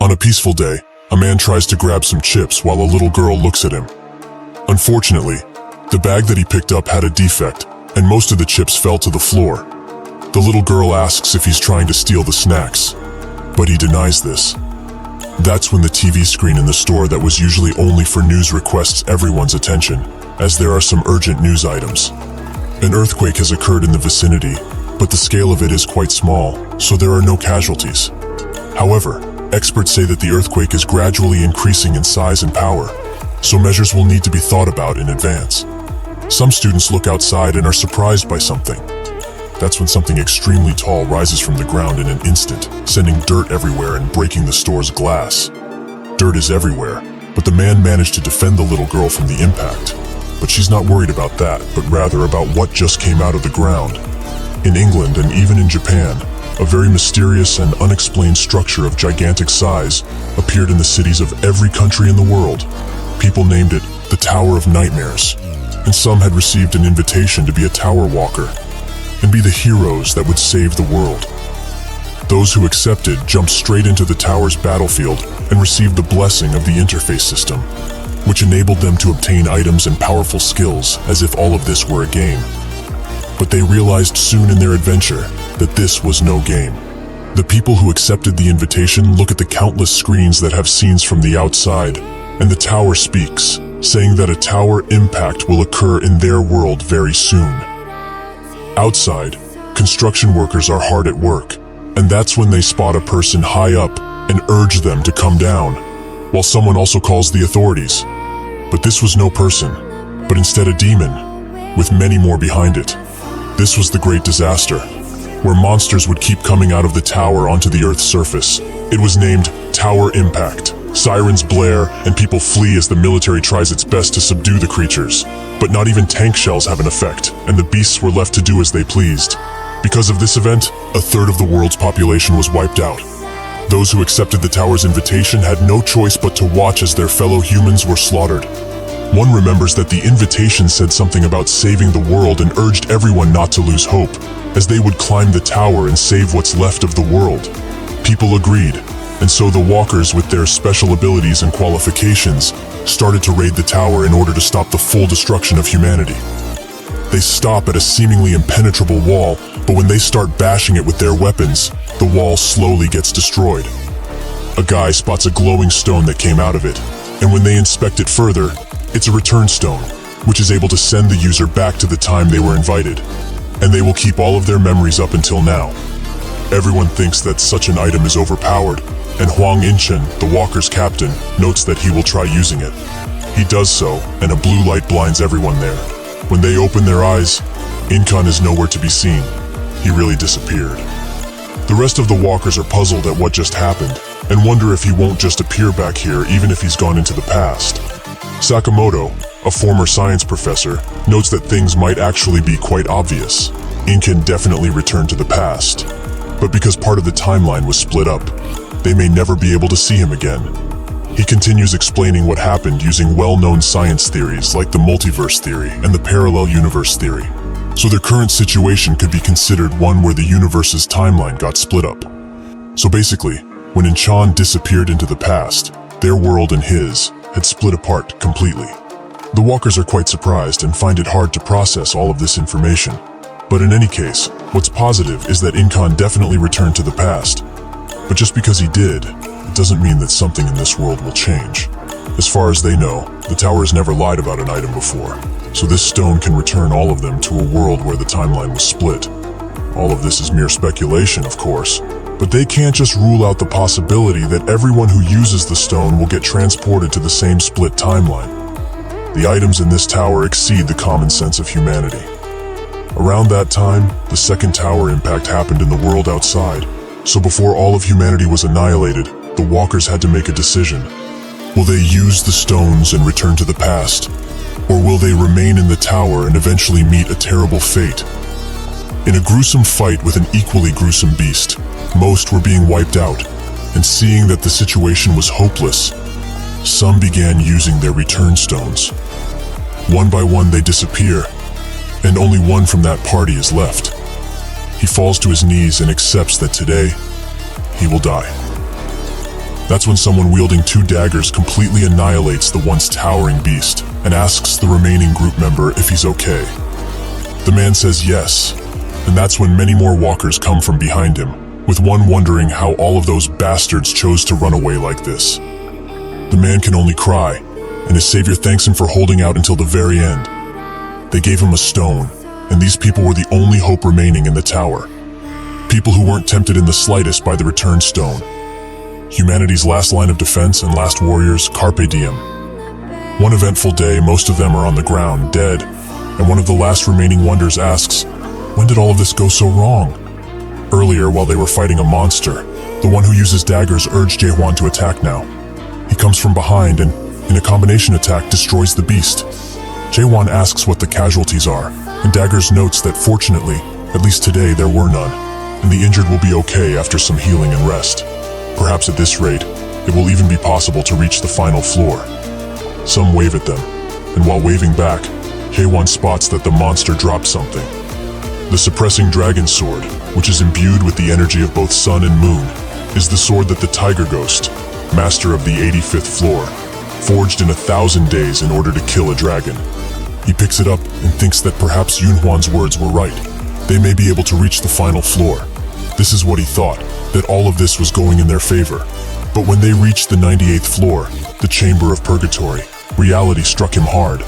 On a peaceful day, a man tries to grab some chips while a little girl looks at him. Unfortunately, the bag that he picked up had a defect, and most of the chips fell to the floor. The little girl asks if he's trying to steal the snacks, but he denies this. That's when the TV screen in the store that was usually only for news requests everyone's attention, as there are some urgent news items. An earthquake has occurred in the vicinity, but the scale of it is quite small, so there are no casualties. However, experts say that the earthquake is gradually increasing in size and power, so measures will need to be thought about in advance. Some students look outside and are surprised by something. That's when something extremely tall rises from the ground in an instant, sending dirt everywhere and breaking the store's glass. Dirt is everywhere, but the man managed to defend the little girl from the impact. But she's not worried about that, but rather about what just came out of the ground. In England and even in Japan, a very mysterious and unexplained structure of gigantic size appeared in the cities of every country in the world. People named it the Tower of Nightmares, and some had received an invitation to be a tower walker and be the heroes that would save the world. Those who accepted jumped straight into the tower's battlefield and received the blessing of the interface system, which enabled them to obtain items and powerful skills as if all of this were a game. But they realized soon in their adventure that this was no game. The people who accepted the invitation look at the countless screens that have scenes from the outside, and the tower speaks, saying that a tower impact will occur in their world very soon. Outside, construction workers are hard at work, and that's when they spot a person high up and urge them to come down, while someone also calls the authorities. But this was no person, but instead a demon, with many more behind it. This was the great disaster, where monsters would keep coming out of the tower onto the Earth's surface. It was named Tower Impact. Sirens blare, and people flee as the military tries its best to subdue the creatures. But not even tank shells have an effect, and the beasts were left to do as they pleased. Because of this event, a third of the world's population was wiped out. Those who accepted the tower's invitation had no choice but to watch as their fellow humans were slaughtered. One remembers that the invitation said something about saving the world and urged everyone not to lose hope, as they would climb the tower and save what's left of the world. People agreed, and so the walkers, with their special abilities and qualifications, started to raid the tower in order to stop the full destruction of humanity. They stop at a seemingly impenetrable wall, but when they start bashing it with their weapons, the wall slowly gets destroyed. A guy spots a glowing stone that came out of it, and when they inspect it further, it's a return stone, which is able to send the user back to the time they were invited, and they will keep all of their memories up until now. Everyone thinks that such an item is overpowered, and Huang Inchen, the walker's captain, notes that he will try using it. He does so, and a blue light blinds everyone there. When they open their eyes, Inkan is nowhere to be seen. He really disappeared. The rest of the walkers are puzzled at what just happened, and wonder if he won't just appear back here even if he's gone into the past. Sakamoto, a former science professor, notes that things might actually be quite obvious. Inkan definitely returned to the past, but because part of the timeline was split up, they may never be able to see him again. He continues explaining what happened using well-known science theories like the multiverse theory and the parallel universe theory. So their current situation could be considered one where the universe's timeline got split up. So basically, when Inchan disappeared into the past, their world and his had split apart completely. The walkers are quite surprised and find it hard to process all of this information. But in any case, what's positive is that Inkan definitely returned to the past. But just because he did, it doesn't mean that something in this world will change. As far as they know, the tower has never lied about an item before, so this stone can return all of them to a world where the timeline was split. All of this is mere speculation, of course, but they can't just rule out the possibility that everyone who uses the stone will get transported to the same split timeline. The items in this tower exceed the common sense of humanity. Around that time, the second tower impact happened in the world outside. So before all of humanity was annihilated, the walkers had to make a decision. Will they use the stones and return to the past? Or will they remain in the tower and eventually meet a terrible fate? In a gruesome fight with an equally gruesome beast, most were being wiped out, and seeing that the situation was hopeless, some began using their return stones. One by one they disappear, and only one from that party is left. He falls to his knees and accepts that today, he will die. That's when someone wielding 2 daggers completely annihilates the once towering beast and asks the remaining group member if he's okay. The man says yes, and that's when many more walkers come from behind him, with one wondering how all of those bastards chose to run away like this. The man can only cry, and his savior thanks him for holding out until the very end. They gave him a stone, and these people were the only hope remaining in the tower. People who weren't tempted in the slightest by the return stone. Humanity's last line of defense and last warriors, carpe diem. One eventful day, most of them are on the ground, dead, and one of the last remaining wonders asks, when did all of this go so wrong? Earlier, while they were fighting a monster, the one who uses daggers urged Jae-hwan to attack now. He comes from behind and, in a combination attack, destroys the beast. Jae-hwan asks what the casualties are, and Daggers notes that fortunately, at least today, there were none, and the injured will be okay after some healing and rest. Perhaps at this rate, it will even be possible to reach the final floor. Some wave at them, and while waving back, Jae-hwan spots that the monster dropped something. The suppressing dragon sword, which is imbued with the energy of both sun and moon, is the sword that the Tiger Ghost, master of the 85th floor, forged in 1,000 days in order to kill a dragon. He picks it up and thinks that perhaps Yunhwan's words were right. They may be able to reach the final floor. This is what he thought, that all of this was going in their favor. But when they reached the 98th floor, the chamber of purgatory, reality struck him hard.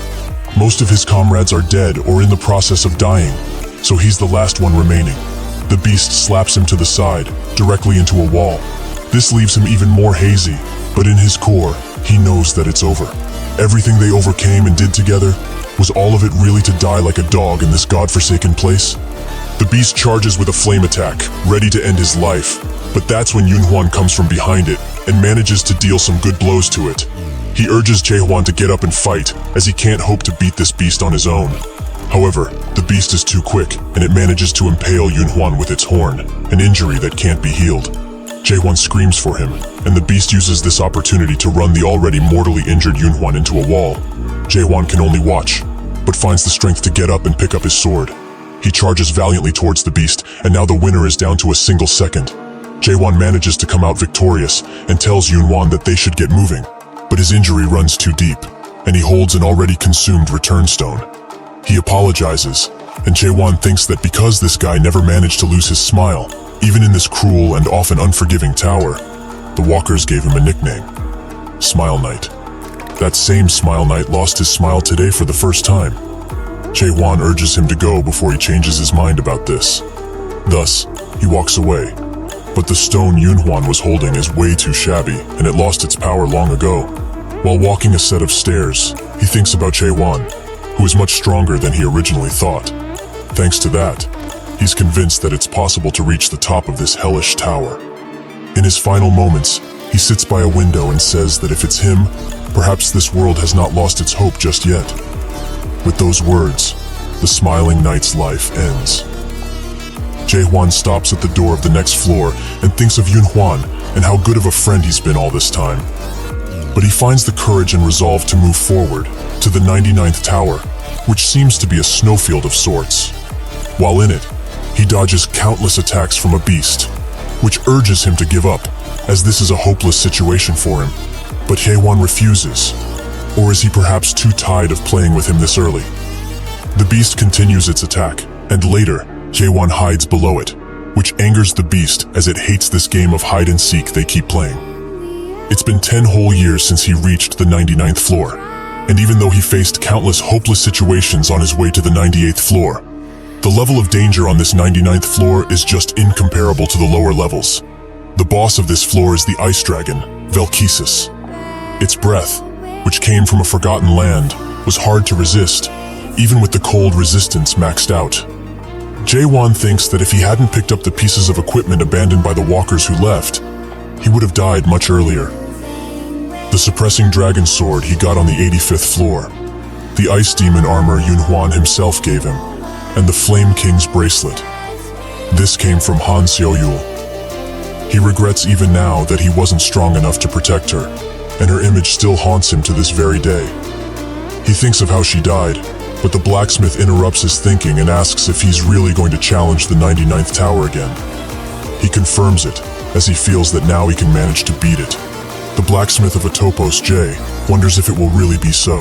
Most of his comrades are dead or in the process of dying, so he's the last one remaining. The beast slaps him to the side, directly into a wall. This leaves him even more hazy, but in his core, he knows that it's over. Everything they overcame and did together, was all of it really to die like a dog in this godforsaken place? The beast charges with a flame attack, ready to end his life, but that's when Yunhwan comes from behind it and manages to deal some good blows to it. He urges Jae-hwan to get up and fight, as he can't hope to beat this beast on his own. However, the beast is too quick, and it manages to impale Yunhwan with its horn, an injury that can't be healed. Jae-hwan screams for him, and the beast uses this opportunity to run the already mortally injured Yunhwan into a wall. Jae-hwan can only watch, but finds the strength to get up and pick up his sword. He charges valiantly towards the beast, and now the winner is down to a single second. Jae-hwan manages to come out victorious and tells Yunhwan that they should get moving, but his injury runs too deep, and he holds an already consumed return stone. He apologizes, and Jae-hwan thinks that because this guy never managed to lose his smile, even in this cruel and often unforgiving tower, the walkers gave him a nickname, Smile Knight. That same Smile Knight lost his smile today for the first time. Jae-hwan urges him to go before he changes his mind about this. Thus, he walks away. But the stone Yunhwan was holding is way too shabby, and it lost its power long ago. While walking a set of stairs, he thinks about Jae-hwan, who is much stronger than he originally thought. Thanks to that, he's convinced that it's possible to reach the top of this hellish tower. In his final moments, he sits by a window and says that if it's him, perhaps this world has not lost its hope just yet. With those words, the smiling knight's life ends. Jae-hwan stops at the door of the next floor and thinks of Yunhwan and how good of a friend he's been all this time. But he finds the courage and resolve to move forward to the 99th tower, which seems to be a snowfield of sorts. While in it, he dodges countless attacks from a beast, which urges him to give up, as this is a hopeless situation for him. But Jae-hwan refuses. Or is he perhaps too tired of playing with him this early? The beast continues its attack, and later, Jae-hwan hides below it, which angers the beast as it hates this game of hide-and-seek they keep playing. It's been 10 whole years since he reached the 99th floor, and even though he faced countless hopeless situations on his way to the 98th floor, the level of danger on this 99th floor is just incomparable to the lower levels. The boss of this floor is the ice dragon, Velkesis. Its breath, which came from a forgotten land, was hard to resist, even with the cold resistance maxed out. Jae-hwan thinks that if he hadn't picked up the pieces of equipment abandoned by the walkers who left, he would have died much earlier. The suppressing dragon sword he got on the 85th floor, the ice demon armor Yunhwan himself gave him, and the Flame King's bracelet. This came from Han Seoyul. He regrets even now that he wasn't strong enough to protect her, and her image still haunts him to this very day. He thinks of how she died, but the blacksmith interrupts his thinking and asks if he's really going to challenge the 99th tower again. He confirms it, as he feels that now he can manage to beat it. blacksmith of Atopos, Jay, wonders if it will really be so.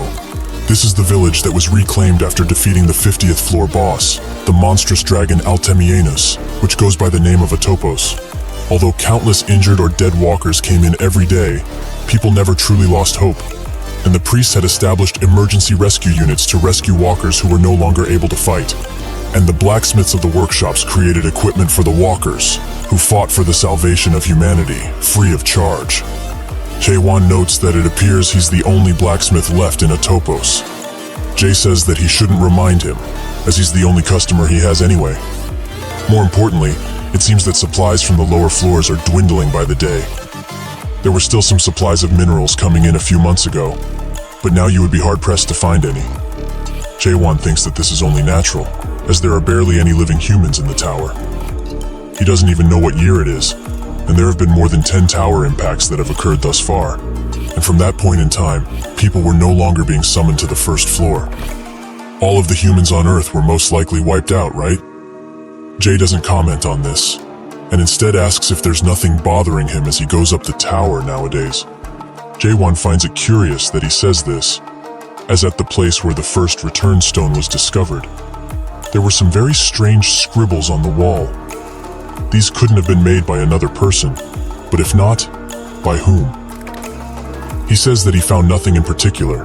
This is the village that was reclaimed after defeating the 50th floor boss, the monstrous dragon Altemianus, which goes by the name of Atopos. Although countless injured or dead walkers came in every day, people never truly lost hope, and the priests had established emergency rescue units to rescue walkers who were no longer able to fight. And the blacksmiths of the workshops created equipment for the walkers, who fought for the salvation of humanity, free of charge. Jae-won notes that it appears he's the only blacksmith left in Atopos. Jay says that he shouldn't remind him, as he's the only customer he has anyway. More importantly, it seems that supplies from the lower floors are dwindling by the day. There were still some supplies of minerals coming in a few months ago, but now you would be hard-pressed to find any. Jae-won thinks that this is only natural, as there are barely any living humans in the tower. He doesn't even know what year it is, and there have been more than 10 tower impacts that have occurred thus far. And from that point in time, people were no longer being summoned to the first floor. All of the humans on Earth were most likely wiped out, right? Jay doesn't comment on this, and instead asks if there's nothing bothering him as he goes up the tower nowadays. Jae-won finds it curious that he says this, as at the place where the first return stone was discovered, there were some very strange scribbles on the wall. These couldn't have been made by another person, but if not, by whom? He says that he found nothing in particular,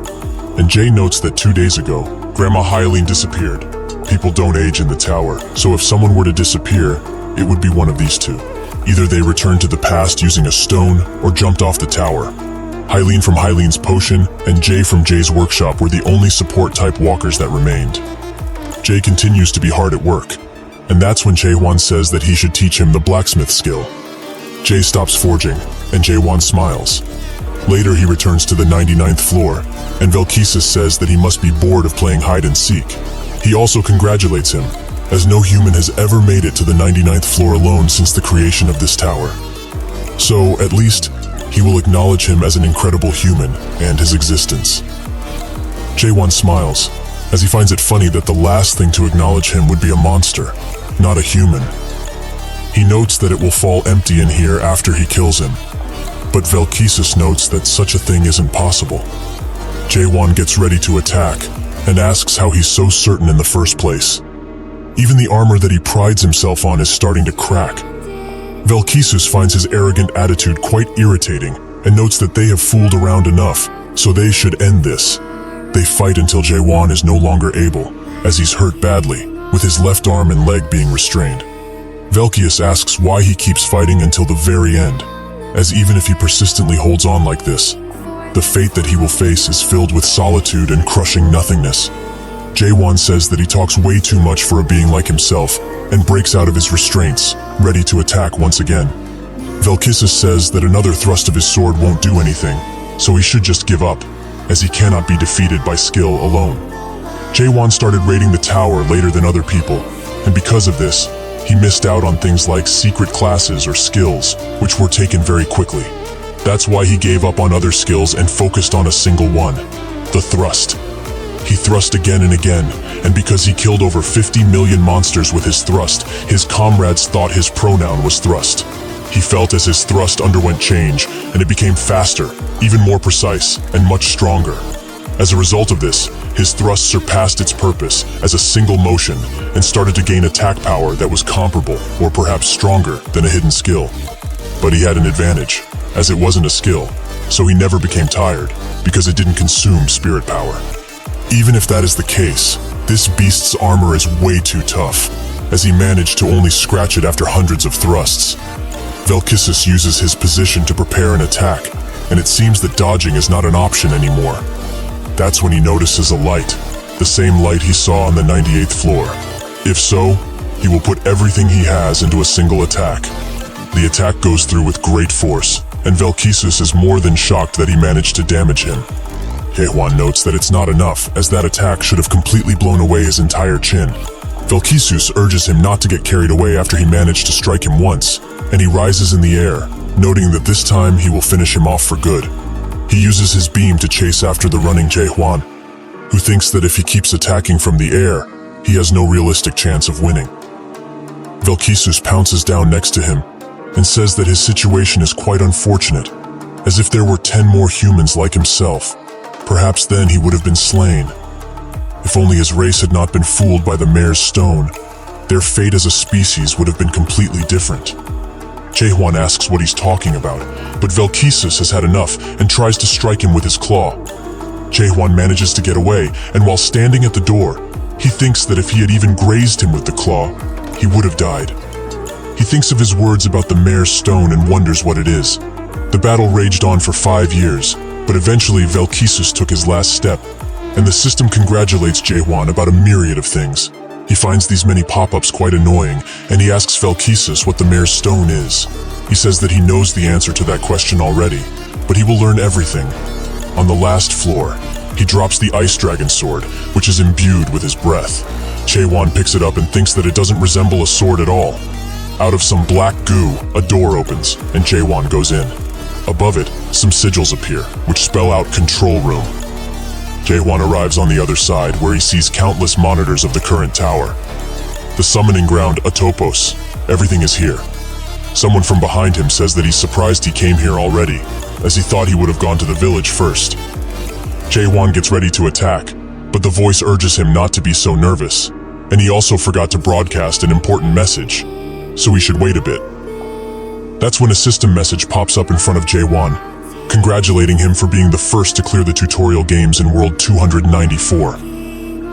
and Jay notes that 2 days ago, Grandma Hyline disappeared. People don't age in the tower, so if someone were to disappear, it would be one of these two. Either they returned to the past using a stone, or jumped off the tower. Hyline from Hyline's potion, and Jay from Jay's workshop were the only support-type walkers that remained. Jay continues to be hard at work, and that's when Jae-won says that he should teach him the blacksmith skill. Jay stops forging, and Jae-won smiles. Later he returns to the 99th floor, and Velkesis says that he must be bored of playing hide-and-seek. He also congratulates him, as no human has ever made it to the 99th floor alone since the creation of this tower. So, at least, he will acknowledge him as an incredible human and his existence. Jae-won smiles, as he finds it funny that the last thing to acknowledge him would be a monster, not a human. He notes that it will fall empty in here after he kills him, but Velkesis notes that such a thing isn't possible. Jae-won gets ready to attack, and asks how he's so certain in the first place. Even the armor that he prides himself on is starting to crack. Velkesis finds his arrogant attitude quite irritating, and notes that they have fooled around enough, so they should end this. They fight until Jae-won is no longer able, as he's hurt badly, with his left arm and leg being restrained. Velkesis asks why he keeps fighting until the very end, as even if he persistently holds on like this, the fate that he will face is filled with solitude and crushing nothingness. Jae-won says that he talks way too much for a being like himself, and breaks out of his restraints, ready to attack once again. Velkesis says that another thrust of his sword won't do anything, so he should just give up, as he cannot be defeated by skill alone. Jae-won started raiding the tower later than other people, and because of this, he missed out on things like secret classes or skills, which were taken very quickly. That's why he gave up on other skills and focused on a single one, the thrust. He thrust again and again, and because he killed over 50 million monsters with his thrust, his comrades thought his pronoun was thrust. He felt as his thrust underwent change, and it became faster, even more precise, and much stronger. As a result of this, his thrust surpassed its purpose as a single motion and started to gain attack power that was comparable, or perhaps stronger, than a hidden skill. But he had an advantage, as it wasn't a skill, so he never became tired, because it didn't consume spirit power. Even if that is the case, this beast's armor is way too tough, as he managed to only scratch it after hundreds of thrusts. Velkesis uses his position to prepare an attack, and it seems that dodging is not an option anymore. That's when he notices a light, the same light he saw on the 98th floor. If so, he will put everything he has into a single attack. The attack goes through with great force, and Velkesis is more than shocked that he managed to damage him. Jae-won notes that it's not enough, as that attack should have completely blown away his entire chin. Velkesis urges him not to get carried away after he managed to strike him once, and he rises in the air, noting that this time he will finish him off for good. He uses his beam to chase after the running Jae-won, who thinks that if he keeps attacking from the air, he has no realistic chance of winning. Velkesis pounces down next to him, and says that his situation is quite unfortunate, as if there were 10 more humans like himself. Perhaps then he would have been slain. If only his race had not been fooled by the mare's stone, their fate as a species would have been completely different. Jaehwan asks what he's talking about, but Velkesis has had enough and tries to strike him with his claw. Jaehwan manages to get away, and while standing at the door, he thinks that if he had even grazed him with the claw, he would have died. He thinks of his words about the mare's stone and wonders what it is. The battle raged on for 5 years, but eventually Velkesis took his last step, and the system congratulates Jaehwan about a myriad of things. He finds these many pop-ups quite annoying, and he asks Velkesis what the mare's stone is. He says that he knows the answer to that question already, but he will learn everything. On the last floor, he drops the ice dragon sword, which is imbued with his breath. Jaehwan picks it up and thinks that it doesn't resemble a sword at all. Out of some black goo, a door opens, and Jaehwan goes in. Above it, some sigils appear, which spell out Control Room. Jaehwan arrives on the other side, where he sees countless monitors of the current tower. The summoning ground, Atopos. Everything is here. Someone from behind him says that he's surprised he came here already, as he thought he would have gone to the village first. Jaehwan gets ready to attack, but the voice urges him not to be so nervous, and he also forgot to broadcast an important message, so he should wait a bit. That's when a system message pops up in front of Jaehwan, congratulating him for being the first to clear the tutorial games in World 294.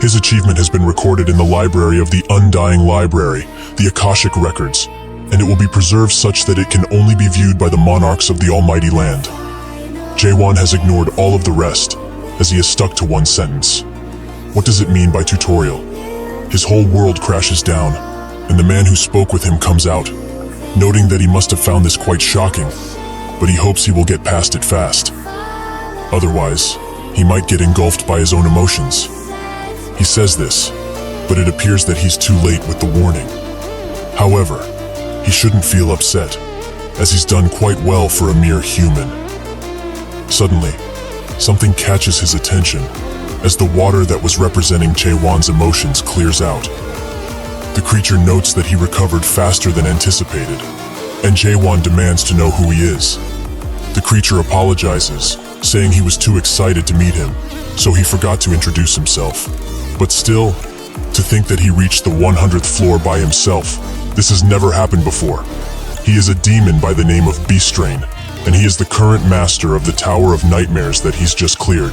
His achievement has been recorded in the library of the Undying Library, the Akashic Records, and it will be preserved such that it can only be viewed by the monarchs of the Almighty Land. Jaehwan has ignored all of the rest, as he is stuck to one sentence. What does it mean by tutorial? His whole world crashes down, and the man who spoke with him comes out, noting that he must have found this quite shocking, but he hopes he will get past it fast. Otherwise, he might get engulfed by his own emotions. He says this, but it appears that he's too late with the warning. However, he shouldn't feel upset, as he's done quite well for a mere human. Suddenly, something catches his attention, as the water that was representing Jaehwan's emotions clears out. The creature notes that he recovered faster than anticipated, and Jaehwan demands to know who he is. The creature apologizes, saying he was too excited to meet him, so he forgot to introduce himself. But still, to think that he reached the 100th floor by himself, this has never happened before. He is a demon by the name of Beastrain, and he is the current master of the Tower of Nightmares that he's just cleared.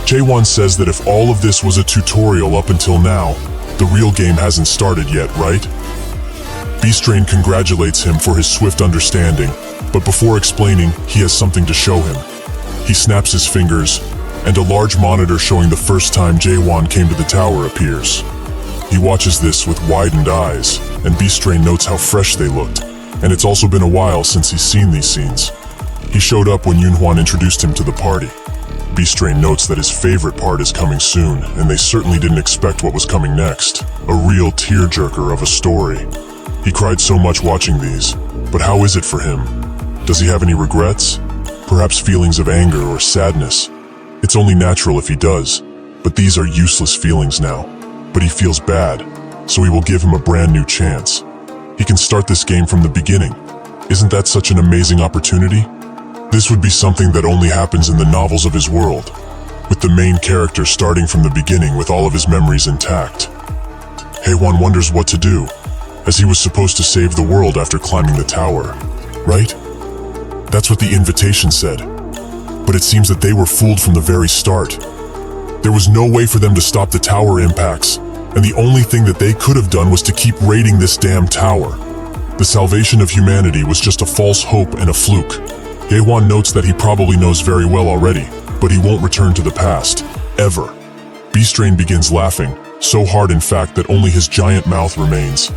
Jaehwan says that if all of this was a tutorial up until now, the real game hasn't started yet, right? Beastrain congratulates him for his swift understanding, but before explaining, he has something to show him. He snaps his fingers, and a large monitor showing the first time Jaehwan came to the tower appears. He watches this with widened eyes, and Beastrain notes how fresh they looked, and it's also been a while since he's seen these scenes. He showed up when Yunhwan introduced him to the party. Beastrain notes that his favorite part is coming soon, and they certainly didn't expect what was coming next. A real tearjerker of a story. He cried so much watching these, but how is it for him? Does he have any regrets? Perhaps feelings of anger or sadness? It's only natural if he does, but these are useless feelings now. But he feels bad, so he will give him a brand new chance. He can start this game from the beginning. Isn't that such an amazing opportunity? This would be something that only happens in the novels of his world, with the main character starting from the beginning with all of his memories intact. Jaehwan wonders what to do, as he was supposed to save the world after climbing the tower, right? That's what the invitation said. But it seems that they were fooled from the very start. There was no way for them to stop the tower impacts, and the only thing that they could have done was to keep raiding this damn tower. The salvation of humanity was just a false hope and a fluke. Jaehwan notes that he probably knows very well already, but he won't return to the past, ever. Beastrain begins laughing, so hard in fact that only his giant mouth remains.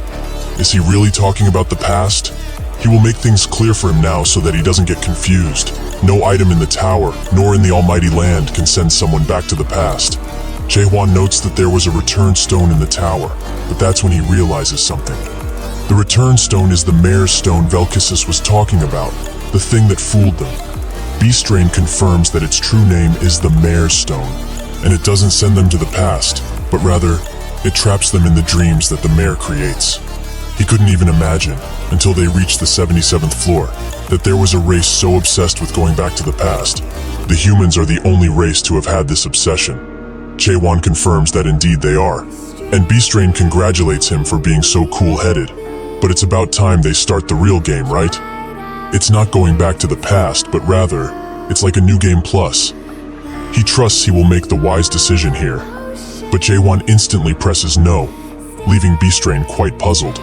Is he really talking about the past? He will make things clear for him now so that he doesn't get confused. No item in the tower, nor in the Almighty Land can send someone back to the past. Jaehwan notes that there was a return stone in the tower, but that's when he realizes something. The return stone is the mare's stone Velkesis was talking about, the thing that fooled them. Beastrain confirms that its true name is the mare's stone, and it doesn't send them to the past, but rather, it traps them in the dreams that the mare creates. He couldn't even imagine, until they reached the 77th floor, that there was a race so obsessed with going back to the past. The humans are the only race to have had this obsession. Jaewon confirms that indeed they are, and B-Strain congratulates him for being so cool-headed. But it's about time they start the real game, right? It's not going back to the past, but rather, it's like a new game plus. He trusts he will make the wise decision here, but Jaewon instantly presses no, leaving B-Strain quite puzzled.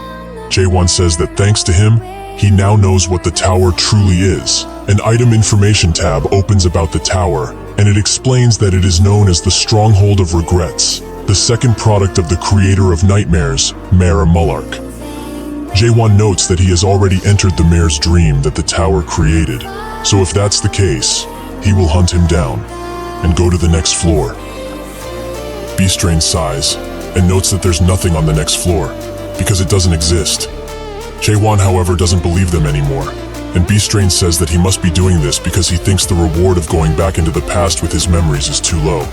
Jaewon says that thanks to him, he now knows what the tower truly is. An item information tab opens about the tower, and it explains that it is known as the Stronghold of Regrets, the second product of the creator of nightmares, Mara Mullark. Jaewon notes that he has already entered the mayor's dream that the tower created, so if that's the case, he will hunt him down and go to the next floor. B-Strain sighs and notes that there's nothing on the next floor, because it doesn't exist. Jaewon, however, doesn't believe them anymore, and B-Strain says that he must be doing this because he thinks the reward of going back into the past with his memories is too low.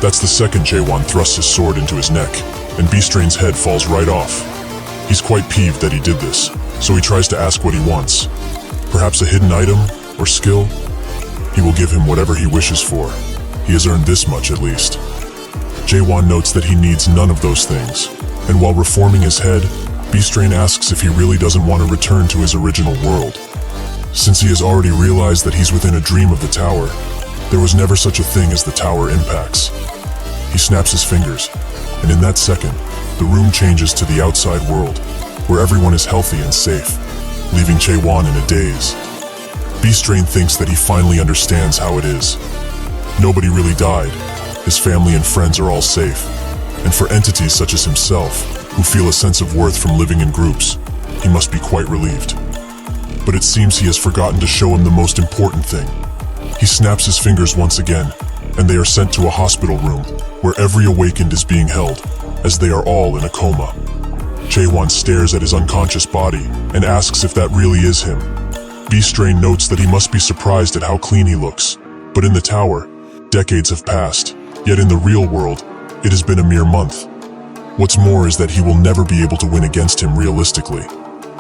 That's the second Jaewon thrusts his sword into his neck, and B-Strain's head falls right off. He's quite peeved that he did this, so he tries to ask what he wants. Perhaps a hidden item or skill? He will give him whatever he wishes for. He has earned this much at least. Jaewon notes that he needs none of those things, and while reforming his head, B-Strain asks if he really doesn't want to return to his original world. Since he has already realized that he's within a dream of the tower, there was never such a thing as the tower impacts. He snaps his fingers, and in that second, the room changes to the outside world, where everyone is healthy and safe, leaving Jaewon in a daze. B-Strain thinks that he finally understands how it is. Nobody really died. His family and friends are all safe. And for entities such as himself, who feel a sense of worth from living in groups, he must be quite relieved. But it seems he has forgotten to show him the most important thing. He snaps his fingers once again, and they are sent to a hospital room, where every awakened is being held, as they are all in a coma. Jaewon stares at his unconscious body and asks if that really is him. B-Strain notes that he must be surprised at how clean he looks, but in the tower, decades have passed, yet in the real world, it has been a mere month. What's more is that he will never be able to win against him realistically.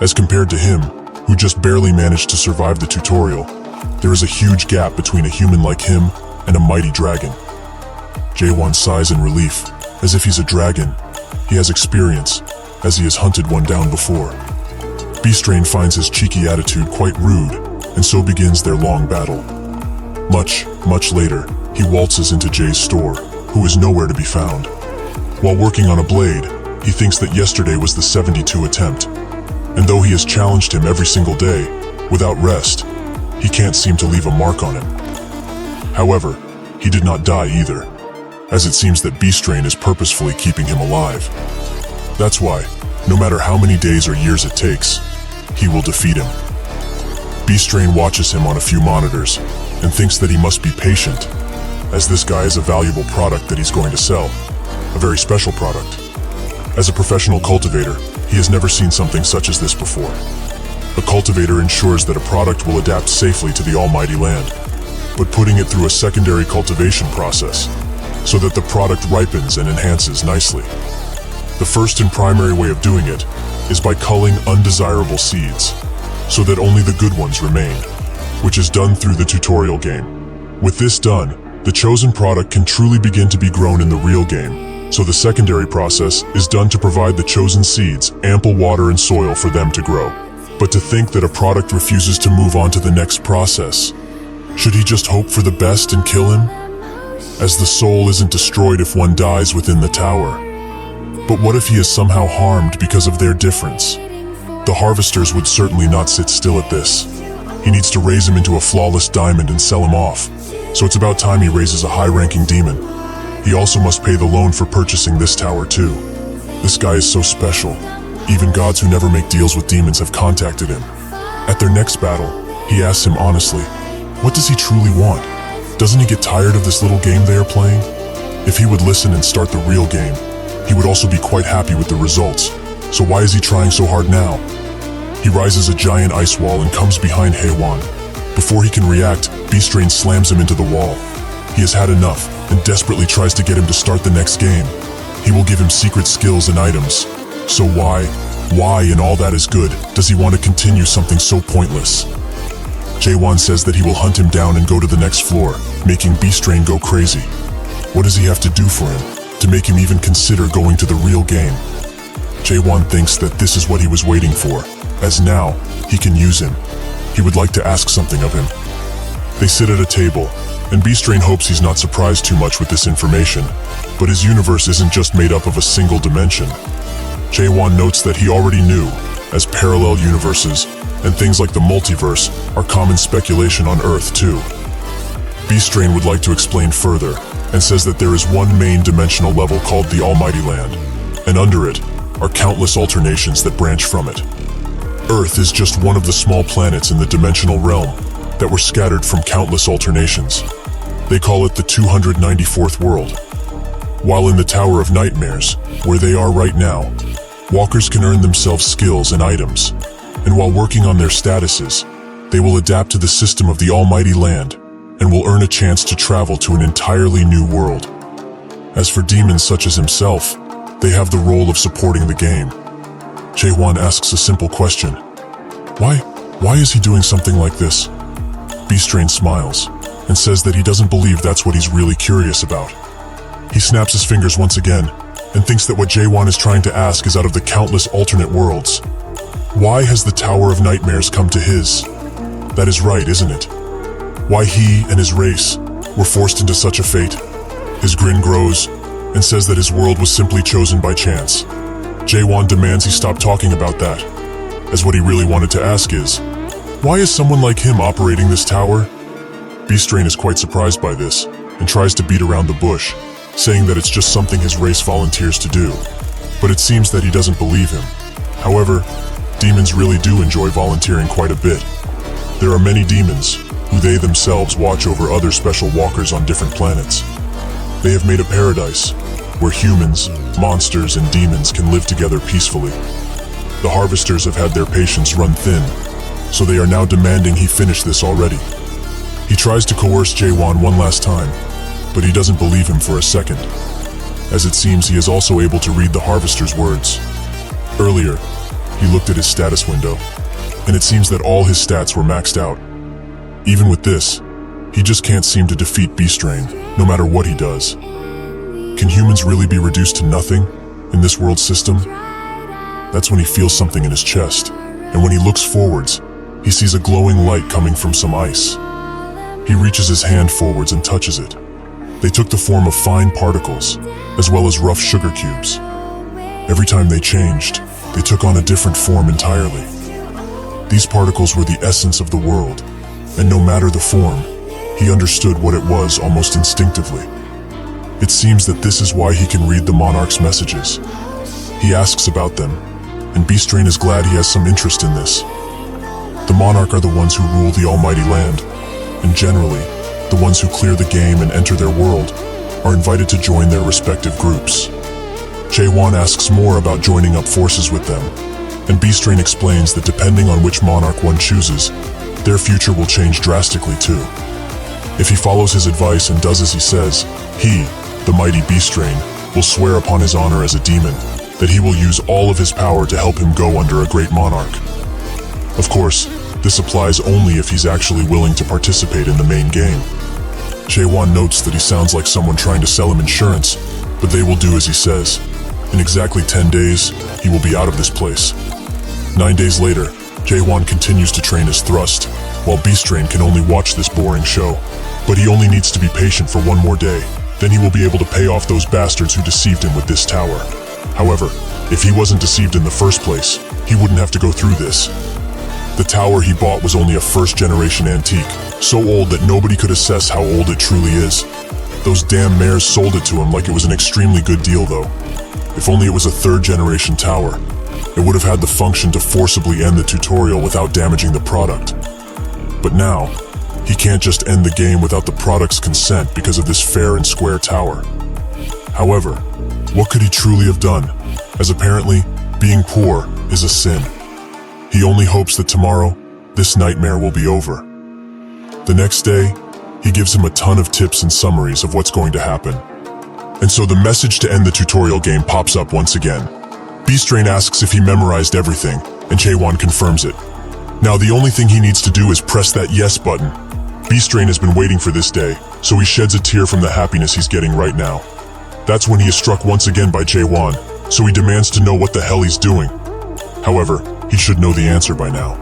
As compared to him, who just barely managed to survive the tutorial, there is a huge gap between a human like him and a mighty dragon. Jaewon sighs in relief, as if he's a dragon. He has experience, as he has hunted one down before. B-Strain finds his cheeky attitude quite rude, and so begins their long battle. Much later, he waltzes into Jay's store, who is nowhere to be found. While working on a blade, he thinks that yesterday was the 72 attempt, and though he has challenged him every single day, without rest, he can't seem to leave a mark on him. However, he did not die either, as it seems that B-Strain is purposefully keeping him alive. That's why, no matter how many days or years it takes, he will defeat him. B-Strain watches him on a few monitors and thinks that he must be patient, as this guy is a valuable product that he's going to sell, a very special product. As a professional cultivator, he has never seen something such as this before. A cultivator ensures that a product will adapt safely to the almighty land, but putting it through a secondary cultivation process, so that the product ripens and enhances nicely. The first and primary way of doing it is by culling undesirable seeds, so that only the good ones remain, which is done through the tutorial game. With this done, the chosen product can truly begin to be grown in the real game, so the secondary process is done to provide the chosen seeds ample water and soil for them to grow. But to think that a product refuses to move on to the next process, should he just hope for the best and kill him? As the soul isn't destroyed if one dies within the tower. But what if he is somehow harmed because of their difference? The harvesters would certainly not sit still at this. He needs to raise him into a flawless diamond and sell him off, so it's about time he raises a high-ranking demon. He also must pay the loan for purchasing this tower too. This guy is so special. Even gods who never make deals with demons have contacted him. At their next battle, he asks him honestly, what does he truly want? Doesn't he get tired of this little game they are playing? If he would listen and start the real game, he would also be quite happy with the results. So why is he trying so hard now? He rises a giant ice wall and comes behind Haewon. Before he can react, B-Strain slams him into the wall. He has had enough and desperately tries to get him to start the next game. He will give him secret skills and items. So why Why, in all that is good, does he want to continue something so pointless? Jaewon says that he will hunt him down and go to the next floor, making Beastrain go crazy. What does he have to do for him, to make him even consider going to the real game? Jaewon thinks that this is what he was waiting for, as now, he can use him. He would like to ask something of him. They sit at a table, and Beastrain hopes he's not surprised too much with this information, but his universe isn't just made up of a single dimension. Jaewon notes that he already knew, as parallel universes and things like the multiverse are common speculation on Earth too. Beastrain would like to explain further, and says that there is one main dimensional level called the Almighty Land, and under it are countless alternations that branch from it. Earth is just one of the small planets in the dimensional realm that were scattered from countless alternations. They call it the 294th world. While in the Tower of Nightmares, where they are right now, walkers can earn themselves skills and items, and while working on their statuses, they will adapt to the system of the Almighty Land and will earn a chance to travel to an entirely new world. As for demons such as himself, they have the role of supporting the game. Jaewon asks a simple question. Why is he doing something like this? Beastrain smiles and says that he doesn't believe that's what he's really curious about. He snaps his fingers once again and thinks that what Jaewon is trying to ask is out of the countless alternate worlds. Why has the Tower of Nightmares come to his? That is right, isn't it? Why he and his race were forced into such a fate? His grin grows and says that his world was simply chosen by chance. Jaewon demands he stop talking about that, as what he really wanted to ask is, why is someone like him operating this tower? Beastrain is quite surprised by this and tries to beat around the bush, saying that it's just something his race volunteers to do. But it seems that he doesn't believe him. However, demons really do enjoy volunteering quite a bit. There are many demons who they themselves watch over other special walkers on different planets. They have made a paradise where humans, monsters, and demons can live together peacefully. The harvesters have had their patience run thin, so they are now demanding he finish this already. He tries to coerce Jaewon one last time, but he doesn't believe him for a second, as it seems he is also able to read the harvester's words. Earlier, he looked at his status window, and it seems that all his stats were maxed out. Even with this, he just can't seem to defeat Beastrain, no matter what he does. Can humans really be reduced to nothing in this world system? That's when he feels something in his chest, and when he looks forwards, he sees a glowing light coming from some ice. He reaches his hand forwards and touches it. They took the form of fine particles, as well as rough sugar cubes. Every time they changed, they took on a different form entirely. These particles were the essence of the world, and no matter the form, he understood what it was almost instinctively. It seems that this is why he can read the monarch's messages. He asks about them, and Beastrain is glad he has some interest in this. The monarch are the ones who rule the Almighty Land, and generally, the ones who clear the game and enter their world are invited to join their respective groups. Jaewon asks more about joining up forces with them, and Beastrain explains that depending on which monarch one chooses, their future will change drastically too. If he follows his advice and does as he says, he, the mighty Beastrain, will swear upon his honor as a demon that he will use all of his power to help him go under a great monarch. Of course, this applies only if he's actually willing to participate in the main game. Jaewon notes that he sounds like someone trying to sell him insurance, but they will do as he says. In exactly 10 days, he will be out of this place. 9 days later, Jaewon continues to train his thrust, while Beastrain can only watch this boring show. But he only needs to be patient for one more day, then he will be able to pay off those bastards who deceived him with this tower. However, if he wasn't deceived in the first place, he wouldn't have to go through this. The tower he bought was only a first-generation antique, so old that nobody could assess how old it truly is. Those damn mares sold it to him like it was an extremely good deal though. If only it was a third-generation tower, it would have had the function to forcibly end the tutorial without damaging the product. But now, he can't just end the game without the product's consent because of this fair and square tower. However, what could he truly have done, as apparently, being poor is a sin. He only hopes that tomorrow, this nightmare will be over. The next day, he gives him a ton of tips and summaries of what's going to happen. And so the message to end the tutorial game pops up once again. Beastrain asks if he memorized everything, and Jaewon confirms it. Now the only thing he needs to do is press that yes button. Beastrain has been waiting for this day, so he sheds a tear from the happiness he's getting right now. That's when he is struck once again by Jaewon, so he demands to know what the hell he's doing. However, he should know the answer by now.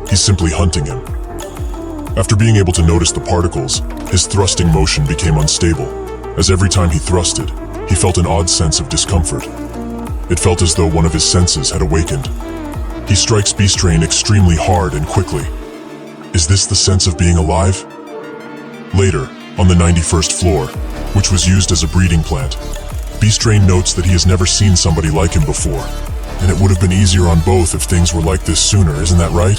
He's simply hunting him. After being able to notice the particles, his thrusting motion became unstable, as every time he thrusted, he felt an odd sense of discomfort. It felt as though one of his senses had awakened. He strikes Beastrain extremely hard and quickly. Is this the sense of being alive? Later, on the 91st floor, which was used as a breeding plant, Beastrain notes that he has never seen somebody like him before, and it would have been easier on both if things were like this sooner, isn't that right?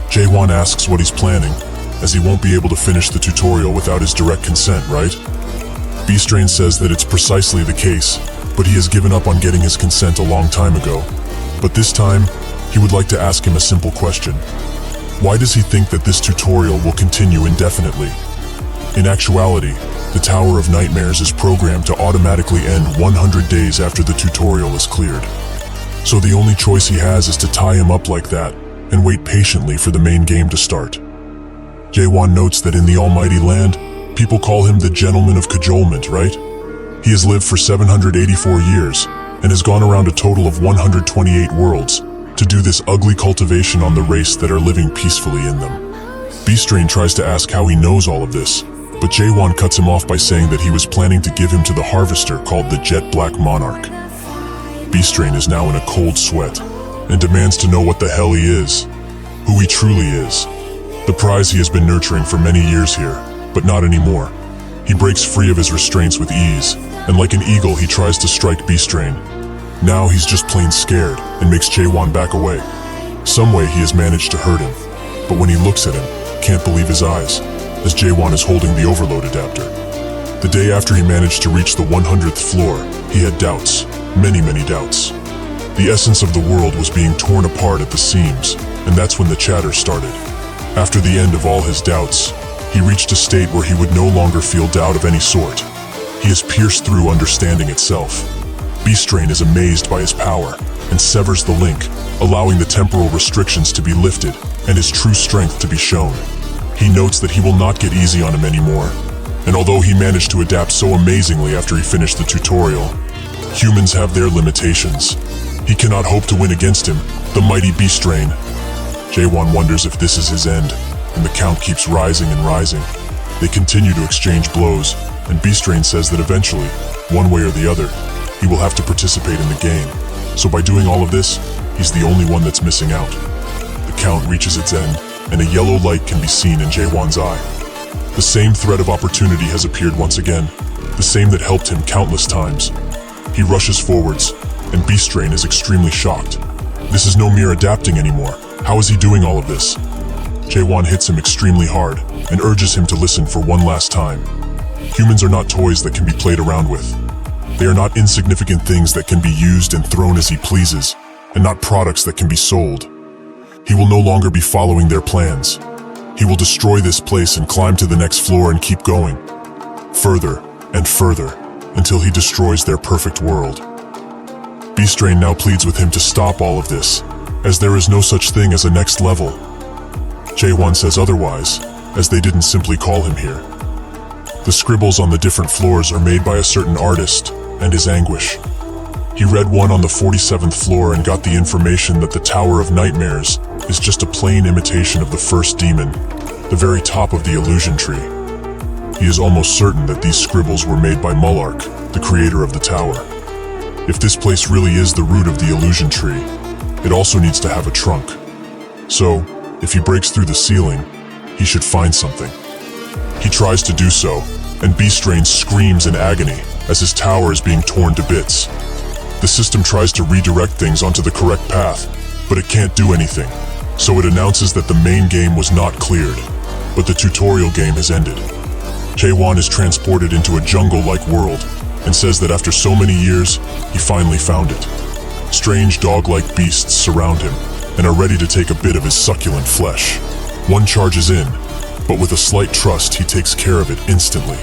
Jaewon asks what he's planning, as he won't be able to finish the tutorial without his direct consent, right? Beastrain says that it's precisely the case, but he has given up on getting his consent a long time ago. But this time, he would like to ask him a simple question. Why does he think that this tutorial will continue indefinitely? In actuality, the Tower of Nightmares is programmed to automatically end 100 days after the tutorial is cleared. So the only choice he has is to tie him up like that and wait patiently for the main game to start. Jaewon notes that in the Almighty Land, people call him the Gentleman of Cajolement, right? He has lived for 784 years and has gone around a total of 128 worlds to do this ugly cultivation on the race that are living peacefully in them. Beastrain tries to ask how he knows all of this, but Jaewon cuts him off by saying that he was planning to give him to the harvester called the Jet Black Monarch. Beastrain is now in a cold sweat and demands to know what the hell he is, who he truly is. The prize he has been nurturing for many years here, but not anymore. He breaks free of his restraints with ease, and like an eagle he tries to strike Beastrain. Now he's just plain scared and makes Jaewon back away. Some way he has managed to hurt him, but when he looks at him, can't believe his eyes, as Jaewon is holding the overload adapter. The day after he managed to reach the 100th floor, he had doubts, many doubts. The essence of the world was being torn apart at the seams, and that's when the chatter started. After the end of all his doubts, he reached a state where he would no longer feel doubt of any sort. He is pierced through understanding itself. Beastrain is amazed by his power and severs the link, allowing the temporal restrictions to be lifted and his true strength to be shown. He notes that he will not get easy on him anymore, and although he managed to adapt so amazingly after he finished the tutorial, humans have their limitations. He cannot hope to win against him, the mighty Beastrain. Jaewon wonders if this is his end, and the count keeps rising and rising. They continue to exchange blows, and Beastrain says that eventually, one way or the other, he will have to participate in the game. So by doing all of this, he's the only one that's missing out. The count reaches its end, and a yellow light can be seen in Jaewon's eye. The same thread of opportunity has appeared once again, the same that helped him countless times. He rushes forwards, and Beastrain is extremely shocked. This is no mere adapting anymore. How is he doing all of this? Jaewon hits him extremely hard and urges him to listen for one last time. Humans are not toys that can be played around with. They are not insignificant things that can be used and thrown as he pleases, and not products that can be sold. He will no longer be following their plans. He will destroy this place and climb to the next floor and keep going, further and further, until he destroys their perfect world. Beastrain now pleads with him to stop all of this, as there is no such thing as a next level. Jaewon says otherwise, as they didn't simply call him here. The scribbles on the different floors are made by a certain artist, and his anguish. He read one on the 47th floor and got the information that the Tower of Nightmares is just a plain imitation of the first demon, the very top of the illusion tree. He is almost certain that these scribbles were made by Mullark, the creator of the tower. If this place really is the root of the illusion tree, it also needs to have a trunk. So, if he breaks through the ceiling, he should find something. He tries to do so, and Beastrain screams in agony as his tower is being torn to bits. The system tries to redirect things onto the correct path, but it can't do anything. So it announces that the main game was not cleared, but the tutorial game has ended. Jaewon is transported into a jungle-like world and says that after so many years, he finally found it. Strange dog-like beasts surround him and are ready to take a bit of his succulent flesh. One charges in, but with a slight trust, he takes care of it instantly.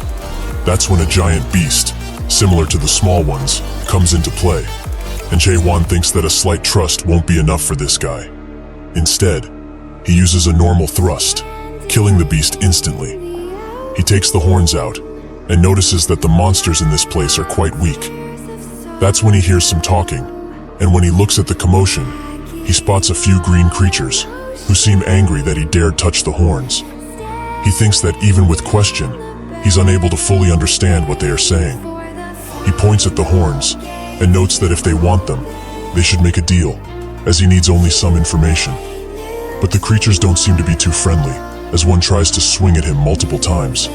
That's when a giant beast, similar to the small ones, comes into play. and Jae-won thinks that a slight trust won't be enough for this guy. Instead, he uses a normal thrust, killing the beast instantly. He takes the horns out and notices that the monsters in this place are quite weak. That's when he hears some talking, and when he looks at the commotion, he spots a few green creatures who seem angry that he dared touch the horns. He thinks that even with question, he's unable to fully understand what they are saying. He points at the horns and notes that if they want them, they should make a deal, as he needs only some information. But the creatures don't seem to be too friendly, as one tries to swing at him multiple times.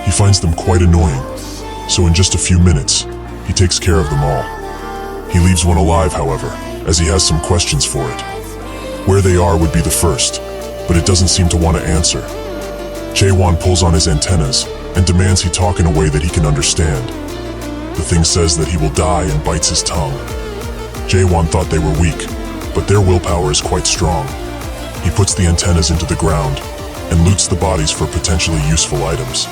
He finds them quite annoying, so in just a few minutes, he takes care of them all. He leaves one alive, however, as he has some questions for it. Where they are would be the first, but it doesn't seem to want to answer. Jae-won pulls on his antennas and demands he talk in a way that he can understand. The thing says that he will die and bites his tongue. Jae-won thought they were weak, but their willpower is quite strong. He puts the antennas into the ground and loots the bodies for potentially useful items.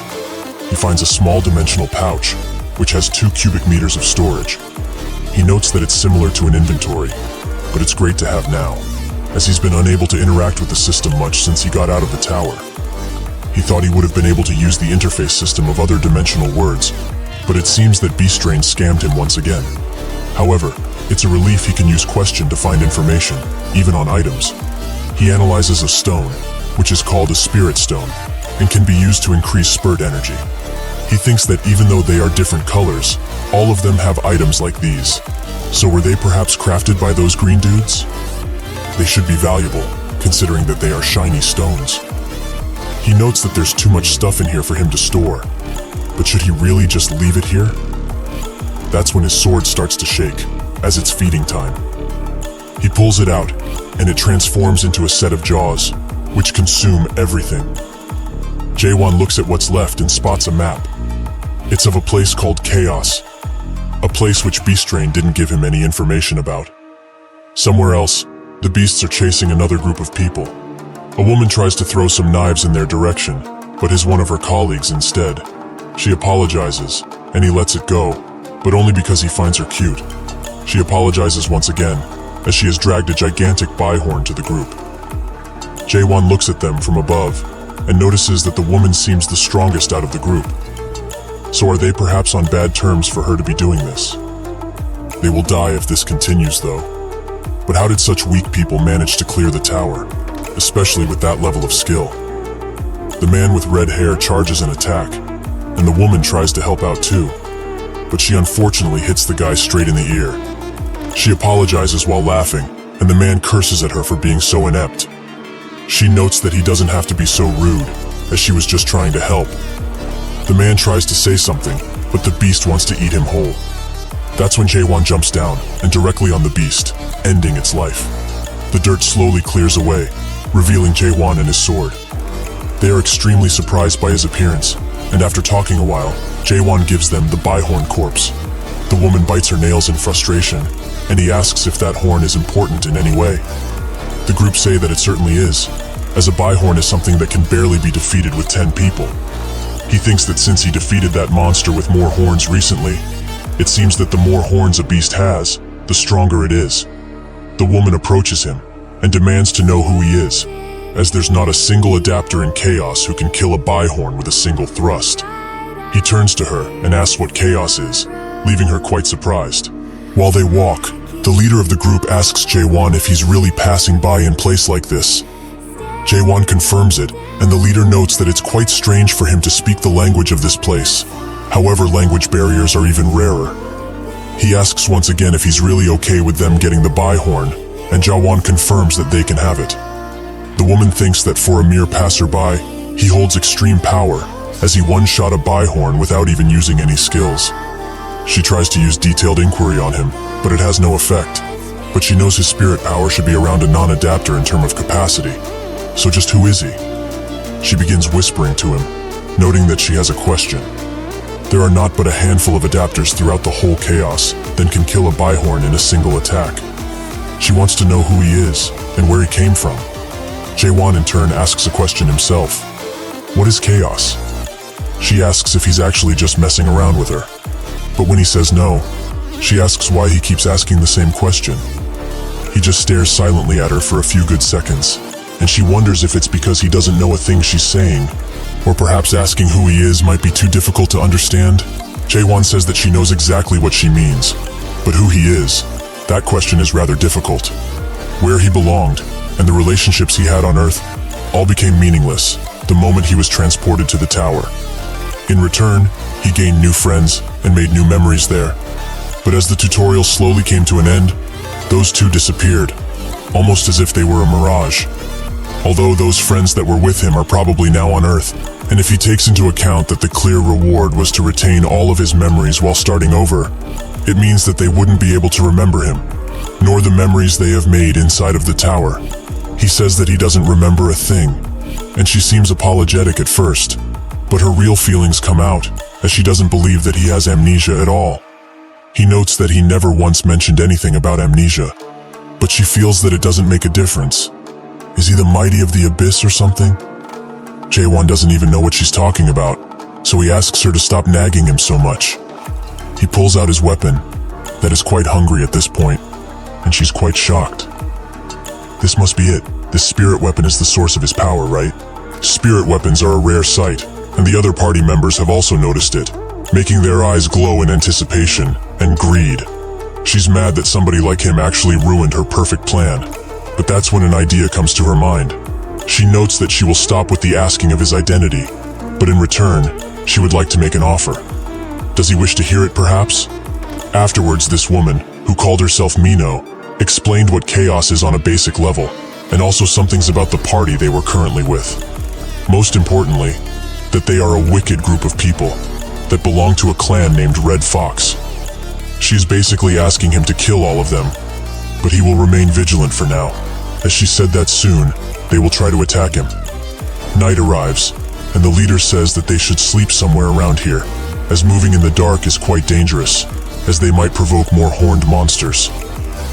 He finds a small dimensional pouch, which has 2 cubic meters of storage. He notes that it's similar to an inventory, but it's great to have now, as he's been unable to interact with the system much since he got out of the tower. He thought he would have been able to use the interface system of other dimensional words, but it seems that Beastrain scammed him once again. However, it's a relief he can use question to find information, even on items. He analyzes a stone, which is called a spirit stone, and can be used to increase spurt energy. He thinks that even though they are different colors, all of them have items like these. So were they perhaps crafted by those green dudes? They should be valuable, considering that they are shiny stones. He notes that there's too much stuff in here for him to store, but should he really just leave it here? That's when his sword starts to shake, as it's feeding time. He pulls it out, and it transforms into a set of jaws, which consume everything. Jae-won looks at what's left and spots a map. It's of a place called Chaos, a place which Beastrain didn't give him any information about. Somewhere else, the beasts are chasing another group of people. A woman tries to throw some knives in their direction, but is one of her colleagues instead. She apologizes, and he lets it go, but only because he finds her cute. She apologizes once again, as she has dragged a gigantic bihorn to the group. Jae-won looks at them from above, and notices that the woman seems the strongest out of the group. So are they perhaps on bad terms for her to be doing this? They will die if this continues, though. But how did such weak people manage to clear the tower, especially with that level of skill? The man with red hair charges an attack, and the woman tries to help out too, but she unfortunately hits the guy straight in the ear. She apologizes while laughing, and the man curses at her for being so inept. She notes that he doesn't have to be so rude, as she was just trying to help. The man tries to say something, but the beast wants to eat him whole. That's when Jae-won jumps down, and directly on the beast, ending its life. The dirt slowly clears away, revealing Jae-won and his sword. They are extremely surprised by his appearance, and after talking a while, Jae-won gives them the bihorn corpse. The woman bites her nails in frustration, and he asks if that horn is important in any way. The group say that it certainly is, as a bihorn is something that can barely be defeated with 10 people. He thinks that since he defeated that monster with more horns recently, it seems that the more horns a beast has, the stronger it is. The woman approaches him and demands to know who he is, as there's not a single adapter in Chaos who can kill a bihorn with a single thrust. He turns to her and asks what Chaos is, leaving her quite surprised. While they walk, the leader of the group asks Jae-won if he's really passing by in place like this. Jae-won confirms it, and the leader notes that it's quite strange for him to speak the language of this place. However, language barriers are even rarer. He asks once again if he's really okay with them getting the bihorn, and Jae-won confirms that they can have it. The woman thinks that for a mere passerby, he holds extreme power, as he one-shot a bihorn without even using any skills. She tries to use detailed inquiry on him, but it has no effect. But she knows his spirit power should be around a non-adapter in terms of capacity. So just who is he? She begins whispering to him, noting that she has a question. There are not but a handful of adapters throughout the whole Chaos that can kill a bihorn in a single attack. She wants to know who he is and where he came from. Jae-won in turn asks a question himself. What is Chaos? She asks if he's actually just messing around with her. But when he says no, She asks why he keeps asking the same question. He just stares silently at her for a few good seconds, and she wonders if it's because he doesn't know a thing she's saying, or perhaps asking who he is might be too difficult to understand. Jaewon says that she knows exactly what she means, but who he is, that question is rather difficult. Where he belonged, and the relationships he had on Earth, all became meaningless the moment he was transported to the tower. In return, he gained new friends and made new memories there. But as the tutorial slowly came to an end, those two disappeared, almost as if they were a mirage. Although those friends that were with him are probably now on Earth, and if he takes into account that the clear reward was to retain all of his memories while starting over, it means that they wouldn't be able to remember him, nor the memories they have made inside of the tower. He says that he doesn't remember a thing, and she seems apologetic at first, but her real feelings come out, as she doesn't believe that he has amnesia at all. He notes that he never once mentioned anything about amnesia, but she feels that it doesn't make a difference. Is he the mighty of the abyss or something? Jaewon doesn't even know what she's talking about, so he asks her to stop nagging him so much. He pulls out his weapon, that is quite hungry at this point, and she's quite shocked. This must be it. This spirit weapon is the source of his power, right? Spirit weapons are a rare sight, and the other party members have also noticed it, making their eyes glow in anticipation and greed. She's mad that somebody like him actually ruined her perfect plan, but that's when an idea comes to her mind. She notes that she will stop with the asking of his identity, but in return, she would like to make an offer. Does he wish to hear it, perhaps? Afterwards, this woman, who called herself Mino, explained what chaos is on a basic level, and also some things about the party they were currently with. Most importantly, that they are a wicked group of people that belong to a clan named Red Fox. She's basically asking him to kill all of them, but he will remain vigilant for now, as she said that soon, they will try to attack him. Night arrives, and the leader says that they should sleep somewhere around here, as moving in the dark is quite dangerous, as they might provoke more horned monsters.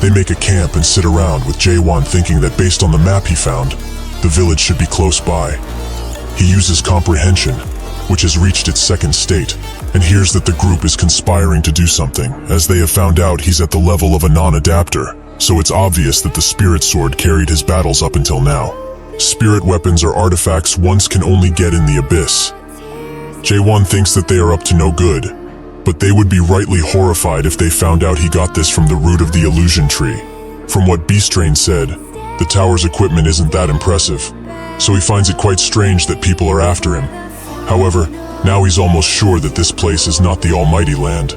They make a camp and sit around with Jaewon thinking that based on the map he found, the village should be close by. He uses comprehension, which has reached its second state, and hears that the group is conspiring to do something, as they have found out he's at the level of a non-adapter, so it's obvious that the spirit sword carried his battles up until now. Spirit weapons are artifacts one can only get in the abyss. Jaewon thinks that they are up to no good, but they would be rightly horrified if they found out he got this from the root of the illusion tree. From what Beastrain said, the tower's equipment isn't that impressive, so he finds it quite strange that people are after him. However, now he's almost sure that this place is not the almighty land.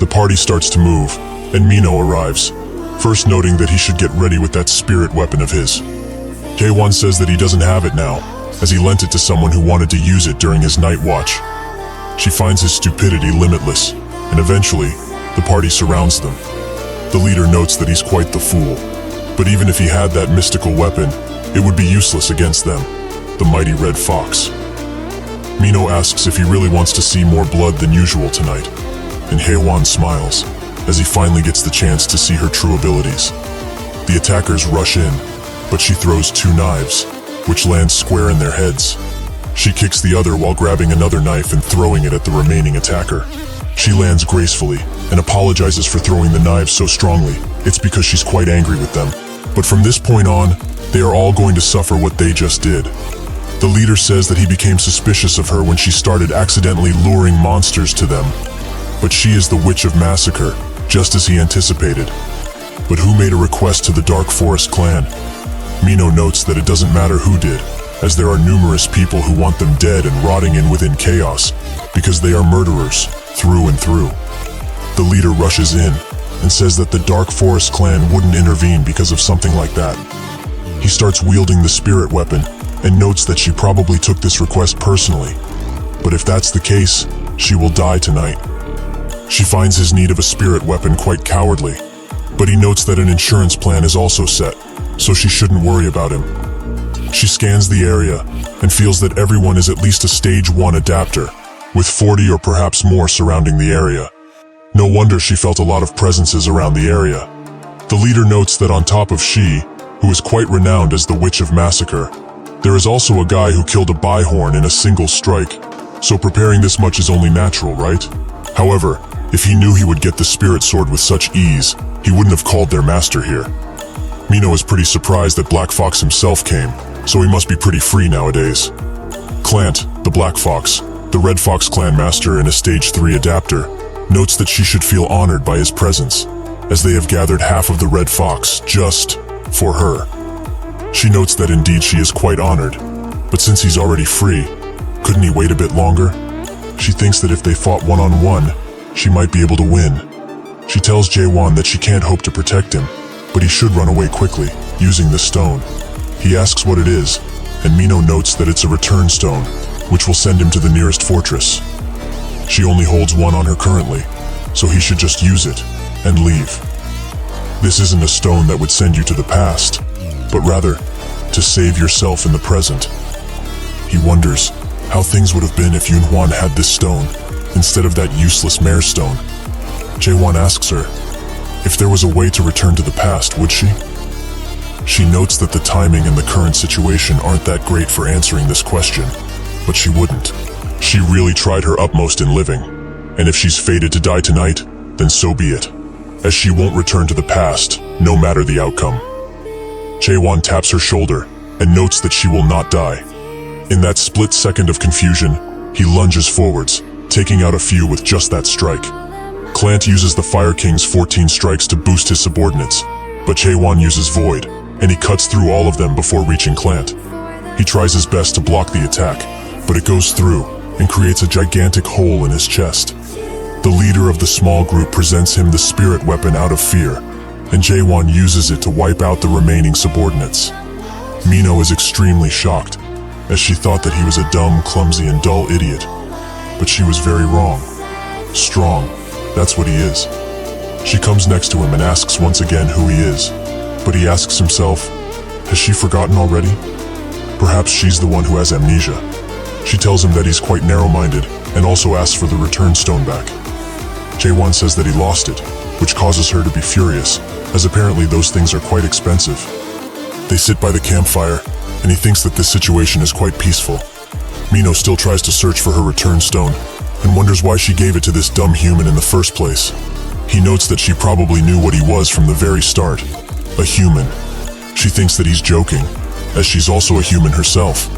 The party starts to move, and Mino arrives, first noting that he should get ready with that spirit weapon of his. Jaewon says that he doesn't have it now, as he lent it to someone who wanted to use it during his night watch. She finds his stupidity limitless, and eventually, the party surrounds them. The leader notes that he's quite the fool, but even if he had that mystical weapon, it would be useless against them, the mighty Red Fox. Mino asks if he really wants to see more blood than usual tonight, and Jaewon smiles, as he finally gets the chance to see her true abilities. The attackers rush in, but she throws two knives, which land square in their heads. She kicks the other while grabbing another knife and throwing it at the remaining attacker. She lands gracefully and apologizes for throwing the knives so strongly. It's because she's quite angry with them. But from this point on, they are all going to suffer what they just did. The leader says that he became suspicious of her when she started accidentally luring monsters to them. But she is the Witch of Massacre, just as he anticipated. But who made a request to the Dark Forest clan? Mino notes that it doesn't matter who did, as there are numerous people who want them dead and rotting in within chaos, because they are murderers, through and through. The leader rushes in, and says that the Dark Forest clan wouldn't intervene because of something like that. He starts wielding the spirit weapon, and notes that she probably took this request personally. But if that's the case, she will die tonight. She finds his need of a spirit weapon quite cowardly, but he notes that an insurance plan is also set, so she shouldn't worry about him. She scans the area, and feels that everyone is at least a stage 1 adapter, with 40 or perhaps more surrounding the area. No wonder she felt a lot of presences around the area. The leader notes that on top of she, who is quite renowned as the Witch of Massacre, there is also a guy who killed a byhorn in a single strike, so preparing this much is only natural, right? However, If he knew he would get the spirit sword with such ease, he wouldn't have called their master here. Mino is pretty surprised that Black Fox himself came, so he must be pretty free nowadays. Clant, the Black Fox, the Red Fox clan master and a stage 3 adapter, notes that she should feel honored by his presence, as they have gathered half of the Red Fox just for her. She notes that indeed she is quite honored, but since he's already free, couldn't he wait a bit longer? She thinks that if they fought one-on-one, she might be able to win. She tells Jae-won that she can't hope to protect him, but he should run away quickly, using the stone. He asks what it is, and Mino notes that it's a return stone, which will send him to the nearest fortress. She only holds one on her currently, so he should just use it and leave. This isn't a stone that would send you to the past, but rather to save yourself in the present. He wonders how things would have been if Yunhwan had this stone instead of that useless mare stone. Jae-won asks her if there was a way to return to the past, would she? She notes that the timing and the current situation aren't that great for answering this question, but she wouldn't. She really tried her utmost in living, and if she's fated to die tonight, then so be it, as she won't return to the past, no matter the outcome. Jae-won taps her shoulder and notes that she will not die. In that split second of confusion, he lunges forwards, taking out a few with just that strike. Clant uses the Fire King's 14 strikes to boost his subordinates, but Jae-won uses Void, and he cuts through all of them before reaching Clant. He tries his best to block the attack, but it goes through and creates a gigantic hole in his chest. The leader of the small group presents him the spirit weapon out of fear, and Jae-won uses it to wipe out the remaining subordinates. Mino is extremely shocked, as she thought that he was a dumb, clumsy, and dull idiot. But she was very wrong. Strong, that's what he is. She comes next to him and asks once again who he is, but he asks himself, has she forgotten already? Perhaps she's the one who has amnesia. She tells him that he's quite narrow-minded and also asks for the return stone back. Jae-won says that he lost it, which causes her to be furious, as apparently those things are quite expensive. They sit by the campfire, and he thinks that this situation is quite peaceful. Mino still tries to search for her return stone, and wonders why she gave it to this dumb human in the first place. He notes that she probably knew what he was from the very start, a human. She thinks that he's joking, as she's also a human herself.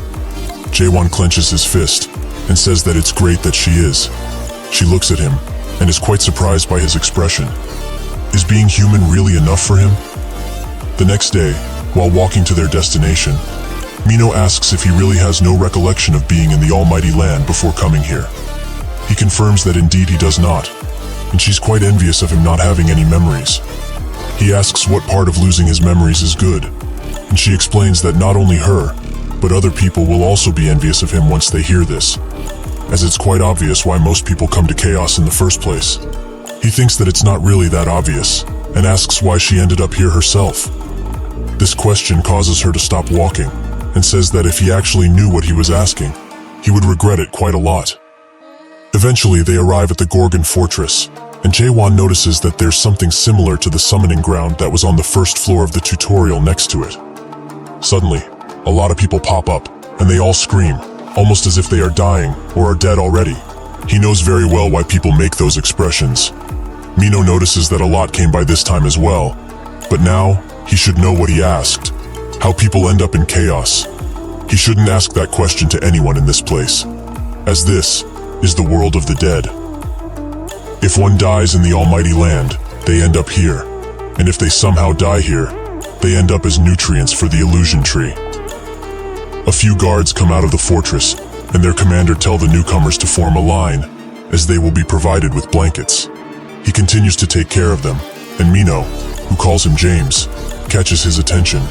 Jae-won clenches his fist, and says that it's great that she is. She looks at him, and is quite surprised by his expression. Is being human really enough for him? The next day, while walking to their destination, Mino asks if he really has no recollection of being in the Almighty Land before coming here. He confirms that indeed he does not, and she's quite envious of him not having any memories. He asks what part of losing his memories is good, and she explains that not only her, but other people will also be envious of him once they hear this, as it's quite obvious why most people come to chaos in the first place. He thinks that it's not really that obvious, and asks why she ended up here herself. This question causes her to stop walking, and says that if he actually knew what he was asking, he would regret it quite a lot. Eventually they arrive at the Gorgon Fortress, and Jae-won notices that there's something similar to the summoning ground that was on the first floor of the tutorial next to it. Suddenly, a lot of people pop up, and they all scream, almost as if they are dying or are dead already. He knows very well why people make those expressions. Mino notices that a lot came by this time as well, but now he should know what he asked, how people end up in chaos. He shouldn't ask that question to anyone in this place, as this is the world of the dead. If one dies in the Almighty Land, they end up here, and if they somehow die here, they end up as nutrients for the illusion tree. A few guards come out of the fortress, and their commander tell the newcomers to form a line, as they will be provided with blankets. He continues to take care of them, and Mino, who calls him James, catches his attention.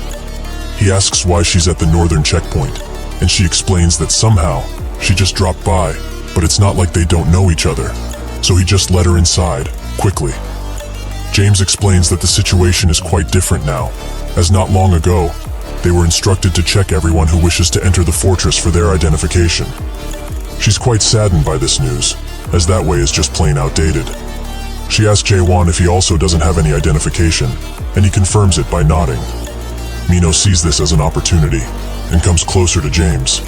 He asks why she's at the northern checkpoint, and she explains that somehow she just dropped by, but it's not like they don't know each other, so he just let her inside, quickly. James explains that the situation is quite different now, as not long ago, they were instructed to check everyone who wishes to enter the fortress for their identification. She's quite saddened by this news, as that way is just plain outdated. She asks Jae-won if he also doesn't have any identification, and he confirms it by nodding. Mino sees this as an opportunity, and comes closer to James.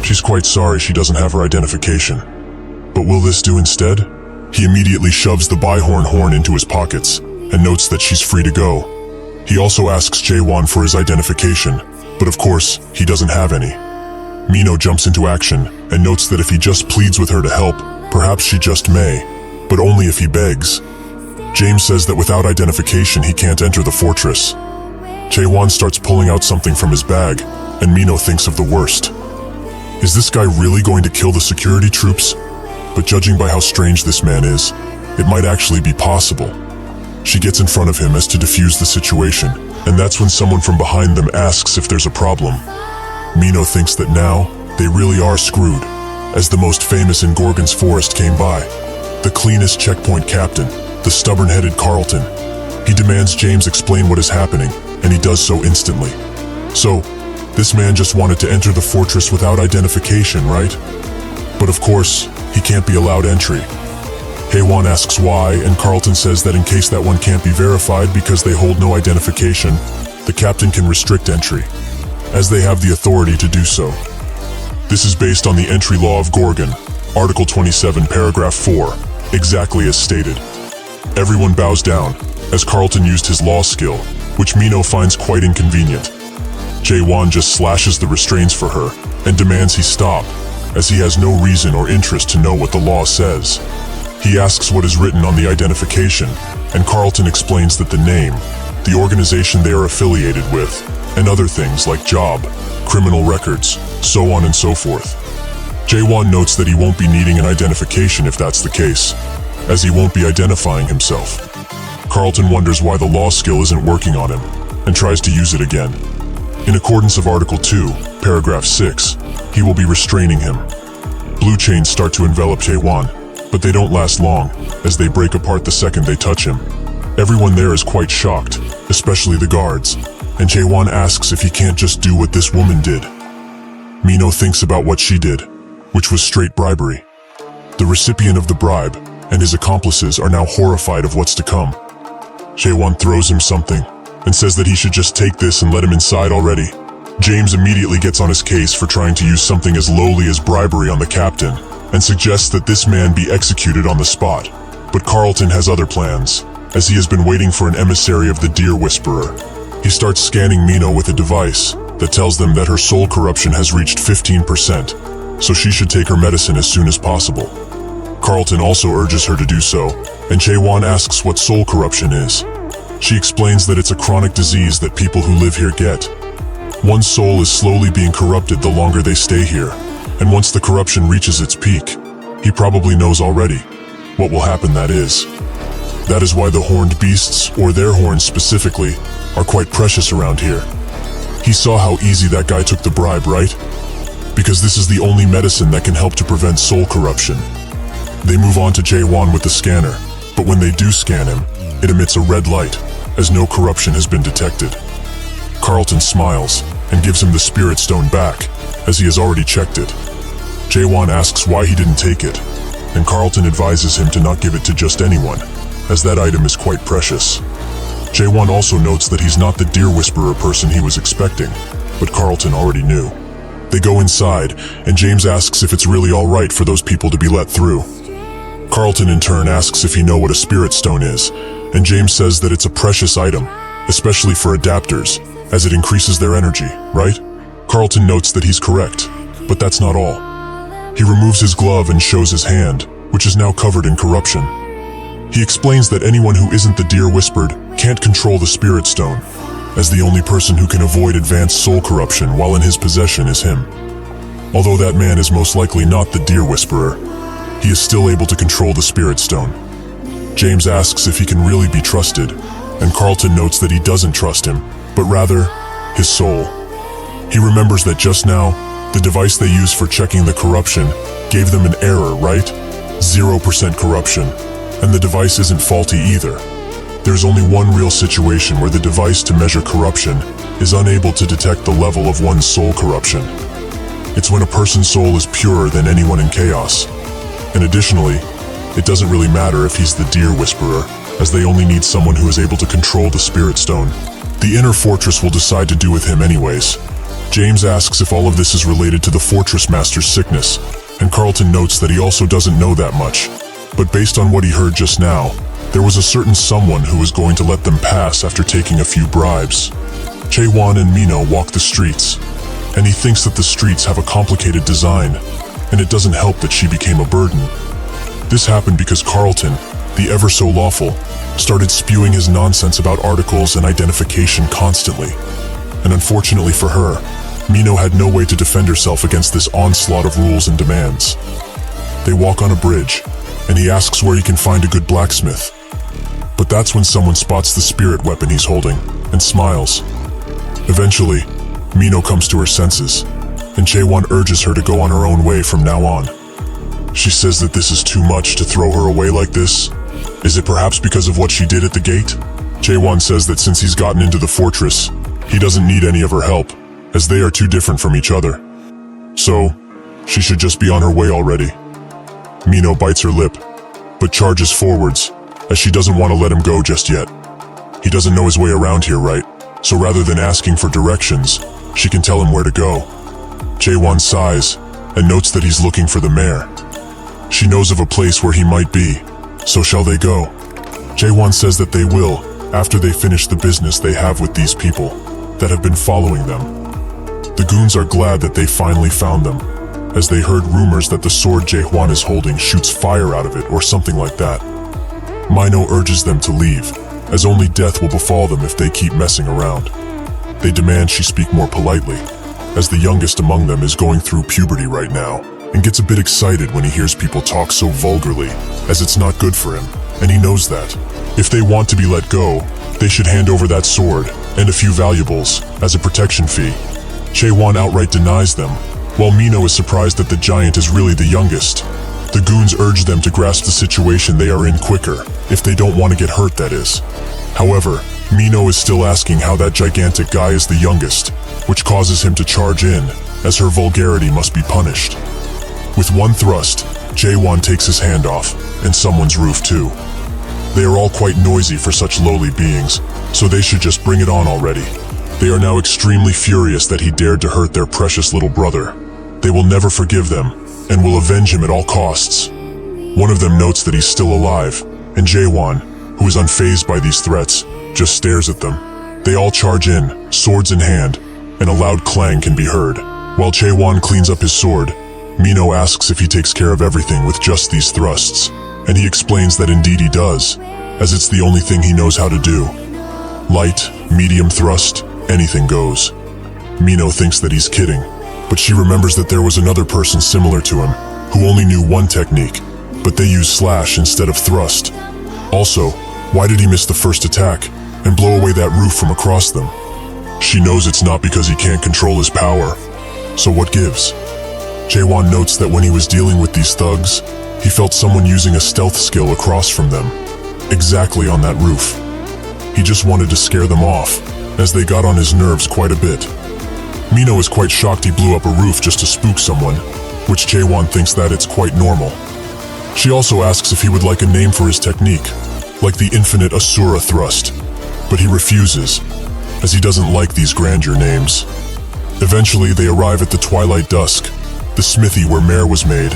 She's quite sorry she doesn't have her identification. But will this do instead? He immediately shoves the Bihorn horn into his pockets and notes that she's free to go. He also asks Jae-won for his identification, but of course, he doesn't have any. Mino jumps into action and notes that if he just pleads with her to help, perhaps she just may, but only if he begs. James says that without identification he can't enter the fortress. Jae-won starts pulling out something from his bag, and Mino thinks of the worst. Is this guy really going to kill the security troops? But judging by how strange this man is, it might actually be possible. She gets in front of him as to defuse the situation, and that's when someone from behind them asks if there's a problem. Mino thinks that now, they really are screwed, as the most famous in Gorgon's forest came by. The cleanest checkpoint captain, the stubborn-headed Carlton. He demands James explain what is happening, and he does so instantly. So, this man just wanted to enter the fortress without identification, right? But of course, he can't be allowed entry. Haewon asks why, and Carlton says that in case that one can't be verified because they hold no identification, the captain can restrict entry, as they have the authority to do so. This is based on the entry law of Gorgon, Article 27, Paragraph 4, exactly as stated. Everyone bows down, as Carlton used his law skill, which Mino finds quite inconvenient. Jae-won just slashes the restraints for her, and demands he stop, as he has no reason or interest to know what the law says. He asks what is written on the identification, and Carlton explains that the name, the organization they are affiliated with, and other things like job, criminal records, so on and so forth. Jae-won notes that he won't be needing an identification if that's the case, as he won't be identifying himself. Carlton wonders why the law skill isn't working on him, and tries to use it again. In accordance of Article 2, Paragraph 6, he will be restraining him. Blue chains start to envelop Jae-won, but they don't last long, as they break apart the second they touch him. Everyone there is quite shocked, especially the guards, and Jae-won asks if he can't just do what this woman did. Mino thinks about what she did, which was straight bribery. The recipient of the bribe and his accomplices are now horrified of what's to come. Jae-won throws him something, and says that he should just take this and let him inside already. James immediately gets on his case for trying to use something as lowly as bribery on the captain, and suggests that this man be executed on the spot. But Carlton has other plans, as he has been waiting for an emissary of the Deer Whisperer. He starts scanning Mino with a device that tells them that her soul corruption has reached 15%, so she should take her medicine as soon as possible. Carlton also urges her to do so, and Jae-won asks what soul corruption is. She explains that it's a chronic disease that people who live here get. One's soul is slowly being corrupted the longer they stay here, and once the corruption reaches its peak, he probably knows already what will happen, that is. That is why the horned beasts, or their horns specifically, are quite precious around here. He saw how easy that guy took the bribe, right? Because this is the only medicine that can help to prevent soul corruption. They move on to Jae-won with the scanner, but when they do scan him, it emits a red light, as no corruption has been detected. Carlton smiles and gives him the spirit stone back, as he has already checked it. Jae-won asks why he didn't take it, and Carlton advises him to not give it to just anyone, as that item is quite precious. Jae-won also notes that he's not the Deer Whisperer person he was expecting, but Carlton already knew. They go inside, and James asks if it's really all right for those people to be let through. Carlton in turn asks if he knows what a spirit stone is, and James says that it's a precious item, especially for adapters, as it increases their energy, right? Carlton notes that he's correct, but that's not all. He removes his glove and shows his hand, which is now covered in corruption. He explains that anyone who isn't the Deer Whispered can't control the Spirit Stone, as the only person who can avoid advanced soul corruption while in his possession is him. Although that man is most likely not the Deer Whisperer, he is still able to control the Spirit Stone. James asks if he can really be trusted, and Carlton notes that he doesn't trust him, but rather, his soul. He remembers that just now, the device they use for checking the corruption gave them an error, right? 0% corruption, and the device isn't faulty either. There's only one real situation where the device to measure corruption is unable to detect the level of one's soul corruption. It's when a person's soul is purer than anyone in chaos. And additionally, it doesn't really matter if he's the Deer Whisperer, as they only need someone who is able to control the Spirit Stone. The inner fortress will decide to do with him anyways. James asks if all of this is related to the Fortress Master's sickness, and Carlton notes that he also doesn't know that much. But based on what he heard just now, there was a certain someone who was going to let them pass after taking a few bribes. Jae-won and Mino walk the streets, and he thinks that the streets have a complicated design, and it doesn't help that she became a burden. This happened because Carlton, the ever-so-lawful, started spewing his nonsense about articles and identification constantly. And unfortunately for her, Mino had no way to defend herself against this onslaught of rules and demands. They walk on a bridge, and he asks where he can find a good blacksmith. But that's when someone spots the spirit weapon he's holding, and smiles. Eventually, Mino comes to her senses, and Jae-won urges her to go on her own way from now on. She says that this is too much to throw her away like this. Is it perhaps because of what she did at the gate? Jae-won says that since he's gotten into the fortress, he doesn't need any of her help, as they are too different from each other. So, she should just be on her way already. Mino bites her lip, but charges forwards, as she doesn't want to let him go just yet. He doesn't know his way around here, right? So rather than asking for directions, she can tell him where to go. Jae-won sighs, and notes that he's looking for the mayor. She knows of a place where he might be, so shall they go? Jae-won says that they will, after they finish the business they have with these people that have been following them. The goons are glad that they finally found them, as they heard rumors that the sword Jae-won is holding shoots fire out of it or something like that. Mino urges them to leave, as only death will befall them if they keep messing around. They demand she speak more politely, as the youngest among them is going through puberty right now, and gets a bit excited when he hears people talk so vulgarly, as it's not good for him, and he knows that. If they want to be let go, they should hand over that sword and a few valuables as a protection fee. Jae-won outright denies them, while Mino is surprised that the giant is really the youngest. The goons urge them to grasp the situation they are in quicker, if they don't want to get hurt, that is. However, Mino is still asking how that gigantic guy is the youngest, which causes him to charge in, as her vulgarity must be punished. With one thrust, Jae-won takes his hand off, and someone's roof too. They are all quite noisy for such lowly beings, so they should just bring it on already. They are now extremely furious that he dared to hurt their precious little brother. They will never forgive them, and will avenge him at all costs. One of them notes that he's still alive, and Jae-won, who is unfazed by these threats, just stares at them. They all charge in, swords in hand, and a loud clang can be heard. While Jae-won cleans up his sword, Mino asks if he takes care of everything with just these thrusts, and he explains that indeed he does, as it's the only thing he knows how to do. Light, medium thrust, anything goes. Mino thinks that he's kidding, but she remembers that there was another person similar to him, who only knew one technique, but they used slash instead of thrust. Also, why did he miss the first attack, and blow away that roof from across them? She knows it's not because he can't control his power. So what gives? Jae-won notes that when he was dealing with these thugs, he felt someone using a stealth skill across from them, exactly on that roof. He just wanted to scare them off, as they got on his nerves quite a bit. Mino is quite shocked he blew up a roof just to spook someone, which Jae-won thinks that it's quite normal. She also asks if he would like a name for his technique, like the infinite Asura thrust, but he refuses, as he doesn't like these grandeur names. Eventually they arrive at the twilight dusk, the smithy where Mare was made,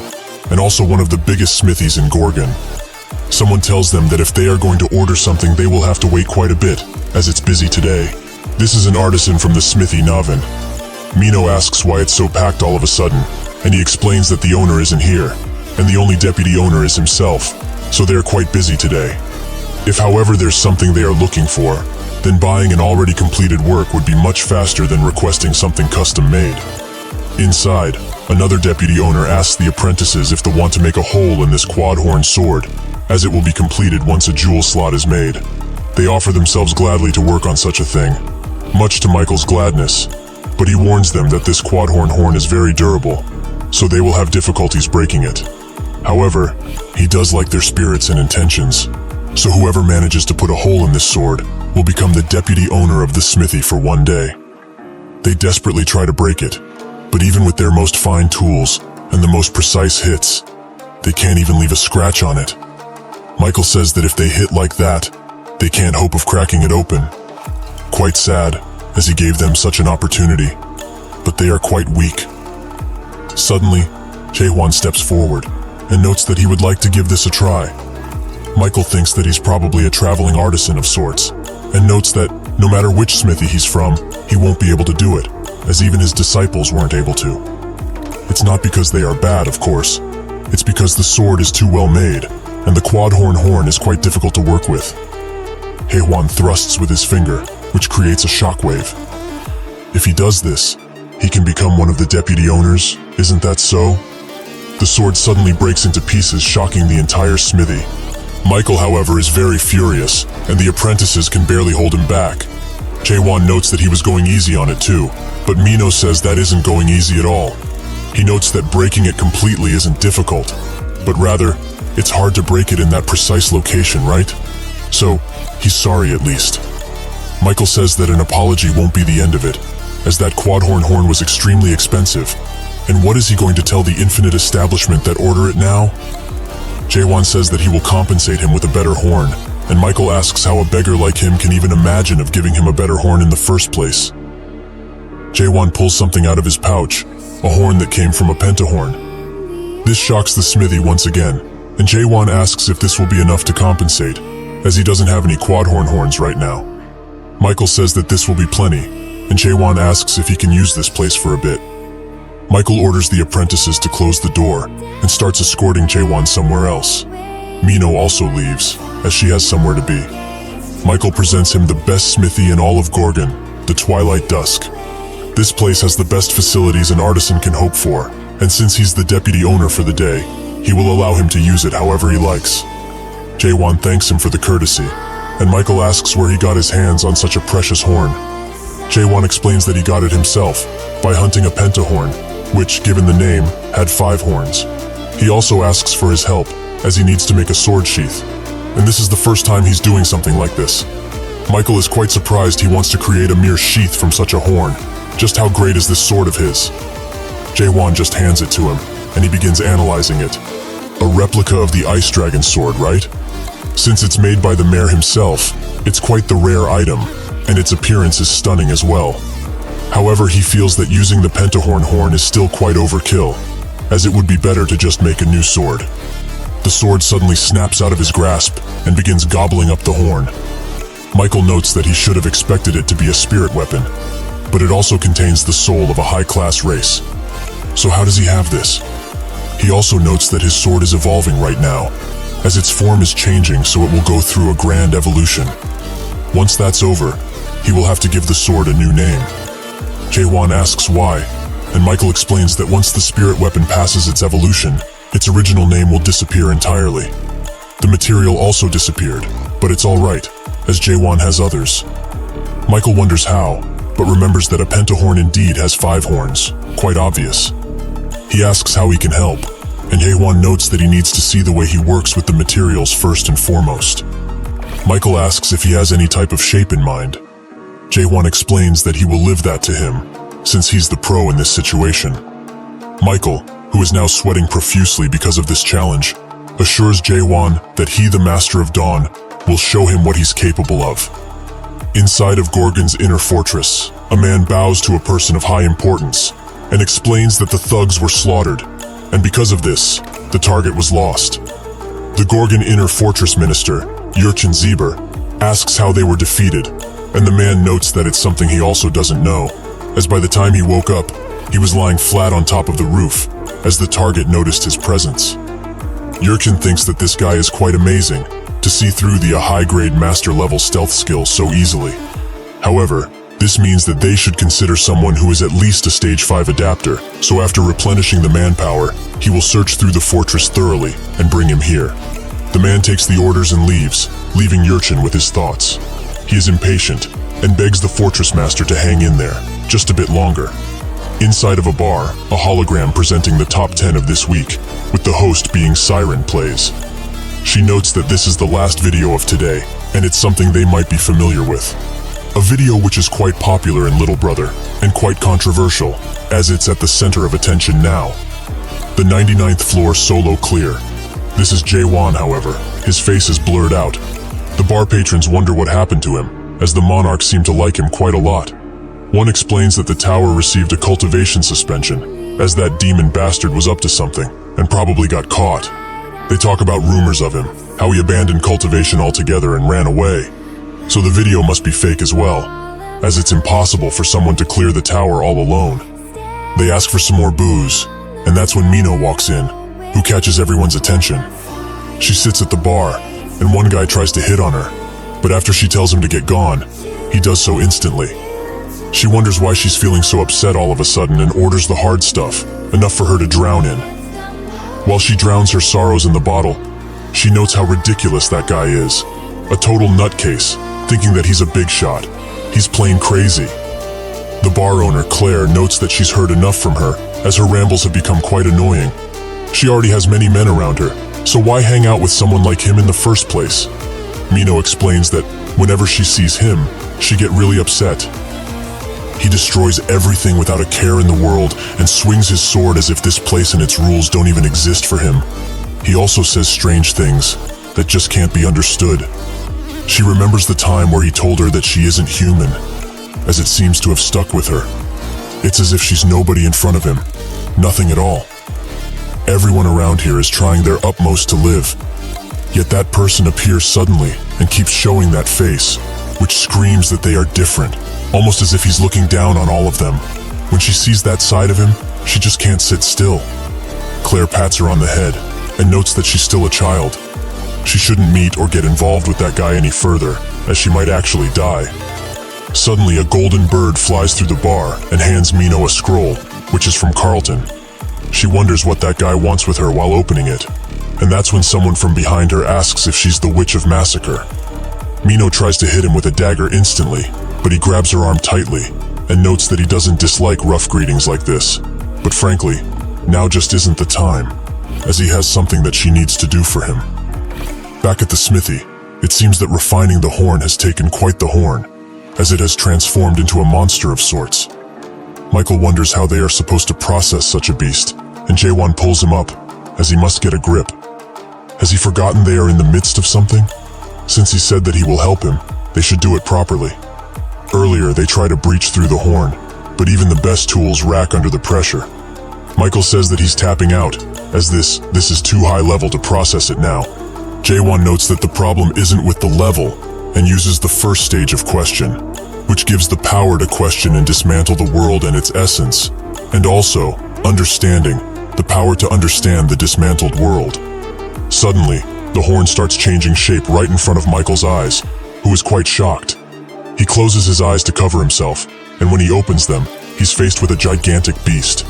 and also one of the biggest smithies in Gorgon. Someone tells them that if they are going to order something they will have to wait quite a bit, as it's busy today. This is an artisan from the smithy Navin. Mino asks why it's so packed all of a sudden, and he explains that the owner isn't here, and the only deputy owner is himself, so they are quite busy today. If however there's something they are looking for, then buying an already completed work would be much faster than requesting something custom made. Inside, another deputy owner asks the apprentices if they want to make a hole in this quad-horn sword, as it will be completed once a jewel slot is made. They offer themselves gladly to work on such a thing, much to Michael's gladness, but he warns them that this quad-horn horn is very durable, so they will have difficulties breaking it. However, he does like their spirits and intentions, so whoever manages to put a hole in this sword will become the deputy owner of the smithy for one day. They desperately try to break it, but even with their most fine tools and the most precise hits, they can't even leave a scratch on it. Michael says that if they hit like that, they can't hope of cracking it open. Quite sad, as he gave them such an opportunity, but they are quite weak. Suddenly, Jae-won steps forward, and notes that he would like to give this a try. Michael thinks that he's probably a traveling artisan of sorts, and notes that no matter which smithy he's from, he won't be able to do it, as even his disciples weren't able to. It's not because they are bad, of course. It's because the sword is too well made, and the quad-horn horn is quite difficult to work with. Haewon thrusts with his finger, which creates a shockwave. If he does this, he can become one of the deputy owners, isn't that so? The sword suddenly breaks into pieces, shocking the entire smithy. Michael, however, is very furious, and the apprentices can barely hold him back. Jaewon notes that he was going easy on it too, but Mino says that isn't going easy at all. He notes that breaking it completely isn't difficult, but rather, it's hard to break it in that precise location, right? So, he's sorry at least. Michael says that an apology won't be the end of it, as that quad-horn horn was extremely expensive. And what is he going to tell the infinite establishment that order it now? Jaewon says that he will compensate him with a better horn, and Michael asks how a beggar like him can even imagine of giving him a better horn in the first place. Jaewon pulls something out of his pouch, a horn that came from a pentahorn. This shocks the smithy once again, and Jaewon asks if this will be enough to compensate, as he doesn't have any quad-horn horns right now. Michael says that this will be plenty, and Jaewon asks if he can use this place for a bit. Michael orders the apprentices to close the door, and starts escorting Jaewon somewhere else. Mino also leaves, as she has somewhere to be. Michael presents him the best smithy in all of Gorgon, the Twilight Dusk. This place has the best facilities an artisan can hope for, and since he's the deputy owner for the day, he will allow him to use it however he likes. Jaewon thanks him for the courtesy, and Michael asks where he got his hands on such a precious horn. Jaewon explains that he got it himself, by hunting a pentahorn, which, given the name, had 5 horns. He also asks for his help, as he needs to make a sword sheath, and this is the first time he's doing something like this. Michael is quite surprised he wants to create a mere sheath from such a horn. Just how great is this sword of his? Jaewon just hands it to him, and he begins analyzing it. A replica of the Ice Dragon sword, right? Since it's made by the mayor himself, it's quite the rare item, and its appearance is stunning as well. However, he feels that using the pentahorn horn is still quite overkill, as it would be better to just make a new sword. The sword suddenly snaps out of his grasp and begins gobbling up the horn. Michael notes that he should have expected it to be a spirit weapon, but it also contains the soul of a high-class race. So how does he have this? He also notes that his sword is evolving right now, as its form is changing, so it will go through a grand evolution. Once that's over, he will have to give the sword a new name. Jaewon asks why, and Michael explains that once the spirit weapon passes its evolution, its original name will disappear entirely. The material also disappeared, but it's alright, as Jaewon has others. Michael wonders how, but remembers that a pentahorn indeed has 5 horns, quite obvious. He asks how he can help, and Jaewon notes that he needs to see the way he works with the materials first and foremost. Michael asks if he has any type of shape in mind. Jaewon explains that he will live that to him, since he's the pro in this situation. Michael, who is now sweating profusely because of this challenge, assures Jaewon that he, the Master of Dawn, will show him what he's capable of. Inside of Gorgon's inner fortress, a man bows to a person of high importance and explains that the thugs were slaughtered, and because of this, the target was lost. The Gorgon inner fortress minister, Yurchin Zeber, asks how they were defeated, and the man notes that it's something he also doesn't know, as by the time he woke up, he was lying flat on top of the roof, as the target noticed his presence. Yurchin thinks that this guy is quite amazing, to see through the high-grade master-level stealth skill so easily. However, this means that they should consider someone who is at least a stage 5 adapter, so after replenishing the manpower, he will search through the fortress thoroughly and bring him here. The man takes the orders and leaves, leaving Yurchin with his thoughts. He is impatient and begs the fortress master to hang in there, just a bit longer. Inside of a bar, a hologram presenting the top 10 of this week, with the host being Siren plays. She notes that this is the last video of today, and it's something they might be familiar with. A video which is quite popular in Little Brother, and quite controversial, as it's at the center of attention now. The 99th floor solo clear. This is Jaewon, however. His face is blurred out. The bar patrons wonder what happened to him, as the monarchs seem to like him quite a lot. One explains that the tower received a cultivation suspension, as that demon bastard was up to something, and probably got caught. They talk about rumors of him, how he abandoned cultivation altogether and ran away. So the video must be fake as well, as it's impossible for someone to clear the tower all alone. They ask for some more booze, and that's when Mino walks in, who catches everyone's attention. She sits at the bar, and one guy tries to hit on her, but after she tells him to get gone, he does so instantly. She wonders why she's feeling so upset all of a sudden and orders the hard stuff, enough for her to drown in. While she drowns her sorrows in the bottle, she notes how ridiculous that guy is. A total nutcase, thinking that he's a big shot. He's plain crazy. The bar owner, Claire, notes that she's heard enough from her, as her rambles have become quite annoying. She already has many men around her, so why hang out with someone like him in the first place? Mino explains that whenever she sees him, she get really upset. He destroys everything without a care in the world and swings his sword as if this place and its rules don't even exist for him. He also says strange things that just can't be understood. She remembers the time where he told her that she isn't human, as it seems to have stuck with her. It's as if she's nobody in front of him, nothing at all. Everyone around here is trying their utmost to live, yet that person appears suddenly and keeps showing that face, which screams that they are different, almost as if he's looking down on all of them. When she sees that side of him, she just can't sit still. Claire pats her on the head and notes that she's still a child. She shouldn't meet or get involved with that guy any further, as she might actually die. Suddenly, a golden bird flies through the bar and hands Mino a scroll, which is from Carlton. She wonders what that guy wants with her while opening it, and that's when someone from behind her asks if she's the Witch of Massacre. Mino tries to hit him with a dagger instantly, but he grabs her arm tightly and notes that he doesn't dislike rough greetings like this. But frankly, now just isn't the time, as he has something that she needs to do for him. Back at the smithy, it seems that refining the horn has taken quite the horn, as it has transformed into a monster of sorts. Michael wonders how they are supposed to process such a beast, and Jaewon pulls him up, as he must get a grip. Has he forgotten they are in the midst of something? Since he said that he will help him, they should do it properly. Earlier, they try to breach through the horn, but even the best tools rack under the pressure. Michael says that he's tapping out, as this is too high level to process it now. Jaewon notes that the problem isn't with the level, and uses the first stage of question, which gives the power to question and dismantle the world and its essence, and also, understanding, the power to understand the dismantled world. Suddenly, the horn starts changing shape right in front of Michael's eyes, who is quite shocked. He closes his eyes to cover himself, and when he opens them, he's faced with a gigantic beast.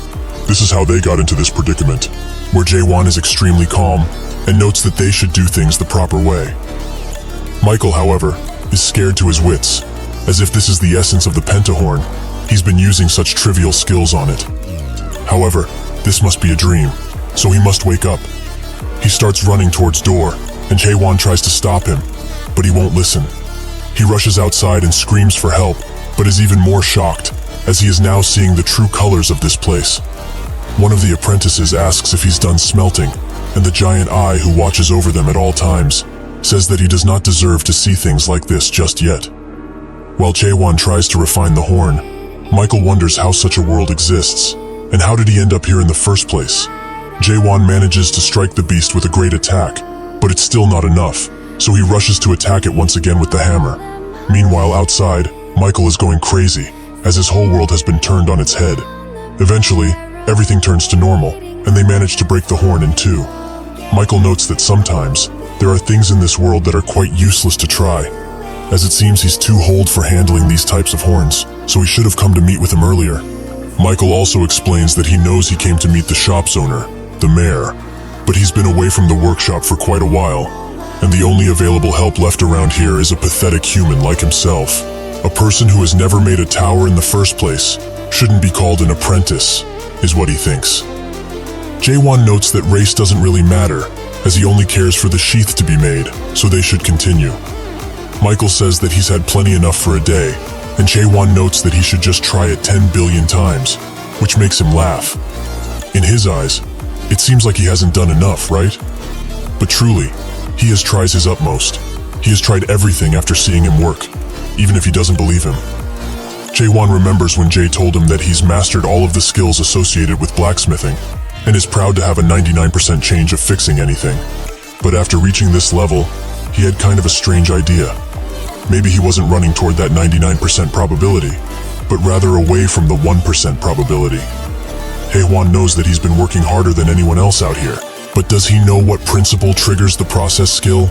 This is how they got into this predicament, where Jaewon is extremely calm and notes that they should do things the proper way. Michael, however, is scared to his wits, as if this is the essence of the pentahorn. He's been using such trivial skills on it. However, this must be a dream, so he must wake up. He starts running towards door, and Jaewon tries to stop him, but he won't listen. He rushes outside and screams for help, but is even more shocked, as he is now seeing the true colors of this place. One of the apprentices asks if he's done smelting, and the giant eye who watches over them at all times says that he does not deserve to see things like this just yet. While Jaewon tries to refine the horn, Michael wonders how such a world exists, and how did he end up here in the first place? Jaewon manages to strike the beast with a great attack, but it's still not enough, so he rushes to attack it once again with the hammer. Meanwhile, outside, Michael is going crazy, as his whole world has been turned on its head. Eventually, everything turns to normal, and they manage to break the horn in two. Michael notes that sometimes, there are things in this world that are quite useless to try, as it seems he's too old for handling these types of horns, so he should have come to meet with him earlier. Michael also explains that he knows he came to meet the shop's owner, the mayor, but he's been away from the workshop for quite a while, and the only available help left around here is a pathetic human like himself. A person who has never made a tower in the first place shouldn't be called an apprentice, is what he thinks. Jaewon notes that race doesn't really matter, as he only cares for the sheath to be made, so they should continue. Michael says that he's had plenty enough for a day, and Jaewon notes that he should just try it 10 billion times, which makes him laugh. In his eyes, it seems like he hasn't done enough, right? But truly, he has tried his utmost. He has tried everything after seeing him work, even if he doesn't believe him. Jaewon remembers when Jay told him that he's mastered all of the skills associated with blacksmithing, and is proud to have a 99% chance of fixing anything. But after reaching this level, he had kind of a strange idea. Maybe he wasn't running toward that 99% probability, but rather away from the 1% probability. Haewon knows that he's been working harder than anyone else out here, but does he know what principle triggers the process skill?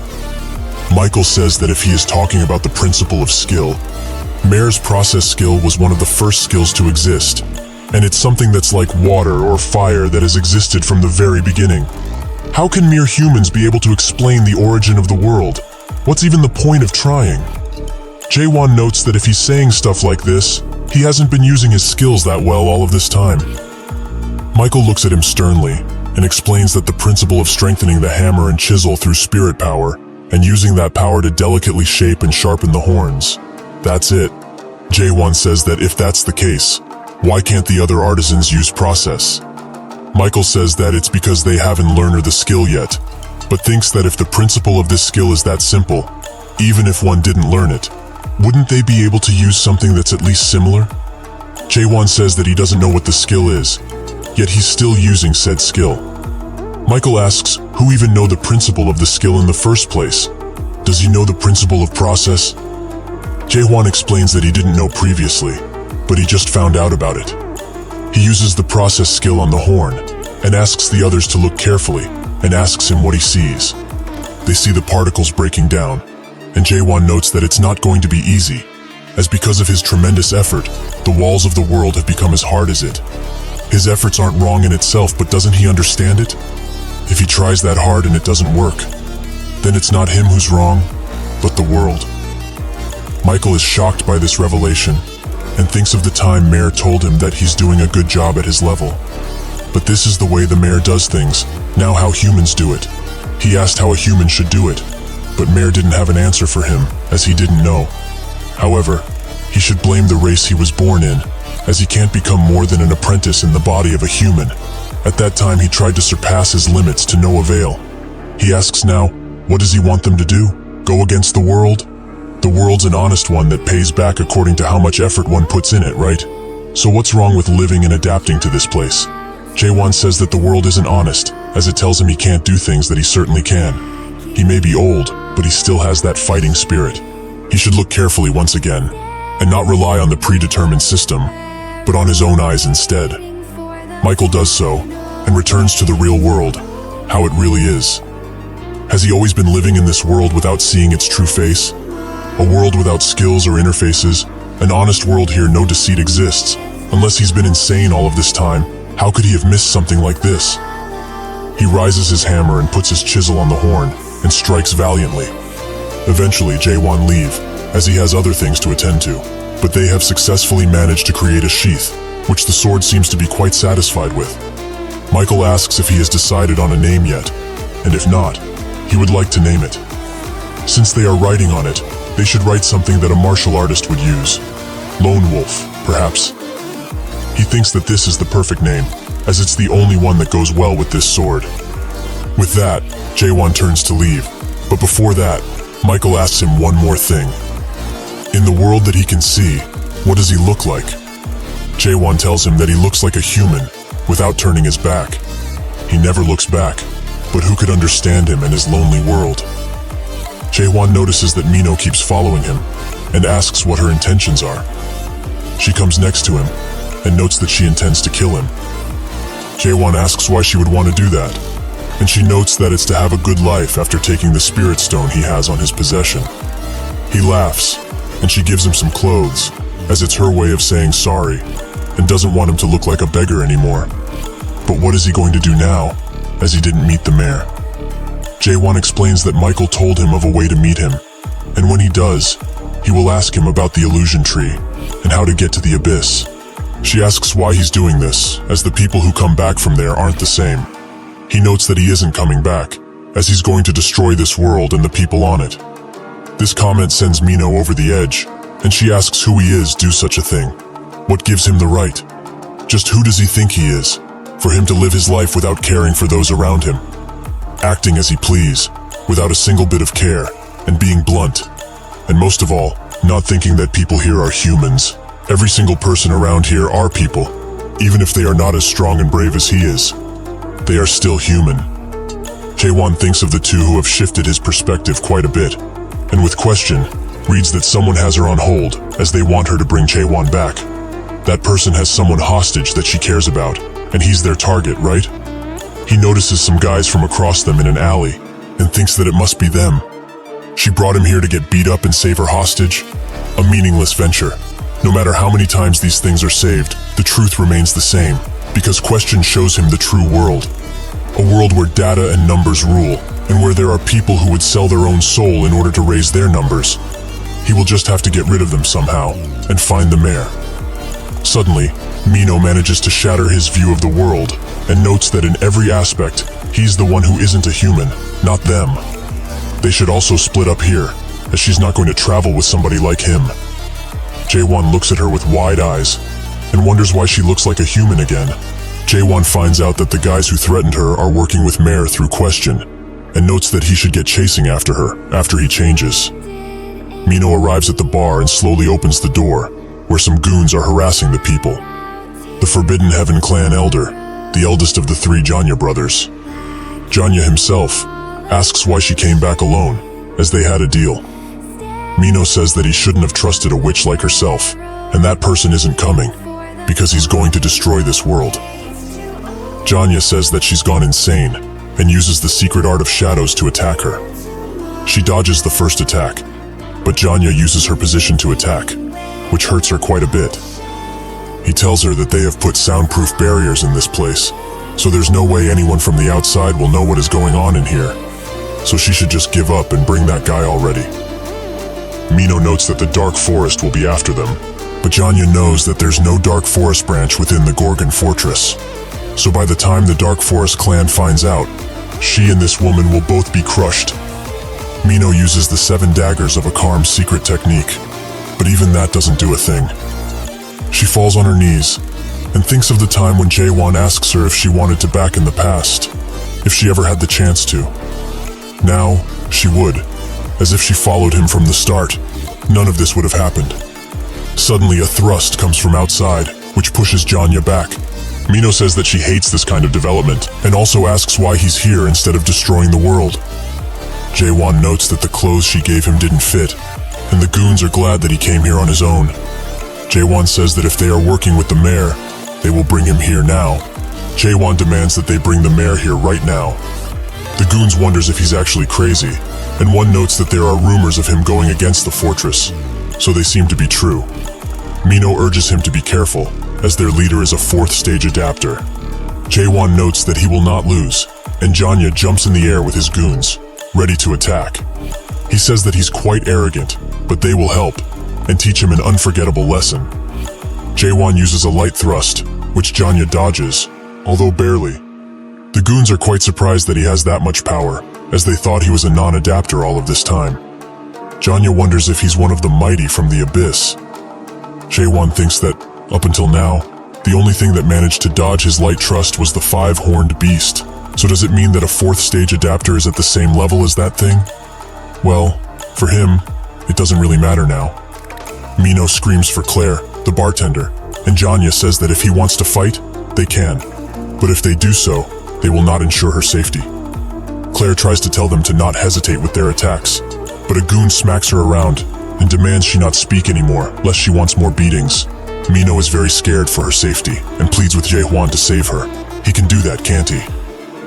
Michael says that if he is talking about the principle of skill, Mare's process skill was one of the first skills to exist, and it's something that's like water or fire that has existed from the very beginning. How can mere humans be able to explain the origin of the world? What's even the point of trying? Jaewon notes that if he's saying stuff like this, he hasn't been using his skills that well all of this time. Michael looks at him sternly and explains that the principle of strengthening the hammer and chisel through spirit power and using that power to delicately shape and sharpen the horns. That's it. Jaewon says that if that's the case, why can't the other artisans use process? Michael says that it's because they haven't learned the skill yet, but thinks that if the principle of this skill is that simple, even if one didn't learn it, wouldn't they be able to use something that's at least similar? Jaewon says that he doesn't know what the skill is, yet he's still using said skill. Michael asks who even know the principle of the skill in the first place. Does he know the principle of process? Jaewon explains that he didn't know previously, but he just found out about it. He uses the process skill on the horn and asks the others to look carefully and asks him what he sees. They see the particles breaking down, and Jaewon notes that it's not going to be easy, as because of his tremendous effort, the walls of the world have become as hard as it. His efforts aren't wrong in itself, but doesn't he understand it? If he tries that hard and it doesn't work, then it's not him who's wrong, but the world. Michael is shocked by this revelation and thinks of the time Mare told him that he's doing a good job at his level. But this is the way the Mare does things, now how humans do it. He asked how a human should do it, but Mare didn't have an answer for him, as he didn't know. However, he should blame the race he was born in, as he can't become more than an apprentice in the body of a human. At that time he tried to surpass his limits to no avail. He asks now, what does he want them to do? Go against the world? The world's an honest one that pays back according to how much effort one puts in it, right? So what's wrong with living and adapting to this place? Jaewon says that the world isn't honest, as it tells him he can't do things that he certainly can. He may be old, but he still has that fighting spirit. He should look carefully once again, and not rely on the predetermined system, but on his own eyes instead. Michael does so, and returns to the real world, how it really is. Has he always been living in this world without seeing its true face? A world without skills or interfaces, an honest world here no deceit exists. Unless he's been insane all of this time, how could he have missed something like this? He rises his hammer and puts his chisel on the horn, and strikes valiantly. Eventually, Jaewon leave, as he has other things to attend to, but they have successfully managed to create a sheath, which the sword seems to be quite satisfied with. Michael asks if he has decided on a name yet, and if not, he would like to name it. Since they are writing on it, they should write something that a martial artist would use. Lone Wolf, perhaps. He thinks that this is the perfect name, as it's the only one that goes well with this sword. With that, Jaewon turns to leave, but before that, Michael asks him one more thing. In the world that he can see, what does he look like? Jaewon tells him that he looks like a human, without turning his back. He never looks back, but who could understand him in his lonely world? Jaewon notices that Mino keeps following him, and asks what her intentions are. She comes next to him, and notes that she intends to kill him. Jaewon asks why she would want to do that, and she notes that it's to have a good life after taking the spirit stone he has on his possession. He laughs, and she gives him some clothes, as it's her way of saying sorry, and doesn't want him to look like a beggar anymore. But what is he going to do now, as he didn't meet the mayor? Jaewon explains that Michael told him of a way to meet him, and when he does, he will ask him about the illusion tree, and how to get to the abyss. She asks why he's doing this, as the people who come back from there aren't the same. He notes that he isn't coming back, as he's going to destroy this world and the people on it. This comment sends Mino over the edge, and she asks who he is do such a thing. What gives him the right? Just who does he think he is, for him to live his life without caring for those around him? Acting as he please, without a single bit of care, and being blunt. And most of all, not thinking that people here are humans. Every single person around here are people, even if they are not as strong and brave as he is. they are still human. Jaewon thinks of the two who have shifted his perspective quite a bit, and with question, reads that someone has her on hold as they want her to bring Jaewon back. That person has someone hostage that she cares about, and he's their target, right? He notices some guys from across them in an alley, and thinks that it must be them. She brought him here to get beat up and save her hostage? A meaningless venture. No matter how many times these things are saved, the truth remains the same, because question shows him the true world. A world where data and numbers rule, and where there are people who would sell their own soul in order to raise their numbers. He will just have to get rid of them somehow, and find the mayor. Suddenly, Mino manages to shatter his view of the world, and notes that in every aspect, he's the one who isn't a human, not them. They should also split up here, as she's not going to travel with somebody like him. Jaewon looks at her with wide eyes, and wonders why she looks like a human again. Jaewon finds out that the guys who threatened her are working with Mare through question, and notes that he should get chasing after her after he changes. Mino arrives at the bar and slowly opens the door, where some goons are harassing the people. The Forbidden Heaven clan elder, the eldest of the three Janya brothers. Janya himself asks why she came back alone, as they had a deal. Mino says that he shouldn't have trusted a witch like herself, and that person isn't coming, because he's going to destroy this world. Janya says that she's gone insane, and uses the secret art of shadows to attack her. She dodges the first attack, but Janya uses her position to attack, which hurts her quite a bit. He tells her that they have put soundproof barriers in this place, so there's no way anyone from the outside will know what is going on in here. So she should just give up and bring that guy already. Mino notes that the Dark Forest will be after them, but Janya knows that there's no Dark Forest branch within the Gorgon Fortress. So by the time the Dark Forest clan finds out, she and this woman will both be crushed. Mino uses the 7 daggers of Akarm's secret technique, but even that doesn't do a thing. She falls on her knees, and thinks of the time when Jaewon asks her if she wanted to back in the past, if she ever had the chance to. Now, she would, as if she followed him from the start. None of this would have happened. Suddenly a thrust comes from outside, which pushes Janya back. Mino says that she hates this kind of development, and also asks why he's here instead of destroying the world. Jaewon notes that the clothes she gave him didn't fit, and the goons are glad that he came here on his own. Jaewon says that if they are working with the mayor, they will bring him here now. Jaewon demands that they bring the mayor here right now. The goons wonders if he's actually crazy, and one notes that there are rumors of him going against the fortress, so they seem to be true. Mino urges him to be careful, as their leader is a 4th stage adapter. Jaewon notes that he will not lose, and Janya jumps in the air with his goons, ready to attack. He says that he's quite arrogant, but they will help, and teach him an unforgettable lesson. Jaewon uses a light thrust, which Janya dodges, although barely. The goons are quite surprised that he has that much power, as they thought he was a non-adapter all of this time. Janya wonders if he's one of the mighty from the abyss. Jaewon thinks that, up until now, the only thing that managed to dodge his light thrust was the 5-horned beast. So does it mean that a 4th stage adapter is at the same level as that thing? Well, for him, it doesn't really matter now. Mino screams for Claire, the bartender, and Janya says that if he wants to fight, they can. But if they do so, they will not ensure her safety. Claire tries to tell them to not hesitate with their attacks, but a goon smacks her around and demands she not speak anymore, lest she wants more beatings. Mino is very scared for her safety and pleads with Jaewon to save her. He can do that, can't he?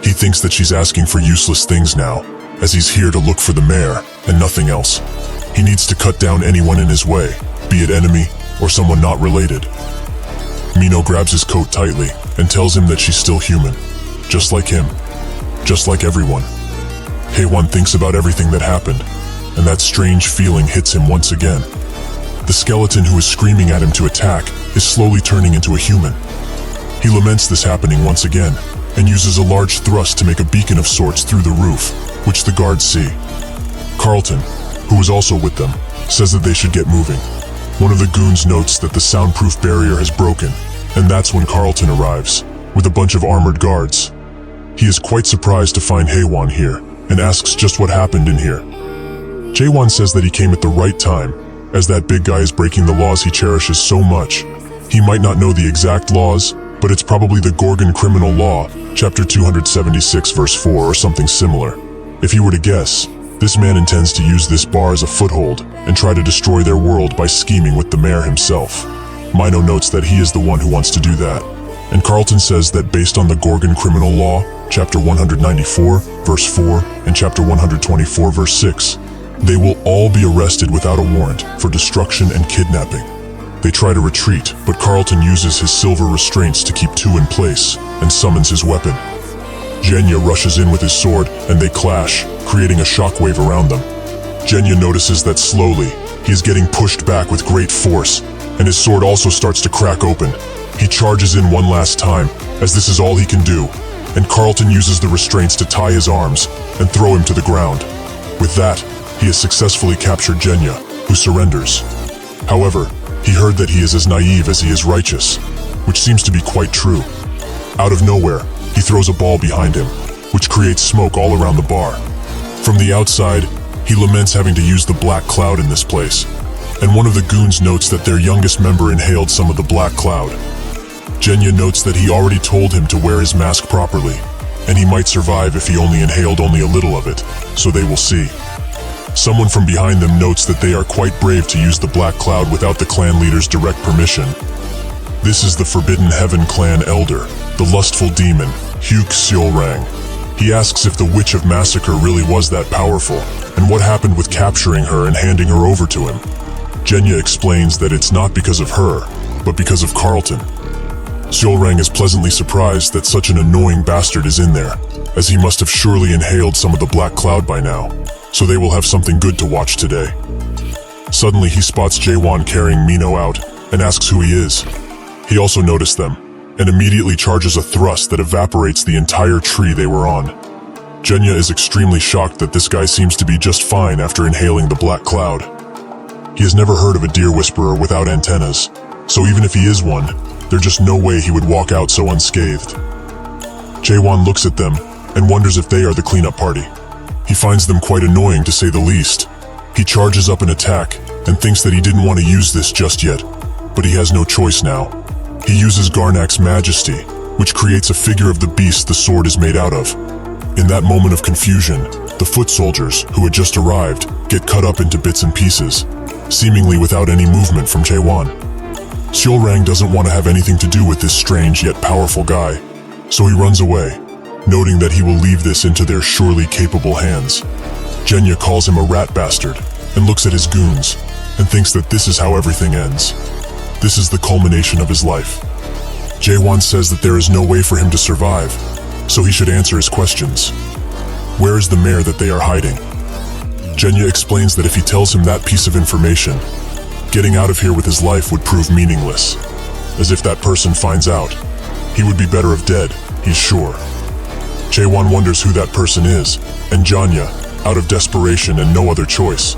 He thinks that she's asking for useless things now, as he's here to look for the mayor and nothing else. He needs to cut down anyone in his way, be it enemy or someone not related. Mino grabs his coat tightly and tells him that she's still human, just like him, just like everyone. Haewon thinks about everything that happened, and that strange feeling hits him once again. The skeleton who is screaming at him to attack is slowly turning into a human. He laments this happening once again, and uses a large thrust to make a beacon of sorts through the roof, which the guards see. Carlton, who was also with them, says that they should get moving. One of the goons notes that the soundproof barrier has broken, and that's when Carlton arrives, with a bunch of armored guards. He is quite surprised to find Haewon here, and asks just what happened in here. Jaewon says that he came at the right time, as that big guy is breaking the laws he cherishes so much. He might not know the exact laws, but it's probably the Gorgon Criminal Law, chapter 276 verse 4 or something similar. If you were to guess, this man intends to use this bar as a foothold and try to destroy their world by scheming with the mayor himself. Mino notes that he is the one who wants to do that. And Carlton says that based on the Gorgon Criminal Law, chapter 194, verse 4, and chapter 124, verse 6, they will all be arrested without a warrant for destruction and kidnapping. They try to retreat, but Carlton uses his silver restraints to keep two in place and summons his weapon. Genya rushes in with his sword and they clash, creating a shockwave around them. Genya notices that slowly, he is getting pushed back with great force, and his sword also starts to crack open. He charges in one last time, as this is all he can do, and Carlton uses the restraints to tie his arms and throw him to the ground. With that, he has successfully captured Genya, who surrenders. However, he heard that he is as naive as he is righteous, which seems to be quite true. Out of nowhere, he throws a ball behind him, which creates smoke all around the bar. From the outside, he laments having to use the black cloud in this place, and one of the goons notes that their youngest member inhaled some of the black cloud. Genya notes that he already told him to wear his mask properly, and he might survive if he only inhaled only a little of it, so they will see. Someone from behind them notes that they are quite brave to use the black cloud without the clan leader's direct permission. This is the Forbidden Heaven clan elder, the lustful demon, Hyuk Seolrang. He asks if the Witch of Massacre really was that powerful, and what happened with capturing her and handing her over to him. Genya explains that it's not because of her, but because of Carlton. Seolrang is pleasantly surprised that such an annoying bastard is in there, as he must have surely inhaled some of the black cloud by now, so they will have something good to watch today. Suddenly he spots Jaewon carrying Mino out and asks who he is. He also noticed them, and immediately charges a thrust that evaporates the entire tree they were on. Genya is extremely shocked that this guy seems to be just fine after inhaling the black cloud. He has never heard of a deer whisperer without antennas, so even if he is one, there's just no way he would walk out so unscathed. Jaewon looks at them and wonders if they are the cleanup party. He finds them quite annoying to say the least. He charges up an attack and thinks that he didn't want to use this just yet, but he has no choice now. He uses Garnak's majesty, which creates a figure of the beast the sword is made out of. In that moment of confusion, the foot soldiers, who had just arrived, get cut up into bits and pieces, seemingly without any movement from Jaewon. Seolrang doesn't want to have anything to do with this strange yet powerful guy, so he runs away, noting that he will leave this into their surely capable hands. Genya calls him a rat bastard and looks at his goons and thinks that this is how everything ends. This is the culmination of his life. Jaewon says that there is no way for him to survive, so he should answer his questions. Where is the mayor that they are hiding? Genya explains that if he tells him that piece of information, getting out of here with his life would prove meaningless. As if that person finds out, he would be better off dead, he's sure. Jaewon wonders who that person is, and Genya, out of desperation and no other choice,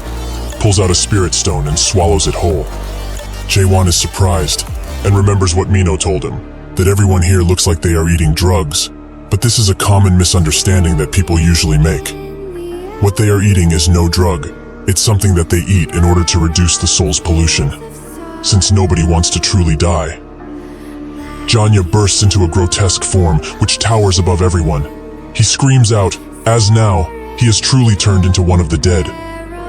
pulls out a spirit stone and swallows it whole. Jaewon is surprised and remembers what Mino told him, that everyone here looks like they are eating drugs, but this is a common misunderstanding that people usually make. What they are eating is no drug, it's something that they eat in order to reduce the soul's pollution, since nobody wants to truly die. Genya bursts into a grotesque form which towers above everyone. He screams out, as now, he has truly turned into one of the dead.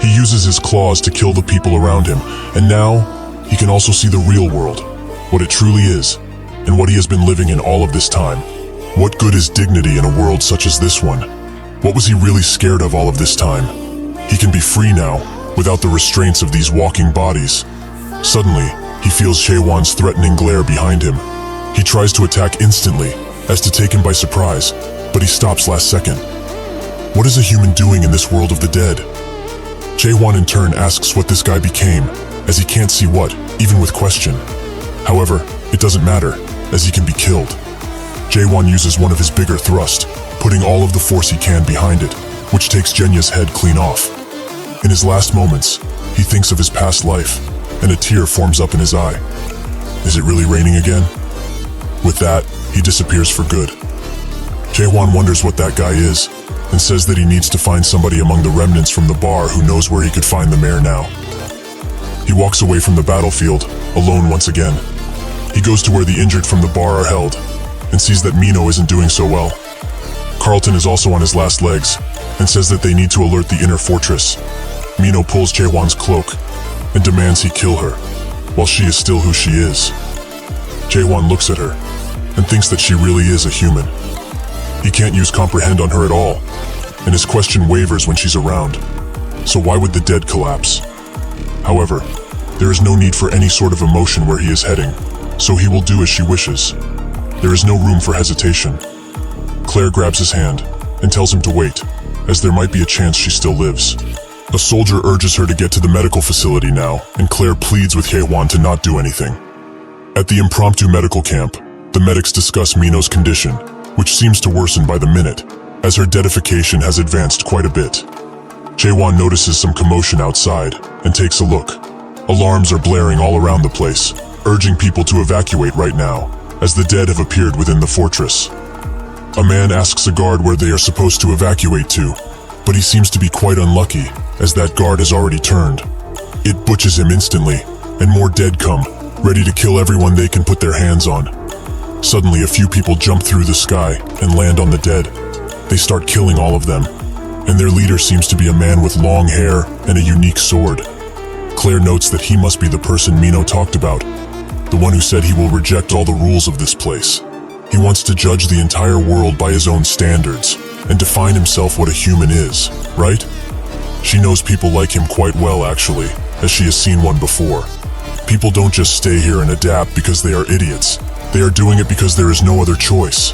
He uses his claws to kill the people around him, and now, he can also see the real world, what it truly is, and what he has been living in all of this time. What good is dignity in a world such as this one? What was he really scared of all of this time? He can be free now, without the restraints of these walking bodies. Suddenly, he feels Jaewon's threatening glare behind him. He tries to attack instantly, as to take him by surprise, but he stops last second. What is a human doing in this world of the dead? Jaewon in turn asks what this guy became, as he can't see what, even with question. However, it doesn't matter, as he can be killed. Jaewon uses one of his bigger thrusts, putting all of the force he can behind it, which takes Genya's head clean off. In his last moments, he thinks of his past life, and a tear forms up in his eye. Is it really raining again? With that, he disappears for good. Jaewon wonders what that guy is, and says that he needs to find somebody among the remnants from the bar who knows where he could find the mayor now. He walks away from the battlefield, alone once again. He goes to where the injured from the bar are held and sees that Mino isn't doing so well. Carlton is also on his last legs and says that they need to alert the inner fortress. Mino pulls Jae-won's cloak and demands he kill her, while she is still who she is. Jae-won looks at her and thinks that she really is a human. He can't use comprehend on her at all, and his question wavers when she's around. So why would the dead collapse? However, there is no need for any sort of emotion where he is heading, so he will do as she wishes. There is no room for hesitation. Claire grabs his hand and tells him to wait, as there might be a chance she still lives. A soldier urges her to get to the medical facility now, and Claire pleads with Jae-won to not do anything. At the impromptu medical camp, the medics discuss Mino's condition, which seems to worsen by the minute, as her deadification has advanced quite a bit. Jae-won notices some commotion outside and takes a look. Alarms are blaring all around the place, urging people to evacuate right now, as the dead have appeared within the fortress. A man asks a guard where they are supposed to evacuate to, but he seems to be quite unlucky, as that guard has already turned. It butches him instantly, and more dead come, ready to kill everyone they can put their hands on. Suddenly, a few people jump through the sky and land on the dead. They start killing all of them, and their leader seems to be a man with long hair and a unique sword. Claire notes that he must be the person Mino talked about, the one who said he will reject all the rules of this place. He wants to judge the entire world by his own standards and define himself what a human is, right? She knows people like him quite well, actually, as she has seen one before. People don't just stay here and adapt because they are idiots. They are doing it because there is no other choice.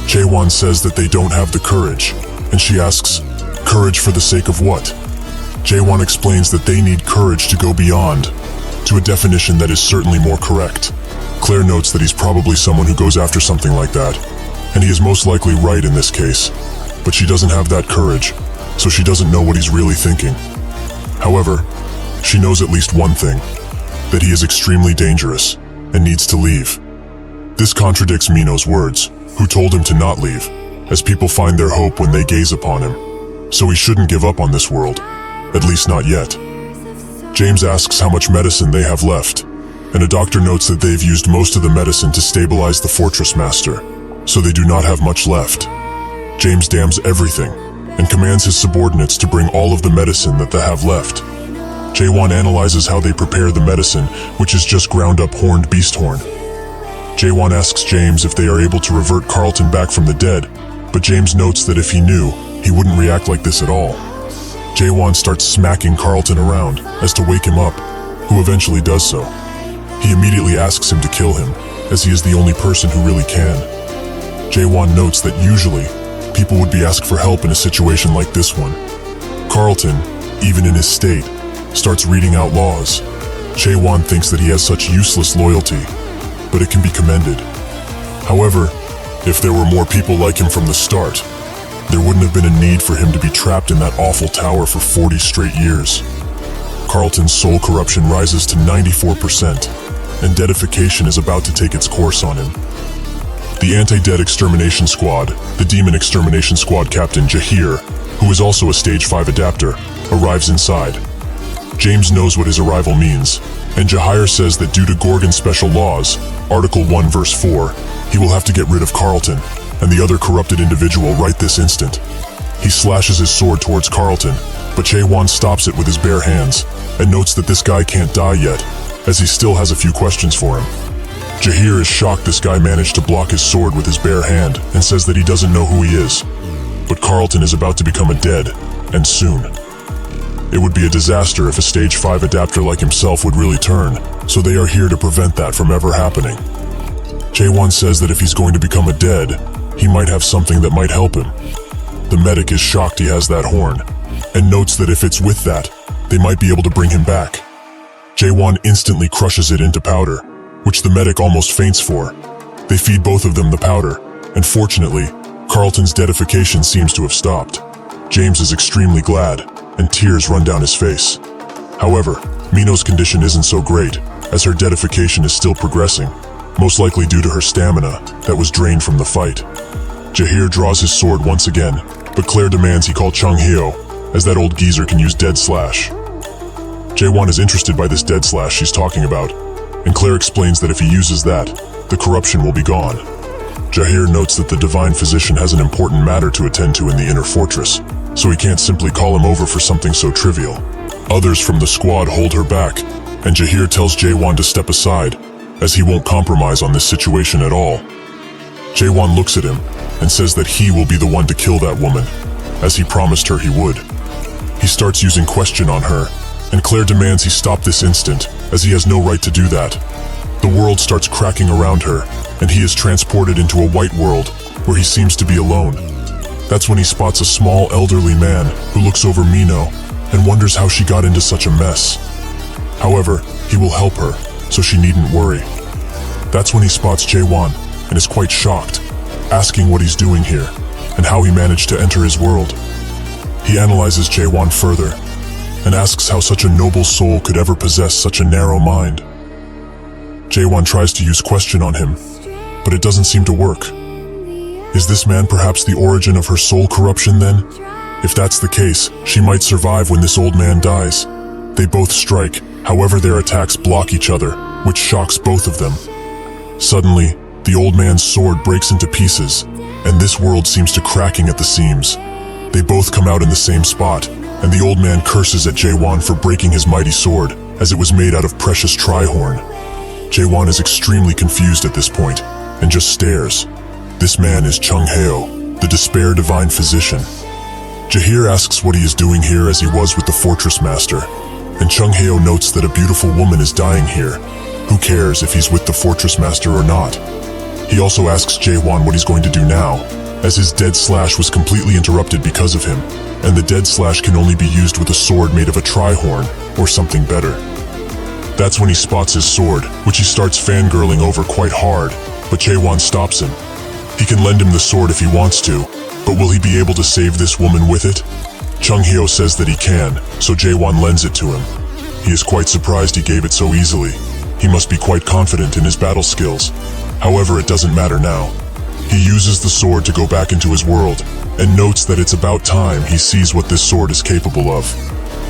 Jae-won says that they don't have the courage, and she asks, courage for the sake of what? Jae-won explains that they need courage to go beyond, to a definition that is certainly more correct. Claire notes that he's probably someone who goes after something like that, and he is most likely right in this case, but she doesn't have that courage, so she doesn't know what he's really thinking. However, she knows at least one thing, that he is extremely dangerous and needs to leave. This contradicts Mino's words, who told him to not leave, as people find their hope when they gaze upon him. So he shouldn't give up on this world, at least not yet. James asks how much medicine they have left, and a doctor notes that they've used most of the medicine to stabilize the fortress master, so they do not have much left. James damns everything, and commands his subordinates to bring all of the medicine that they have left. Jae-won analyzes how they prepare the medicine, which is just ground up horned beast horn. Jae-won asks James if they are able to revert Carlton back from the dead, but James notes that if he knew, he wouldn't react like this at all. Jae-won starts smacking Carlton around as to wake him up, who eventually does so. He immediately asks him to kill him, as he is the only person who really can. Jae-won notes that usually, people would be asked for help in a situation like this one. Carlton, even in his state, starts reading out laws. Jae-won thinks that he has such useless loyalty, but it can be commended. However, if there were more people like him from the start, there wouldn't have been a need for him to be trapped in that awful tower for 40 straight years. Carlton's soul corruption rises to 94%, and deadification is about to take its course on him. The anti-dead extermination squad, the demon extermination squad captain Jahir, who is also a stage 5 adapter, arrives inside. James knows what his arrival means, and Jahir says that due to Gorgon's special laws, Article 1 verse 4, he will have to get rid of Carlton and the other corrupted individual right this instant. He slashes his sword towards Carlton, but Jae-won stops it with his bare hands and notes that this guy can't die yet, as he still has a few questions for him. Jahir is shocked this guy managed to block his sword with his bare hand and says that he doesn't know who he is. But Carlton is about to become a dead, and soon. It would be a disaster if a stage 5 adapter like himself would really turn, so they are here to prevent that from ever happening. Jae-won says that if he's going to become a dead, he might have something that might help him. The medic is shocked he has that horn, and notes that if it's with that, they might be able to bring him back. Jae-won instantly crushes it into powder, which the medic almost faints for. They feed both of them the powder, and fortunately, Carlton's deadification seems to have stopped. James is extremely glad, and tears run down his face. However, Mino's condition isn't so great, as her deadification is still progressing, most likely due to her stamina that was drained from the fight. Jahir draws his sword once again, but Claire demands he call Chung Hyo, as that old geezer can use dead slash. Jae-won is interested by this dead slash she's talking about, and Claire explains that if he uses that, the corruption will be gone. Jahir notes that the divine physician has an important matter to attend to in the inner fortress, so he can't simply call him over for something so trivial. Others from the squad hold her back, and Jahir tells Jaewon to step aside, as he won't compromise on this situation at all. Jaewon looks at him and says that he will be the one to kill that woman, as he promised her he would. He starts using question on her, and Claire demands he stop this instant, as he has no right to do that. The world starts cracking around her, and he is transported into a white world, where he seems to be alone. That's when he spots a small elderly man who looks over Mino and wonders how she got into such a mess. However, he will help her, so she needn't worry. That's when he spots Jaewon and is quite shocked, asking what he's doing here and how he managed to enter his world. He analyzes Jaewon further and asks how such a noble soul could ever possess such a narrow mind. Jaewon tries to use question on him, but it doesn't seem to work. Is this man perhaps the origin of her soul corruption then? If that's the case, she might survive when this old man dies. They both strike, however their attacks block each other, which shocks both of them. Suddenly, the old man's sword breaks into pieces, and this world seems to cracking at the seams. They both come out in the same spot, and the old man curses at Jaewon for breaking his mighty sword, as it was made out of precious trihorn. Jaewon is extremely confused at this point, and just stares. This man is Chung Heo, the Despair Divine Physician. Jahir asks what he is doing here as he was with the Fortress Master, and Chung Heo notes that a beautiful woman is dying here. Who cares if he's with the Fortress Master or not? He also asks Jaewon what he's going to do now, as his dead slash was completely interrupted because of him, and the dead slash can only be used with a sword made of a trihorn, or something better. That's when he spots his sword, which he starts fangirling over quite hard, but Jaewon stops him. He can lend him the sword if he wants to, but will he be able to save this woman with it? Chung Heo says that he can, so Jaewon lends it to him. He is quite surprised he gave it so easily. He must be quite confident in his battle skills. However, it doesn't matter now. He uses the sword to go back into his world, and notes that it's about time he sees what this sword is capable of.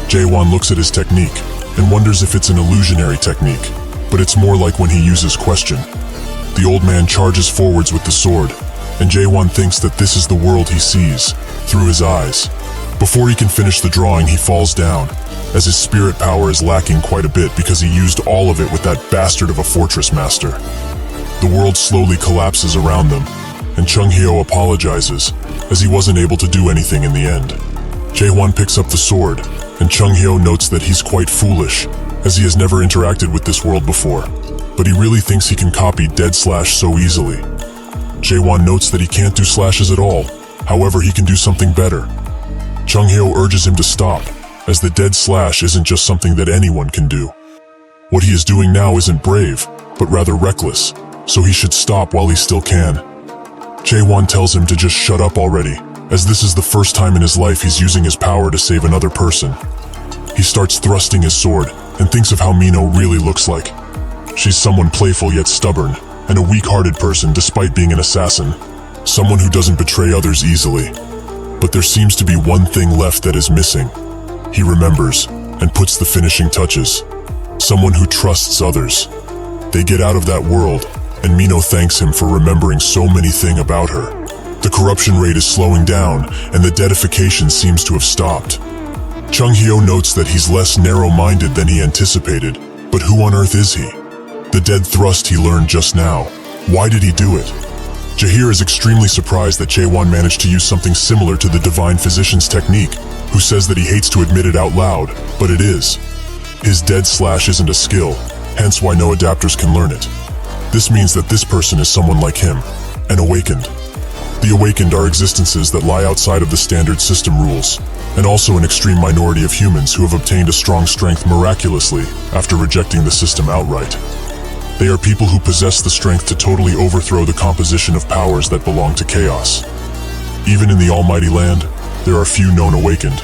Jaewon looks at his technique, and wonders if it's an illusionary technique, but it's more like when he uses question. The old man charges forwards with the sword, and Jaewon thinks that this is the world he sees, through his eyes. Before he can finish the drawing, he falls down, as his spirit power is lacking quite a bit because he used all of it with that bastard of a Fortress Master. The world slowly collapses around them, and Chung Heo apologizes, as he wasn't able to do anything in the end. Jaewon picks up the sword, and Chung Heo notes that he's quite foolish, as he has never interacted with this world before, but he really thinks he can copy dead slash so easily. Jaewon notes that he can't do slashes at all, however he can do something better. Chung Heo urges him to stop, as the dead slash isn't just something that anyone can do. What he is doing now isn't brave, but rather reckless, so he should stop while he still can. Jaewon tells him to just shut up already, as this is the first time in his life he's using his power to save another person. He starts thrusting his sword, and thinks of how Mino really looks like. She's someone playful yet stubborn, and a weak-hearted person despite being an assassin. Someone who doesn't betray others easily. But there seems to be one thing left that is missing. He remembers, and puts the finishing touches. Someone who trusts others. They get out of that world, and Mino thanks him for remembering so many things about her. The corruption rate is slowing down, and the deadification seems to have stopped. Chung Heo notes that he's less narrow-minded than he anticipated, but who on earth is he? The dead thrust he learned just now. Why did he do it? Jahir is extremely surprised that Jaewon managed to use something similar to the Divine Physician's technique, who says that he hates to admit it out loud, but it is. His dead slash isn't a skill, hence why no adapters can learn it. This means that this person is someone like him, an awakened. The awakened are existences that lie outside of the standard system rules, and also an extreme minority of humans who have obtained a strong strength miraculously after rejecting the system outright. They are people who possess the strength to totally overthrow the composition of powers that belong to chaos. Even in the Almighty Land, there are few known awakened.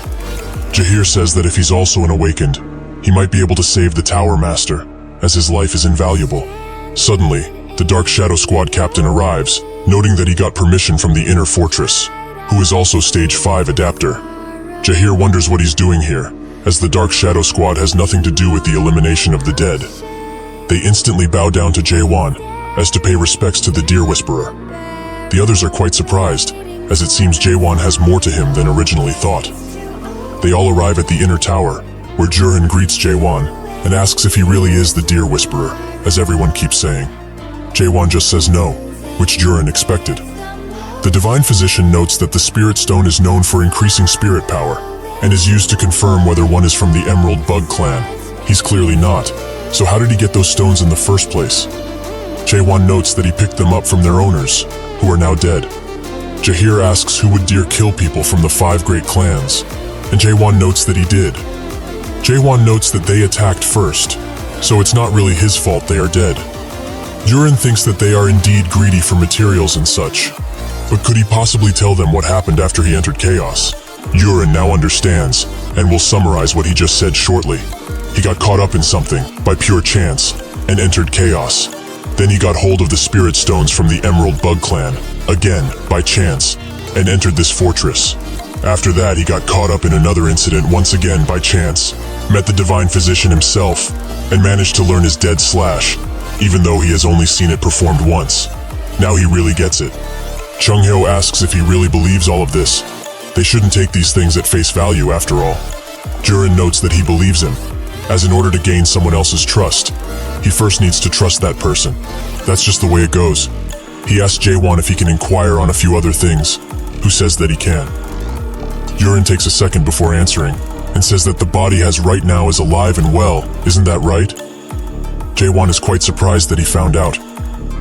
Jahir says that if he's also an awakened, he might be able to save the Tower Master, as his life is invaluable. Suddenly, the Dark Shadow Squad captain arrives, noting that he got permission from the Inner Fortress, who is also Stage 5 adapter. Jahir wonders what he's doing here, as the Dark Shadow Squad has nothing to do with the elimination of the dead. They instantly bow down to Jae-won, as to pay respects to the Deer Whisperer. The others are quite surprised, as it seems Jae-won has more to him than originally thought. They all arrive at the inner tower, where Jurin greets Jae-won and asks if he really is the Deer Whisperer, as everyone keeps saying. Jae-won just says no, which Jurin expected. The Divine Physician notes that the Spirit Stone is known for increasing spirit power, and is used to confirm whether one is from the Emerald Bug clan. He's clearly not, so how did he get those stones in the first place? Jae-won notes that he picked them up from their owners, who are now dead. Jahir asks who would dare kill people from the 5 great clans, and Jae-won notes that he did. Jae-won notes that they attacked first, so it's not really his fault they are dead. Jurin thinks that they are indeed greedy for materials and such, but could he possibly tell them what happened after he entered Chaos? Jurin now understands, and will summarize what he just said shortly. He got caught up in something, by pure chance, and entered Chaos. Then he got hold of the Spirit Stones from the Emerald Bug clan, again, by chance, and entered this fortress. After that, he got caught up in another incident once again by chance, met the Divine Physician himself, and managed to learn his dead slash, even though he has only seen it performed once. Now he really gets it. Chung-hyo asks if he really believes all of this. They shouldn't take these things at face value after all. Jurin notes that he believes him, as in order to gain someone else's trust, he first needs to trust that person. That's just the way it goes. He asks Jae-won if he can inquire on a few other things, who says that he can. Jurin takes a second before answering, and says that the body has right now is alive and well, isn't that right? Jae-won is quite surprised that he found out,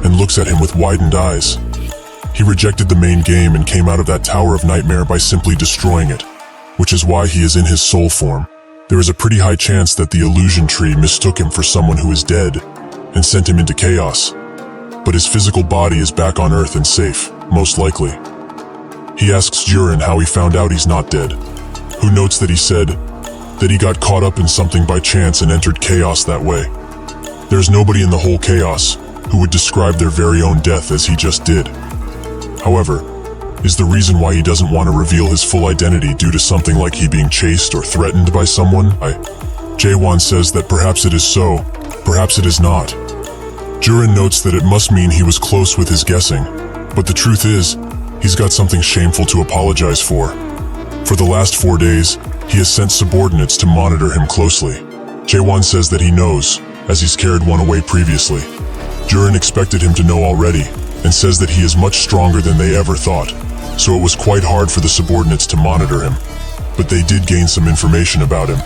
and looks at him with widened eyes. He rejected the main game and came out of that Tower of Nightmare by simply destroying it, which is why he is in his soul form. There is a pretty high chance that the illusion tree mistook him for someone who is dead, and sent him into chaos. But his physical body is back on Earth and safe, most likely. He asks Jurin how he found out he's not dead, who notes that he said that he got caught up in something by chance and entered chaos that way. There's nobody in the whole chaos who would describe their very own death as he just did. However, is the reason why he doesn't want to reveal his full identity due to something like he being chased or threatened by someone? Jae-won says that perhaps it is so, perhaps it is not. Jurin notes that it must mean he was close with his guessing, but the truth is, he's got something shameful to apologize for. For the last 4 days, he has sent subordinates to monitor him closely. Jae-won says that he knows, as he's carried one away previously. Jurin expected him to know already, and says that he is much stronger than they ever thought, so it was quite hard for the subordinates to monitor him. But they did gain some information about him.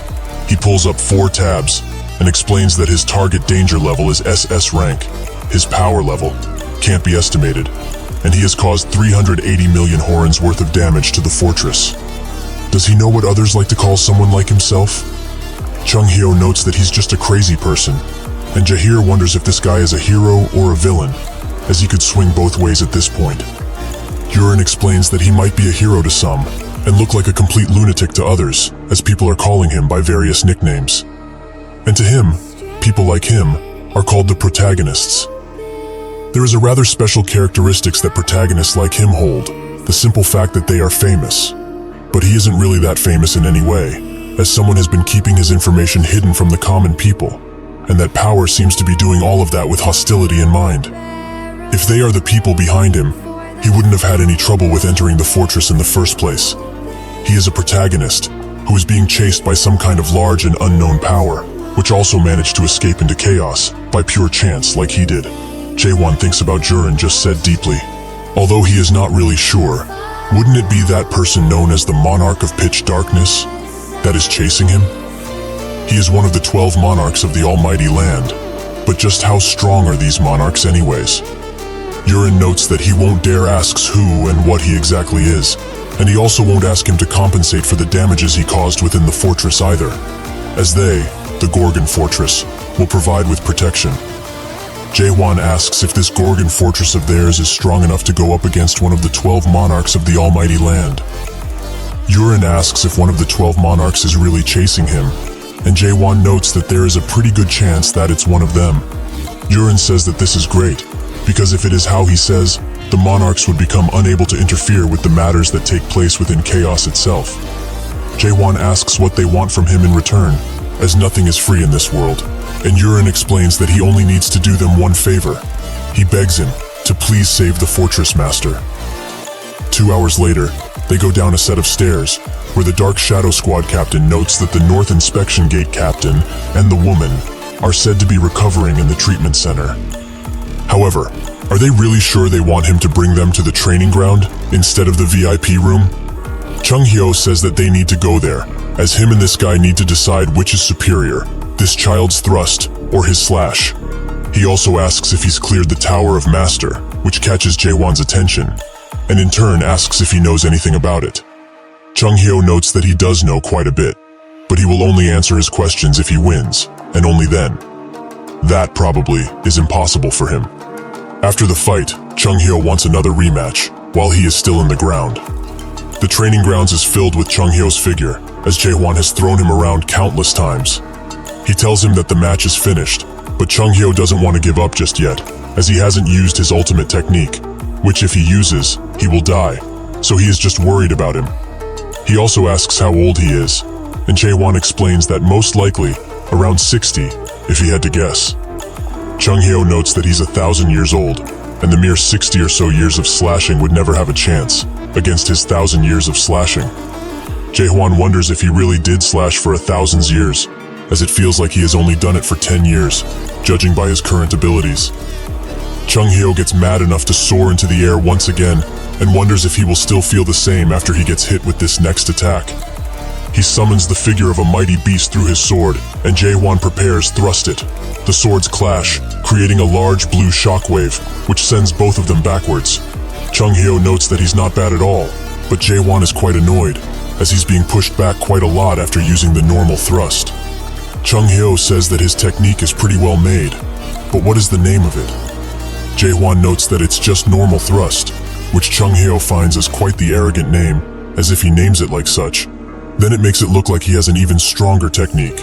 He pulls up 4 tabs, and explains that his target danger level is SS rank. His power level can't be estimated, and he has caused 380 million horins worth of damage to the fortress. Does he know what others like to call someone like himself? Chung-hyo notes that he's just a crazy person, and Jahir wonders if this guy is a hero or a villain, as he could swing both ways at this point. Jurin explains that he might be a hero to some, and look like a complete lunatic to others, as people are calling him by various nicknames. And to him, people like him, are called the protagonists. There is a rather special characteristics that protagonists like him hold, the simple fact that they are famous. But he isn't really that famous in any way, as someone has been keeping his information hidden from the common people, and that power seems to be doing all of that with hostility in mind. If they are the people behind him, he wouldn't have had any trouble with entering the fortress in the first place. He is a protagonist, who is being chased by some kind of large and unknown power, which also managed to escape into chaos, by pure chance like he did. Jae-won thinks about Jurin just said deeply. Although he is not really sure, wouldn't it be that person known as the Monarch of Pitch Darkness that is chasing him? He is one of the 12 monarchs of the Almighty Land, but just how strong are these monarchs anyways? Jurin notes that he won't dare asks who and what he exactly is, and he also won't ask him to compensate for the damages he caused within the fortress either, as they, the Gorgon Fortress, will provide with protection. Jae-won asks if this Gorgon Fortress of theirs is strong enough to go up against one of the 12 monarchs of the Almighty Land. Jurin asks if one of the 12 monarchs is really chasing him, and Jae-won notes that there is a pretty good chance that it's one of them. Jurin says that this is great, because if it is how he says, the monarchs would become unable to interfere with the matters that take place within chaos itself. Jae-won asks what they want from him in return, as nothing is free in this world, and Yurin explains that he only needs to do them one favor. He begs him to please save the fortress master. 2 hours later, they go down a set of stairs, where the Dark Shadow Squad captain notes that the North Inspection Gate captain and the woman are said to be recovering in the treatment center. However, are they really sure they want him to bring them to the training ground instead of the VIP room? Chung Hyo says that they need to go there, as him and this guy need to decide which is superior, this child's thrust or his slash. He also asks if he's cleared the Tower of Master, which catches Jae-won's attention, and in turn asks if he knows anything about it. Chung Hyo notes that he does know quite a bit, but he will only answer his questions if he wins, and only then. That probably is impossible for him. After the fight, Chung Hyo wants another rematch, while he is still in the ground. The training grounds is filled with Chung Hyo's figure, as Jae-won has thrown him around countless times. He tells him that the match is finished, but Chung Hyo doesn't want to give up just yet, as he hasn't used his ultimate technique, which if he uses, he will die, so he is just worried about him. He also asks how old he is, and Jae-won explains that most likely around 60, if he had to guess. Chung Hyo notes that he's 1,000 years old, and the mere 60 or so years of slashing would never have a chance against his 1,000 years of slashing. Jae-won wonders if he really did slash for 1,000 years, as it feels like he has only done it for 10 years, judging by his current abilities. Chung Hyo gets mad enough to soar into the air once again, and wonders if he will still feel the same after he gets hit with this next attack. He summons the figure of a mighty beast through his sword, and Jae-won prepares thrust it. The swords clash, creating a large blue shockwave, which sends both of them backwards. Chung Hyo notes that he's not bad at all, but Jae-won is quite annoyed, as he's being pushed back quite a lot after using the normal thrust. Chung Hyo says that his technique is pretty well made, but what is the name of it? Jae-won notes that it's just normal thrust, which Chung Hyo finds as quite the arrogant name, as if he names it like such. Then it makes it look like he has an even stronger technique.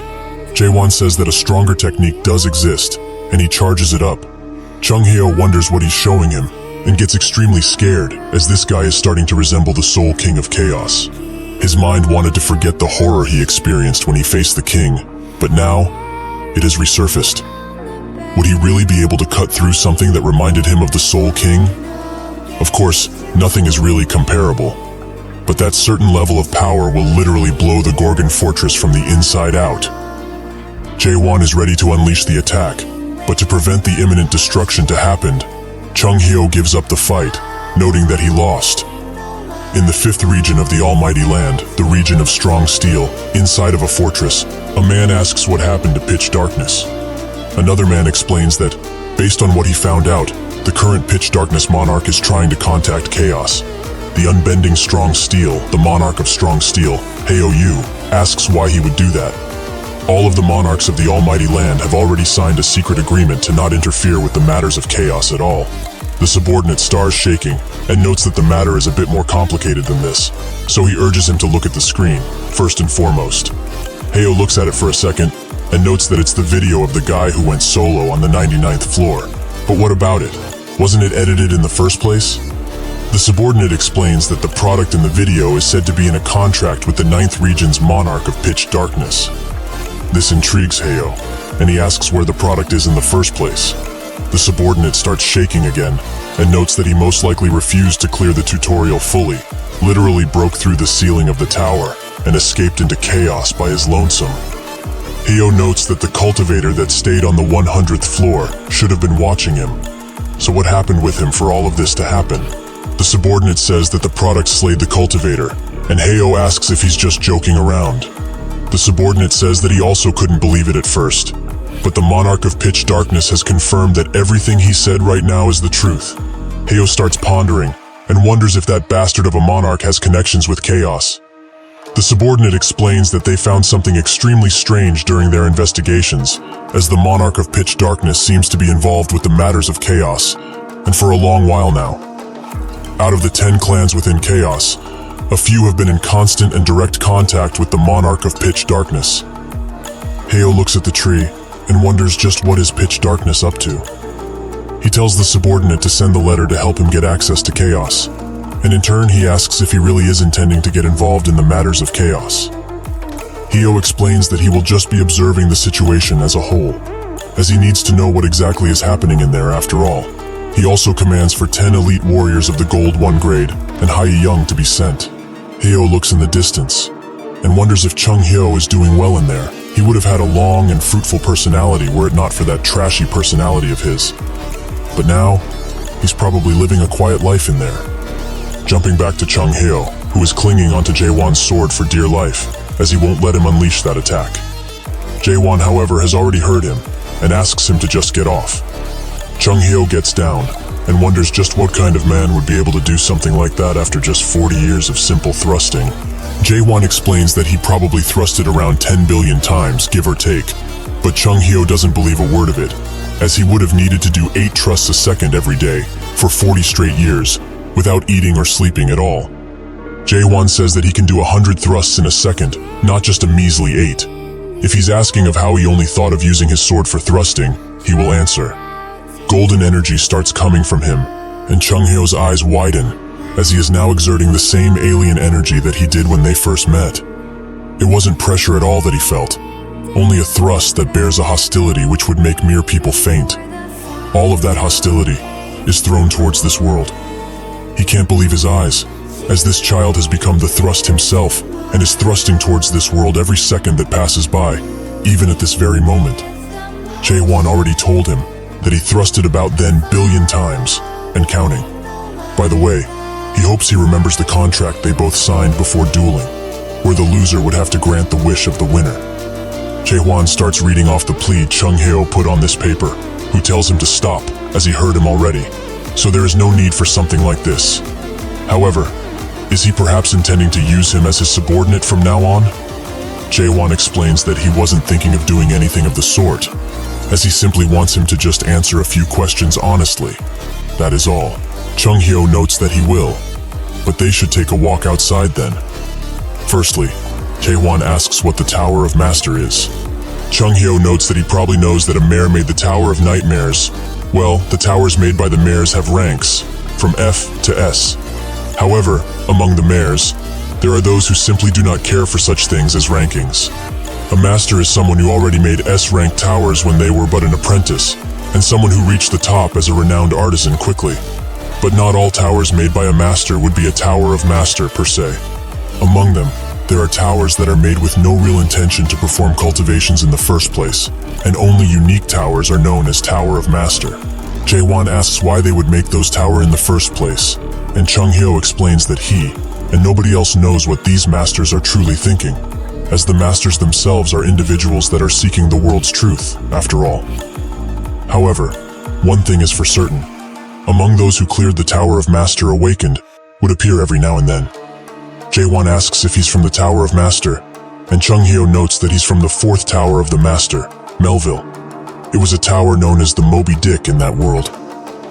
Jae-won says that a stronger technique does exist, and he charges it up. Chung Hyo wonders what he's showing him, and gets extremely scared, as this guy is starting to resemble the Soul King of Chaos. His mind wanted to forget the horror he experienced when he faced the king, but now, it has resurfaced. Would he really be able to cut through something that reminded him of the Soul King? Of course, nothing is really comparable, but that certain level of power will literally blow the Gorgon Fortress from the inside out. Jae-won is ready to unleash the attack, but to prevent the imminent destruction to happen, Chung Hyo gives up the fight, noting that he lost. In the 5th region of the Almighty Land, the region of Strong Steel, inside of a fortress, a man asks what happened to Pitch Darkness. Another man explains that, based on what he found out, the current Pitch Darkness monarch is trying to contact Chaos. The unbending Strong Steel, the monarch of Strong Steel, Heo Yu, asks why he would do that. All of the monarchs of the Almighty Land have already signed a secret agreement to not interfere with the matters of Chaos at all. The subordinate stars shaking, and notes that the matter is a bit more complicated than this, so he urges him to look at the screen, first and foremost. Heo looks at it for a second, and notes that it's the video of the guy who went solo on the 99th floor. But what about it? Wasn't it edited in the first place? The subordinate explains that the product in the video is said to be in a contract with the 9th region's monarch of Pitch Darkness. This intrigues Heo, and he asks where the product is in the first place. The subordinate starts shaking again, and notes that he most likely refused to clear the tutorial fully, literally broke through the ceiling of the tower, and escaped into chaos by his lonesome. Heo notes that the cultivator that stayed on the 100th floor should have been watching him. So what happened with him for all of this to happen? The subordinate says that the product slayed the cultivator, and Heo asks if he's just joking around. The subordinate says that he also couldn't believe it at first, but the monarch of Pitch Darkness has confirmed that everything he said right now is the truth. Heo starts pondering, and wonders if that bastard of a monarch has connections with Chaos. The subordinate explains that they found something extremely strange during their investigations, as the monarch of Pitch Darkness seems to be involved with the matters of Chaos, and for a long while now. Out of the 10 clans within Chaos, a few have been in constant and direct contact with the monarch of Pitch Darkness. Heo looks at the tree and wonders just what is Pitch Darkness up to. He tells the subordinate to send the letter to help him get access to Chaos, and in turn he asks if he really is intending to get involved in the matters of Chaos. Hyo explains that he will just be observing the situation as a whole, as he needs to know what exactly is happening in there after all. He also commands for 10 elite warriors of the Gold 1 grade and Hae Young to be sent. Hyo looks in the distance and wonders if Chung Hyo is doing well in there. He would have had a long and fruitful personality were it not for that trashy personality of his. But now, he's probably living a quiet life in there. Jumping back to Chung Hyo, who is clinging onto Jaewon's sword for dear life, as he won't let him unleash that attack. Jaewon, however, has already heard him and asks him to just get off. Chung Hyo gets down and wonders just what kind of man would be able to do something like that after just 40 years of simple thrusting. Jaewon explains that he probably thrusted around 10 billion times, give or take, but Chung Hyo doesn't believe a word of it, as he would have needed to do 8 thrusts a second every day for 40 straight years, without eating or sleeping at all. Jaewon says that he can do 100 thrusts in a second, not just a measly 8. If he's asking of how he only thought of using his sword for thrusting, he will answer. Golden energy starts coming from him, and Chung Hyo's eyes widen, as he is now exerting the same alien energy that he did when they first met. It wasn't pressure at all that he felt, only a thrust that bears a hostility which would make mere people faint. All of that hostility is thrown towards this world. He can't believe his eyes, as this child has become the thrust himself and is thrusting towards this world every second that passes by, even at this very moment. Jaewon already told him that he thrusted about 10 billion times, and counting. By the way, he hopes he remembers the contract they both signed before dueling, where the loser would have to grant the wish of the winner. Jaewon starts reading off the plea Chung Hyo put on this paper, who tells him to stop, as he heard him already, so there is no need for something like this. However, is he perhaps intending to use him as his subordinate from now on? Jaewon explains that he wasn't thinking of doing anything of the sort, as he simply wants him to just answer a few questions honestly. That is all. Chung Hyo notes that he will, but they should take a walk outside then. Firstly, Jaewon asks what the Tower of Master is. Chung Hyo notes that he probably knows that a mare made the Tower of Nightmares. Well, the towers made by the mares have ranks, from F to S. However, among the mares, there are those who simply do not care for such things as rankings. A master is someone who already made S-rank towers when they were but an apprentice, and someone who reached the top as a renowned artisan quickly. But not all towers made by a master would be a Tower of Master per se. Among them, there are towers that are made with no real intention to perform cultivations in the first place, and only unique towers are known as Tower of Master. Jaewon asks why they would make those towers in the first place, and Chung Hyo explains that he, and nobody else knows what these masters are truly thinking, as the masters themselves are individuals that are seeking the world's truth, after all. However, one thing is for certain. Among those who cleared the Tower of Master awakened would appear every now and then. Jaewon asks if he's from the Tower of Master, and Chung Hyo notes that he's from the 4th Tower of the Master, Melville. It was a tower known as the Moby Dick in that world.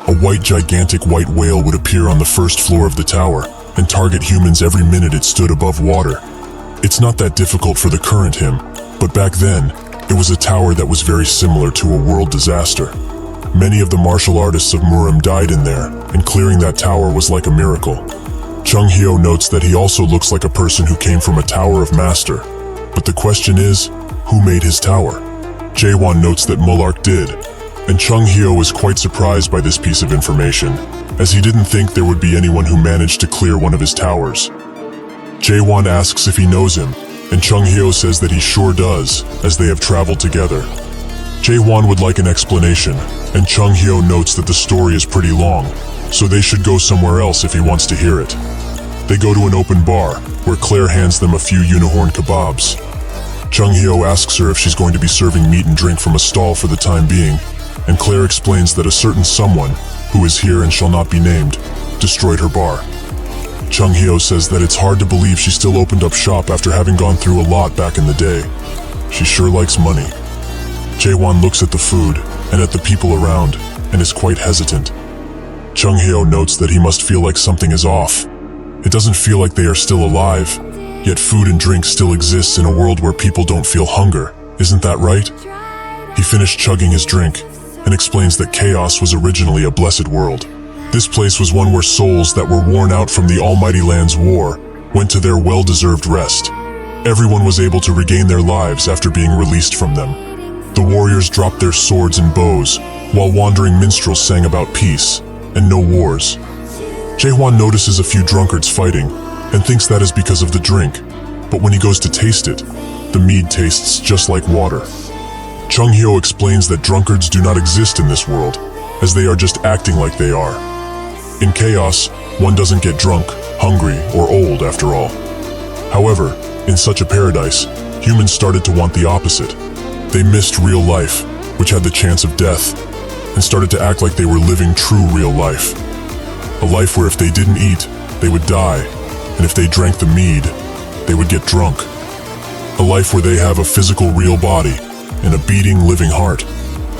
A gigantic white whale would appear on the 1st floor of the tower and target humans every minute it stood above water. It's not that difficult for the current him, but back then, it was a tower that was very similar to a world disaster. Many of the martial artists of Murim died in there, and clearing that tower was like a miracle. Chung Hyo notes that he also looks like a person who came from a Tower of Master. But the question is, who made his tower? Jaewon notes that Mullark did, and Chung Hyo is quite surprised by this piece of information, as he didn't think there would be anyone who managed to clear one of his towers. Jaewon asks if he knows him, and Chung Hyo says that he sure does, as they have traveled together. Jaewon would like an explanation, and Chung Hyo notes that the story is pretty long, so they should go somewhere else if he wants to hear it. They go to an open bar, where Claire hands them a few unicorn kebabs. Chung Hyo asks her if she's going to be serving meat and drink from a stall for the time being, and Claire explains that a certain someone, who is here and shall not be named, destroyed her bar. Chung Hyo says that it's hard to believe she still opened up shop after having gone through a lot back in the day. She sure likes money. Jaewon looks at the food and at the people around and is quite hesitant. Chung Hyo notes that he must feel like something is off. It doesn't feel like they are still alive, yet food and drink still exists in a world where people don't feel hunger. Isn't that right? He finished chugging his drink and explains that chaos was originally a blessed world. This place was one where souls that were worn out from the Almighty Land's war went to their well-deserved rest. Everyone was able to regain their lives after being released from them. The warriors dropped their swords and bows, while wandering minstrels sang about peace and no wars. Jae-hwan notices a few drunkards fighting and thinks that is because of the drink, but when he goes to taste it, the mead tastes just like water. Chung-hyo explains that drunkards do not exist in this world, as they are just acting like they are. In chaos, one doesn't get drunk, hungry, or old after all. However, in such a paradise, humans started to want the opposite. They missed real life, which had the chance of death, and started to act like they were living true real life. A life where if they didn't eat, they would die, and if they drank the mead, they would get drunk. A life where they have a physical real body and a beating living heart.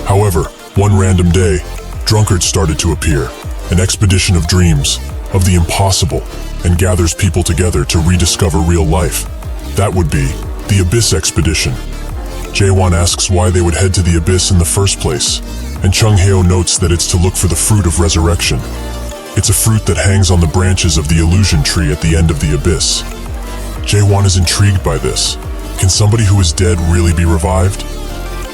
However, one random day, drunkards started to appear, an expedition of dreams, of the impossible, and gathers people together to rediscover real life. That would be the Abyss Expedition. Jae-hwan asks why they would head to the Abyss in the first place, and Chung-hyo notes that it's to look for the fruit of resurrection. It's a fruit that hangs on the branches of the illusion tree at the end of the Abyss. Jae-hwan is intrigued by this. Can somebody who is dead really be revived?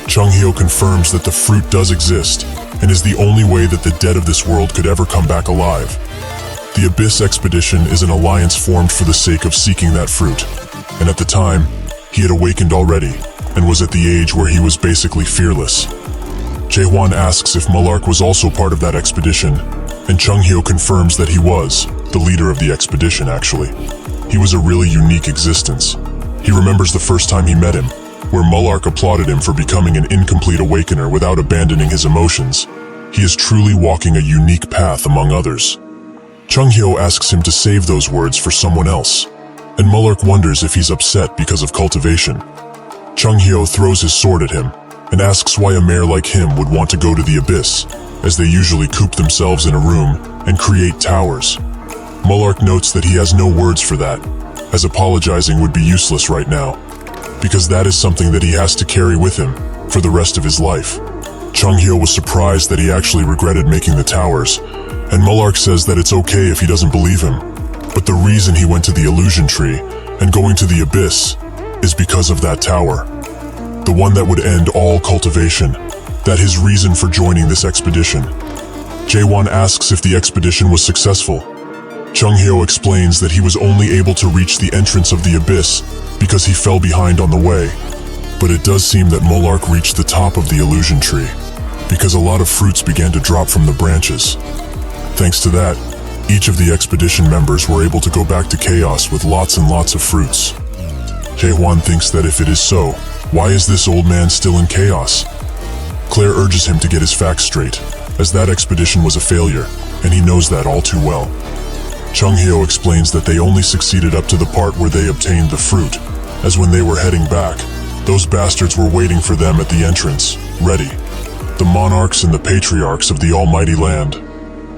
Chung-hyo confirms that the fruit does exist, and is the only way that the dead of this world could ever come back alive. The Abyss Expedition is an alliance formed for the sake of seeking that fruit, and at the time, he had awakened already, and was at the age where he was basically fearless. Jae-hwan asks if Mullark was also part of that expedition, and Chung-hyo confirms that he was, the leader of the expedition actually. He was a really unique existence. He remembers the first time he met him, where Mullark applauded him for becoming an incomplete awakener without abandoning his emotions. He is truly walking a unique path among others. Chung-hyo asks him to save those words for someone else, and Mullark wonders if he's upset because of cultivation. Chung-hyo throws his sword at him, and asks why a mayor like him would want to go to the Abyss, as they usually coop themselves in a room and create towers. Mullark notes that he has no words for that, as apologizing would be useless right now, because that is something that he has to carry with him for the rest of his life. Chung-hyo was surprised that he actually regretted making the towers, and Mullark says that it's okay if he doesn't believe him, but the reason he went to the illusion tree and going to the Abyss is because of that tower. The one that would end all cultivation, that his reason for joining this expedition. Jae-hwan asks if the expedition was successful. Chung-hyo explains that he was only able to reach the entrance of the Abyss because he fell behind on the way. But it does seem that Mullark reached the top of the illusion tree, because a lot of fruits began to drop from the branches. Thanks to that, each of the expedition members were able to go back to chaos with lots and lots of fruits. Jae-hwan thinks that if it is so, why is this old man still in chaos? Claire urges him to get his facts straight, as that expedition was a failure, and he knows that all too well. Chung-hyo explains that they only succeeded up to the part where they obtained the fruit, as when they were heading back, those bastards were waiting for them at the entrance, ready. The monarchs and the patriarchs of the almighty land.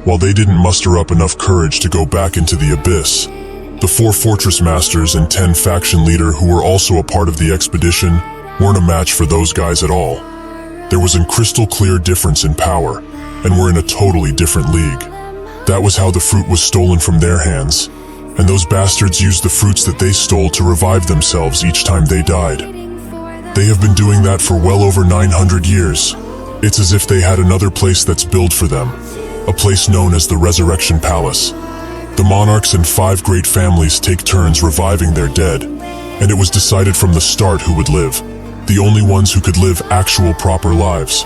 While they didn't muster up enough courage to go back into the Abyss, the 4 fortress masters and 10 faction leader who were also a part of the expedition weren't a match for those guys at all. There was a crystal clear difference in power, and were in a totally different league. That was how the fruit was stolen from their hands, and those bastards used the fruits that they stole to revive themselves each time they died. They have been doing that for well over 900 years. It's as if they had another place that's built for them, a place known as the Resurrection Palace. The monarchs and 5 great families take turns reviving their dead, and it was decided from the start who would live, the only ones who could live actual proper lives.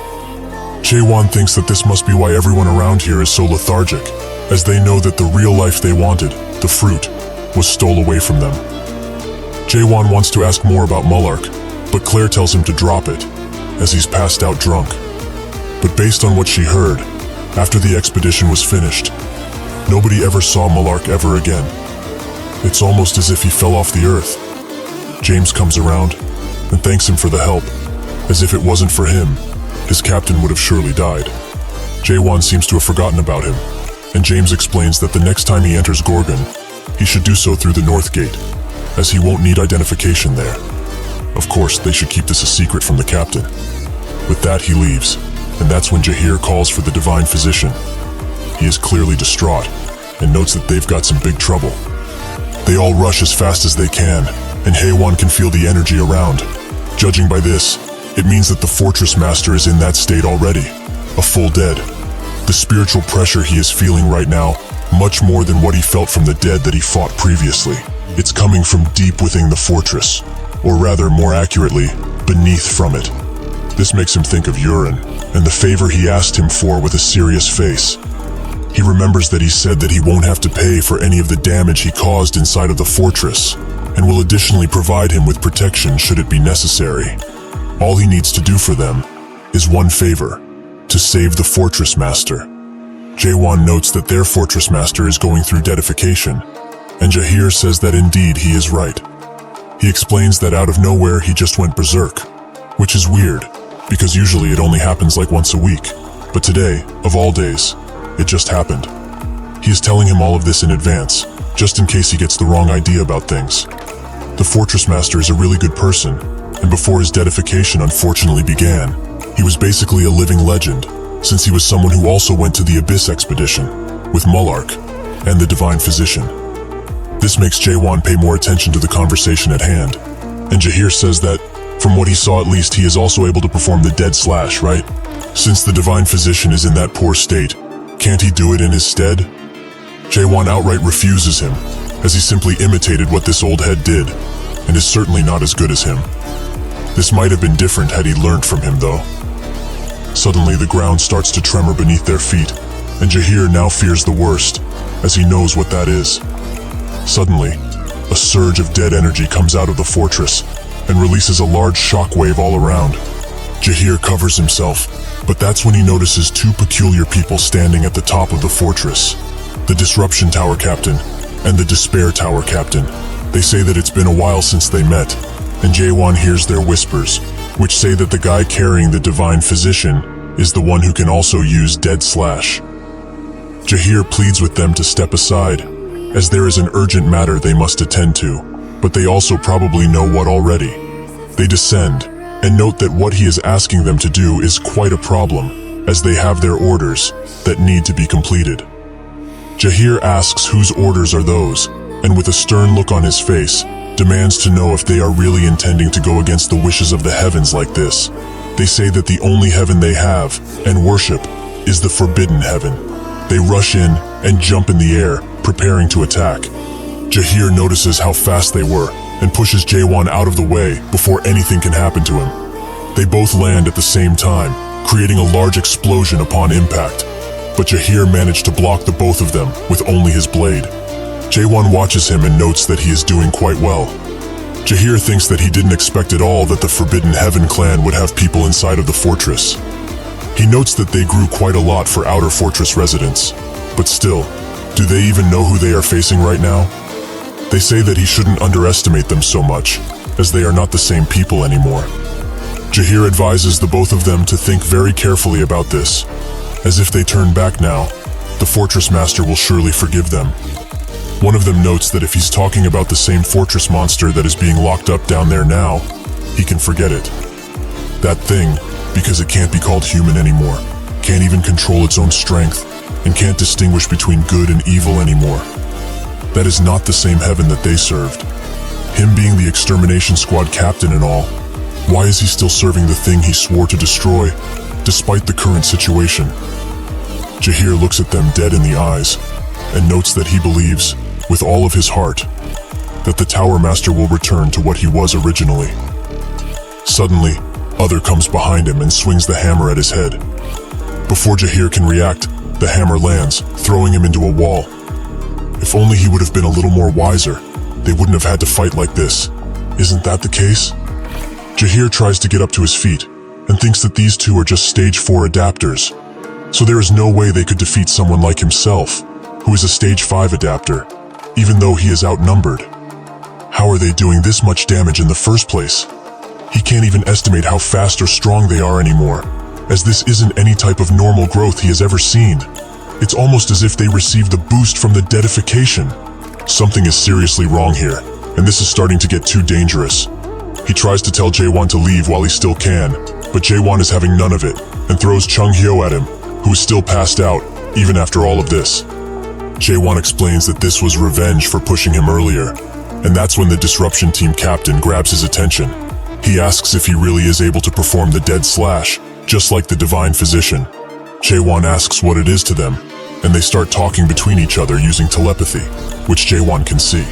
Jae-hwan thinks that this must be why everyone around here is so lethargic, as they know that the real life they wanted, the fruit, was stole away from them. Jae-hwan wants to ask more about Mullark, but Claire tells him to drop it, as he's passed out drunk. But based on what she heard, after the expedition was finished, nobody ever saw Mullark ever again. It's almost as if he fell off the earth. James comes around and thanks him for the help, as if it wasn't for him, his captain would have surely died. Jae-hwan seems to have forgotten about him, and James explains that the next time he enters Gorgon, he should do so through the North Gate, as he won't need identification there. Of course, they should keep this a secret from the captain. With that, he leaves, and that's when Jahir calls for the divine physician. He is clearly distraught, and notes that they've got some big trouble. They all rush as fast as they can, and Haewon can feel the energy around. Judging by this, it means that the Fortress Master is in that state already, a full dead. The spiritual pressure he is feeling right now, much more than what he felt from the dead that he fought previously. It's coming from deep within the fortress, or rather, more accurately, beneath from it. This makes him think of Yurin, and the favor he asked him for with a serious face. He remembers that he said that he won't have to pay for any of the damage he caused inside of the fortress, and will additionally provide him with protection should it be necessary. All he needs to do for them is one favor: to save the Fortress Master. Jaewon notes that their Fortress Master is going through deadification, and Jahir says that indeed he is right. He explains that out of nowhere he just went berserk, which is weird, because usually it only happens like once a week, but today, of all days, it just happened. He is telling him all of this in advance, just in case he gets the wrong idea about things. The Fortress Master is a really good person, and before his deadification unfortunately began, he was basically a living legend, since he was someone who also went to the Abyss expedition, with Mullark, and the Divine Physician. This makes Jaewon pay more attention to the conversation at hand, and Jahir says that, from what he saw at least, he is also able to perform the dead slash, right? Since the Divine Physician is in that poor state, can't he do it in his stead? Jaewon outright refuses him, as he simply imitated what this old head did, and is certainly not as good as him. This might have been different had he learned from him, though. Suddenly, the ground starts to tremor beneath their feet, and Jahir now fears the worst, as he knows what that is. Suddenly, a surge of dead energy comes out of the fortress, and releases a large shockwave all around. Jahir covers himself, but that's when he notices two peculiar people standing at the top of the fortress: the Disruption Tower Captain and the Despair Tower Captain. They say that it's been a while since they met, and Jaewon hears their whispers, which say that the guy carrying the Divine Physician is the one who can also use Dead Slash. Jahir pleads with them to step aside, as there is an urgent matter they must attend to, but they also probably know what already. They descend, and note that what he is asking them to do is quite a problem, as they have their orders that need to be completed. Jahir asks whose orders are those, and with a stern look on his face, demands to know if they are really intending to go against the wishes of the heavens like this. They say that the only heaven they have, and worship, is the Forbidden Heaven. They rush in and jump in the air, preparing to attack. Jahir notices how fast they were, and pushes Jaewon out of the way before anything can happen to him. They both land at the same time, creating a large explosion upon impact, but Jahir managed to block the both of them with only his blade. Jaewon watches him and notes that he is doing quite well. Jahir thinks that he didn't expect at all that the Forbidden Heaven clan would have people inside of the fortress. He notes that they grew quite a lot for outer fortress residents, but still, do they even know who they are facing right now? They say that he shouldn't underestimate them so much, as they are not the same people anymore. Jahir advises the both of them to think very carefully about this, as if they turn back now, the Fortress Master will surely forgive them. One of them notes that if he's talking about the same fortress monster that is being locked up down there now, he can forget it. That thing, because it can't be called human anymore, can't even control its own strength, and can't distinguish between good and evil anymore. That is not the same heaven that they served. Him being the extermination squad captain and all, why is he still serving the thing he swore to destroy, despite the current situation? Jahir looks at them dead in the eyes, and notes that he believes, with all of his heart, that the Tower Master will return to what he was originally. Suddenly, Other comes behind him and swings the hammer at his head. Before Jahir can react, the hammer lands, throwing him into a wall. If only he would have been a little more wiser, they wouldn't have had to fight like this. Isn't that the case? Jahir tries to get up to his feet, and thinks that these two are just stage 4 adapters. So there is no way they could defeat someone like himself, who is a stage 5 adapter, even though he is outnumbered. How are they doing this much damage in the first place? He can't even estimate how fast or strong they are anymore, as this isn't any type of normal growth he has ever seen. It's almost as if they received the boost from the deadification. Something is seriously wrong here, and this is starting to get too dangerous. He tries to tell Jaewon to leave while he still can, but Jaewon is having none of it, and throws Chung Hyo at him, who is still passed out, even after all of this. Jaewon explains that this was revenge for pushing him earlier, and that's when the disruption team captain grabs his attention. He asks if he really is able to perform the dead slash, just like the divine physician. Jaewon asks what it is to them, and they start talking between each other using telepathy, which Jaewon can see.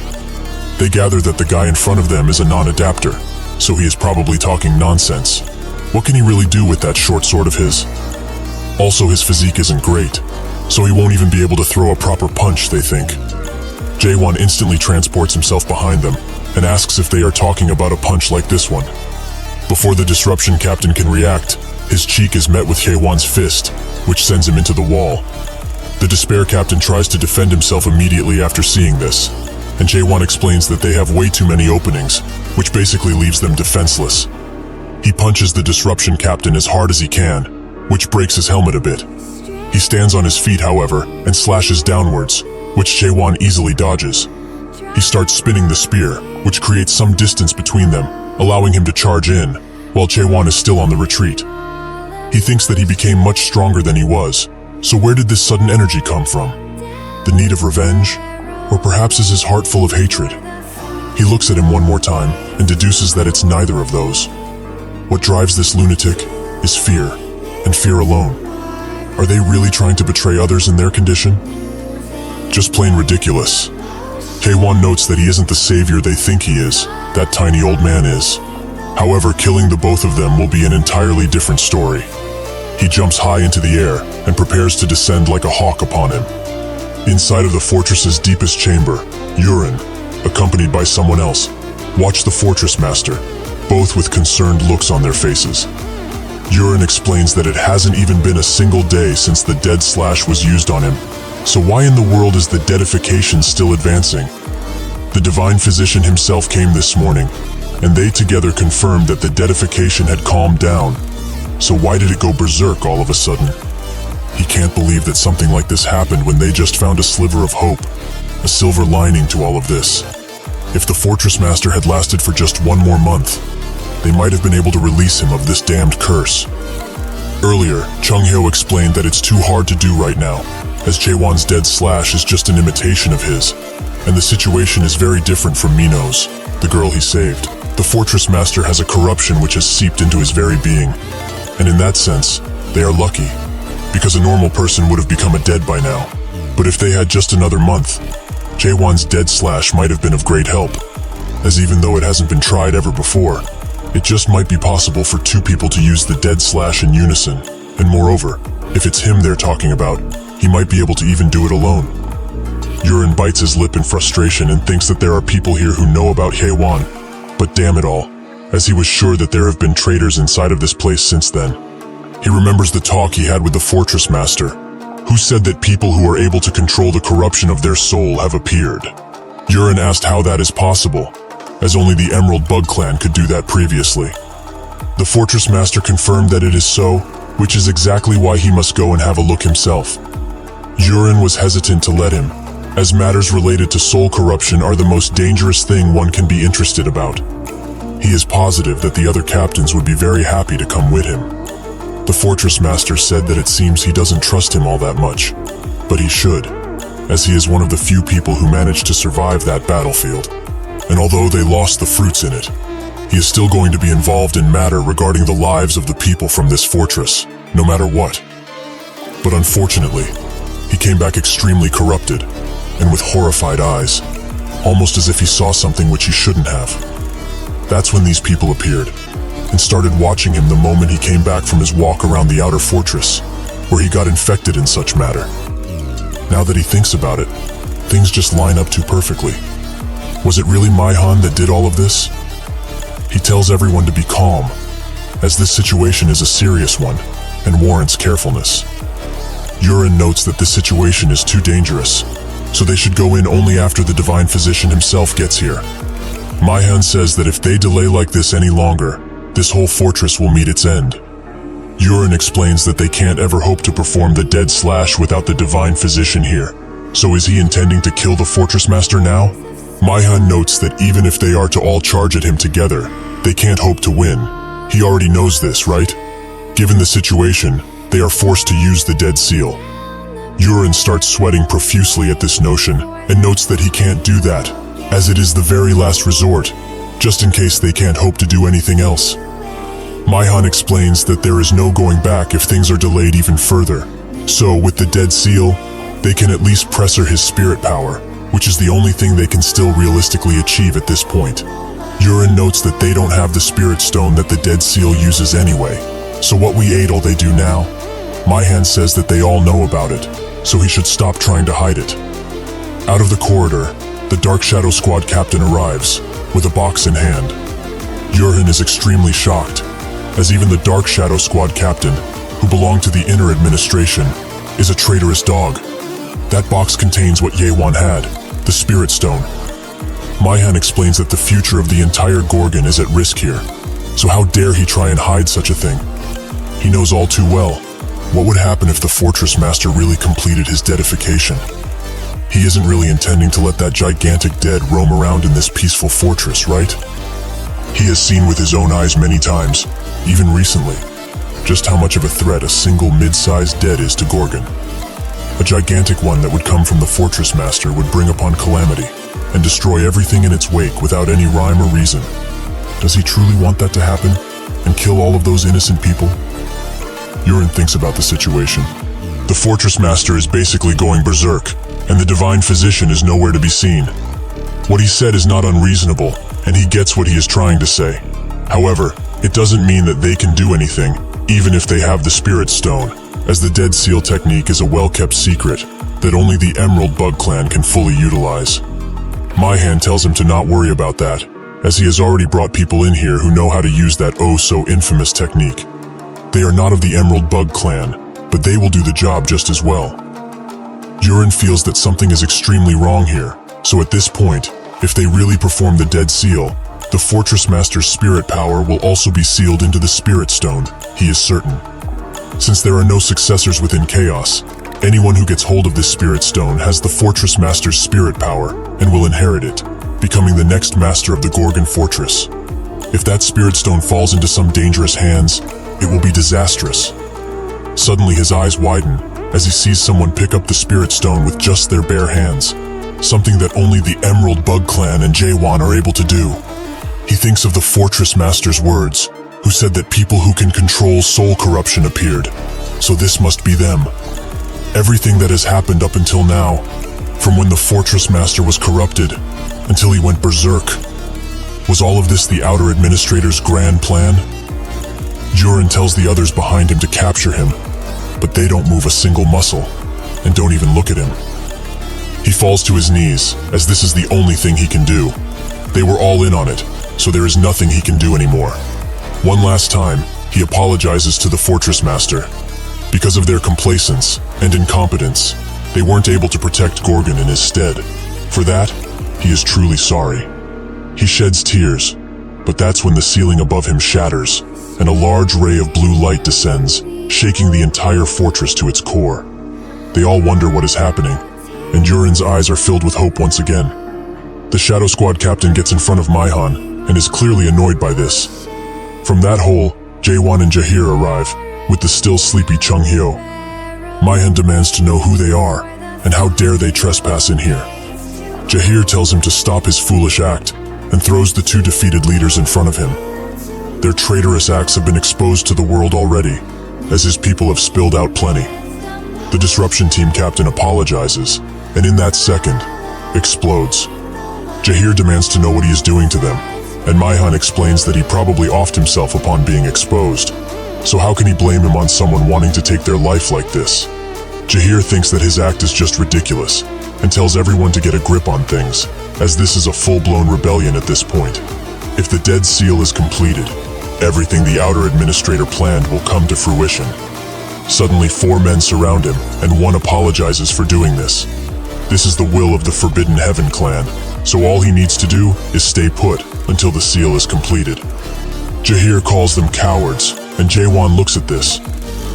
They gather that the guy in front of them is a non-adapter, so he is probably talking nonsense. What can he really do with that short sword of his? Also, his physique isn't great, so he won't even be able to throw a proper punch, they think. Jaewon instantly transports himself behind them and asks if they are talking about a punch like this one. Before the disruption captain can react, his cheek is met with Jaewon's fist, which sends him into the wall. The despair captain tries to defend himself immediately after seeing this, and Jaewon explains that they have way too many openings, which basically leaves them defenseless. He punches the disruption captain as hard as he can, which breaks his helmet a bit. He stands on his feet, however, and slashes downwards, which Jaewon easily dodges. He starts spinning the spear, which creates some distance between them, allowing him to charge in, while Jaewon is still on the retreat. He thinks that he became much stronger than he was, so where did this sudden energy come from? The need of revenge? Or perhaps is his heart full of hatred? He looks at him one more time and deduces that it's neither of those. What drives this lunatic is fear, and fear alone. Are they really trying to betray others in their condition? Just plain ridiculous. Jaewon notes that he isn't the savior they think he is, that tiny old man is. However, killing the both of them will be an entirely different story. He jumps high into the air and prepares to descend like a hawk upon him. Inside of the fortress's deepest chamber, Yurin, accompanied by someone else, watch the fortress master, both with concerned looks on their faces. Yurin explains that it hasn't even been a single day since the dead slash was used on him, so why in the world is the deadification still advancing? The divine physician himself came this morning, and they together confirmed that the deadification had calmed down, so why did it go berserk all of a sudden? He can't believe that something like this happened when they just found a sliver of hope, a silver lining to all of this. If the fortress master had lasted for just one more month, they might have been able to release him of this damned curse. Earlier, Chung-hyo explained that it's too hard to do right now, as Jaewon's dead slash is just an imitation of his, and the situation is very different from Mino's, the girl he saved. The fortress master has a corruption which has seeped into his very being, and in that sense, they are lucky, because a normal person would have become a dead by now. But if they had just another month, Jaewon's dead slash might have been of great help, as even though it hasn't been tried ever before, it just might be possible for two people to use the dead slash in unison, and moreover, if it's him they're talking about, he might be able to even do it alone. Yurin bites his lip in frustration and thinks that there are people here who know about Jaewon, but damn it all, as he was sure that there have been traitors inside of this place since then. He remembers the talk he had with the fortress master, who said that people who are able to control the corruption of their soul have appeared. Yurin asked how that is possible, as only the Emerald Bug Clan could do that previously. The fortress master confirmed that it is so, which is exactly why he must go and have a look himself. Yurin was hesitant to let him, as matters related to soul corruption are the most dangerous thing one can be interested about. He is positive that the other captains would be very happy to come with him. The fortress master said that it seems he doesn't trust him all that much, but he should, as he is one of the few people who managed to survive that battlefield. And although they lost the fruits in it, he is still going to be involved in matter regarding the lives of the people from this fortress, no matter what. But unfortunately, he came back extremely corrupted, and with horrified eyes, almost as if he saw something which he shouldn't have. That's when these people appeared, and started watching him the moment he came back from his walk around the outer fortress, where he got infected in such matter. Now that he thinks about it, things just line up too perfectly. Was it really Maihan that did all of this? He tells everyone to be calm, as this situation is a serious one and warrants carefulness. Yurin notes that this situation is too dangerous, so they should go in only after the divine physician himself gets here. Maihan says that if they delay like this any longer, this whole fortress will meet its end. Yurin explains that they can't ever hope to perform the dead slash without the divine physician here. So is he intending to kill the fortress master now? Maihan notes that even if they are to all charge at him together, they can't hope to win. He already knows this, right? Given the situation, they are forced to use the dead seal. Yurin starts sweating profusely at this notion and notes that he can't do that, as it is the very last resort, just in case they can't hope to do anything else. Maihan explains that there is no going back if things are delayed even further. So, with the dead seal, they can at least pressure his spirit power, which is the only thing they can still realistically achieve at this point. Yurin notes that they don't have the spirit stone that the dead seal uses anyway. So what we ate all they do now? Maihan says that they all know about it, so he should stop trying to hide it. Out of the corridor, the Dark Shadow Squad captain arrives, with a box in hand. Yurin is extremely shocked, as even the Dark Shadow Squad captain, who belonged to the inner administration, is a traitorous dog. That box contains what Yewan had, the Spirit Stone. Maihan explains that the future of the entire Gorgon is at risk here, so how dare he try and hide such a thing? He knows all too well what would happen if the Fortress Master really completed his deadification. He isn't really intending to let that gigantic dead roam around in this peaceful fortress, right? He has seen with his own eyes many times, even recently, just how much of a threat a single mid-sized dead is to Gorgon. A gigantic one that would come from the Fortress Master would bring upon calamity and destroy everything in its wake without any rhyme or reason. Does he truly want that to happen and kill all of those innocent people? Yurin thinks about the situation. The Fortress Master is basically going berserk, and the Divine Physician is nowhere to be seen. What he said is not unreasonable, and he gets what he is trying to say. However, it doesn't mean that they can do anything, even if they have the Spirit Stone, as the Dead Seal technique is a well-kept secret that only the Emerald Bug Clan can fully utilize. Maihan tells him to not worry about that, as he has already brought people in here who know how to use that oh-so-infamous technique. They are not of the Emerald Bug Clan, but they will do the job just as well. Yurin feels that something is extremely wrong here, so at this point, if they really perform the Dead Seal, the Fortress Master's spirit power will also be sealed into the Spirit Stone, he is certain. Since there are no successors within Chaos, anyone who gets hold of this Spirit Stone has the Fortress Master's spirit power and will inherit it, becoming the next master of the Gorgon Fortress. If that Spirit Stone falls into some dangerous hands, it will be disastrous. Suddenly his eyes widen as he sees someone pick up the Spirit Stone with just their bare hands, something that only the Emerald Bug Clan and Jaewon are able to do. He thinks of the Fortress Master's words, who said that people who can control soul corruption appeared, so this must be them. Everything that has happened up until now, from when the Fortress Master was corrupted until he went berserk, was all of this the Outer Administrator's grand plan? Yurin tells the others behind him to capture him, but they don't move a single muscle and don't even look at him. He falls to his knees, as this is the only thing he can do. They were all in on it, so there is nothing he can do anymore. One last time, he apologizes to the Fortress Master. Because of their complacence and incompetence, they weren't able to protect Gorgon in his stead. For that, he is truly sorry. He sheds tears, but that's when the ceiling above him shatters, and a large ray of blue light descends, shaking the entire fortress to its core. They all wonder what is happening, and Yurin's eyes are filled with hope once again. The Shadow Squad captain gets in front of Maihan and is clearly annoyed by this. From that hole, Jaewon and Jahir arrive, with the still sleepy Chung Hyo. Maihan demands to know who they are, and how dare they trespass in here. Jahir tells him to stop his foolish act, and throws the two defeated leaders in front of him. Their traitorous acts have been exposed to the world already, as his people have spilled out plenty. The disruption team captain apologizes, and in that second, explodes. Jahir demands to know what he is doing to them, and Maihan explains that he probably offed himself upon being exposed. So how can he blame him on someone wanting to take their life like this? Jahir thinks that his act is just ridiculous, and tells everyone to get a grip on things, as this is a full-blown rebellion at this point. If the Dead Seal is completed, everything the Outer Administrator planned will come to fruition. Suddenly 4 men surround him, and one apologizes for doing this. This is the will of the Forbidden Heaven clan, so all he needs to do is stay put until the seal is completed. Jahir calls them cowards, and Jaewon looks at this.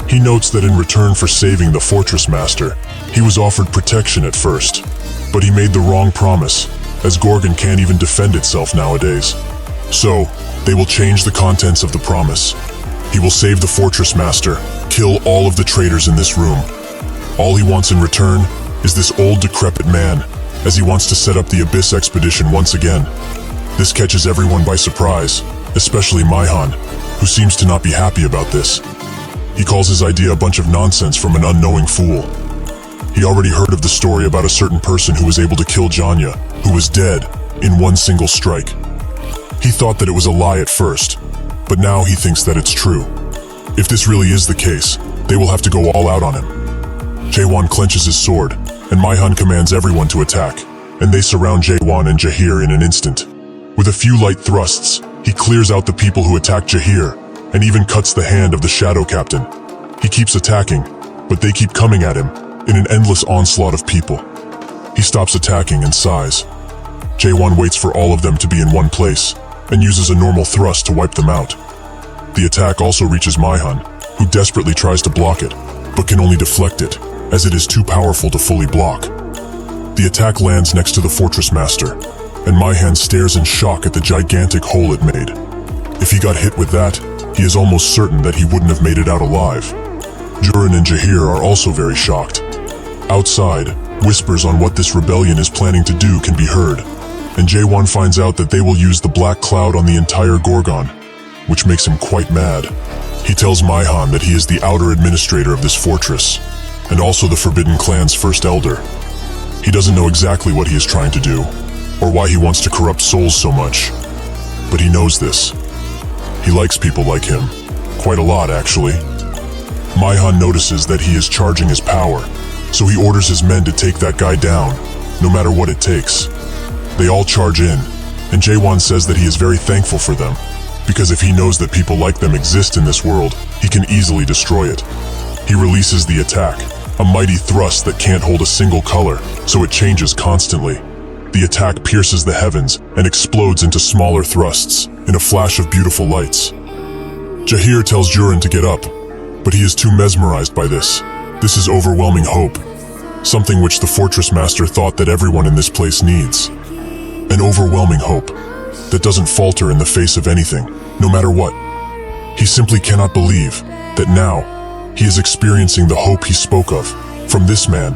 He notes that in return for saving the Fortress Master, he was offered protection at first, but he made the wrong promise, as Gorgon can't even defend itself nowadays. So, they will change the contents of the promise. He will save the Fortress Master, kill all of the traitors in this room. All he wants in return is this old decrepit man, as he wants to set up the Abyss expedition once again. This catches everyone by surprise, especially Maihan, who seems to not be happy about this. He calls his idea a bunch of nonsense from an unknowing fool. He already heard of the story about a certain person who was able to kill Janya, who was dead, in one single strike. He thought that it was a lie at first, but now he thinks that it's true. If this really is the case, they will have to go all out on him. Jaewon clenches his sword, and Maihan commands everyone to attack, and they surround Jaewon and Jahir in an instant. With a few light thrusts, he clears out the people who attack Jahir, and even cuts the hand of the Shadow Captain. He keeps attacking, but they keep coming at him in an endless onslaught of people. He stops attacking and sighs. Jaewon waits for all of them to be in one place, and uses a normal thrust to wipe them out. The attack also reaches Maihan, who desperately tries to block it, but can only deflect it, as it is too powerful to fully block. The attack lands next to the Fortress Master, and Maihan stares in shock at the gigantic hole it made. If he got hit with that, he is almost certain that he wouldn't have made it out alive. Jurin and Jahir are also very shocked. Outside, whispers on what this rebellion is planning to do can be heard, and Jaewon finds out that they will use the black cloud on the entire Gorgon, which makes him quite mad. He tells Maihan that he is the outer administrator of this fortress, and also the Forbidden Clan's first elder. He doesn't know exactly what he is trying to do, or why he wants to corrupt souls so much, but he knows this. He likes people like him, quite a lot actually. Maihan notices that he is charging his power, so he orders his men to take that guy down, no matter what it takes. They all charge in, and Jaewon says that he is very thankful for them, because if he knows that people like them exist in this world, he can easily destroy it. He releases the attack, a mighty thrust that can't hold a single color, so it changes constantly. The attack pierces the heavens and explodes into smaller thrusts, in a flash of beautiful lights. Jahir tells Jurin to get up, but he is too mesmerized by this. This is overwhelming hope, something which the Fortress Master thought that everyone in this place needs. An overwhelming hope that doesn't falter in the face of anything, no matter what. He simply cannot believe that now he is experiencing the hope he spoke of from this man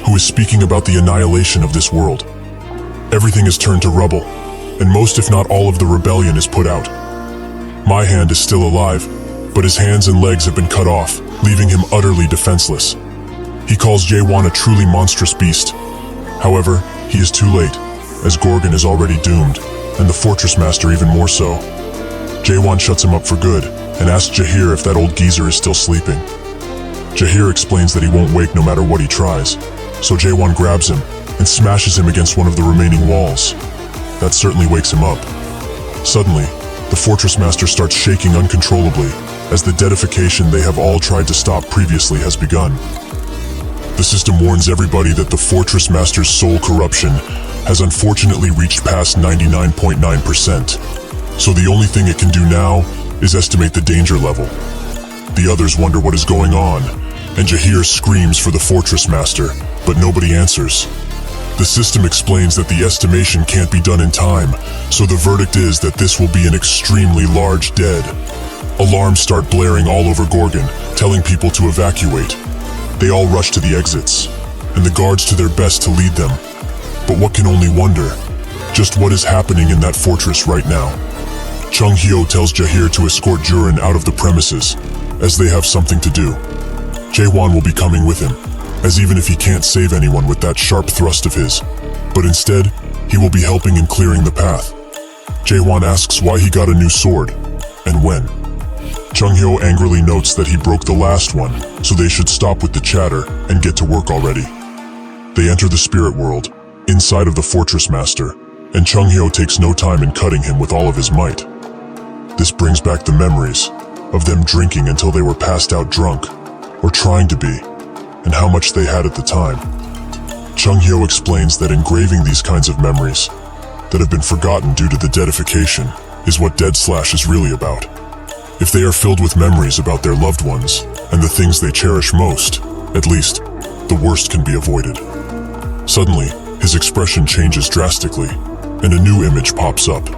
who is speaking about the annihilation of this world. Everything is turned to rubble, and most if not all of the rebellion is put out. Maihan is still alive, but his hands and legs have been cut off, leaving him utterly defenseless. He calls Jaewon a truly monstrous beast. However, he is too late, as Gorgon is already doomed, and the Fortress Master even more so. Jaewon shuts him up for good, and asks Jahir if that old geezer is still sleeping. Jahir explains that he won't wake no matter what he tries, so Jaewon grabs him and smashes him against one of the remaining walls. That certainly wakes him up. Suddenly, the Fortress Master starts shaking uncontrollably, as the deadification they have all tried to stop previously has begun. The system warns everybody that the Fortress Master's soul corruption has unfortunately reached past 99.9%, so the only thing it can do now is estimate the danger level. The others wonder what is going on, and Jahir screams for the Fortress Master, but nobody answers. The system explains that the estimation can't be done in time, so the verdict is that this will be an extremely large dead. Alarms start blaring all over Gorgon, telling people to evacuate. They all rush to the exits, and the guards do their best to lead them. But what can only wonder, just what is happening in that fortress right now. Chung Hyo tells Jahir to escort Jurin out of the premises, as they have something to do. Jaewon will be coming with him, as even if he can't save anyone with that sharp thrust of his, but instead, he will be helping in clearing the path. Jaewon asks why he got a new sword, and when. Chung Hyo angrily notes that he broke the last one, so they should stop with the chatter and get to work already. They enter the spirit world, inside of the Fortress Master, and Chung Hyo takes no time in cutting him with all of his might. This brings back the memories of them drinking until they were passed out drunk, or trying to be, and how much they had at the time. Chung Hyo explains that engraving these kinds of memories that have been forgotten due to the deadification is what Dead Slash is really about. If they are filled with memories about their loved ones and the things they cherish most, at least, the worst can be avoided. Suddenly, his expression changes drastically, and a new image pops up,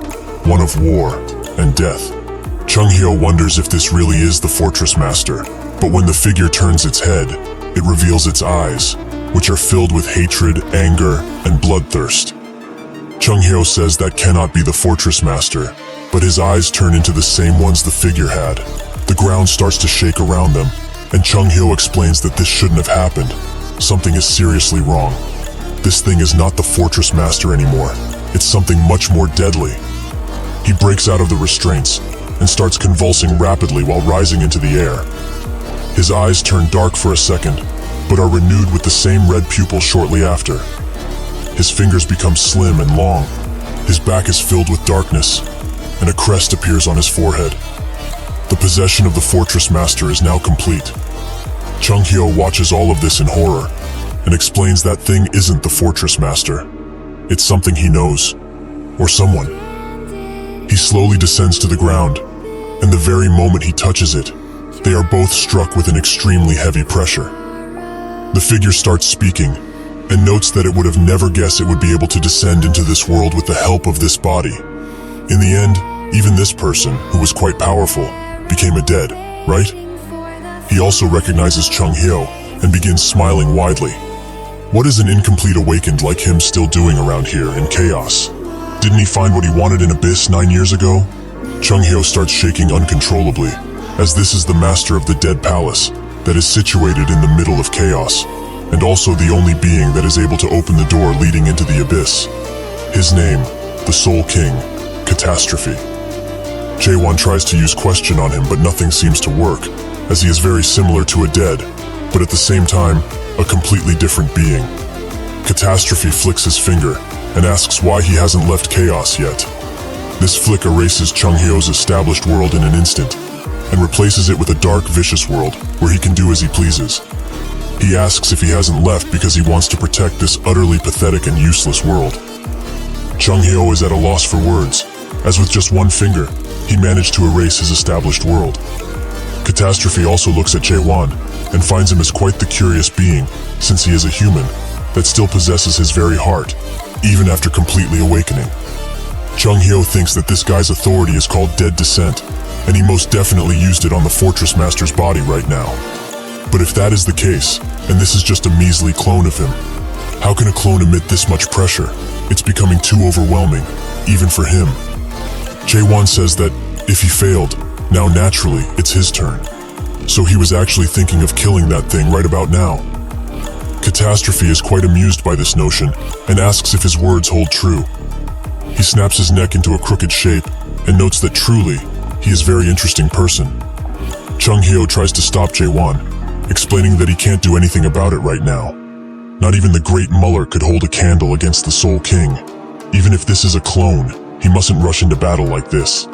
one of war and death. Chung Hyo wonders if this really is the Fortress Master, but when the figure turns its head, it reveals its eyes, which are filled with hatred, anger, and bloodthirst. Chung-hyo says that cannot be the fortress master, but his eyes turn into the same ones the figure had. The ground starts to shake around them, and Chung-hyo explains that this shouldn't have happened. Something is seriously wrong. This thing is not the fortress master anymore. It's something much more deadly. He breaks out of the restraints and starts convulsing rapidly while rising into the air. His eyes turn dark for a second, but are renewed with the same red pupil shortly after. His fingers become slim and long. His back is filled with darkness, and a crest appears on his forehead. The possession of the fortress master is now complete. Chung-hyo watches all of this in horror and explains that thing isn't the fortress master. It's something he knows, or someone. He slowly descends to the ground, and the very moment he touches it, they are both struck with an extremely heavy pressure. The figure starts speaking, and notes that it would have never guessed it would be able to descend into this world with the help of this body. In the end, even this person, who was quite powerful, became a dead, right? He also recognizes Chung-hyo and begins smiling widely. What is an incomplete awakened like him still doing around here in chaos? Didn't he find what he wanted in Abyss 9 years ago? Chung-hyo starts shaking uncontrollably, as this is the master of the Dead Palace that is situated in the middle of chaos, and also the only being that is able to open the door leading into the Abyss. His name, the Soul King, Catastrophe. Jaewon tries to use question on him, but nothing seems to work, as he is very similar to a dead, but at the same time, a completely different being. Catastrophe flicks his finger and asks why he hasn't left chaos yet. This flick erases Chung-hyo's established world in an instant, and replaces it with a dark, vicious world where he can do as he pleases. He asks if he hasn't left because he wants to protect this utterly pathetic and useless world. Chung-hyo is at a loss for words, as with just one finger, he managed to erase his established world. Catastrophe also looks at Jaewon and finds him as quite the curious being, since he is a human that still possesses his very heart, even after completely awakening. Chung-hyo thinks that this guy's authority is called Dead Descent, and he most definitely used it on the Fortress Master's body right now. But if that is the case, and this is just a measly clone of him, how can a clone emit this much pressure? It's becoming too overwhelming, even for him. Jaewon says that if he failed, now naturally it's his turn. So he was actually thinking of killing that thing right about now. Catastrophe is quite amused by this notion and asks if his words hold true. He snaps his neck into a crooked shape and notes that truly, he is a very interesting person. Chung-hyo tries to stop Jaewon, explaining that he can't do anything about it right now. Not even the great Muller could hold a candle against the Soul King. Even if this is a clone, he mustn't rush into battle like this.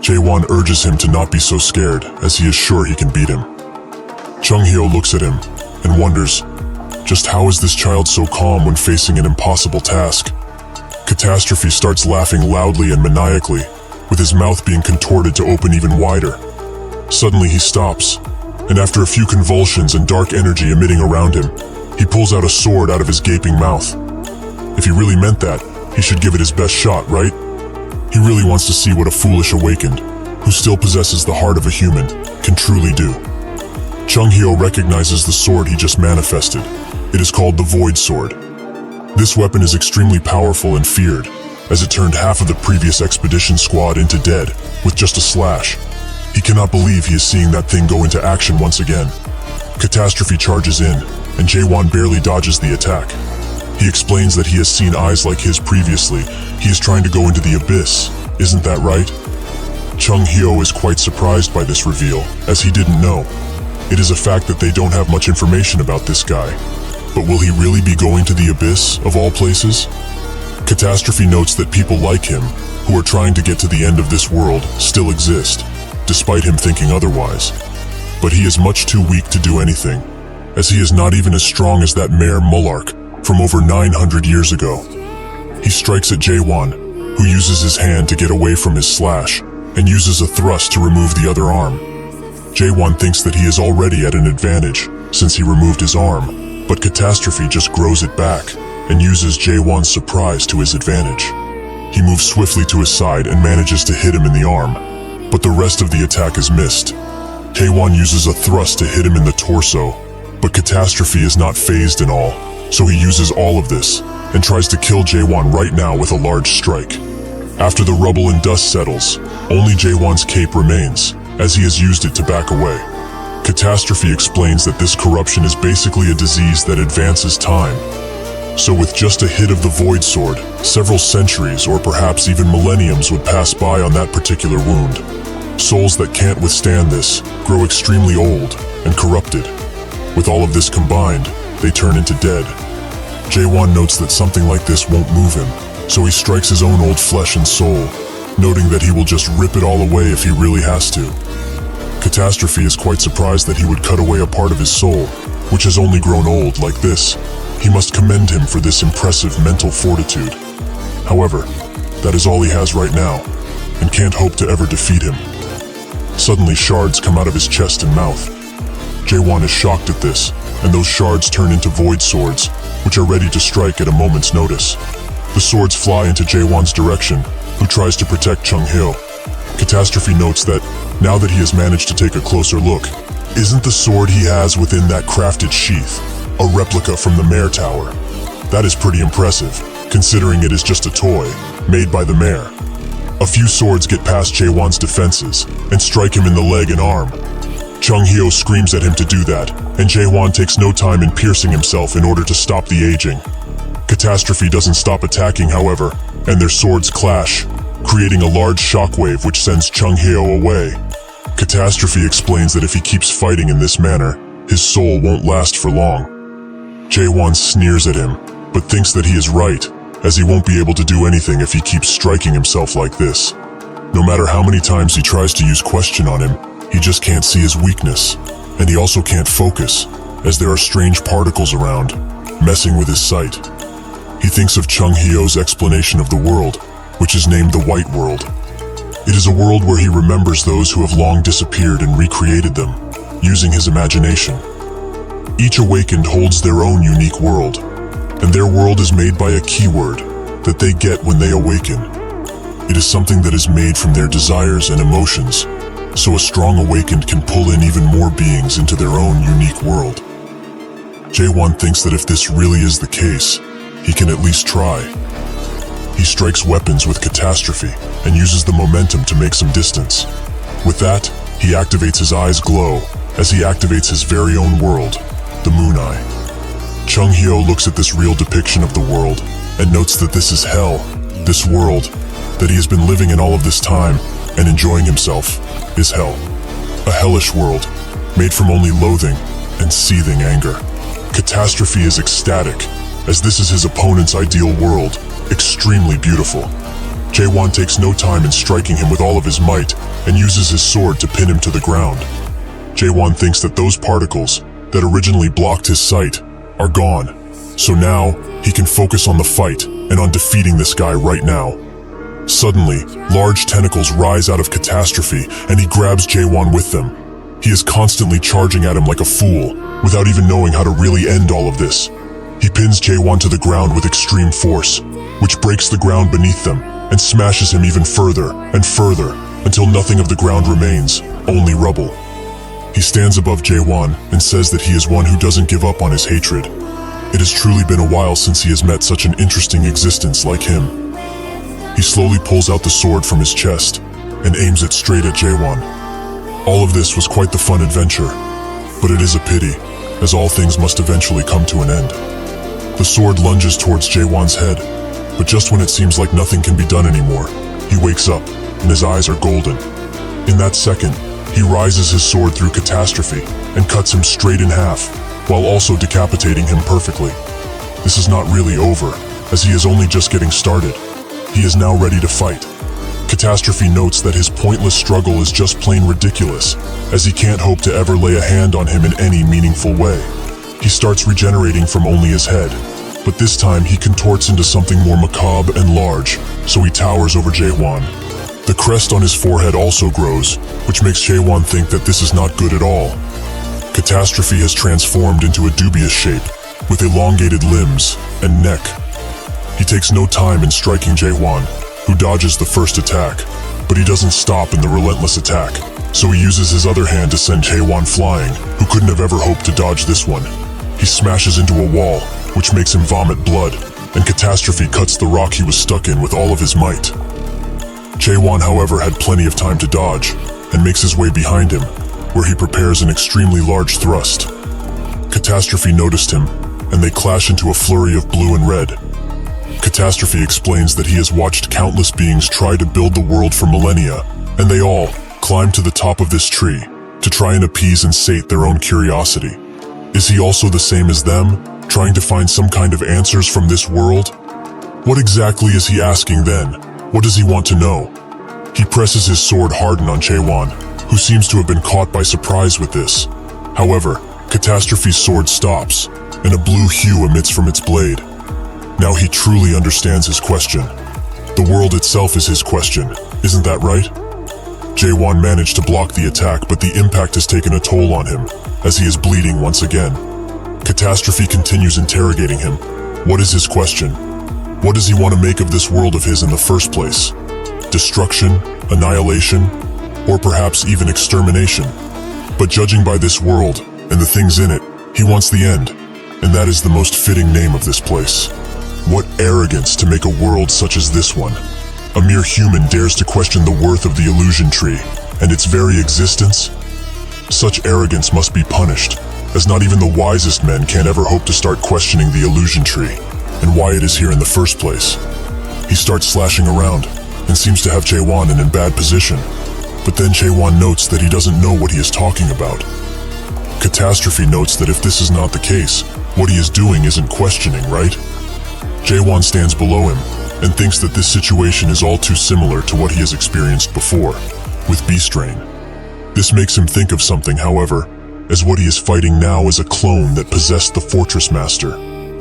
Jaewon urges him to not be so scared, as he is sure he can beat him. Chung-hyo looks at him and wonders, just how is this child so calm when facing an impossible task? Catastrophe starts laughing loudly and maniacally, with his mouth being contorted to open even wider. Suddenly he stops, and after a few convulsions and dark energy emitting around him, he pulls out a sword out of his gaping mouth. If he really meant that, he should give it his best shot, right? He really wants to see what a foolish awakened, who still possesses the heart of a human, can truly do. Chung-hyo recognizes the sword he just manifested. It is called the Void Sword. This weapon is extremely powerful and feared, as it turned half of the previous expedition squad into dead, with just a slash. He cannot believe he is seeing that thing go into action once again. Catastrophe charges in, and Jaewon barely dodges the attack. He explains that he has seen eyes like his previously. He is trying to go into the abyss, isn't that right? Chung-hyo is quite surprised by this reveal, as he didn't know. It is a fact that they don't have much information about this guy. But will he really be going to the abyss, of all places? Catastrophe notes that people like him, who are trying to get to the end of this world, still exist, despite him thinking otherwise. But he is much too weak to do anything, as he is not even as strong as that Mayor Mullark from over 900 years ago. He strikes at Jaewon, who uses his hand to get away from his slash, and uses a thrust to remove the other arm. Jaewon thinks that he is already at an advantage, since he removed his arm, but Catastrophe just grows it back, and uses Jaewon's surprise to his advantage. He moves swiftly to his side and manages to hit him in the arm, but the rest of the attack is missed. Jaewon uses a thrust to hit him in the torso, But Catastrophe is not fazed in all, so he uses all of this and tries to kill Jaewon right now with a large strike. After the rubble and dust settles, only Jaewon's cape remains, as he has used it to back away. Catastrophe explains that this corruption is basically a disease that advances time. So with just a hit of the Void Sword, several centuries or perhaps even millenniums would pass by on that particular wound. Souls that can't withstand this grow extremely old and corrupted. With all of this combined, they turn into dead. Jaewon notes that something like this won't move him, so he strikes his own old flesh and soul, noting that he will just rip it all away if he really has to. Catastrophe is quite surprised that he would cut away a part of his soul, which has only grown old like this. He must commend him for this impressive mental fortitude. However, that is all he has right now, and can't hope to ever defeat him. Suddenly shards come out of his chest and mouth. Jaewon is shocked at this, and those shards turn into Void Swords, which are ready to strike at a moment's notice. The swords fly into Jaewon's direction, who tries to protect Chung-hyo. Catastrophe notes that, now that he has managed to take a closer look, isn't the sword he has within that crafted sheath a replica from the Mare Tower? That is pretty impressive, considering it is just a toy, made by the Mare. A few swords get past Jaewon's defenses, and strike him in the leg and arm. Chung-hyo screams at him to do that, and Jaewon takes no time in piercing himself in order to stop the aging. Catastrophe doesn't stop attacking, however, and their swords clash, creating a large shockwave which sends Chung-hyo away. Catastrophe explains that if he keeps fighting in this manner, his soul won't last for long. Jaewon sneers at him, but thinks that he is right, as he won't be able to do anything if he keeps striking himself like this. No matter how many times he tries to use question on him, he just can't see his weakness, and he also can't focus, as there are strange particles around, messing with his sight. He thinks of Chung-hyo's explanation of the world, which is named the White World. It is a world where he remembers those who have long disappeared and recreated them, using his imagination. Each awakened holds their own unique world, and their world is made by a keyword that they get when they awaken. It is something that is made from their desires and emotions, so a strong awakened can pull in even more beings into their own unique world. Jaewon thinks that if this really is the case, he can at least try. He strikes weapons with Catastrophe and uses the momentum to make some distance. With that, he activates his eyes glow as he activates his very own world, the Moon Eye. Chung-hyo looks at this real depiction of the world and notes that this is hell, this world that he has been living in all of this time and enjoying himself is hell. A hellish world, made from only loathing and seething anger. Catastrophe is ecstatic, as this is his opponent's ideal world, extremely beautiful. Jaewon takes no time in striking him with all of his might and uses his sword to pin him to the ground. Jaewon thinks that those particles that originally blocked his sight are gone, so now he can focus on the fight and on defeating this guy right now. Suddenly, large tentacles rise out of Catastrophe and he grabs Jaewon with them. He is constantly charging at him like a fool, without even knowing how to really end all of this. He pins Jaewon to the ground with extreme force, which breaks the ground beneath them and smashes him even further and further until nothing of the ground remains, only rubble. He stands above Jaewon and says that he is one who doesn't give up on his hatred. It has truly been a while since he has met such an interesting existence like him. He slowly pulls out the sword from his chest and aims it straight at Jaewon. All of this was quite the fun adventure, but it is a pity, as all things must eventually come to an end. The sword lunges towards Jaewon's head, but just when it seems like nothing can be done anymore, he wakes up and his eyes are golden. In that second, he rises his sword through Catastrophe and cuts him straight in half, while also decapitating him perfectly. This is not really over, as he is only just getting started. He is now ready to fight. Catastrophe notes that his pointless struggle is just plain ridiculous, as he can't hope to ever lay a hand on him in any meaningful way. He starts regenerating from only his head, but this time he contorts into something more macabre and large, so he towers over Jaewon. The crest on his forehead also grows, which makes Jaewon think that this is not good at all. Catastrophe has transformed into a dubious shape, with elongated limbs and neck. He takes no time in striking Jaewon, who dodges the first attack, but he doesn't stop in the relentless attack, so he uses his other hand to send Jae-won flying, who couldn't have ever hoped to dodge this one. He smashes into a wall, which makes him vomit blood, and Catastrophe cuts the rock he was stuck in with all of his might. Jae-won, however, had plenty of time to dodge, and makes his way behind him, where he prepares an extremely large thrust. Catastrophe noticed him, and they clash into a flurry of blue and red. Catastrophe explains that he has watched countless beings try to build the world for millennia, and they all climb to the top of this tree to try and appease and sate their own curiosity. Is he also the same as them, trying to find some kind of answers from this world? What exactly is he asking then? What does he want to know? He presses his sword hardened on Jae-won, who seems to have been caught by surprise with this. However, Catastrophe's sword stops, and a blue hue emits from its blade. Now he truly understands his question. The world itself is his question, isn't that right? Jae-won managed to block the attack, but the impact has taken a toll on him, as he is bleeding once again. Catastrophe continues interrogating him. What is his question? What does he want to make of this world of his in the first place? Destruction, annihilation, or perhaps even extermination? But judging by this world and the things in it, he wants the end, and that is the most fitting name of this place. What arrogance to make a world such as this one. A mere human dares to question the worth of the illusion tree and its very existence? Such arrogance must be punished, as not even the wisest men can ever hope to start questioning the illusion tree and why it is here in the first place. He starts slashing around and seems to have Jae-won in bad position, but then Jae-won notes that he doesn't know what he is talking about. Catastrophe notes that if this is not the case, what he is doing isn't questioning, right? Jae-won stands below him and thinks that this situation is all too similar to what he has experienced before, with B-Strain. This makes him think of something, however, as what he is fighting now is a clone that possessed the Fortress Master.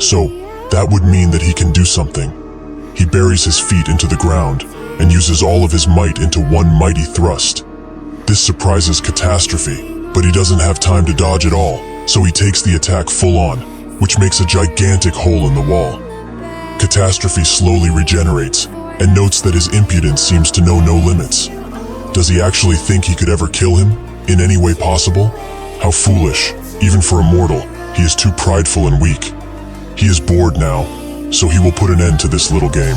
So, that would mean that he can do something. He buries his feet into the ground and uses all of his might into one mighty thrust. This surprises Catastrophe, but he doesn't have time to dodge at all, so he takes the attack full on, which makes a gigantic hole in the wall. Catastrophe slowly regenerates and notes that his impudence seems to know no limits. Does he actually think he could ever kill him, in any way possible? How foolish, even for a mortal, he is too prideful and weak. He is bored now, so he will put an end to this little game.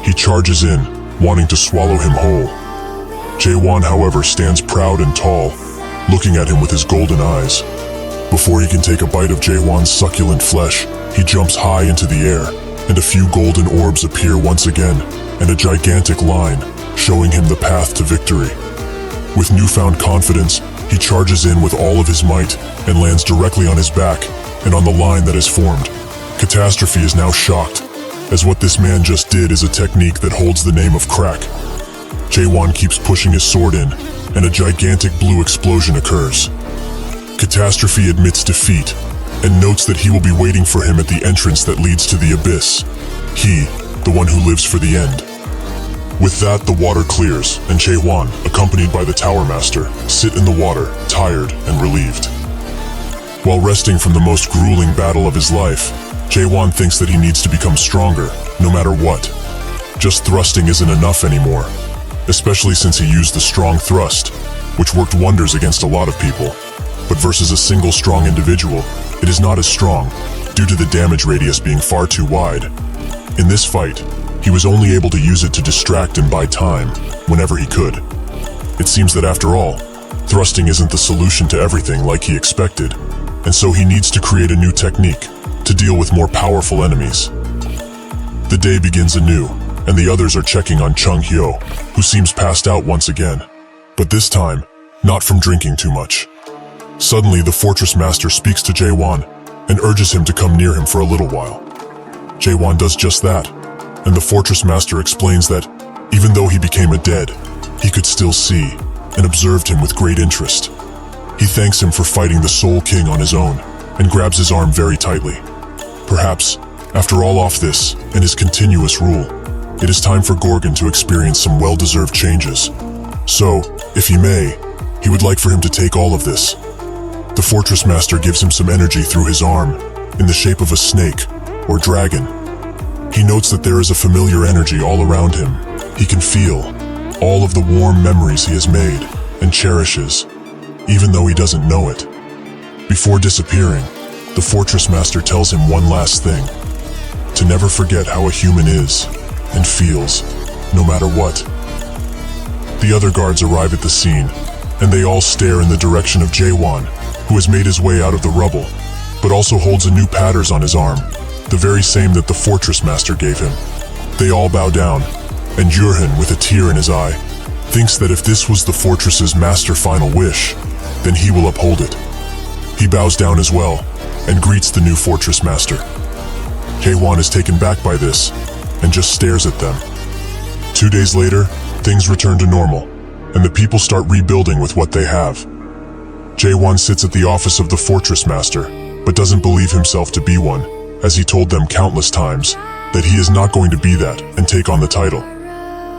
He charges in, wanting to swallow him whole. Jae-won, however, stands proud and tall, looking at him with his golden eyes. Before he can take a bite of Jae-won's succulent flesh, he jumps high into the air, and a few golden orbs appear once again, and a gigantic line, showing him the path to victory. With newfound confidence, he charges in with all of his might, and lands directly on his back, and on the line that is formed. Catastrophe is now shocked, as what this man just did is a technique that holds the name of crack. Jae-won keeps pushing his sword in, and a gigantic blue explosion occurs. Catastrophe admits defeat, and notes that he will be waiting for him at the entrance that leads to the abyss. He, the one who lives for the end. With that, the water clears, and Jae-won, accompanied by the Tower Master, sit in the water, tired and relieved. While resting from the most grueling battle of his life, Jae-won thinks that he needs to become stronger, no matter what. Just thrusting isn't enough anymore, especially since he used the strong thrust, which worked wonders against a lot of people. But versus a single strong individual, it is not as strong, due to the damage radius being far too wide. In this fight, he was only able to use it to distract and buy time, whenever he could. It seems that after all, thrusting isn't the solution to everything like he expected, and so he needs to create a new technique to deal with more powerful enemies. The day begins anew, and the others are checking on Chung-hyo, who seems passed out once again, but this time, not from drinking too much. Suddenly, the Fortress Master speaks to Jae-won and urges him to come near him for a little while. Jae-won does just that, and the Fortress Master explains that, even though he became a dead, he could still see, and observed him with great interest. He thanks him for fighting the Soul King on his own, and grabs his arm very tightly. Perhaps, after all of this, and his continuous rule, it is time for Gorgon to experience some well-deserved changes. So, if he may, he would like for him to take all of this. The Fortress Master gives him some energy through his arm, in the shape of a snake, or dragon. He notes that there is a familiar energy all around him. He can feel, all of the warm memories he has made and cherishes, even though he doesn't know it. Before disappearing, the fortress master tells him one last thing: to never forget how a human is and feels, no matter what. The other guards arrive at the scene, and they all stare in the direction of Jaewon, who has made his way out of the rubble, but also holds a new patterns on his arm, the very same that the fortress master gave him. They all bow down, and Jurhan, with a tear in his eye, thinks that if this was the fortress's master final wish, then he will uphold it. He bows down as well, and greets the new fortress master. Jaewon is taken back by this, and just stares at them. 2 days later, things return to normal, and the people start rebuilding with what they have. Jaewon sits at the office of the fortress master, but doesn't believe himself to be one, as he told them countless times that he is not going to be that and take on the title.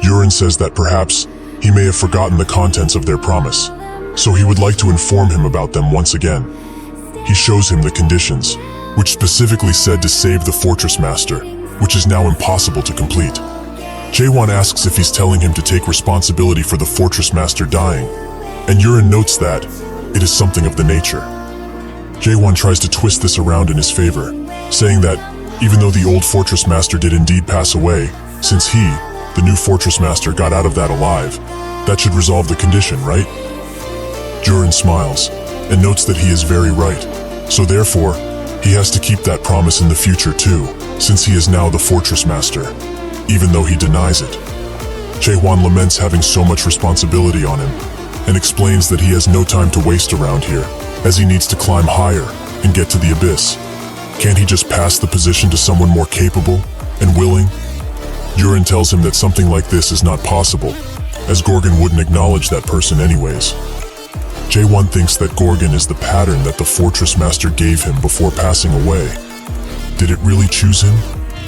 Yurin says that perhaps he may have forgotten the contents of their promise, so he would like to inform him about them once again. He shows him the conditions, which specifically said to save the fortress master, which is now impossible to complete. Jaewon asks if he's telling him to take responsibility for the fortress master dying, and Yurin notes that it is something of the nature. Jaewon tries to twist this around in his favor, saying that even though the old fortress master did indeed pass away, since he, the new fortress master, got out of that alive, that should resolve the condition, right? Jurin smiles and notes that he is very right, so therefore, he has to keep that promise in the future too, since he is now the fortress master, even though he denies it. Jaewon laments having so much responsibility on him, and explains that he has no time to waste around here, as he needs to climb higher and get to the abyss. Can't he just pass the position to someone more capable and willing? Yurin tells him that something like this is not possible, as Gorgon wouldn't acknowledge that person anyways. Jaewon thinks that Gorgon is the pattern that the fortress master gave him before passing away. Did it really choose him?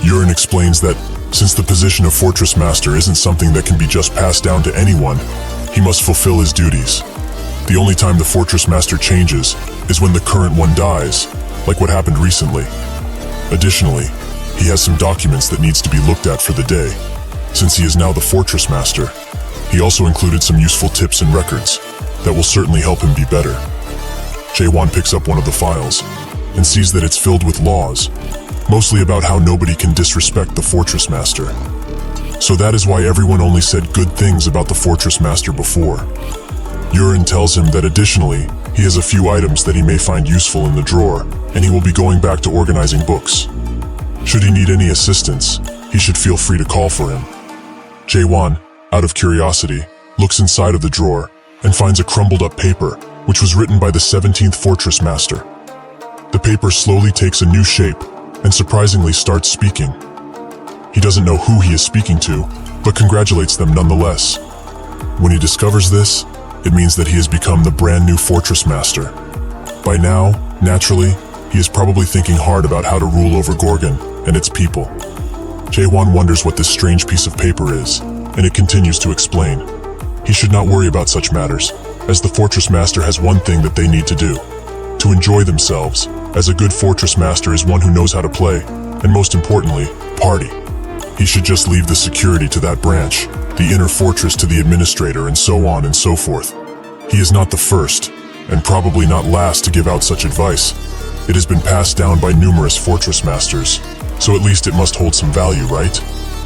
Yurin explains that since the position of fortress master isn't something that can be just passed down to anyone, he must fulfill his duties. The only time the fortress master changes is when the current one dies, like what happened recently. Additionally, he has some documents that needs to be looked at for the day. Since he is now the fortress master, he also included some useful tips and records that will certainly help him be better. Jaewon picks up one of the files and sees that it's filled with laws, mostly about how nobody can disrespect the fortress master. So that is why everyone only said good things about the fortress master before. Yurin tells him that additionally, he has a few items that he may find useful in the drawer, and he will be going back to organizing books. Should he need any assistance, he should feel free to call for him. Jaewon, out of curiosity, looks inside of the drawer and finds a crumbled up paper, which was written by the 17th fortress master. The paper slowly takes a new shape and surprisingly starts speaking. He doesn't know who he is speaking to, but congratulates them nonetheless. When he discovers this, it means that he has become the brand new fortress master. By now, naturally, he is probably thinking hard about how to rule over Gorgon and its people. Jaewon wonders what this strange piece of paper is, and it continues to explain. He should not worry about such matters, as the fortress master has one thing that they need to do: to enjoy themselves, as a good fortress master is one who knows how to play, and most importantly, party. He should just leave the security to that branch, the inner fortress to the administrator, and so on and so forth. He is not the first, and probably not last, to give out such advice. It has been passed down by numerous fortress masters, so at least it must hold some value, right?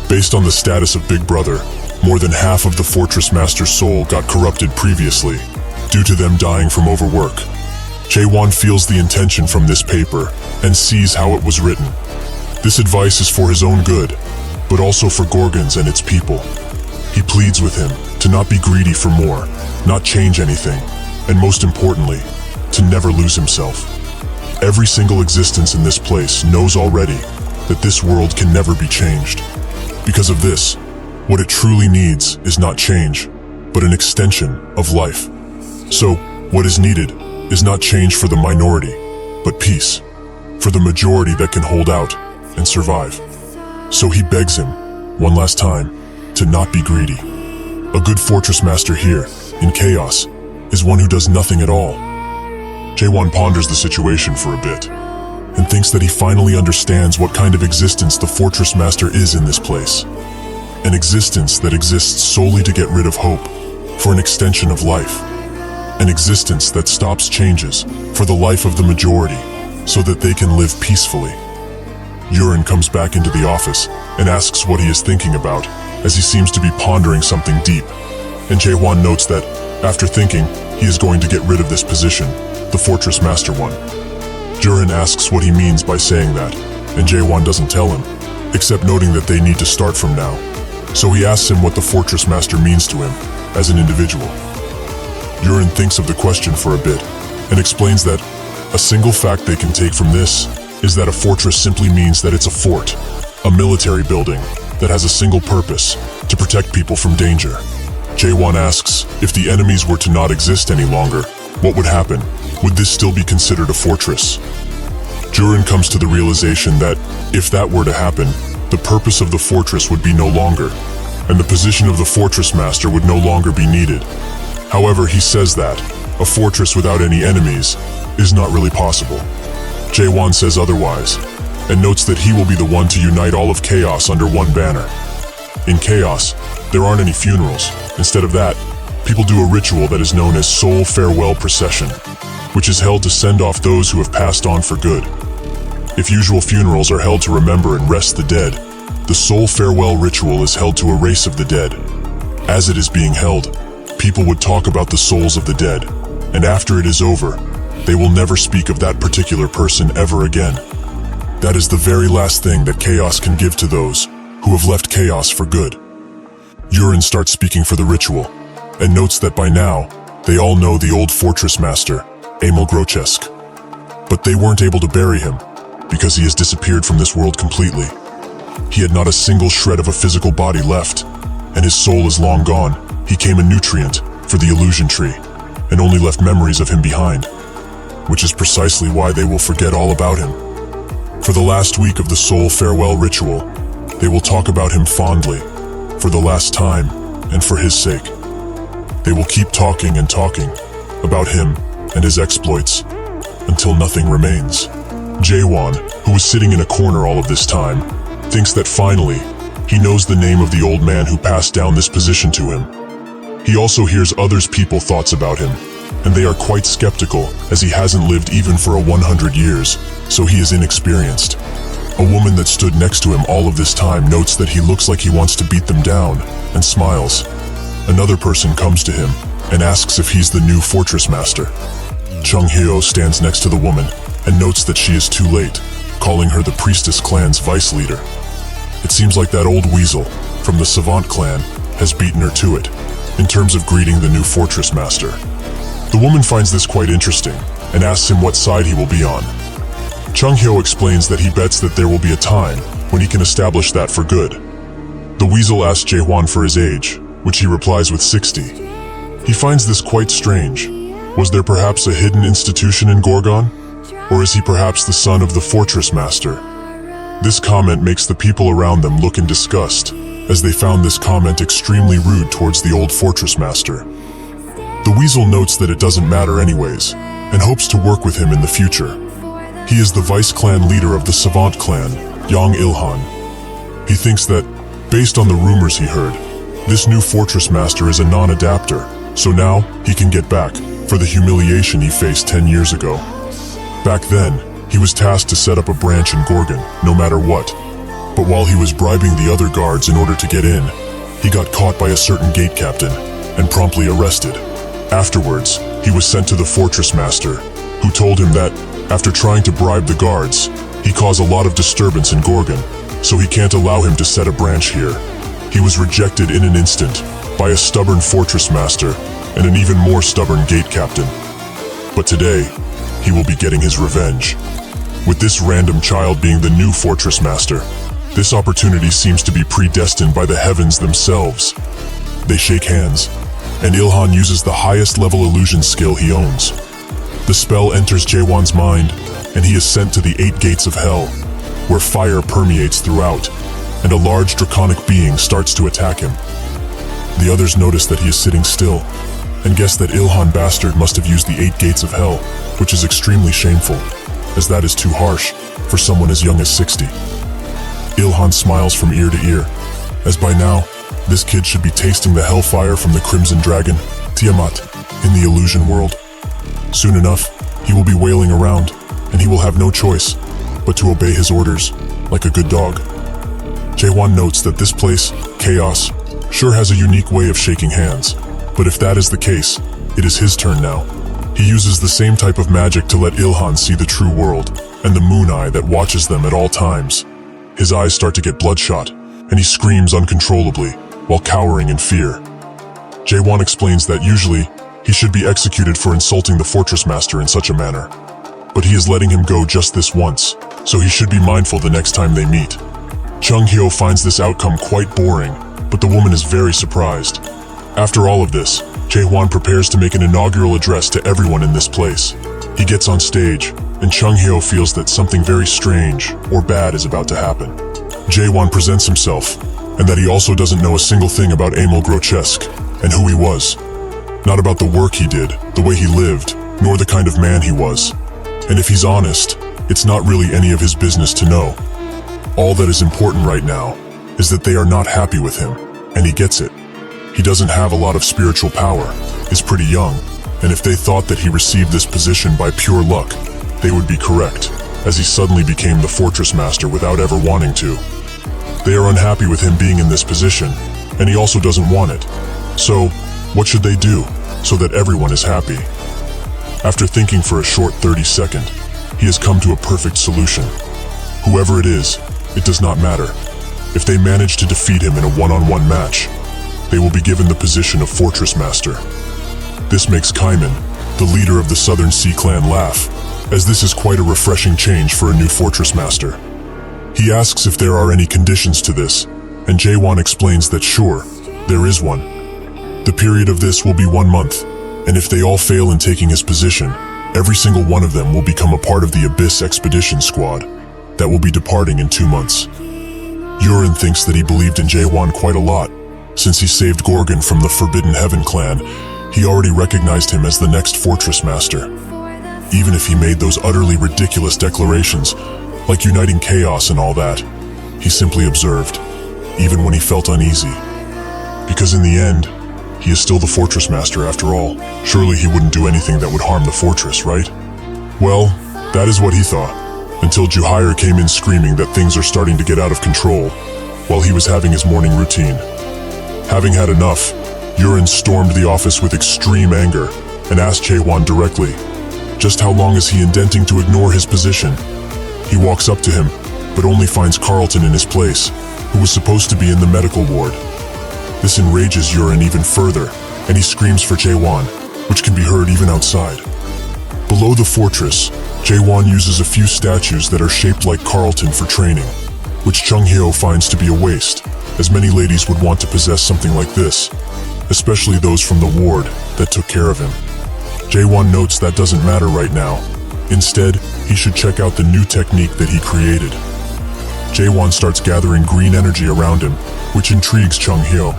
Based on the status of Big Brother, more than half of the fortress master's soul got corrupted previously, due to them dying from overwork. Jaewon feels the intention from this paper, and sees how it was written. This advice is for his own good, but also for Gorgon's and its people. He pleads with him to not be greedy for more, not change anything, and most importantly, to never lose himself. Every single existence in this place knows already that this world can never be changed. Because of this, what it truly needs is not change, but an extension of life. So, what is needed is not change for the minority, but peace, for the majority that can hold out and survive. So he begs him, one last time, to not be greedy. A good fortress master here, in chaos, is one who does nothing at all. Jaewon ponders the situation for a bit, and thinks that he finally understands what kind of existence the fortress master is in this place. an existence that exists solely to get rid of hope, for an extension of life. An existence that stops changes for the life of the majority, so that they can live peacefully. Yurin comes back into the office and asks what he is thinking about, as he seems to be pondering something deep. And Jae-hwan notes that, after thinking, he is going to get rid of this position, the Fortress Master one. Yurin asks what he means by saying that, and Jae-hwan doesn't tell him, except noting that they need to start from now. So he asks him what the Fortress Master means to him, as an individual. Yurin thinks of the question for a bit, and explains that a single fact they can take from this is that a fortress simply means that it's a fort, a military building that has a single purpose, to protect people from danger. Jae-hwan asks, if the enemies were to not exist any longer, what would happen? Would this still be considered a fortress? Yurin comes to the realization that, if that were to happen, the purpose of the fortress would be no longer, and the position of the Fortress Master would no longer be needed. However, he says that a fortress without any enemies is not really possible. Jae-hwan says otherwise, and notes that he will be the one to unite all of Chaos under one banner. In Chaos, there aren't any funerals. Instead of that, people do a ritual that is known as Soul Farewell Procession, which is held to send off those who have passed on for good. If usual funerals are held to remember and rest the dead, the Soul Farewell ritual is held to a race of the dead. As it is being held, people would talk about the souls of the dead, and after it is over, they will never speak of that particular person ever again. That is the very last thing that Chaos can give to those who have left Chaos for good. Yurin starts speaking for the ritual, and notes that by now, they all know the old Fortress Master, Emil Grochesk. But they weren't able to bury him, because he has disappeared from this world completely. He had not a single shred of a physical body left, and his soul is long gone. He came a nutrient for the illusion tree, and only left memories of him behind, which is precisely why they will forget all about him. For the last week of the Soul Farewell ritual, they will talk about him fondly, for the last time, and for his sake. They will keep talking and talking about him and his exploits, until nothing remains. Jae-hwan, who was sitting in a corner all of this time, thinks that finally, he knows the name of the old man who passed down this position to him. He also hears others' people's thoughts about him, and they are quite skeptical as he hasn't lived even for 100 years, so he is inexperienced. A woman that stood next to him all of this time notes that he looks like he wants to beat them down, and smiles. Another person comes to him and asks if he's the new Fortress Master. Chung Hyo stands next to the woman and notes that she is too late, calling her the Priestess Clan's vice leader. It seems like that old weasel from the Savant clan has beaten her to it, in terms of greeting the new Fortress Master. The woman finds this quite interesting and asks him what side he will be on. Chung Hyo explains that he bets that there will be a time when he can establish that for good. The weasel asks Jae-hwan for his age, which he replies with 60. He finds this quite strange. Was there perhaps a hidden institution in Gorgon? Or is he perhaps the son of the Fortress Master? This comment makes the people around them look in disgust, as they found this comment extremely rude towards the old Fortress Master. The weasel notes that it doesn't matter anyways, and hopes to work with him in the future. He is the vice clan leader of the Savant clan, Yang Ilhan. He thinks that, based on the rumors he heard, this new Fortress Master is a non-adapter, so now he can get back for the humiliation he faced 10 years ago. Back then, he was tasked to set up a branch in Gorgon, no matter what. But while he was bribing the other guards in order to get in, he got caught by a certain gate captain and promptly arrested. Afterwards, he was sent to the Fortress Master, who told him that, after trying to bribe the guards, he caused a lot of disturbance in Gorgon, so he can't allow him to set a branch here. He was rejected in an instant by a stubborn Fortress Master and an even more stubborn gate captain. But today, he will be getting his revenge. With this random child being the new Fortress Master, this opportunity seems to be predestined by the heavens themselves. They shake hands, and Ilhan uses the highest level illusion skill he owns. The spell enters Jae-hwan's mind, and he is sent to the 8 gates of hell, where fire permeates throughout, and a large draconic being starts to attack him. The others notice that he is sitting still, and guess that Ilhan bastard must have used the 8 gates of hell, which is extremely shameful, as that is too harsh for someone as young as 60. Ilhan smiles from ear to ear, as by now, This kid should be tasting the hellfire from the Crimson Dragon, Tiamat, in the illusion world. Soon enough, he will be wailing around, and he will have no choice but to obey his orders, like a good dog. Jae-won notes that this place, Chaos, sure has a unique way of shaking hands, but if that is the case, it is his turn now. He uses the same type of magic to let Ilhan see the true world, and the moon eye that watches them at all times. His eyes start to get bloodshot, and he screams uncontrollably, while cowering in fear. Jae-won explains that usually, he should be executed for insulting the Fortress Master in such a manner. But he is letting him go just this once, so he should be mindful the next time they meet. Chung-hyo finds this outcome quite boring, but the woman is very surprised. After all of this, Jae-won prepares to make an inaugural address to everyone in this place. He gets on stage, and Chung-hyo feels that something very strange or bad is about to happen. Jae-won presents himself, and that he also doesn't know a single thing about Emil Grochesk and who he was. Not about the work he did, the way he lived, nor the kind of man he was. And if he's honest, it's not really any of his business to know. All that is important right now is that they are not happy with him, and he gets it. He doesn't have a lot of spiritual power, is pretty young, and if they thought that he received this position by pure luck, they would be correct, as he suddenly became the Fortress Master without ever wanting to. They are unhappy with him being in this position, and he also doesn't want it. So, what should they do, so that everyone is happy? After thinking for a short 30-second, he has come to a perfect solution. Whoever it is, it does not matter. If they manage to defeat him in a one-on-one match, they will be given the position of Fortress Master. This makes Kaiman, the leader of the Southern Sea Clan, laugh, as this is quite a refreshing change for a new Fortress Master. He asks if there are any conditions to this, and Jae-won explains that sure, there is one. The period of this will be 1 month, and if they all fail in taking his position, every single one of them will become a part of the Abyss Expedition Squad that will be departing in 2 months. Yurin thinks that he believed in Jae-won quite a lot. Since he saved Gorgon from the Forbidden Heaven clan, he already recognized him as the next Fortress Master. Even if he made those utterly ridiculous declarations, like uniting chaos and all that, he simply observed, even when he felt uneasy. Because in the end, he is still the Fortress Master after all. Surely he wouldn't do anything that would harm the fortress, right? Well, that is what he thought, until Juhire came in screaming that things are starting to get out of control, while he was having his morning routine. Having had enough, Yurin stormed the office with extreme anger and asked Jae-won directly, just how long is he intending to ignore his position? He walks up to him, but only finds Carlton in his place, who was supposed to be in the medical ward. This enrages Yurin even further, and he screams for Jae-won, which can be heard even outside. Below the fortress, Jae-won uses a few statues that are shaped like Carlton for training, which Chung-hyo finds to be a waste, as many ladies would want to possess something like this, especially those from the ward that took care of him. Jae-won notes that doesn't matter right now. Instead, he should check out the new technique that he created. Jae-won starts gathering green energy around him, which intrigues Chung-hyo.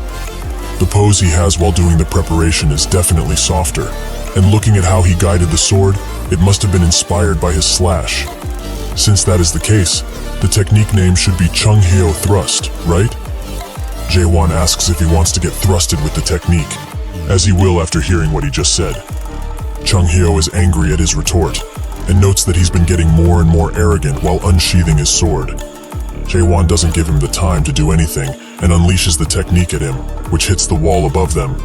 The pose he has while doing the preparation is definitely softer, and looking at how he guided the sword, it must have been inspired by his slash. Since that is the case, the technique name should be Chung-hyo Thrust, right? Jae-won asks if he wants to get thrusted with the technique, as he will after hearing what he just said. Chung-hyo is angry at his retort, and notes that he's been getting more and more arrogant while unsheathing his sword. Jae-won doesn't give him the time to do anything and unleashes the technique at him, which hits the wall above them.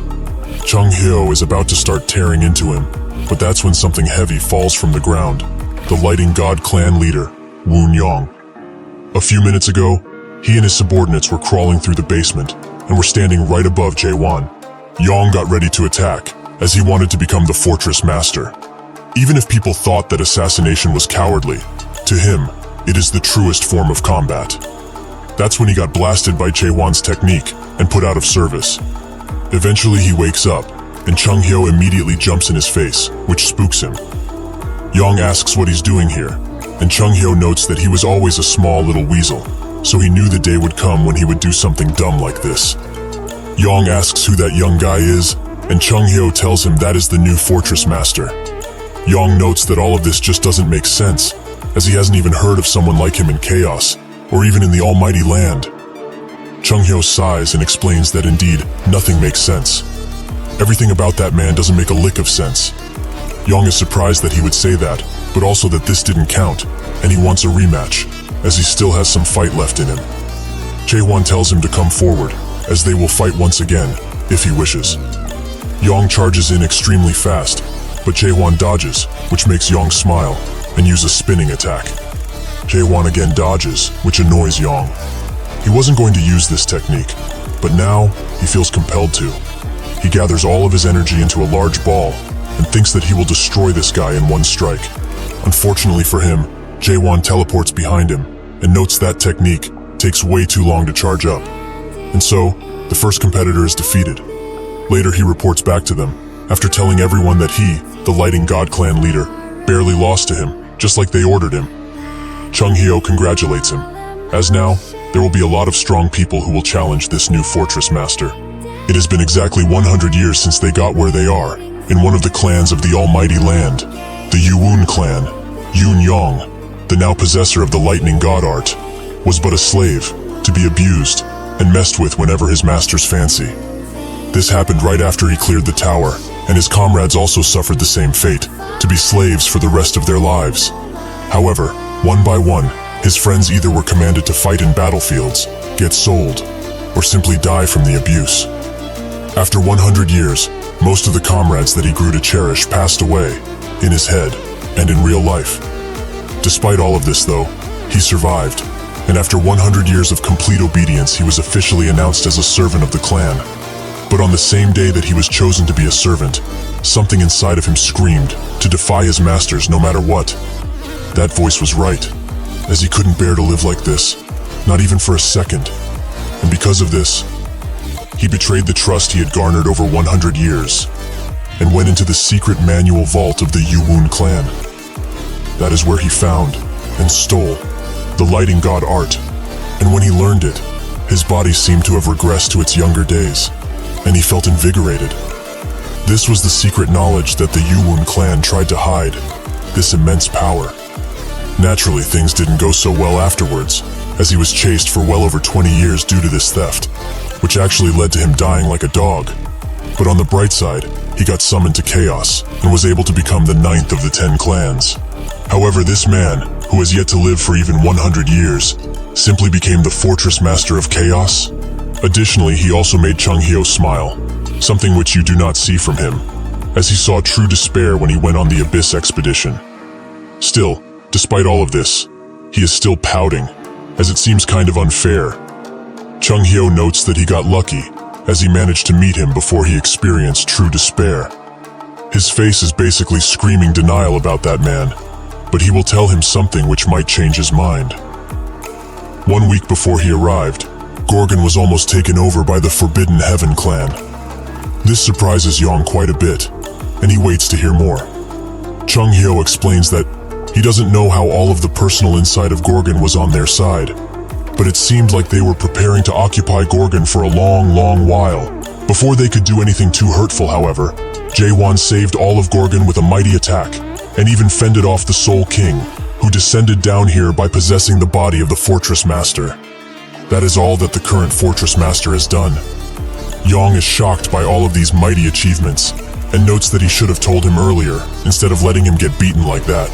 Chung-hyo is about to start tearing into him, but that's when something heavy falls from the ground. The Lighting God clan leader, Woon Yong. A few minutes ago, he and his subordinates were crawling through the basement and were standing right above Jae-won. Yong got ready to attack, as he wanted to become the Fortress Master. Even if people thought that assassination was cowardly, to him, it is the truest form of combat. That's when he got blasted by Jae-won's technique and put out of service. Eventually he wakes up, and Chung-hyo immediately jumps in his face, which spooks him. Yong asks what he's doing here, and Chung-hyo notes that he was always a small little weasel, so he knew the day would come when he would do something dumb like this. Yong asks who that young guy is, and Chung-hyo tells him that is the new Fortress Master. Yong notes that all of this just doesn't make sense, as he hasn't even heard of someone like him in Chaos, or even in the Almighty Land. Chung-hyo sighs and explains that indeed, nothing makes sense. Everything about that man doesn't make a lick of sense. Yong is surprised that he would say that, but also that this didn't count, and he wants a rematch, as he still has some fight left in him. Jae-hwan tells him to come forward, as they will fight once again, if he wishes. Yong charges in extremely fast, but Jae-hwan dodges, which makes Yong smile, and use a spinning attack. Jae-hwan again dodges, which annoys Yong. He wasn't going to use this technique, but now he feels compelled to. He gathers all of his energy into a large ball, and thinks that he will destroy this guy in one strike. Unfortunately for him, Jae-hwan teleports behind him, and notes that technique takes way too long to charge up. And so, the first competitor is defeated. Later he reports back to them, after telling everyone that he, the Lighting God clan leader, barely lost to him, just like they ordered him. Chung-hyo congratulates him, as now, there will be a lot of strong people who will challenge this new fortress master. It has been exactly 100 years since they got where they are, in one of the clans of the Almighty Land, the Yuwoon clan. Yoon Yong, the now possessor of the Lightning God art, was but a slave, to be abused and messed with whenever his master's fancy. This happened right after he cleared the tower, and his comrades also suffered the same fate, to be slaves for the rest of their lives. However, one by one, his friends either were commanded to fight in battlefields, get sold, or simply die from the abuse. After 100 years, most of the comrades that he grew to cherish passed away, in his head and in real life. Despite all of this though, he survived, and after 100 years of complete obedience he was officially announced as a servant of the clan. But on the same day that he was chosen to be a servant, something inside of him screamed to defy his masters no matter what. That voice was right, as he couldn't bear to live like this, not even for a second. And because of this, he betrayed the trust he had garnered over 100 years, and went into the secret manual vault of the Yuwoon clan. That is where he found and stole the Lighting God art, and when he learned it, his body seemed to have regressed to its younger days, and he felt invigorated. This was the secret knowledge that the Yuwoon clan tried to hide, this immense power. Naturally, things didn't go so well afterwards, as he was chased for well over 20 years due to this theft, which actually led to him dying like a dog. But on the bright side, he got summoned to chaos and was able to become the 9th of the 10 clans. However, this man, who has yet to live for even 100 years, simply became the fortress master of chaos. Additionally, he also made Chung-hyo smile, something which you do not see from him, as he saw true despair when he went on the Abyss expedition. Still, despite all of this, he is still pouting, as it seems kind of unfair. Chung-hyo notes that he got lucky, as he managed to meet him before he experienced true despair. His face is basically screaming denial about that man, but he will tell him something which might change his mind. 1 week before he arrived, Gorgon was almost taken over by the Forbidden Heaven clan. This surprises Yong quite a bit, and he waits to hear more. Chung-hyo explains that he doesn't know how all of the personal inside of Gorgon was on their side, but it seemed like they were preparing to occupy Gorgon for a long while. Before they could do anything too hurtful, however, Jae-hwan saved all of Gorgon with a mighty attack, and even fended off the Soul King, who descended down here by possessing the body of the Fortress Master. That is all that the current Fortress Master has done. Yong is shocked by all of these mighty achievements, and notes that he should have told him earlier, instead of letting him get beaten like that.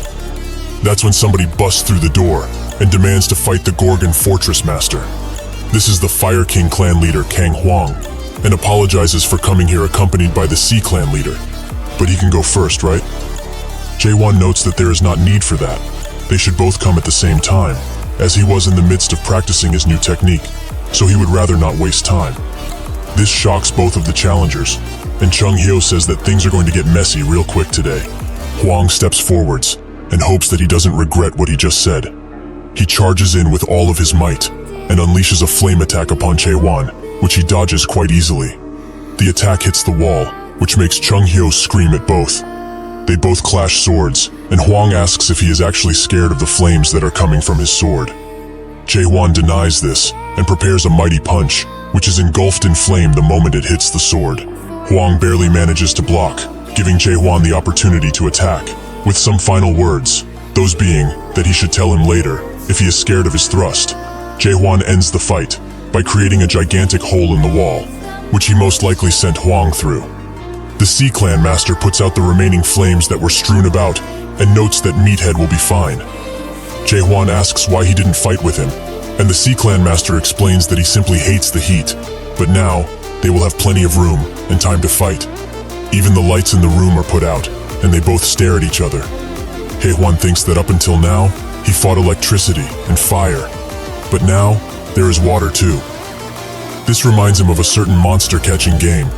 That's when somebody busts through the door, and demands to fight the Gorgon Fortress Master. This is the Fire King clan leader Kang Hwang, and apologizes for coming here accompanied by the Sea clan leader. But he can go first, right? Jae-hwan notes that there is not need for that. They should both come at the same time, as he was in the midst of practicing his new technique, so he would rather not waste time. This shocks both of the challengers, and Chung-hyo says that things are going to get messy real quick today. Hwang steps forwards, and hopes that he doesn't regret what he just said. He charges in with all of his might, and unleashes a flame attack upon Jae-hwan, which he dodges quite easily. The attack hits the wall, which makes Chung-hyo scream at both. They both clash swords, and Hwang asks if he is actually scared of the flames that are coming from his sword. Jae-hwan denies this, and prepares a mighty punch, which is engulfed in flame the moment it hits the sword. Hwang barely manages to block, giving Jae-hwan the opportunity to attack, with some final words, those being that he should tell him later if he is scared of his thrust. Jae-hwan ends the fight, by creating a gigantic hole in the wall, which he most likely sent Huang through. The Sea Clan master puts out the remaining flames that were strewn about and notes that Meathead will be fine. Jae-hwan asks why he didn't fight with him, and the Sea Clan master explains that he simply hates the heat, but now they will have plenty of room and time to fight. Even the lights in the room are put out, and they both stare at each other. Jae-hwan thinks that up until now, he fought electricity and fire, but now there is water too. This reminds him of a certain monster-catching game,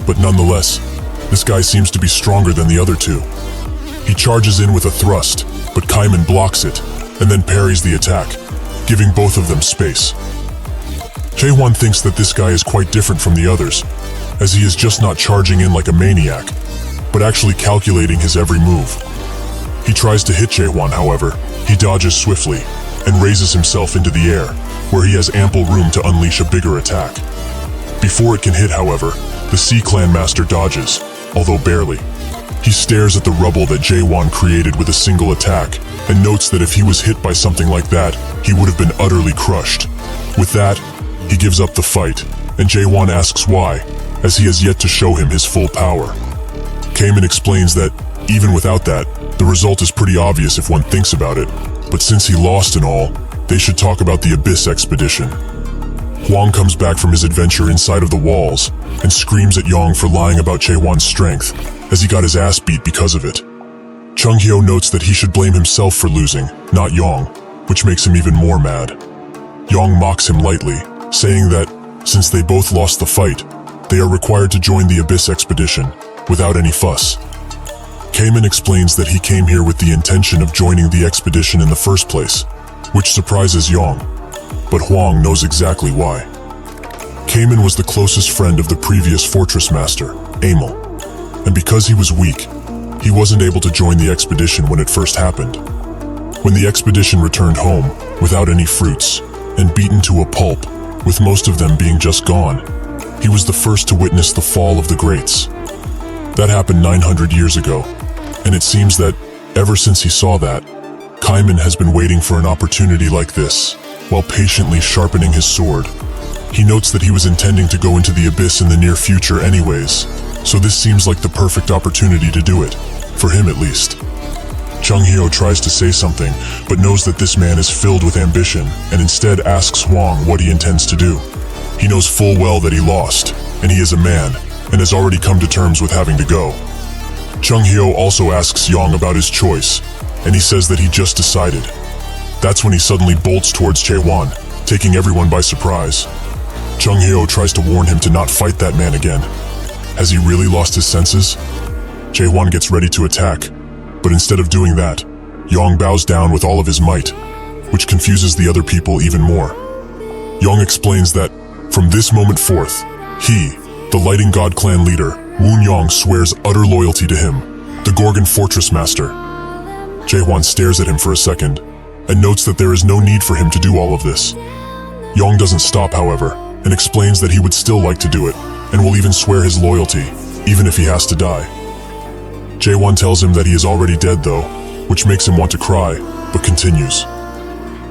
but nonetheless, this guy seems to be stronger than the other two. He charges in with a thrust, but Kaiman blocks it, and then parries the attack, giving both of them space. Jae-hwan thinks that this guy is quite different from the others, as he is just not charging in like a maniac, but actually calculating his every move. He tries to hit Jae-hwan, however, he dodges swiftly, and raises himself into the air, where he has ample room to unleash a bigger attack. Before it can hit, however, the Sea Clan master dodges, although barely. He stares at the rubble that Jae-hwan created with a single attack, and notes that if he was hit by something like that, he would have been utterly crushed. With that, he gives up the fight, and Jae-hwan asks why, as he has yet to show him his full power. Kaiman explains that, even without that, the result is pretty obvious if one thinks about it, but since he lost and all, they should talk about the Abyss expedition. Huang comes back from his adventure inside of the walls, and screams at Yong for lying about Jae-hwan's strength, as he got his ass beat because of it. Chung-hyo notes that he should blame himself for losing, not Yong, which makes him even more mad. Yong mocks him lightly, saying that, since they both lost the fight, they are required to join the Abyss expedition, without any fuss. Kaiman explains that he came here with the intention of joining the expedition in the first place, which surprises Yong, but Huang knows exactly why. Kaiman was the closest friend of the previous fortress master, Amel, and because he was weak, he wasn't able to join the expedition when it first happened. When the expedition returned home, without any fruits, and beaten to a pulp, with most of them being just gone, he was the first to witness the fall of the greats. That happened 900 years ago, and it seems that, ever since he saw that, Kaiman has been waiting for an opportunity like this, while patiently sharpening his sword. He notes that he was intending to go into the Abyss in the near future anyways, so this seems like the perfect opportunity to do it, for him at least. Chung-hyo tries to say something, but knows that this man is filled with ambition, and instead asks Huang what he intends to do. He knows full well that he lost, and he is a man, and has already come to terms with having to go. Chung-hyo also asks Yong about his choice, and he says that he just decided. That's when he suddenly bolts towards Jae-hwan, taking everyone by surprise. Chung-hyo tries to warn him to not fight that man again. Has he really lost his senses? Jae-hwan gets ready to attack, but instead of doing that, Yong bows down with all of his might, which confuses the other people even more. Yong explains that, from this moment forth, he, the Lighting God clan leader, Woon Yong, swears utter loyalty to him, the Gorgon Fortress Master. Jae-hwan stares at him for a second, and notes that there is no need for him to do all of this. Yong doesn't stop, however, and explains that he would still like to do it, and will even swear his loyalty, even if he has to die. Jae-hwan tells him that he is already dead though, which makes him want to cry, but continues.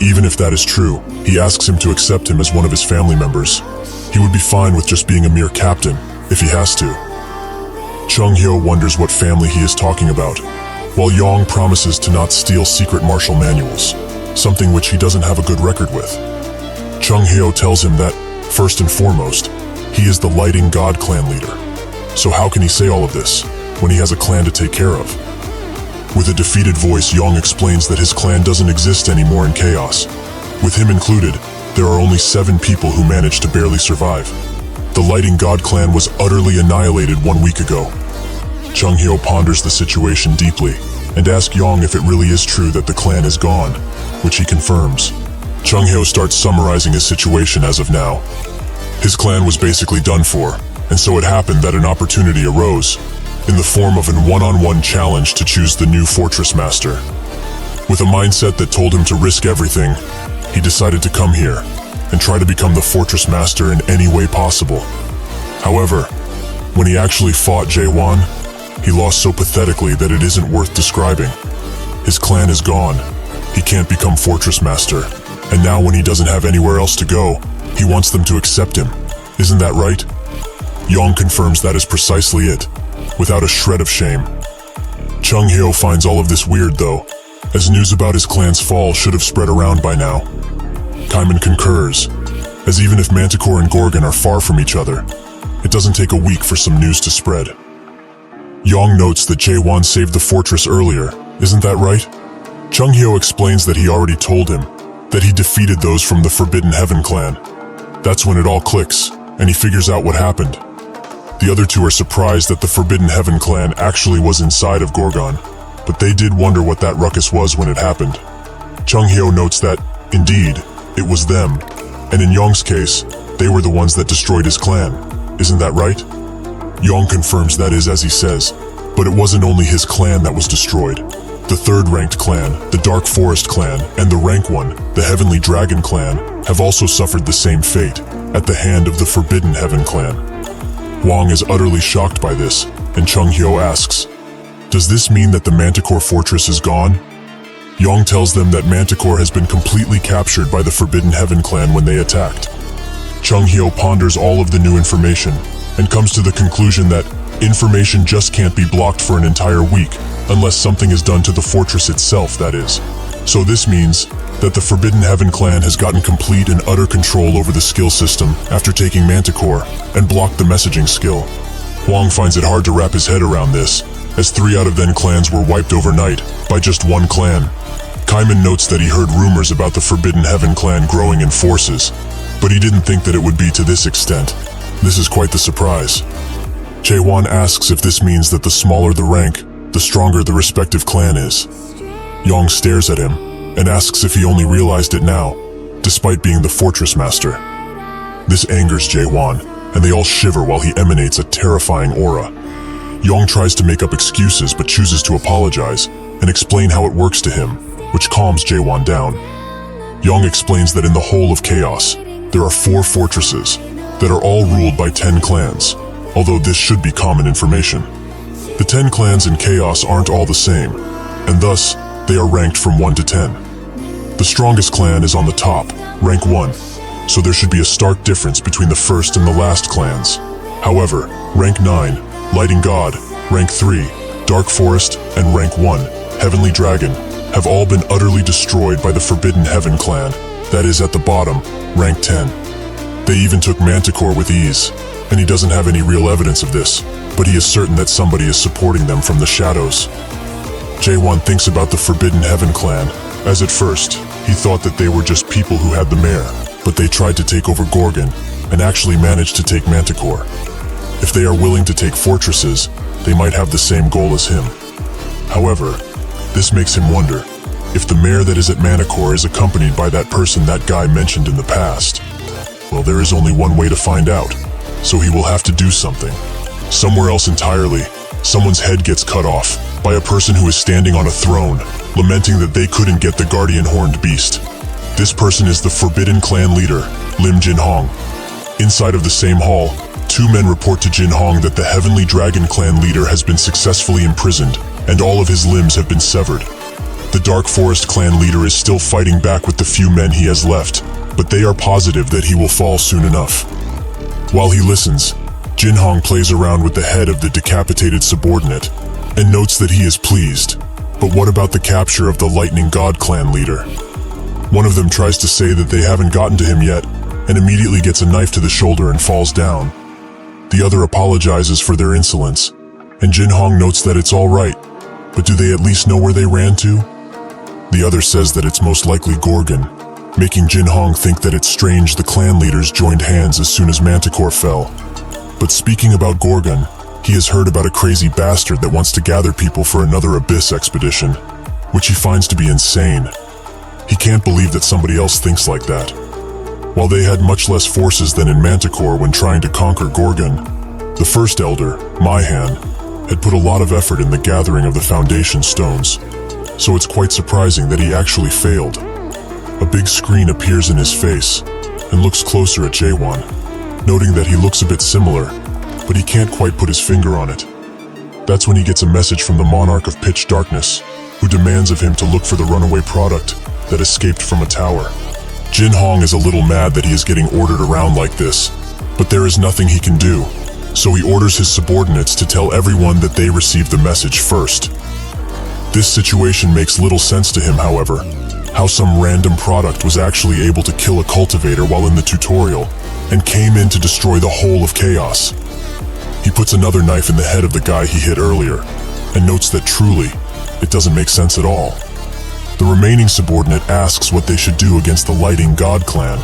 Even if that is true, he asks him to accept him as one of his family members. He would be fine with just being a mere captain, if he has to. Chung-hyo wonders what family he is talking about, while Yong promises to not steal secret martial manuals, something which he doesn't have a good record with. Chung-hyo tells him that, first and foremost, he is the Lighting God clan leader. So how can he say all of this, when he has a clan to take care of? With a defeated voice, Yong explains that his clan doesn't exist anymore in chaos. With him included, there are only 7 people who managed to barely survive. The Lighting God clan was utterly annihilated 1 week ago. Chung-hyo ponders the situation deeply, and asks Yong if it really is true that the clan is gone, which he confirms. Chung-hyo starts summarizing his situation as of now. His clan was basically done for, and so it happened that an opportunity arose, in the form of an one-on-one challenge to choose the new fortress master. With a mindset that told him to risk everything, he decided to come here, and try to become the fortress master in any way possible. However, when he actually fought Jae-hwan, he lost so pathetically that it isn't worth describing. His clan is gone, he can't become fortress master, and now when he doesn't have anywhere else to go, He wants them to accept him. Isn't that right? Yong confirms that is precisely it, without a shred of shame. Chung Hyo finds all of this weird though, as news about his clan's fall should have spread around by now. Kaiman concurs, as even if Manticore and Gorgon are far from each other, it doesn't take a week for some news to spread. Yong notes that Jae-won saved the fortress earlier, isn't that right? Chung Hyo explains that he already told him that he defeated those from the Forbidden Heaven clan. That's when it all clicks, and he figures out what happened. The other two are surprised that the Forbidden Heaven clan actually was inside of Gorgon, but they did wonder what that ruckus was when it happened. Chung Hyo notes that, indeed, it was them, and in Yong's case, they were the ones that destroyed his clan. Isn't that right? Yong confirms that is as he says, but it wasn't only his clan that was destroyed. The third-ranked clan, the Dark Forest clan, and the rank one, the Heavenly Dragon clan, have also suffered the same fate, at the hand of the Forbidden Heaven clan. Wang is utterly shocked by this, and Chung Hyo asks, "Does this mean that the Manticore fortress is gone?" Yong tells them that Manticore has been completely captured by the Forbidden Heaven clan when they attacked. Chung Hyo ponders all of the new information, and comes to the conclusion that information just can't be blocked for an entire week, unless something is done to the fortress itself, that is. So this means that the Forbidden Heaven clan has gotten complete and utter control over the skill system after taking Manticore and blocked the messaging skill. Wang finds it hard to wrap his head around this, as 3 out of then clans were wiped overnight by just one clan. Kaiman notes that he heard rumors about the Forbidden Heaven clan growing in forces, but he didn't think that it would be to this extent. This is quite the surprise. Jae-won asks if this means that the smaller the rank, the stronger the respective clan is. Yong stares at him and asks if he only realized it now, despite being the fortress master. This angers Jae-won, and they all shiver while he emanates a terrifying aura. Yong tries to make up excuses but chooses to apologize and explain how it works to him, which calms Jae-won down. Yong explains that in the whole of Chaos, there are 4 fortresses that are all ruled by 10 clans, although this should be common information. The 10 clans in Chaos aren't all the same, and thus, they are ranked from 1 to 10. The strongest clan is on the top, rank 1, so there should be a stark difference between the first and the last clans. However, rank 9, Lighting God, rank 3, Dark Forest, and rank 1, Heavenly Dragon, have all been utterly destroyed by the Forbidden Heaven clan, that is at the bottom, rank 10. They even took Manticore with ease, and he doesn't have any real evidence of this, but he is certain that somebody is supporting them from the shadows. Jae-won thinks about the Forbidden Heaven clan, as at first, he thought that they were just people who had the mare, but they tried to take over Gorgon, and actually managed to take Manticore. If they are willing to take fortresses, they might have the same goal as him. However, this makes him wonder if the mare that is at Manticore is accompanied by that person that guy mentioned in the past. Well, there is only one way to find out, so he will have to do something. Somewhere else entirely, someone's head gets cut off by a person who is standing on a throne, lamenting that they couldn't get the guardian horned beast. This person is the Forbidden Clan leader, Lim Jin-hong. Inside of the same hall, 2 men report to Jin-hong that the Heavenly Dragon Clan leader has been successfully imprisoned, and all of his limbs have been severed. The Dark Forest Clan leader is still fighting back with the few men he has left, but they are positive that he will fall soon enough. While he listens, Jin-hong plays around with the head of the decapitated subordinate, and notes that he is pleased. But what about the capture of the Lightning God Clan leader? One of them tries to say that they haven't gotten to him yet, and immediately gets a knife to the shoulder and falls down. The other apologizes for their insolence, and Jin-hong notes that it's all right, but do they at least know where they ran to? The other says that it's most likely Gorgon, making Jin-hong think that it's strange the clan leaders joined hands as soon as Manticore fell. But speaking about Gorgon, he has heard about a crazy bastard that wants to gather people for another Abyss expedition, which he finds to be insane. He can't believe that somebody else thinks like that. While they had much less forces than in Manticore when trying to conquer Gorgon, the first elder, Maihan, had put a lot of effort in the gathering of the foundation stones, so it's quite surprising that he actually failed. A big screen appears in his face, and looks closer at Jae-won, noting that he looks a bit similar, but he can't quite put his finger on it. That's when he gets a message from the Monarch of Pitch Darkness, who demands of him to look for the runaway product that escaped from a tower. Jin Hong is a little mad that he is getting ordered around like this, but there is nothing he can do, so he orders his subordinates to tell everyone that they received the message first. This situation makes little sense to him, however, how some random product was actually able to kill a cultivator while in the tutorial and came in to destroy the whole of chaos. He puts another knife in the head of the guy he hit earlier and notes that truly, it doesn't make sense at all. The remaining subordinate asks what they should do against the Lighting God clan,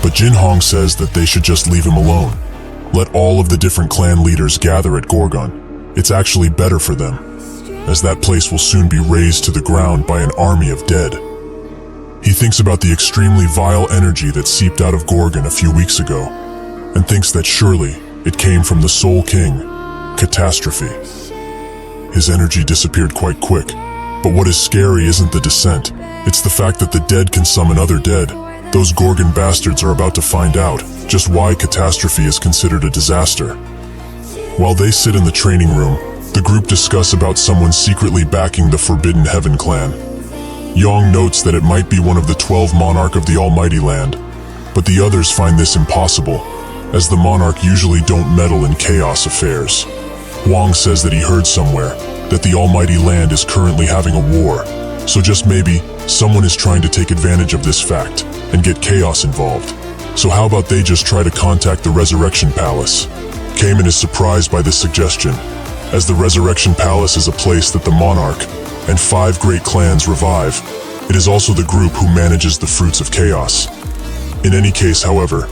but Jin Hong says that they should just leave him alone. Let all of the different clan leaders gather at Gorgon. It's actually better for them, as that place will soon be razed to the ground by an army of dead. He thinks about the extremely vile energy that seeped out of Gorgon a few weeks ago, and thinks that surely it came from the Soul King, Catastrophe. His energy disappeared quite quick, but what is scary isn't the descent, it's the fact that the dead can summon other dead. Those Gorgon bastards are about to find out just why Catastrophe is considered a disaster. While they sit in the training room, the group discuss about someone secretly backing the Forbidden Heaven clan. Yong notes that it might be one of the 12 monarch of the Almighty Land, but the others find this impossible, as the monarch usually don't meddle in chaos affairs. Wang says that he heard somewhere that the Almighty Land is currently having a war, so just maybe someone is trying to take advantage of this fact and get chaos involved. So how about they just try to contact the Resurrection Palace? Kamen is surprised by this suggestion, as the Resurrection Palace is a place that the monarch and 5 great clans revive. It is also the group who manages the fruits of chaos. In any case, however,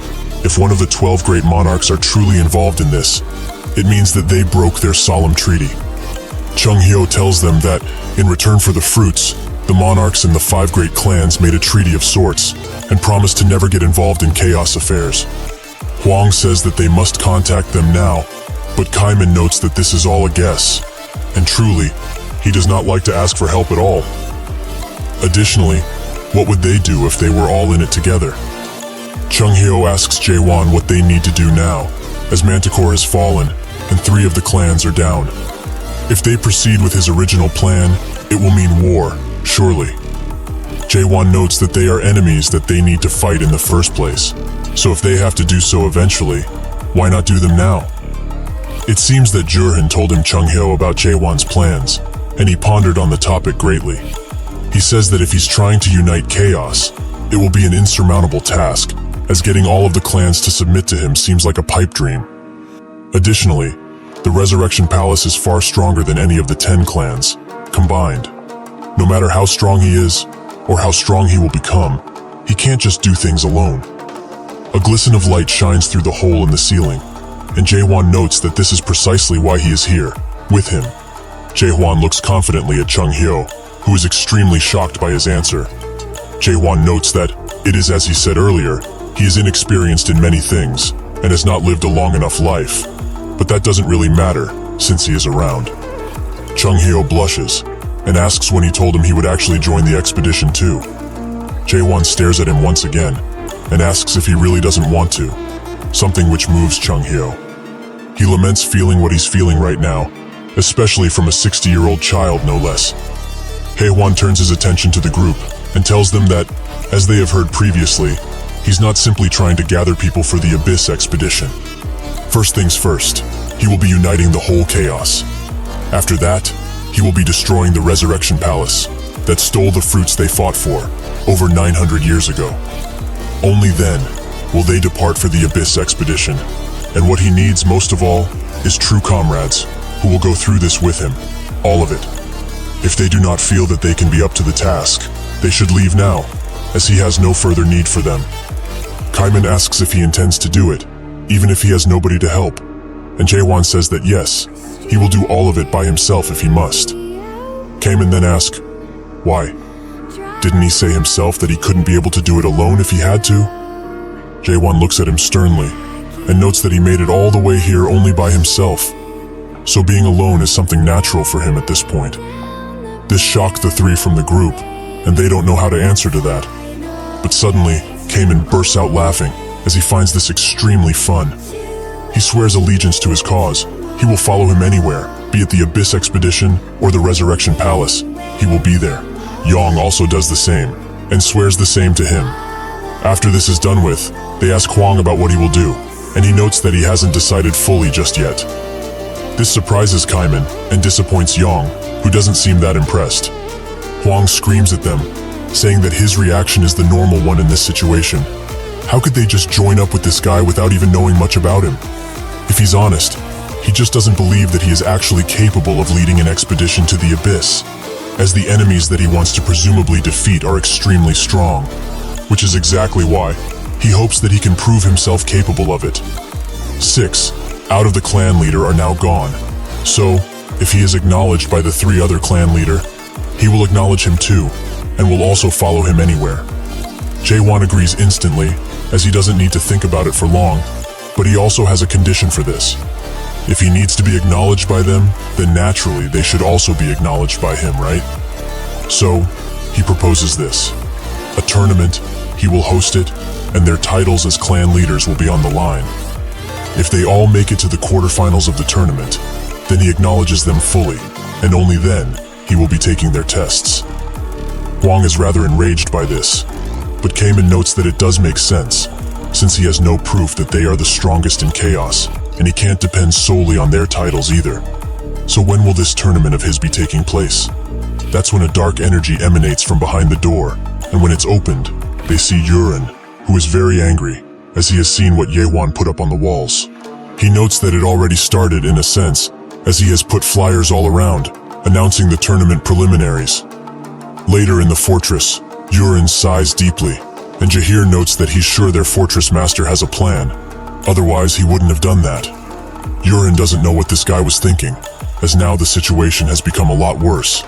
if one of the 12 great monarchs are truly involved in this, it means that they broke their solemn treaty. Chung Hyo tells them that, in return for the fruits, the monarchs and the 5 great clans made a treaty of sorts and promised to never get involved in chaos affairs. Huang says that they must contact them now, but Kaiman notes that this is all a guess, and truly, he does not like to ask for help at all. Additionally, what would they do if they were all in it together? Chung Hyo asks Jaewon what they need to do now, as Manticore has fallen and 3 of the clans are down. If they proceed with his original plan, it will mean war, surely. Jaewon notes that they are enemies that they need to fight in the first place, so if they have to do so eventually, why not do them now? It seems that Jurhan told him Chung Hyo about Jaewon's plans, and he pondered on the topic greatly. He says that if he's trying to unite chaos, it will be an insurmountable task, as getting all of the clans to submit to him seems like a pipe dream. Additionally, the Resurrection Palace is far stronger than any of the 10 clans, combined. No matter how strong he is, or how strong he will become, he can't just do things alone. A glisten of light shines through the hole in the ceiling, and Jaewon notes that this is precisely why he is here, with him. Jaewon looks confidently at Chung Hyo, who is extremely shocked by his answer. Jaewon notes that, it is as he said earlier, he is inexperienced in many things, and has not lived a long enough life. But that doesn't really matter, since he is around. Chung Hyo blushes, and asks when he told him he would actually join the expedition too. Jaewon stares at him once again, and asks if he really doesn't want to, something which moves Chung Hyo. He laments feeling what he's feeling right now, especially from a 60-year-old child no less. Haewon turns his attention to the group, and tells them that, as they have heard previously, he's not simply trying to gather people for the Abyss expedition. First things first, he will be uniting the whole chaos. After that, he will be destroying the Resurrection Palace that stole the fruits they fought for over 900 years ago. Only then will they depart for the Abyss expedition, and what he needs most of all is true comrades who will go through this with him, all of it. If they do not feel that they can be up to the task, they should leave now, as he has no further need for them. Kaiman asks if he intends to do it, even if he has nobody to help, and Jaewon says that yes, he will do all of it by himself if he must. Kaiman then asks, why? Didn't he say himself that he couldn't be able to do it alone if he had to? Jaewon looks at him sternly, and notes that he made it all the way here only by himself, so being alone is something natural for him at this point. This shocked the 3 from the group, and they don't know how to answer to that. But suddenly, Kaiman bursts out laughing, as he finds this extremely fun. He swears allegiance to his cause. He will follow him anywhere, be it the Abyss expedition or the Resurrection Palace. He will be there. Yong also does the same, and swears the same to him. After this is done with, they ask Huang about what he will do, and he notes that he hasn't decided fully just yet. This surprises Kaiman and disappoints Yang, who doesn't seem that impressed. Huang screams at them, saying that his reaction is the normal one in this situation. How could they just join up with this guy without even knowing much about him? If he's honest, he just doesn't believe that he is actually capable of leading an expedition to the abyss, as the enemies that he wants to presumably defeat are extremely strong, which is exactly why he hopes that he can prove himself capable of it. 6 out of the clan leader are now gone, so if he is acknowledged by the 3 other clan leader, he will acknowledge him too, and will also follow him anywhere. Jae-won agrees instantly, as he doesn't need to think about it for long, but he also has a condition for this. If he needs to be acknowledged by them, then naturally they should also be acknowledged by him, right? So, he proposes this. A tournament, he will host it, and their titles as clan leaders will be on the line. If they all make it to the quarterfinals of the tournament, then he acknowledges them fully, and only then he will be taking their tests. Huang is rather enraged by this, but Kaiman notes that it does make sense, since he has no proof that they are the strongest in chaos, and he can't depend solely on their titles either. So when will this tournament of his be taking place? That's when a dark energy emanates from behind the door, and when it's opened, they see Yurin, who is very angry, as he has seen what Jae-won put up on the walls. He notes that it already started in a sense, as he has put flyers all around, announcing the tournament preliminaries. Later in the fortress, Yurin sighs deeply, and Jahir notes that he's sure their fortress master has a plan, otherwise he wouldn't have done that. Yurin doesn't know what this guy was thinking, as now the situation has become a lot worse.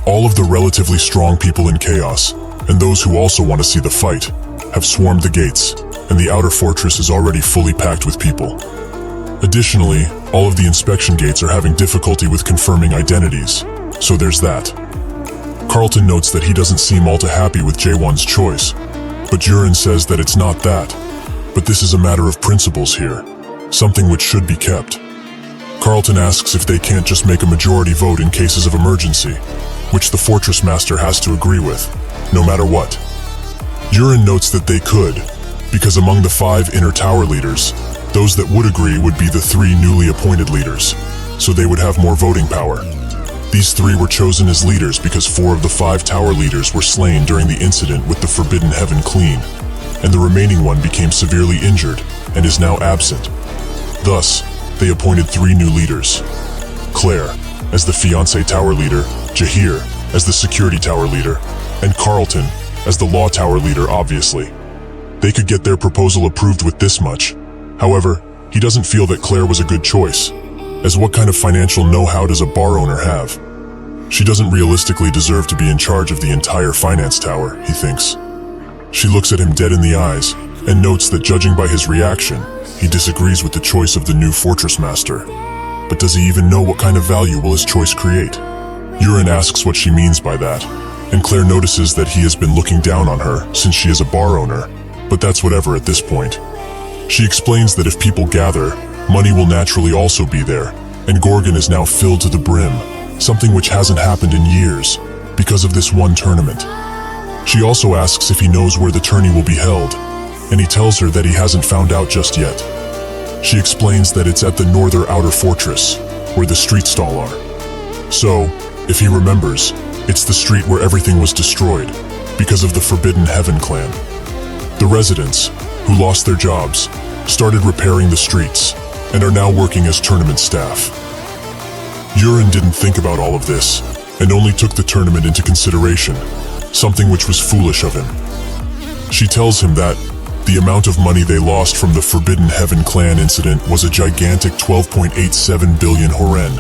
All of the relatively strong people in Chaos, and those who also want to see the fight, have swarmed the gates, and the outer fortress is already fully packed with people. Additionally, all of the inspection gates are having difficulty with confirming identities, so there's that. Carlton notes that he doesn't seem all too happy with Jae-won's choice, but Yurin says that it's not that, but this is a matter of principles here, something which should be kept. Carlton asks if they can't just make a majority vote in cases of emergency, which the fortress master has to agree with, no matter what. Yurin notes that they could, because among the 5 inner tower leaders, those that would agree would be the 3 newly appointed leaders, so they would have more voting power. These 3 were chosen as leaders because 4 of the 5 tower leaders were slain during the incident with the Forbidden Heaven Clean, and the remaining one became severely injured and is now absent. Thus, they appointed 3 new leaders. Claire, as the fiancé tower leader, Jahir, as the security tower leader, and Carlton, as the law tower leader, obviously. They could get their proposal approved with this much. However, he doesn't feel that Claire was a good choice, as what kind of financial know-how does a bar owner have? She doesn't realistically deserve to be in charge of the entire finance tower, he thinks. She looks at him dead in the eyes, and notes that judging by his reaction, he disagrees with the choice of the new fortress master. But does he even know what kind of value will his choice create? Yurin asks what she means by that, and Claire notices that he has been looking down on her since she is a bar owner, but that's whatever at this point. She explains that if people gather, money will naturally also be there, and Gorgon is now filled to the brim, something which hasn't happened in years, because of this one tournament. She also asks if he knows where the tourney will be held, and he tells her that he hasn't found out just yet. She explains that it's at the northern outer fortress, where the street stall are. So, if he remembers, it's the street where everything was destroyed, because of the Forbidden Heaven clan. The residents, who lost their jobs, started repairing the streets, and are now working as tournament staff. Yurin didn't think about all of this, and only took the tournament into consideration, something which was foolish of him. She tells him that the amount of money they lost from the Forbidden Heaven clan incident was a gigantic 12.87 billion horen,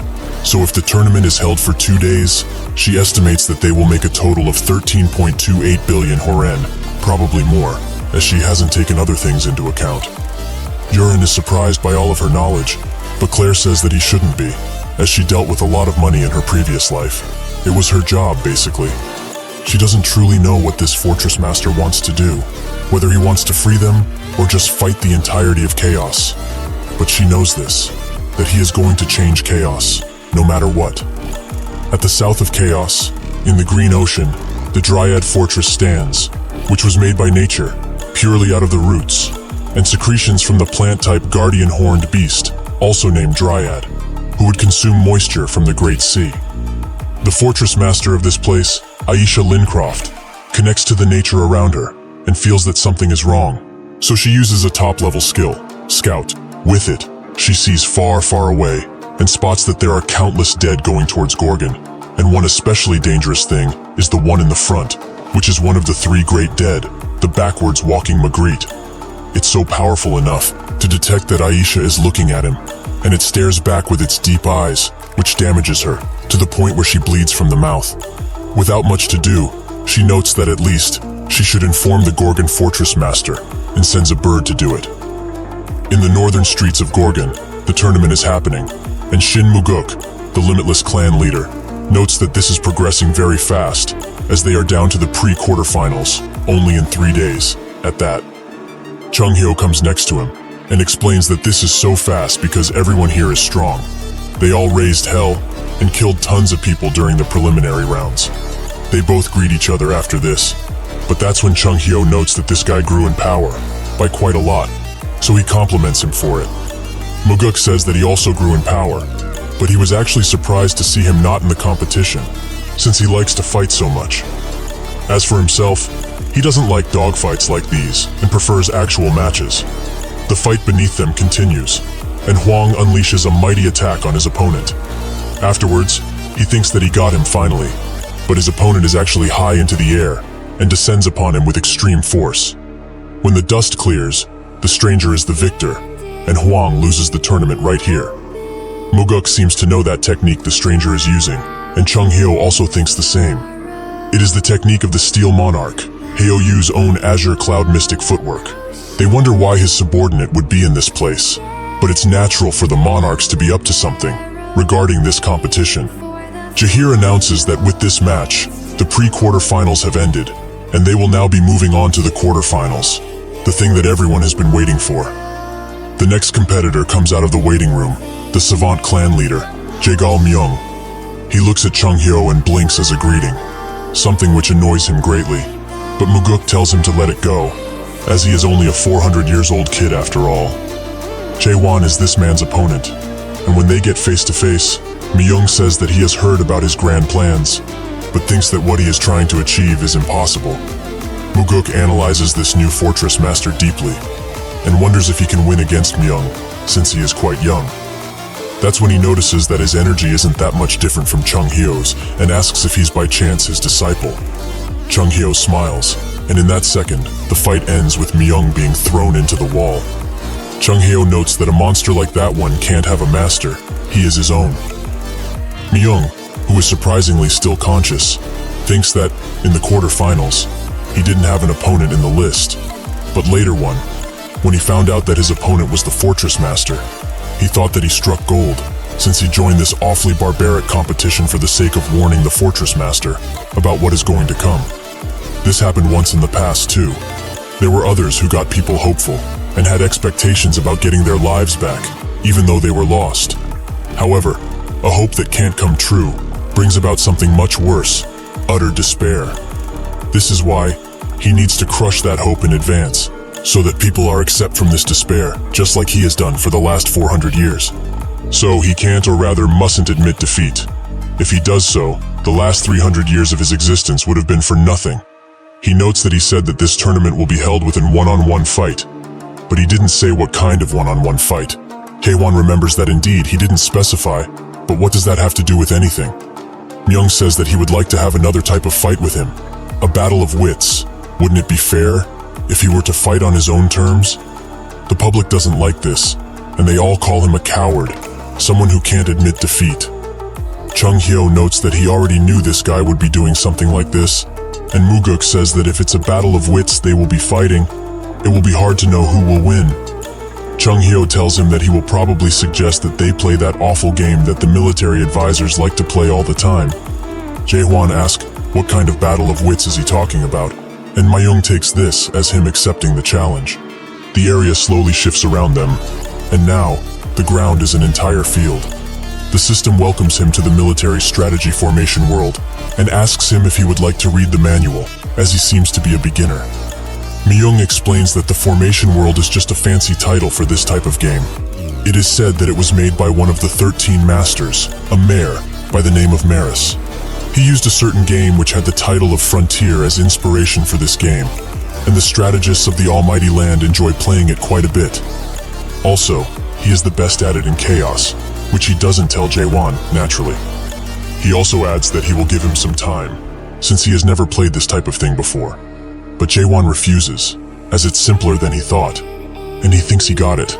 so if the tournament is held for 2 days, she estimates that they will make a total of 13.28 billion horen, probably more, as she hasn't taken other things into account. Yurin is surprised by all of her knowledge, but Claire says that he shouldn't be, as she dealt with a lot of money in her previous life. It was her job, basically. She doesn't truly know what this fortress master wants to do, whether he wants to free them or just fight the entirety of Chaos. But she knows this, that he is going to change Chaos, no matter what. At the south of Chaos, in the Green Ocean, the Dryad Fortress stands, which was made by nature, purely out of the roots, and secretions from the plant-type guardian horned beast, also named Dryad, who would consume moisture from the Great Sea. The fortress master of this place, Aisha Lincroft, connects to the nature around her and feels that something is wrong, so she uses a top-level skill, Scout. With it, she sees far, far away and spots that there are countless dead going towards Gorgon, and one especially dangerous thing is the one in the front, which is one of the three great dead, the backwards walking Magritte. It's so powerful enough to detect that Aisha is looking at him, and it stares back with its deep eyes, which damages her, to the point where she bleeds from the mouth. Without much to do, she notes that at least she should inform the Gorgon fortress master, and sends a bird to do it. In the northern streets of Gorgon, the tournament is happening, and Shin Muguk, the Limitless clan leader, notes that this is progressing very fast, as they are down to the pre-quarterfinals, only in 3 days, at that. Chung Hyo comes next to him, and explains that this is so fast because everyone here is strong. They all raised hell, and killed tons of people during the preliminary rounds. They both greet each other after this, but that's when Chung Hyo notes that this guy grew in power, by quite a lot, so he compliments him for it. Muguk says that he also grew in power, but he was actually surprised to see him not in the competition, since he likes to fight so much. As for himself, he doesn't like dogfights like these, and prefers actual matches. The fight beneath them continues, and Huang unleashes a mighty attack on his opponent. Afterwards, he thinks that he got him finally, but his opponent is actually high into the air, and descends upon him with extreme force. When the dust clears, the stranger is the victor, and Huang loses the tournament right here. Muguk seems to know that technique the stranger is using, and Chung Hyo also thinks the same. It is the technique of the Steel Monarch, Hyo-Yu's own Azure Cloud Mystic footwork. They wonder why his subordinate would be in this place, but it's natural for the monarchs to be up to something regarding this competition. Jahir announces that with this match, the pre-quarterfinals have ended, and they will now be moving on to the quarterfinals, the thing that everyone has been waiting for. The next competitor comes out of the waiting room, the Savant clan leader, Jaegal Myung. He looks at Chung Hyo and blinks as a greeting, something which annoys him greatly, but Muguk tells him to let it go, as he is only a 400 years old kid after all. Jae-won is this man's opponent, and when they get face to face, Myung says that he has heard about his grand plans, but thinks that what he is trying to achieve is impossible. Muguk analyzes this new fortress master deeply, and wonders if he can win against Myung, since he is quite young. That's when he notices that his energy isn't that much different from Chung Hyo's, and asks if he's by chance his disciple. Chung Hyo smiles, and in that second, the fight ends with Myung being thrown into the wall. Chung Hyo notes that a monster like that one can't have a master, he is his own. Myung, who is surprisingly still conscious, thinks that, in the quarterfinals, he didn't have an opponent in the list, but later when he found out that his opponent was the fortress master, he thought that he struck gold, since he joined this awfully barbaric competition for the sake of warning the fortress master about what is going to come. This happened once in the past too. There were others who got people hopeful, and had expectations about getting their lives back, even though they were lost. However, a hope that can't come true brings about something much worse, utter despair. This is why he needs to crush that hope in advance, so that people are exempt from this despair, just like he has done for the last 400 years. So he can't, or rather mustn't, admit defeat. If he does so, the last 300 years of his existence would have been for nothing. He notes that he said that this tournament will be held within one-on-one fight, but he didn't say what kind of one-on-one fight. Haewon remembers that indeed he didn't specify, but what does that have to do with anything? Myung says that he would like to have another type of fight with him, a battle of wits. Wouldn't it be fair if he were to fight on his own terms? The public doesn't like this, and they all call him a coward, someone who can't admit defeat. Chung Hyo notes that he already knew this guy would be doing something like this, and Muguk says that if it's a battle of wits they will be fighting, it will be hard to know who will win. Chung Hyo tells him that he will probably suggest that they play that awful game that the military advisors like to play all the time. Jae-hwan asks what kind of battle of wits is he talking about, and Myung takes this as him accepting the challenge. The area slowly shifts around them, and now, the ground is an entire field. The system welcomes him to the military strategy formation world, and asks him if he would like to read the manual, as he seems to be a beginner. Myung explains that the Formation World is just a fancy title for this type of game. It is said that it was made by one of the 13 masters, a mayor, by the name of Maris. He used a certain game which had the title of Frontier as inspiration for this game, and the strategists of the Almighty Land enjoy playing it quite a bit. Also, he is the best at it in Chaos, which he doesn't tell Jaewon, naturally. He also adds that he will give him some time, since he has never played this type of thing before. But Jaewon refuses, as it's simpler than he thought, and he thinks he got it.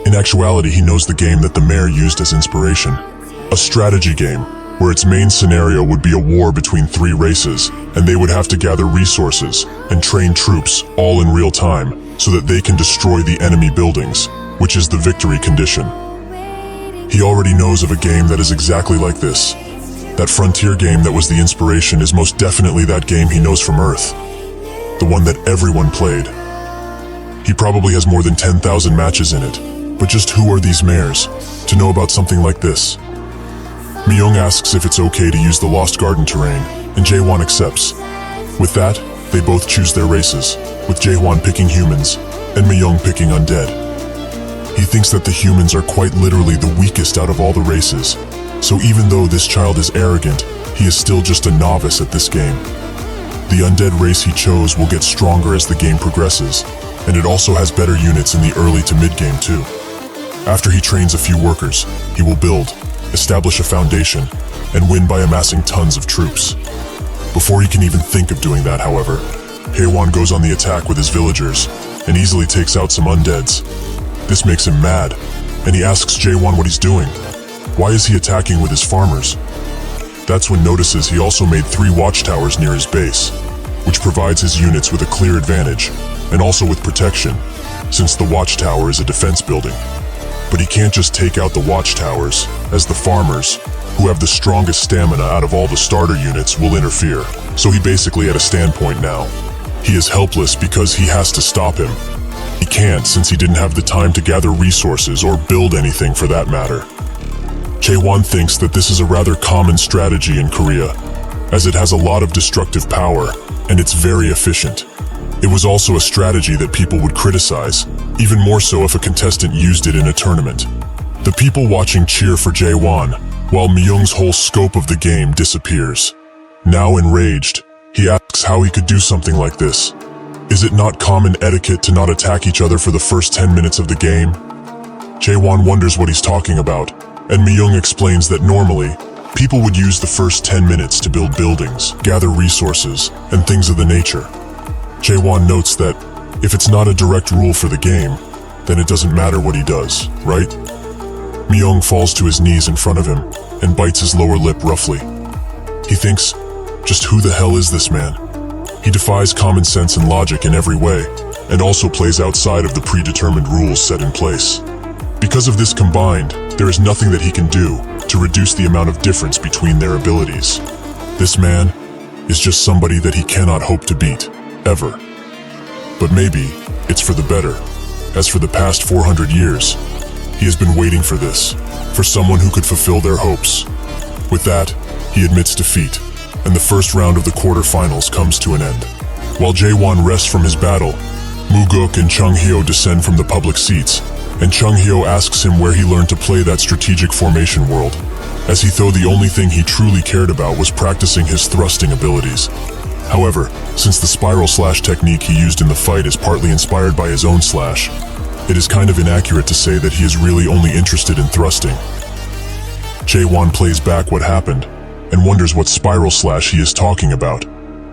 In actuality, he knows the game that the mayor used as inspiration, a strategy game, where its main scenario would be a war between 3 races, and they would have to gather resources and train troops all in real time so that they can destroy the enemy buildings, which is the victory condition. He already knows of a game that is exactly like this. That Frontier game that was the inspiration is most definitely that game he knows from Earth, the one that everyone played. He probably has more than 10,000 matches in it, but just who are these mayors to know about something like this? Myung asks if it's okay to use the Lost Garden terrain, and Jaewon accepts. With that, they both choose their races, with Jaewon picking humans, and Myung picking undead. He thinks that the humans are quite literally the weakest out of all the races, so even though this child is arrogant, he is still just a novice at this game. The undead race he chose will get stronger as the game progresses, and it also has better units in the early to mid-game too. After he trains a few workers, he will build, establish a foundation, and win by amassing tons of troops. Before he can even think of doing that, however, Haewon goes on the attack with his villagers and easily takes out some undeads. This makes him mad, and he asks Jaewon what he's doing. Why is he attacking with his farmers? That's when notices he also made 3 watchtowers near his base, which provides his units with a clear advantage, and also with protection, since the watchtower is a defense building. But he can't just take out the watchtowers, as the farmers, who have the strongest stamina out of all the starter units, will interfere. So he basically at a standpoint now. He is helpless because he has to stop him. He can't since he didn't have the time to gather resources or build anything for that matter. Jaewon thinks that this is a rather common strategy in Korea, as it has a lot of destructive power, and it's very efficient. It was also a strategy that people would criticize, even more so if a contestant used it in a tournament. The people watching cheer for Jaewon, while Myung's whole scope of the game disappears. Now enraged, he asks how he could do something like this. Is it not common etiquette to not attack each other for the first 10 minutes of the game? Jaewon wonders what he's talking about, and Myung explains that normally, people would use the first 10 minutes to build buildings, gather resources, and things of the nature. Jaewon notes that if it's not a direct rule for the game, then it doesn't matter what he does, right? Myung falls to his knees in front of him and bites his lower lip roughly. He thinks, just who the hell is this man? He defies common sense and logic in every way, and also plays outside of the predetermined rules set in place. Because of this combined, there is nothing that he can do to reduce the amount of difference between their abilities. This man is just somebody that he cannot hope to beat, ever. But maybe it's for the better, as for the past 400 years, he has been waiting for this, for someone who could fulfill their hopes. With that, he admits defeat, and the first round of the quarterfinals comes to an end. While Jaewon rests from his battle, Muguk and Chung-hyo descend from the public seats, and Chung-hyo asks him where he learned to play that strategic formation world, as he thought the only thing he truly cared about was practicing his thrusting abilities. However, since the spiral slash technique he used in the fight is partly inspired by his own slash, it is kind of inaccurate to say that he is really only interested in thrusting. Jaewon plays back what happened, and wonders what spiral slash he is talking about,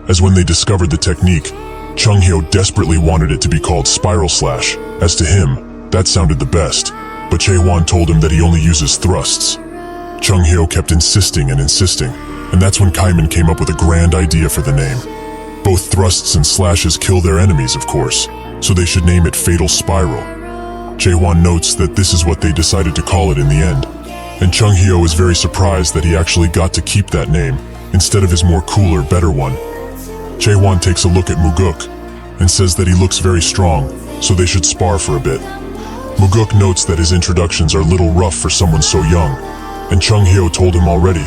as when they discovered the technique, Chung-hyo desperately wanted it to be called spiral slash, as to him, that sounded the best, but Jaewon told him that he only uses thrusts. Chung-hyo kept insisting and insisting, and that's when Kaiman came up with a grand idea for the name. Both thrusts and slashes kill their enemies, of course, so they should name it Fatal Spiral. Jaewon notes that this is what they decided to call it in the end, and Chung-hyo is very surprised that he actually got to keep that name, instead of his more cooler, better one. Jaewon takes a look at Muguk, and says that he looks very strong, so they should spar for a bit. Muguk notes that his introductions are a little rough for someone so young, and Chung-hyo told him already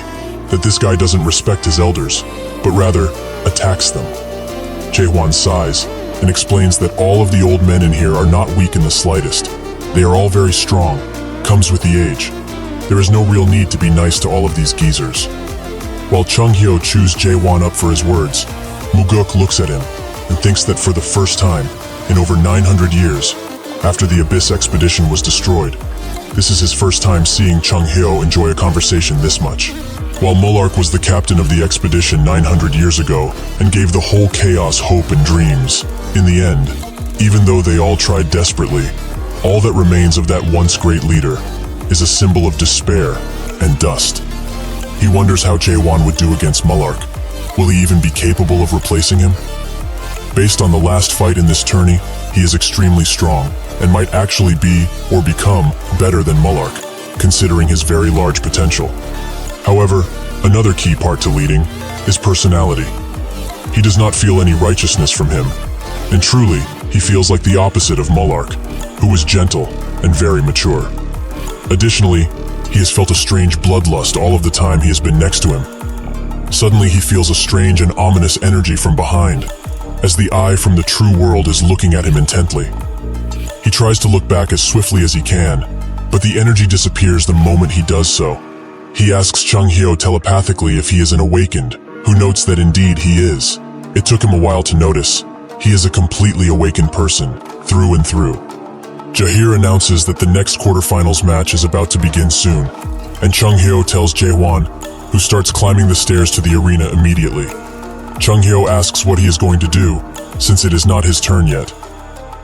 that this guy doesn't respect his elders, but rather attacks them. Jaewon sighs and explains that all of the old men in here are not weak in the slightest. They are all very strong, comes with the age. There is no real need to be nice to all of these geezers. While Chung Hyo chews Jae-won up for his words, Muguk looks at him and thinks that for the first time in over 900 years, after the Abyss expedition was destroyed, this is his first time seeing Chung Hyo enjoy a conversation this much. While Mulark was the captain of the expedition 900 years ago and gave the whole chaos hope and dreams, in the end, even though they all tried desperately, all that remains of that once great leader is a symbol of despair and dust. He wonders how Jae-won would do against Mulark. Will he even be capable of replacing him? Based on the last fight in this tourney, he is extremely strong and might actually be or become better than Mulark, considering his very large potential. However, another key part to leading is personality. He does not feel any righteousness from him, and truly, he feels like the opposite of Mulark, who is gentle and very mature. Additionally, he has felt a strange bloodlust all of the time he has been next to him. Suddenly he feels a strange and ominous energy from behind, as the eye from the true world is looking at him intently. He tries to look back as swiftly as he can, but the energy disappears the moment he does so. He asks Chung Hyo telepathically if he is an awakened, who notes that indeed he is. It took him a while to notice. He is a completely awakened person, through and through. Jahir announces that the next quarterfinals match is about to begin soon, and Chung Hyo tells Jae-won, who starts climbing the stairs to the arena immediately. Chung Hyo asks what he is going to do, since it is not his turn yet.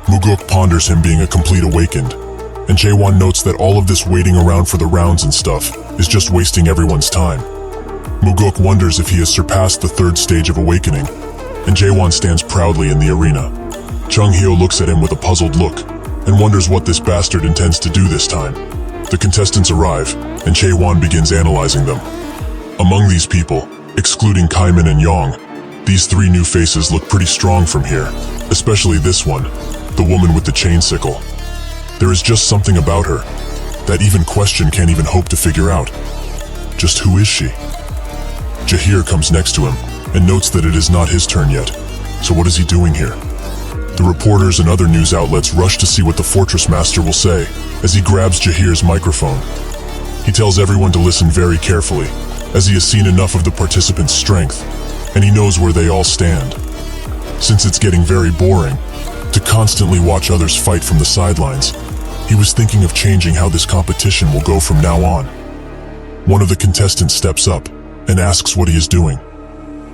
Muguk ponders him being a complete awakened, and Jae-won notes that all of this waiting around for the rounds and stuff is just wasting everyone's time. Muguk wonders if he has surpassed the third stage of awakening, and Jae-won stands proudly in the arena. Chung Hyo looks at him with a puzzled look, and wonders what this bastard intends to do this time. The contestants arrive, and Jae-won begins analyzing them. Among these people, excluding Kaiman and Yong, these three new faces look pretty strong from here, especially this one, the woman with the chain sickle. There is just something about her that even Question can't even hope to figure out. Just who is she? Jahir comes next to him and notes that it is not his turn yet. So what is he doing here? The reporters and other news outlets rush to see what the Fortress Master will say as he grabs Jahir's microphone. He tells everyone to listen very carefully, as he has seen enough of the participants' strength, and he knows where they all stand. Since it's getting very boring to constantly watch others fight from the sidelines, he was thinking of changing how this competition will go from now on. One of the contestants steps up and asks what he is doing.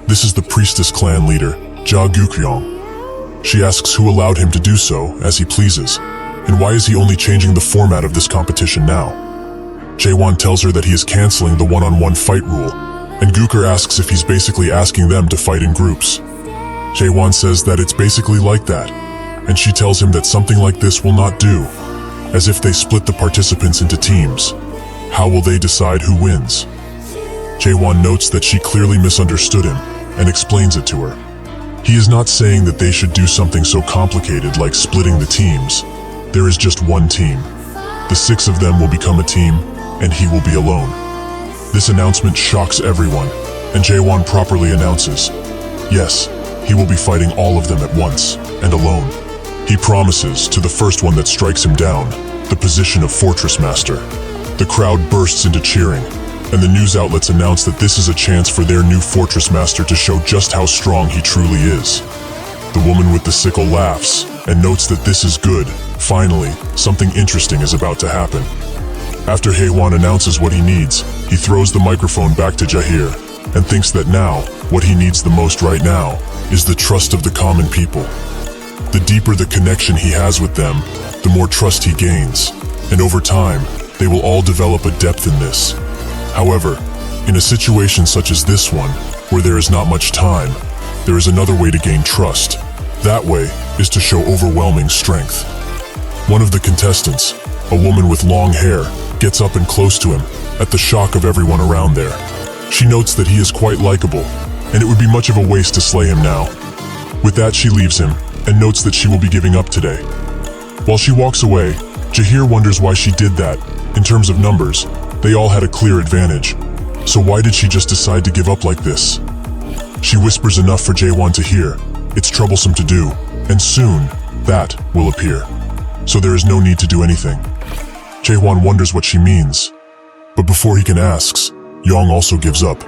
This is the Priestess clan leader, Ja Gukryong. She asks who allowed him to do so as he pleases, and why is he only changing the format of this competition now. Jae-won tells her that he is canceling the one-on-one fight rule, and Guker asks if he's basically asking them to fight in groups. Jae-won says that it's basically like that, and she tells him that something like this will not do, as if they split the participants into teams. How will they decide who wins? Jae-won notes that she clearly misunderstood him and explains it to her. He is not saying that they should do something so complicated like splitting the teams. There is just one team. The 6 of them will become a team, and he will be alone. This announcement shocks everyone, and Jae-won properly announces, yes, he will be fighting all of them at once, and alone. He promises, to the first one that strikes him down, the position of Fortress Master. The crowd bursts into cheering, and the news outlets announce that this is a chance for their new Fortress Master to show just how strong he truly is. The woman with the sickle laughs, and notes that this is good. Finally, something interesting is about to happen. After Haewon announces what he needs, he throws the microphone back to Jahir, and thinks that now, what he needs the most right now, is the trust of the common people. The deeper the connection he has with them, the more trust he gains, and over time, they will all develop a depth in this. However, in a situation such as this one, where there is not much time, there is another way to gain trust. That way is to show overwhelming strength. One of the contestants, a woman with long hair, gets up and close to him, at the shock of everyone around there. She notes that he is quite likable, and it would be much of a waste to slay him now. With that, she leaves him, and notes that she will be giving up today. While she walks away, Jahir wonders why she did that. In terms of numbers, they all had a clear advantage. So why did she just decide to give up like this? She whispers enough for Jae-won to hear. It's troublesome to do, and soon, that will appear. So there is no need to do anything. Jae-hwan wonders what she means, but before he can ask, Young also gives up,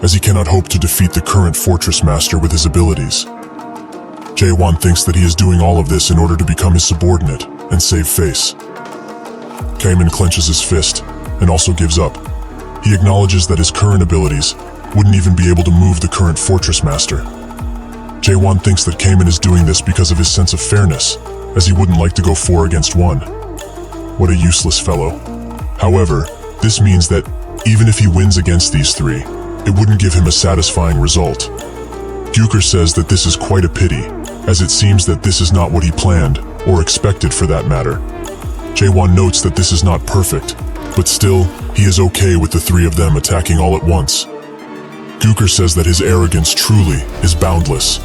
as he cannot hope to defeat the current fortress master with his abilities. Jae-hwan thinks that he is doing all of this in order to become his subordinate and save face. Kaemin clenches his fist and also gives up. He acknowledges that his current abilities wouldn't even be able to move the current fortress master. Jae-hwan thinks that Kaemin is doing this because of his sense of fairness, as he wouldn't like to go 4 against 1. What a useless fellow. However, this means that even if he wins against these 3, it wouldn't give him a satisfying result. Gyuker says that this is quite a pity, as it seems that this is not what he planned, or expected for that matter. Jae-hwan notes that this is not perfect, but still, he is okay with the 3 of them attacking all at once. Gyuker says that his arrogance truly is boundless,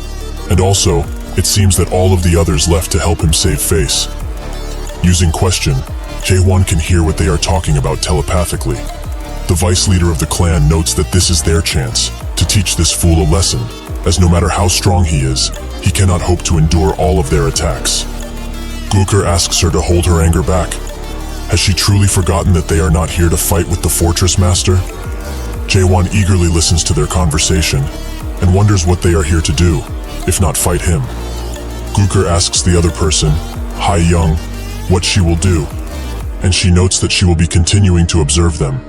and also, it seems that all of the others left to help him save face. Using question, Jae-hwan can hear what they are talking about telepathically. The vice leader of the clan notes that this is their chance to teach this fool a lesson, as no matter how strong he is, he cannot hope to endure all of their attacks. Gyuker asks her to hold her anger back. Has she truly forgotten that they are not here to fight with the fortress master? Jae-hwan eagerly listens to their conversation and wonders what they are here to do, if not fight him. Gyuker asks the other person, Hai Young, what she will do, and she notes that she will be continuing to observe them.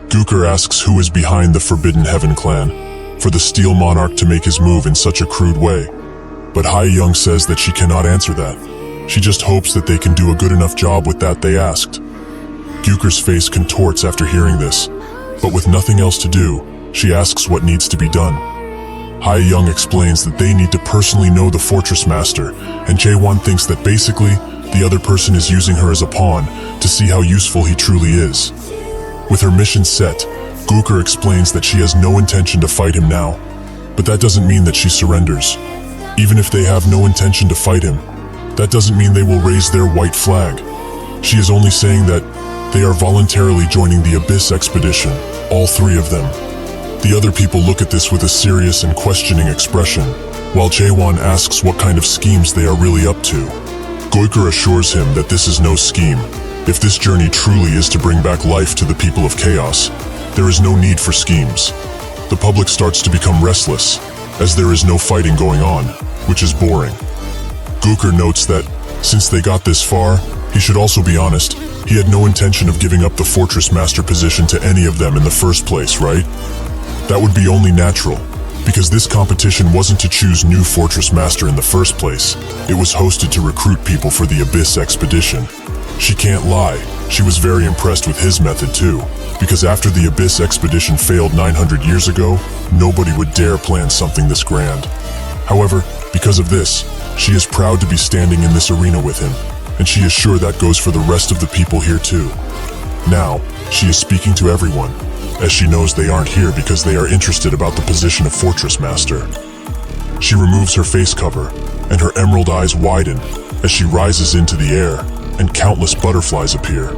Gyuker asks who is behind the Forbidden Heaven clan, for the Steel Monarch to make his move in such a crude way. But Hai Young says that she cannot answer that. She just hopes that they can do a good enough job with that they asked. Gyuker's face contorts after hearing this, but with nothing else to do, she asks what needs to be done. Hai Young explains that they need to personally know the fortress master, and Jae-hwan thinks that basically, the other person is using her as a pawn to see how useful he truly is. With her mission set, Gyuker explains that she has no intention to fight him now, but that doesn't mean that she surrenders. Even if they have no intention to fight him, that doesn't mean they will raise their white flag. She is only saying that they are voluntarily joining the Abyss expedition, all 3 of them. The other people look at this with a serious and questioning expression, while Jae-hwan asks what kind of schemes they are really up to. Gyuker assures him that this is no scheme. If this journey truly is to bring back life to the people of Chaos, there is no need for schemes. The public starts to become restless, as there is no fighting going on, which is boring. Gyuker notes that, since they got this far, he should also be honest, he had no intention of giving up the Fortress Master position to any of them in the first place, right? That would be only natural, because this competition wasn't to choose new Fortress Master in the first place. It was hosted to recruit people for the Abyss expedition. She can't lie, she was very impressed with his method too, because after the Abyss expedition failed 900 years ago, nobody would dare plan something this grand. However, because of this, she is proud to be standing in this arena with him, and she is sure that goes for the rest of the people here too. Now, she is speaking to everyone, as she knows they aren't here because they are interested about the position of Fortress Master. She removes her face cover, and her emerald eyes widen as she rises into the air, and countless butterflies appear.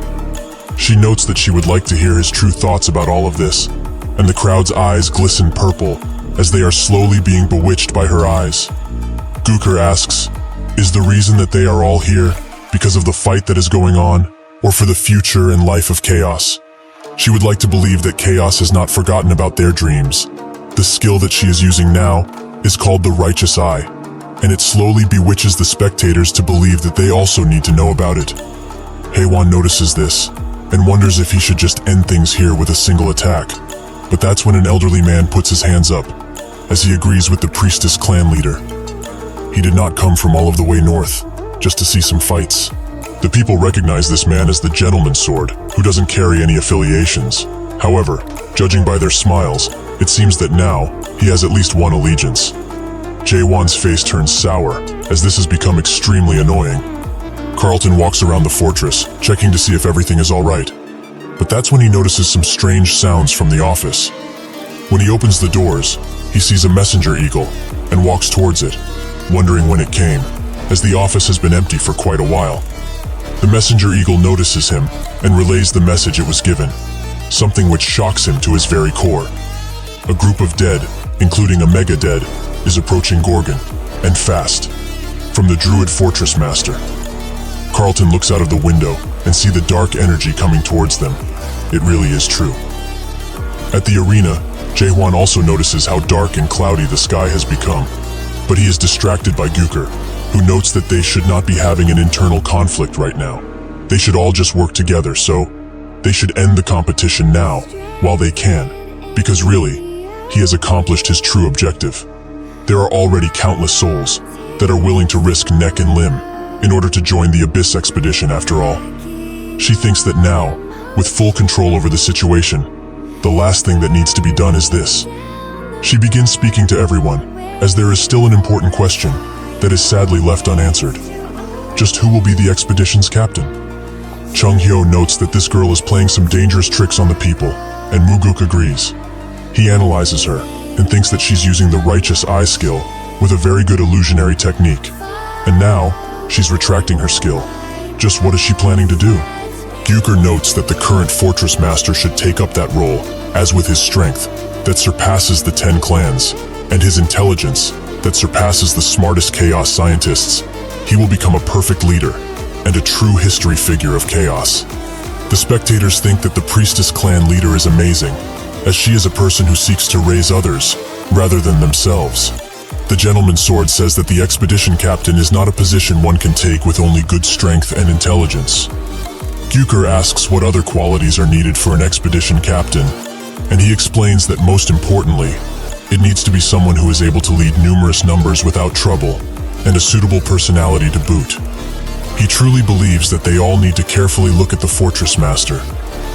She notes that she would like to hear his true thoughts about all of this, and the crowd's eyes glisten purple as they are slowly being bewitched by her eyes. Gyuker asks, is the reason that they are all here because of the fight that is going on, or for the future and life of Chaos? She would like to believe that Chaos has not forgotten about their dreams. The skill that she is using now is called the Righteous Eye, and it slowly bewitches the spectators to believe that they also need to know about it. Haewon notices this, and wonders if he should just end things here with a single attack. But that's when an elderly man puts his hands up, as he agrees with the priestess clan leader. He did not come from all of the way north, just to see some fights. The people recognize this man as the Gentleman's Sword, who doesn't carry any affiliations. However, judging by their smiles, it seems that now, he has at least one allegiance. Jae-won's face turns sour, as this has become extremely annoying. Carlton walks around the fortress, checking to see if everything is alright. But that's when he notices some strange sounds from the office. When he opens the doors, he sees a messenger eagle, and walks towards it, wondering when it came, as the office has been empty for quite a while. The messenger eagle notices him, and relays the message it was given, something which shocks him to his very core. A group of dead, including a mega dead, is approaching Gorgon, and fast. from the Druid Fortress Master. Carlton looks out of the window and sees the dark energy coming towards them. It really is true. At the arena, Jae-hwan also notices how dark and cloudy the sky has become, but he is distracted by Gooker, who notes that they should not be having an internal conflict right now. They should all just work together, so they should end the competition now, while they can, because really, he has accomplished his true objective. There are already countless souls that are willing to risk neck and limb in order to join the Abyss expedition after all. She thinks that now, with full control over the situation, the last thing that needs to be done is this. She begins speaking to everyone, as there is still an important question that is sadly left unanswered. Just who will be the expedition's captain? Chung Hyo notes that this girl is playing some dangerous tricks on the people, and Muguk agrees. He analyzes her and thinks that she's using the righteous eye skill with a very good illusionary technique. And now, she's retracting her skill. Just what is she planning to do? Gooker notes that the current Fortress Master should take up that role, as with his strength that surpasses the 10 clans, and his intelligence that surpasses the smartest chaos scientists, he will become a perfect leader and a true history figure of chaos. The spectators think that the Priestess clan leader is amazing, as she is a person who seeks to raise others rather than themselves. The Gentleman's Sword says that the expedition captain is not a position one can take with only good strength and intelligence. Gooker asks what other qualities are needed for an expedition captain, and he explains that most importantly, it needs to be someone who is able to lead numerous numbers without trouble, and a suitable personality to boot. He truly believes that they all need to carefully look at the Fortress Master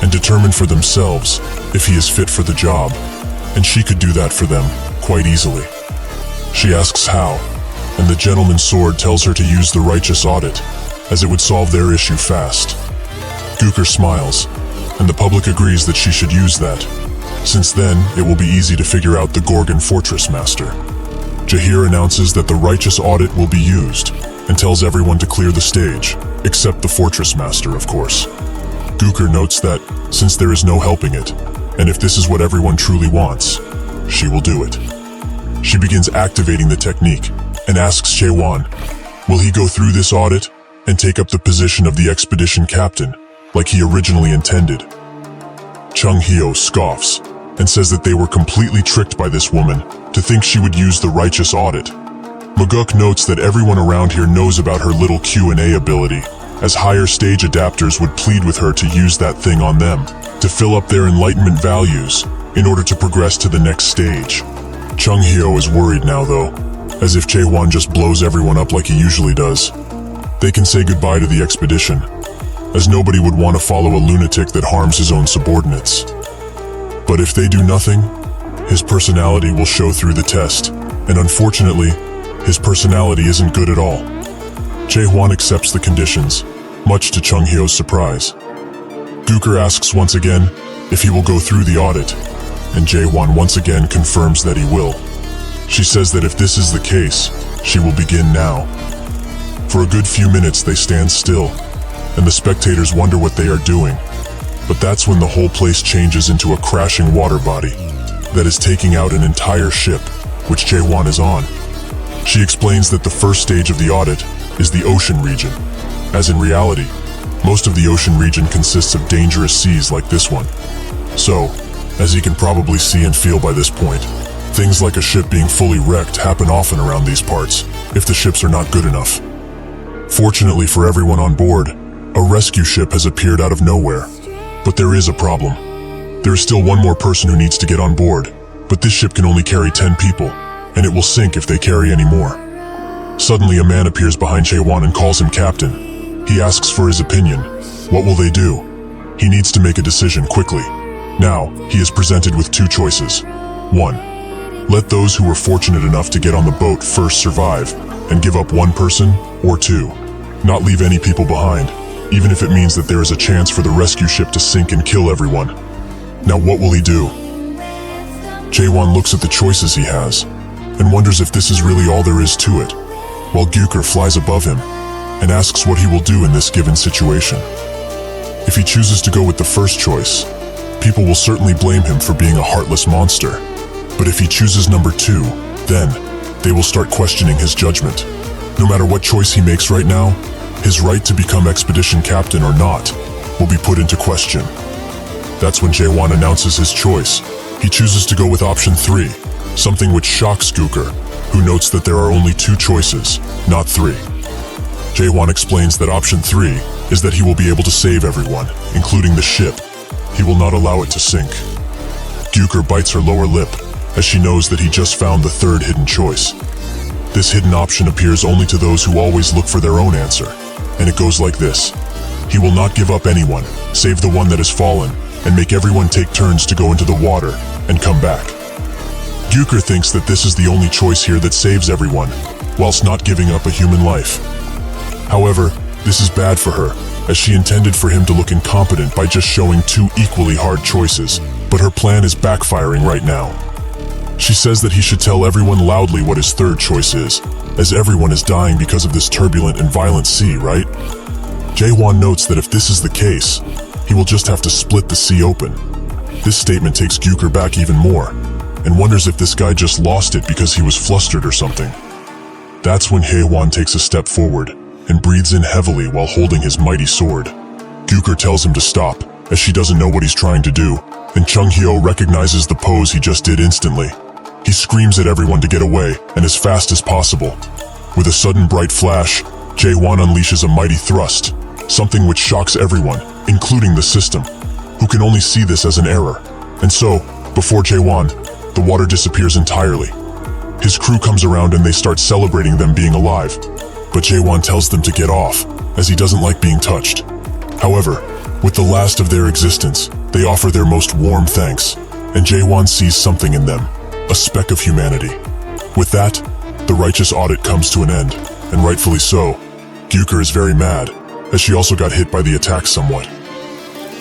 and determine for themselves if he is fit for the job, and she could do that for them quite easily. She asks how, and the Gentleman's Sword tells her to use the Righteous Audit, as it would solve their issue fast. Gooker smiles, and the public agrees that she should use that, since then it will be easy to figure out the Gorgon Fortress Master. Jahir announces that the Righteous Audit will be used, and tells everyone to clear the stage, except the Fortress Master, of course. Gooker notes that, since there is no helping it, and if this is what everyone truly wants, she will do it. She begins activating the technique, and asks Jae-hwan, will he go through this audit, and take up the position of the expedition captain, like he originally intended? Chung Hyo scoffs, and says that they were completely tricked by this woman to think she would use the Righteous Audit. Muguk notes that everyone around here knows about her little Q&A ability, as higher stage adapters would plead with her to use that thing on them, to fill up their enlightenment values, in order to progress to the next stage. Chung Hyo is worried now though, as if Jae-hwan just blows everyone up like he usually does. They can say goodbye to the expedition, as nobody would want to follow a lunatic that harms his own subordinates. But if they do nothing, his personality will show through the test, and unfortunately, his personality isn't good at all. Jae-hwan accepts the conditions, much to Chung Hyo's surprise. Gooker asks once again if he will go through the audit, and Jae-hwan once again confirms that he will. She says that if this is the case, she will begin now. For a good few minutes they stand still, and the spectators wonder what they are doing. But that's when the whole place changes into a crashing water body that is taking out an entire ship, which Jae-hwan is on. She explains that the first stage of the audit is the ocean region, as in reality, most of the ocean region consists of dangerous seas like this one. So, as you can probably see and feel by this point, things like a ship being fully wrecked happen often around these parts, if the ships are not good enough. Fortunately for everyone on board, a rescue ship has appeared out of nowhere. But there is a problem. There is still one more person who needs to get on board, but this ship can only carry 10 people, and it will sink if they carry any more. Suddenly a man appears behind Jae-hwan and calls him captain. He asks for his opinion. What will they do? He needs to make a decision quickly. Now, he is presented with two choices. 1. Let those who were fortunate enough to get on the boat first survive, and give up one person, or 2. Not leave any people behind, even if it means that there is a chance for the rescue ship to sink and kill everyone. Now what will he do? Jae-hwan looks at the choices he has, and wonders if this is really all there is to it, while Gooker flies above him, and asks what he will do in this given situation. If he chooses to go with the first choice, people will certainly blame him for being a heartless monster. But if he chooses number 2, then they will start questioning his judgment. No matter what choice he makes right now, his right to become expedition captain or not will be put into question. That's when Jae-won announces his choice. He chooses to go with option 3, something which shocks Gooker, who notes that there are only 2 choices, not 3. Jae-won explains that option 3 is that he will be able to save everyone, including the ship. He will not allow it to sink. Gooker bites her lower lip, as she knows that he just found the 3rd hidden choice. This hidden option appears only to those who always look for their own answer, and it goes like this. He will not give up anyone, save the one that has fallen, and make everyone take turns to go into the water and come back. Gooker thinks that this is the only choice here that saves everyone, whilst not giving up a human life. However, this is bad for her, as she intended for him to look incompetent by just showing 2 equally hard choices, but her plan is backfiring right now. She says that he should tell everyone loudly what his 3rd choice is, as everyone is dying because of this turbulent and violent sea, right? Jae-won notes that if this is the case, he will just have to split the sea open. This statement takes Gooker back even more, and wonders if this guy just lost it because he was flustered or something. That's when Jae-won takes a step forward and breathes in heavily while holding his mighty sword. Gooker tells him to stop, as she doesn't know what he's trying to do, and Chung-hyo recognizes the pose he just did instantly. He screams at everyone to get away, and as fast as possible. With a sudden bright flash, Jae-won unleashes a mighty thrust, something which shocks everyone, including the system, who can only see this as an error. And so, before Jae-won, the water disappears entirely. His crew comes around and they start celebrating them being alive, but Jae-won tells them to get off, as he doesn't like being touched. However, with the last of their existence, they offer their most warm thanks, and Jae-won sees something in them, a speck of humanity. With that, the righteous audit comes to an end, and rightfully so. Gooker is very mad, as she also got hit by the attack somewhat.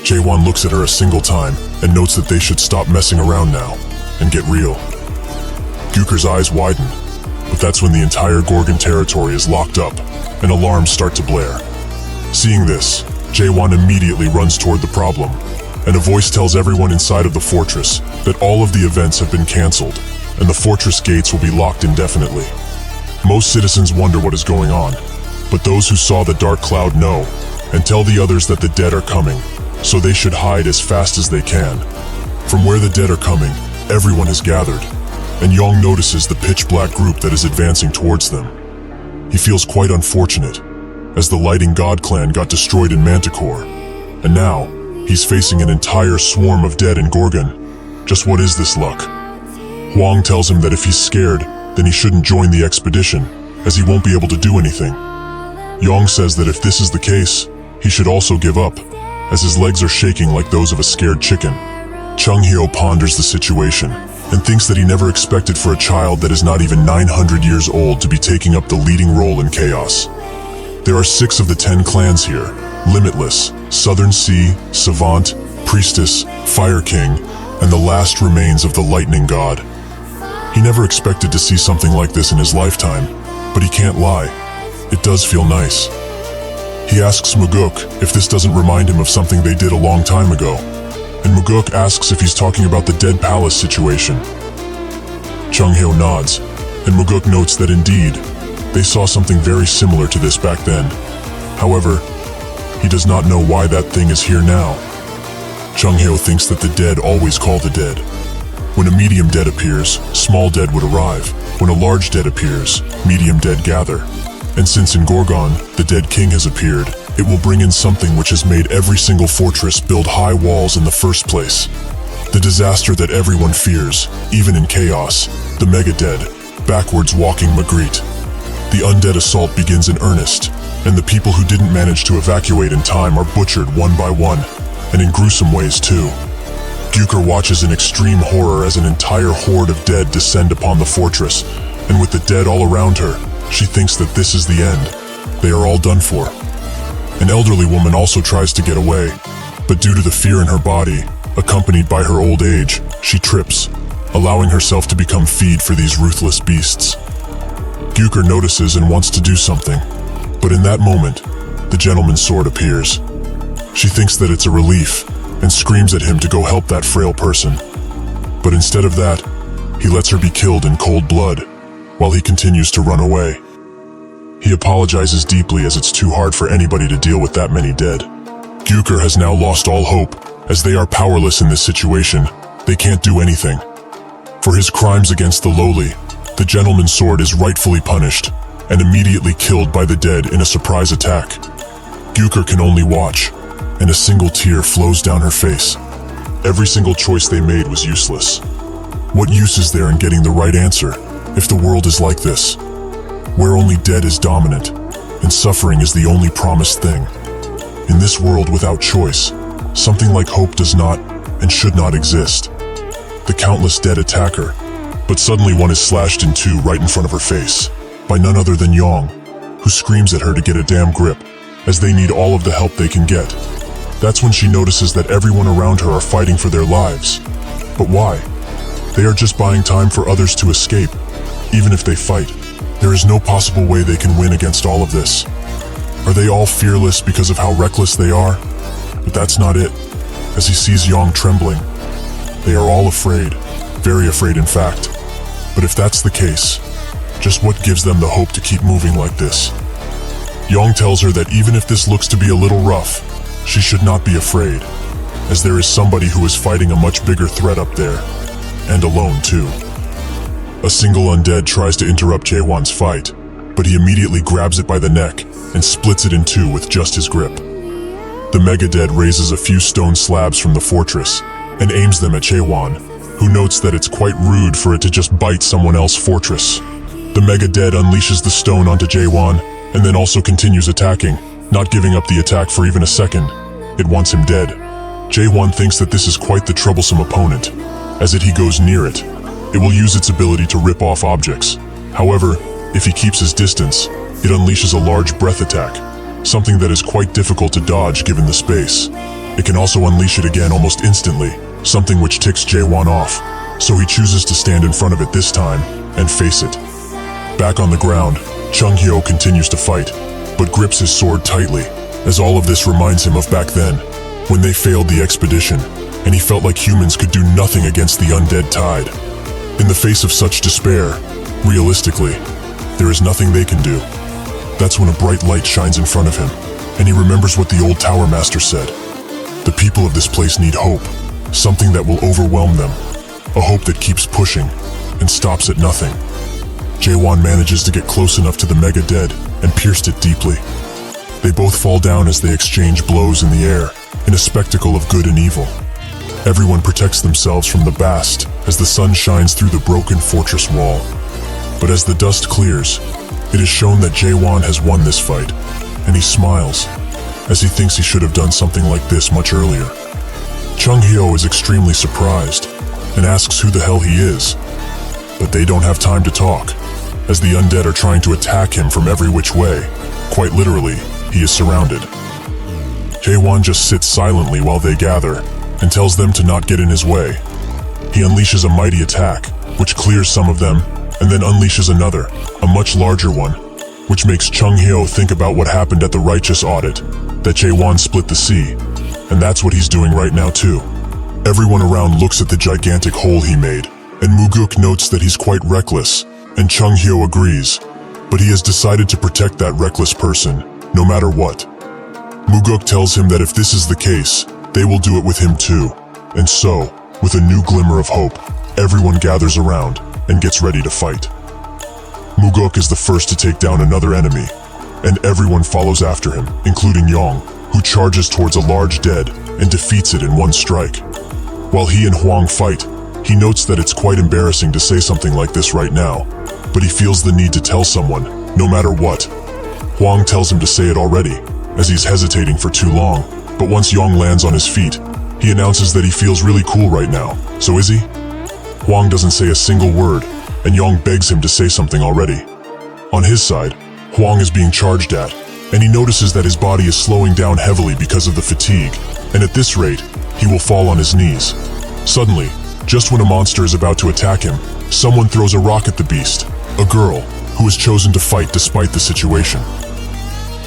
Jae-won looks at her a single time and notes that they should stop messing around now and get real. Gooker's eyes widen, but that's when the entire Gorgon territory is locked up and alarms start to blare. Seeing this, Jae-won immediately runs toward the problem, and a voice tells everyone inside of the fortress that all of the events have been cancelled and the fortress gates will be locked indefinitely. Most citizens wonder what is going on, but those who saw the dark cloud know and tell the others that the dead are coming, so they should hide as fast as they can. From where the dead are coming, everyone has gathered, and Yong notices the pitch-black group that is advancing towards them. He feels quite unfortunate, as the Lighting God clan got destroyed in Manticore, and now he's facing an entire swarm of dead in Gorgon. Just what is this luck? Hwang tells him that if he's scared, then he shouldn't join the expedition, as he won't be able to do anything. Yong says that if this is the case, he should also give up, as his legs are shaking like those of a scared chicken. Chung-hyo ponders the situation, and thinks that he never expected for a child that is not even 900 years old to be taking up the leading role in chaos. There are 6 of the 10 clans here: Limitless, Southern Sea, Savant, Priestess, Fire King, and the last remains of the Lightning God. He never expected to see something like this in his lifetime, but he can't lie. It does feel nice. He asks Muguk if this doesn't remind him of something they did a long time ago, and Muguk asks if he's talking about the Dead Palace situation. Chung-hyo nods, and Muguk notes that indeed, they saw something very similar to this back then. However, he does not know why that thing is here now. Chung-hyo thinks that the dead always call the dead. When a medium dead appears, small dead would arrive. When a large dead appears, medium dead gather. And since in Gorgon, the dead king has appeared, it will bring in something which has made every single fortress build high walls in the first place. The disaster that everyone fears, even in chaos, the mega-dead, backwards walking Magritte. The undead assault begins in earnest, and the people who didn't manage to evacuate in time are butchered one by one, and in gruesome ways too. Gooker watches in extreme horror as an entire horde of dead descend upon the fortress, and with the dead all around her, she thinks that this is the end. They are all done for. An elderly woman also tries to get away, but due to the fear in her body, accompanied by her old age, she trips, allowing herself to become feed for these ruthless beasts. Gooker notices and wants to do something, but in that moment, the gentleman's sword appears. She thinks that it's a relief, and screams at him to go help that frail person. But instead of that, he lets her be killed in cold blood, while he continues to run away. He apologizes deeply as it's too hard for anybody to deal with that many dead. Gyuker has now lost all hope, as they are powerless in this situation. They can't do anything. For his crimes against the lowly, the gentleman's sword is rightfully punished and immediately killed by the dead in a surprise attack. Gyuker can only watch, and a single tear flows down her face. Every single choice they made was useless. What use is there in getting the right answer if the world is like this, where only dead is dominant and suffering is the only promised thing? In this world without choice, something like hope does not and should not exist. The countless dead attack her, but suddenly one is slashed in two right in front of her face, by none other than Yong, who screams at her to get a damn grip, as they need all of the help they can get. That's when she notices that everyone around her are fighting for their lives. But why? They are just buying time for others to escape. Even if they fight, there is no possible way they can win against all of this. Are they all fearless because of how reckless they are? But that's not it. As he sees Yong trembling, they are all afraid, very afraid in fact. But if that's the case, just what gives them the hope to keep moving like this? Yong tells her that even if this looks to be a little rough, she should not be afraid, as there is somebody who is fighting a much bigger threat up there, and alone too. A single undead tries to interrupt Jaewon's fight, but he immediately grabs it by the neck and splits it in two with just his grip. The Megadead raises a few stone slabs from the fortress and aims them at Jaewon, who notes that it's quite rude for it to just bite someone else's fortress. The Megadead unleashes the stone onto Jaewon and then also continues attacking, not giving up the attack for even a second. It wants him dead. Jaewon thinks that this is quite the troublesome opponent, as he goes near it. It will use its ability to rip off objects. However, if he keeps his distance, it unleashes a large breath attack, something that is quite difficult to dodge given the space. It can also unleash it again almost instantly, something which ticks Jaewon off, so he chooses to stand in front of it this time and face it. Back on the ground, Chung-hyo continues to fight, but grips his sword tightly, as all of this reminds him of back then, when they failed the expedition, and he felt like humans could do nothing against the undead tide. In the face of such despair, realistically, there is nothing they can do. That's when a bright light shines in front of him, and he remembers what the old Tower Master said. The people of this place need hope, something that will overwhelm them, a hope that keeps pushing and stops at nothing. Jaewon manages to get close enough to the Megadead and pierced it deeply. They both fall down as they exchange blows in the air, in a spectacle of good and evil. Everyone protects themselves from the blast as the sun shines through the broken fortress wall. But as the dust clears, it is shown that Jaewon has won this fight, and he smiles, as he thinks he should have done something like this much earlier. Chung-hyo is extremely surprised, and asks who the hell he is. But they don't have time to talk, as the undead are trying to attack him from every which way. Quite literally, he is surrounded. Jaewon just sits silently while they gather, and tells them to not get in his way. He unleashes a mighty attack, which clears some of them, and then unleashes another, a much larger one, which makes Chung-hyo think about what happened at the Righteous Audit, that Jaewon split the sea, and that's what he's doing right now too. Everyone around looks at the gigantic hole he made, and Muguk notes that he's quite reckless, and Chung-hyo agrees, but he has decided to protect that reckless person, no matter what. Muguk tells him that if this is the case, they will do it with him too, and so, with a new glimmer of hope, everyone gathers around and gets ready to fight. Muguk is the first to take down another enemy, and everyone follows after him, including Yong, who charges towards a large dead and defeats it in one strike. While he and Hwang fight, he notes that it's quite embarrassing to say something like this right now, but he feels the need to tell someone, no matter what. Hwang tells him to say it already, as he's hesitating for too long, but once Yong lands on his feet, he announces that he feels really cool right now. So is he? Hwang doesn't say a single word, and Yong begs him to say something already. On his side, Hwang is being charged at, and he notices that his body is slowing down heavily because of the fatigue, and at this rate, he will fall on his knees. Suddenly, just when a monster is about to attack him, someone throws a rock at the beast, a girl, who has chosen to fight despite the situation.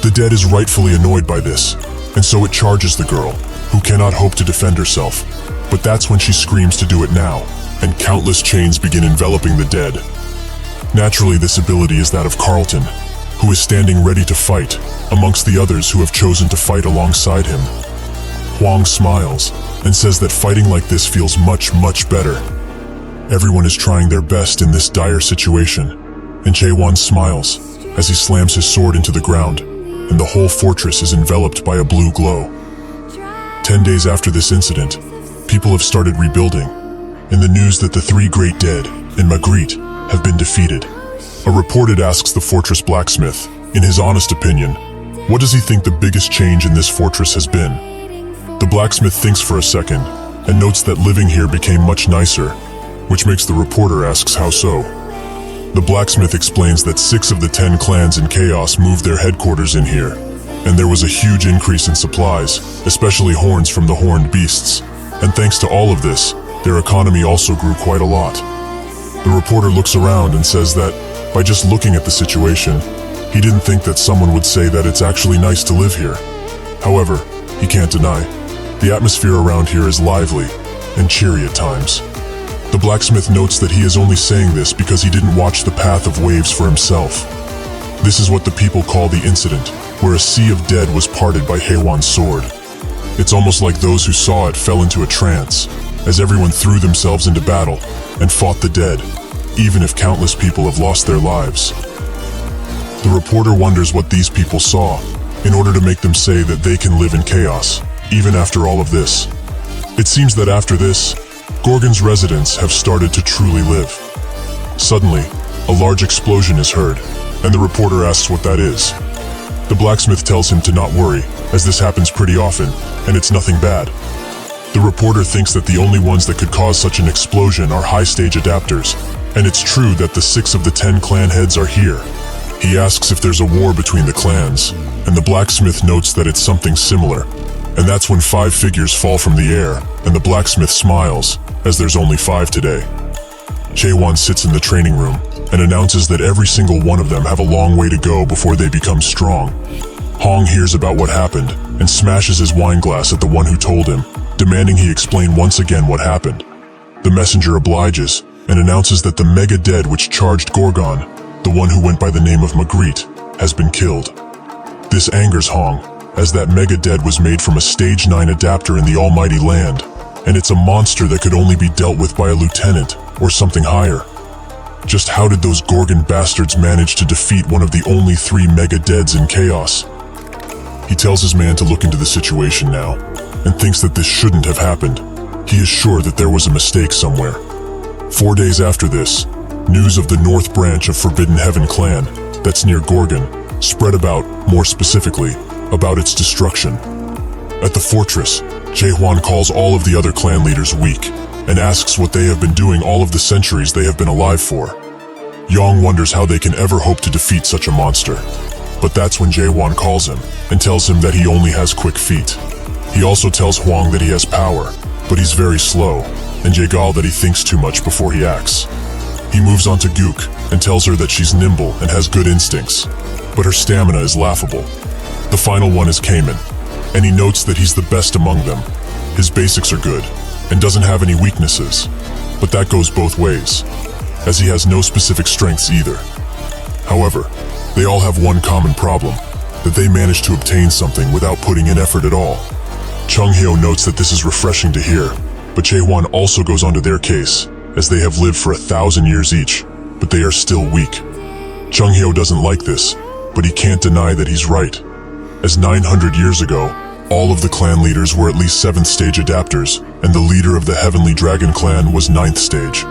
The dead is rightfully annoyed by this, and so it charges the girl, who cannot hope to defend herself. But that's when she screams to do it now, and countless chains begin enveloping the dead. Naturally, this ability is that of Carlton, who is standing ready to fight, amongst the others who have chosen to fight alongside him. Huang smiles and says that fighting like this feels much, much better. Everyone is trying their best in this dire situation, and Jae-won smiles as he slams his sword into the ground, and the whole fortress is enveloped by a blue glow. 10 days after this incident, people have started rebuilding, and the news that the three great dead and Magritte have been defeated. A reporter asks the fortress blacksmith, in his honest opinion, what does he think the biggest change in this fortress has been? The blacksmith thinks for a second, and notes that living here became much nicer, which makes the reporter asks how so. The blacksmith explains that 6 of the 10 clans in Chaos moved their headquarters in here, and there was a huge increase in supplies, especially horns from the horned beasts, and thanks to all of this, their economy also grew quite a lot. The reporter looks around and says that, by just looking at the situation, he didn't think that someone would say that it's actually nice to live here. However, he can't deny, the atmosphere around here is lively and cheery at times. The blacksmith notes that he is only saying this because he didn't watch the path of waves for himself. This is what the people call the incident, where a sea of dead was parted by Haewon's sword. It's almost like those who saw it fell into a trance, as everyone threw themselves into battle and fought the dead, even if countless people have lost their lives. The reporter wonders what these people saw, in order to make them say that they can live in chaos, even after all of this. It seems that after this, Gorgon's residents have started to truly live. Suddenly, a large explosion is heard, and the reporter asks what that is. The blacksmith tells him to not worry, as this happens pretty often, and it's nothing bad. The reporter thinks that the only ones that could cause such an explosion are high-stage adapters, and it's true that the 6 of the 10 clan heads are here. He asks if there's a war between the clans, and the blacksmith notes that it's something similar, and that's when 5 figures fall from the air, and the blacksmith smiles, as there's only 5 today. Jae-won sits in the training room and announces that every single one of them have a long way to go before they become strong. Hong hears about what happened and smashes his wine glass at the one who told him, demanding he explain once again what happened. The messenger obliges and announces that the mega dead which charged Gorgon, the one who went by the name of Magritte, has been killed. This angers Hong, as that mega dead was made from a stage 9 adapter in the almighty land, and it's a monster that could only be dealt with by a lieutenant or something higher. Just how did those Gorgon bastards manage to defeat one of the only 3 mega deads in Chaos? He tells his man to look into the situation now, and thinks that this shouldn't have happened. He is sure that there was a mistake somewhere. 4 days after this, news of the North Branch of Forbidden Heaven clan, that's near Gorgon, spread about, more specifically, about its destruction. At the fortress, Jae-hwan calls all of the other clan leaders weak, and asks what they have been doing all of the centuries they have been alive for. Yong wonders how they can ever hope to defeat such a monster. But that's when Jae-won calls him, and tells him that he only has quick feet. He also tells Hwang that he has power, but he's very slow, and Jae-gal that he thinks too much before he acts. He moves on to Gook, and tells her that she's nimble and has good instincts, but her stamina is laughable. The final one is Cayman, and he notes that he's the best among them. His basics are good, and doesn't have any weaknesses, but that goes both ways, as he has no specific strengths either. However, they all have one common problem, that they manage to obtain something without putting in effort at all. Chung Hyo notes that this is refreshing to hear, but Jae-hwan also goes on to their case, as they have lived for 1,000 years each, but they are still weak. Chung Hyo doesn't like this, but he can't deny that he's right, as 900 years ago, all of the clan leaders were at least 7th stage adapters, and the leader of the Heavenly Dragon clan was 9th stage.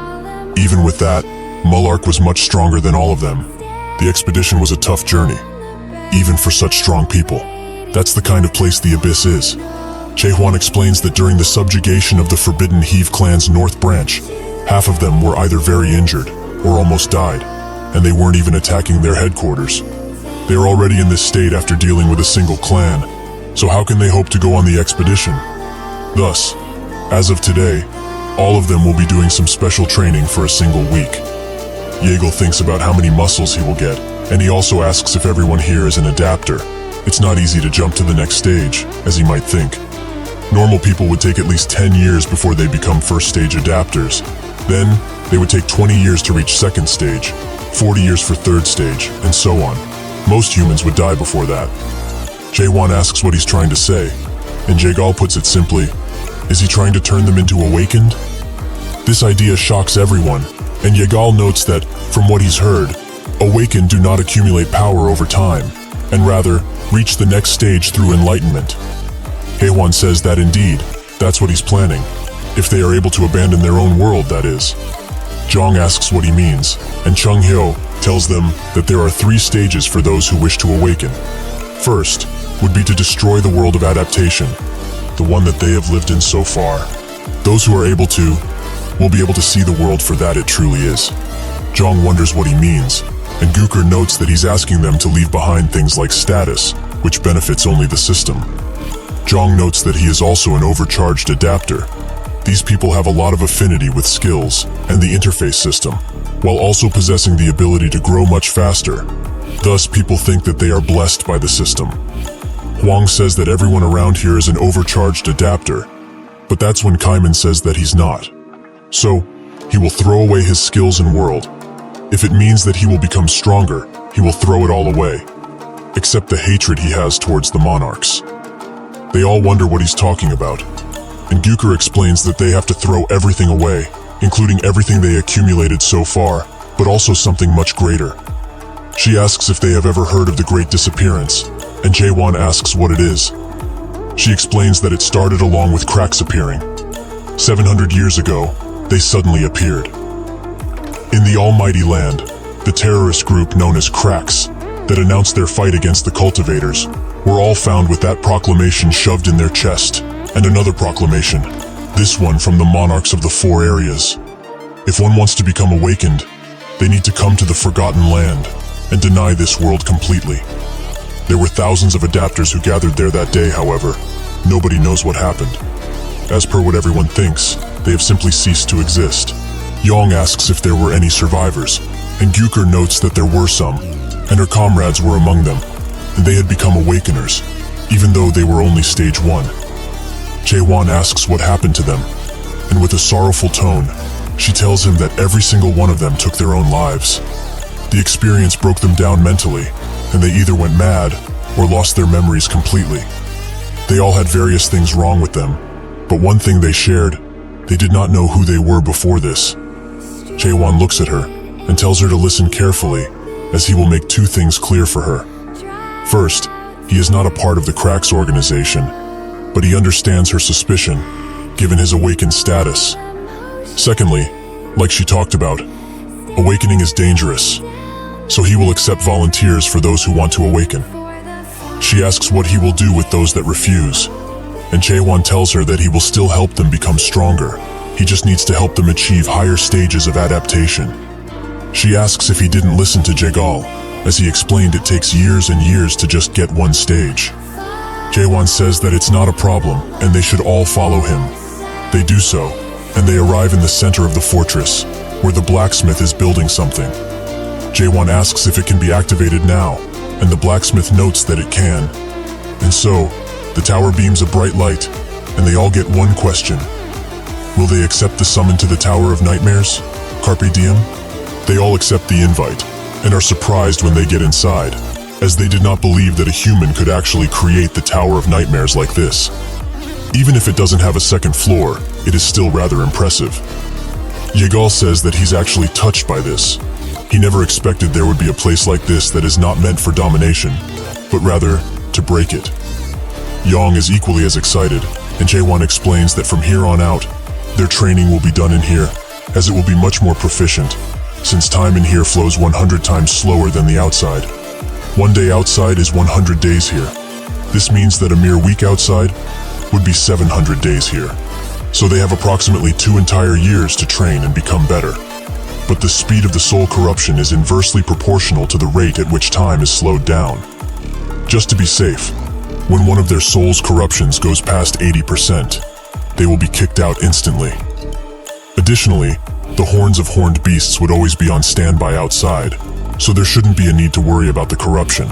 Even with that, Mullark was much stronger than all of them. The expedition was a tough journey, even for such strong people. That's the kind of place the Abyss is. Jae-hwan explains that during the subjugation of the Forbidden Heave clan's North Branch, half of them were either very injured or almost died, and they weren't even attacking their headquarters. They are already in this state after dealing with a single clan, so how can they hope to go on the expedition? Thus, as of today, all of them will be doing some special training for a single week. Yeagle thinks about how many muscles he will get, and he also asks if everyone here is an adapter. It's not easy to jump to the next stage, as he might think. Normal people would take at least 10 years before they become first stage adapters. Then, they would take 20 years to reach second stage, 40 years for third stage, and so on. Most humans would die before that. Jae-won asks what he's trying to say, and Jae-gal puts it simply, is he trying to turn them into awakened? This idea shocks everyone, and Jae-gal notes that, from what he's heard, awakened do not accumulate power over time, and rather, reach the next stage through enlightenment. Haewon says that indeed, that's what he's planning, if they are able to abandon their own world, that is. Jong asks what he means, and Chung Hyo tells them that there are 3 stages for those who wish to awaken. First, would be to destroy the world of adaptation, the one that they have lived in so far. Those who are able to, will be able to see the world for that it truly is. Jong wonders what he means, and Gooker notes that he's asking them to leave behind things like status, which benefits only the system. Jong notes that he is also an overcharged adapter. These people have a lot of affinity with skills and the interface system, while also possessing the ability to grow much faster. Thus, people think that they are blessed by the system. Hwang says that everyone around here is an overcharged adapter, but that's when Kaiman says that he's not. So, he will throw away his skills and world. If it means that he will become stronger, he will throw it all away, except the hatred he has towards the monarchs. They all wonder what he's talking about, and Gooker explains that they have to throw everything away, including everything they accumulated so far, but also something much greater. She asks if they have ever heard of the Great Disappearance, and Jae-won asks what it is. She explains that it started along with cracks appearing. 700 years ago, they suddenly appeared. In the Almighty Land, the terrorist group known as Cracks, that announced their fight against the cultivators, were all found with that proclamation shoved in their chest, and another proclamation, this one from the monarchs of the 4 areas. If one wants to become awakened, they need to come to the Forgotten Land and deny this world completely. There were thousands of adapters who gathered there that day, however. Nobody knows what happened. As per what everyone thinks, they have simply ceased to exist. Yong asks if there were any survivors, and Gooker notes that there were some, and her comrades were among them, and they had become awakeners, even though they were only stage 1. Jae-won asks what happened to them, and with a sorrowful tone, she tells him that every single one of them took their own lives. The experience broke them down mentally, and they either went mad or lost their memories completely. They all had various things wrong with them, but one thing they shared, they did not know who they were before this. Jae-won looks at her and tells her to listen carefully, as he will make 2 things clear for her. First, he is not a part of the Cracks organization, but he understands her suspicion, given his awakened status. Secondly, like she talked about, awakening is dangerous, so he will accept volunteers for those who want to awaken. She asks what he will do with those that refuse, and Jae-won tells her that he will still help them become stronger. He just needs to help them achieve higher stages of adaptation. She asks if he didn't listen to Jae-gal, as he explained it takes years and years to just get one stage. Jae-won says that it's not a problem, and they should all follow him. They do so, and they arrive in the center of the fortress, where the blacksmith is building something. Jae-won asks if it can be activated now, and the blacksmith notes that it can. And so, the tower beams a bright light, and they all get one question. Will they accept the summon to the Tower of Nightmares? Carpe diem? They all accept the invite, and are surprised when they get inside, as they did not believe that a human could actually create the Tower of Nightmares like this. Even if it doesn't have a second floor, it is still rather impressive. Jae-gal says that he's actually touched by this. He never expected there would be a place like this that is not meant for domination, but rather to break it. Yong is equally as excited, and Jae-won explains that from here on out, their training will be done in here, as it will be much more proficient, since time in here flows 100 times slower than the outside. 1 day outside is 100 days here. This means that a mere week outside would be 700 days here. So they have approximately 2 entire years to train and become better. But the speed of the soul corruption is inversely proportional to the rate at which time is slowed down. Just to be safe, when one of their soul's corruptions goes past 80%, they will be kicked out instantly. Additionally, the horns of horned beasts would always be on standby outside, so there shouldn't be a need to worry about the corruption.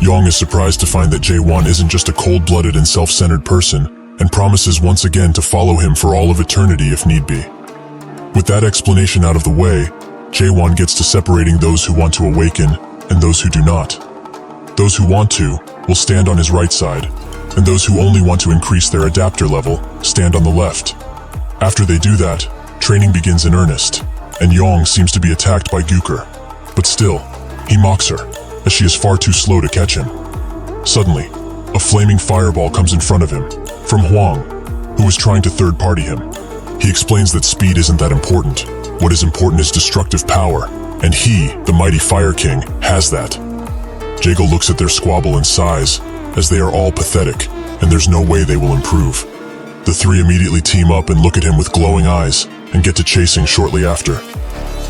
Yong is surprised to find that Jae-won isn't just a cold-blooded and self-centered person, and promises once again to follow him for all of eternity if need be. With that explanation out of the way, Jae-won gets to separating those who want to awaken and those who do not. Those who want to will stand on his right side, and those who only want to increase their adapter level stand on the left. After they do that, training begins in earnest, and Yong seems to be attacked by Gyuker. But still, he mocks her, as she is far too slow to catch him. Suddenly, a flaming fireball comes in front of him, from Huang, who is trying to third-party him. He explains that speed isn't that important. What is important is destructive power, and he, the mighty Fire King, has that. Jago looks at their squabble and sighs, as they are all pathetic, and there's no way they will improve. The three immediately team up and look at him with glowing eyes, and get to chasing shortly after.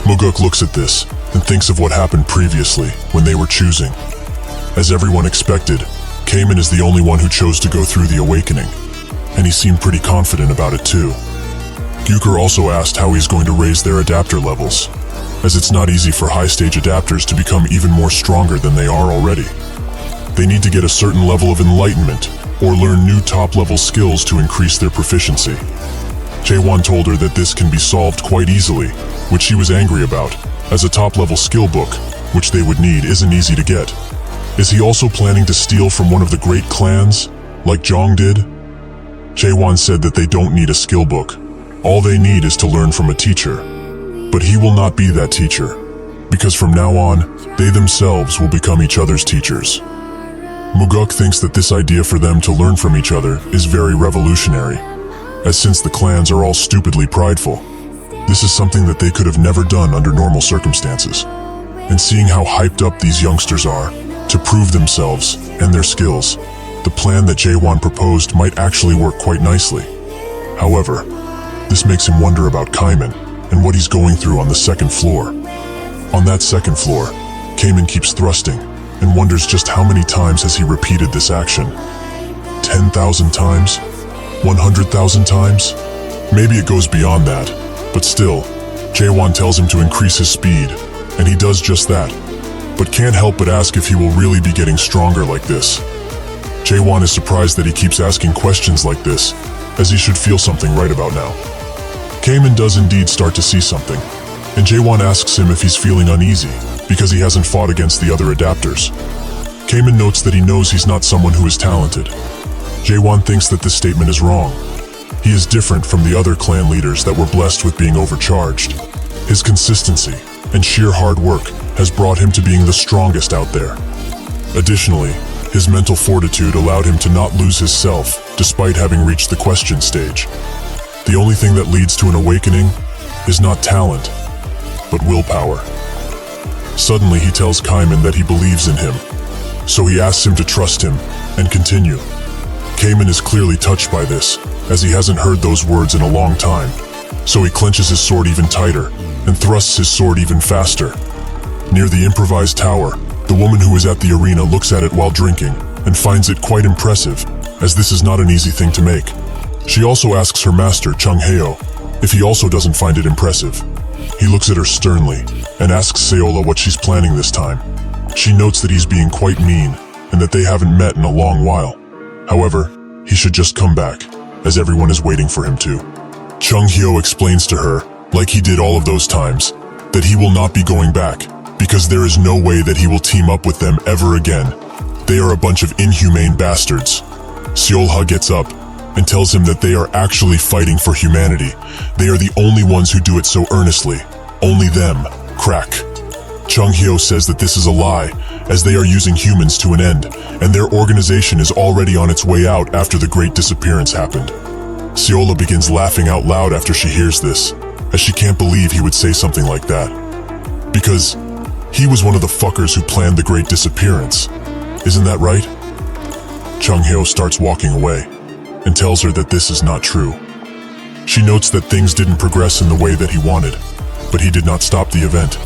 Muguk looks at this, and thinks of what happened previously, when they were choosing. As everyone expected, Kamen is the only one who chose to go through the awakening, and he seemed pretty confident about it too. Gyuker also asked how he's going to raise their adapter levels, as it's not easy for high-stage adapters to become even more stronger than they are already. They need to get a certain level of enlightenment, or learn new top-level skills to increase their proficiency. Jaewon told her that this can be solved quite easily, which she was angry about, as a top-level skill book, which they would need, isn't easy to get. Is he also planning to steal from one of the great clans, like Jong did? Jaewon said that they don't need a skill book. All they need is to learn from a teacher. But he will not be that teacher, because from now on, they themselves will become each other's teachers. Muguk thinks that this idea for them to learn from each other is very revolutionary, as since the clans are all stupidly prideful, this is something that they could have never done under normal circumstances. And seeing how hyped up these youngsters are to prove themselves and their skills, the plan that Jaewon proposed might actually work quite nicely. However, this makes him wonder about Kaiman and what he's going through on the second floor. On that second floor, Kamen keeps thrusting and wonders just how many times has he repeated this action. 10,000 times? 100,000 times? Maybe it goes beyond that, but still, Jaewon tells him to increase his speed, and he does just that, but can't help but ask if he will really be getting stronger like this. Jaewon is surprised that he keeps asking questions like this, as he should feel something right about now. Kamen does indeed start to see something, and Jaewon asks him if he's feeling uneasy, because he hasn't fought against the other adapters. Kamen notes that he knows he's not someone who is talented. Jaewon thinks that this statement is wrong. He is different from the other clan leaders that were blessed with being overcharged. His consistency and sheer hard work has brought him to being the strongest out there. Additionally, his mental fortitude allowed him to not lose his self, despite having reached the question stage. The only thing that leads to an awakening is not talent, but willpower. Suddenly he tells Kaiman that he believes in him, so he asks him to trust him and continue. Kamen is clearly touched by this, as he hasn't heard those words in a long time, so he clenches his sword even tighter and thrusts his sword even faster. Near the improvised tower, the woman who is at the arena looks at it while drinking and finds it quite impressive, as this is not an easy thing to make. She also asks her master, Chung Heo, if he also doesn't find it impressive. He looks at her sternly and asks Seola what she's planning this time. She notes that he's being quite mean and that they haven't met in a long while. However, he should just come back, as everyone is waiting for him to. Chung Hyo explains to her, like he did all of those times, that he will not be going back, because there is no way that he will team up with them ever again. They are a bunch of inhumane bastards. Seolha gets up and tells him that they are actually fighting for humanity. They are the only ones who do it so earnestly. Only them. Crack. Chung Hyo says that this is a lie, as they are using humans to an end, and their organization is already on its way out after the great disappearance happened. Seola begins laughing out loud after she hears this, as she can't believe he would say something like that. Because he was one of the fuckers who planned the great disappearance. Isn't that right? Chung Hyo starts walking away, and tells her that this is not true. She notes that things didn't progress in the way that he wanted, but he did not stop the event,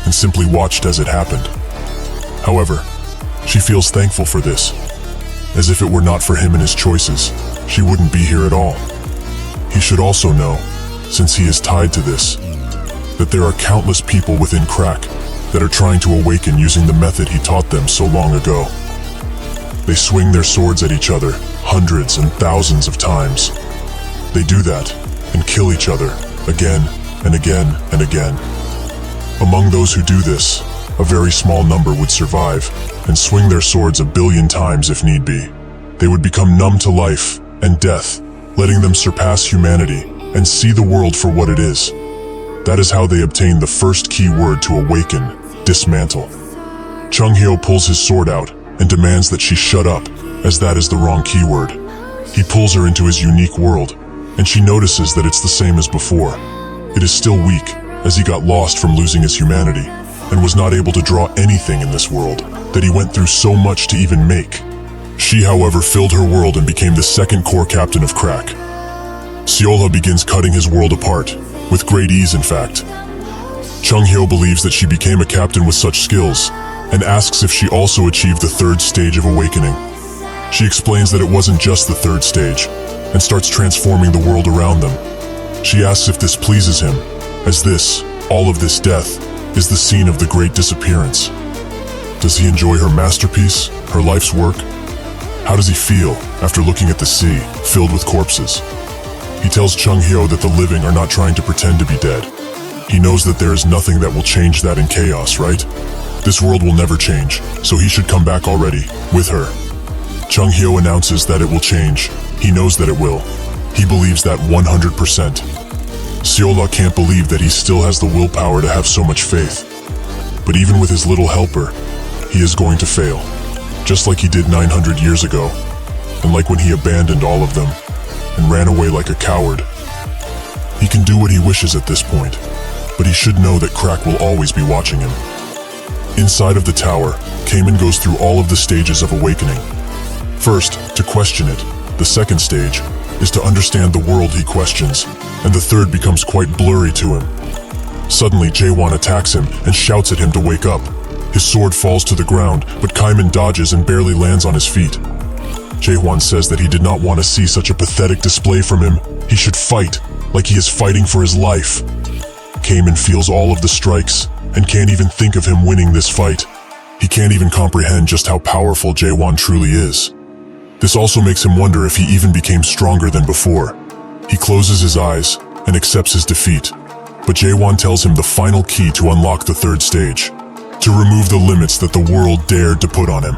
and simply watched as it happened. However, she feels thankful for this, as if it were not for him and his choices, she wouldn't be here at all. He should also know, since he is tied to this, that there are countless people within Crack that are trying to awaken using the method he taught them so long ago. They swing their swords at each other hundreds and thousands of times. They do that and kill each other again and again and again. Among those who do this, a very small number would survive, and swing their swords 1,000,000,000 times if need be. They would become numb to life and death, letting them surpass humanity and see the world for what it is. That is how they obtain the first key word to awaken: dismantle. Chung-hyo pulls his sword out and demands that she shut up, as that is the wrong keyword. He pulls her into his unique world, and she notices that it's the same as before. It is still weak, as he got lost from losing his humanity, and was not able to draw anything in this world that he went through so much to even make. She, however, filled her world and became the second core captain of Crack. Seolha begins cutting his world apart, with great ease in fact. Chung-hyo believes that she became a captain with such skills, and asks if she also achieved the third stage of awakening. She explains that it wasn't just the third stage, and starts transforming the world around them. She asks if this pleases him, as this, all of this death, is the scene of the great disappearance. Does he enjoy her masterpiece, her life's work? How does he feel after looking at the sea, filled with corpses? He tells Chung-hyo that the living are not trying to pretend to be dead. He knows that there is nothing that will change that in chaos, right? This world will never change, so he should come back already, with her. Chung-hyo announces that it will change. He knows that it will. He believes that 100%. Seolha can't believe that he still has the willpower to have so much faith. But even with his little helper, he is going to fail. Just like he did 900 years ago, and like when he abandoned all of them, and ran away like a coward. He can do what he wishes at this point, but he should know that Crack will always be watching him. Inside of the tower, Kamen goes through all of the stages of awakening. First, to question it. The second stage is to understand the world he questions, and the third becomes quite blurry to him. Suddenly, Jaewon attacks him and shouts at him to wake up. His sword falls to the ground, but Kamen dodges and barely lands on his feet. Jaewon says that he did not want to see such a pathetic display from him. He should fight, like he is fighting for his life. Kamen feels all of the strikes, and can't even think of him winning this fight. He can't even comprehend just how powerful Jaewon truly is. This also makes him wonder if he even became stronger than before. He closes his eyes and accepts his defeat, but Jaewon tells him the final key to unlock the third stage, to remove the limits that the world dared to put on him.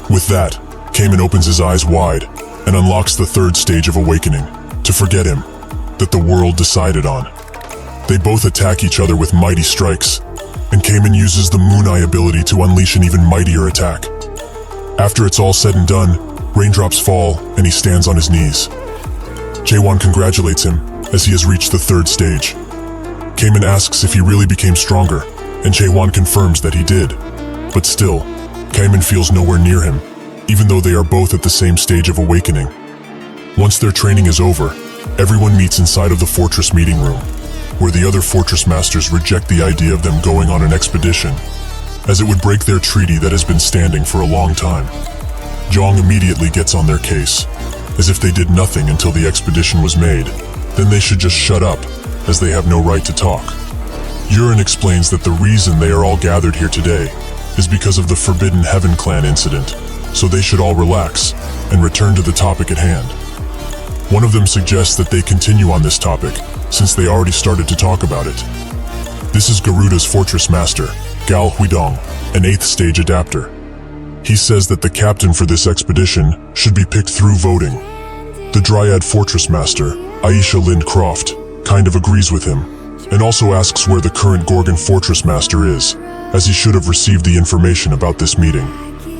With that, Kamen opens his eyes wide and unlocks the third stage of awakening, to forget him, that the world decided on. They both attack each other with mighty strikes, and Kamen uses the Moon Eye ability to unleash an even mightier attack. After it's all said and done, raindrops fall and he stands on his knees. Jaewon congratulates him as he has reached the third stage. Kamen asks if he really became stronger, and Jaewon confirms that he did. But still, Kamen feels nowhere near him, even though they are both at the same stage of awakening. Once their training is over, everyone meets inside of the fortress meeting room, where the other fortress masters reject the idea of them going on an expedition, as it would break their treaty that has been standing for a long time. Jong immediately gets on their case, as if they did nothing until the expedition was made. Then they should just shut up, as they have no right to talk. Yurin explains that the reason they are all gathered here today is because of the Forbidden Heaven clan incident, so they should all relax and return to the topic at hand. One of them suggests that they continue on this topic, since they already started to talk about it. This is Garuda's fortress master, Gal Huidong, an 8th stage adapter. He says that the captain for this expedition should be picked through voting. The Dryad fortress master, Aisha Lind Croft, kind of agrees with him, and also asks where the current Gorgon fortress master is, as he should have received the information about this meeting.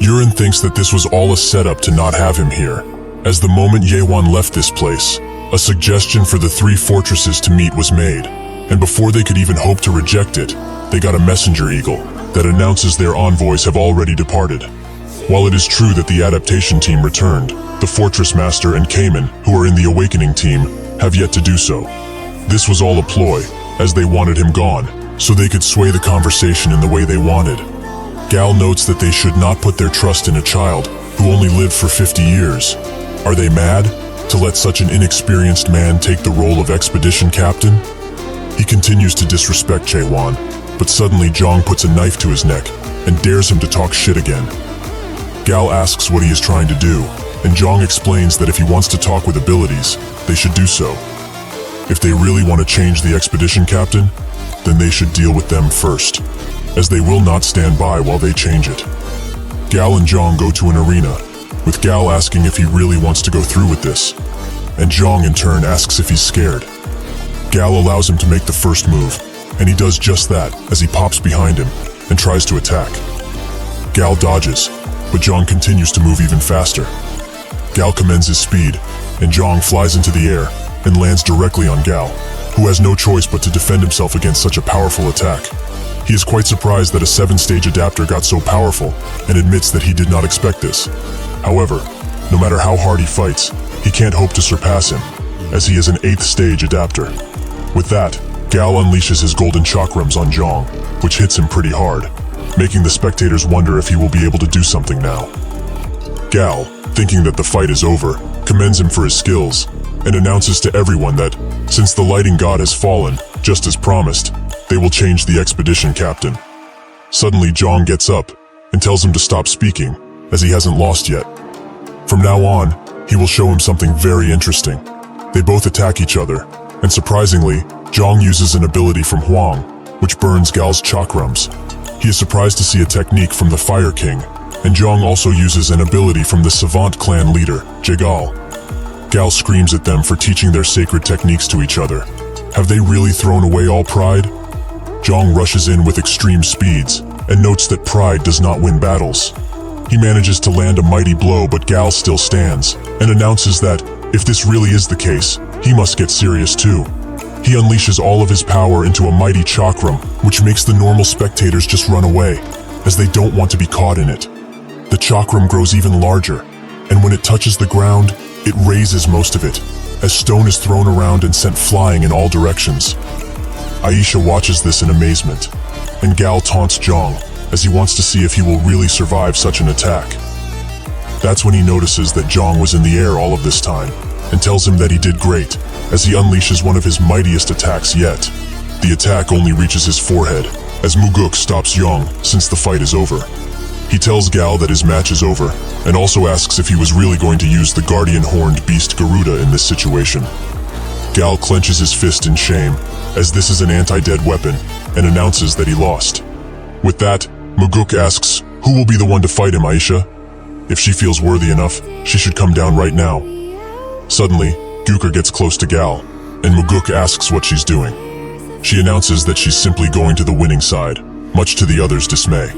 Yurin thinks that this was all a setup to not have him here, as the moment Jaewon left this place, a suggestion for the 3 fortresses to meet was made, and before they could even hope to reject it, they got a messenger eagle that announces their envoys have already departed. While it is true that the adaptation team returned, the fortress master and Kamen, who are in the awakening team, have yet to do so. This was all a ploy, as they wanted him gone, so they could sway the conversation in the way they wanted. Gal notes that they should not put their trust in a child who only lived for 50 years. Are they mad to let such an inexperienced man take the role of expedition captain? He continues to disrespect Jaewon, but suddenly Jong puts a knife to his neck and dares him to talk shit again. Gal asks what he is trying to do, and Jong explains that if he wants to talk with abilities, they should do so. If they really want to change the expedition captain, then they should deal with them first, as they will not stand by while they change it. Gal and Zhang go to an arena, with Gal asking if he really wants to go through with this, and Zhang in turn asks if he's scared. Gal allows him to make the first move, and he does just that as he pops behind him and tries to attack. Gal dodges, but Zhang continues to move even faster. Gal commends his speed, and Zhang flies into the air and lands directly on Gal, who has no choice but to defend himself against such a powerful attack. He is quite surprised that a 7-stage adapter got so powerful and admits that he did not expect this. However, no matter how hard he fights, he can't hope to surpass him, as he is an 8th stage adapter. With that, Gal unleashes his golden chakrams on Zhang, which hits him pretty hard, making the spectators wonder if he will be able to do something now. Gal, thinking that the fight is over, commends him for his skills, and announces to everyone that, since the lighting god has fallen, just as promised, they will change the expedition captain. Suddenly Zhang gets up and tells him to stop speaking, as he hasn't lost yet. From now on, he will show him something very interesting. They both attack each other, and surprisingly, Zhang uses an ability from Huang, which burns Gal's chakrams. He is surprised to see a technique from the Fire King, and Zhang also uses an ability from the Savant clan leader, Jegal. Gal screams at them for teaching their sacred techniques to each other. Have they really thrown away all pride? Zhang rushes in with extreme speeds, and notes that pride does not win battles. He manages to land a mighty blow, but Gal still stands, and announces that, if this really is the case, he must get serious too. He unleashes all of his power into a mighty chakram, which makes the normal spectators just run away, as they don't want to be caught in it. The chakram grows even larger, and when it touches the ground, it raises most of it, as stone is thrown around and sent flying in all directions. Aisha watches this in amazement, and Gal taunts Zhang, as he wants to see if he will really survive such an attack. That's when he notices that Zhang was in the air all of this time, and tells him that he did great, as he unleashes one of his mightiest attacks yet. The attack only reaches his forehead, as Muguk stops Zhang since the fight is over. He tells Gal that his match is over, and also asks if he was really going to use the guardian horned beast Garuda in this situation. Gal clenches his fist in shame, as this is an anti-dead weapon, and announces that he lost. With that, Muguk asks, who will be the one to fight him, Aisha? If she feels worthy enough, she should come down right now. Suddenly, Gukar gets close to Gal, and Muguk asks what she's doing. She announces that she's simply going to the winning side, much to the others' dismay.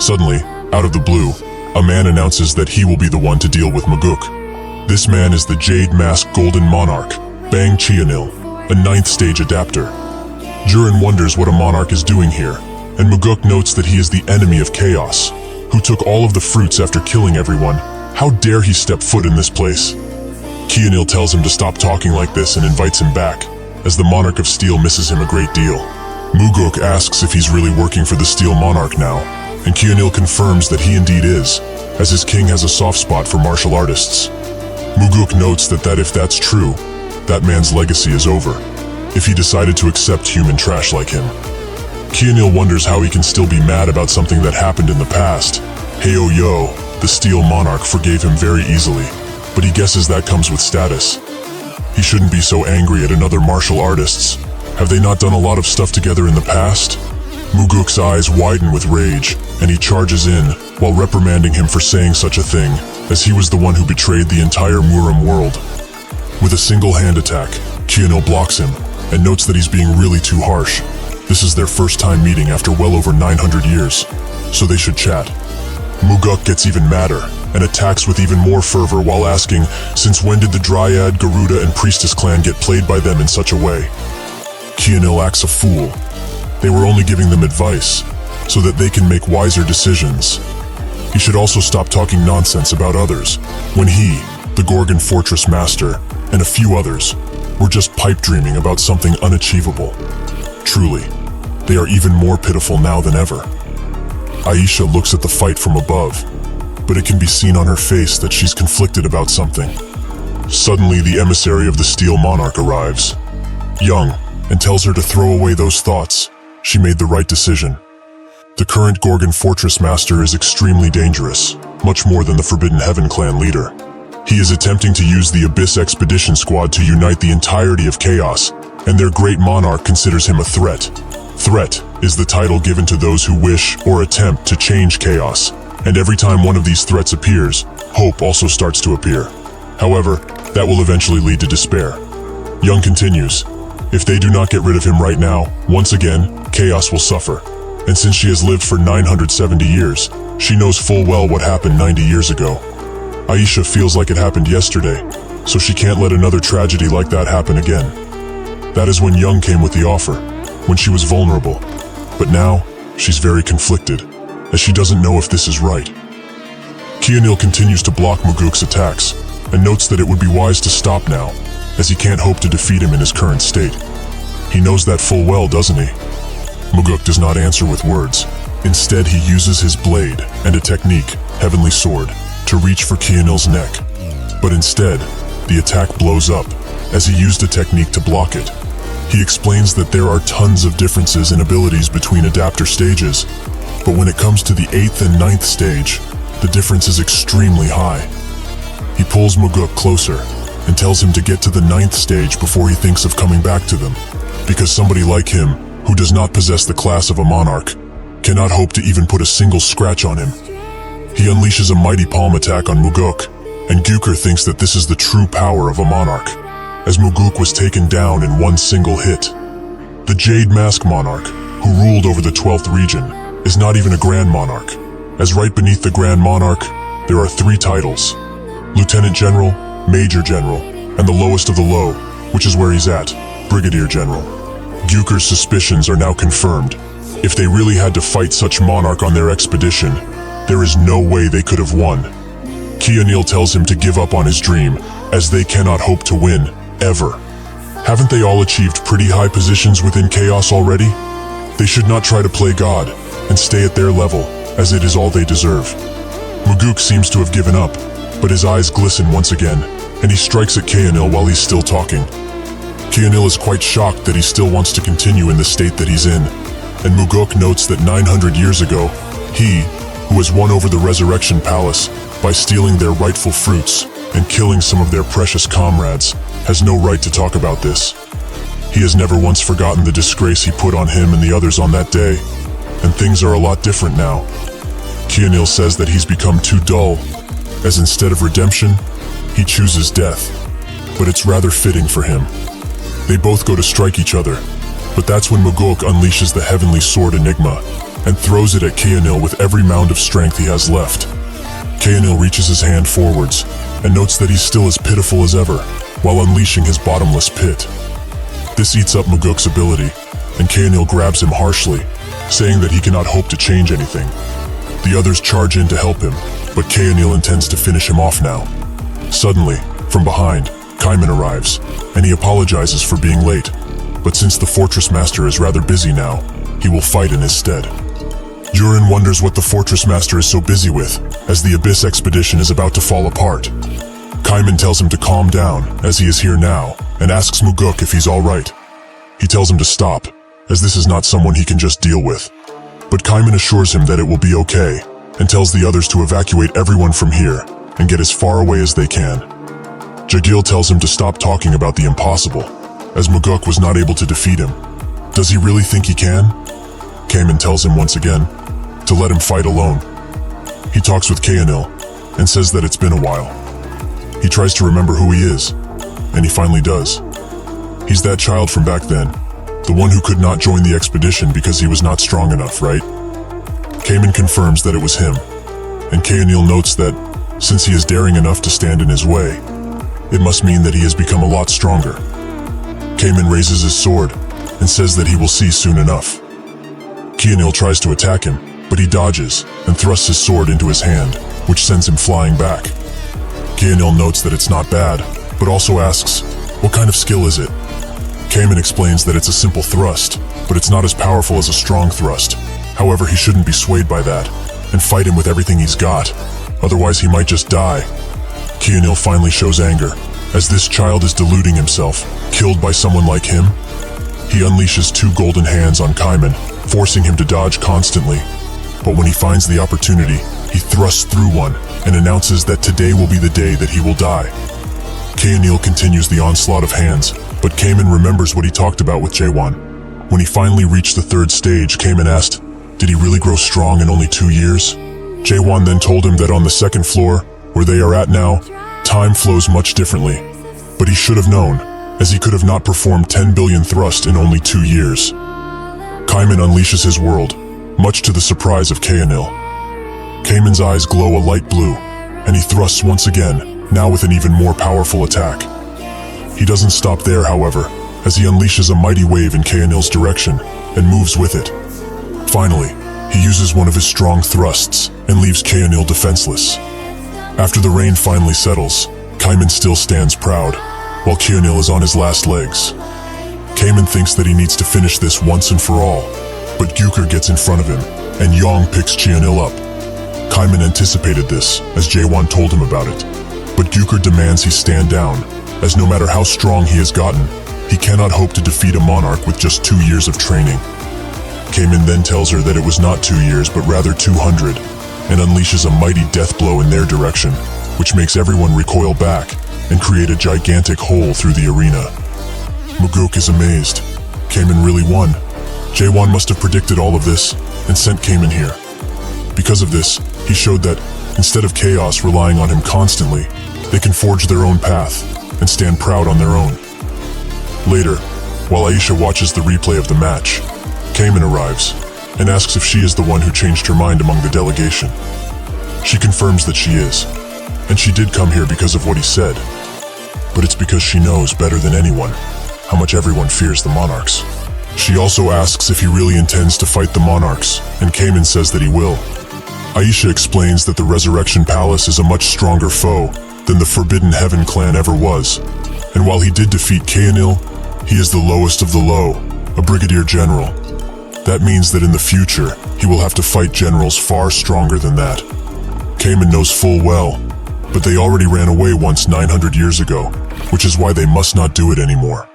Suddenly, out of the blue, a man announces that he will be the one to deal with Muguk. This man is the Jade-Masked Golden Monarch, Bang Chianil, a 9th stage adapter. Jurin wonders what a monarch is doing here, and Muguk notes that he is the enemy of Chaos, who took all of the fruits after killing everyone. How dare he step foot in this place? Chianil tells him to stop talking like this and invites him back, as the Monarch of Steel misses him a great deal. Muguk asks if he's really working for the Steel Monarch now, and Chianil confirms that he indeed is, as his king has a soft spot for martial artists. Muguk notes that if that's true, that man's legacy is over, if he decided to accept human trash like him. Chianil wonders how he can still be mad about something that happened in the past. Heyo yo, the Steel Monarch forgave him very easily, but he guesses that comes with status. He shouldn't be so angry at another martial artists. Have they not done a lot of stuff together in the past? Muguk's eyes widen with rage, and he charges in, while reprimanding him for saying such a thing, as he was the one who betrayed the entire Muram world. With a single hand attack, Chianil blocks him, and notes that he's being really too harsh. This is their first time meeting after well over 900 years, so they should chat. Muguk gets even madder, and attacks with even more fervor while asking, since when did the Dryad, Garuda, and Priestess clan get played by them in such a way? Chianil acts a fool. They were only giving them advice, so that they can make wiser decisions. He should also stop talking nonsense about others, when he, the Gorgon Fortress Master, and a few others, were just pipe dreaming about something unachievable. Truly, they are even more pitiful now than ever. Aisha looks at the fight from above, but it can be seen on her face that she's conflicted about something. Suddenly, the emissary of the Steel Monarch arrives, young, and tells her to throw away those thoughts. She made the right decision. The current Gorgon Fortress Master is extremely dangerous, much more than the Forbidden Heaven clan leader. He is attempting to use the Abyss Expedition Squad to unite the entirety of Chaos, and their great monarch considers him a threat. Threat is the title given to those who wish or attempt to change Chaos, and every time one of these threats appears, hope also starts to appear. However, that will eventually lead to despair. Young continues, if they do not get rid of him right now, once again, chaos will suffer. And since she has lived for 970 years, she knows full well what happened 90 years ago. Aisha feels like it happened yesterday, so she can't let another tragedy like that happen again. That is when Young came with the offer, when she was vulnerable. But now, she's very conflicted, as she doesn't know if this is right. Kionil continues to block Muguk's attacks, and notes that it would be wise to stop now, as he can't hope to defeat him in his current state. He knows that full well, doesn't he? Muguk does not answer with words. Instead, he uses his blade and a technique, Heavenly Sword, to reach for Kionil's neck. But instead, the attack blows up, as he used a technique to block it. He explains that there are tons of differences in abilities between adapter stages, but when it comes to the 8th and 9th stage, the difference is extremely high. He pulls Muguk closer and tells him to get to the 9th stage before he thinks of coming back to them, because somebody like him, who does not possess the class of a monarch, cannot hope to even put a single scratch on him. He unleashes a mighty palm attack on Muguk, and Gyukur thinks that this is the true power of a monarch, as Muguk was taken down in one single hit. The Jade Mask Monarch, who ruled over the 12th region, is not even a Grand Monarch, as right beneath the Grand Monarch, there are 3 titles: Lieutenant General, Major General, and the lowest of the low, which is where he's at, Brigadier General. Gyukur's suspicions are now confirmed. If they really had to fight such monarch on their expedition, there is no way they could have won. Kionil tells him to give up on his dream, as they cannot hope to win, ever. Haven't they all achieved pretty high positions within chaos already? They should not try to play God, and stay at their level, as it is all they deserve. Muguk seems to have given up, but his eyes glisten once again, and he strikes at Kionil while he's still talking. Kionil is quite shocked that he still wants to continue in the state that he's in, and Muguk notes that 900 years ago, he, who has won over the Resurrection Palace by stealing their rightful fruits and killing some of their precious comrades, has no right to talk about this. He has never once forgotten the disgrace he put on him and the others on that day, and things are a lot different now. Kionil says that he's become too dull, as instead of redemption, he chooses death, but it's rather fitting for him. They both go to strike each other, but that's when Muguk unleashes the Heavenly Sword Enigma and throws it at Kionil with every mound of strength he has left. Kionil reaches his hand forwards and notes that he's still as pitiful as ever, while unleashing his bottomless pit. This eats up Muguk's ability, and Kionil grabs him harshly, saying that he cannot hope to change anything. The others charge in to help him, but Kionil intends to finish him off now. Suddenly, from behind, Kaiman arrives, and he apologizes for being late, but since the Fortress Master is rather busy now, he will fight in his stead. Yurin wonders what the Fortress Master is so busy with, as the Abyss expedition is about to fall apart. Kaiman tells him to calm down, as he is here now, and asks Muguk if he's alright. He tells him to stop, as this is not someone he can just deal with. But Kaiman assures him that it will be okay, and tells the others to evacuate everyone from here, and get as far away as they can. Jagil tells him to stop talking about the impossible, as Muguk was not able to defeat him. Does he really think he can? Kaiman tells him once again to let him fight alone. He talks with Kionil and says that it's been a while. He tries to remember who he is, and he finally does. He's that child from back then, the one who could not join the expedition because he was not strong enough, right? Kaiman confirms that it was him, and Kionil notes that, since he is daring enough to stand in his way, it must mean that he has become a lot stronger. Kaiman raises his sword and says that he will see soon enough. Kionil tries to attack him, but he dodges and thrusts his sword into his hand, which sends him flying back. Kionil notes that it's not bad, but also asks, what kind of skill is it? Kaiman explains that it's a simple thrust, but it's not as powerful as a strong thrust. However, he shouldn't be swayed by that, and fight him with everything he's got, otherwise he might just die. Kionil finally shows anger, as this child is deluding himself, killed by someone like him. He unleashes 2 golden hands on Kaiman, forcing him to dodge constantly. But when he finds the opportunity, he thrusts through one and announces that today will be the day that he will die. Kionil continues the onslaught of hands, but Kaiman remembers what he talked about with Jaewon. When he finally reached the 3rd stage, Kaiman asked, did he really grow strong in only 2 years? Jae-won then told him that on the second floor, where they are at now, time flows much differently. But he should have known, as he could have not performed 10 billion thrusts in only 2 years. Kaiman unleashes his world, much to the surprise of Kaenil. Kaiman's eyes glow a light blue, and he thrusts once again, now with an even more powerful attack. He doesn't stop there, however, as he unleashes a mighty wave in Kaenil's direction and moves with it. Finally, he uses one of his strong thrusts and leaves Kaenil defenseless. After the rain finally settles, Kaiman still stands proud, while Kaenil is on his last legs. Kaiman thinks that he needs to finish this once and for all, but Gyuker gets in front of him, and Yong picks Kaenil up. Kaiman anticipated this, as Jae-won told him about it, but Gyuker demands he stand down, as no matter how strong he has gotten, he cannot hope to defeat a monarch with just 2 years of training. Kaiman then tells her that it was not 2 years but rather 200, and unleashes a mighty death blow in their direction, which makes everyone recoil back and create a gigantic hole through the arena. Muguk is amazed. Kaiman really won. Jae-won must have predicted all of this and sent Kaiman here. Because of this, he showed that, instead of chaos relying on him constantly, they can forge their own path and stand proud on their own. Later, while Aisha watches the replay of the match, Kaiman arrives and asks if she is the one who changed her mind among the delegation. She confirms that she is, and she did come here because of what he said. But it's because she knows better than anyone how much everyone fears the monarchs. She also asks if he really intends to fight the monarchs, and Kaiman says that he will. Aisha explains that the Resurrection Palace is a much stronger foe than the Forbidden Heaven clan ever was, and while he did defeat Kaenil, he is the lowest of the low, a brigadier general. That means that in the future, he will have to fight generals far stronger than that. Kaiman knows full well, but they already ran away once 900 years ago, which is why they must not do it anymore.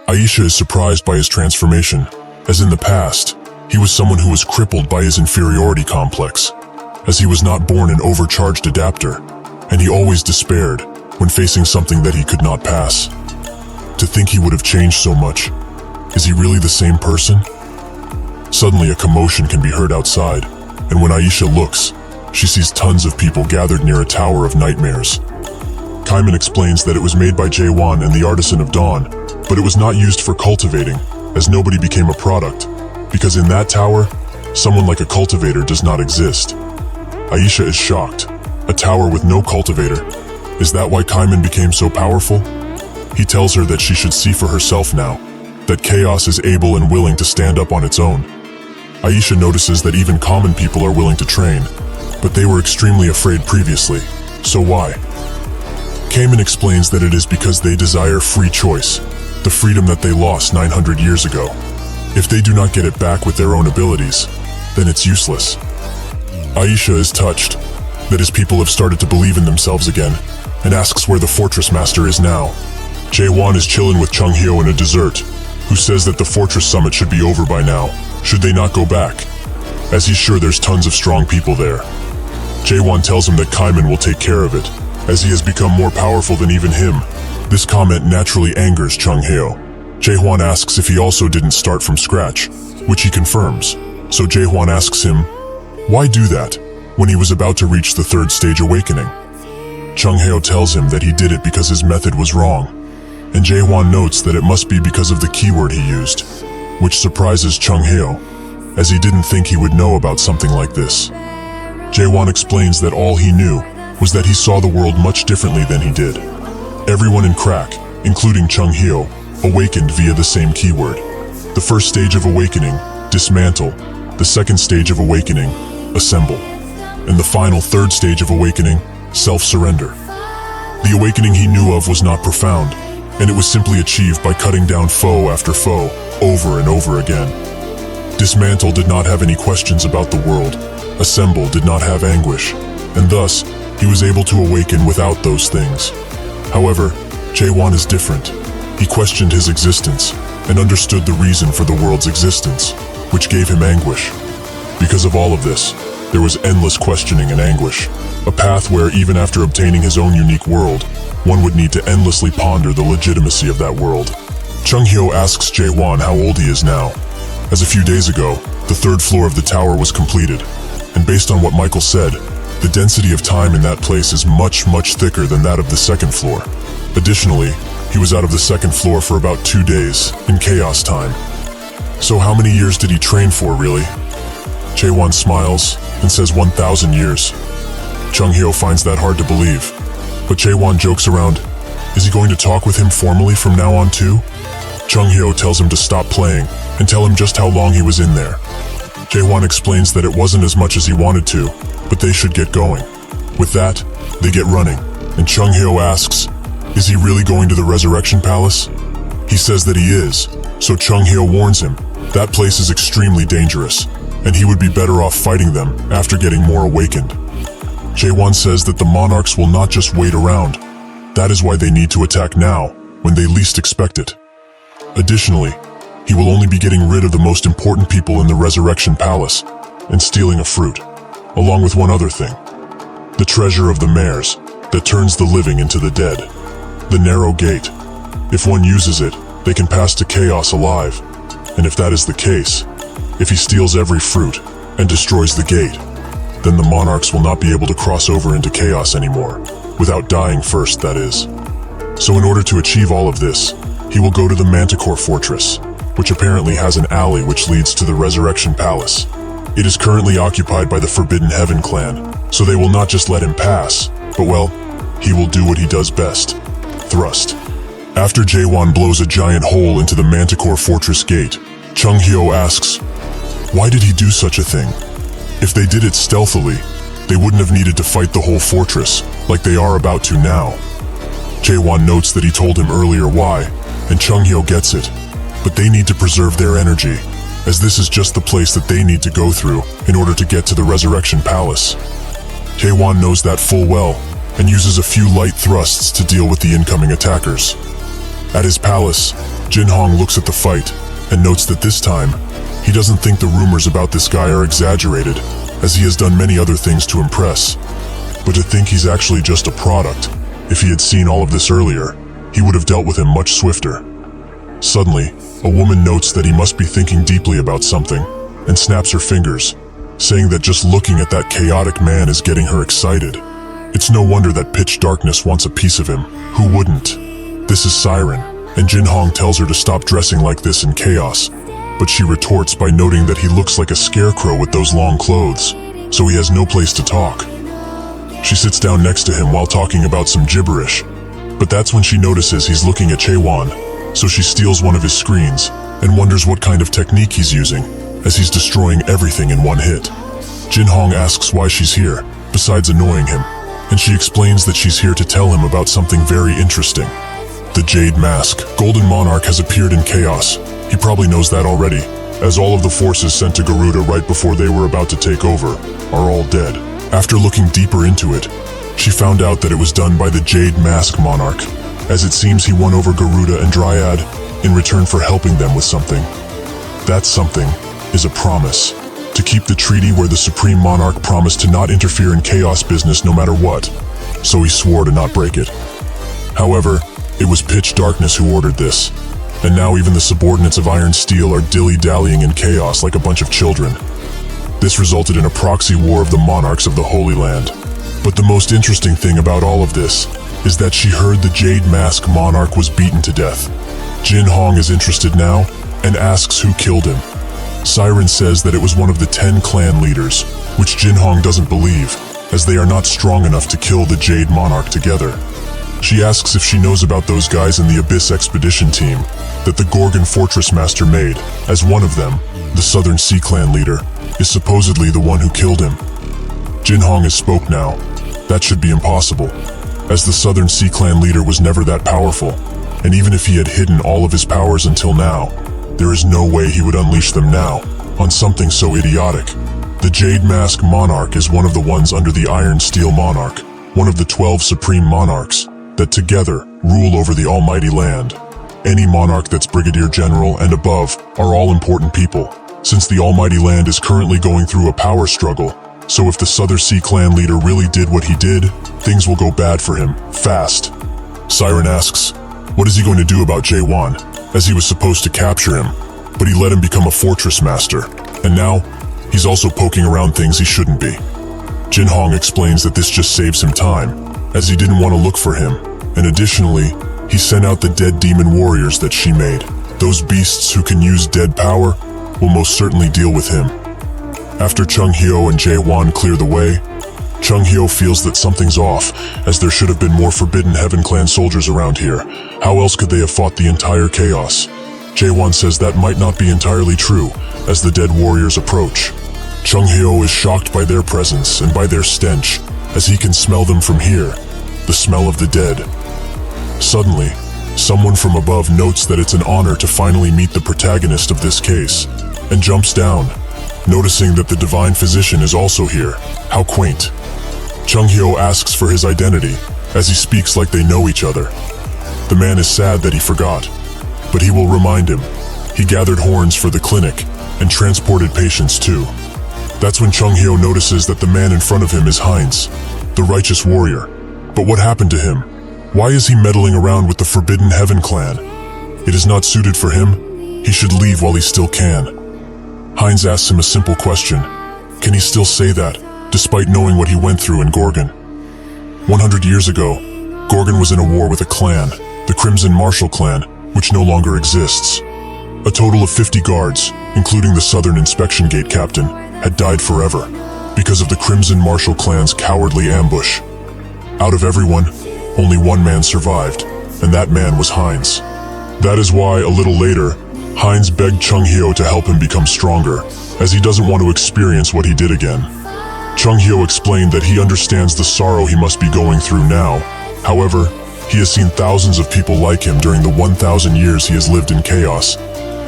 Aisha is surprised by his transformation, as in the past, he was someone who was crippled by his inferiority complex, as he was not born an overcharged adapter, and he always despaired when facing something that he could not pass. To think he would have changed so much, is he really the same person? Suddenly a commotion can be heard outside, and when Aisha looks, she sees tons of people gathered near a tower of nightmares. Kaiman explains that it was made by Jae-won and the Artisan of Dawn, but it was not used for cultivating, as nobody became a product, because in that tower, someone like a cultivator does not exist. Aisha is shocked. A tower with no cultivator. Is that why Kaiman became so powerful? He tells her that she should see for herself now, that chaos is able and willing to stand up on its own. Aisha notices that even common people are willing to train, but they were extremely afraid previously. So why? Kaiman explains that it is because they desire free choice, the freedom that they lost 900 years ago. If they do not get it back with their own abilities, then it's useless. Aisha is touched that his people have started to believe in themselves again, and asks where the fortress master is now. Jae-won is chilling with Chung Hyo in a dessert, who says that the fortress summit should be over by now, should they not go back, as he's sure there's tons of strong people there. Jae-won tells him that Kaiman will take care of it, as he has become more powerful than even him. This comment naturally angers Chung Hyo. Jae-won asks if he also didn't start from scratch, which he confirms. So Jae-won asks him, why do that, when he was about to reach the 3rd stage awakening? Chung Hyo tells him that he did it because his method was wrong, and Jae-won notes that it must be because of the keyword he used, which surprises Chung Hyo, as he didn't think he would know about something like this. Jae-won explains that all he knew was that he saw the world much differently than he did. Everyone in Crack, including Chung Hyo, awakened via the same keyword. The 1st stage of awakening, dismantle, the 2nd stage of awakening, assemble, and the final 3rd stage of awakening, self-surrender. The awakening he knew of was not profound, and it was simply achieved by cutting down foe after foe, over and over again. Dismantle did not have any questions about the world, assemble did not have anguish, and thus, he was able to awaken without those things. However, Jae-won is different. He questioned his existence, and understood the reason for the world's existence, which gave him anguish. Because of all of this, there was endless questioning and anguish, a path where even after obtaining his own unique world, one would need to endlessly ponder the legitimacy of that world. Chung Hyo asks Jae-won how old he is now, as a few days ago, the 3rd floor of the tower was completed. and based on what Michael said, the density of time in that place is much, much thicker than that of the second floor. Additionally, he was out of the second floor for about 2 days, in chaos time. So how many years did he train for, really? Jae-won smiles and says 1,000 years. Chung-hyo finds that hard to believe, but Jae-won jokes around, is he going to talk with him formally from now on too? Chung-hyo tells him to stop playing and tell him just how long he was in there. Jae-won explains that it wasn't as much as he wanted to, but they should get going. With that, they get running, and Chung-hyo asks, is he really going to the Resurrection Palace? He says that he is, so Chung-hyo warns him, that place is extremely dangerous, and he would be better off fighting them after getting more awakened. Jae-won says that the monarchs will not just wait around. That is why they need to attack now, when they least expect it. Additionally, he will only be getting rid of the most important people in the Resurrection Palace and stealing a fruit, along with one other thing. The treasure of the mares that turns the living into the dead. The narrow gate. If one uses it, they can pass to chaos alive. And if that is the case, if he steals every fruit and destroys the gate, then the monarchs will not be able to cross over into chaos anymore, without dying first, that is. So in order to achieve all of this, he will go to the Manticore Fortress, which apparently has an alley which leads to the Resurrection Palace. It is currently occupied by the Forbidden Heaven clan, so they will not just let him pass, but well, he will do what he does best. Thrust. After Jae-won blows a giant hole into the Manticore Fortress gate, Chung-hyo asks, why did he do such a thing? If they did it stealthily, they wouldn't have needed to fight the whole fortress, like they are about to now. Jae-won notes that he told him earlier why, and Chung-hyo gets it, but they need to preserve their energy, as this is just the place that they need to go through in order to get to the Resurrection Palace. Jae-won knows that full well, and uses a few light thrusts to deal with the incoming attackers. At his palace, Jin-hong looks at the fight, and notes that this time, he doesn't think the rumors about this guy are exaggerated, as he has done many other things to impress. But to think he's actually just a product, if he had seen all of this earlier, he would have dealt with him much swifter. Suddenly, a woman notes that he must be thinking deeply about something, and snaps her fingers, saying that just looking at that chaotic man is getting her excited. It's no wonder that pitch darkness wants a piece of him. Who wouldn't? This is Siren, and Jin-hong tells her to stop dressing like this in chaos, but she retorts by noting that he looks like a scarecrow with those long clothes, so he has no place to talk. She sits down next to him while talking about some gibberish, but that's when she notices he's looking at Jae-won, so she steals one of his screens and wonders what kind of technique he's using, as he's destroying everything in one hit. Jin-hong asks why she's here, besides annoying him, and she explains that she's here to tell him about something very interesting. The Jade Mask, Golden Monarch, has appeared in chaos. He probably knows that already, as all of the forces sent to Garuda right before they were about to take over are all dead. After looking deeper into it, she found out that it was done by the Jade Mask Monarch, as it seems he won over Garuda and Dryad in return for helping them with something. That something is a promise, to keep the treaty where the Supreme Monarch promised to not interfere in chaos business no matter what, so he swore to not break it. However, it was Pitch Darkness who ordered this, and now even the subordinates of Iron Steel are dilly-dallying in chaos like a bunch of children. This resulted in a proxy war of the monarchs of the Holy Land. But the most interesting thing about all of this is that she heard the Jade Mask Monarch was beaten to death. Jin-hong is interested now and asks who killed him. Siren says that it was one of the 10 clan leaders, which Jin-hong doesn't believe, as they are not strong enough to kill the Jade Monarch together. She asks if she knows about those guys in the Abyss Expedition team that the Gorgon Fortress Master made, as one of them, the Southern Sea Clan leader, is supposedly the one who killed him. Jin-hong has spoke now. That should be impossible, as the Southern Sea Clan leader was never that powerful, and even if he had hidden all of his powers until now, there is no way he would unleash them now, on something so idiotic. The Jade Mask Monarch is one of the ones under the Iron Steel Monarch, one of the 12 Supreme Monarchs, that together rule over the almighty land. Any monarch that's Brigadier General and above are all important people, since the almighty land is currently going through a power struggle, so if the Southern Sea Clan leader really did what he did, things will go bad for him, fast. Siren asks, what is he going to do about Jae-won, as he was supposed to capture him, but he let him become a fortress master, and now, He's also poking around things he shouldn't be. Jin Hong explains that this just saves him time, as he didn't want to look for him, and additionally, he sent out the dead demon warriors that she made. Those beasts who can use dead power will most certainly deal with him. After Chung Hyo and Jae Won clear the way, Chung Hyo feels that something's off, as there should have been more Forbidden Heaven clan soldiers around here. How else could they have fought the entire chaos? Jae Won says that might not be entirely true, as the dead warriors approach. Chung Hyo is shocked by their presence and by their stench, as he can smell them from here, the smell of the dead. Suddenly, someone from above notes that it's an honor to finally meet the protagonist of this case, and jumps down, noticing that the divine physician is also here. How quaint. Chung Hyo asks for his identity, as he speaks like they know each other. The man is sad that he forgot, but he will remind him. He gathered horns for the clinic, and transported patients too. That's when Chung Hyo notices that the man in front of him is Heinz, the righteous warrior. But what happened to him? Why is he meddling around with the Forbidden Heaven clan? It is not suited for him. He should leave while he still can. Heinz asks him a simple question. Can he still say that, despite knowing what he went through in Gorgon? 100 years ago, Gorgon was in a war with a clan, the Crimson Martial clan, which no longer exists. A total of 50 guards, including the Southern Inspection Gate captain, had died forever, because of the Crimson Martial clan's cowardly ambush. Out of everyone, only one man survived, and that man was Heinz. That is why, a little later, Heinz begged Chung Hyo to help him become stronger, as he doesn't want to experience what he did again. Chung Hyo explained that he understands the sorrow he must be going through now. However, he has seen thousands of people like him during the 1,000 years he has lived in chaos,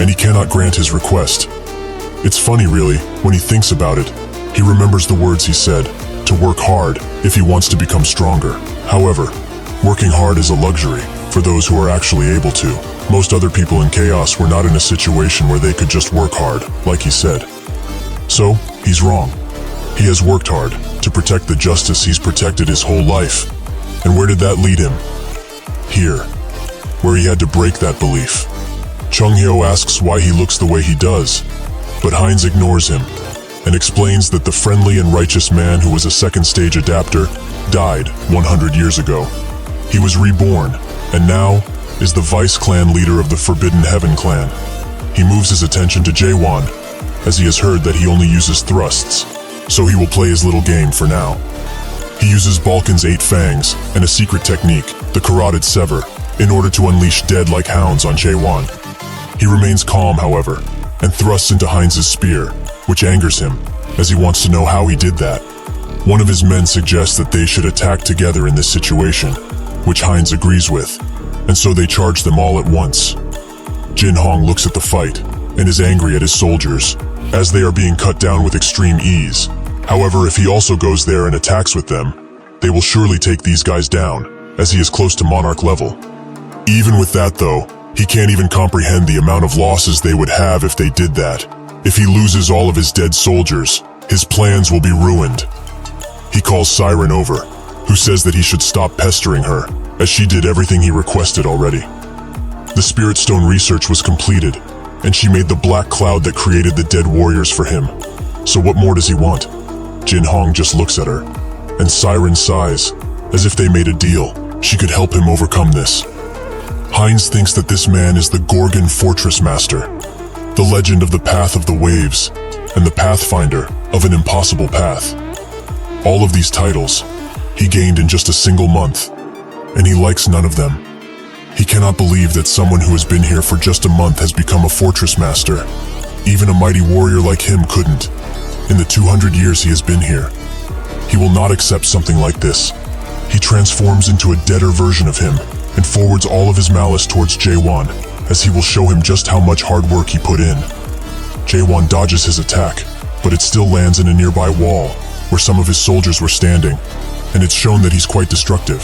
and he cannot grant his request. It's funny, really, when he thinks about it. He remembers the words he said, to work hard if he wants to become stronger. However, working hard is a luxury for those who are actually able to. Most other people in chaos were not in a situation where they could just work hard, like he said. So, he's wrong. He has worked hard to protect the justice he's protected his whole life. And where did that lead him? Here, where he had to break that belief. Chung Hyo asks why he looks the way he does, but Heinz ignores him and explains that the friendly and righteous man who was a second stage adapter died 100 years ago. He was reborn, and now is the vice clan leader of the Forbidden Heaven clan. He moves his attention to Jae Won, as he has heard that he only uses thrusts, so he will play his little game for now. He uses Balkan's 8 fangs and a secret technique, the carotid sever, in order to unleash dead like hounds on Jae Won. He remains calm, however, and thrusts into Heinz's spear, which angers him, as he wants to know how he did that. One of his men suggests that they should attack together in this situation, which Heinz agrees with, and so they charge them all at once. Jin Hong looks at the fight, and is angry at his soldiers, as they are being cut down with extreme ease. However, if he also goes there and attacks with them, they will surely take these guys down, as he is close to Monarch level. Even with that though, he can't even comprehend the amount of losses they would have if they did that. If he loses all of his dead soldiers, his plans will be ruined. He calls Siren over, who says that he should stop pestering her, as she did everything he requested already. The Spirit Stone research was completed, and she made the black cloud that created the dead warriors for him. So what more does he want? Jin Hong just looks at her, and Siren sighs, as if they made a deal. She could help him overcome this. Heinz thinks that this man is the Gorgon Fortress Master, the legend of the Path of the Waves, and the Pathfinder of an impossible path. All of these titles he gained in just a single month, and he likes none of them. He cannot believe that someone who has been here for just a month has become a Fortress Master. Even a mighty warrior like him couldn't, in the 200 years he has been here. He will not accept something like this. He transforms into a deader version of him, and forwards all of his malice towards Jae Won, as he will show him just how much hard work he put in. Jae Won dodges his attack, but it still lands in a nearby wall, where some of his soldiers were standing, and it's shown that he's quite destructive.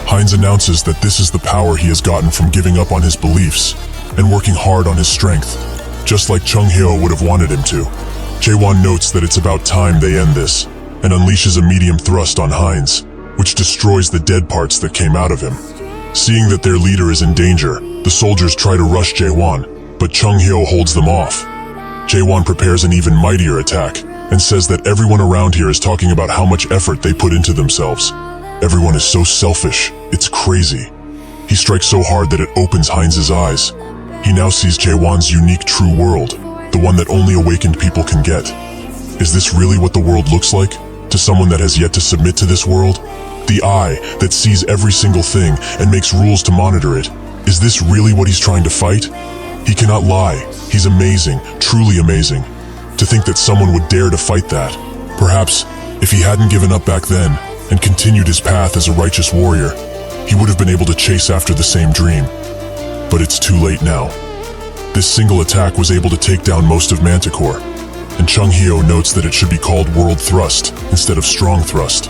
Heinz announces that this is the power he has gotten from giving up on his beliefs, and working hard on his strength, just like Chung Hyo would have wanted him to. Jae Won notes that it's about time they end this, and unleashes a medium thrust on Heinz, which destroys the dead parts that came out of him. Seeing that their leader is in danger, the soldiers try to rush Jae Won, but Chung Hyo holds them off. Jaewon prepares an even mightier attack and says that everyone around here is talking about how much effort they put into themselves. Everyone is so selfish, it's crazy. He strikes so hard that it opens Heinz's eyes. He now sees Jaewon's unique true world, the one that only awakened people can get. Is this really what the world looks like, to someone that has yet to submit to this world? The eye that sees every single thing and makes rules to monitor it. Is this really what he's trying to fight? He cannot lie. He's amazing, truly amazing. To think that someone would dare to fight that. Perhaps, if he hadn't given up back then and continued his path as a righteous warrior, he would have been able to chase after the same dream. But it's too late now. This single attack was able to take down most of Manticore, and Chung Hyo notes that it should be called World Thrust instead of Strong Thrust.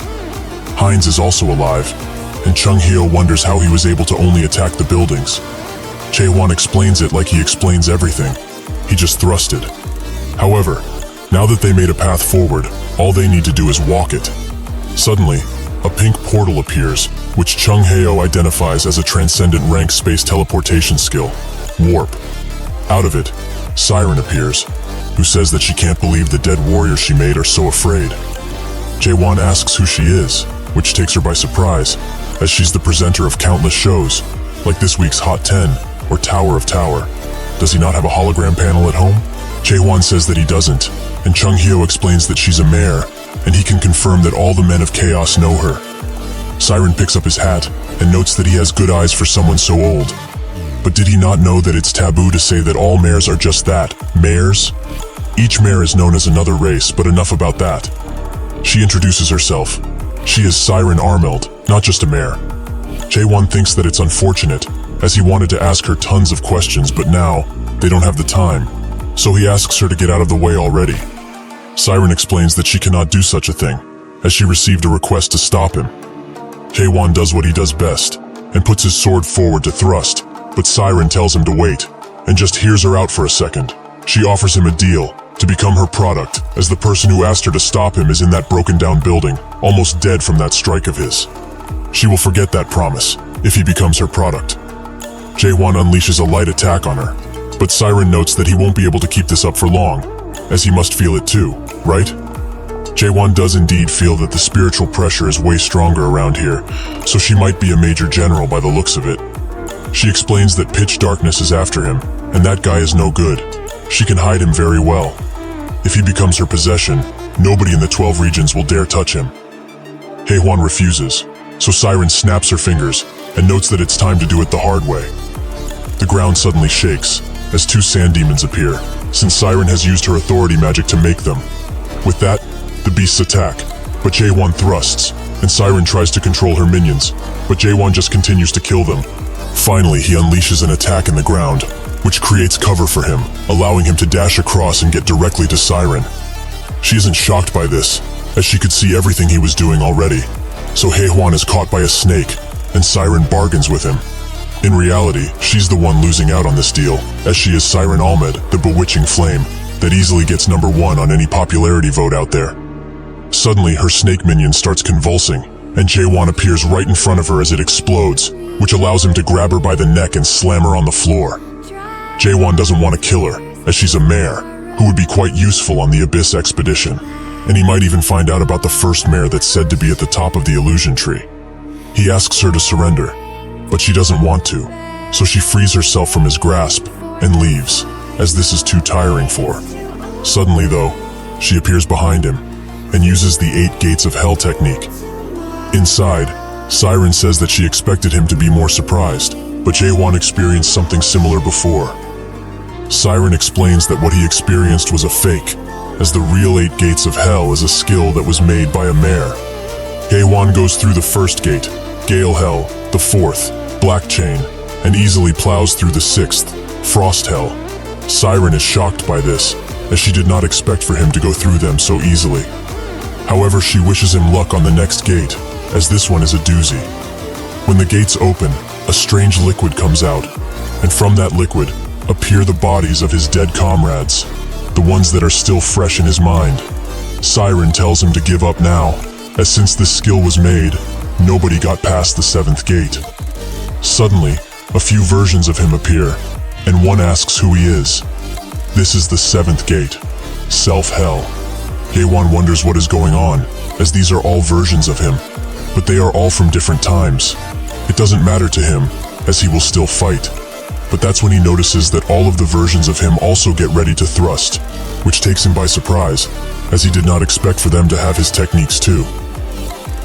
Heinz is also alive, and Chung Hyo wonders how he was able to only attack the buildings. Jaewon explains it like he explains everything. He just thrusted. However, now that they made a path forward, all they need to do is walk it. Suddenly, a pink portal appears, which Chung Hyo identifies as a transcendent rank space teleportation skill, Warp. Out of it, Siren appears, who says that she can't believe the dead warriors she made are so afraid. Jaewon asks who she is, which takes her by surprise, as she's the presenter of countless shows, like this week's Hot 10 or Tower of Tower. Does he not have a hologram panel at home? Jaewon says that he doesn't, and Chung Hyo explains that she's a mare, and he can confirm that all the men of chaos know her. Siren picks up his hat and notes that he has good eyes for someone so old. But did he not know that it's taboo to say that all mares are just that, mares? Each mare is known as another race, but enough about that. She introduces herself. She is Siren Armeld, not just a mare. Jaewon thinks that it's unfortunate, as he wanted to ask her tons of questions, but now, they don't have the time, so he asks her to get out of the way already. Siren explains that she cannot do such a thing, as she received a request to stop him. Jaewon does what he does best, and puts his sword forward to thrust, but Siren tells him to wait, and just hears her out for a second. She offers him a deal, to become her product, as the person who asked her to stop him is in that broken down building, almost dead from that strike of his. She will forget that promise, if he becomes her product. Jaewon unleashes a light attack on her, but Siren notes that he won't be able to keep this up for long, as he must feel it too, right? Jaewon does indeed feel that the spiritual pressure is way stronger around here, so she might be a major general by the looks of it. She explains that pitch darkness is after him, and that guy is no good. She can hide him very well. If he becomes her possession, nobody in the 12 regions will dare touch him. Haewon refuses, so Siren snaps her fingers and notes that it's time to do it the hard way. The ground suddenly shakes as two sand demons appear, since Siren has used her authority magic to make them. With that, the beasts attack, but Jaewon thrusts, and Siren tries to control her minions, but Jaewon just continues to kill them. Finally, he unleashes an attack in the ground, which creates cover for him, allowing him to dash across and get directly to Siren. She isn't shocked by this, as she could see everything he was doing already. So Haewon is caught by a snake, and Siren bargains with him. In reality, she's the one losing out on this deal, as she is Siren Almed, the bewitching flame, that easily gets #1 on any popularity vote out there. Suddenly, her snake minion starts convulsing, and Jaewon appears right in front of her as it explodes, which allows him to grab her by the neck and slam her on the floor. Jaewon doesn't want to kill her, as she's a mare, who would be quite useful on the Abyss expedition, and he might even find out about the first mare that's said to be at the top of the illusion tree. He asks her to surrender, but she doesn't want to, so she frees herself from his grasp and leaves, as this is too tiring for her. Suddenly though, she appears behind him and uses the 8 gates of hell technique. Inside, Siren says that she expected him to be more surprised, but Jaewon experienced something similar before. Siren explains that what he experienced was a fake, as the real 8 gates of hell is a skill that was made by a mare. Haewon goes through the first gate, Gale Hell, the 4th, Black Chain, and easily plows through the 6th, Frost Hell. Siren is shocked by this, as she did not expect for him to go through them so easily. However, she wishes him luck on the next gate, as this one is a doozy. When the gates open, a strange liquid comes out, and from that liquid appear the bodies of his dead comrades, the ones that are still fresh in his mind. Siren tells him to give up now, as since this skill was made, nobody got past the 7th gate. Suddenly, a few versions of him appear, and one asks who he is. This is the 7th gate, Self-Hell. Jaewon wonders what is going on, as these are all versions of him, but they are all from different times. It doesn't matter to him, as he will still fight. But that's when he notices that all of the versions of him also get ready to thrust, which takes him by surprise, as he did not expect for them to have his techniques too.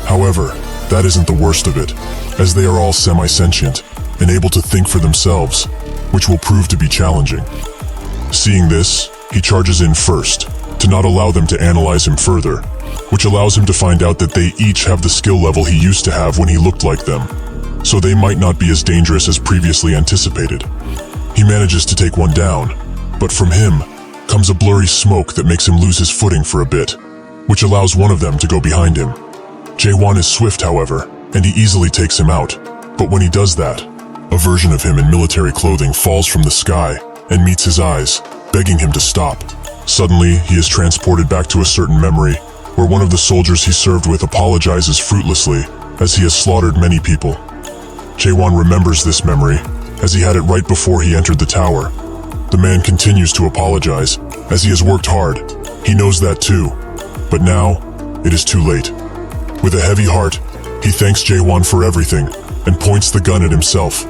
However, that isn't the worst of it, as they are all semi-sentient and able to think for themselves, which will prove to be challenging. Seeing this, he charges in first, to not allow them to analyze him further, which allows him to find out that they each have the skill level he used to have when he looked like them, so they might not be as dangerous as previously anticipated. He manages to take one down, but from him comes a blurry smoke that makes him lose his footing for a bit, which allows one of them to go behind him. Jaewon is swift, however, and he easily takes him out, but when he does that, a version of him in military clothing falls from the sky and meets his eyes, begging him to stop. Suddenly, he is transported back to a certain memory, where one of the soldiers he served with apologizes fruitlessly, as he has slaughtered many people. Jaewon remembers this memory, as he had it right before he entered the tower. The man continues to apologize, as he has worked hard. He knows that too, but now, it is too late. With a heavy heart, he thanks Jaewon for everything, and points the gun at himself.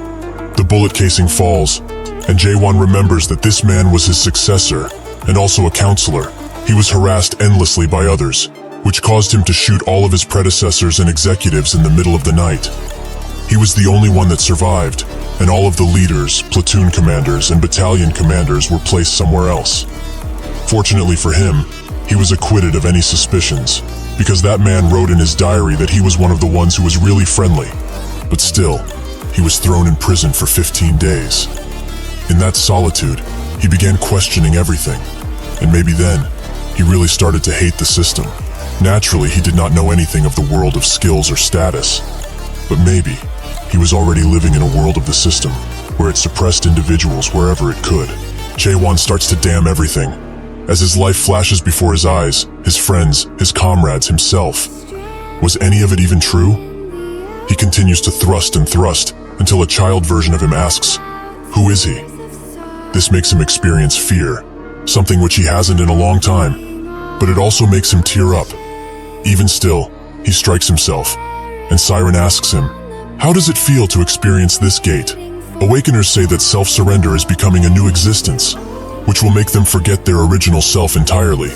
The bullet casing falls, and Jaewon remembers that this man was his successor, and also a counselor. He was harassed endlessly by others, which caused him to shoot all of his predecessors and executives in the middle of the night. He was the only one that survived, and all of the leaders, platoon commanders, and battalion commanders were placed somewhere else. Fortunately for him, he was acquitted of any suspicions, because that man wrote in his diary that he was one of the ones who was really friendly. But still, he was thrown in prison for 15 days. In that solitude, he began questioning everything, and maybe then, he really started to hate the system. Naturally, he did not know anything of the world of skills or status, but maybe he was already living in a world of the system, where it suppressed individuals wherever it could. Jaewon starts to damn everything, as his life flashes before his eyes, his friends, his comrades, himself. Was any of it even true? He continues to thrust and thrust, until a child version of him asks, "Who is he?" This makes him experience fear, something which he hasn't in a long time, but it also makes him tear up. Even still, he strikes himself, and Siren asks him, "How does it feel to experience this gate?" Awakeners say that self-surrender is becoming a new existence, which will make them forget their original self entirely.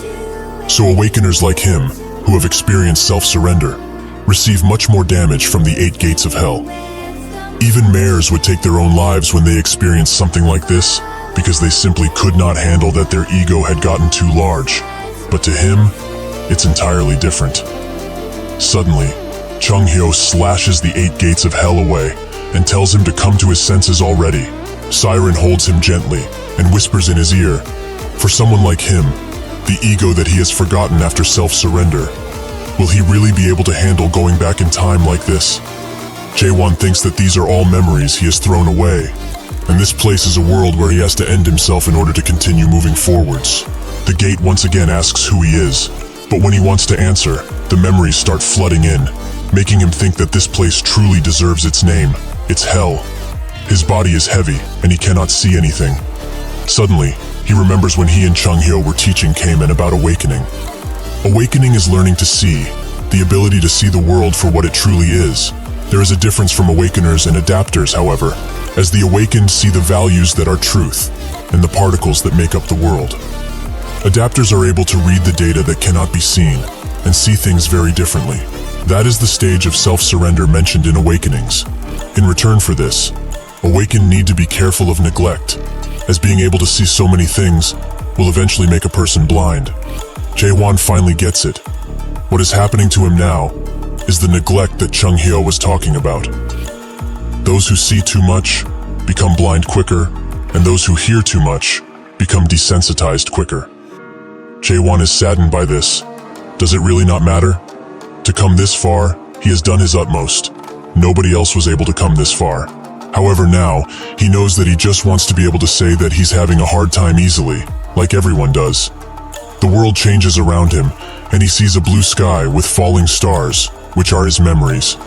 So awakeners like him, who have experienced self-surrender, receive much more damage from the 8 gates of hell. Even mayors would take their own lives when they experience something like this, because they simply could not handle that their ego had gotten too large. But to him, it's entirely different. Suddenly, Chung-hyo slashes the 8 gates of hell away and tells him to come to his senses already. Siren holds him gently and whispers in his ear, for someone like him, the ego that he has forgotten after self-surrender, will he really be able to handle going back in time like this? Jaewon thinks that these are all memories he has thrown away, and this place is a world where he has to end himself in order to continue moving forwards. The gate once again asks who he is, but when he wants to answer, the memories start flooding in, making him think that this place truly deserves its name. It's hell. His body is heavy, and he cannot see anything. Suddenly, he remembers when he and Chung-hyo were teaching Kamen about awakening. Awakening is learning to see, the ability to see the world for what it truly is. There is a difference from awakeners and adapters, however, as the awakened see the values that are truth, and the particles that make up the world. Adapters are able to read the data that cannot be seen, and see things very differently. That is the stage of self-surrender mentioned in Awakenings. In return for this, awakened need to be careful of neglect, as being able to see so many things will eventually make a person blind. Jaewon finally gets it. What is happening to him now is the neglect that Chung-hyo was talking about. Those who see too much become blind quicker, and those who hear too much become desensitized quicker. Jaewon is saddened by this. Does it really not matter? To come this far, he has done his utmost. Nobody else was able to come this far. However, now, he knows that he just wants to be able to say that he's having a hard time easily, like everyone does. The world changes around him, and he sees a blue sky with falling stars, which are his memories.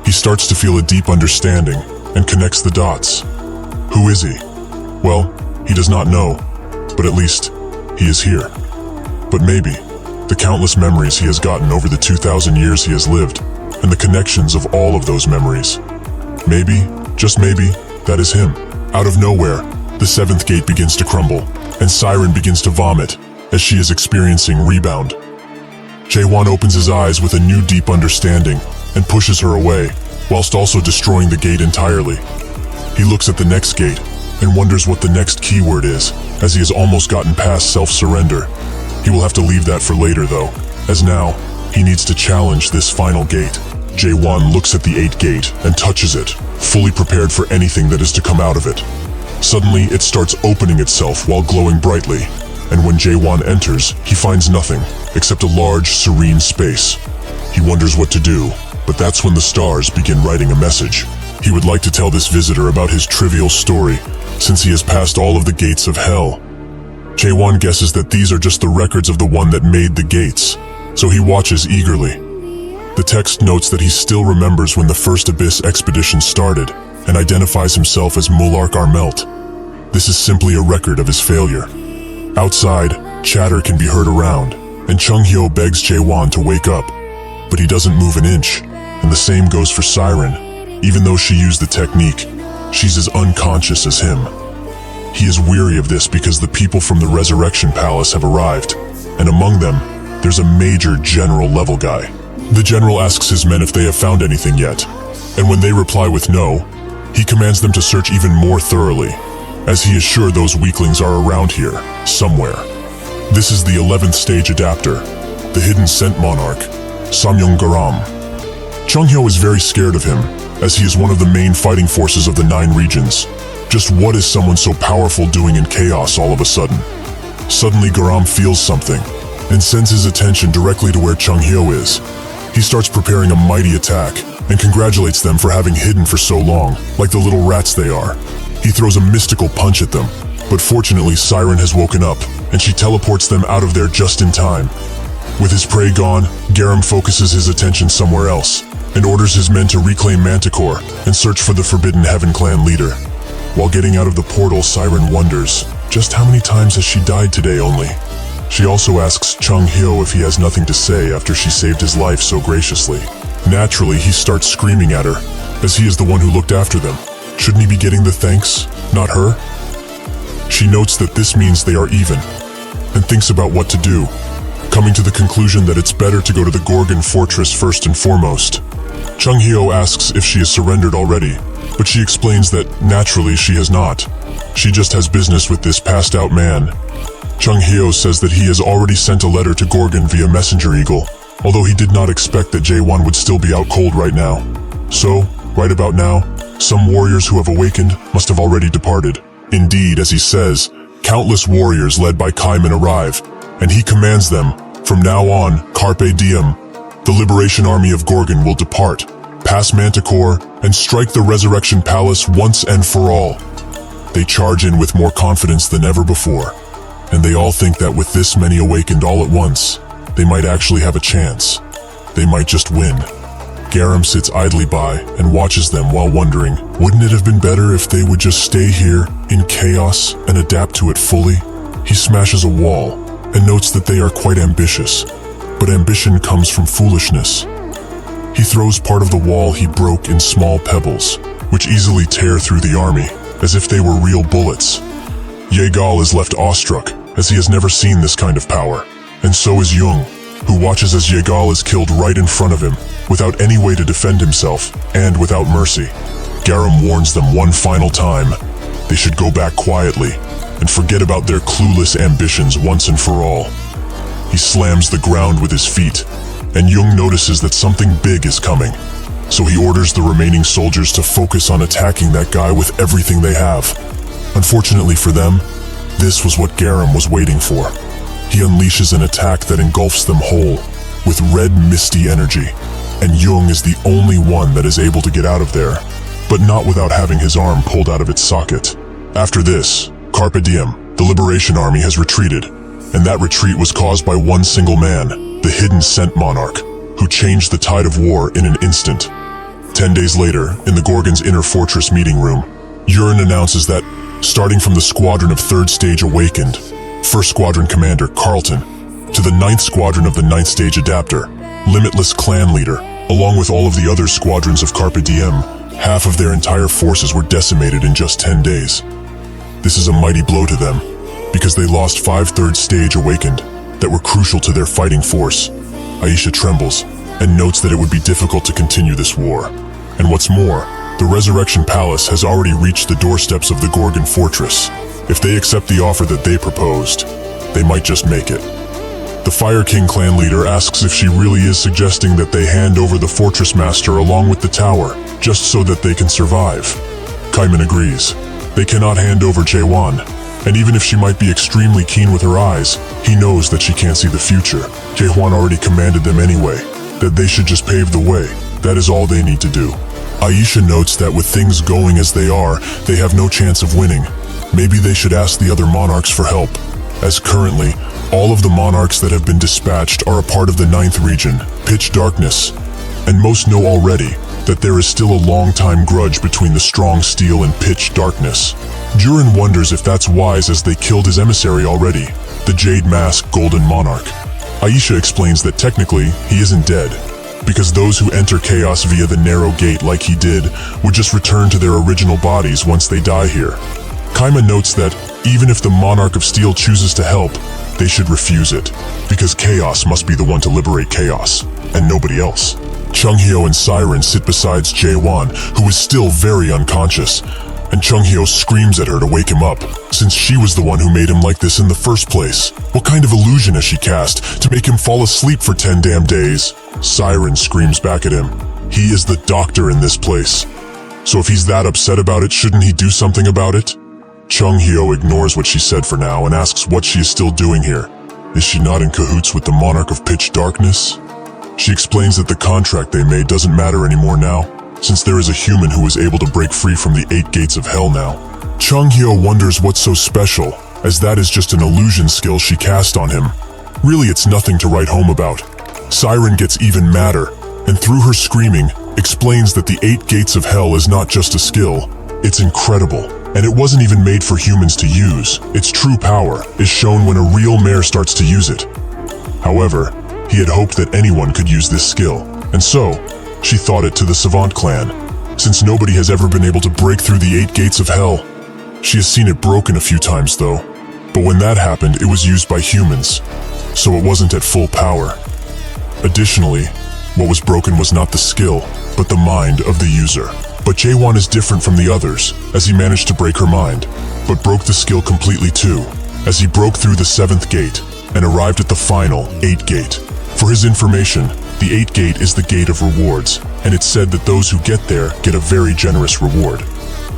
He starts to feel a deep understanding, and connects the dots. Who is he? Well, he does not know. but at least he is here. But maybe the countless memories he has gotten over the 2,000 years he has lived, and the connections of all of those memories. Maybe, just maybe, that is him. Out of nowhere, the seventh gate begins to crumble, and Siren begins to vomit as she is experiencing rebound. Jae-won opens his eyes with a new deep understanding and pushes her away, whilst also destroying the gate entirely. He looks at the next gate and wonders what the next keyword is, as he has almost gotten past self-surrender. He will have to leave that for later though, as now, he needs to challenge this final gate. Jae-won looks at the 8th gate and touches it, fully prepared for anything that is to come out of it. Suddenly, it starts opening itself while glowing brightly, and when Jae-won enters, he finds nothing except a large, serene space. He wonders what to do, but that's when the stars begin writing a message. He would like to tell this visitor about his trivial story, since he has passed all of the gates of hell. Jae-won guesses that these are just the records of the one that made the gates, so he watches eagerly. The text notes that he still remembers when the first Abyss expedition started, and identifies himself as Mulark Armelt. This is simply a record of his failure. Outside, chatter can be heard around, and Chung-hyo begs Jae-won to wake up, but he doesn't move an inch, and the same goes for Siren. Even though she used the technique, she's as unconscious as him. He is weary of this because the people from the Resurrection Palace have arrived, and among them, there's a major general-level guy. The general asks his men if they have found anything yet, and when they reply with no, he commands them to search even more thoroughly, as he is sure those weaklings are around here, somewhere. This is the 11th stage adapter, the hidden scent monarch, Samyong Garam. Chung-hyo is very scared of him, as he is one of the main fighting forces of the 9 regions. Just what is someone so powerful doing in chaos all of a sudden? Suddenly Garam feels something, and sends his attention directly to where Chung-hyo is. He starts preparing a mighty attack, and congratulates them for having hidden for so long, like the little rats they are. He throws a mystical punch at them, but fortunately Siren has woken up, and she teleports them out of there just in time. With his prey gone, Garam focuses his attention somewhere else, and orders his men to reclaim Manticore and search for the Forbidden Heaven clan leader. While getting out of the portal, Siren wonders, just how many times has she died today only? She also asks Chung-hyo if he has nothing to say after she saved his life so graciously. Naturally, he starts screaming at her, as he is the one who looked after them. Shouldn't he be getting the thanks, not her? She notes that this means they are even, and thinks about what to do, coming to the conclusion that it's better to go to the Gorgon fortress first and foremost. Chung-hyo asks if she has surrendered already, but she explains that naturally she has not. She just has business with this passed-out man. Chung-hyo says that he has already sent a letter to Gorgon via Messenger Eagle, although he did not expect that Jae-won would still be out cold right now. So, right about now, some warriors who have awakened must have already departed. Indeed, as he says, countless warriors led by Kaiman arrive, and he commands them, from now on, Carpe Diem. The Liberation Army of Gorgon will depart, pass Manticore, and strike the Resurrection Palace once and for all. They charge in with more confidence than ever before, and they all think that with this many awakened all at once, they might actually have a chance. They might just win. Garam sits idly by and watches them while wondering, wouldn't it have been better if they would just stay here in chaos and adapt to it fully? He smashes a wall and notes that they are quite ambitious, but ambition comes from foolishness. He throws part of the wall he broke in small pebbles, which easily tear through the army, as if they were real bullets. Yegal is left awestruck, as he has never seen this kind of power, and so is Jung, who watches as Yegal is killed right in front of him, without any way to defend himself, and without mercy. Garam warns them one final time. They should go back quietly, and forget about their clueless ambitions once and for all. He slams the ground with his feet, and Jung notices that something big is coming, so he orders the remaining soldiers to focus on attacking that guy with everything they have. Unfortunately for them, this was what Garam was waiting for. He unleashes an attack that engulfs them whole, with red misty energy, and Jung is the only one that is able to get out of there, but not without having his arm pulled out of its socket. After this, Carpe Diem, the Liberation Army has retreated, and that retreat was caused by one single man, the hidden scent monarch, who changed the tide of war in an instant. 10 days later, in the Gorgon's inner fortress meeting room, Yurin announces that, starting from the squadron of 3rd stage awakened, 1st Squadron Commander Carlton, to the 9th Squadron of the 9th Stage Adapter, Limitless Clan Leader, along with all of the other squadrons of Carpe Diem. Half of their entire forces were decimated in just 10 days. This is a mighty blow to them, because they lost 5 3rd Stage Awakened that were crucial to their fighting force. Aisha trembles and notes that it would be difficult to continue this war. And what's more, the Resurrection Palace has already reached the doorsteps of the Gorgon Fortress. If they accept the offer that they proposed, they might just make it. The Fire King clan leader asks if she really is suggesting that they hand over the Fortress Master along with the tower, just so that they can survive. Kaiman agrees. They cannot hand over Jaewon, and even if she might be extremely keen with her eyes, he knows that she can't see the future. Jaewon already commanded them anyway, that they should just pave the way. That is all they need to do. Aisha notes that with things going as they are, they have no chance of winning. Maybe they should ask the other monarchs for help, as currently, all of the monarchs that have been dispatched are a part of the 9th region, Pitch Darkness, and most know already that there is still a long-time grudge between the Strong Steel and Pitch Darkness. Jurin wonders if that's wise as they killed his emissary already, the Jade Mask Golden Monarch. Aisha explains that technically, he isn't dead, because those who enter chaos via the narrow gate like he did would just return to their original bodies once they die here. Kaima notes that even if the Monarch of Steel chooses to help, they should refuse it, because Chaos must be the one to liberate Chaos, and nobody else. Chunghyo and Siren sit beside Jaewon, who is still very unconscious, and Chunghyo screams at her to wake him up, since she was the one who made him like this in the first place. What kind of illusion has she cast to make him fall asleep for 10 damn days? Siren screams back at him. He is the doctor in this place. So if he's that upset about it, shouldn't he do something about it? Chunghyo ignores what she said for now and asks what she is still doing here. Is she not in cahoots with the Monarch of Pitch Darkness? She explains that the contract they made doesn't matter anymore now, since there is a human who is able to break free from the 8 gates of hell now. Chunghyo wonders what's so special, as that is just an illusion skill she cast on him. Really, it's nothing to write home about. Siren gets even madder, and through her screaming, explains that the 8 gates of hell is not just a skill, it's incredible. And it wasn't even made for humans to use. Its true power is shown when a real mare starts to use it. However, he had hoped that anyone could use this skill, and so, she thought it to the Savant clan, since nobody has ever been able to break through the 8 gates of hell. She has seen it broken a few times though, but when that happened, it was used by humans, so it wasn't at full power. Additionally, what was broken was not the skill, but the mind of the user. But Jaewon is different from the others, as he managed to break her mind, but broke the skill completely too, as he broke through the 7th gate and arrived at the final 8 gate. For his information, the 8 gate is the gate of rewards, and it's said that those who get there get a very generous reward.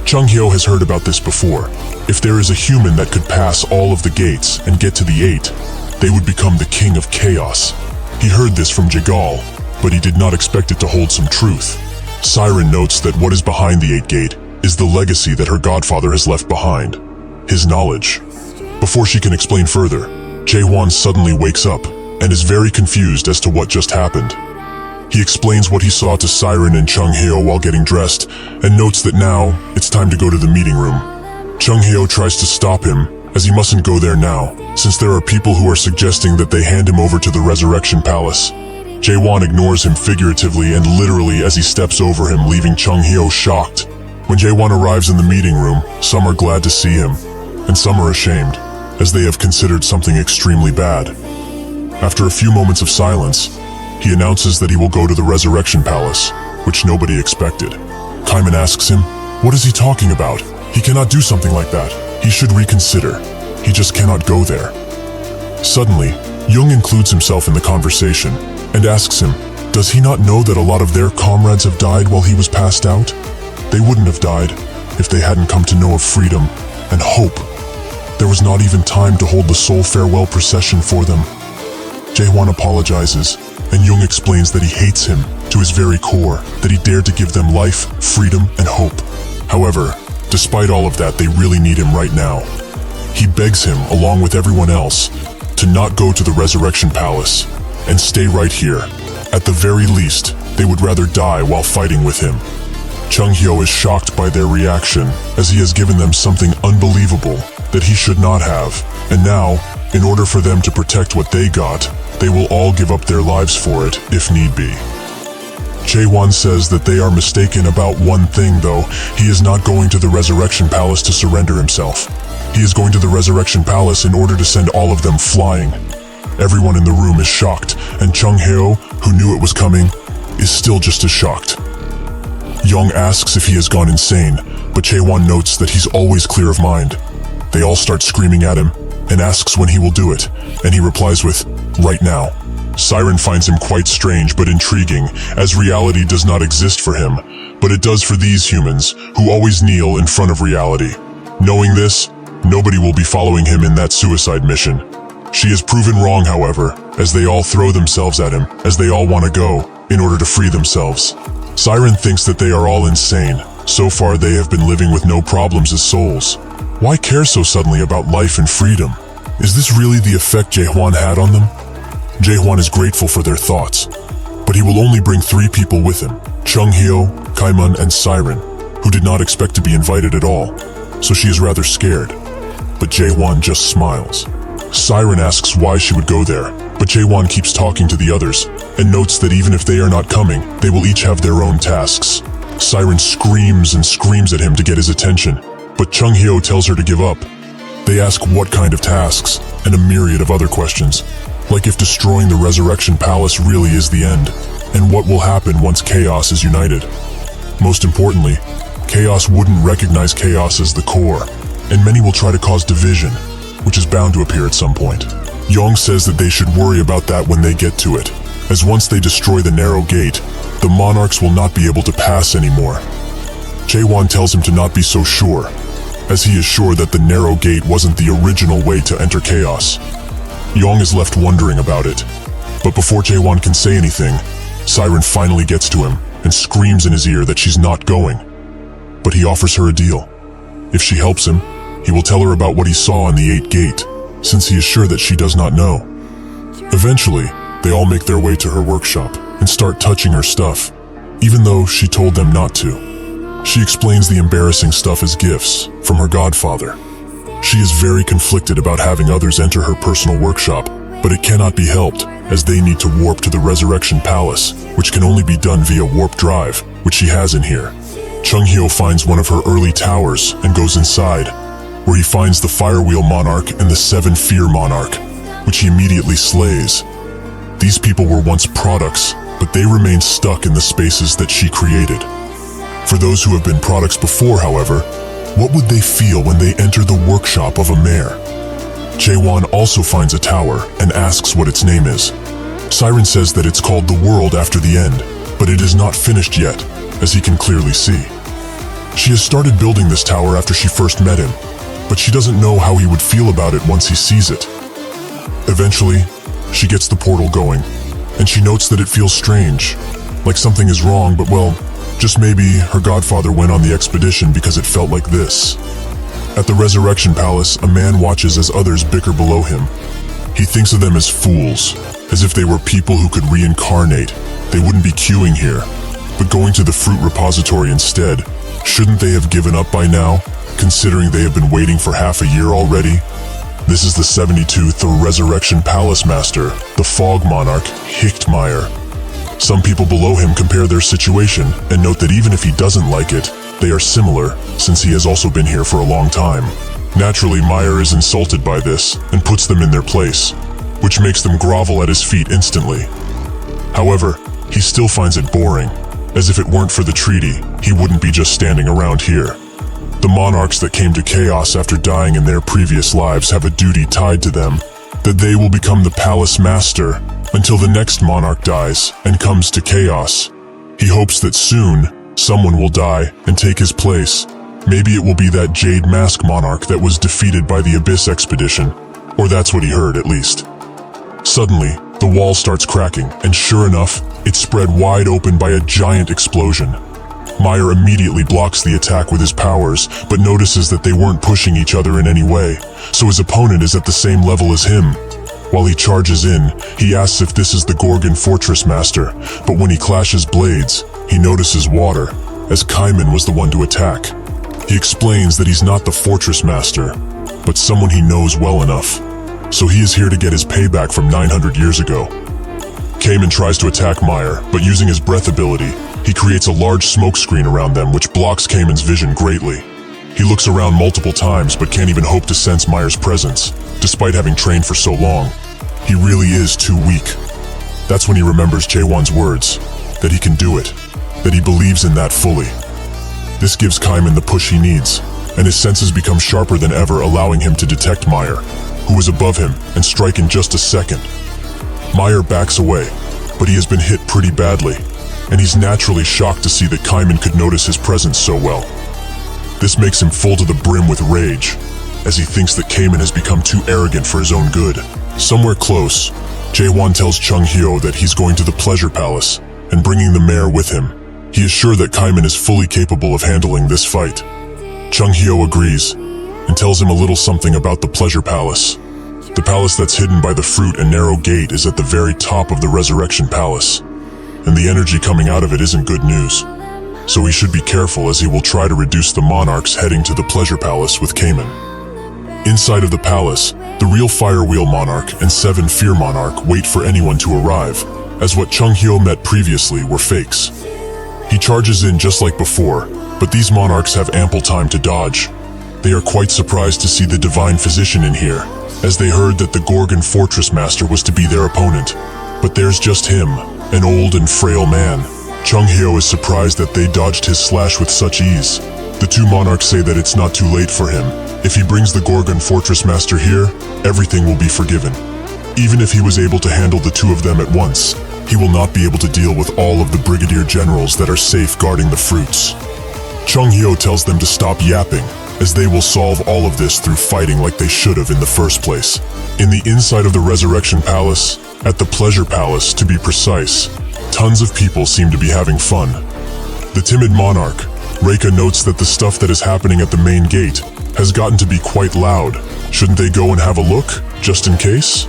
Chunghyo has heard about this before. If there is a human that could pass all of the gates and get to the 8, they would become the king of chaos. He heard this from Jagal, but he did not expect it to hold some truth. Siren notes that what is behind the 8 gate is the legacy that her godfather has left behind, his knowledge. Before she can explain further, Jaewon suddenly wakes up and is very confused as to what just happened. He explains what he saw to Siren and Chunghyo while getting dressed and notes that now it's time to go to the meeting room. Chunghyo tries to stop him as he mustn't go there now, since there are people who are suggesting that they hand him over to the Resurrection Palace. Jaewon ignores him figuratively and literally as he steps over him, leaving Chunghyo shocked. When Jaewon arrives in the meeting room, some are glad to see him, and some are ashamed, as they have considered something extremely bad. After a few moments of silence, he announces that he will go to the Resurrection Palace, which nobody expected. Kaiman asks him, what is he talking about? He cannot do something like that. He should reconsider. He just cannot go there. Suddenly, Jung includes himself in the conversation and asks him, does he not know that a lot of their comrades have died while he was passed out? They wouldn't have died if they hadn't come to know of freedom and hope. There was not even time to hold the soul farewell procession for them. Jaewon apologizes, and Jung explains that he hates him to his very core, that he dared to give them life, freedom, and hope. However, despite all of that, they really need him right now. He begs him, along with everyone else, to not go to the Resurrection Palace and stay right here. At the very least, they would rather die while fighting with him. Chung Hyo is shocked by their reaction, as he has given them something unbelievable that he should not have, and now, in order for them to protect what they got, they will all give up their lives for it, if need be. Jae-won says that they are mistaken about one thing though. He is not going to the Resurrection Palace to surrender himself. He is going to the Resurrection Palace in order to send all of them flying. Everyone in the room is shocked, and Chung Hyo, who knew it was coming, is still just as shocked. Young asks if he has gone insane, but Jae-won notes that he's always clear of mind. They all start screaming at him, and asks when he will do it, and he replies with, "Right now." Siren finds him quite strange but intriguing, as reality does not exist for him, but it does for these humans, who always kneel in front of reality. Knowing this, nobody will be following him in that suicide mission. She is proven wrong, however, as they all throw themselves at him, as they all want to go, in order to free themselves. Siren thinks that they are all insane. So far they have been living with no problems as souls. Why care so suddenly about life and freedom? Is this really the effect Jae-hwan had on them? Jae-hwan is grateful for their thoughts, but he will only bring 3 people with him, Chung Hyo, Kaimun, and Siren, who did not expect to be invited at all, so she is rather scared. But Jae-hwan just smiles. Siren asks why she would go there, but Jae-hwan keeps talking to the others, and notes that even if they are not coming, they will each have their own tasks. Siren screams and screams at him to get his attention, but Chung Hyo tells her to give up. They ask what kind of tasks, and a myriad of other questions, like if destroying the Resurrection Palace really is the end, and what will happen once Chaos is united. Most importantly, Chaos wouldn't recognize Chaos as the core, and many will try to cause division, which is bound to appear at some point. Yong says that they should worry about that when they get to it, as once they destroy the narrow gate, the monarchs will not be able to pass anymore. Jae-won tells him to not be so sure, as he is sure that the narrow gate wasn't the original way to enter Chaos. Yong is left wondering about it, but before Jae-won can say anything, Siren finally gets to him and screams in his ear that she's not going. But he offers her a deal. If she helps him, he will tell her about what he saw on the 8th gate, since he is sure that she does not know. Eventually, they all make their way to her workshop and start touching her stuff, even though she told them not to. She explains the embarrassing stuff as gifts from her godfather. She is very conflicted about having others enter her personal workshop, but it cannot be helped, as they need to warp to the Resurrection Palace, which can only be done via warp drive, which she has in here. Chung Hyo finds one of her early towers and goes inside, where he finds the Firewheel Monarch and the 7 Fear Monarch, which he immediately slays. These people were once products, but they remain stuck in the spaces that she created. For those who have been products before, however, what would they feel when they enter the workshop of a mayor? Jae-won also finds a tower and asks what its name is. Siren says that it's called the World After the End, but it is not finished yet, as he can clearly see. She has started building this tower after she first met him, but she doesn't know how he would feel about it once he sees it. Eventually, she gets the portal going, and she notes that it feels strange, like something is wrong, but well, just maybe her godfather went on the expedition because it felt like this. At the Resurrection Palace, a man watches as others bicker below him. He thinks of them as fools, as if they were people who could reincarnate. They wouldn't be queuing here, but going to the fruit repository instead. Shouldn't they have given up by now, considering they have been waiting for half a year already? This is the 72th Resurrection Palace Master, the Fog Monarch, Hichtmeyer. Some people below him compare their situation and note that even if he doesn't like it, they are similar, since he has also been here for a long time. Naturally, Meyer is insulted by this and puts them in their place, which makes them grovel at his feet instantly. However, he still finds it boring, as if it weren't for the treaty, he wouldn't be just standing around here. The monarchs that came to Chaos after dying in their previous lives have a duty tied to them, that they will become the palace master until the next monarch dies and comes to Chaos. He hopes that soon, someone will die and take his place. Maybe it will be that Jade Mask monarch that was defeated by the Abyss expedition, or that's what he heard at least. Suddenly, the wall starts cracking, and sure enough, it's spread wide open by a giant explosion. Meyer immediately blocks the attack with his powers, but notices that they weren't pushing each other in any way, so his opponent is at the same level as him. While he charges in, he asks if this is the Gorgon Fortress Master, but when he clashes blades, he notices water. as Kaiman was the one to attack. He explains that he's not the fortress master, but someone he knows well enough. So he is here to get his payback from 900 years ago. Kaiman tries to attack Meyer, but using his breath ability, he creates a large smoke screen around them which blocks Kaiman's vision greatly. He looks around multiple times but can't even hope to sense Meyer's presence, despite having trained for so long. He really is too weak. That's when he remembers Jaewon's words, that he can do it, that he believes in that fully. This gives Kaiman the push he needs, and his senses become sharper than ever, allowing him to detect Meyer, who is above him, and strike in just a second. Meyer backs away, but he has been hit pretty badly, and he's naturally shocked to see that Kaiman could notice his presence so well. This makes him full to the brim with rage, as he thinks that Kaiman has become too arrogant for his own good. Somewhere close, Jaewon tells Chung Hyo that he's going to the Pleasure Palace and bringing the mayor with him. He is sure that Kaiman is fully capable of handling this fight. Chung Hyo agrees and tells him a little something about the Pleasure Palace. The palace that's hidden by the fruit and narrow gate is at the very top of the Resurrection Palace, and the energy coming out of it isn't good news. So he should be careful, as he will try to reduce the monarchs heading to the Pleasure Palace with Kaiman. Inside of the palace, the real Fire Wheel Monarch and 7 Fear Monarch wait for anyone to arrive, as what Chung Hyo met previously were fakes. He charges in just like before, but these monarchs have ample time to dodge. They are quite surprised to see the Divine Physician in here, as they heard that the Gorgon Fortress Master was to be their opponent. But there's just him, an old and frail man. Chung Hyo is surprised that they dodged his slash with such ease. The two monarchs say that it's not too late for him. If he brings the Gorgon Fortress Master here, everything will be forgiven. Even if he was able to handle the two of them at once, he will not be able to deal with all of the brigadier generals that are safeguarding the fruits. Chung Hyo tells them to stop yapping, as they will solve all of this through fighting like they should have in the first place. In the inside of the Resurrection Palace, at the Pleasure Palace to be precise, tons of people seem to be having fun. The timid monarch, Reika, notes that the stuff that is happening at the main gate has gotten to be quite loud. Shouldn't they go and have a look, just in case?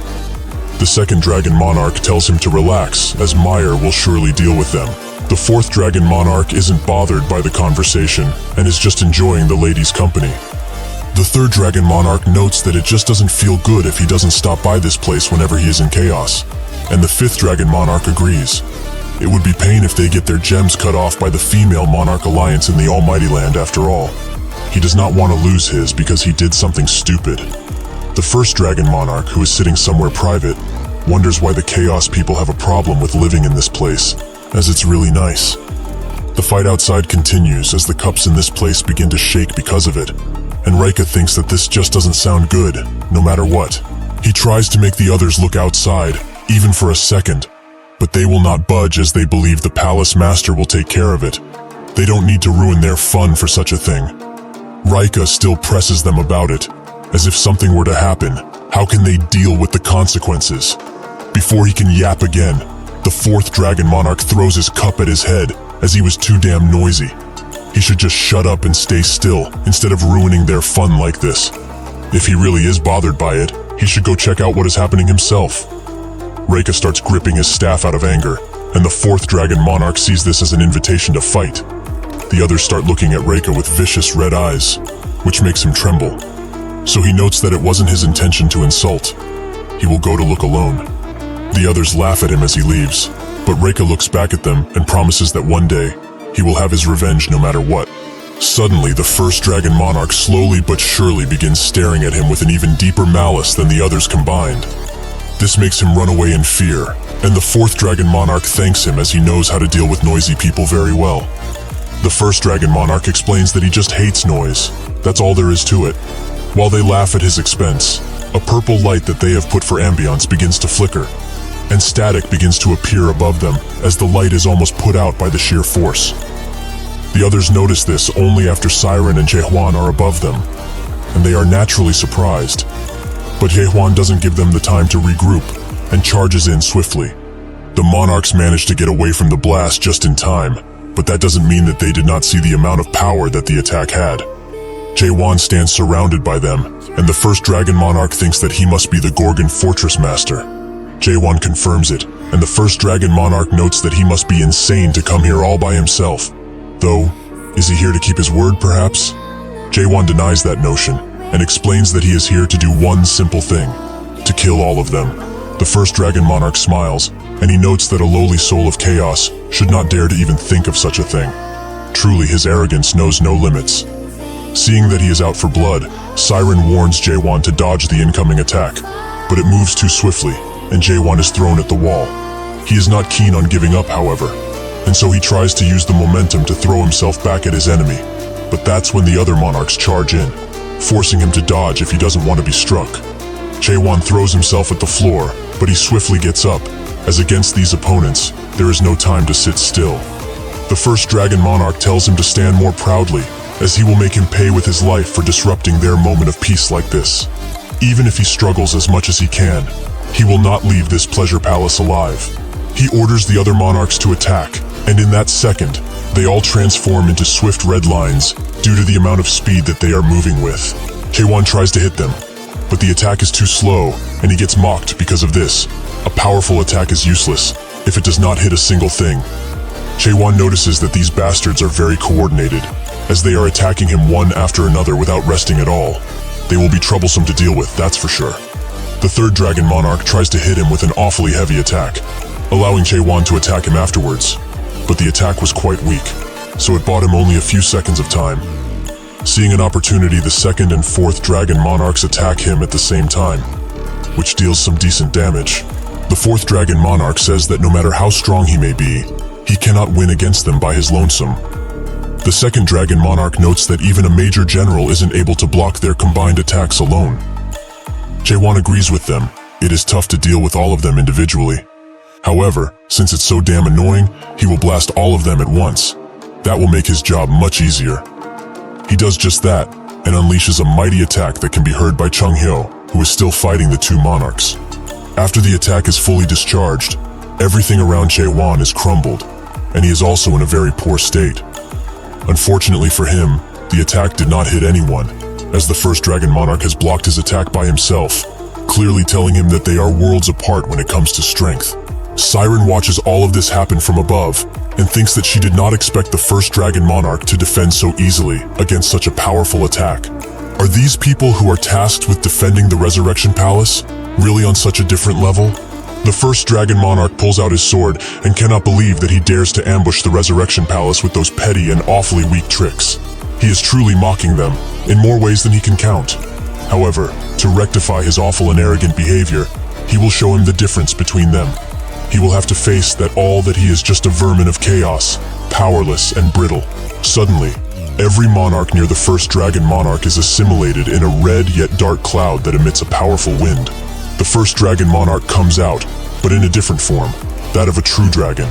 The second Dragon Monarch tells him to relax, as Meyer will surely deal with them. The fourth Dragon Monarch isn't bothered by the conversation and is just enjoying the lady's company. The third Dragon Monarch notes that it just doesn't feel good if he doesn't stop by this place whenever he is in chaos. And the fifth Dragon Monarch agrees. It would be pain if they get their gems cut off by the female Monarch Alliance in the Almighty Land after all. He does not want to lose his because he did something stupid. The first Dragon Monarch, who is sitting somewhere private, wonders why the Chaos people have a problem with living in this place, as it's really nice. The fight outside continues as the cups in this place begin to shake because of it, and Reika thinks that this just doesn't sound good, no matter what. He tries to make the others look outside, even for a second, but they will not budge as they believe the Palace Master will take care of it. They don't need to ruin their fun for such a thing. Reika still presses them about it, as if something were to happen, how can they deal with the consequences? Before he can yap again, the fourth Dragon Monarch throws his cup at his head, as he was too damn noisy. He should just shut up and stay still, instead of ruining their fun like this. If he really is bothered by it, he should go check out what is happening himself. Reika starts gripping his staff out of anger, and the fourth Dragon Monarch sees this as an invitation to fight. The others start looking at Reika with vicious red eyes, which makes him tremble. So he notes that it wasn't his intention to insult. He will go to look alone. The others laugh at him as he leaves, but Reika looks back at them and promises that one day, he will have his revenge no matter what. Suddenly, the first Dragon Monarch slowly but surely begins staring at him with an even deeper malice than the others combined. This makes him run away in fear, and the fourth Dragon Monarch thanks him as he knows how to deal with noisy people very well. The first Dragon Monarch explains that he just hates noise. That's all there is to it. While they laugh at his expense, a purple light that they have put for ambience begins to flicker, and static begins to appear above them as the light is almost put out by the sheer force. The others notice this only after Siren and Jaehwan are above them, and they are naturally surprised. But Jaehwan doesn't give them the time to regroup and charges in swiftly. The monarchs manage to get away from the blast just in time, but that doesn't mean that they did not see the amount of power that the attack had. Jaehwan stands surrounded by them, and the first Dragon Monarch thinks that he must be the Gorgon Fortress Master. Jaehwan confirms it, and the first Dragon Monarch notes that he must be insane to come here all by himself. Though, Is he here to keep his word, perhaps? Jae-won denies that notion and explains that he is here to do one simple thing: to kill all of them. The first Dragon Monarch smiles, and he notes that a lowly soul of chaos should not dare to even think of such a thing. Truly, his arrogance knows no limits. Seeing that he is out for blood, Siren warns Jae-won to dodge the incoming attack, but it moves too swiftly, and Jae-won is thrown at the wall. He is not keen on giving up, however, and so he tries to use the momentum to throw himself back at his enemy. But that's when the other monarchs charge in, forcing him to dodge if he doesn't want to be struck. Jae-won throws himself at the floor, but he swiftly gets up, as against these opponents, there is no time to sit still. The first Dragon Monarch tells him to stand more proudly, as he will make him pay with his life for disrupting their moment of peace like this. Even if he struggles as much as he can, he will not leave this pleasure palace alive. He orders the other monarchs to attack, and in that second, they all transform into swift red lines due to the amount of speed that they are moving with. Jae-won tries to hit them, but the attack is too slow, and he gets mocked because of this. A powerful attack is useless if it does not hit a single thing. Jae-won notices that these bastards are very coordinated, as they are attacking him one after another without resting at all. They will be troublesome to deal with, that's for sure. The third Dragon Monarch tries to hit him with an awfully heavy attack, allowing Jae-won to attack him afterwards. But the attack was quite weak, so it bought him only a few seconds of time. Seeing an opportunity, the second and fourth Dragon Monarchs attack him at the same time, which deals some decent damage. The fourth Dragon Monarch says that no matter how strong he may be, he cannot win against them by his lonesome. The second Dragon Monarch notes that even a major general isn't able to block their combined attacks alone. Jae-won agrees with them. It is tough to deal with all of them individually. However, since it's so damn annoying, he will blast all of them at once. That will make his job much easier. He does just that, and unleashes a mighty attack that can be heard by Chung-hyo, who is still fighting the two monarchs. After the attack is fully discharged, everything around Jae-won is crumbled, and he is also in a very poor state. Unfortunately for him, the attack did not hit anyone, as the first Dragon Monarch has blocked his attack by himself, clearly telling him that they are worlds apart when it comes to strength. Siren watches all of this happen from above, and thinks that she did not expect the first Dragon Monarch to defend so easily against such a powerful attack. Are these people who are tasked with defending the Resurrection Palace really on such a different level? The first Dragon Monarch pulls out his sword and cannot believe that he dares to ambush the Resurrection Palace with those petty and awfully weak tricks. He is truly mocking them, in more ways than he can count. However, to rectify his awful and arrogant behavior, he will show him the difference between them. He will have to face that all that he is just a vermin of chaos, powerless and brittle. Suddenly, every monarch near the first Dragon Monarch is assimilated in a red yet dark cloud that emits a powerful wind. The first Dragon Monarch comes out, but in a different form, that of a true dragon.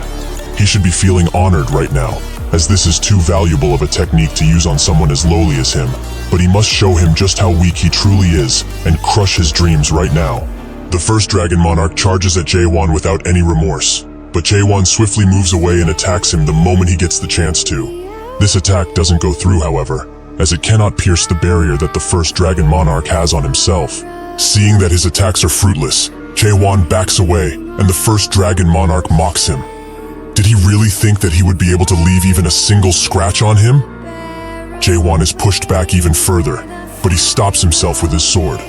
He should be feeling honored right now, as this is too valuable of a technique to use on someone as lowly as him, but he must show him just how weak he truly is and crush his dreams right now. The first Dragon Monarch charges at Jae-won without any remorse, but Jae-won swiftly moves away and attacks him the moment he gets the chance to. This attack doesn't go through, however, as it cannot pierce the barrier that the first Dragon Monarch has on himself. Seeing that his attacks are fruitless, Jae-won backs away, and the first Dragon Monarch mocks him. Did he really think that he would be able to leave even a single scratch on him? Jae-won is pushed back even further, but he stops himself with his sword.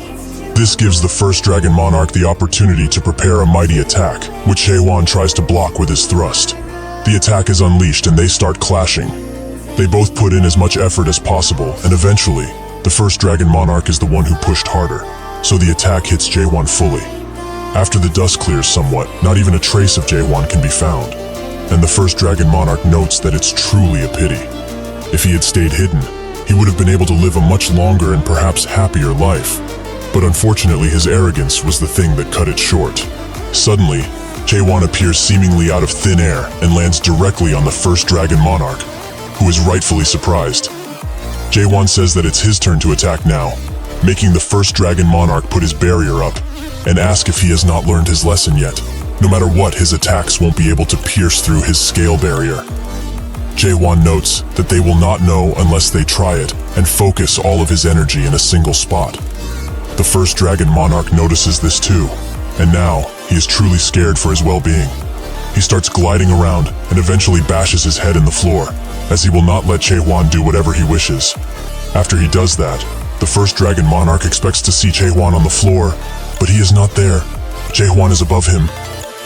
This gives the first Dragon Monarch the opportunity to prepare a mighty attack, which Jae-won tries to block with his thrust. The attack is unleashed and they start clashing. They both put in as much effort as possible, and eventually, the first Dragon Monarch is the one who pushed harder, so the attack hits Jae-won fully. After the dust clears somewhat, not even a trace of Jae-won can be found, and the first Dragon Monarch notes that it's truly a pity. If he had stayed hidden, he would have been able to live a much longer and perhaps happier life. But unfortunately, his arrogance was the thing that cut it short. Suddenly, Jae-won appears seemingly out of thin air and lands directly on the first Dragon Monarch, who is rightfully surprised. Jae-won says that it's his turn to attack now, making the first Dragon Monarch put his barrier up and ask if he has not learned his lesson yet. No matter what, his attacks won't be able to pierce through his scale barrier. Jae-won notes that they will not know unless they try it and focus all of his energy in a single spot. The first Dragon Monarch notices this too, and now he is truly scared for his well-being. He starts gliding around and eventually bashes his head in the floor, as he will not let Jae-hwan do whatever he wishes. After he does that, the first dragon monarch expects to see Jae-hwan on the floor, but he is not there. Jae-hwan is above him.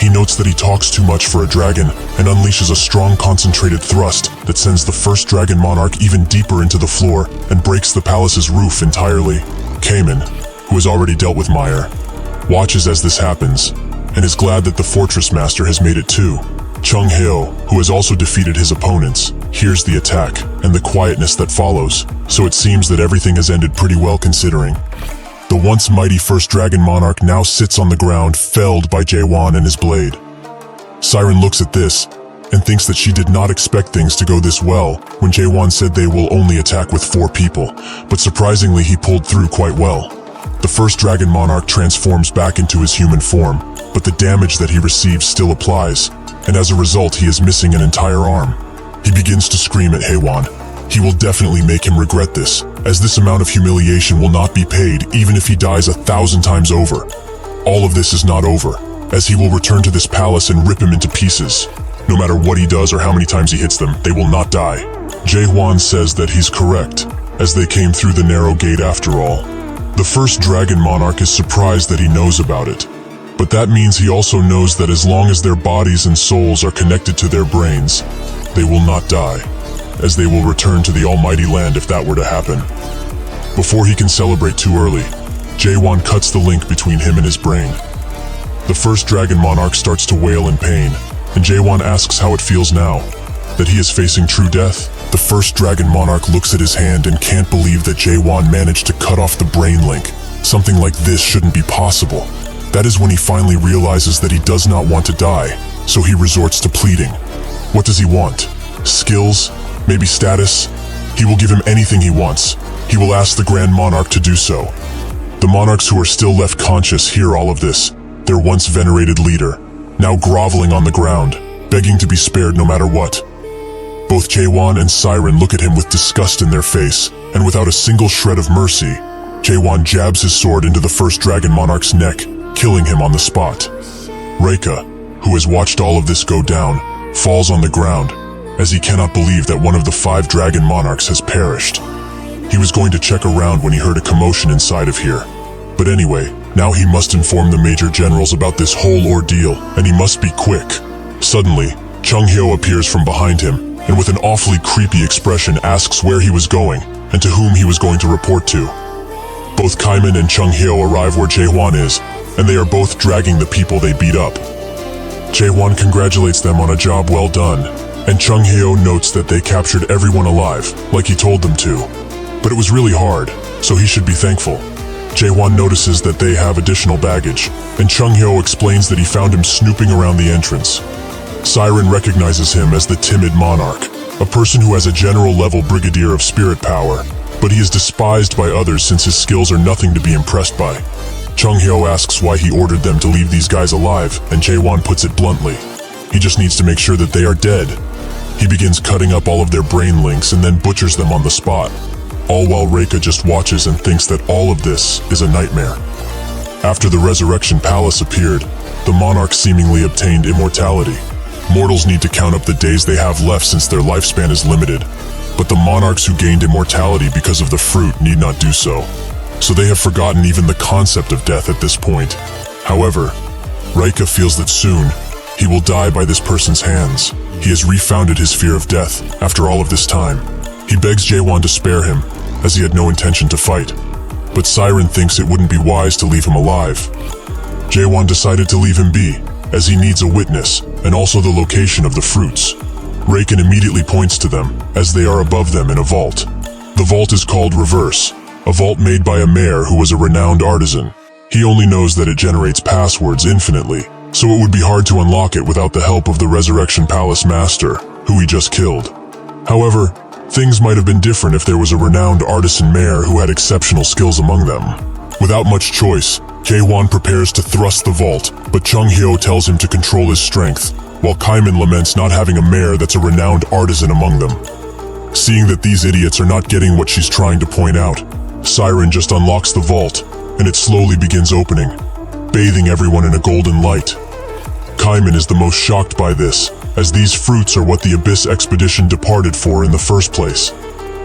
He notes that he talks too much for a dragon and unleashes a strong concentrated thrust that sends the first dragon monarch even deeper into the floor and breaks the palace's roof entirely. Kamen, who has already dealt with Meyer, watches as this happens and is glad that the fortress master has made it too. Chung Hyo, who has also defeated his opponents, hears the attack and the quietness that follows, so it seems that everything has ended pretty well considering. The once mighty first dragon monarch now sits on the ground, felled by Jae-hwan and his blade. Siren looks at this and thinks that she did not expect things to go this well when Jae-hwan said they will only attack with 4 people, but surprisingly he pulled through quite well. The first dragon monarch transforms back into his human form, but the damage that he receives still applies, and as a result he is missing an entire arm. He begins to scream at Haewon. He will definitely make him regret this, as this amount of humiliation will not be paid even if he dies 1,000 times over. All of this is not over, as he will return to this palace and rip him into pieces. No matter what he does or how many times he hits them, they will not die. Jae-hwan says that he's correct, as they came through the narrow gate after all. The first dragon monarch is surprised that he knows about it, but that means he also knows that as long as their bodies and souls are connected to their brains, they will not die, as they will return to the almighty land if that were to happen. Before he can celebrate too early, Jae-hwan cuts the link between him and his brain. The first dragon monarch starts to wail in pain, and Jae-hwan asks how it feels now, that he is facing true death. The first dragon monarch looks at his hand and can't believe that Jae-hwan managed to cut off the brain link. Something like this shouldn't be possible. That is when he finally realizes that he does not want to die, so he resorts to pleading. What does he want? Skills? Maybe status? He will give him anything he wants. He will ask the Grand Monarch to do so. The monarchs who are still left conscious hear all of this, their once venerated leader, now groveling on the ground, begging to be spared no matter what. Both Jae-hwan and Siren look at him with disgust in their face, and without a single shred of mercy, Jae-hwan jabs his sword into the first dragon monarch's neck, killing him on the spot. Reika, who has watched all of this go down, falls on the ground, as he cannot believe that one of the 5 dragon monarchs has perished. He was going to check around when he heard a commotion inside of here. But anyway, now he must inform the major generals about this whole ordeal, and he must be quick. Suddenly, Chung Hyo appears from behind him, and with an awfully creepy expression asks where he was going, and to whom he was going to report to. Both Kaiman and Chung Hyo arrive where Jae-hwan is, and they are both dragging the people they beat up. Jae-hwan congratulates them on a job well done, and Chung Hyo notes that they captured everyone alive, like he told them to. But it was really hard, so he should be thankful. Jae-hwan notices that they have additional baggage, and Chung Hyo explains that he found him snooping around the entrance. Siren recognizes him as the timid monarch, a person who has a general-level brigadier of spirit power, but he is despised by others since his skills are nothing to be impressed by. Chung Hyo asks why he ordered them to leave these guys alive, and Jae-hwan puts it bluntly. He just needs to make sure that they are dead. He begins cutting up all of their brain links and then butchers them on the spot, all while Reika just watches and thinks that all of this is a nightmare. After the Resurrection Palace appeared, the monarch seemingly obtained immortality. Mortals need to count up the days they have left since their lifespan is limited, but the monarchs who gained immortality because of the fruit need not do so. So they have forgotten even the concept of death at this point. However, Reika feels that soon, he will die by this person's hands. He has refounded his fear of death after all of this time. He begs Jae-hwan to spare him, as he had no intention to fight. But Siren thinks it wouldn't be wise to leave him alive. Jae-hwan decided to leave him be, as he needs a witness, and also the location of the fruits. Raken immediately points to them, as they are above them in a vault. The vault is called Reverse, a vault made by a mayor who was a renowned artisan. He only knows that it generates passwords infinitely, so it would be hard to unlock it without the help of the Resurrection Palace Master, who he just killed. However, things might have been different if there was a renowned artisan mayor who had exceptional skills among them. Without much choice, Jae-hwan prepares to thrust the vault, but Chung Hyo tells him to control his strength, while Kaiman laments not having a mayor that's a renowned artisan among them. Seeing that these idiots are not getting what she's trying to point out, Siren just unlocks the vault, and it slowly begins opening, bathing everyone in a golden light. Kaiman is the most shocked by this, as these fruits are what the Abyss expedition departed for in the first place.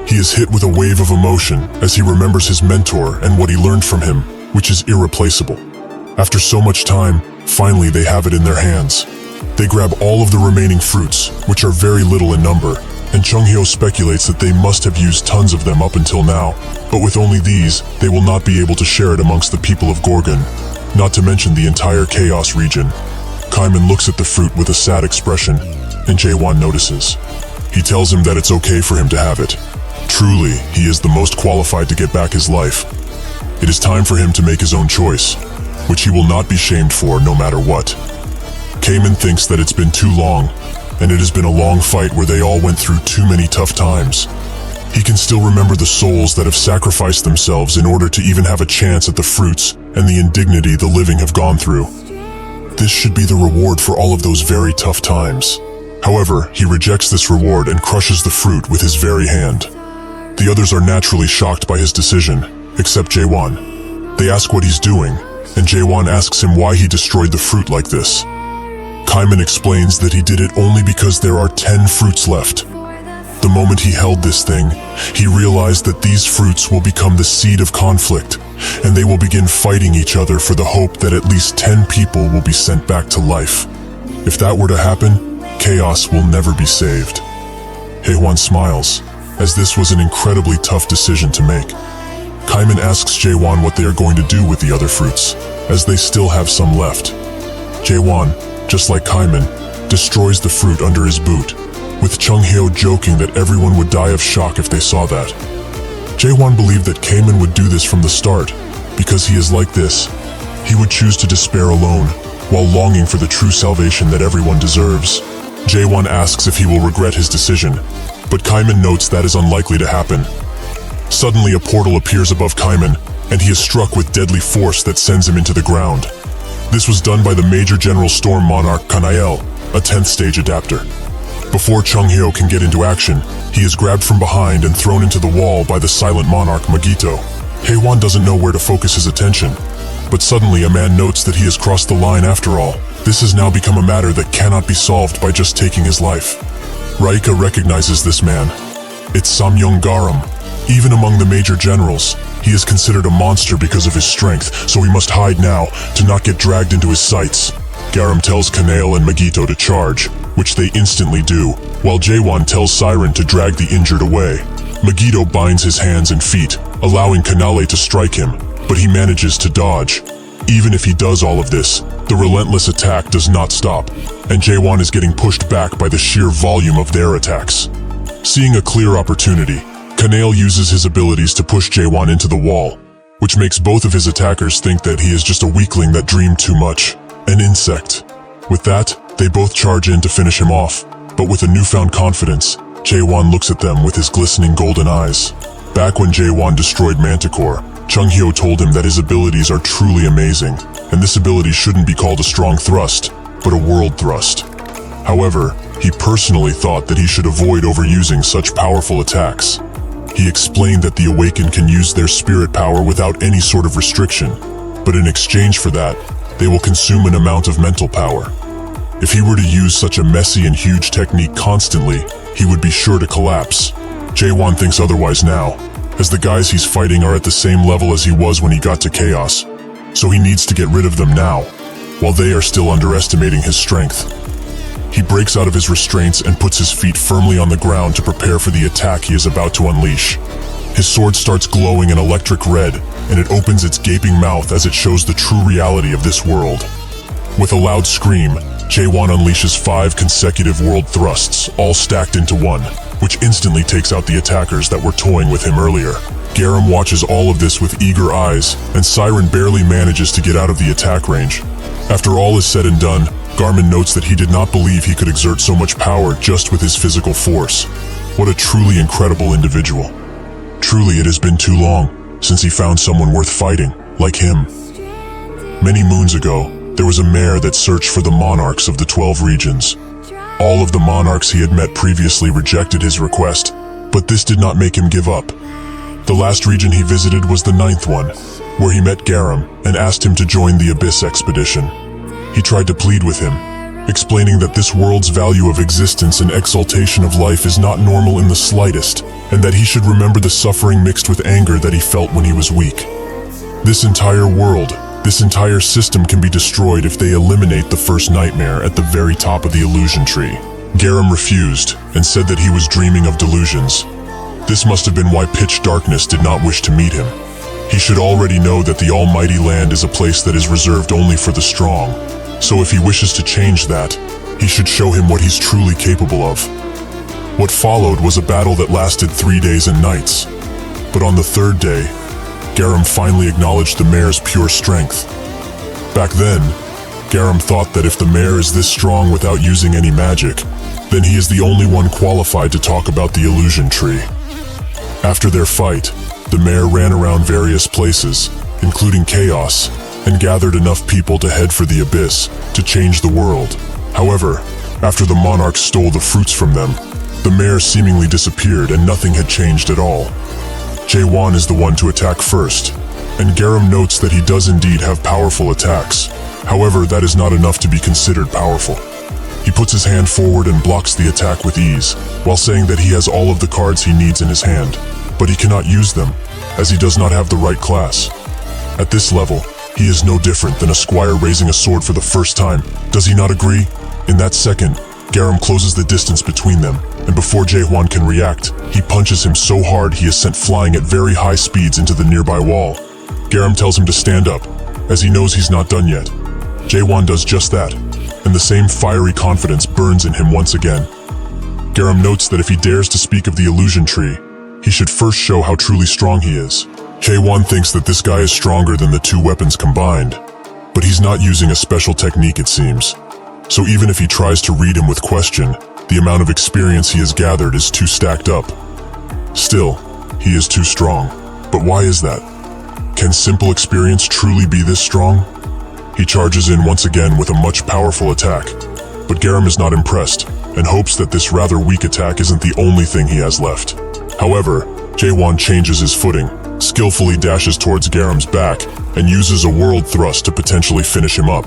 He is hit with a wave of emotion as he remembers his mentor and what he learned from him, which is irreplaceable. After so much time, finally they have it in their hands. They grab all of the remaining fruits, which are very little in number, and Chunghyo speculates that they must have used tons of them up until now, but with only these, they will not be able to share it amongst the people of Gorgon, not to mention the entire Chaos region. Kaiman looks at the fruit with a sad expression, and Jaewon notices. He tells him that it's okay for him to have it. Truly, he is the most qualified to get back his life. It is time for him to make his own choice, which he will not be shamed for no matter what. Kaiman thinks that it's been too long, and it has been a long fight where they all went through too many tough times. He can still remember the souls that have sacrificed themselves in order to even have a chance at the fruits and the indignity the living have gone through. This should be the reward for all of those very tough times. However, he rejects this reward and crushes the fruit with his very hand. The others are naturally shocked by his decision, except Jaewon. They ask what he's doing, and Jaewon asks him why he destroyed the fruit like this. Kaiman explains that he did it only because there are 10 fruits left. The moment he held this thing, he realized that these fruits will become the seed of conflict, and they will begin fighting each other for the hope that at least 10 people will be sent back to life. If that were to happen, chaos will never be saved. Haewon smiles, as this was an incredibly tough decision to make. Kaiman asks Jaewon what they are going to do with the other fruits, as they still have some left. Jaewon, just like Kaiman, destroys the fruit under his boot, with Chunghyo joking that everyone would die of shock if they saw that. Jaewon believed that Kaiman would do this from the start, because he is like this. He would choose to despair alone, while longing for the true salvation that everyone deserves. Jaewon asks if he will regret his decision, but Kaiman notes that is unlikely to happen. Suddenly a portal appears above Kaiman, and he is struck with deadly force that sends him into the ground. This was done by the Major General Storm Monarch Kanael, a 10th stage adapter. Before Chunghyo can get into action, he is grabbed from behind and thrown into the wall by the silent monarch Magito. Haewon doesn't know where to focus his attention, but suddenly a man notes that he has crossed the line after all. This has now become a matter that cannot be solved by just taking his life. Raika recognizes this man. It's Samyong Garam. Even among the major generals, he is considered a monster because of his strength, so he must hide now to not get dragged into his sights. Garam tells Kanael and Magito to charge, which they instantly do, while Jaewon tells Siren to drag the injured away. Magito binds his hands and feet, allowing Kanale to strike him, but he manages to dodge. Even if he does all of this, the relentless attack does not stop, and Jaewon is getting pushed back by the sheer volume of their attacks. Seeing a clear opportunity, Kanael uses his abilities to push Jaewon into the wall, which makes both of his attackers think that he is just a weakling that dreamed too much, an insect. With that, they both charge in to finish him off, but with a newfound confidence, Jaewon looks at them with his glistening golden eyes. Back when Jaewon destroyed Manticore, Chunghyo told him that his abilities are truly amazing, and this ability shouldn't be called a strong thrust, but a world thrust. However, he personally thought that he should avoid overusing such powerful attacks. He explained that the Awakened can use their spirit power without any sort of restriction, but in exchange for that, they will consume an amount of mental power. If he were to use such a messy and huge technique constantly, he would be sure to collapse. Jaewon thinks otherwise now, as the guys he's fighting are at the same level as he was when he got to Chaos, so he needs to get rid of them now, while they are still underestimating his strength. He breaks out of his restraints and puts his feet firmly on the ground to prepare for the attack he is about to unleash. His sword starts glowing an electric red, and it opens its gaping mouth as it shows the true reality of this world. With a loud scream, Jaewon unleashes 5 consecutive world thrusts, all stacked into one, which instantly takes out the attackers that were toying with him earlier. Garam watches all of this with eager eyes, and Siren barely manages to get out of the attack range. After all is said and done, Garmin notes that he did not believe he could exert so much power just with his physical force. What a truly incredible individual. Truly, it has been too long since he found someone worth fighting, like him. Many moons ago, there was a mayor that searched for the monarchs of the 12 regions. All of the monarchs he had met previously rejected his request, but this did not make him give up. The last region he visited was the 9th one, where he met Garam and asked him to join the Abyss expedition. He tried to plead with him, explaining that this world's value of existence and exaltation of life is not normal in the slightest, and that he should remember the suffering mixed with anger that he felt when he was weak. This entire world, this entire system can be destroyed if they eliminate the first nightmare at the very top of the illusion tree. Garam refused and said that he was dreaming of delusions. This must have been why pitch darkness did not wish to meet him. He should already know that the almighty land is a place that is reserved only for the strong. So if he wishes to change that, he should show him what he's truly capable of. What followed was a battle that lasted 3 days and nights. But on the third day, Garam finally acknowledged the mare's pure strength. Back then, Garam thought that if the mare is this strong without using any magic, then he is the only one qualified to talk about the illusion tree. After their fight, the mare ran around various places, including chaos, and gathered enough people to head for the abyss to change the world. However, after the monarchs stole the fruits from them, the mare seemingly disappeared and nothing had changed at all. Jae-won is the one to attack first, and Garam notes that he does indeed have powerful attacks. However, that is not enough to be considered powerful. He puts his hand forward and blocks the attack with ease, while saying that he has all of the cards he needs in his hand, but he cannot use them, as he does not have the right class. At this level, he is no different than a squire raising a sword for the first time. Does he not agree? In that second, Garam closes the distance between them, and before Jae-won can react, he punches him so hard he is sent flying at very high speeds into the nearby wall. Garam tells him to stand up, as he knows he's not done yet. Jae-won does just that, and the same fiery confidence burns in him once again. Garam notes that if he dares to speak of the illusion tree, he should first show how truly strong he is. Jae-won thinks that this guy is stronger than the two weapons combined, but he's not using a special technique, it seems. So even if he tries to read him with question, the amount of experience he has gathered is too stacked up. Still, he is too strong. But why is that? Can simple experience truly be this strong? He charges in once again with a much powerful attack, but Garam is not impressed and hopes that this rather weak attack isn't the only thing he has left. However, Jae-won changes his footing, skillfully dashes towards Garam's back, and uses a world thrust to potentially finish him up.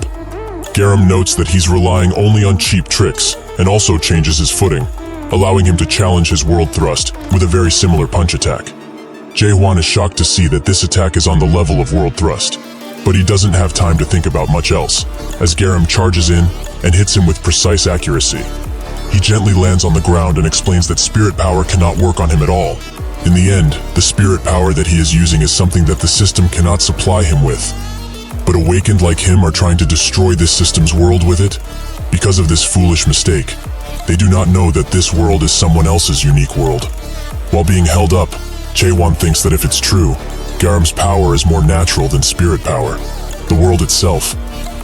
Garam notes that he's relying only on cheap tricks, and also changes his footing, allowing him to challenge his world thrust with a very similar punch attack. Jae-won is shocked to see that this attack is on the level of world thrust, but he doesn't have time to think about much else, as Garam charges in and hits him with precise accuracy. He gently lands on the ground and explains that spirit power cannot work on him at all. In the end, the spirit power that he is using is something that the system cannot supply him with. But awakened like him are trying to destroy this system's world with it. Because of this foolish mistake, they do not know that this world is someone else's unique world. While being held up, Jae-won thinks that if it's true, Garam's power is more natural than spirit power. The world itself,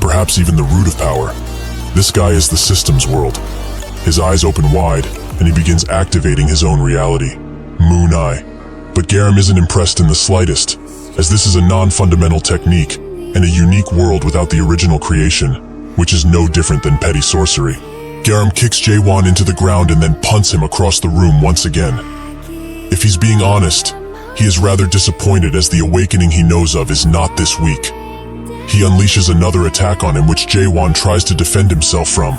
perhaps even the root of power. This guy is the system's world. His eyes open wide, and he begins activating his own reality. Moon Eye. But Garam isn't impressed in the slightest, as this is a non-fundamental technique, and a unique world without the original creation, which is no different than petty sorcery. Garam kicks Jae-won into the ground and then punts him across the room once again. If he's being honest, he is rather disappointed as the awakening he knows of is not this weak. He unleashes another attack on him which Jae-won tries to defend himself from.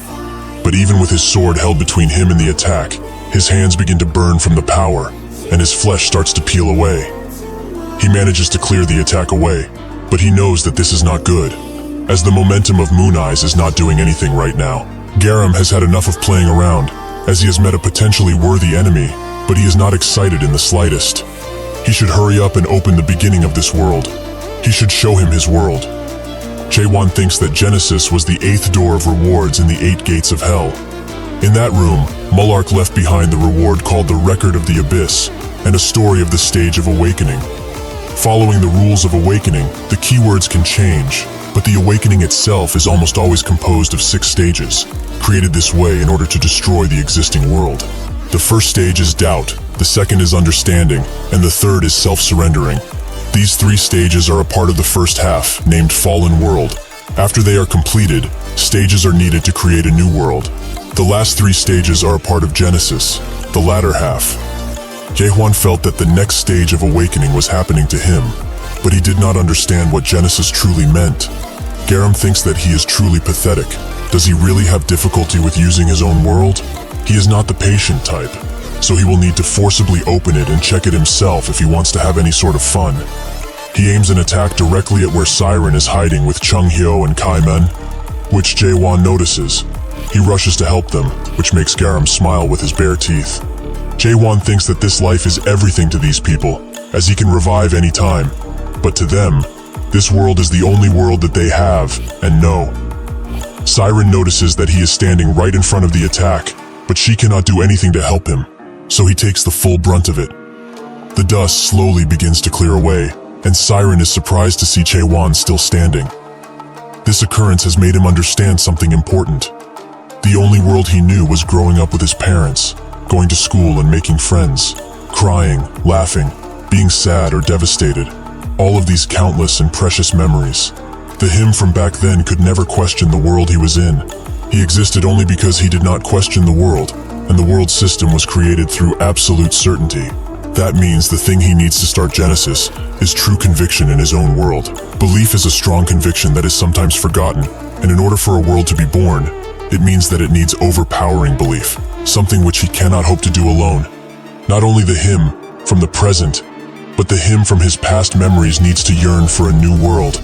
But even with his sword held between him and the attack, his hands begin to burn from the power, and his flesh starts to peel away. He manages to clear the attack away, but he knows that this is not good, as the momentum of Moon Eyes is not doing anything right now. Garam has had enough of playing around, as he has met a potentially worthy enemy, but he is not excited in the slightest. He should hurry up and open the beginning of this world. He should show him his world. Jae-won thinks that Genesis was the 8th door of rewards in the 8 gates of hell. In that room, Mullark left behind the reward called the Record of the Abyss, and a story of the stage of awakening. Following the rules of awakening, the keywords can change, but the awakening itself is almost always composed of 6 stages, created this way in order to destroy the existing world. The first stage is doubt, the second is understanding, and the third is self-surrendering. These 3 stages are a part of the first half, named Fallen World. After they are completed, stages are needed to create a new world. The last 3 stages are a part of Genesis, the latter half. Jae-won felt that the next stage of awakening was happening to him, but he did not understand what Genesis truly meant. Garam thinks that he is truly pathetic. Does he really have difficulty with using his own world? He is not the patient type, so he will need to forcibly open it and check it himself if he wants to have any sort of fun. He aims an attack directly at where Siren is hiding with Chung Hyo and Kai Men, which Jae-won notices. He rushes to help them, which makes Garam smile with his bare teeth. Jae-won thinks that this life is everything to these people, as he can revive any time. But to them, this world is the only world that they have and know. Siren notices that he is standing right in front of the attack, but she cannot do anything to help him, so he takes the full brunt of it. The dust slowly begins to clear away, and Siren is surprised to see Jae-won still standing. This occurrence has made him understand something important. The only world he knew was growing up with his parents, going to school and making friends, crying, laughing, being sad or devastated. All of these countless and precious memories. The him from back then could never question the world he was in. He existed only because he did not question the world, and the world system was created through absolute certainty. That means the thing he needs to start Genesis is true conviction in his own world. Belief is a strong conviction that is sometimes forgotten, and in order for a world to be born, it means that it needs overpowering belief, something which he cannot hope to do alone. Not only the him from the present, but the him from his past memories needs to yearn for a new world.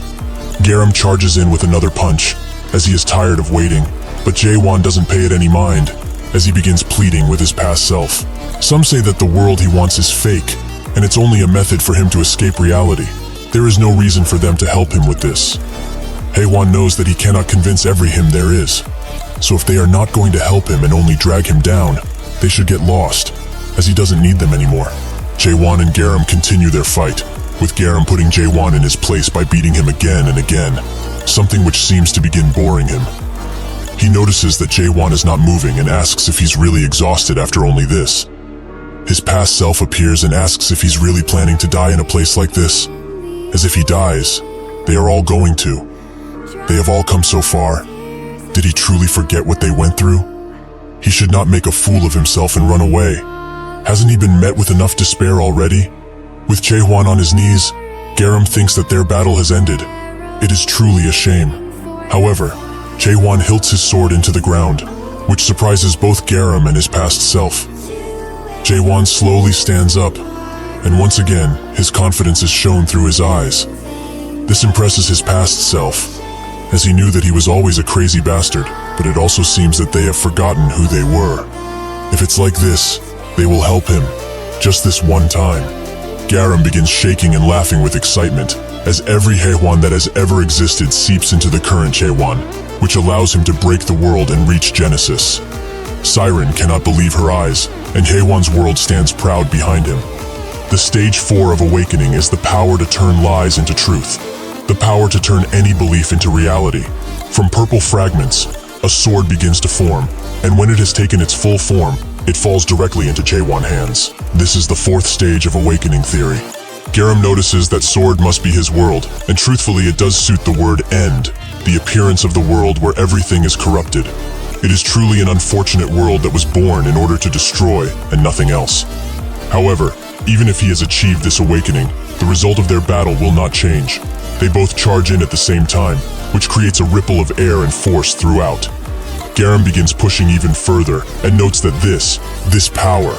Garam charges in with another punch, as he is tired of waiting, but Jae-won doesn't pay it any mind, as he begins pleading with his past self. Some say that the world he wants is fake, and it's only a method for him to escape reality. There is no reason for them to help him with this. Haewon knows that he cannot convince every him there is, so if they are not going to help him and only drag him down, they should get lost, as he doesn't need them anymore. Jae-won and Garam continue their fight, with Garam putting Jae-won in his place by beating him again and again, something which seems to begin boring him. He notices that Jae-won is not moving and asks if he's really exhausted after only this. His past self appears and asks if he's really planning to die in a place like this. As if he dies, they are all going to. They have all come so far. Did he truly forget what they went through? He should not make a fool of himself and run away. Hasn't he been met with enough despair already? With Jae-won on his knees, Garam thinks that their battle has ended. It is truly a shame. However, Jae-won hilts his sword into the ground, which surprises both Garam and his past self. Jae-won slowly stands up, and once again, his confidence is shown through his eyes. This impresses his past self, as he knew that he was always a crazy bastard, but it also seems that they have forgotten who they were. If it's like this, they will help him, just this one time. Garam begins shaking and laughing with excitement, as every Haewon that has ever existed seeps into the current Jae-won, which allows him to break the world and reach Genesis. Siren cannot believe her eyes, and Haewon's world stands proud behind him. The stage 4 of awakening is the power to turn lies into truth, the power to turn any belief into reality. From purple fragments, a sword begins to form, and when it has taken its full form, it falls directly into Jae-won's hands. This is the 4th stage of awakening theory. Garam notices that sword must be his world, and truthfully it does suit the word end, the appearance of the world where everything is corrupted. It is truly an unfortunate world that was born in order to destroy and nothing else. However, even if he has achieved this awakening, the result of their battle will not change. They both charge in at the same time, which creates a ripple of air and force throughout. Garam begins pushing even further and notes that this power,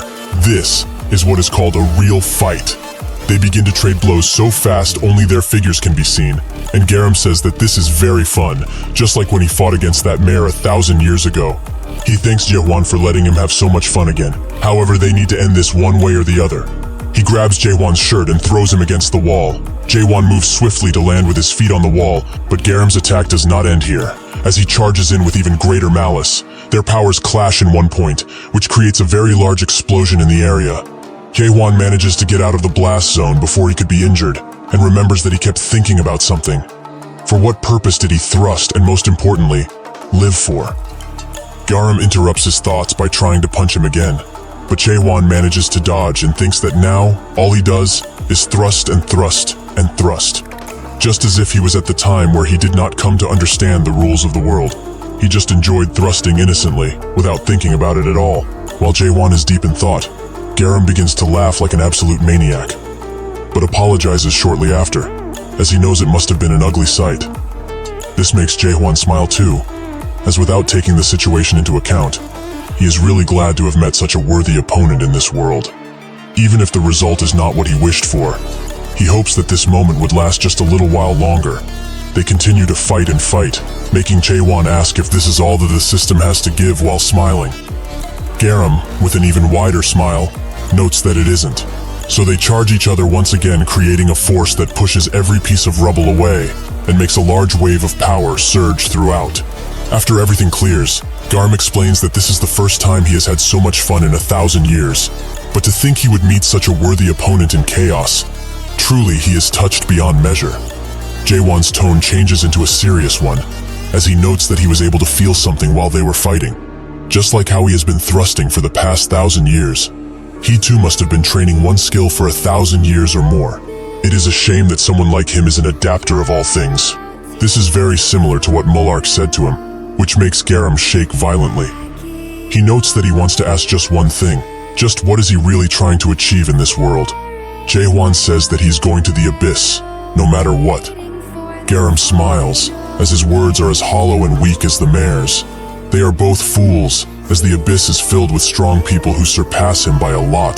this is what is called a real fight. They begin to trade blows so fast only their figures can be seen, and Garam says that this is very fun, just like when he fought against that mare 1,000 years ago. He thanks Jae-won for letting him have so much fun again. However, they need to end this one way or the other. He grabs Jae-won's shirt and throws him against the wall. Jae-won moves swiftly to land with his feet on the wall, but Garam's attack does not end here, as he charges in with even greater malice. Their powers clash in one point, which creates a very large explosion in the area. Jae-won manages to get out of the blast zone before he could be injured, and remembers that he kept thinking about something. For what purpose did he thrust, and most importantly, live for? Garam interrupts his thoughts by trying to punch him again, but Jae-won manages to dodge and thinks that now, all he does is thrust and thrust and thrust. Just as if he was at the time where he did not come to understand the rules of the world. He just enjoyed thrusting innocently, without thinking about it at all. While Jae-won is deep in thought, Garam begins to laugh like an absolute maniac, but apologizes shortly after, as he knows it must have been an ugly sight. This makes Jae-hwan smile too, as without taking the situation into account, he is really glad to have met such a worthy opponent in this world. Even if the result is not what he wished for, he hopes that this moment would last just a little while longer. They continue to fight and fight, making Jae-hwan ask if this is all that the system has to give while smiling. Garam, with an even wider smile, notes that it isn't. So they charge each other once again, creating a force that pushes every piece of rubble away and makes a large wave of power surge throughout. After everything clears, Garam explains that this is the first time he has had so much fun in 1,000 years. But to think he would meet such a worthy opponent in chaos, truly he is touched beyond measure. Jae-hwan's tone changes into a serious one, as he notes that he was able to feel something while they were fighting. Just like how he has been thrusting for the past 1,000 years, he too must have been training one skill for 1,000 years or more. It is a shame that someone like him is an adapter of all things. This is very similar to what Mullark said to him, which makes Garam shake violently. He notes that he wants to ask just one thing. Just what is he really trying to achieve in this world? Jae-hwan says that he's going to the abyss, no matter what. Garam smiles, as his words are as hollow and weak as the mayor's. They are both fools, as the abyss is filled with strong people who surpass him by a lot.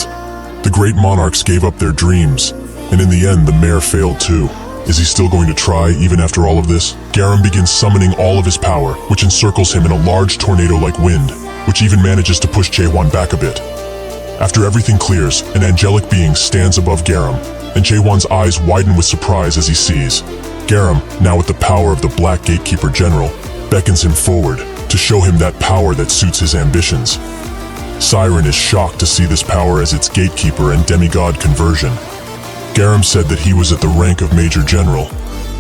The great monarchs gave up their dreams, and in the end the mayor failed too. Is he still going to try, even after all of this? Garam begins summoning all of his power, which encircles him in a large tornado-like wind, which even manages to push Jae-hwan back a bit. After everything clears, an angelic being stands above Garam, and Jae-hwan's eyes widen with surprise as he sees. Garam, now with the power of the Black Gatekeeper General, beckons him forward to show him that power that suits his ambitions. Siren is shocked to see this power as its gatekeeper and demigod conversion. Garam said that he was at the rank of Major General,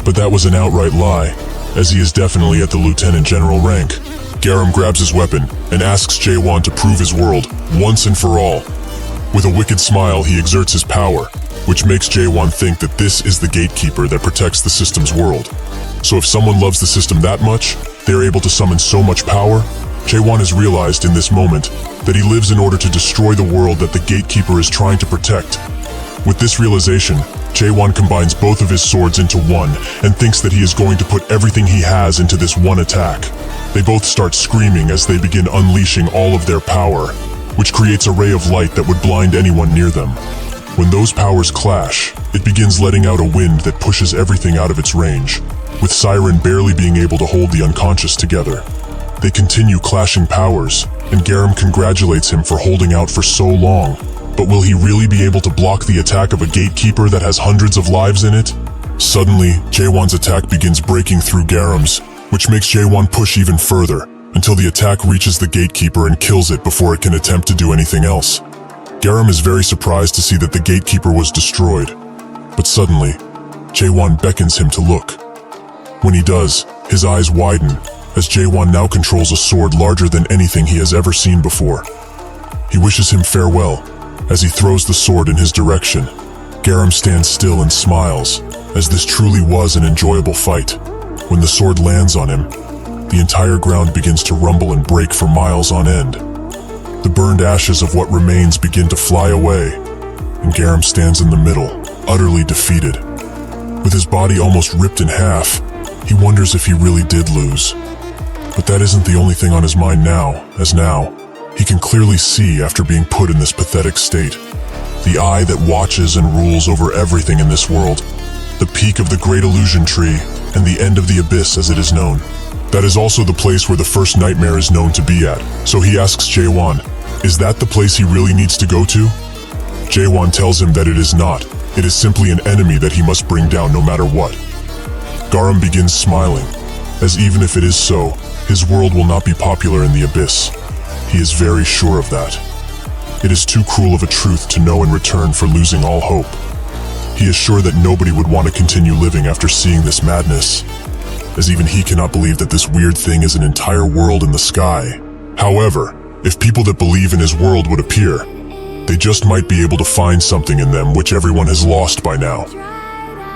but that was an outright lie, as he is definitely at the Lieutenant General rank. Garam grabs his weapon and asks Jae-hwan to prove his world, once and for all. With a wicked smile, he exerts his power, which makes Jae-hwan think that this is the gatekeeper that protects the system's world. So if someone loves the system that much, they are able to summon so much power. Jae-hwan has realized in this moment that he lives in order to destroy the world that the gatekeeper is trying to protect. With this realization, Jae-hwan combines both of his swords into one and thinks that he is going to put everything he has into this one attack. They both start screaming as they begin unleashing all of their power, which creates a ray of light that would blind anyone near them. When those powers clash, it begins letting out a wind that pushes everything out of its range, with Siren barely being able to hold the unconscious together. They continue clashing powers, and Garam congratulates him for holding out for so long. But will he really be able to block the attack of a gatekeeper that has hundreds of lives in it? Suddenly, Jae-hwan's attack begins breaking through Garam's, which makes Jae-hwan push even further, until the attack reaches the gatekeeper and kills it before it can attempt to do anything else. Garam is very surprised to see that the gatekeeper was destroyed. But suddenly, Jae-hwan beckons him to look. When he does, his eyes widen, as Jae-hwan now controls a sword larger than anything he has ever seen before. He wishes him farewell, as he throws the sword in his direction. Garam stands still and smiles, as this truly was an enjoyable fight. When the sword lands on him, the entire ground begins to rumble and break for miles on end. The burned ashes of what remains begin to fly away, and Garam stands in the middle, utterly defeated. With his body almost ripped in half, he wonders if he really did lose. But that isn't the only thing on his mind now, as now, he can clearly see after being put in this pathetic state. The eye that watches and rules over everything in this world. The peak of the Great Illusion Tree, and the end of the abyss as it is known. That is also the place where the first nightmare is known to be at. So he asks Jae-hwan, is that the place he really needs to go to? Jae-hwan tells him that it is not. It is simply an enemy that he must bring down no matter what. Garam begins smiling, as even if it is so, his world will not be popular in the abyss. He is very sure of that. It is too cruel of a truth to know in return for losing all hope. He is sure that nobody would want to continue living after seeing this madness, as even he cannot believe that this weird thing is an entire world in the sky. However, if people that believe in his world would appear, they just might be able to find something in them which everyone has lost by now.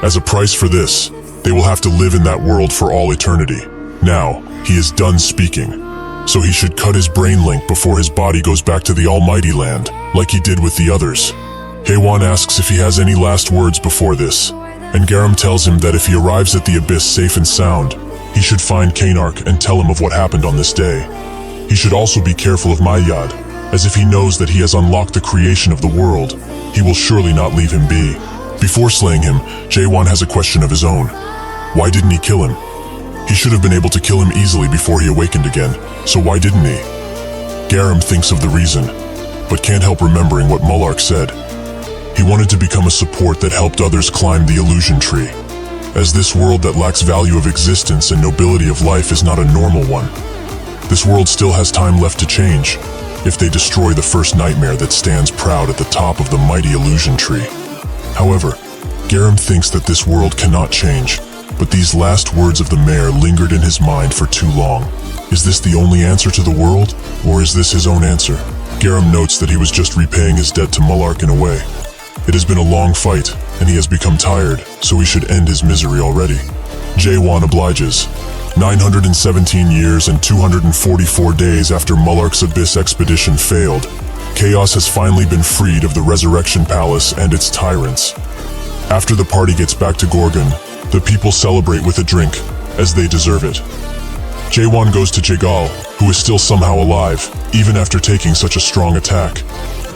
As a price for this, they will have to live in that world for all eternity. Now, he is done speaking, so he should cut his brain link before his body goes back to the Almighty Land, like he did with the others. Jae-hwan asks if he has any last words before this, and Garam tells him that if he arrives at the abyss safe and sound, He should find Kanark and tell him of what happened on this day. He should also be careful of Mayad, as if he knows that he has unlocked the creation of the world, he will surely not leave him be. Before slaying him, Jaewon has a question of his own. Why didn't he kill him? He should have been able to kill him easily before he awakened again, so why didn't he? Garam thinks of the reason, but can't help remembering what Mullark said. He wanted to become a support that helped others climb the illusion tree, as this world that lacks value of existence and nobility of life is not a normal one. This world still has time left to change, if they destroy the first nightmare that stands proud at the top of the mighty illusion tree. However, Garam thinks that this world cannot change, but these last words of the mayor lingered in his mind for too long. Is this the only answer to the world, or is this his own answer? Garam notes that he was just repaying his debt to Mullark in a way. It has been a long fight, and he has become tired, so he should end his misery already. Jaewon obliges. 917 years and 244 days after Mullark's Abyss expedition failed, Chaos has finally been freed of the Resurrection Palace and its tyrants. After the party gets back to Gorgon, the people celebrate with a drink, as they deserve it. Jaewon goes to Jaegal, who is still somehow alive, even after taking such a strong attack.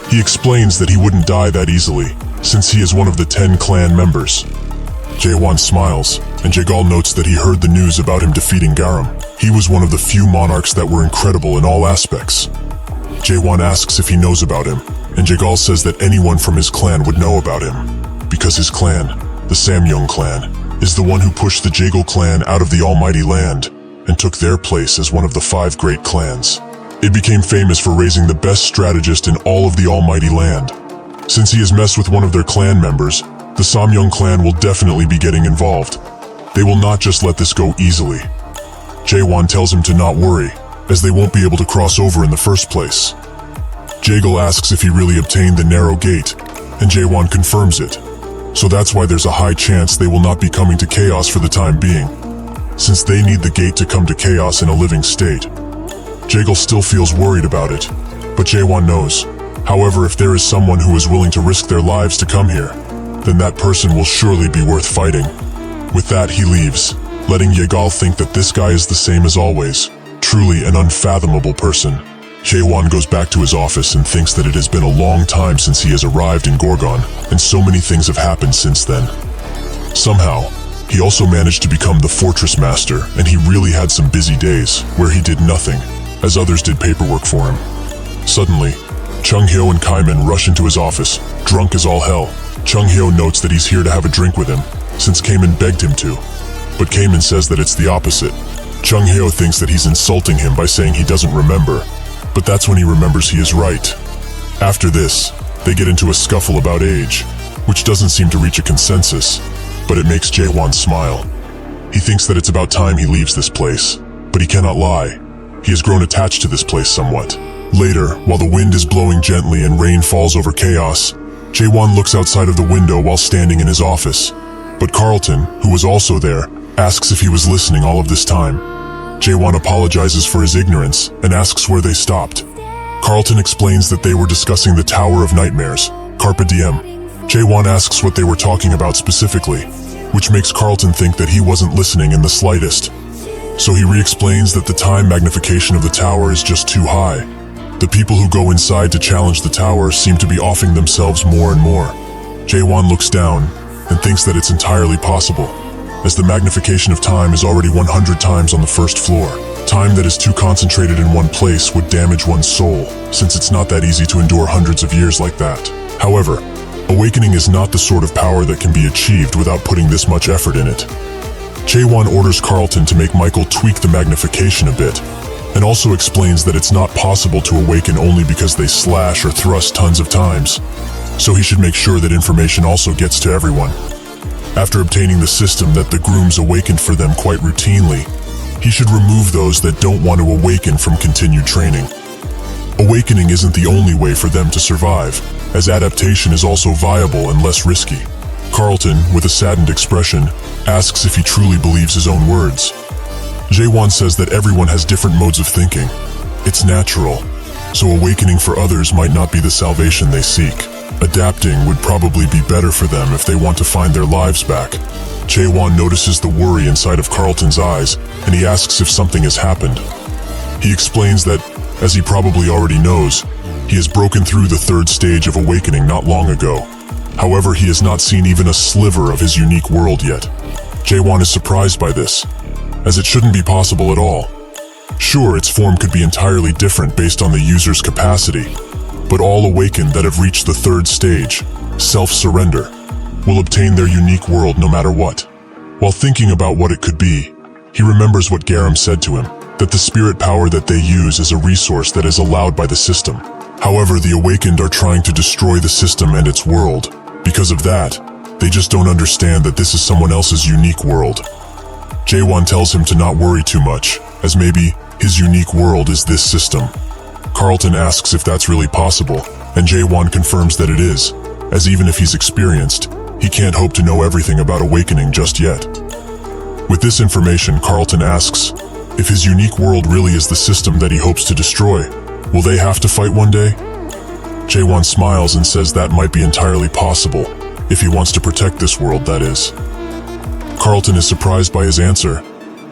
He explains that he wouldn't die that easily, since he is one of the 10 clan members. Jaewon smiles, and Jaegal notes that he heard the news about him defeating Garam. He was one of the few monarchs that were incredible in all aspects. Jaewon asks if he knows about him, and Jaegal says that anyone from his clan would know about him, because his clan, the Samyung clan, is the one who pushed the Jaegal clan out of the Almighty Land and took their place as one of the 5 great clans. It became famous for raising the best strategist in all of the Almighty Land. Since he has messed with one of their clan members, the Samyung clan will definitely be getting involved. They will not just let this go easily. Jaewon tells him to not worry, as they won't be able to cross over in the first place. Jaegal asks if he really obtained the narrow gate, and Jaewon confirms it. So that's why there's a high chance they will not be coming to Chaos for the time being, since they need the gate to come to Chaos in a living state. Jaegal still feels worried about it, but Jaewon knows. However, if there is someone who is willing to risk their lives to come here, then that person will surely be worth fighting. With that, he leaves, letting Jaegal think that this guy is the same as always, truly an unfathomable person. Jaewon goes back to his office and thinks that it has been a long time since he has arrived in Gorgon, and so many things have happened since then. Somehow, he also managed to become the fortress master, and he really had some busy days where he did nothing, as others did paperwork for him. Suddenly, Chung Hyo and Kaiman rush into his office, drunk as all hell. Chung Hyo notes that he's here to have a drink with him, since Kaiman begged him to. But Kaiman says that it's the opposite. Chung Hyo thinks that he's insulting him by saying he doesn't remember, but that's when he remembers he is right. After this, they get into a scuffle about age, which doesn't seem to reach a consensus, but it makes Jaewon smile. He thinks that it's about time he leaves this place, but he cannot lie. He has grown attached to this place somewhat. Later, while the wind is blowing gently and rain falls over Chaos, Jaewon looks outside of the window while standing in his office. But Carlton, who was also there, asks if he was listening all of this time. Jaewon apologizes for his ignorance and asks where they stopped. Carlton explains that they were discussing the Tower of Nightmares, Carpe Diem. Jaewon asks what they were talking about specifically, which makes Carlton think that he wasn't listening in the slightest. So he re-explains that the time magnification of the tower is just too high. The people who go inside to challenge the tower seem to be offing themselves more and more. Jaewon looks down and thinks that it's entirely possible, as the magnification of time is already 100 times on the first floor. Time that is too concentrated in one place would damage one's soul, since it's not that easy to endure hundreds of years like that. However, awakening is not the sort of power that can be achieved without putting this much effort in it. Jaewon orders Carlton to make Michael tweak the magnification a bit, and also explains that it's not possible to awaken only because they slash or thrust tons of times, so he should make sure that information also gets to everyone. After obtaining the system that the grooms awakened for them quite routinely, he should remove those that don't want to awaken from continued training. Awakening isn't the only way for them to survive, as adaptation is also viable and less risky. Carlton, with a saddened expression, asks if he truly believes his own words. Jaewon says that everyone has different modes of thinking. It's natural, so awakening for others might not be the salvation they seek. Adapting would probably be better for them if they want to find their lives back. Jae-won notices the worry inside of Carlton's eyes, and he asks if something has happened. He explains that, as he probably already knows, he has broken through the third stage of awakening not long ago. However, he has not seen even a sliver of his unique world yet. Jae-won is surprised by this, as it shouldn't be possible at all. Sure, its form could be entirely different based on the user's capacity, but all awakened that have reached the third stage, self-surrender, will obtain their unique world no matter what. While thinking about what it could be, he remembers what Garam said to him, that the spirit power that they use is a resource that is allowed by the system. However, the awakened are trying to destroy the system and its world. Because of that, they just don't understand that this is someone else's unique world. Jae-won tells him to not worry too much, as maybe his unique world is this system. Carlton asks if that's really possible, and Jae-won confirms that it is, as even if he's experienced, he can't hope to know everything about awakening just yet. With this information, Carlton asks if his unique world really is the system that he hopes to destroy. Will they have to fight one day? Jae-won smiles and says that might be entirely possible, if he wants to protect this world, that is. Carlton is surprised by his answer,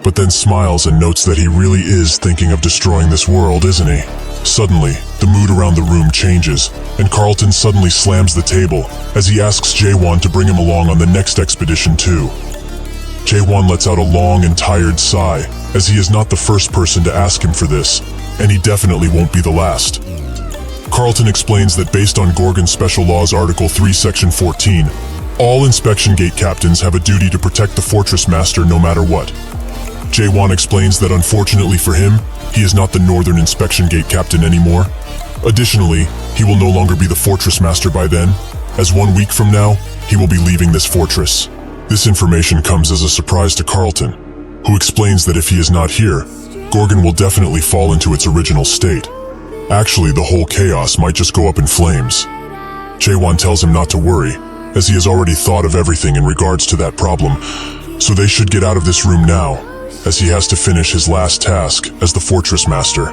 but then smiles and notes that he really is thinking of destroying this world, isn't he? Suddenly, the mood around the room changes, and Carlton suddenly slams the table as he asks Jae-won to bring him along on the next expedition too. Jae-won lets out a long and tired sigh, as he is not the first person to ask him for this, and he definitely won't be the last. Carlton explains that based on Gorgon Special Laws Article 3 Section 14, all inspection gate captains have a duty to protect the fortress master no matter what. Jae-won explains that unfortunately for him, he is not the Northern Inspection Gate Captain anymore. Additionally, he will no longer be the Fortress Master by then, as 1 week from now, he will be leaving this fortress. This information comes as a surprise to Carlton, who explains that if he is not here, Gorgon will definitely fall into its original state. Actually, the whole chaos might just go up in flames. Jae-won tells him not to worry, as he has already thought of everything in regards to that problem, so they should get out of this room now, as he has to finish his last task as the Fortress Master.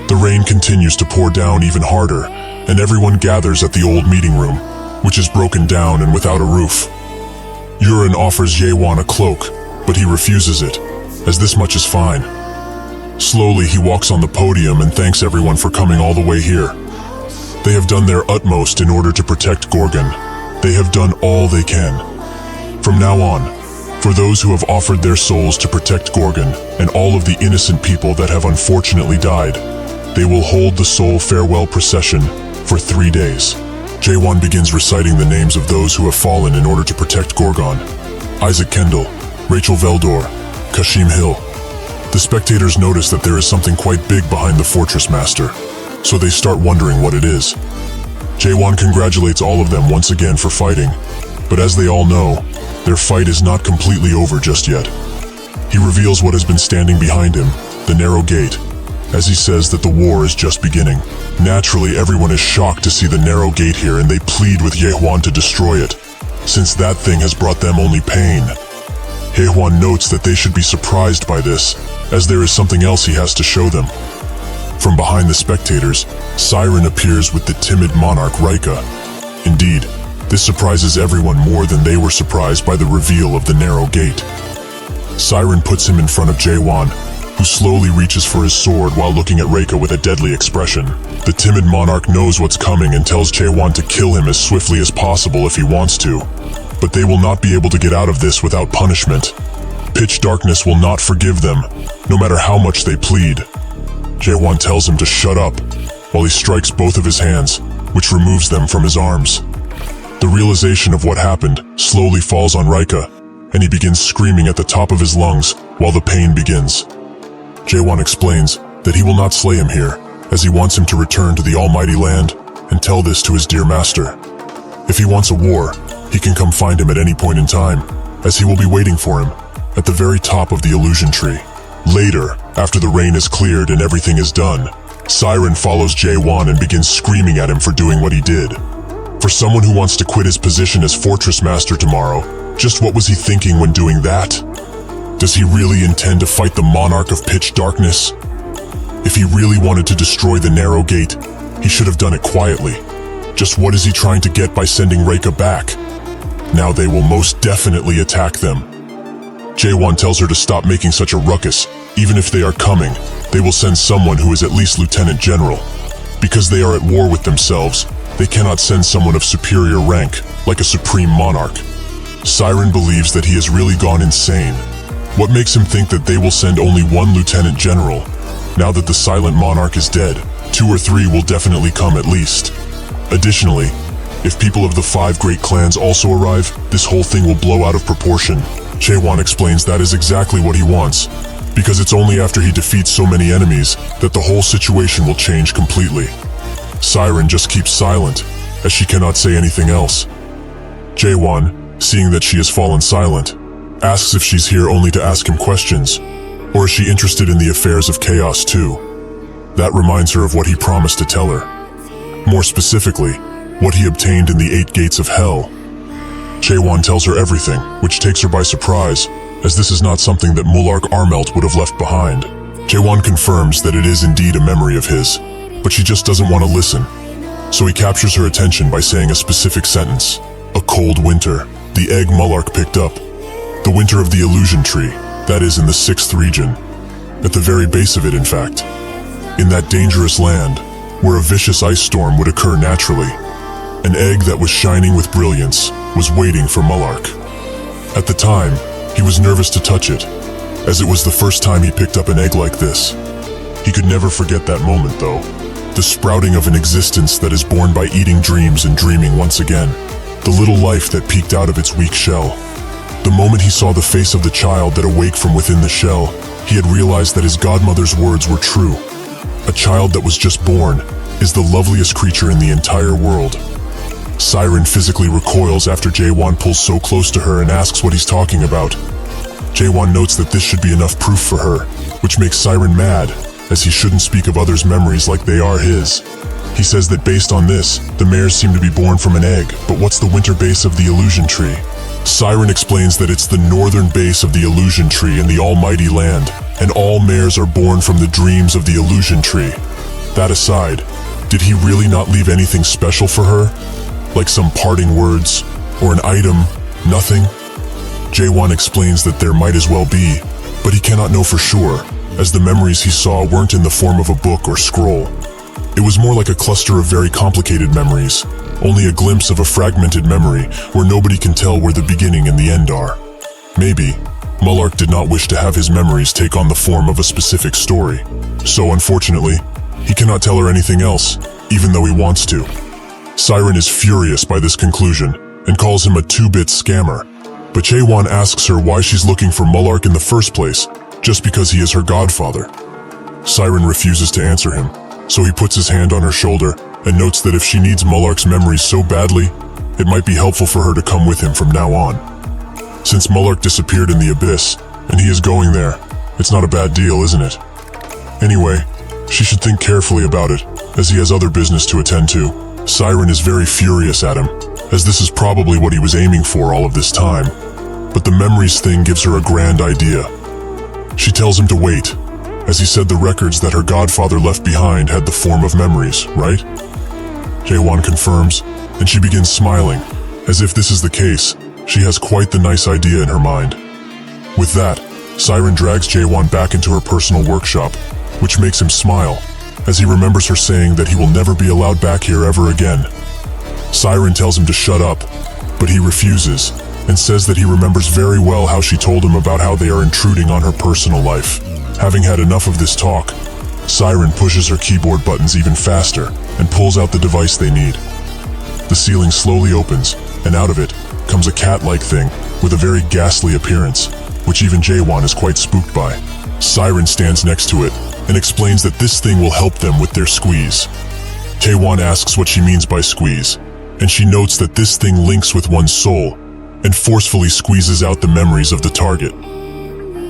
The rain continues to pour down even harder, and everyone gathers at the old meeting room, which is broken down and without a roof. Yurin offers Jae-won a cloak, but he refuses it, as this much is fine. Slowly he walks on the podium and thanks everyone for coming all the way here. They have done their utmost in order to protect Gorgon. They have done all they can. From now on, for those who have offered their souls to protect Gorgon and all of the innocent people that have unfortunately died, they will hold the soul farewell procession for 3 days. Jae-won begins reciting the names of those who have fallen in order to protect Gorgon. Isaac Kendall, Rachel Veldor, Kashim Hill. The spectators notice that there is something quite big behind the Fortress Master, so they start wondering what it is. Jae-won congratulates all of them once again for fighting, but as they all know, their fight is not completely over just yet. He reveals what has been standing behind him, the narrow gate, as he says that the war is just beginning. Naturally, everyone is shocked to see the narrow gate here and they plead with Jae-won to destroy it, since that thing has brought them only pain. Jae-won notes that they should be surprised by this, as there is something else he has to show them. From behind the spectators, Siren appears with the timid monarch Rika. Indeed, this surprises everyone more than they were surprised by the reveal of the narrow gate. Siren puts him in front of Jae-won, who slowly reaches for his sword while looking at Reika with a deadly expression. The timid monarch knows what's coming and tells Jae-won to kill him as swiftly as possible if he wants to. But they will not be able to get out of this without punishment. Pitch darkness will not forgive them, no matter how much they plead. Jae-won tells him to shut up, while he strikes both of his hands, which removes them from his arms. The realization of what happened slowly falls on Rika, and he begins screaming at the top of his lungs while the pain begins. Jae-won explains that he will not slay him here, as he wants him to return to the almighty land and tell this to his dear master. If he wants a war, he can come find him at any point in time, as he will be waiting for him at the very top of the illusion tree. Later, after the rain is cleared and everything is done, Siren follows Jae-won and begins screaming at him for doing what he did. For someone who wants to quit his position as Fortress Master tomorrow, just what was he thinking when doing that? Does he really intend to fight the Monarch of Pitch Darkness? If he really wanted to destroy the narrow gate, he should have done it quietly. Just what is he trying to get by sending Reika back? Now they will most definitely attack them. Jaewon tells her to stop making such a ruckus. Even if they are coming, they will send someone who is at least lieutenant general. Because they are at war with themselves, they cannot send someone of superior rank, like a supreme monarch. Siren believes that he has really gone insane. What makes him think that they will send only one lieutenant general? Now that the silent monarch is dead, 2 or 3 will definitely come at least. Additionally, if people of the 5 great clans also arrive, this whole thing will blow out of proportion. Jaewon explains that is exactly what he wants, because it's only after he defeats so many enemies that the whole situation will change completely. Siren just keeps silent, as she cannot say anything else. Jaewon, seeing that she has fallen silent, asks if she's here only to ask him questions, or is she interested in the affairs of chaos too? That reminds her of what he promised to tell her. More specifically, what he obtained in the 8 gates of hell. Jaewon tells her everything, which takes her by surprise, as this is not something that Mulark Armelt would have left behind. Jaewon confirms that it is indeed a memory of his, but she just doesn't want to listen. So he captures her attention by saying a specific sentence. A cold winter, the egg Mulark picked up. The winter of the illusion tree, that is in the 6th region. At the very base of it, in fact. In that dangerous land, where a vicious ice storm would occur naturally. An egg that was shining with brilliance was waiting for Mulark. At the time, he was nervous to touch it, as it was the first time he picked up an egg like this. He could never forget that moment, though. The sprouting of an existence that is born by eating dreams and dreaming once again. The little life that peeked out of its weak shell. The moment he saw the face of the child that awake from within the shell, he had realized that his godmother's words were true. A child that was just born is the loveliest creature in the entire world. Siren physically recoils after Jaewon pulls so close to her and asks what he's talking about. Jaewon notes that this should be enough proof for her, which makes Siren mad, as he shouldn't speak of others' memories like they are his. He says that based on this, the mares seem to be born from an egg, but what's the winter base of the illusion tree? Siren explains that it's the northern base of the illusion tree in the almighty land, and all mares are born from the dreams of the illusion tree. That aside, did he really not leave anything special for her? Like some parting words, or an item, nothing? Jaewon explains that there might as well be, but he cannot know for sure, as the memories he saw weren't in the form of a book or scroll. It was more like a cluster of very complicated memories, only a glimpse of a fragmented memory where nobody can tell where the beginning and the end are. Maybe, Mulark did not wish to have his memories take on the form of a specific story. So unfortunately, he cannot tell her anything else, even though he wants to. Siren is furious by this conclusion and calls him a 2-bit scammer, but Jaewon asks her why she's looking for Mulark in the first place, just because he is her godfather. Siren refuses to answer him, so he puts his hand on her shoulder and notes that if she needs Mulark's memories so badly, it might be helpful for her to come with him from now on. Since Mulark disappeared in the abyss, and he is going there, it's not a bad deal, isn't it? Anyway, she should think carefully about it, as he has other business to attend to. Siren is very furious at him, as this is probably what he was aiming for all of this time. But the memories thing gives her a grand idea. She tells him to wait, as he said the records that her godfather left behind had the form of memories, right? Jaewon confirms, and she begins smiling, as if this is the case, she has quite the nice idea in her mind. With that, Siren drags Jaewon back into her personal workshop, which makes him smile, as he remembers her saying that he will never be allowed back here ever again. Siren tells him to shut up, but he refuses, and says that he remembers very well how she told him about how they are intruding on her personal life. Having had enough of this talk, Siren pushes her keyboard buttons even faster and pulls out the device they need. The ceiling slowly opens, and out of it comes a cat-like thing with a very ghastly appearance, which even Jaewon is quite spooked by. Siren stands next to it and explains that this thing will help them with their squeeze. Jaewon asks what she means by squeeze, and she notes that this thing links with one's soul and forcefully squeezes out the memories of the target.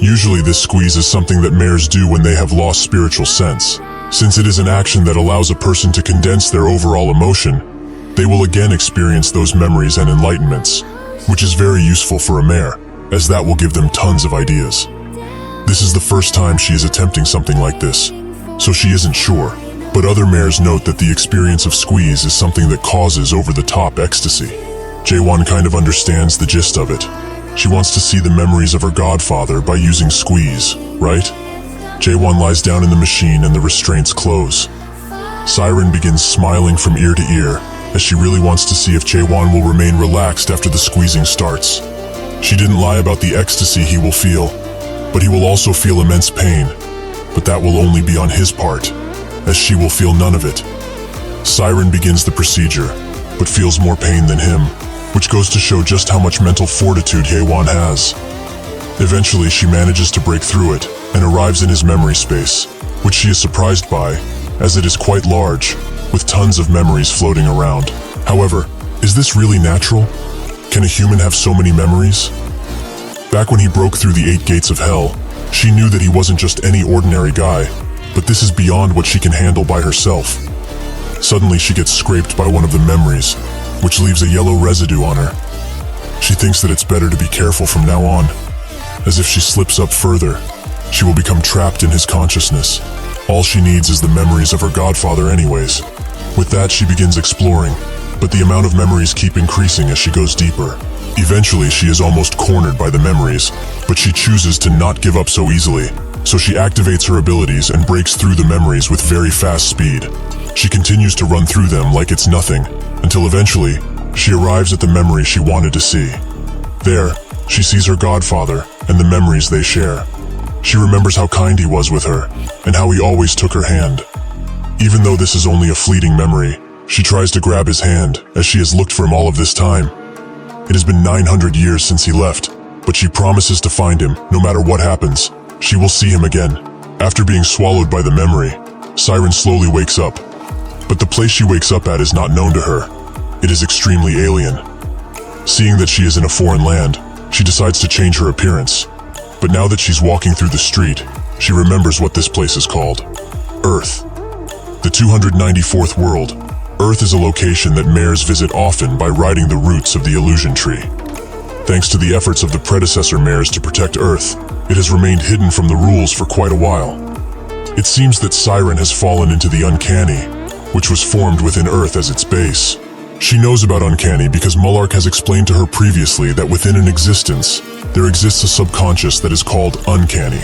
Usually this squeeze is something that mares do when they have lost spiritual sense. Since it is an action that allows a person to condense their overall emotion, they will again experience those memories and enlightenments, which is very useful for a mare, as that will give them tons of ideas. This is the first time she is attempting something like this, so she isn't sure, but other mares note that the experience of squeeze is something that causes over-the-top ecstasy. Jaewon kind of understands the gist of it. She wants to see the memories of her godfather by using squeeze, right? Jaewon lies down in the machine and the restraints close. Siren begins smiling from ear to ear, as she really wants to see if Jaewon will remain relaxed after the squeezing starts. She didn't lie about the ecstasy he will feel, but he will also feel immense pain. But that will only be on his part, as she will feel none of it. Siren begins the procedure, but feels more pain than him, which goes to show just how much mental fortitude Jaewon has. Eventually, she manages to break through it and arrives in his memory space, which she is surprised by, as it is quite large, with tons of memories floating around. However, is this really natural? Can a human have so many memories? Back when he broke through the 8 gates of hell, she knew that he wasn't just any ordinary guy, but this is beyond what she can handle by herself. Suddenly, she gets scraped by one of the memories, which leaves a yellow residue on her. She thinks that it's better to be careful from now on, as if she slips up further, she will become trapped in his consciousness. All she needs is the memories of her godfather anyways. With that, she begins exploring, but the amount of memories keep increasing as she goes deeper. Eventually, she is almost cornered by the memories, but she chooses to not give up so easily, so she activates her abilities and breaks through the memories with very fast speed. She continues to run through them like it's nothing, until eventually, she arrives at the memory she wanted to see. There, she sees her godfather and the memories they share. She remembers how kind he was with her, and how he always took her hand. Even though this is only a fleeting memory, she tries to grab his hand, as she has looked for him all of this time. It has been 900 years since he left, but she promises to find him, no matter what happens. She will see him again. After being swallowed by the memory, Siren slowly wakes up. But the place she wakes up at is not known to her. It is extremely alien. Seeing that she is in a foreign land, she decides to change her appearance. But now that she's walking through the street, she remembers what this place is called. Earth. The 294th world. Earth is a location that mayors visit often by riding the roots of the illusion tree. Thanks to the efforts of the predecessor mayors to protect Earth, it has remained hidden from the rules for quite a while. It seems that Siren has fallen into the uncanny, which was formed within Earth as its base. She knows about uncanny because Mullark has explained to her previously that within an existence, there exists a subconscious that is called uncanny.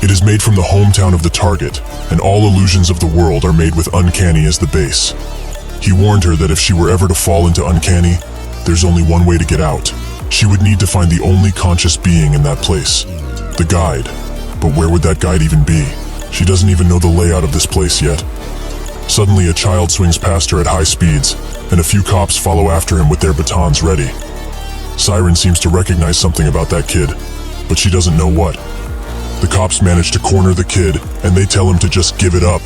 It is made from the hometown of the target, and all illusions of the world are made with uncanny as the base. He warned her that if she were ever to fall into uncanny, there's only one way to get out. She would need to find the only conscious being in that place, the guide. But where would that guide even be? She doesn't even know the layout of this place yet. Suddenly, a child swings past her at high speeds, and a few cops follow after him with their batons ready. Siren seems to recognize something about that kid, but she doesn't know what. The cops manage to corner the kid, and they tell him to just give it up,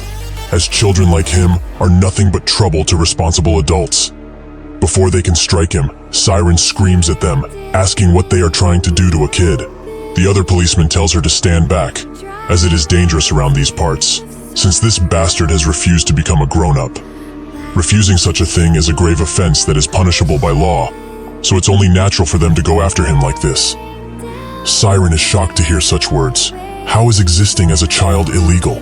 as children like him are nothing but trouble to responsible adults. Before they can strike him, Siren screams at them, asking what they are trying to do to a kid. The other policeman tells her to stand back, as it is dangerous around these parts, since this bastard has refused to become a grown-up. Refusing such a thing is a grave offense that is punishable by law, so it's only natural for them to go after him like this. Siren is shocked to hear such words. How is existing as a child illegal?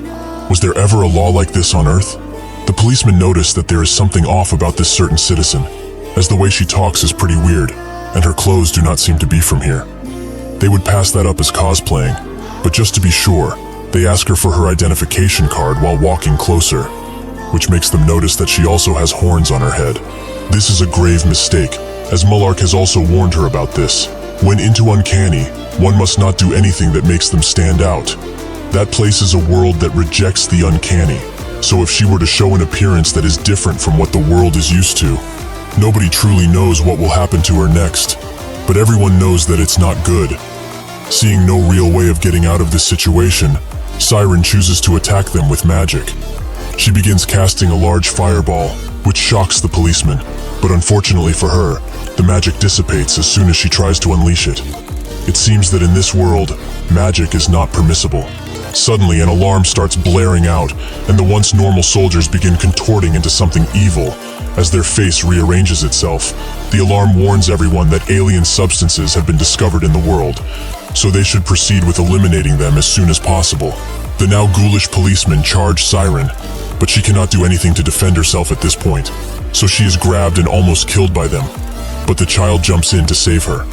Was there ever a law like this on Earth? The policeman noticed that there is something off about this certain citizen, as the way she talks is pretty weird, and her clothes do not seem to be from here. They would pass that up as cosplaying, but just to be sure, they ask her for her identification card while walking closer, which makes them notice that she also has horns on her head. This is a grave mistake, as Mullark has also warned her about this. When into uncanny, one must not do anything that makes them stand out. That place is a world that rejects the uncanny, so if she were to show an appearance that is different from what the world is used to, nobody truly knows what will happen to her next, but everyone knows that it's not good. Seeing no real way of getting out of this situation, Siren chooses to attack them with magic. She begins casting a large fireball, which shocks the policeman, but unfortunately for her, the magic dissipates as soon as she tries to unleash it. It seems that in this world, magic is not permissible. Suddenly, an alarm starts blaring out, and the once normal soldiers begin contorting into something evil. As their face rearranges itself, the alarm warns everyone that alien substances have been discovered in the world, so they should proceed with eliminating them as soon as possible. The now ghoulish policemen charge Siren, but she cannot do anything to defend herself at this point, so she is grabbed and almost killed by them. but the child jumps in to save her.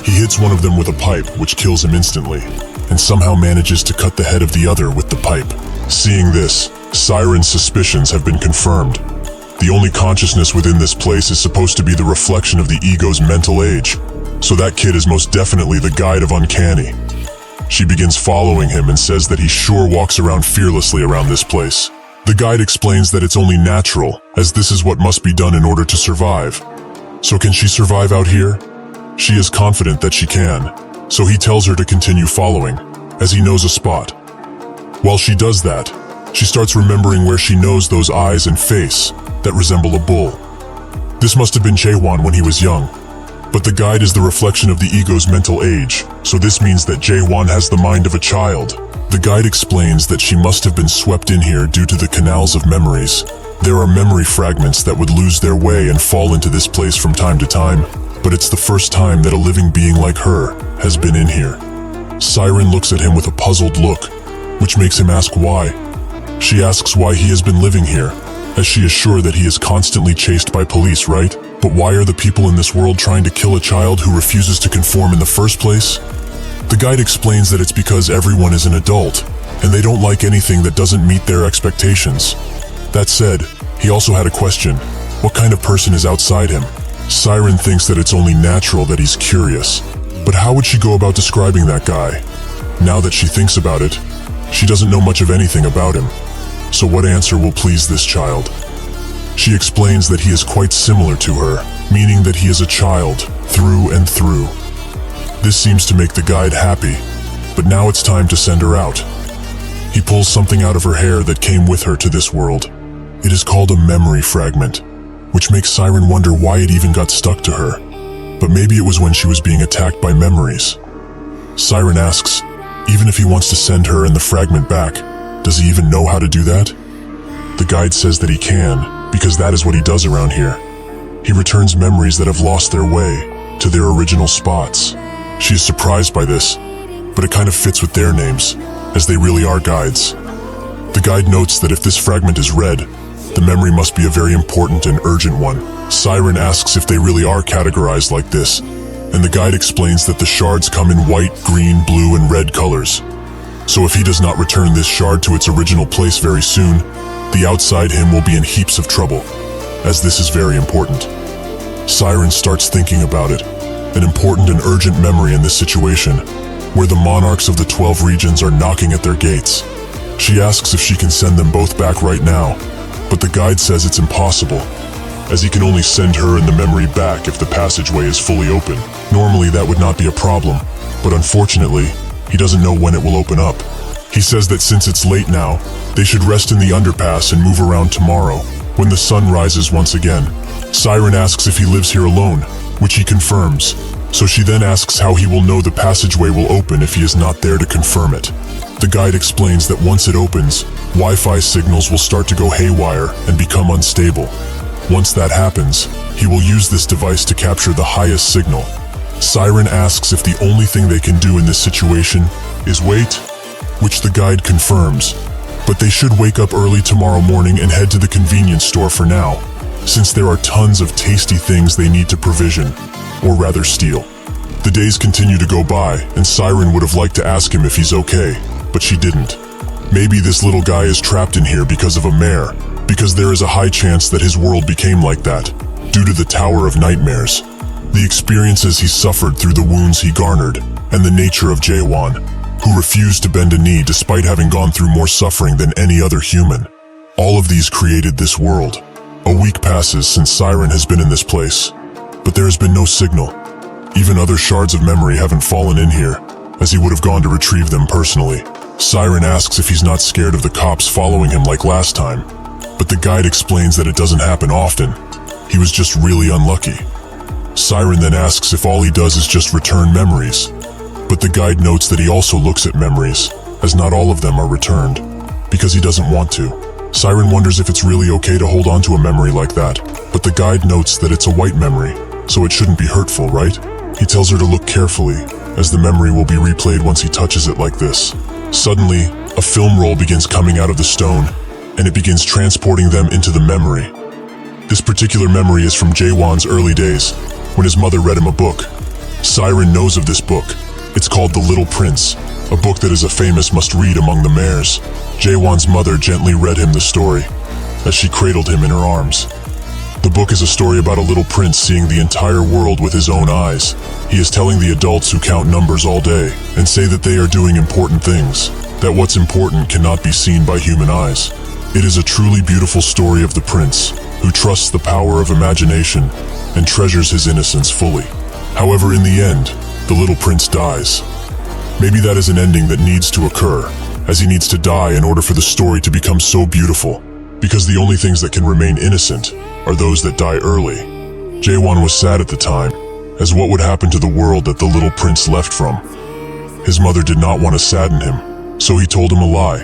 He hits one of them with a pipe, which kills him instantly, and somehow manages to cut the head of the other with the pipe. Seeing this, Siren's suspicions have been confirmed. The only consciousness within this place is supposed to be the reflection of the ego's mental age, so that kid is most definitely the guide of Uncanny. She begins following him and says that he sure walks around fearlessly around this place. The guide explains that it's only natural, as this is what must be done in order to survive. So can she survive out here? She is confident that she can, so he tells her to continue following, as he knows a spot. While she does that, she starts remembering where she knows those eyes and face that resemble a bull. This must have been Jaewon when he was young, but the guide is the reflection of the ego's mental age, so this means that Jaewon has the mind of a child. The guide explains that she must have been swept in here due to the canals of memories. There are memory fragments that would lose their way and fall into this place from time to time, but it's the first time that a living being like her has been in here. Siren looks at him with a puzzled look, which makes him ask why. She asks why he has been living here, as she is sure that he is constantly chased by police, right? But why are the people in this world trying to kill a child who refuses to conform in the first place? The guide explains that it's because everyone is an adult, and they don't like anything that doesn't meet their expectations. That said, he also had a question. What kind of person is outside him? Siren thinks that it's only natural that he's curious. But how would she go about describing that guy? Now that she thinks about it, she doesn't know much of anything about him. So what answer will please this child? She explains that he is quite similar to her, meaning that he is a child, through and through. This seems to make the guide happy, but now it's time to send her out. He pulls something out of her hair that came with her to this world. It is called a memory fragment, which makes Siren wonder why it even got stuck to her. But maybe it was when she was being attacked by memories. Siren asks, even if he wants to send her and the fragment back, does he even know how to do that? The guide says that he can, because that is what he does around here. He returns memories that have lost their way to their original spots. She is surprised by this, but it kind of fits with their names, as they really are guides. The guide notes that if this fragment is read, the memory must be a very important and urgent one. Siren asks if they really are categorized like this, and the guide explains that the shards come in white, green, blue, and red colors. So if he does not return this shard to its original place very soon, the outside him will be in heaps of trouble, as this is very important. Siren starts thinking about it, an important and urgent memory in this situation, where the monarchs of the 12 regions are knocking at their gates. She asks if she can send them both back right now, but the guide says it's impossible, as he can only send her and the memory back if the passageway is fully open. Normally that would not be a problem, but unfortunately, he doesn't know when it will open up. He says that since it's late now, they should rest in the underpass and move around tomorrow, when the sun rises once again. Siren asks if he lives here alone, which he confirms, so she then asks how he will know the passageway will open if he is not there to confirm it. The guide explains that once it opens, Wi-Fi signals will start to go haywire and become unstable. Once that happens, he will use this device to capture the highest signal. Siren asks if the only thing they can do in this situation is wait, which the guide confirms, but they should wake up early tomorrow morning and head to the convenience store for now, since there are tons of tasty things they need to provision, or rather steal. The days continue to go by, and Siren would have liked to ask him if he's okay, but she didn't. Maybe this little guy is trapped in here because of a mare, because there is a high chance that his world became like that, due to the Tower of Nightmares. The experiences he suffered through the wounds he garnered, and the nature of Jaewon, who refused to bend a knee despite having gone through more suffering than any other human. All of these created this world. A week passes since Siren has been in this place, but there has been no signal. Even other shards of memory haven't fallen in here, as he would have gone to retrieve them personally. Siren asks if he's not scared of the cops following him like last time, but the guide explains that it doesn't happen often. He was just really unlucky. Siren then asks if all he does is just return memories, but the guide notes that he also looks at memories, as not all of them are returned, because he doesn't want to. Siren wonders if it's really okay to hold on to a memory like that, but the guide notes that it's a white memory, so it shouldn't be hurtful, right? He tells her to look carefully, as the memory will be replayed once he touches it like this. Suddenly, a film roll begins coming out of the stone, and it begins transporting them into the memory. This particular memory is from Jaewon's early days, when his mother read him a book. Siren knows of this book. It's called The Little Prince, a book that is a famous must-read among the mares. Jaewon's mother gently read him the story, as she cradled him in her arms. The book is a story about a little prince seeing the entire world with his own eyes. He is telling the adults who count numbers all day and say that they are doing important things, that what's important cannot be seen by human eyes. It is a truly beautiful story of the prince, who trusts the power of imagination and treasures his innocence fully. However, in the end, the little prince dies. Maybe that is an ending that needs to occur, as he needs to die in order for the story to become so beautiful, because the only things that can remain innocent are those that die early. Jaewon was sad at the time, as what would happen to the world that the little prince left from? His mother did not want to sadden him, so he told him a lie,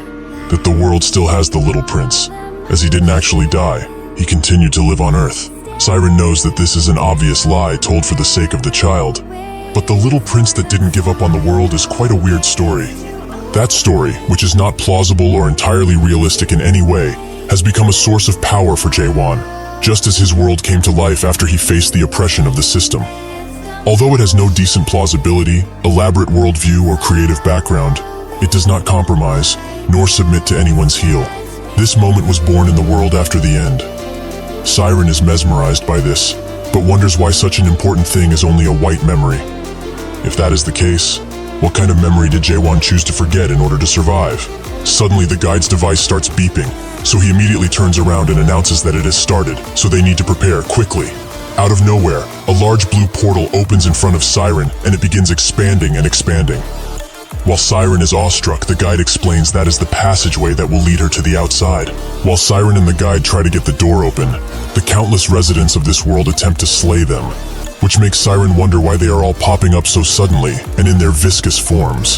that the world still has the little prince. As he didn't actually die, he continued to live on Earth. Siren knows that this is an obvious lie told for the sake of the child, but the little prince that didn't give up on the world is quite a weird story. That story, which is not plausible or entirely realistic in any way, has become a source of power for Jaewon, just as his world came to life after he faced the oppression of the system. Although it has no decent plausibility, elaborate worldview, or creative background, it does not compromise, nor submit to anyone's heel. This moment was born in the world after the end. Siren is mesmerized by this, but wonders why such an important thing is only a white memory. If that is the case, what kind of memory did Jaewon choose to forget in order to survive? Suddenly the guide's device starts beeping, so he immediately turns around and announces that it has started, so they need to prepare quickly. Out of nowhere, a large blue portal opens in front of Siren, and it begins expanding and expanding. While Siren is awestruck, the guide explains that is the passageway that will lead her to the outside. While Siren and the guide try to get the door open, the countless residents of this world attempt to slay them, which makes Siren wonder why they are all popping up so suddenly and in their viscous forms.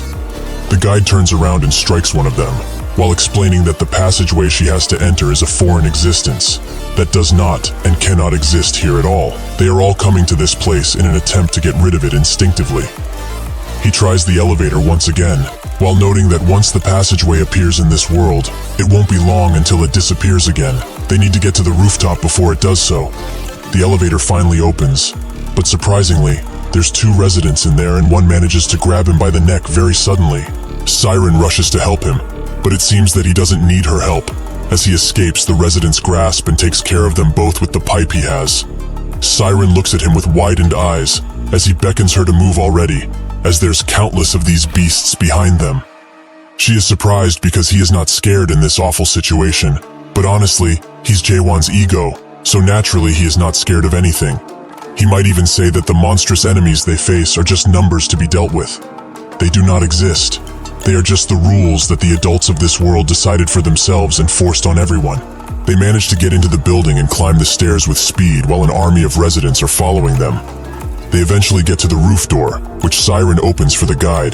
The guide turns around and strikes one of them, while explaining that the passageway she has to enter is a foreign existence that does not and cannot exist here at all. They are all coming to this place in an attempt to get rid of it instinctively. He tries the elevator once again, while noting that once the passageway appears in this world, it won't be long until it disappears again. They need to get to the rooftop before it does so. The elevator finally opens, but surprisingly, there's two residents in there and one manages to grab him by the neck very suddenly. Siren rushes to help him, but it seems that he doesn't need her help. As he escapes, the residents grasp and takes care of them both with the pipe he has. Siren looks at him with widened eyes, as he beckons her to move already, as there's countless of these beasts behind them. She is surprised because he is not scared in this awful situation, but honestly, he's Jaewon's ego, so naturally he is not scared of anything. He might even say that the monstrous enemies they face are just numbers to be dealt with. They do not exist. They are just the rules that the adults of this world decided for themselves and forced on everyone. They manage to get into the building and climb the stairs with speed while an army of residents are following them. They eventually get to the roof door, which Siren opens for the guide.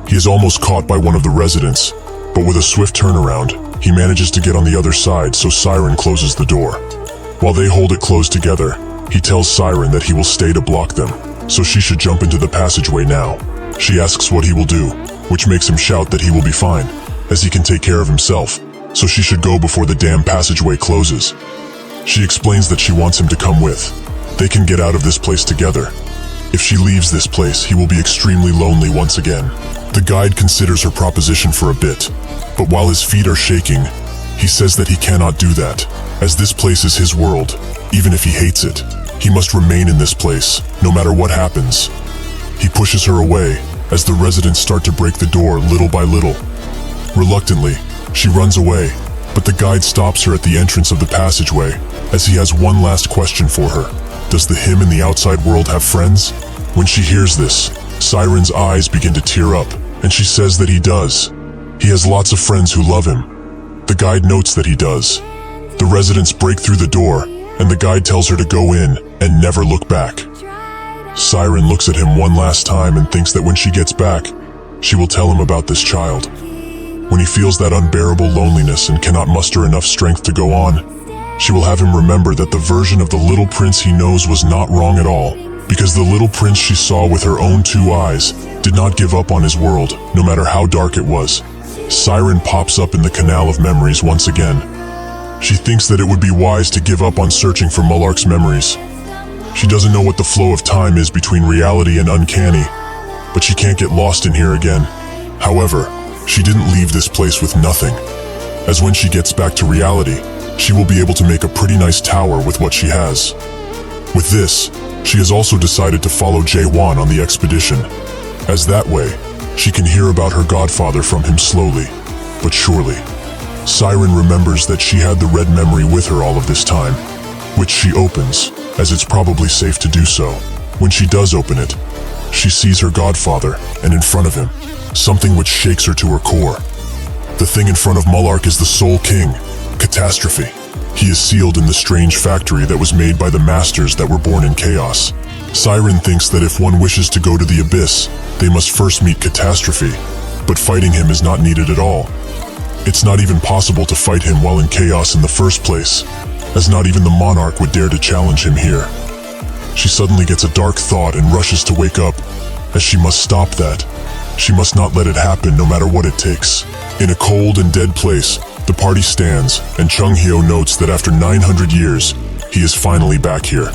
He is almost caught by one of the residents, but with a swift turnaround, he manages to get on the other side, so Siren closes the door. While they hold it closed together, he tells Siren that he will stay to block them, so she should jump into the passageway now. She asks what he will do, which makes him shout that he will be fine, as he can take care of himself, so she should go before the damn passageway closes. She explains that she wants him to come with. They can get out of this place together. If she leaves this place, he will be extremely lonely once again. The guide considers her proposition for a bit, but while his feet are shaking, he says that he cannot do that, as this place is his world. Even if he hates it, he must remain in this place, no matter what happens. He pushes her away, as the residents start to break the door little by little. Reluctantly, she runs away, but the guide stops her at the entrance of the passageway, as he has one last question for her. Does the him in the outside world have friends? When she hears this, Siren's eyes begin to tear up, and she says that he does. He has lots of friends who love him. The guide notes that he does. The residents break through the door, and the guide tells her to go in and never look back. Siren looks at him one last time and thinks that when she gets back, she will tell him about this child. When he feels that unbearable loneliness and cannot muster enough strength to go on, she will have him remember that the version of the little prince he knows was not wrong at all, because the little prince she saw with her own two eyes did not give up on his world, no matter how dark it was. Siren pops up in the canal of memories once again. She thinks that it would be wise to give up on searching for Mullark's memories. She doesn't know what the flow of time is between reality and uncanny, but she can't get lost in here again. However, she didn't leave this place with nothing, as when she gets back to reality, she will be able to make a pretty nice tower with what she has. With this, she has also decided to follow Jae-won on the expedition, as that way, she can hear about her godfather from him slowly, but surely. Siren remembers that she had the red memory with her all of this time, which she opens, as it's probably safe to do so. When she does open it, she sees her godfather, and in front of him, something which shakes her to her core. The thing in front of Mullark is the Soul King, Catastrophe. He is sealed in the strange factory that was made by the masters that were born in chaos. Siren thinks that if one wishes to go to the abyss, they must first meet Catastrophe, but fighting him is not needed at all. It's not even possible to fight him while in chaos in the first place, as not even the monarch would dare to challenge him here. She suddenly gets a dark thought and rushes to wake up, as she must stop that. She must not let it happen no matter what it takes. In a cold and dead place, the party stands, and Chung Hyo notes that after 900 years, he is finally back here.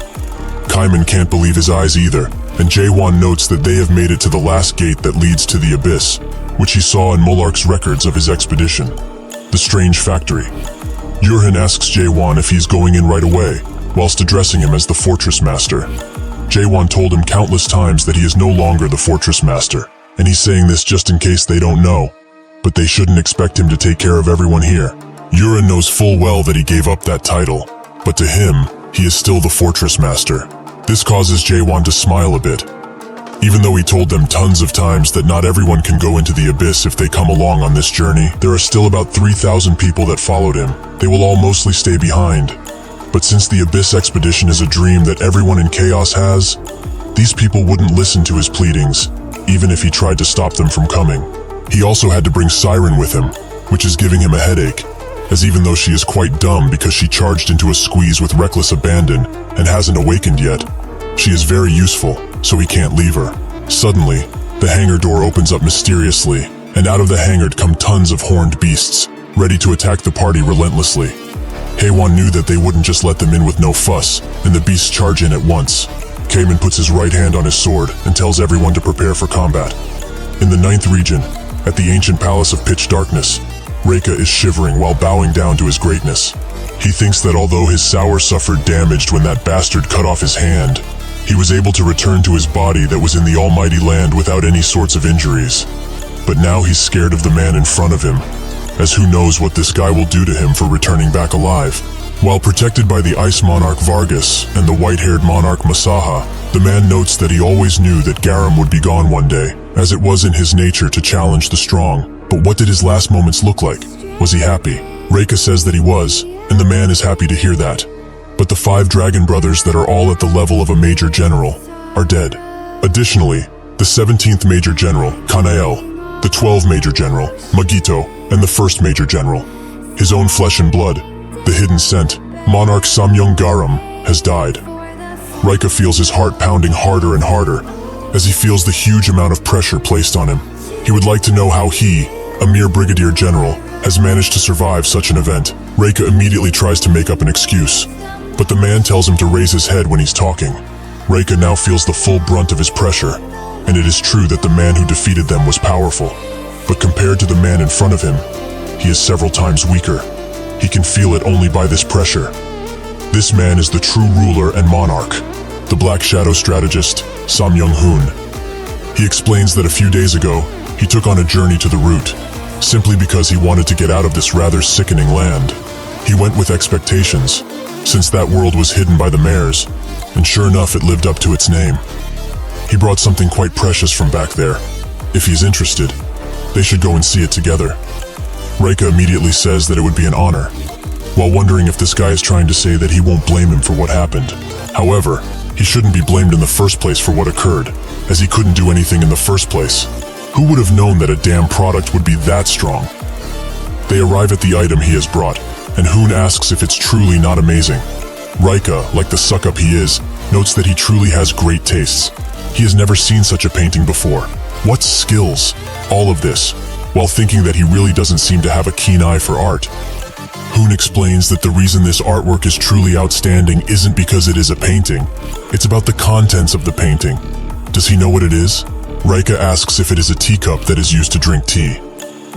Kaiman can't believe his eyes either, and Jae-won notes that they have made it to the last gate that leads to the abyss, which he saw in Mullark's records of his expedition. The strange factory. Yurhan asks Jae-won if he's going in right away, whilst addressing him as the Fortress Master. Jae-won told him countless times that he is no longer the Fortress Master, and he's saying this just in case they don't know, but they shouldn't expect him to take care of everyone here. Yurhan knows full well that he gave up that title, but to him, he is still the Fortress Master. This causes Jae-won to smile a bit. Even though he told them tons of times that not everyone can go into the abyss if they come along on this journey, there are still about 3,000 people that followed him. They will all mostly stay behind. But since the abyss expedition is a dream that everyone in chaos has, these people wouldn't listen to his pleadings, even if he tried to stop them from coming. He also had to bring Siren with him, which is giving him a headache, as even though she is quite dumb because she charged into a squeeze with reckless abandon and hasn't awakened yet, she is very useful, so he can't leave her. Suddenly, the hangar door opens up mysteriously, and out of the hangar come tons of horned beasts, ready to attack the party relentlessly. Haewon knew that they wouldn't just let them in with no fuss, and the beasts charge in at once. Kamen puts his right hand on his sword and tells everyone to prepare for combat. In the 9th region, at the ancient palace of pitch darkness, Reika is shivering while bowing down to his greatness. He thinks that although his sour suffered damage when that bastard cut off his hand, he was able to return to his body that was in the almighty land without any sorts of injuries. But now he's scared of the man in front of him, as who knows what this guy will do to him for returning back alive. While protected by the Ice Monarch Vargas and the white-haired Monarch Masaha, the man notes that he always knew that Garam would be gone one day, as it was in his nature to challenge the strong. But what did his last moments look like? Was he happy? Reika says that he was, and the man is happy to hear that. But the 5 dragon brothers that are all at the level of a major general are dead. Additionally, the 17th major general, Kanael, the 12th major general, Magito, and the 1st major general, his own flesh and blood, the hidden scent, Monarch Samyung Garam, has died. Reika feels his heart pounding harder and harder as he feels the huge amount of pressure placed on him. He would like to know how he, a mere brigadier general, has managed to survive such an event. Reika immediately tries to make up an excuse, but the man tells him to raise his head when he's talking. Reika now feels the full brunt of his pressure, and it is true that the man who defeated them was powerful. But compared to the man in front of him, he is several times weaker. He can feel it only by this pressure. This man is the true ruler and monarch, the Black Shadow strategist, Sam Young-hoon. He explains that a few days ago, he took on a journey to the root, simply because he wanted to get out of this rather sickening land. He went with expectations, since that world was hidden by the mares, and sure enough it lived up to its name. He brought something quite precious from back there. If he's interested, they should go and see it together. Reika immediately says that it would be an honor, while wondering if this guy is trying to say that he won't blame him for what happened. However, he shouldn't be blamed in the first place for what occurred, as he couldn't do anything in the first place. Who would have known that a damn product would be that strong? They arrive at the item he has brought, and Hoon asks if it's truly not amazing. Reika, like the suck-up he is, notes that he truly has great tastes. He has never seen such a painting before. What skills! All of this, while thinking that he really doesn't seem to have a keen eye for art. Hoon explains that the reason this artwork is truly outstanding isn't because it is a painting. It's about the contents of the painting. Does he know what it is? Rika asks if it is a teacup that is used to drink tea.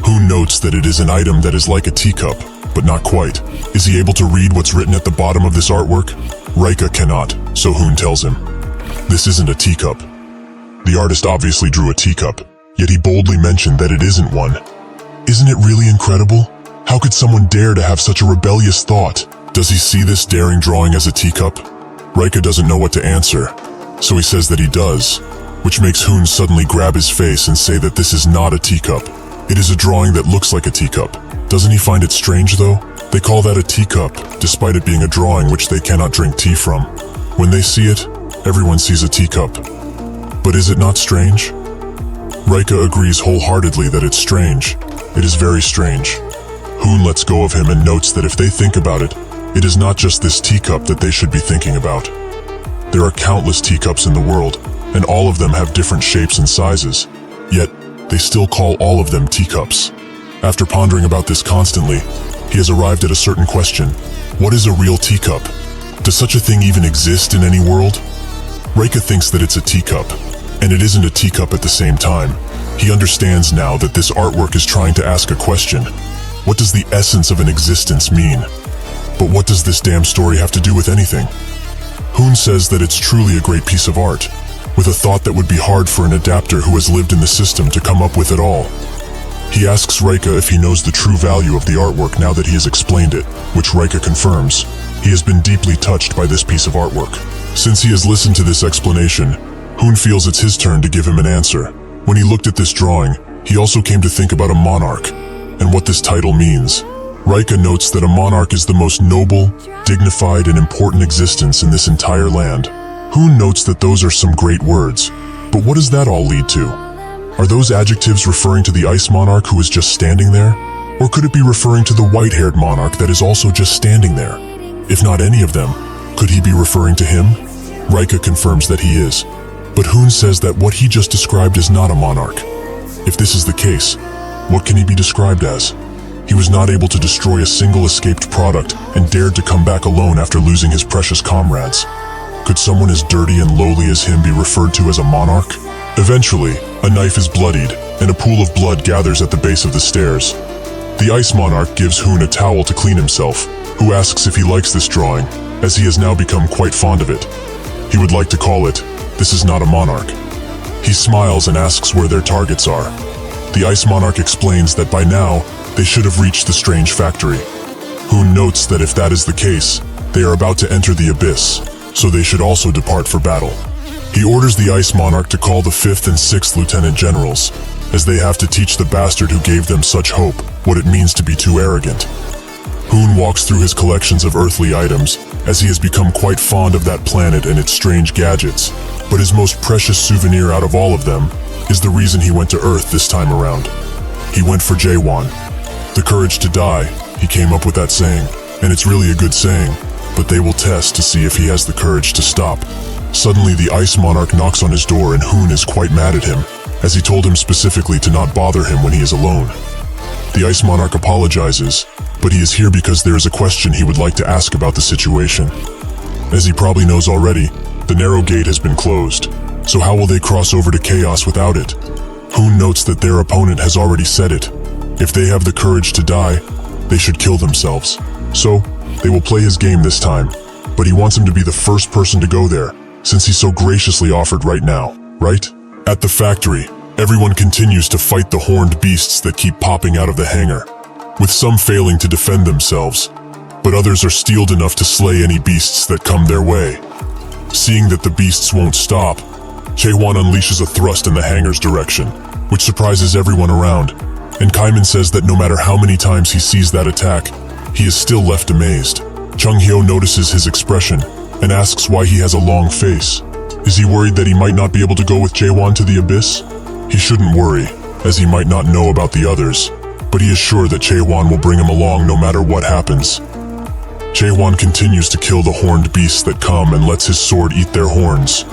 Hoon notes that it is an item that is like a teacup, but not quite. Is he able to read what's written at the bottom of this artwork? Rika cannot, so Hoon tells him, "This isn't a teacup." The artist obviously drew a teacup, yet he boldly mentioned that it isn't one. Isn't it really incredible? How could someone dare to have such a rebellious thought? Does he see this daring drawing as a teacup? Rika doesn't know what to answer, so he says that he does, which makes Hoon suddenly grab his face and say that this is not a teacup. It is a drawing that looks like a teacup. Doesn't he find it strange though? They call that a teacup, despite it being a drawing which they cannot drink tea from. When they see it, everyone sees a teacup. But is it not strange? Rika agrees wholeheartedly that it's strange. It is very strange. Hoon lets go of him and notes that if they think about it, it is not just this teacup that they should be thinking about. There are countless teacups in the world, and all of them have different shapes and sizes. Yet, they still call all of them teacups. After pondering about this constantly, he has arrived at a certain question. What is a real teacup? Does such a thing even exist in any world? Rika thinks that it's a teacup, and it isn't a teacup at the same time. He understands now that this artwork is trying to ask a question. What does the essence of an existence mean? But what does this damn story have to do with anything? Hoon says that it's truly a great piece of art, with a thought that would be hard for an adapter who has lived in the system to come up with at all. He asks Rika if he knows the true value of the artwork now that he has explained it, which Rika confirms. He has been deeply touched by this piece of artwork. Since he has listened to this explanation, Hoon feels it's his turn to give him an answer. When he looked at this drawing, he also came to think about a monarch, and what this title means. Rika notes that a monarch is the most noble, dignified, and important existence in this entire land. Hoon notes that those are some great words, but what does that all lead to? Are those adjectives referring to the ice monarch who is just standing there? Or could it be referring to the white-haired monarch that is also just standing there? If not any of them, could he be referring to him? Rika confirms that he is, but Hoon says that what he just described is not a monarch. If this is the case, what can he be described as? He was not able to destroy a single escaped product and dared to come back alone after losing his precious comrades. Could someone as dirty and lowly as him be referred to as a monarch? Eventually, a knife is bloodied, and a pool of blood gathers at the base of the stairs. The ice monarch gives Hoon a towel to clean himself, who asks if he likes this drawing, as he has now become quite fond of it. He would like to call it, "This is not a monarch." He smiles and asks where their targets are. The ice monarch explains that by now, they should have reached the strange factory. Hoon notes that if that is the case, they are about to enter the abyss, so they should also depart for battle. He orders the ice monarch to call the 5th and 6th lieutenant generals, as they have to teach the bastard who gave them such hope what it means to be too arrogant. Hoon walks through his collections of earthly items, as he has become quite fond of that planet and its strange gadgets, but his most precious souvenir out of all of them is the reason he went to Earth this time around. He went for Jaewon. The courage to die, he came up with that saying, and it's really a good saying, but they will test to see if he has the courage to stop. Suddenly the ice monarch knocks on his door and Hoon is quite mad at him, as he told him specifically to not bother him when he is alone. The ice monarch apologizes, but he is here because there is a question he would like to ask about the situation. As he probably knows already, the narrow gate has been closed, so how will they cross over to chaos without it? Hoon notes that their opponent has already said it. If they have the courage to die, they should kill themselves. So, they will play his game this time, but he wants him to be the first person to go there, since he so graciously offered right now, right? At the factory, everyone continues to fight the horned beasts that keep popping out of the hangar, with some failing to defend themselves, but others are steeled enough to slay any beasts that come their way. Seeing that the beasts won't stop, Jaewon unleashes a thrust in the hangar's direction, which surprises everyone around, and Kaiman says that no matter how many times he sees that attack, he is still left amazed. Chung Hyo notices his expression and asks why he has a long face. Is he worried that he might not be able to go with Jaewon to the abyss? He shouldn't worry, as he might not know about the others, but he is sure that Jaewon will bring him along no matter what happens. Jaewon continues to kill the horned beasts that come and lets his sword eat their horns,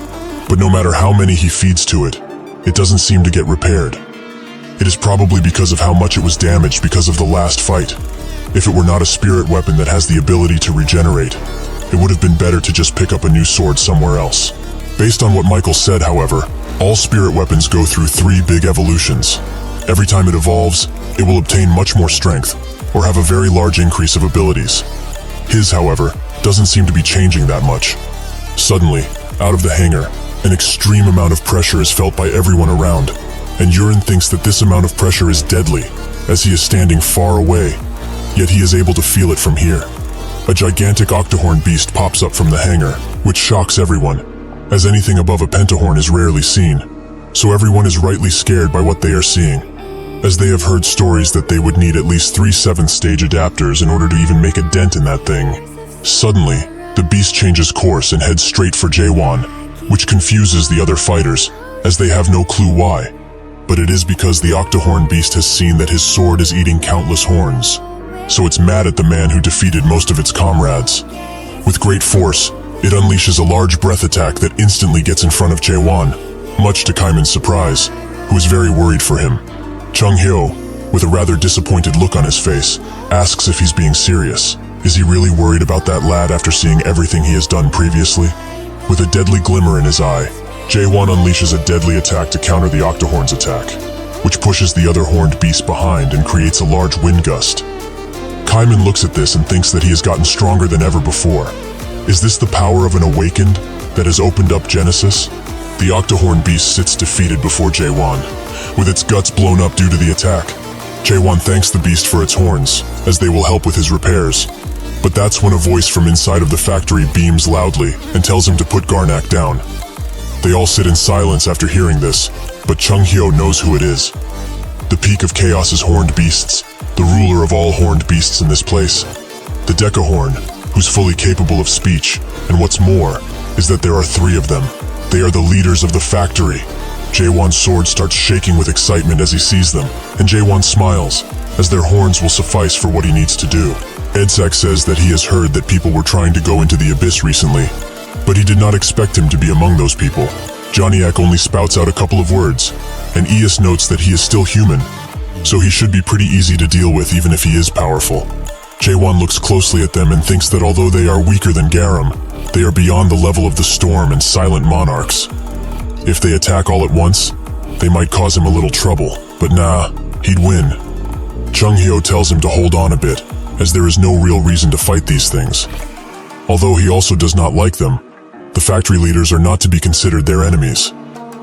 but no matter how many he feeds to it, it doesn't seem to get repaired. It is probably because of how much it was damaged because of the last fight. If it were not a spirit weapon that has the ability to regenerate, it would have been better to just pick up a new sword somewhere else. Based on what Michael said, however, all spirit weapons go through 3 big evolutions. Every time it evolves, it will obtain much more strength, or have a very large increase of abilities. His, however, doesn't seem to be changing that much. Suddenly, out of the hangar, an extreme amount of pressure is felt by everyone around, and Yurin thinks that this amount of pressure is deadly, as he is standing far away, yet he is able to feel it from here. A gigantic octohorn beast pops up from the hangar, which shocks everyone, as anything above a pentahorn is rarely seen, so everyone is rightly scared by what they are seeing, as they have heard stories that they would need at least 3 7th stage adapters in order to even make a dent in that thing. Suddenly, the beast changes course and heads straight for Jaewon, which confuses the other fighters, as they have no clue why. But it is because the octohorn beast has seen that his sword is eating countless horns, so it's mad at the man who defeated most of its comrades. With great force, it unleashes a large breath attack that instantly gets in front of Jaewon, much to Kaiman's surprise, who is very worried for him. Chung Hyo, with a rather disappointed look on his face, asks if he's being serious. Is he really worried about that lad after seeing everything he has done previously? With a deadly glimmer in his eye, Jaewon unleashes a deadly attack to counter the octohorn's attack, which pushes the other horned beast behind and creates a large wind gust. Kaiman looks at this and thinks that he has gotten stronger than ever before. Is this the power of an awakened that has opened up Genesis? The octohorn beast sits defeated before Jaewon, with its guts blown up due to the attack. Jaewon thanks the beast for its horns, as they will help with his repairs. But that's when a voice from inside of the factory beams loudly and tells him to put Garnak down. They all sit in silence after hearing this, but Chung Hyo knows who it is. The peak of Chaos's horned beasts, the ruler of all horned beasts in this place. The Decahorn, who's fully capable of speech, and what's more, is that there are 3 of them. They are the leaders of the factory. Jaewon's sword starts shaking with excitement as he sees them, and Jaewon smiles, as their horns will suffice for what he needs to do. Edsak says that he has heard that people were trying to go into the abyss recently, but he did not expect him to be among those people. Johnyak only spouts out a couple of words, and Ias notes that he is still human, so he should be pretty easy to deal with even if he is powerful. Jaewon looks closely at them and thinks that although they are weaker than Garam, they are beyond the level of the Storm and Silent Monarchs. If they attack all at once, they might cause him a little trouble, but nah, he'd win. Chung Hyo tells him to hold on a bit, as there is no real reason to fight these things. Although he also does not like them, the factory leaders are not to be considered their enemies.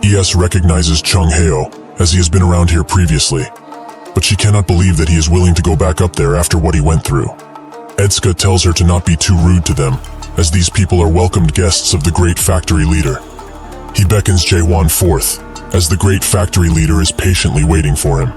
ES recognizes Chung Hyo, as he has been around here previously, but she cannot believe that he is willing to go back up there after what he went through. Edska tells her to not be too rude to them, as these people are welcomed guests of the great factory leader. He beckons Jaewon forth, as the great factory leader is patiently waiting for him.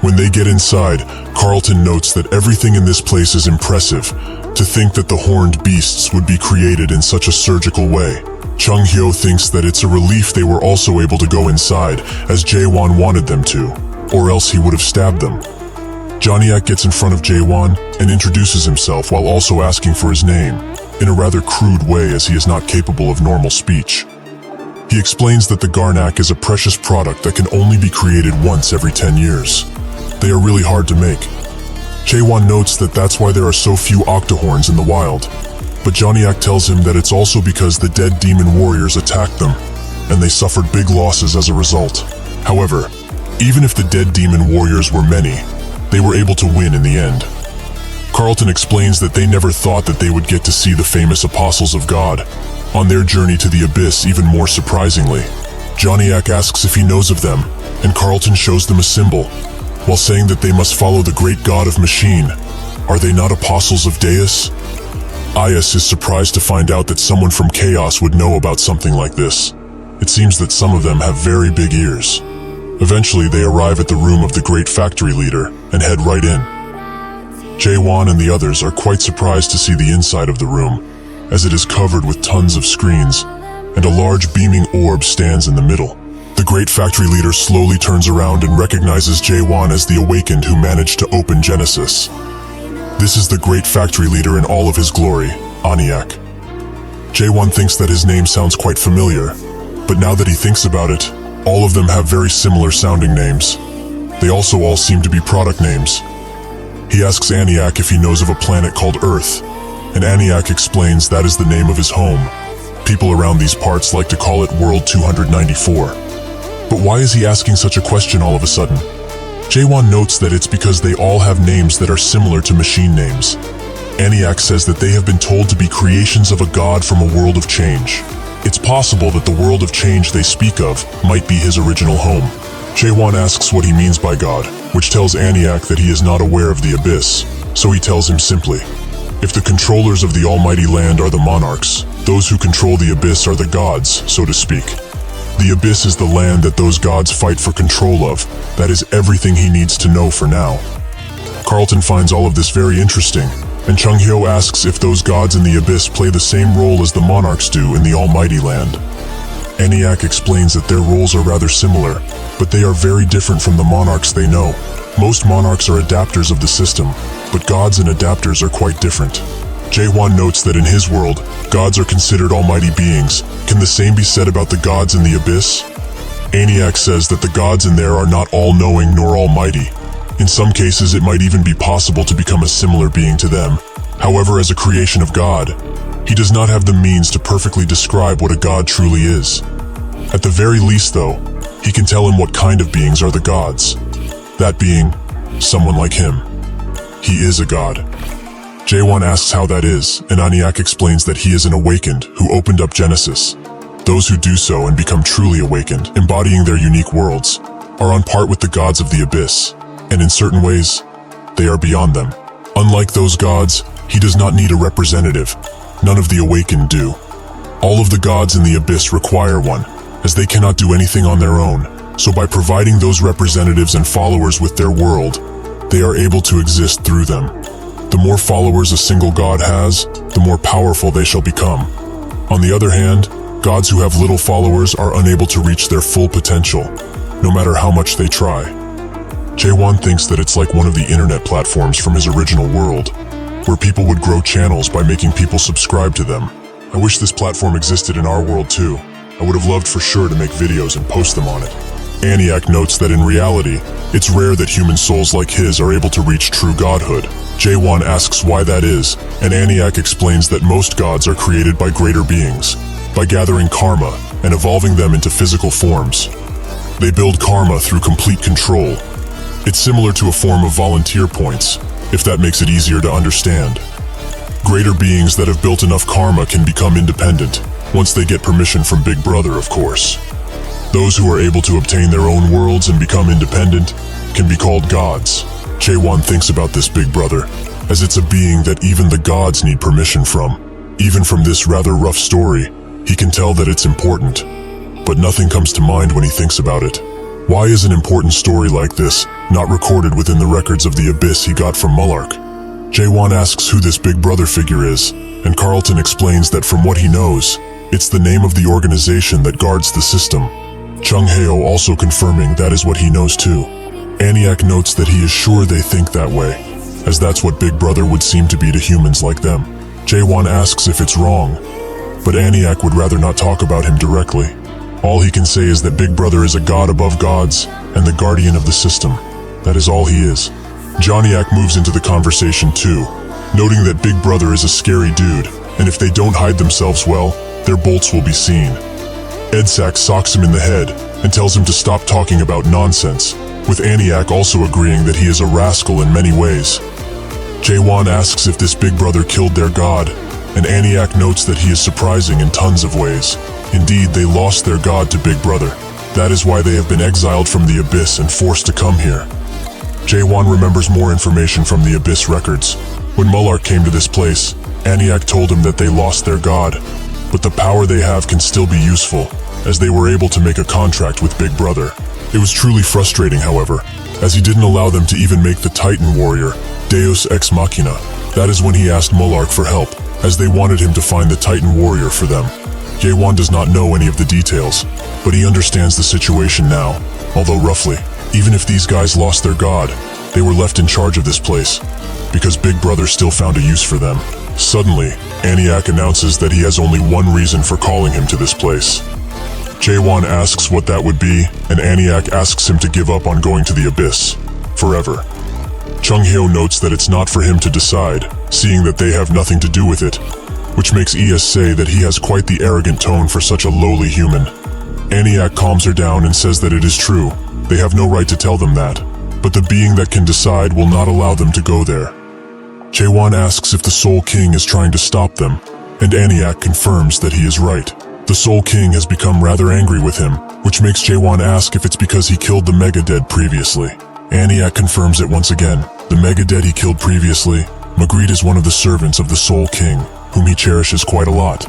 When they get inside, Carlton notes that everything in this place is impressive. To think that the horned beasts would be created in such a surgical way. Chung Hyo thinks that it's a relief they were also able to go inside, as Jaewon wanted them to, or else he would have stabbed them. Johnyak gets in front of Jaewon and introduces himself while also asking for his name, in a rather crude way as he is not capable of normal speech. He explains that the Garnak is a precious product that can only be created once every 10 years. They are really hard to make. Jaewon notes that that's why there are so few octohorns in the wild, but Johnyak tells him that it's also because the dead demon warriors attacked them, and they suffered big losses as a result. However, even if the dead demon warriors were many, they were able to win in the end. Carlton explains that they never thought that they would get to see the famous apostles of God on their journey to the abyss. Even more surprisingly, Johnyak asks if he knows of them, and Carlton shows them a symbol, while saying that they must follow the great god of machine. Are they not apostles of Deus? Ias is surprised to find out that someone from Chaos would know about something like this. It seems that some of them have very big ears. Eventually they arrive at the room of the great factory leader and head right in. Jaewon and the others are quite surprised to see the inside of the room, as it is covered with tons of screens, and a large beaming orb stands in the middle. The great factory leader slowly turns around and recognizes Jaewon as the awakened who managed to open Genesis. This is the great factory leader in all of his glory, Aniak. Jaewon thinks that his name sounds quite familiar, but now that he thinks about it, all of them have very similar sounding names. They also all seem to be product names. He asks Aniak if he knows of a planet called Earth, and Aniak explains that is the name of his home. People around these parts like to call it World 294. But why is he asking such a question all of a sudden? Jaewon notes that it's because they all have names that are similar to machine names. Aniak says that they have been told to be creations of a god from a world of change. It's possible that the world of change they speak of might be his original home. Jaewon asks what he means by God, which tells Aniak that he is not aware of the abyss, so he tells him simply, if the controllers of the almighty land are the monarchs, those who control the abyss are the gods, so to speak. The abyss is the land that those gods fight for control of. That is everything he needs to know for now. Carlton finds all of this very interesting, and Chung-hyo asks if those gods in the abyss play the same role as the monarchs do in the almighty land. Aniak explains that their roles are rather similar, but they are very different from the monarchs they know. Most monarchs are adapters of the system, but gods and adapters are quite different. Jaewon notes that in his world, gods are considered almighty beings. Can the same be said about the gods in the abyss? Aniak says that the gods in there are not all-knowing nor almighty. In some cases, it might even be possible to become a similar being to them. However, as a creation of God, he does not have the means to perfectly describe what a god truly is. At the very least, though, he can tell him what kind of beings are the gods. That being, someone like him. He is a god. Jaewon asks how that is, and Aniak explains that he is an awakened who opened up Genesis. Those who do so and become truly awakened, embodying their unique worlds, are on par with the gods of the abyss, and in certain ways, they are beyond them. Unlike those gods, he does not need a representative. None of the awakened do. All of the gods in the abyss require one, as they cannot do anything on their own, so by providing those representatives and followers with their world, they are able to exist through them. The more followers a single god has, the more powerful they shall become. On the other hand, gods who have little followers are unable to reach their full potential, no matter how much they try. Jaewon thinks that it's like one of the internet platforms from his original world, where people would grow channels by making people subscribe to them. I wish this platform existed in our world too. I would have loved for sure to make videos and post them on it. Aniak notes that in reality, it's rare that human souls like his are able to reach true godhood. Jaewon asks why that is, and Aniak explains that most gods are created by greater beings, by gathering karma and evolving them into physical forms. They build karma through complete control. It's similar to a form of volunteer points, if that makes it easier to understand. Greater beings that have built enough karma can become independent, once they get permission from Big Brother, of course. Those who are able to obtain their own worlds and become independent can be called gods. Jaewon thinks about this Big Brother, as it's a being that even the gods need permission from. Even from this rather rough story, he can tell that it's important. But nothing comes to mind when he thinks about it. Why is an important story like this not recorded within the records of the abyss he got from Mullark? Jaewon asks who this Big Brother figure is, and Carlton explains that from what he knows, it's the name of the organization that guards the system. Chung-hyo also confirming that is what he knows too. Aniak notes that he is sure they think that way, as that's what Big Brother would seem to be to humans like them. Jaewon asks if it's wrong, but Aniak would rather not talk about him directly. All he can say is that Big Brother is a god above gods and the guardian of the system. That is all he is. Joniak moves into the conversation too, noting that Big Brother is a scary dude, and if they don't hide themselves well, their bolts will be seen. Edsak socks him in the head and tells him to stop talking about nonsense, with Aniak also agreeing that he is a rascal in many ways. Jaewon asks if this Big Brother killed their god, and Aniak notes that he is surprising in tons of ways. Indeed, they lost their god to Big Brother. That is why they have been exiled from the abyss and forced to come here. Jaewon remembers more information from the abyss records. When Mullark came to this place, Aniak told him that they lost their god, but the power they have can still be useful, as they were able to make a contract with Big Brother. It was truly frustrating, however, as he didn't allow them to even make the Titan warrior, Deus Ex Machina. That is when he asked Mullark for help, as they wanted him to find the Titan warrior for them. Jaewon does not know any of the details, but he understands the situation now, although roughly. Even if these guys lost their god, they were left in charge of this place, because Big Brother still found a use for them. Suddenly, Aniak announces that he has only one reason for calling him to this place. Jaewon asks what that would be, and Aniak asks him to give up on going to the abyss, forever. Chung-hyo notes that it's not for him to decide, seeing that they have nothing to do with it, which makes Es say that he has quite the arrogant tone for such a lowly human. Aniak calms her down and says that it is true, they have no right to tell them that, but the being that can decide will not allow them to go there. Jaewon asks if the Soul King is trying to stop them, and Aniak confirms that he is right. The Soul King has become rather angry with him, which makes Jaewon ask if it's because he killed the Megadead previously. Aniak confirms it once again. The Megadead he killed previously, Magritte is one of the servants of the Soul King, whom he cherishes quite a lot.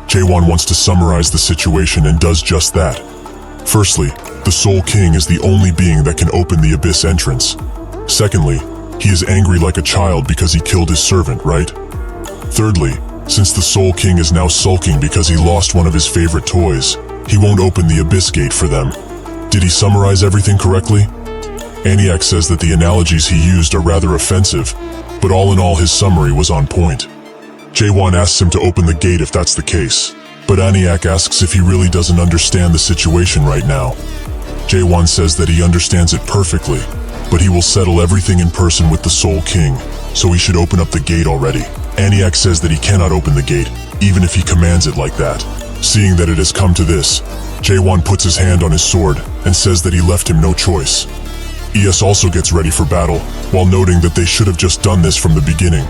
Jaewon wants to summarize the situation and does just that. Firstly, the Soul King is the only being that can open the Abyss entrance. Secondly, he is angry like a child because he killed his servant, right? Thirdly, since the Soul King is now sulking because he lost one of his favorite toys, he won't open the Abyss gate for them. Did he summarize everything correctly? Aniak says that the analogies he used are rather offensive, but all in all his summary was on point. Jaewon asks him to open the gate if that's the case, but Aniak asks if he really doesn't understand the situation right now. Jaewon says that he understands it perfectly, but he will settle everything in person with the Soul King, so he should open up the gate already. Aniak says that he cannot open the gate, even if he commands it like that. Seeing that it has come to this, Jaewon puts his hand on his sword and says that he left him no choice. Es also gets ready for battle, while noting that they should have just done this from the beginning.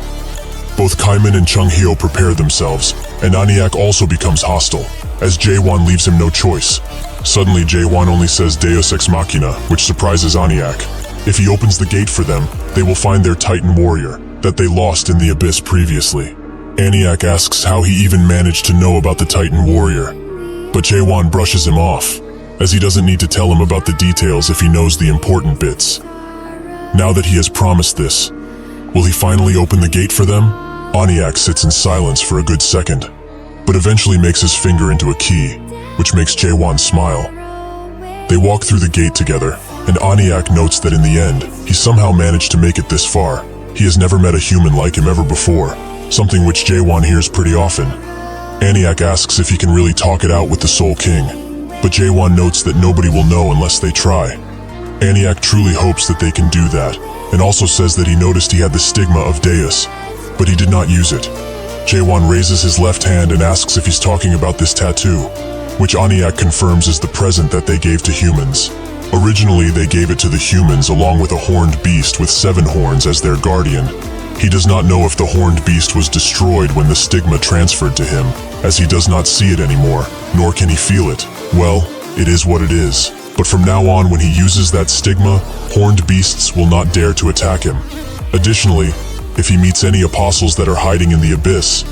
Both Kaiman and Chung-hyo prepare themselves, and Aniak also becomes hostile, as Jaewon leaves him no choice. Suddenly Jaewon only says Deus Ex Machina, which surprises Aniak. If he opens the gate for them, they will find their Titan warrior, that they lost in the Abyss previously. Aniak asks how he even managed to know about the Titan warrior, but Jaewon brushes him off, as he doesn't need to tell him about the details if he knows the important bits. Now that he has promised this, will he finally open the gate for them? Aniak sits in silence for a good second, but eventually makes his finger into a key, which makes Jaewon smile. They walk through the gate together, and Aniak notes that in the end, he somehow managed to make it this far. He has never met a human like him ever before, something which Jaewon hears pretty often. Aniak asks if he can really talk it out with the Soul King, but Jaewon notes that nobody will know unless they try. Aniak truly hopes that they can do that, and also says that he noticed he had the stigma of Deus, but he did not use it. Jaewon raises his left hand and asks if he's talking about this tattoo, which Aniak confirms is the present that they gave to humans. Originally, they gave it to the humans along with a horned beast with 7 horns as their guardian. He does not know if the horned beast was destroyed when the stigma transferred to him, as he does not see it anymore, nor can he feel it. Well, it is what it is. But from now on, when he uses that stigma, horned beasts will not dare to attack him. Additionally, if he meets any apostles that are hiding in the Abyss,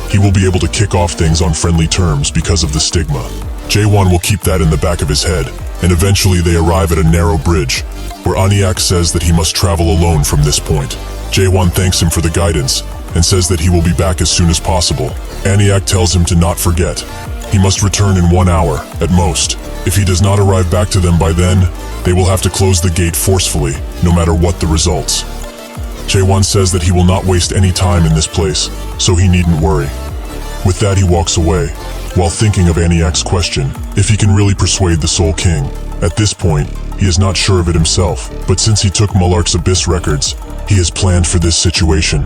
he will be able to kick off things on friendly terms because of the stigma. Jaewon will keep that in the back of his head, and eventually they arrive at a narrow bridge, where Aniak says that he must travel alone from this point. Jaewon thanks him for the guidance, and says that he will be back as soon as possible. Aniak tells him to not forget. He must return in 1 hour, at most. If he does not arrive back to them by then, they will have to close the gate forcefully, no matter what the results. Jaewon says that he will not waste any time in this place, so he needn't worry. With that he walks away, while thinking of Aniak's question, if he can really persuade the Soul King. At this point, he is not sure of it himself, but since he took Malark's Abyss records, he has planned for this situation,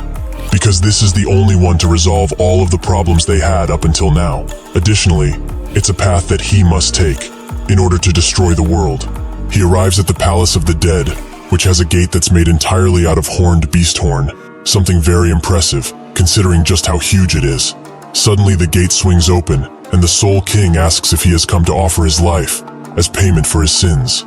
because this is the only one to resolve all of the problems they had up until now. Additionally, it's a path that he must take, in order to destroy the world. He arrives at the Palace of the Dead, which has a gate that's made entirely out of horned beast horn, something very impressive, considering just how huge it is. Suddenly the gate swings open, and the Soul King asks if he has come to offer his life, as payment for his sins.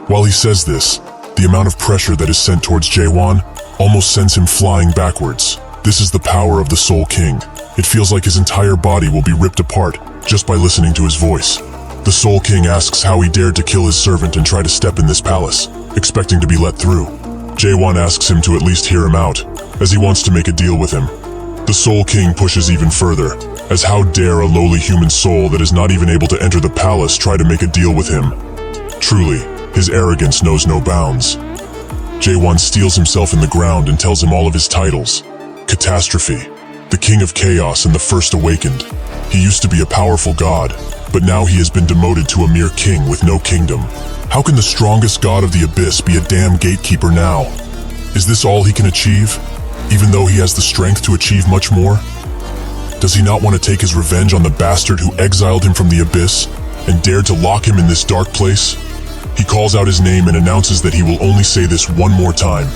While he says this, the amount of pressure that is sent towards Jaewon almost sends him flying backwards. This is the power of the Soul King. It feels like his entire body will be ripped apart just by listening to his voice. The Soul King asks how he dared to kill his servant and try to step in this palace, expecting to be let through. Jaewon asks him to at least hear him out, as he wants to make a deal with him. The Soul King pushes even further, as how dare a lowly human soul that is not even able to enter the palace try to make a deal with him. Truly, his arrogance knows no bounds. Jaewon steals himself in the ground and tells him all of his titles. Catastrophe, the King of Chaos and the First Awakened. He used to be a powerful god, but now he has been demoted to a mere king with no kingdom. How can the strongest god of the Abyss be a damn gatekeeper now? Is this all he can achieve, even though he has the strength to achieve much more? Does he not want to take his revenge on the bastard who exiled him from the abyss and dared to lock him in this dark place? He calls out his name and announces that he will only say this one more time.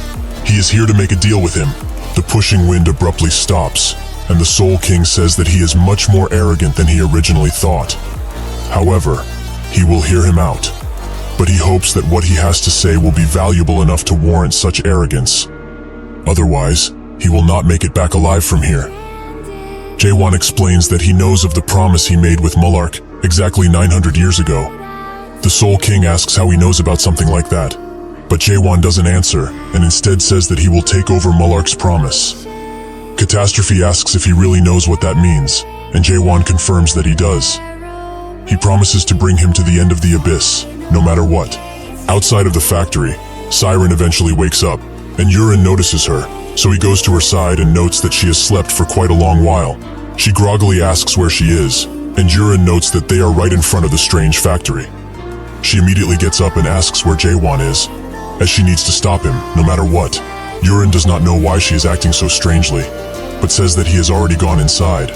He is here to make a deal with him. The pushing wind abruptly stops, and the Soul King says that he is much more arrogant than he originally thought. However, he will hear him out, but he hopes that what he has to say will be valuable enough to warrant such arrogance. Otherwise, he will not make it back alive from here. Jaewon explains that he knows of the promise he made with Mullark exactly 900 years ago. The Soul King asks how he knows about something like that, but Jaewon doesn't answer and instead says that he will take over Mullark's promise. Catastrophe asks if he really knows what that means, and Jaewon confirms that he does. He promises to bring him to the end of the abyss, no matter what. Outside of the factory, Siren eventually wakes up, and Yurin notices her, so he goes to her side and notes that she has slept for quite a long while. She groggily asks where she is, and Yurin notes that they are right in front of the strange factory. She immediately gets up and asks where Jaewon is, as she needs to stop him, no matter what. Yurin does not know why she is acting so strangely, but says that he has already gone inside.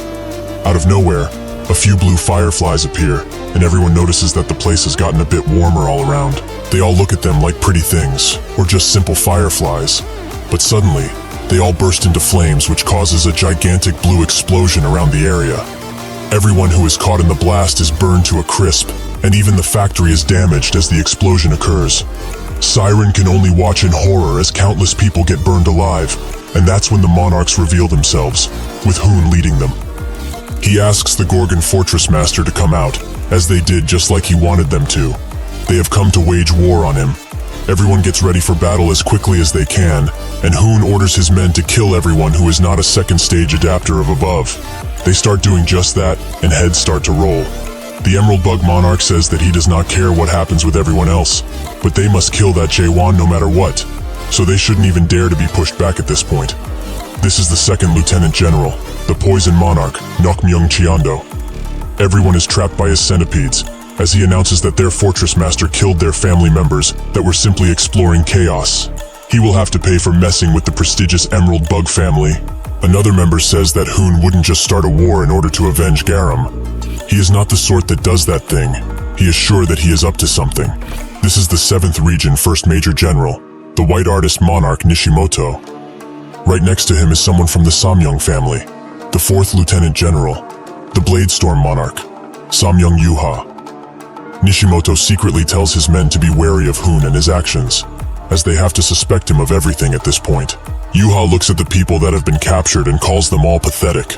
Out of nowhere, a few blue fireflies appear, and everyone notices that the place has gotten a bit warmer all around. They all look at them like pretty things, or just simple fireflies. But suddenly, they all burst into flames, which causes a gigantic blue explosion around the area. Everyone who is caught in the blast is burned to a crisp, and even the factory is damaged as the explosion occurs. Siren can only watch in horror as countless people get burned alive, and that's when the monarchs reveal themselves, with Hoon leading them. He asks the Gorgon Fortress Master to come out, as they did just like he wanted them to. They have come to wage war on him. Everyone gets ready for battle as quickly as they can, and Hoon orders his men to kill everyone who is not a second stage adapter of above. They start doing just that, and heads start to roll. The Emerald Bug Monarch says that he does not care what happens with everyone else, but they must kill that Jaewon no matter what, so they shouldn't even dare to be pushed back at this point. This is the second Lieutenant General, the Poison Monarch, Nokmyung Cheondo. Everyone is trapped by his centipedes, as he announces that their Fortress Master killed their family members that were simply exploring chaos. He will have to pay for messing with the prestigious Emerald Bug family. Another member says that Hoon wouldn't just start a war in order to avenge Garam. He is not the sort that does that thing. He is sure that he is up to something. This is the 7th Region First Major General, the White Artist Monarch Nishimoto. Right next to him is someone from the Samyung family, the 4th Lieutenant General, the Bladestorm Monarch, Samyung Yuha. Nishimoto secretly tells his men to be wary of Hoon and his actions, as they have to suspect him of everything at this point. Yuha looks at the people that have been captured and calls them all pathetic.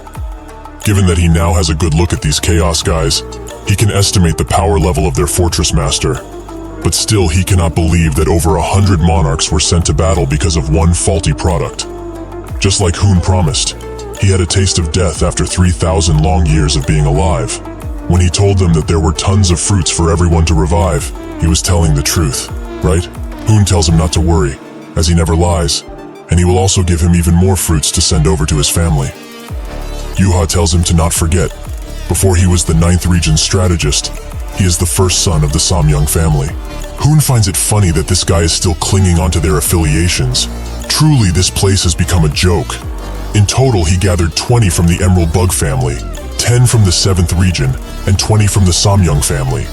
Given that he now has a good look at these Chaos guys, he can estimate the power level of their Fortress Master. But still, he cannot believe that over 100 monarchs were sent to battle because of one faulty product. Just like Hoon promised, he had a taste of death after 3,000 long years of being alive. When he told them that there were tons of fruits for everyone to revive, he was telling the truth, right? Hoon tells him not to worry, as he never lies, and he will also give him even more fruits to send over to his family. Yuha tells him to not forget, before he was the 9th Region strategist, he is the first son of the Samyung family. Hoon finds it funny that this guy is still clinging onto their affiliations. Truly, this place has become a joke. In total, he gathered 20 from the Emerald Bug family, 10 from the 7th Region, and 20 from the Samyung family.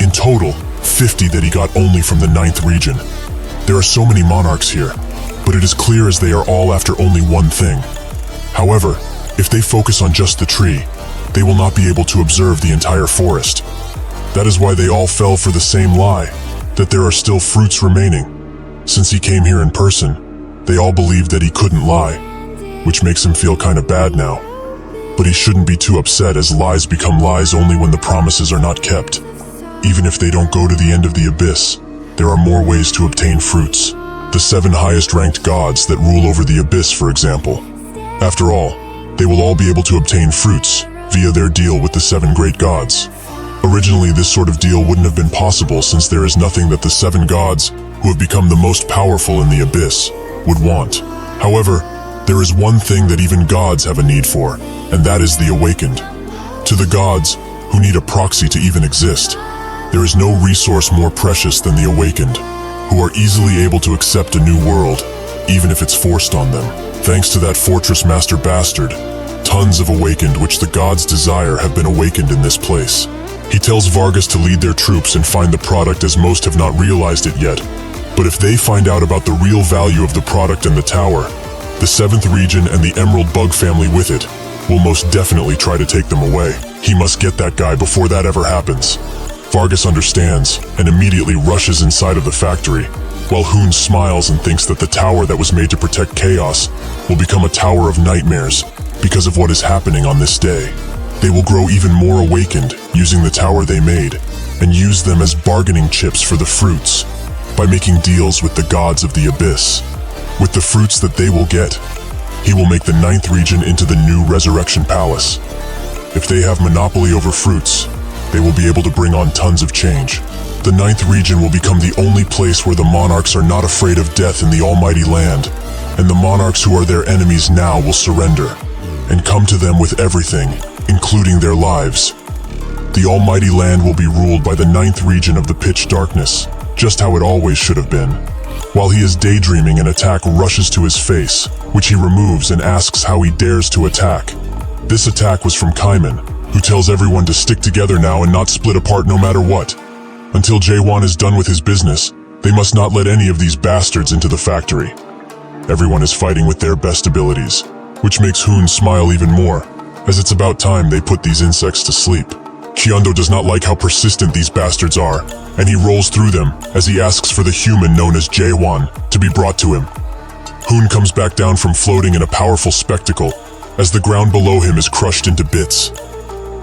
In total, 50 that he got only from the 9th Region. There are so many monarchs here, but it is clear as they are all after only one thing. However, if they focus on just the tree, they will not be able to observe the entire forest. That is why they all fell for the same lie, that there are still fruits remaining. Since he came here in person, they all believed that he couldn't lie, which makes him feel kinda bad now. But he shouldn't be too upset, as lies become lies only when the promises are not kept. Even if they don't go to the end of the abyss, there are more ways to obtain fruits. The 7 highest ranked gods that rule over the abyss, for example. After all, they will all be able to obtain fruits via their deal with the 7 great gods. Originally, this sort of deal wouldn't have been possible, since there is nothing that the 7 gods, who have become the most powerful in the abyss, would want. However, there is one thing that even gods have a need for, and that is the awakened. To the gods, who need a proxy to even exist, there is no resource more precious than the awakened, who are easily able to accept a new world, even if it's forced on them. Thanks to that fortress master bastard, tons of awakened which the gods desire have been awakened in this place. He tells Vargas to lead their troops and find the product, as most have not realized it yet. But if they find out about the real value of the product and the tower, the 7th region and the Emerald Bug family with it will most definitely try to take them away. He must get that guy before that ever happens. Vargas understands and immediately rushes inside of the factory, while Hoon smiles and thinks that the tower that was made to protect chaos will become a tower of nightmares because of what is happening on this day. They will grow even more awakened using the tower they made and use them as bargaining chips for the fruits by making deals with the gods of the abyss. With the fruits that they will get, he will make the 9th region into the new Resurrection Palace. If they have monopoly over fruits, they will be able to bring on tons of change. The 9th region will become the only place where the monarchs are not afraid of death in the almighty land, and the monarchs who are their enemies now will surrender and come to them with everything, including their lives. The almighty land will be ruled by the 9th region of the pitch darkness, just how it always should have been. While he is daydreaming, an attack rushes to his face, which he removes and asks how he dares to attack. This attack was from Kaiman, who tells everyone to stick together now and not split apart no matter what. Until Jaewon is done with his business, they must not let any of these bastards into the factory. Everyone is fighting with their best abilities, which makes Hoon smile even more, as it's about time they put these insects to sleep. Kyondo does not like how persistent these bastards are, and he rolls through them as he asks for the human known as Jaewon to be brought to him. Hoon comes back down from floating in a powerful spectacle as the ground below him is crushed into bits.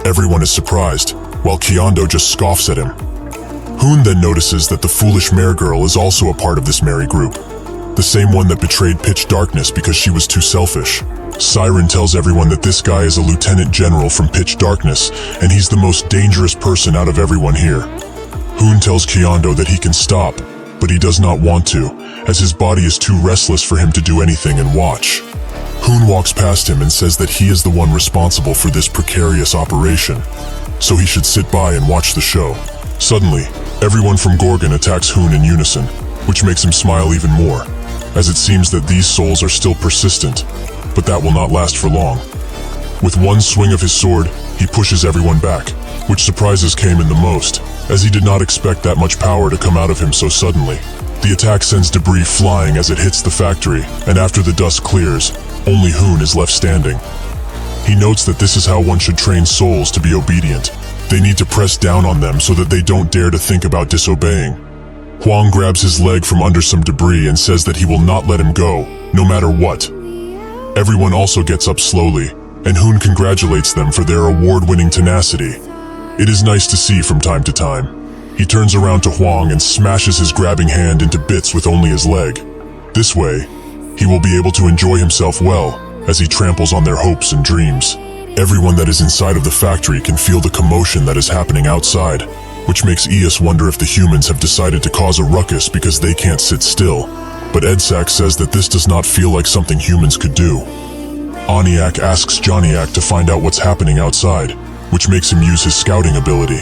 Everyone is surprised, while Kyondo just scoffs at him. Hoon then notices that the foolish mare girl is also a part of this merry group, the same one that betrayed Pitch Darkness because she was too selfish. Siren tells everyone that this guy is a lieutenant general from Pitch Darkness, and he's the most dangerous person out of everyone here. Hoon tells Kyondo that he can stop, but he does not want to, as his body is too restless for him to do anything and watch. Hoon walks past him and says that he is the one responsible for this precarious operation, so he should sit by and watch the show. Suddenly, everyone from Gorgon attacks Hoon in unison, which makes him smile even more, as it seems that these souls are still persistent, but that will not last for long. With one swing of his sword, he pushes everyone back, which surprises Kaiman the most, as he did not expect that much power to come out of him so suddenly. The attack sends debris flying as it hits the factory, and after the dust clears, only Hoon is left standing. He notes that this is how one should train souls to be obedient. They need to press down on them so that they don't dare to think about disobeying. Huang grabs his leg from under some debris and says that he will not let him go, no matter what. Everyone also gets up slowly, and Hoon congratulates them for their award-winning tenacity. It is nice to see from time to time. He turns around to Huang and smashes his grabbing hand into bits with only his leg. This way, he will be able to enjoy himself well as he tramples on their hopes and dreams. Everyone that is inside of the factory can feel the commotion that is happening outside, which makes Eus wonder if the humans have decided to cause a ruckus because they can't sit still. But Edsak says that this does not feel like something humans could do. Oniak asks Johnniak to find out what's happening outside, which makes him use his scouting ability.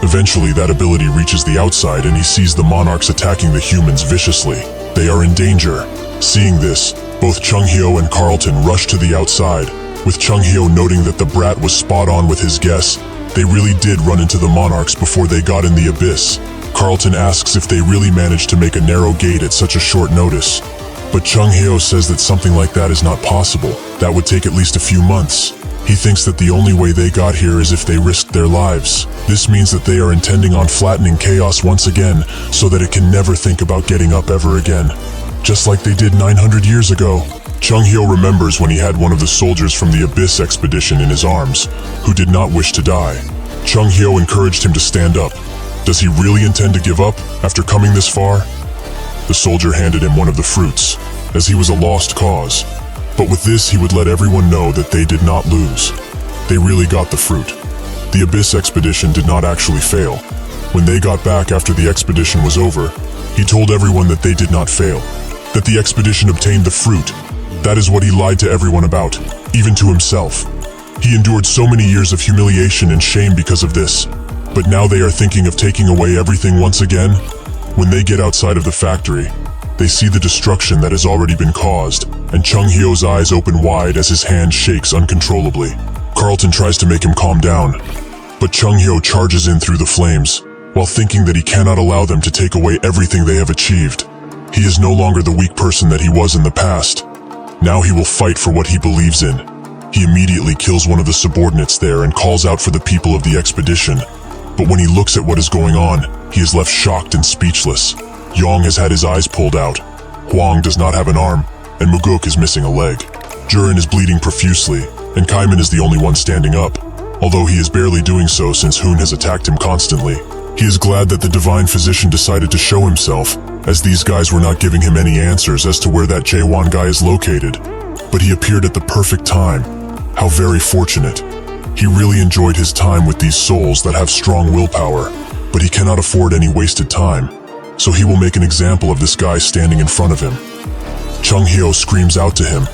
Eventually, that ability reaches the outside and he sees the monarchs attacking the humans viciously. They are in danger. Seeing this, both Chung-hyo and Carlton rush to the outside, with Chung-hyo noting that the brat was spot on with his guess. They really did run into the monarchs before they got in the abyss. Carlton asks if they really managed to make a narrow gate at such a short notice. But Chung-hyo says that something like that is not possible. That would take at least a few months. He thinks that the only way they got here is if they risked their lives. This means that they are intending on flattening chaos once again, so that it can never think about getting up ever again. Just like they did 900 years ago. Chung-hyo remembers when he had one of the soldiers from the Abyss expedition in his arms, who did not wish to die. Chung-hyo encouraged him to stand up. Does he really intend to give up after coming this far? The soldier handed him one of the fruits, as he was a lost cause. But with this, he would let everyone know that they did not lose. They really got the fruit. The Abyss expedition did not actually fail. When they got back after the expedition was over, he told everyone that they did not fail, that the expedition obtained the fruit. That is what he lied to everyone about, even to himself. He endured so many years of humiliation and shame because of this, but now they are thinking of taking away everything once again. When they get outside of the factory, They see the destruction that has already been caused, and Chung Hyo's eyes open wide as his hand shakes uncontrollably. Carlton tries to make him calm down, but Chung Hyo charges in through the flames, while thinking that he cannot allow them to take away everything they have achieved. He is no longer the weak person that he was in the past. Now he will fight for what he believes in. He immediately kills one of the subordinates there and calls out for the people of the expedition. But when he looks at what is going on, he is left shocked and speechless. Yong has had his eyes pulled out. Huang does not have an arm, and Muguk is missing a leg. Jurin is bleeding profusely, and Kaiman is the only one standing up, although he is barely doing so since Hoon has attacked him constantly. He is glad that the divine physician decided to show himself, as these guys were not giving him any answers as to where that Jaewon guy is located. But he appeared at the perfect time. How very fortunate. He really enjoyed his time with these souls that have strong willpower, but he cannot afford any wasted time. So he will make an example of this guy standing in front of him. Chung Hyo screams out to him,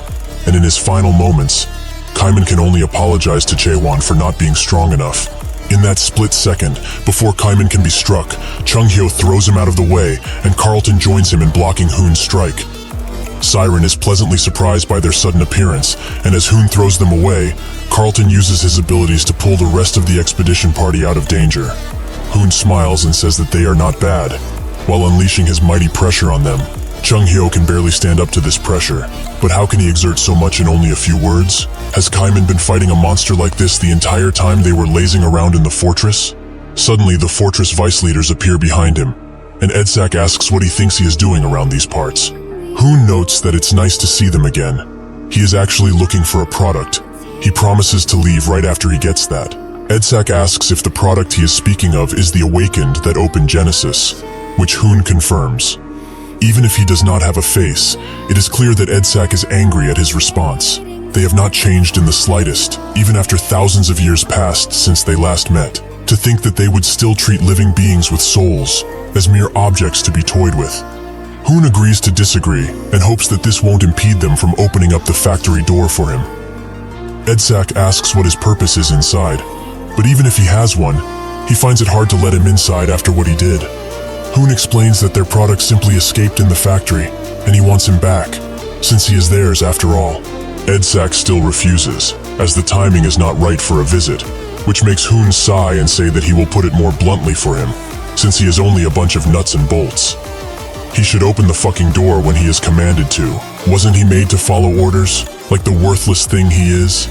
and in his final moments, Kaiman can only apologize to Jaewon for not being strong enough. In that split second, before Kaiman can be struck, Chung Hyo throws him out of the way, and Carlton joins him in blocking Hoon's strike. Siren is pleasantly surprised by their sudden appearance, and as Hoon throws them away, Carlton uses his abilities to pull the rest of the expedition party out of danger. Hoon smiles and says that they are not bad, while unleashing his mighty pressure on them. Chung Hyo can barely stand up to this pressure, but how can he exert so much in only a few words? Has Kaiman been fighting a monster like this the entire time they were lazing around in the fortress? Suddenly, the fortress vice leaders appear behind him, and Edsak asks what he thinks he is doing around these parts. Hoon notes that it's nice to see them again. He is actually looking for a product. He promises to leave right after he gets that. Edsak asks if the product he is speaking of is the Awakened that opened Genesis, which Hoon confirms. Even if he does not have a face, it is clear that Edsak is angry at his response. They have not changed in the slightest, even after thousands of years passed since they last met. To think that they would still treat living beings with souls as mere objects to be toyed with. Hoon agrees to disagree and hopes that this won't impede them from opening up the factory door for him. Edsak asks what his purpose is inside, but even if he has one, he finds it hard to let him inside after what he did. Hoon explains that their product simply escaped in the factory, and he wants him back, since he is theirs after all. Edsak still refuses, as the timing is not right for a visit, which makes Hoon sigh and say that he will put it more bluntly for him, since he is only a bunch of nuts and bolts. He should open the fucking door when he is commanded to. Wasn't he made to follow orders, like the worthless thing he is?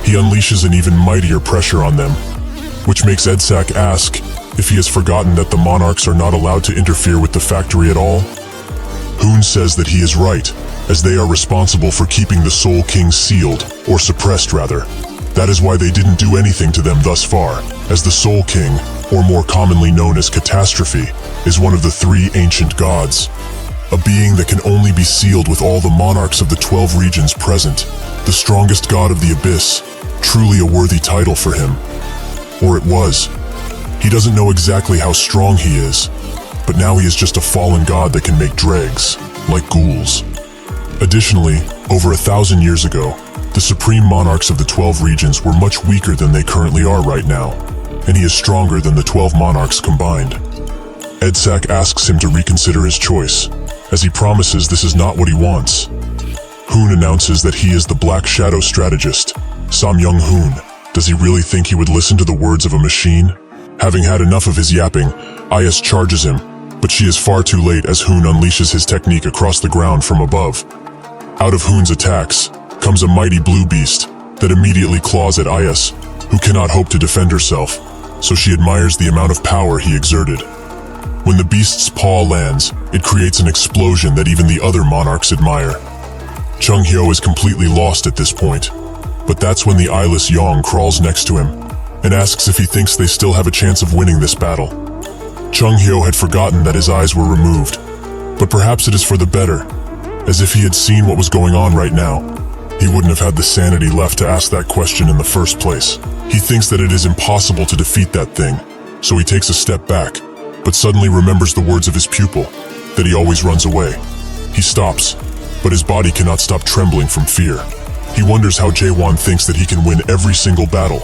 He unleashes an even mightier pressure on them, which makes Edsak ask if he has forgotten that the monarchs are not allowed to interfere with the factory at all. Hoon says that he is right, as they are responsible for keeping the Soul King sealed, or suppressed rather. That is why they didn't do anything to them thus far, as the Soul King, or more commonly known as Catastrophe, is one of the three ancient gods. A being that can only be sealed with all the monarchs of the 12 regions present. The strongest god of the abyss, truly a worthy title for him. Or it was. He doesn't know exactly how strong he is, but now he is just a fallen god that can make dregs, like ghouls. Additionally, over 1,000 years ago, the supreme monarchs of the 12 regions were much weaker than they currently are right now, and he is stronger than the 12 monarchs combined. Edsak asks him to reconsider his choice, as he promises this is not what he wants. Hoon announces that he is the Black Shadow strategist, Samyung Hoon. Does he really think he would listen to the words of a machine? Having had enough of his yapping, Ayas charges him, but she is far too late as Hoon unleashes his technique across the ground from above. Out of Hoon's attacks comes a mighty blue beast that immediately claws at Ayas, who cannot hope to defend herself, so she admires the amount of power he exerted. When the beast's paw lands, it creates an explosion that even the other monarchs admire. Chung Hyo is completely lost at this point, but that's when the eyeless Yong crawls next to him and asks if he thinks they still have a chance of winning this battle. Chung Hyo had forgotten that his eyes were removed, but perhaps it is for the better, as if he had seen what was going on right now. He wouldn't have had the sanity left to ask that question in the first place. He thinks that it is impossible to defeat that thing, so he takes a step back, but suddenly remembers the words of his pupil, that he always runs away. He stops, but his body cannot stop trembling from fear. He wonders how Jaewon thinks that he can win every single battle,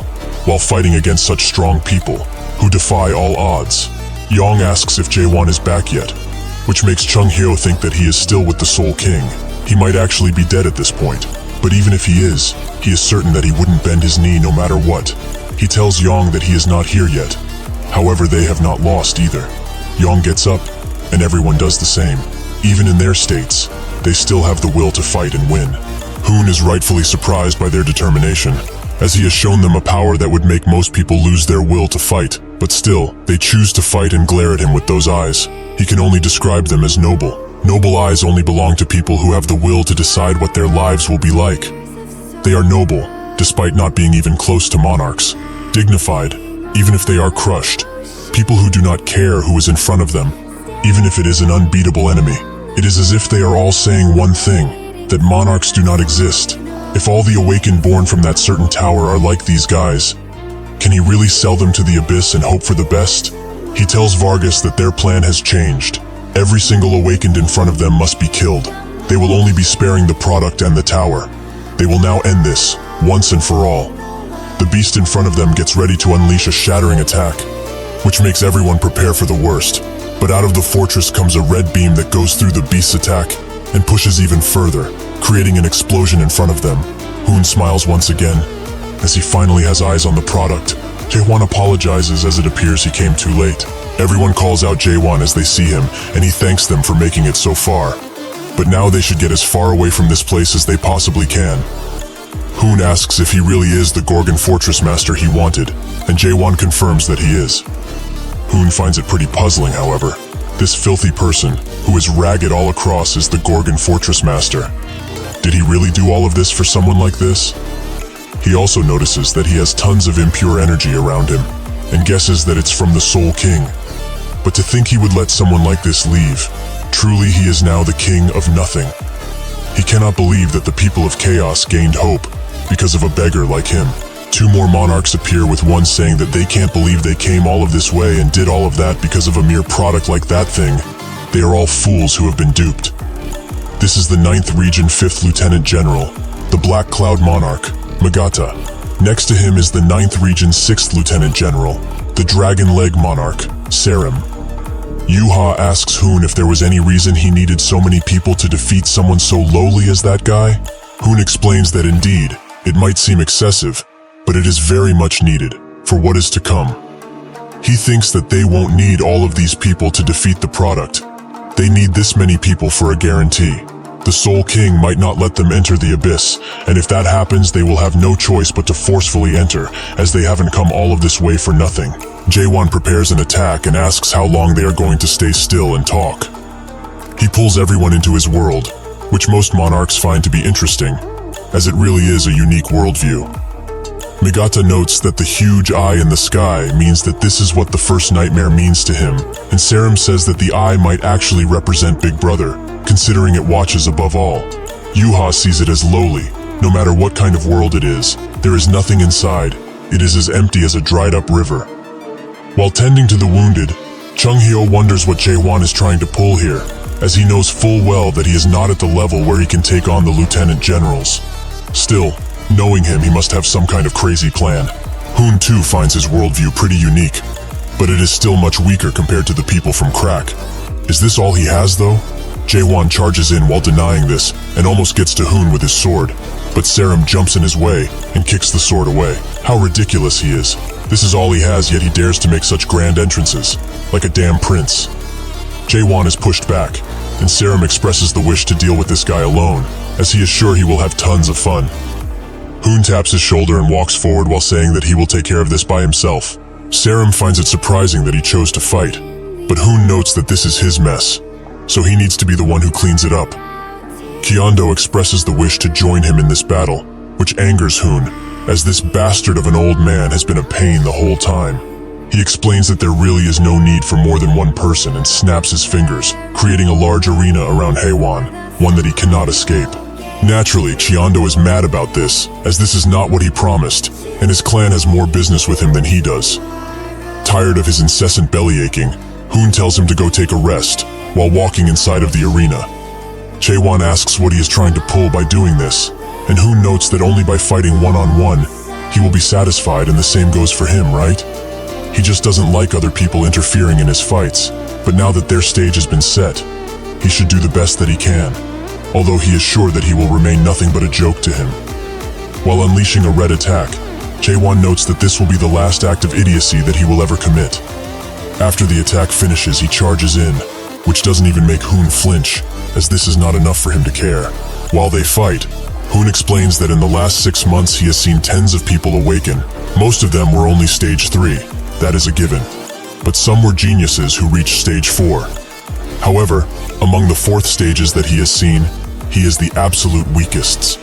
while fighting against such strong people, who defy all odds. Yong asks if Jaewon is back yet, which makes Chung Hyo think that he is still with the Soul King. He might actually be dead at this point, but even if he is certain that he wouldn't bend his knee no matter what. He tells Yong that he is not here yet. However, they have not lost either. Yong gets up, and everyone does the same. Even in their states, they still have the will to fight and win. Hoon is rightfully surprised by their determination, as he has shown them a power that would make most people lose their will to fight. But still, they choose to fight and glare at him with those eyes. He can only describe them as noble. Noble eyes only belong to people who have the will to decide what their lives will be like. They are noble, despite not being even close to monarchs. Dignified, even if they are crushed. People who do not care who is in front of them, even if it is an unbeatable enemy. It is as if they are all saying one thing, that monarchs do not exist. If all the awakened born from that certain tower are like these guys, can he really sell them to the abyss and hope for the best? He tells Vargas that their plan has changed. Every single awakened in front of them must be killed. They will only be sparing the product and the tower. They will now end this, once and for all. The beast in front of them gets ready to unleash a shattering attack, which makes everyone prepare for the worst. But out of the fortress comes a red beam that goes through the beast's attack and pushes even further, creating an explosion in front of them. Hoon smiles once again, as he finally has eyes on the product. Jaewon apologizes as it appears he came too late. Everyone calls out Jaewon as they see him, and he thanks them for making it so far. But now they should get as far away from this place as they possibly can. Hoon asks if he really is the Gorgon Fortress Master he wanted, and Jaewon confirms that he is. Hoon finds it pretty puzzling, however. This filthy person, who is ragged all across, is the Gorgon Fortress Master. Did he really do all of this for someone like this? He also notices that he has tons of impure energy around him, and guesses that it's from the Soul King. But to think he would let someone like this leave, truly he is now the king of nothing. He cannot believe that the people of Chaos gained hope because of a beggar like him. Two more monarchs appear, with one saying that they can't believe they came all of this way and did all of that because of a mere product like that thing. They are all fools who have been duped. This is the 9th Region 5th Lieutenant General, the Black Cloud Monarch, Magata. Next to him is the 9th Region 6th Lieutenant General, the Dragon Leg Monarch, Serim. Yuha asks Hoon if there was any reason he needed so many people to defeat someone so lowly as that guy. Hoon explains that indeed, it might seem excessive, but it is very much needed for what is to come. He thinks that they won't need all of these people to defeat the product. They need this many people for a guarantee. The Soul King might not let them enter the abyss, and if that happens, they will have no choice but to forcefully enter, as they haven't come all of this way for nothing. Jaewon prepares an attack and asks how long they are going to stay still and talk. He pulls everyone into his world, which most monarchs find to be interesting, as it really is a unique worldview. Megata notes that the huge eye in the sky means that this is what the first nightmare means to him, and Serim says that the eye might actually represent Big Brother, considering it watches above all. Yuha sees it as lowly. No matter what kind of world it is, there is nothing inside. It is as empty as a dried-up river. While tending to the wounded, Chung Hyo wonders what Jaewon is trying to pull here, as he knows full well that he is not at the level where he can take on the lieutenant generals. Still, knowing him, he must have some kind of crazy plan. Hoon too finds his worldview pretty unique, but it is still much weaker compared to the people from Crack. Is this all he has, though? Jaewon charges in while denying this, and almost gets to Hoon with his sword, but Serim jumps in his way and kicks the sword away. How ridiculous he is. This is all he has, yet he dares to make such grand entrances, like a damn prince. Jaewon is pushed back, and Serim expresses the wish to deal with this guy alone, as he is sure he will have tons of fun. Hoon taps his shoulder and walks forward while saying that he will take care of this by himself. Serim finds it surprising that he chose to fight, but Hoon notes that this is his mess, so he needs to be the one who cleans it up. Kyondo expresses the wish to join him in this battle, which angers Hoon, as this bastard of an old man has been a pain the whole time. He explains that there really is no need for more than one person and snaps his fingers, creating a large arena around Haewon, one that he cannot escape. Naturally, Kyondo is mad about this, as this is not what he promised, and his clan has more business with him than he does. Tired of his incessant belly aching, Hoon tells him to go take a rest, while walking inside of the arena. Jaewon asks what he is trying to pull by doing this, and Hoon notes that only by fighting one-on-one, he will be satisfied, and the same goes for him, right? He just doesn't like other people interfering in his fights, but now that their stage has been set, he should do the best that he can, although he is sure that he will remain nothing but a joke to him. While unleashing a red attack, Jae-won notes that this will be the last act of idiocy that he will ever commit. After the attack finishes, he charges in, which doesn't even make Hoon flinch, as this is not enough for him to care. While they fight, Hoon explains that in the last 6 months he has seen tens of people awaken. Most of them were only stage 3, that is a given. But some were geniuses who reached stage 4. However, among the 4th stages that he has seen, he is the absolute weakest.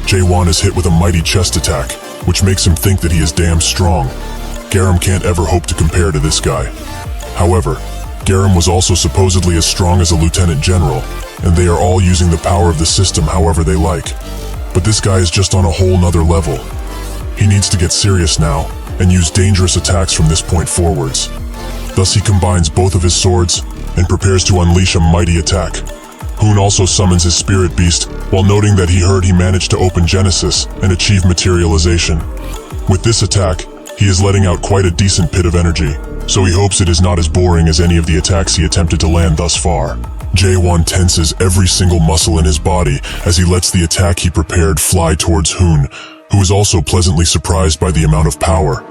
Jae-won is hit with a mighty chest attack, which makes him think that he is damn strong. Garam can't ever hope to compare to this guy. However, Garam was also supposedly as strong as a lieutenant general, and they are all using the power of the system however they like. But this guy is just on a whole nother level. He needs to get serious now, and use dangerous attacks from this point forwards. Thus he combines both of his swords, and prepares to unleash a mighty attack. Hoon also summons his spirit beast, while noting that he heard he managed to open Genesis and achieve materialization. With this attack, he is letting out quite a decent pit of energy, so he hopes it is not as boring as any of the attacks he attempted to land thus far. Jae-won tenses every single muscle in his body as he lets the attack he prepared fly towards Hoon, who is also pleasantly surprised by the amount of power.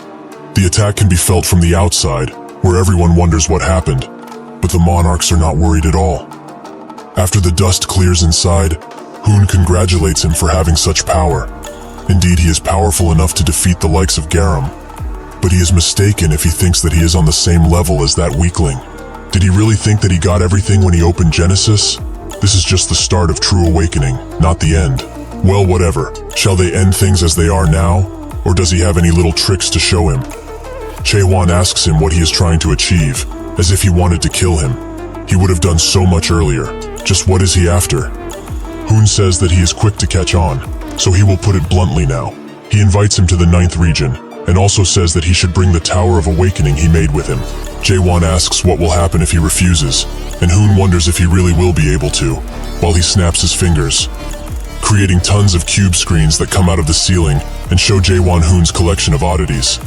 The attack can be felt from the outside, where everyone wonders what happened, but the monarchs are not worried at all. After the dust clears inside, Hoon congratulates him for having such power. Indeed, he is powerful enough to defeat the likes of Garam. But he is mistaken if he thinks that he is on the same level as that weakling. Did he really think that he got everything when he opened Genesis? This is just the start of true awakening, not the end. Well, whatever. Shall they end things as they are now? Or does he have any little tricks to show him? Jae-won asks him what he is trying to achieve, as if he wanted to kill him. He would have done so much earlier. Just what is he after? Hoon says that he is quick to catch on, so he will put it bluntly now. He invites him to the 9th region, and also says that he should bring the Tower of Awakening he made with him. Jae-won asks what will happen if he refuses, and Hoon wonders if he really will be able to, while he snaps his fingers, creating tons of cube screens that come out of the ceiling and show Jae-won Hoon's collection of oddities.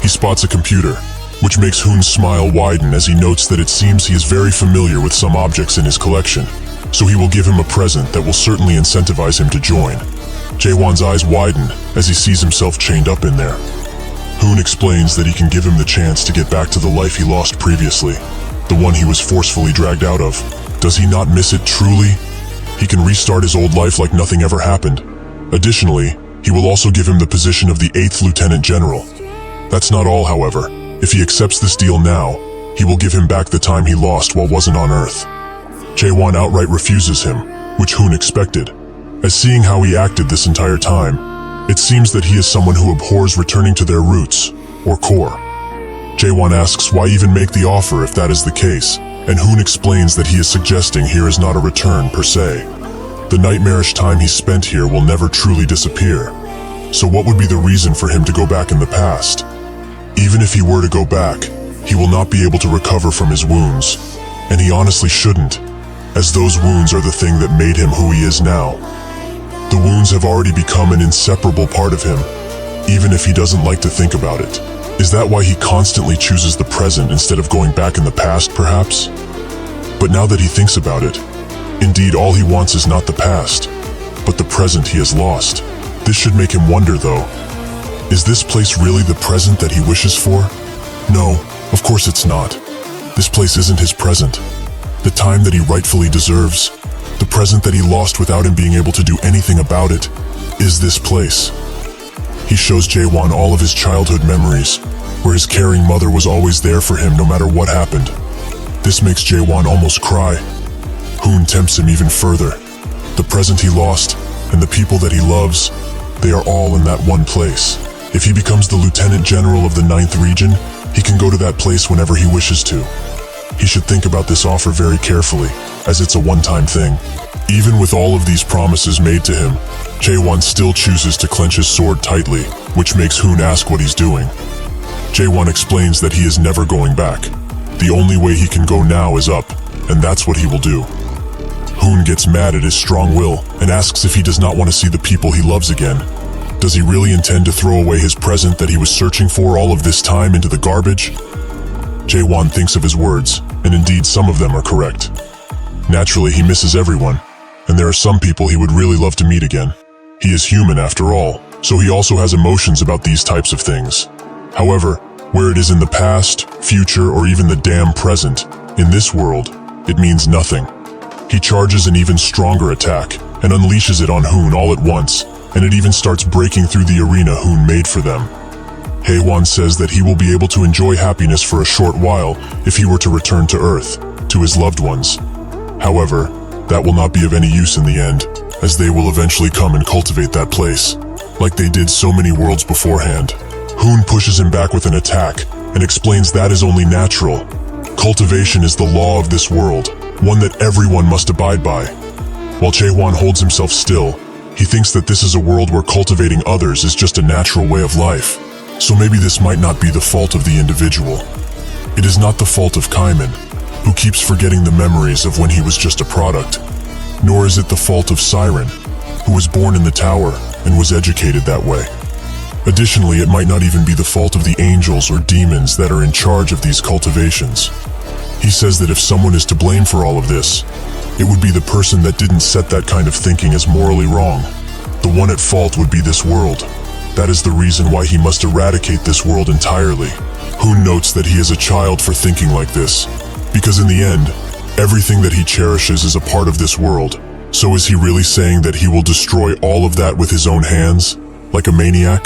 He spots a computer, which makes Hoon's smile widen as he notes that it seems he is very familiar with some objects in his collection, so he will give him a present that will certainly incentivize him to join. Jae-won's eyes widen as he sees himself chained up in there. Hoon explains that he can give him the chance to get back to the life he lost previously, the one he was forcefully dragged out of. Does he not miss it truly? He can restart his old life like nothing ever happened. Additionally, he will also give him the position of the 8th Lieutenant General. That's not all, however. If he accepts this deal now, he will give him back the time he lost while wasn't on Earth. Jae-won outright refuses him, which Hoon expected, as seeing how he acted this entire time, it seems that he is someone who abhors returning to their roots, or core. Jae-won asks why even make the offer if that is the case, and Hoon explains that he is suggesting here is not a return per se. The nightmarish time he spent here will never truly disappear, so what would be the reason for him to go back in the past? Even if he were to go back, he will not be able to recover from his wounds, and he honestly shouldn't, as those wounds are the thing that made him who he is now. The wounds have already become an inseparable part of him, even if he doesn't like to think about it. Is that why he constantly chooses the present instead of going back in the past, perhaps? But now that he thinks about it, indeed all he wants is not the past, but the present he has lost. This should make him wonder though, is this place really the present that he wishes for? No, of course it's not. This place isn't his present. The time that he rightfully deserves, the present that he lost without him being able to do anything about it, is this place. He shows Jae-won all of his childhood memories, where his caring mother was always there for him no matter what happened. This makes Jae-won almost cry. Hoon tempts him even further. The present he lost, and the people that he loves, they are all in that one place. If he becomes the Lieutenant General of the 9th region, he can go to that place whenever he wishes to. He should think about this offer very carefully, as it's a one-time thing. Even with all of these promises made to him, Jae-won still chooses to clench his sword tightly, which makes Hoon ask what he's doing. Jae-won explains that he is never going back. The only way he can go now is up, and that's what he will do. Hoon gets mad at his strong will and asks if he does not want to see the people he loves again. Does he really intend to throw away his present that he was searching for all of this time into the garbage? Jae-won thinks of his words, and indeed some of them are correct. Naturally, he misses everyone, and there are some people he would really love to meet again. He is human after all, so he also has emotions about these types of things. However, where it is in the past, future, or even the damn present, in this world, it means nothing. He charges an even stronger attack and unleashes it on Hoon all at once, and it even starts breaking through the arena Hoon made for them. Haewon says that he will be able to enjoy happiness for a short while if he were to return to Earth, to his loved ones. However, that will not be of any use in the end, as they will eventually come and cultivate that place, like they did so many worlds beforehand. Hoon pushes him back with an attack and explains that is only natural. Cultivation is the law of this world, one that everyone must abide by. While Chaewon holds himself still, he thinks that this is a world where cultivating others is just a natural way of life. So maybe this might not be the fault of the individual. It is not the fault of Kaiman, who keeps forgetting the memories of when he was just a product. Nor is it the fault of Siren, who was born in the tower and was educated that way. Additionally, it might not even be the fault of the angels or demons that are in charge of these cultivations. He says that if someone is to blame for all of this, it would be the person that didn't set that kind of thinking as morally wrong. The one at fault would be this world. That is the reason why he must eradicate this world entirely. Hoon notes that he is a child for thinking like this, because in the end, everything that he cherishes is a part of this world. So is he really saying that he will destroy all of that with his own hands, like a maniac?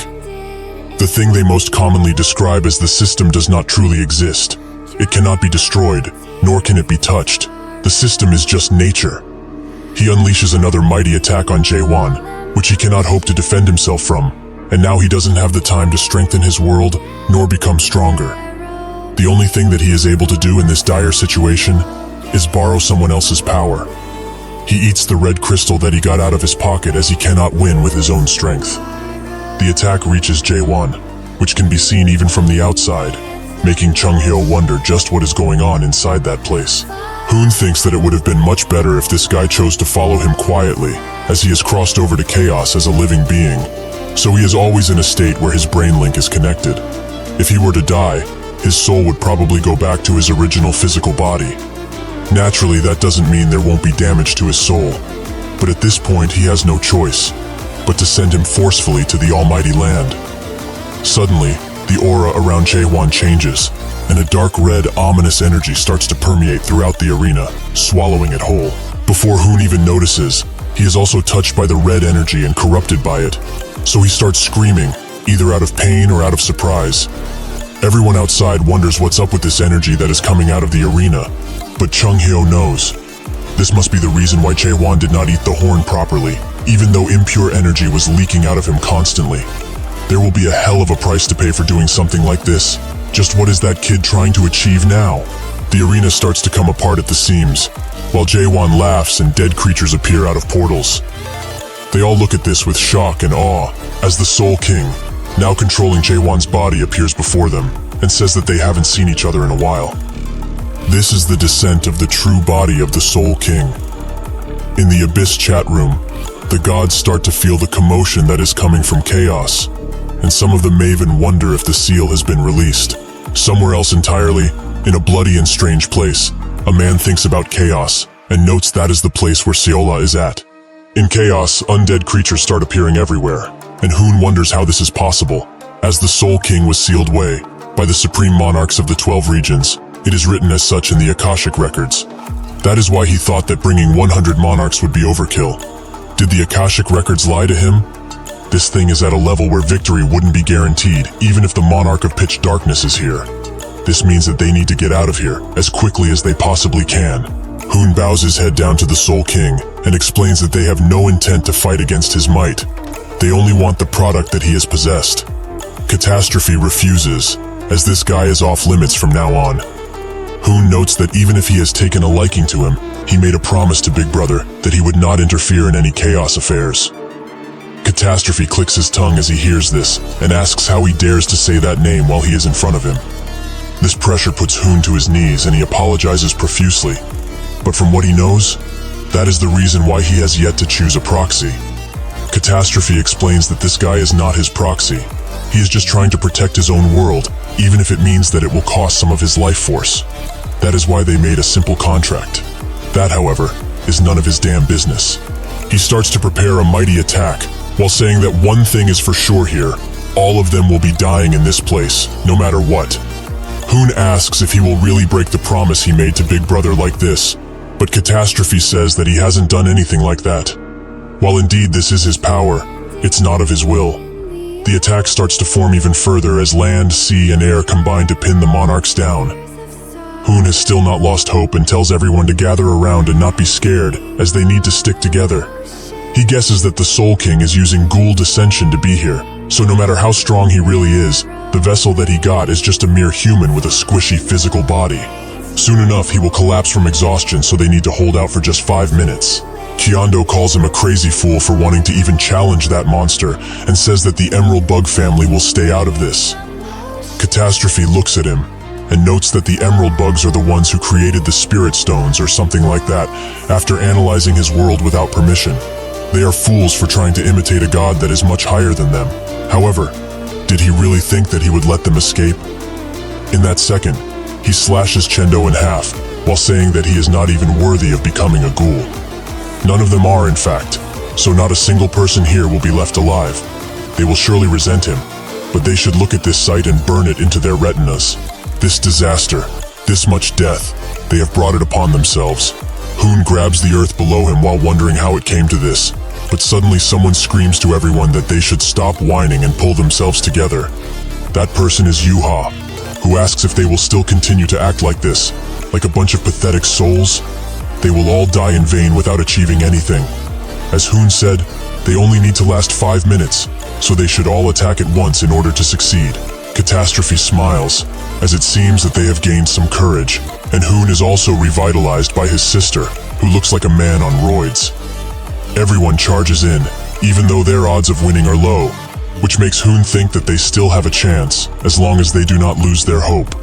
The thing they most commonly describe as the system does not truly exist. It cannot be destroyed, nor can it be touched. The system is just nature. He unleashes another mighty attack on Jaewon, which he cannot hope to defend himself from, and now he doesn't have the time to strengthen his world, nor become stronger. The only thing that he is able to do in this dire situation is borrow someone else's power. He eats the red crystal that he got out of his pocket as he cannot win with his own strength. The attack reaches Jaewon, which can be seen even from the outside, making Chung-hyo wonder just what is going on inside that place. Hoon thinks that it would have been much better if this guy chose to follow him quietly, as he has crossed over to chaos as a living being, so he is always in a state where his brain link is connected. If he were to die, his soul would probably go back to his original physical body. Naturally, that doesn't mean there won't be damage to his soul, but at this point he has no choice but to send him forcefully to the almighty land. Suddenly, the aura around Jaewon changes, and a dark red, ominous energy starts to permeate throughout the arena, swallowing it whole. Before Hoon even notices, he is also touched by the red energy and corrupted by it, so he starts screaming, either out of pain or out of surprise. Everyone outside wonders what's up with this energy that is coming out of the arena, but Chung-hyo knows. This must be the reason why Jaewon did not eat the horn properly, even though impure energy was leaking out of him constantly. There will be a hell of a price to pay for doing something like this. Just what is that kid trying to achieve now? The arena starts to come apart at the seams, while Jaewon laughs and dead creatures appear out of portals. They all look at this with shock and awe, as the Soul King, now controlling Jaewon's body, appears before them, and says that they haven't seen each other in a while. This is the descent of the true body of the Soul King. In the Abyss chat room, the gods start to feel the commotion that is coming from chaos, and some of the Maven wonder if the seal has been released. Somewhere else entirely, in a bloody and strange place, a man thinks about chaos, and notes that is the place where Seola is at. In chaos, undead creatures start appearing everywhere, and Hoon wonders how this is possible, as the Soul King was sealed away by the supreme monarchs of the 12 regions. It is written as such in the Akashic records. That is why he thought that bringing 100 monarchs would be overkill. Did the Akashic records lie to him? This thing is at a level where victory wouldn't be guaranteed, even if the monarch of pitch darkness is here. This means that they need to get out of here as quickly as they possibly can. Hoon bows his head down to the Soul King and explains that they have no intent to fight against his might. They only want the product that he has possessed. Catastrophe refuses, as this guy is off limits from now on. Hoon notes that even if he has taken a liking to him, he made a promise to Big Brother that he would not interfere in any chaos affairs. Catastrophe clicks his tongue as he hears this, and asks how he dares to say that name while he is in front of him. This pressure puts Hoon to his knees and he apologizes profusely. But from what he knows, that is the reason why he has yet to choose a proxy. Catastrophe explains that this guy is not his proxy. He is just trying to protect his own world, even if it means that it will cost some of his life force. That is why they made a simple contract. That, however, is none of his damn business. He starts to prepare a mighty attack, while saying that one thing is for sure here: all of them will be dying in this place, no matter what. Hoon asks if he will really break the promise he made to Big Brother like this, but Catastrophe says that he hasn't done anything like that. While indeed this is his power, it's not of his will. The attack starts to form even further as land, sea, and air combine to pin the monarchs down. Hoon has still not lost hope and tells everyone to gather around and not be scared, as they need to stick together. He guesses that the Soul King is using ghoul dissension to be here, so no matter how strong he really is, the vessel that he got is just a mere human with a squishy physical body. Soon enough, he will collapse from exhaustion, so they need to hold out for just 5 minutes. Kyondo calls him a crazy fool for wanting to even challenge that monster, and says that the Emerald Bug family will stay out of this. Catastrophe looks at him, and notes that the Emerald Bugs are the ones who created the Spirit Stones or something like that, after analyzing his world without permission. They are fools for trying to imitate a god that is much higher than them. However, did he really think that he would let them escape? In that second, he slashes Chendo in half, while saying that he is not even worthy of becoming a ghoul. None of them are, in fact, so not a single person here will be left alive. They will surely resent him, but they should look at this sight and burn it into their retinas. This disaster, this much death, they have brought it upon themselves. Hoon grabs the earth below him while wondering how it came to this, but suddenly someone screams to everyone that they should stop whining and pull themselves together. That person is Yuha, who asks if they will still continue to act like this, like a bunch of pathetic souls. They will all die in vain without achieving anything. As Hoon said, they only need to last 5 minutes, so they should all attack at once in order to succeed. Catastrophe smiles, as it seems that they have gained some courage, and Hoon is also revitalized by his sister, who looks like a man on roids. Everyone charges in, even though their odds of winning are low, which makes Hoon think that they still have a chance, as long as they do not lose their hope.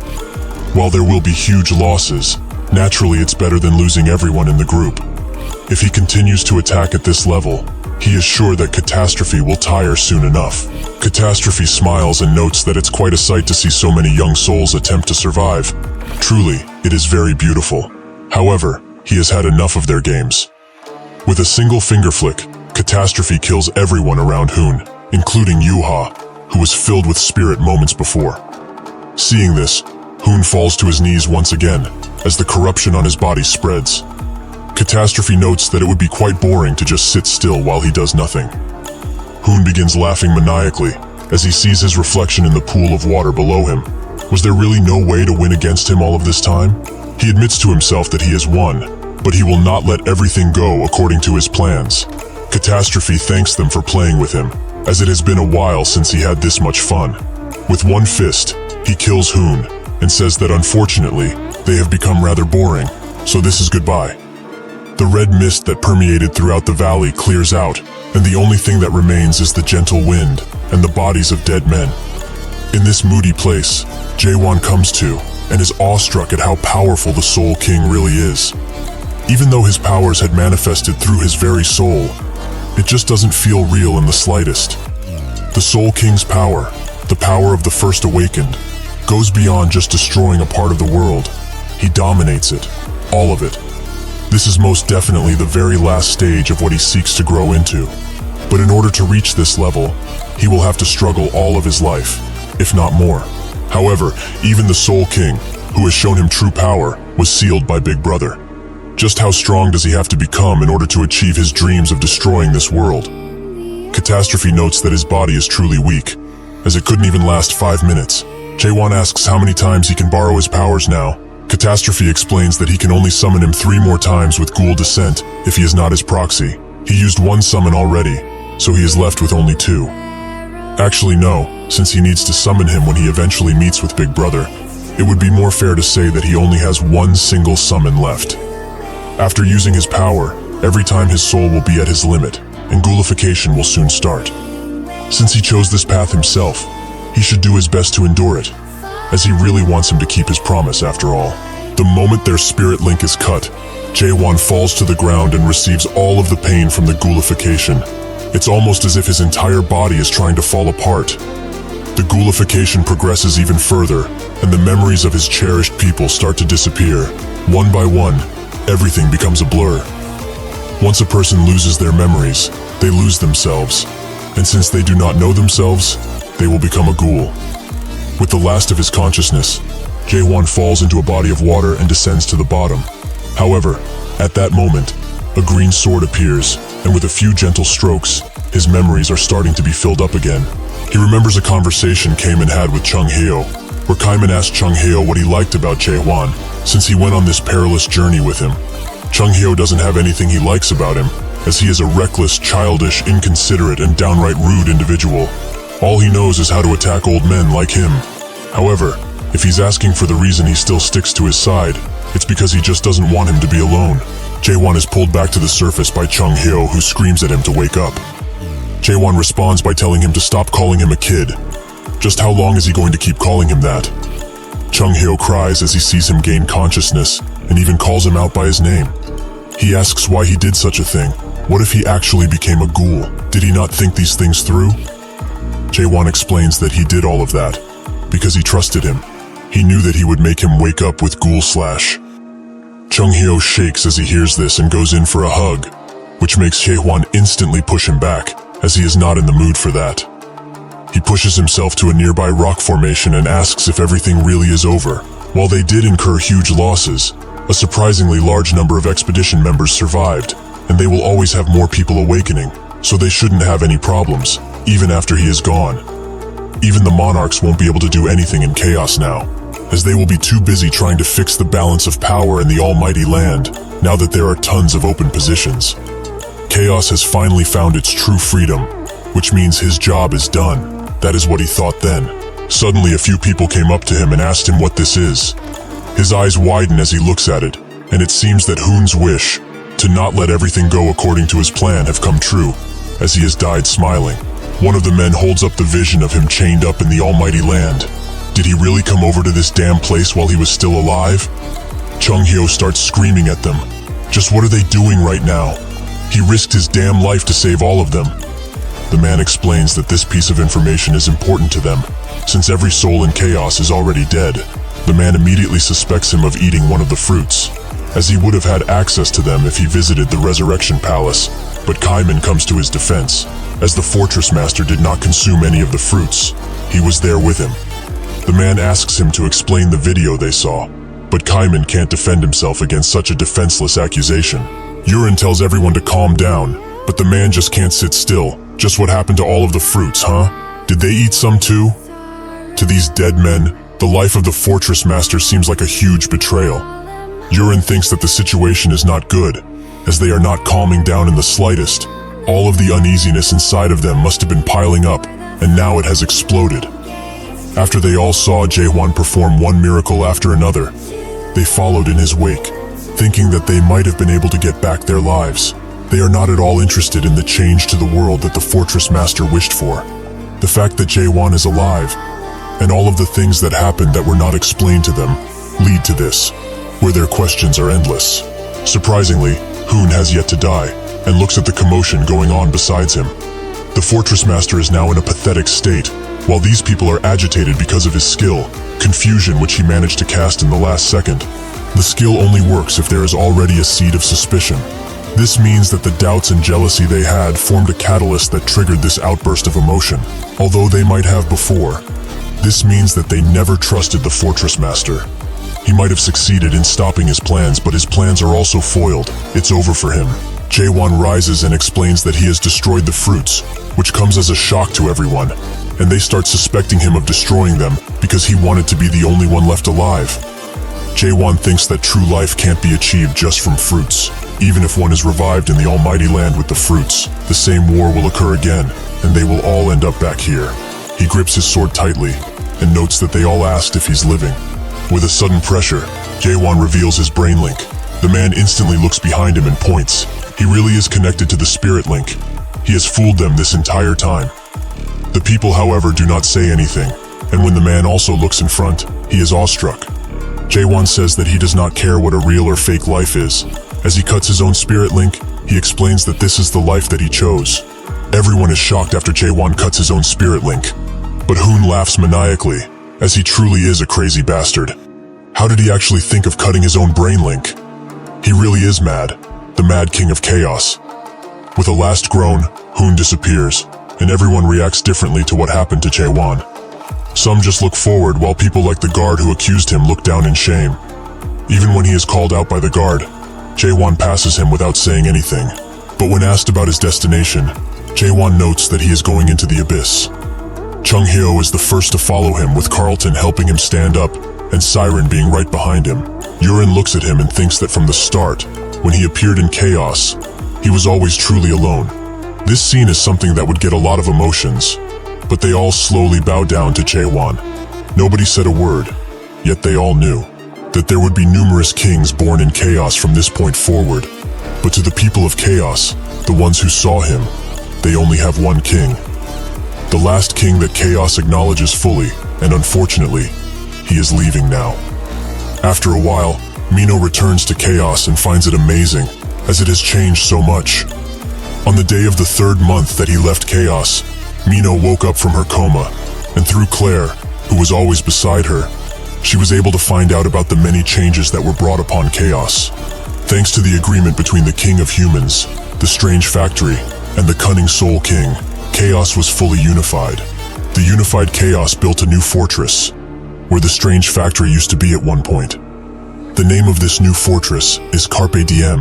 While there will be huge losses, naturally it's better than losing everyone in the group. If he continues to attack at this level, he is sure that Catastrophe will tire soon enough. Catastrophe smiles and notes that it's quite a sight to see so many young souls attempt to survive. Truly, it is very beautiful. However, he has had enough of their games. With a single finger flick, Catastrophe kills everyone around Hoon, including Yuha, who was filled with spirit moments before. Seeing this, Hoon falls to his knees once again, as the corruption on his body spreads. Catastrophe notes that it would be quite boring to just sit still while he does nothing. Hoon begins laughing maniacally, as he sees his reflection in the pool of water below him. Was there really no way to win against him all of this time? He admits to himself that he has won, but he will not let everything go according to his plans. Catastrophe thanks them for playing with him, as it has been a while since he had this much fun. With one fist, he kills Hoon, and says that unfortunately, they have become rather boring, so this is goodbye. The red mist that permeated throughout the valley clears out, and the only thing that remains is the gentle wind and the bodies of dead men. In this moody place, Jaewon comes to, and is awestruck at how powerful the Soul King really is. Even though his powers had manifested through his very soul, it just doesn't feel real in the slightest. The Soul King's power, the power of the First Awakened, goes beyond just destroying a part of the world. He dominates it, all of it. This is most definitely the very last stage of what he seeks to grow into. But in order to reach this level, he will have to struggle all of his life, if not more. However, even the Soul King, who has shown him true power, was sealed by Big Brother. Just how strong does he have to become in order to achieve his dreams of destroying this world? Catastrophe notes that his body is truly weak, as it couldn't even last 5 minutes. Jaewon asks how many times he can borrow his powers now. Catastrophe explains that he can only summon him 3 more times with Ghoul Descent if he is not his proxy. He used 1 summon already, so he is left with only 2. Actually no, since he needs to summon him when he eventually meets with Big Brother, it would be more fair to say that he only has 1 single summon left. After using his power, every time his soul will be at his limit, and ghoulification will soon start. Since he chose this path himself, he should do his best to endure it, as he really wants him to keep his promise after all. The moment their spirit link is cut, Jaewon falls to the ground and receives all of the pain from the ghoulification. It's almost as if his entire body is trying to fall apart. The ghoulification progresses even further, and the memories of his cherished people start to disappear, one by one, everything becomes a blur. Once a person loses their memories, they lose themselves. And since they do not know themselves, they will become a ghoul. With the last of his consciousness, Jae-won falls into a body of water and descends to the bottom. However, at that moment, a green sword appears, and with a few gentle strokes, his memories are starting to be filled up again. He remembers a conversation Kaiman had with Chung Hyo, where Kaiman asked Chung Hyo what he liked about Jae-won, since he went on this perilous journey with him. Chung Hyo doesn't have anything he likes about him, as he is a reckless, childish, inconsiderate, and downright rude individual. All he knows is how to attack old men like him. However, if he's asking for the reason he still sticks to his side, it's because he just doesn't want him to be alone. Jae-won is pulled back to the surface by Chung Hyo, who screams at him to wake up. Jae-won responds by telling him to stop calling him a kid. Just how long is he going to keep calling him that? Chung Hyo cries as he sees him gain consciousness, and even calls him out by his name. He asks why he did such a thing. What if he actually became a ghoul? Did he not think these things through? Jae-won explains that he did all of that because he trusted him. He knew that he would make him wake up with ghoul slash. Chung Hyo shakes as he hears this and goes in for a hug, which makes Jae-won instantly push him back, as he is not in the mood for that. He pushes himself to a nearby rock formation and asks if everything really is over. While they did incur huge losses, a surprisingly large number of expedition members survived, and they will always have more people awakening, so they shouldn't have any problems, even after he is gone. Even the monarchs won't be able to do anything in chaos now, as they will be too busy trying to fix the balance of power in the almighty land, now that there are tons of open positions. Chaos has finally found its true freedom, which means his job is done. That is what he thought then. Suddenly a few people came up to him and asked him what this is. His eyes widen as he looks at it, and it seems that Hoon's wish to not let everything go according to his plan have come true, as he has died smiling. One of the men holds up the vision of him chained up in the almighty land. Did he really come over to this damn place while he was still alive? Chung Hyo starts screaming at them. Just what are they doing right now? He risked his damn life to save all of them. The man explains that this piece of information is important to them, since every soul in chaos is already dead. The man immediately suspects him of eating one of the fruits, as he would have had access to them if he visited the Resurrection Palace, but Kaiman comes to his defense, as the Fortress Master did not consume any of the fruits. He was there with him. The man asks him to explain the video they saw, but Kaiman can't defend himself against such a defenseless accusation. Yurin tells everyone to calm down, but the man just can't sit still. Just what happened to all of the fruits, huh? Did they eat some too? To these dead men, the life of the Fortress Master seems like a huge betrayal. Yurin thinks that the situation is not good, as they are not calming down in the slightest. All of the uneasiness inside of them must have been piling up, and now it has exploded. After they all saw Jae-won perform one miracle after another, they followed in his wake, thinking that they might have been able to get back their lives. They are not at all interested in the change to the world that the Fortress Master wished for. The fact that Jae-won is alive, and all of the things that happened that were not explained to them, lead to this, where their questions are endless. Surprisingly, Hoon has yet to die, and looks at the commotion going on besides him. The Fortress Master is now in a pathetic state, while these people are agitated because of his skill, confusion which he managed to cast in the last second. The skill only works if there is already a seed of suspicion. This means that the doubts and jealousy they had formed a catalyst that triggered this outburst of emotion, although they might have before. This means that they never trusted the Fortress Master. He might have succeeded in stopping his plans, but his plans are also foiled. It's over for him. Jae-won rises and explains that he has destroyed the fruits, which comes as a shock to everyone, and they start suspecting him of destroying them because he wanted to be the only one left alive. Jae-won thinks that true life can't be achieved just from fruits. Even if one is revived in the almighty land with the fruits, the same war will occur again, and they will all end up back here. He grips his sword tightly, and notes that they all asked if he's living. With a sudden pressure, Jae-won reveals his brain link. The man instantly looks behind him and points. He really is connected to the spirit link. He has fooled them this entire time. The people, however, do not say anything, and when the man also looks in front, he is awestruck. Jae-won says that he does not care what a real or fake life is. As he cuts his own spirit link, he explains that this is the life that he chose. Everyone is shocked after Jae-won cuts his own spirit link, but Hoon laughs maniacally, as he truly is a crazy bastard. How did he actually think of cutting his own brain link? He really is mad, the Mad King of Chaos. With a last groan, Hoon disappears, and everyone reacts differently to what happened to Jae-won. Some just look forward while people like the guard who accused him look down in shame. Even when he is called out by the guard, Jae-won passes him without saying anything. But when asked about his destination, Jae-won notes that he is going into the abyss. Chung-hyo is the first to follow him, with Carlton helping him stand up and Siren being right behind him. Yurin looks at him and thinks that from the start, when he appeared in Chaos, he was always truly alone. This scene is something that would get a lot of emotions, but they all slowly bow down to Jae-won. Nobody said a word, yet they all knew that there would be numerous kings born in Chaos from this point forward. But to the people of Chaos, the ones who saw him, they only have one king. The last king that Chaos acknowledges fully, and unfortunately, he is leaving now. After a while, Mino returns to Chaos and finds it amazing, as it has changed so much. On the day of the 3rd month that he left Chaos, Mino woke up from her coma, and through Claire, who was always beside her, she was able to find out about the many changes that were brought upon Chaos. Thanks to the agreement between the King of Humans, the Strange Factory, and the Cunning Soul King, Chaos was fully unified. The unified Chaos built a new fortress, where the Strange Factory used to be at one point. The name of this new fortress is Carpe Diem.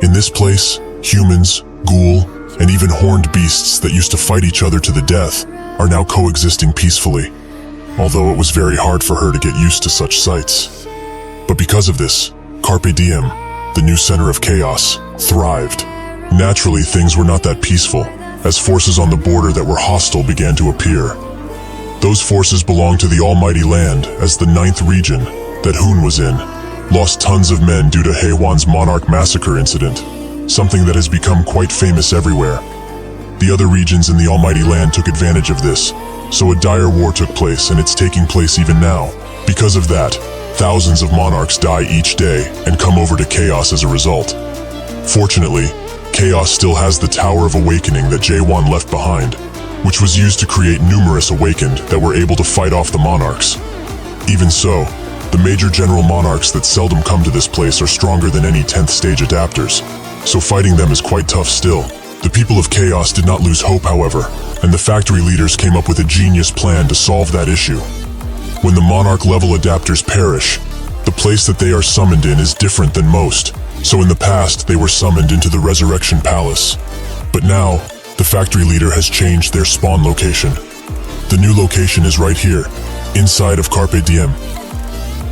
In this place, humans, ghoul, and even horned beasts that used to fight each other to the death are now coexisting peacefully, although it was very hard for her to get used to such sights. But because of this, Carpe Diem, the new center of Chaos, thrived. Naturally, things were not that peaceful, as forces on the border that were hostile began to appear. Those forces belonged to the Almighty Land, as the 9th region, that Hoon was in, lost tons of men due to Haewon's Monarch Massacre incident, something that has become quite famous everywhere. The other regions in the Almighty Land took advantage of this, so a dire war took place, and it's taking place even now. Because of that, thousands of monarchs die each day and come over to Chaos as a result. Fortunately, Chaos still has the Tower of Awakening that Jae-won left behind, which was used to create numerous Awakened that were able to fight off the monarchs. Even so, the major general monarchs that seldom come to this place are stronger than any 10th stage adapters, so fighting them is quite tough still. The people of Chaos did not lose hope, however, and the factory leaders came up with a genius plan to solve that issue. When the monarch-level adapters perish, the place that they are summoned in is different than most, so in the past they were summoned into the Resurrection Palace. But now, the factory leader has changed their spawn location. The new location is right here, inside of Carpe Diem.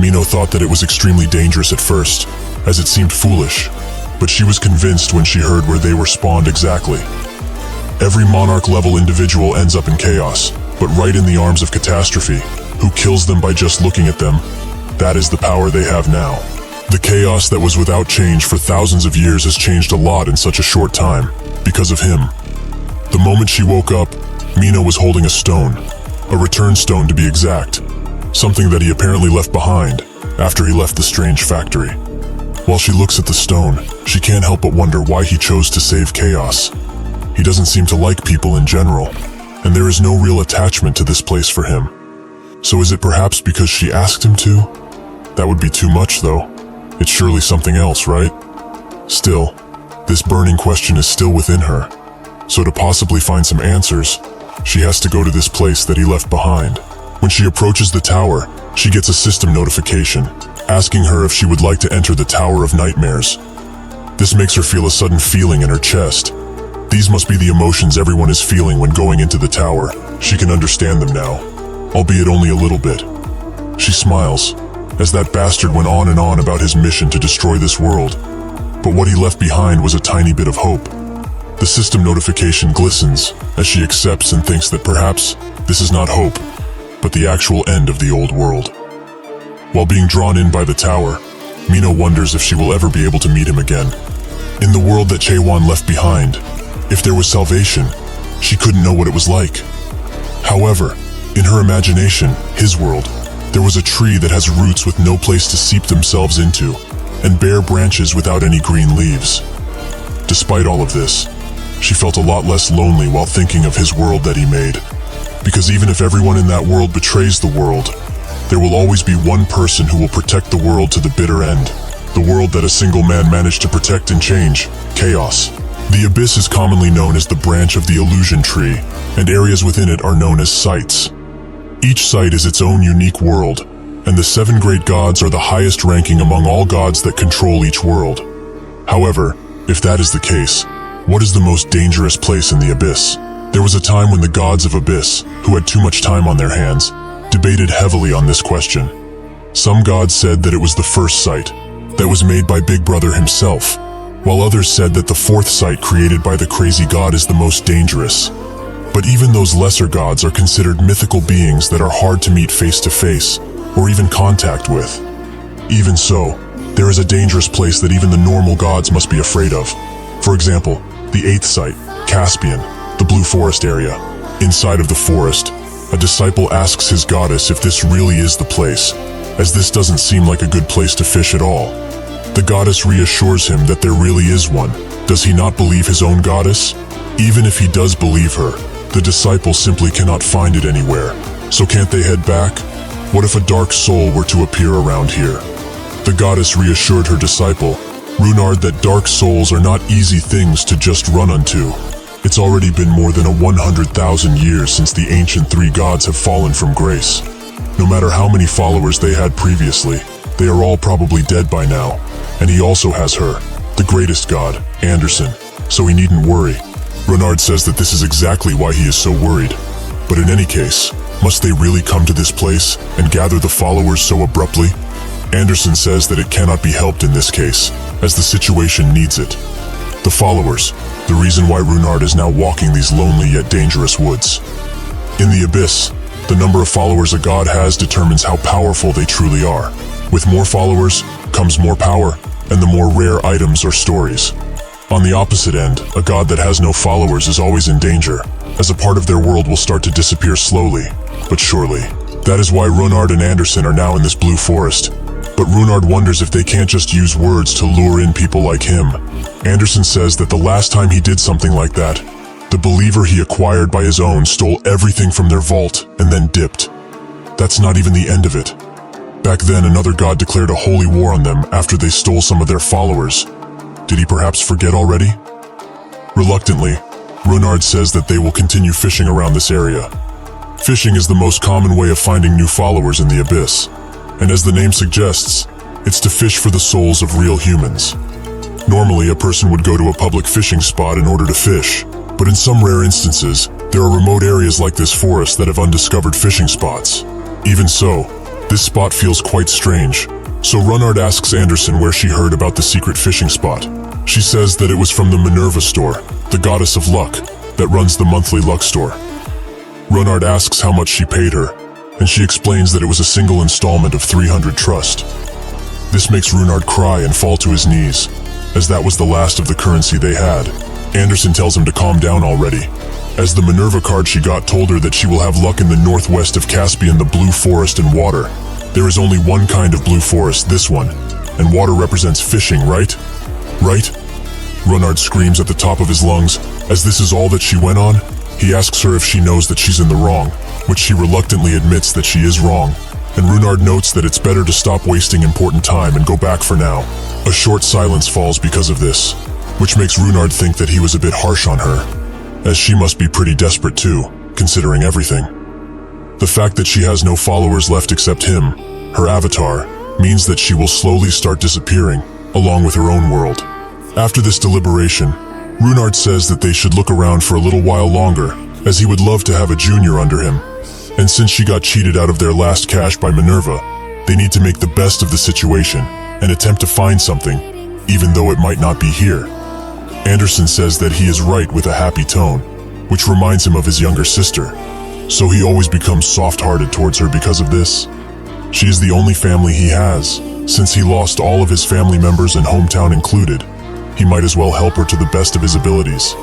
Mino thought that it was extremely dangerous at first, as it seemed foolish, but she was convinced when she heard where they were spawned exactly. Every monarch-level individual ends up in Chaos, but right in the arms of Catastrophe, who kills them by just looking at them. That is the power they have now. The Chaos that was without change for thousands of years has changed a lot in such a short time, because of him. The moment she woke up, Mino was holding a stone, a return stone to be exact, something that he apparently left behind after he left the Strange Factory. While she looks at the stone, she can't help but wonder why he chose to save Chaos. He doesn't seem to like people in general, and there is no real attachment to this place for him. So is it perhaps because she asked him to? That would be too much though. It's surely something else, right? Still, this burning question is still within her. So to possibly find some answers, she has to go to this place that he left behind. When she approaches the tower, she gets a system notification, asking her if she would like to enter the Tower of Nightmares. This makes her feel a sudden feeling in her chest. These must be the emotions everyone is feeling when going into the tower. She can understand them now, albeit only a little bit. She smiles, as that bastard went on and on about his mission to destroy this world. But what he left behind was a tiny bit of hope. The system notification glistens as she accepts and thinks that perhaps this is not hope, but the actual end of the old world. While being drawn in by the tower, Mino wonders if she will ever be able to meet him again. In the world that Jae-won left behind, if there was salvation, she couldn't know what it was like. However, in her imagination, his world, there was a tree that has roots with no place to seep themselves into, and bare branches without any green leaves. Despite all of this, she felt a lot less lonely while thinking of his world that he made. Because even if everyone in that world betrays the world, there will always be one person who will protect the world to the bitter end. the world that a single man managed to protect and change, chaos. The abyss is commonly known as the branch of the illusion tree, and areas within it are known as sites. Each site is its own unique world, and the 7 great gods are the highest ranking among all gods that control each world. However, if that is the case, what is the most dangerous place in the abyss? There was a time when the gods of Abyss, who had too much time on their hands, debated heavily on this question. Some gods said that it was the first site, that was made by Big Brother himself, while others said that the 4th site created by the crazy god is the most dangerous. But even those lesser gods are considered mythical beings that are hard to meet face to face, or even contact with. Even so, there is a dangerous place that even the normal gods must be afraid of. For example, the 8th site, Caspian, the Blue Forest area. Inside of the forest, a disciple asks his goddess if this really is the place, as this doesn't seem like a good place to fish at all. The goddess reassures him that there really is one. Does he not believe his own goddess? Even if he does believe her, the disciple simply cannot find it anywhere. So can't they head back? What if a dark soul were to appear around here? The goddess reassured her disciple, Runard, that dark souls are not easy things to just run unto. It's already been more than 100,000 years since the ancient 3 gods have fallen from grace. No matter how many followers they had previously, they are all probably dead by now. And he also has her, the greatest god, Anderson, so he needn't worry. Runard says that this is exactly why he is so worried. But in any case, must they really come to this place and gather the followers so abruptly? Anderson says that it cannot be helped in this case, as the situation needs it. The followers, the reason why Runard is now walking these lonely yet dangerous woods. In the abyss, the number of followers a god has determines how powerful they truly are. With more followers comes more power, and the more rare items or stories. On the opposite end, a god that has no followers is always in danger, as a part of their world will start to disappear slowly, but surely. That is why Runard and Anderson are now in this blue forest. But Runard wonders if they can't just use words to lure in people like him. Anderson says that the last time he did something like that, the believer he acquired by his own stole everything from their vault and then dipped. That's not even the end of it. Back then, another god declared a holy war on them after they stole some of their followers. Did he perhaps forget already? Reluctantly, Runard says that they will continue fishing around this area. Fishing is the most common way of finding new followers in the abyss. And as the name suggests, it's to fish for the souls of real humans. Normally, a person would go to a public fishing spot in order to fish, but in some rare instances, there are remote areas like this forest that have undiscovered fishing spots. Even so, this spot feels quite strange, so Runard asks Anderson where she heard about the secret fishing spot. She says that it was from the Minerva store, the goddess of luck, that runs the monthly luck store. Runard asks how much she paid her, and she explains that it was a single installment of 300 trust. This makes Runard cry and fall to his knees, as that was the last of the currency they had. Anderson tells him to calm down already, as the Minerva card she got told her that she will have luck in the northwest of Caspian, the blue forest and water. There is only one kind of blue forest, this one, and water represents fishing, right? Right? Runard screams at the top of his lungs, as this is all that she went on. He asks her if she knows that she's in the wrong, which she reluctantly admits that she is wrong, and Runard notes that it's better to stop wasting important time and go back for now. A short silence falls because of this, which makes Runard think that he was a bit harsh on her, as she must be pretty desperate too, considering everything. The fact that she has no followers left except him, her avatar, means that she will slowly start disappearing, along with her own world. After this deliberation, Runard says that they should look around for a little while longer, as he would love to have a junior under him. And since she got cheated out of their last cash by Minerva, they need to make the best of the situation and attempt to find something, even though it might not be here. Anderson says that he is right with a happy tone, which reminds him of his younger sister, so he always becomes soft-hearted towards her because of this. She is the only family he has, since he lost all of his family members and hometown included. He might as well help her to the best of his abilities,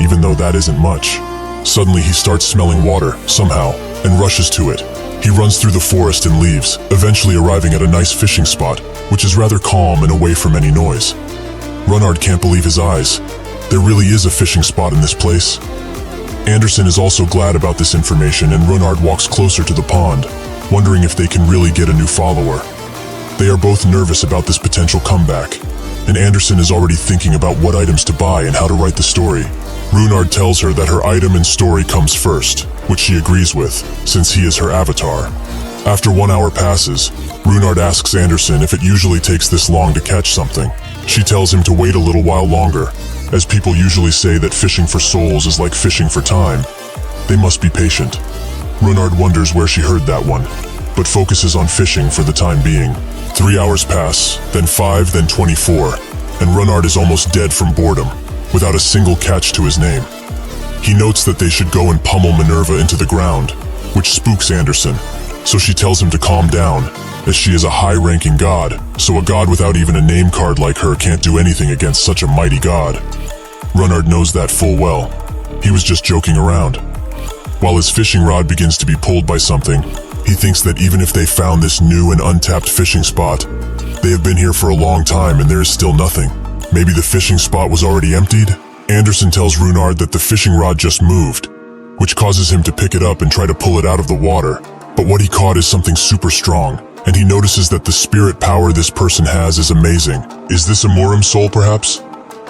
even though that isn't much. Suddenly he starts smelling water, somehow, and rushes to it. He runs through the forest and leaves, eventually arriving at a nice fishing spot, which is rather calm and away from any noise. Runard can't believe his eyes. There really is a fishing spot in this place. Anderson is also glad about this information, and Runard walks closer to the pond, wondering if they can really get a new follower. They are both nervous about this potential comeback, and Anderson is already thinking about what items to buy and how to write the story. Runard tells her that her item and story comes first, which she agrees with, since he is her avatar. After 1 hour passes, Runard asks Anderson if it usually takes this long to catch something. She tells him to wait a little while longer, as people usually say that fishing for souls is like fishing for time. They must be patient. Runard wonders where she heard that one, but focuses on fishing for the time being. 3 hours pass, then 5, then 24, and Runard is almost dead from boredom, without a single catch to his name. He notes that they should go and pummel Minerva into the ground, which spooks Anderson, so she tells him to calm down, as she is a high-ranking god, so a god without even a name card like her can't do anything against such a mighty god. Runard knows that full well. He was just joking around. While his fishing rod begins to be pulled by something, he thinks that even if they found this new and untapped fishing spot, they have been here for a long time and there is still nothing. Maybe the fishing spot was already emptied? Anderson tells Runard that the fishing rod just moved, which causes him to pick it up and try to pull it out of the water. But what he caught is something super strong, and he notices that the spirit power this person has is amazing. Is this a Morim soul perhaps?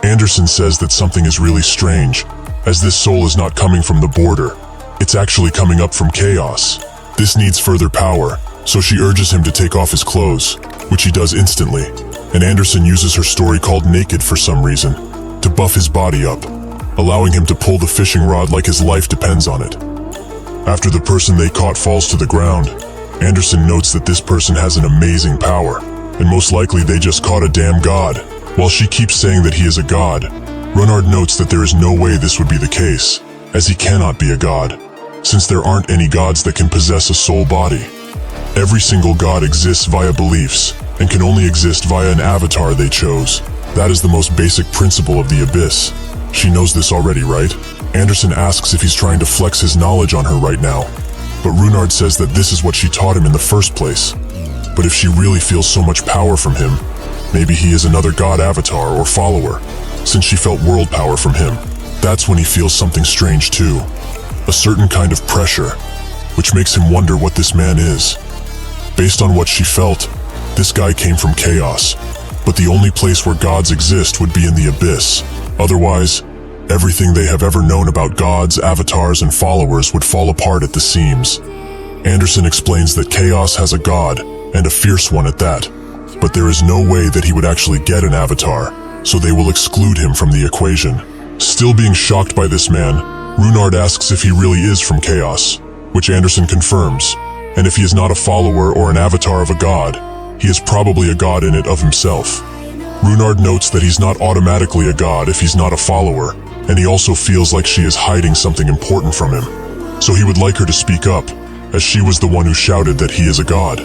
Anderson says that something is really strange, as this soul is not coming from the border. It's actually coming up from chaos. This needs further power, so she urges him to take off his clothes, which he does instantly, and Anderson uses her story called Naked for some reason, to buff his body up, allowing him to pull the fishing rod like his life depends on it. After the person they caught falls to the ground, Anderson notes that this person has an amazing power, and most likely they just caught a damn god. While she keeps saying that he is a god, Runard notes that there is no way this would be the case, as he cannot be a god, since there aren't any gods that can possess a soul body. Every single god exists via beliefs, and can only exist via an avatar they chose. That is the most basic principle of the Abyss. She knows this already, right? Anderson asks if he's trying to flex his knowledge on her right now, but Runard says that this is what she taught him in the first place. But if she really feels so much power from him, maybe he is another god avatar or follower, since she felt world power from him. That's when he feels something strange too, a certain kind of pressure, which makes him wonder what this man is. Based on what she felt, this guy came from chaos, but the only place where gods exist would be in the Abyss. Otherwise, everything they have ever known about gods, avatars, and followers would fall apart at the seams. Anderson explains that chaos has a god, and a fierce one at that, but there is no way that he would actually get an avatar, so they will exclude him from the equation. Still being shocked by this man, Runard asks if he really is from chaos, which Anderson confirms, and if he is not a follower or an avatar of a god, he is probably a god in it of himself. Runard notes that he's not automatically a god if he's not a follower, and he also feels like she is hiding something important from him, so he would like her to speak up, as she was the one who shouted that he is a god.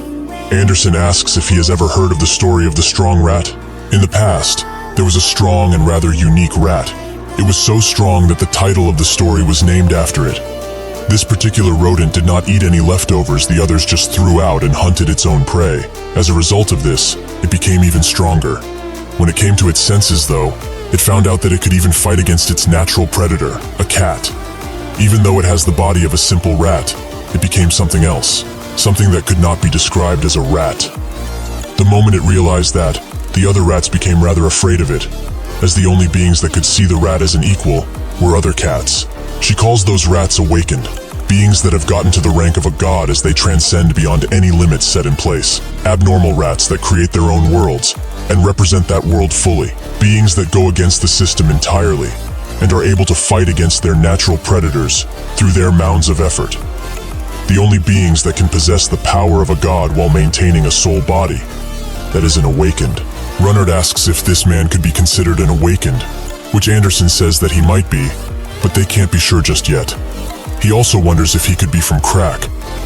Anderson asks if he has ever heard of the story of the strong rat. In the past, there was a strong and rather unique rat. It was so strong that the title of the story was named after it. This particular rodent did not eat any leftovers the others just threw out and hunted its own prey. As a result of this, it became even stronger. When it came to its senses though, it found out that it could even fight against its natural predator, a cat. Even though it has the body of a simple rat, it became something else, something that could not be described as a rat. The moment it realized that, the other rats became rather afraid of it, as the only beings that could see the rat as an equal were other cats. She calls those rats awakened, beings that have gotten to the rank of a god as they transcend beyond any limits set in place. Abnormal rats that create their own worlds, and represent that world fully. Beings that go against the system entirely, and are able to fight against their natural predators through their mounds of effort. The only beings that can possess the power of a god while maintaining a soul body. That is an awakened. Runard asks if this man could be considered an awakened, which Anderson says that he might be, but they can't be sure just yet. He also wonders if he could be from crack,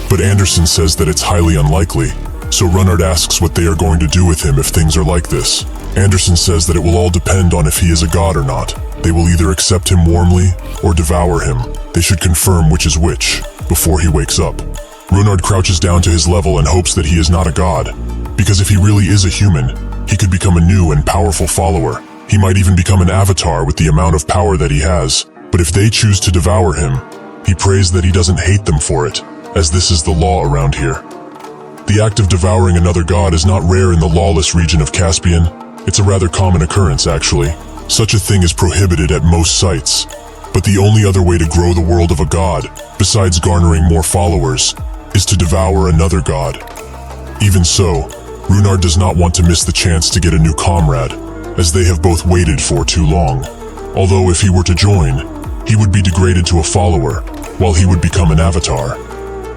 but Anderson says that it's highly unlikely, so Runard asks what they are going to do with him if things are like this. Anderson says that it will all depend on if he is a god or not. They will either accept him warmly or devour him. They should confirm which is which before he wakes up. Runard crouches down to his level and hopes that he is not a god, because if he really is a human, he could become a new and powerful follower. He might even become an avatar with the amount of power that he has. But if they choose to devour him, he prays that he doesn't hate them for it, as this is the law around here. The act of devouring another god is not rare in the lawless region of Caspian. It's a rather common occurrence, actually. Such a thing is prohibited at most sites. But the only other way to grow the world of a god, besides garnering more followers, is to devour another god. Even so, Runard does not want to miss the chance to get a new comrade, as they have both waited for too long. Although if he were to join, he would be degraded to a follower, while he would become an avatar.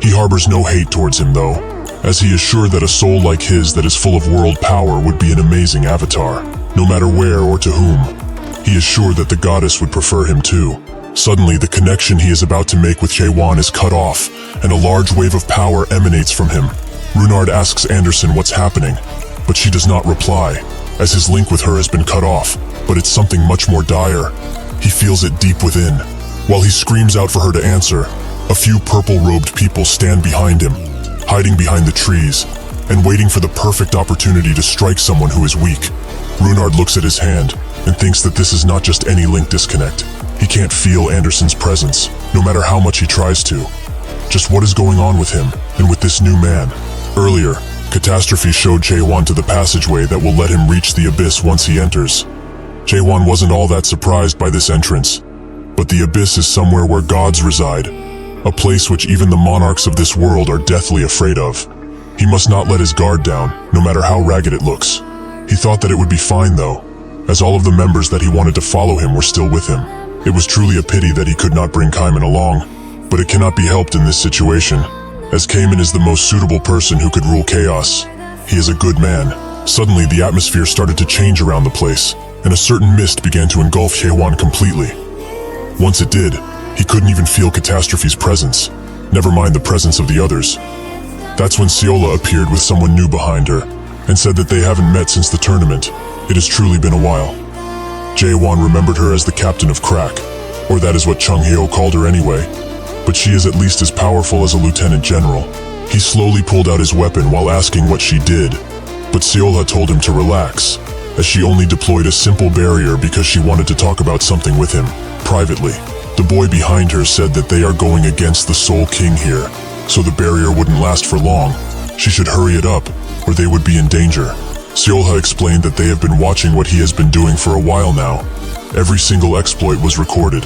He harbors no hate towards him though, as he is sure that a soul like his that is full of world power would be an amazing avatar, no matter where or to whom. He is sure that the goddess would prefer him too. Suddenly, the connection he is about to make with Jaewon is cut off, and a large wave of power emanates from him. Runard asks Anderson what's happening, but she does not reply, as his link with her has been cut off, but it's something much more dire. He feels it deep within. While he screams out for her to answer, a few purple-robed people stand behind him, hiding behind the trees, and waiting for the perfect opportunity to strike someone who is weak. Runard looks at his hand, and thinks that this is not just any link disconnect. He can't feel Anderson's presence, no matter how much he tries to. Just what is going on with him, and with this new man? Earlier, Catastrophe showed Jaewon to the passageway that will let him reach the abyss once he enters. Jaewon wasn't all that surprised by this entrance, but the abyss is somewhere where gods reside, a place which even the monarchs of this world are deathly afraid of. He must not let his guard down, no matter how ragged it looks. He thought that it would be fine though, as all of the members that he wanted to follow him were still with him. It was truly a pity that he could not bring Kaiman along, but it cannot be helped in this situation, as Kaiman is the most suitable person who could rule chaos. He is a good man. Suddenly, the atmosphere started to change around the place, and a certain mist began to engulf Jaewon completely. Once it did, he couldn't even feel Catastrophe's presence, never mind the presence of the others. That's when Seola appeared with someone new behind her, and said that they haven't met since the tournament. It has truly been a while. Jaewon remembered her as the captain of Crack, or that is what Chung Hyo called her anyway, but she is at least as powerful as a lieutenant general. He slowly pulled out his weapon while asking what she did, but Seola told him to relax, as she only deployed a simple barrier because she wanted to talk about something with him, privately. The boy behind her said that they are going against the Soul King here, so the barrier wouldn't last for long. She should hurry it up, or they would be in danger. Seolha explained that they have been watching what he has been doing for a while now. Every single exploit was recorded.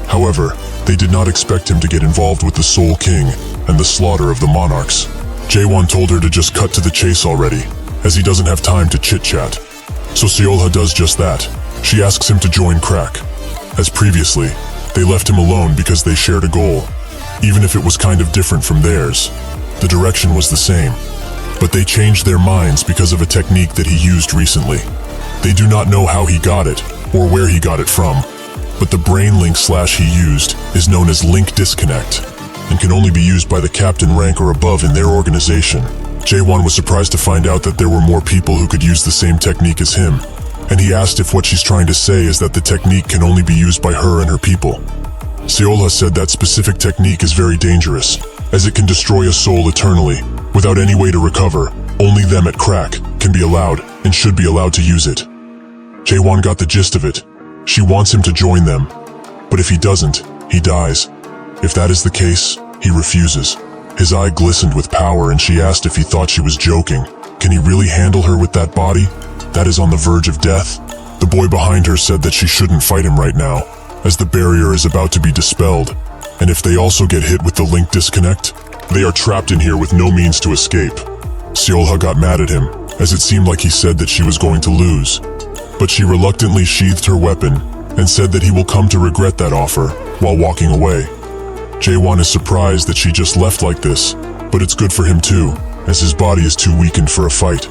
However, they did not expect him to get involved with the Soul King and the slaughter of the monarchs. Jaewon told her to just cut to the chase already, as he doesn't have time to chit-chat. So Seolha does just that. She asks him to join Crack. As previously, they left him alone because they shared a goal. Even if it was kind of different from theirs, the direction was the same. But they changed their minds because of a technique that he used recently. They do not know how he got it, or where he got it from, but the brain link / he used is known as link disconnect, and can only be used by the captain rank or above in their organization. Jaewon was surprised to find out that there were more people who could use the same technique as him, and he asked if what she's trying to say is that the technique can only be used by her and her people. Seolha said that specific technique is very dangerous, as it can destroy a soul eternally, without any way to recover. Only them at Crack can be allowed, and should be allowed to use it. Jaewon got the gist of it. She wants him to join them, but if he doesn't, he dies. If that is the case, he refuses. His eye glistened with power and she asked if he thought she was joking. Can he really handle her with that body? That is on the verge of death. The boy behind her said that she shouldn't fight him right now, as the barrier is about to be dispelled, and if they also get hit with the link disconnect, they are trapped in here with no means to escape. Seolha got mad at him, as it seemed like he said that she was going to lose, but she reluctantly sheathed her weapon and said that he will come to regret that offer while walking away. Jaewon is surprised that she just left like this, but it's good for him too, as his body is too weakened for a fight.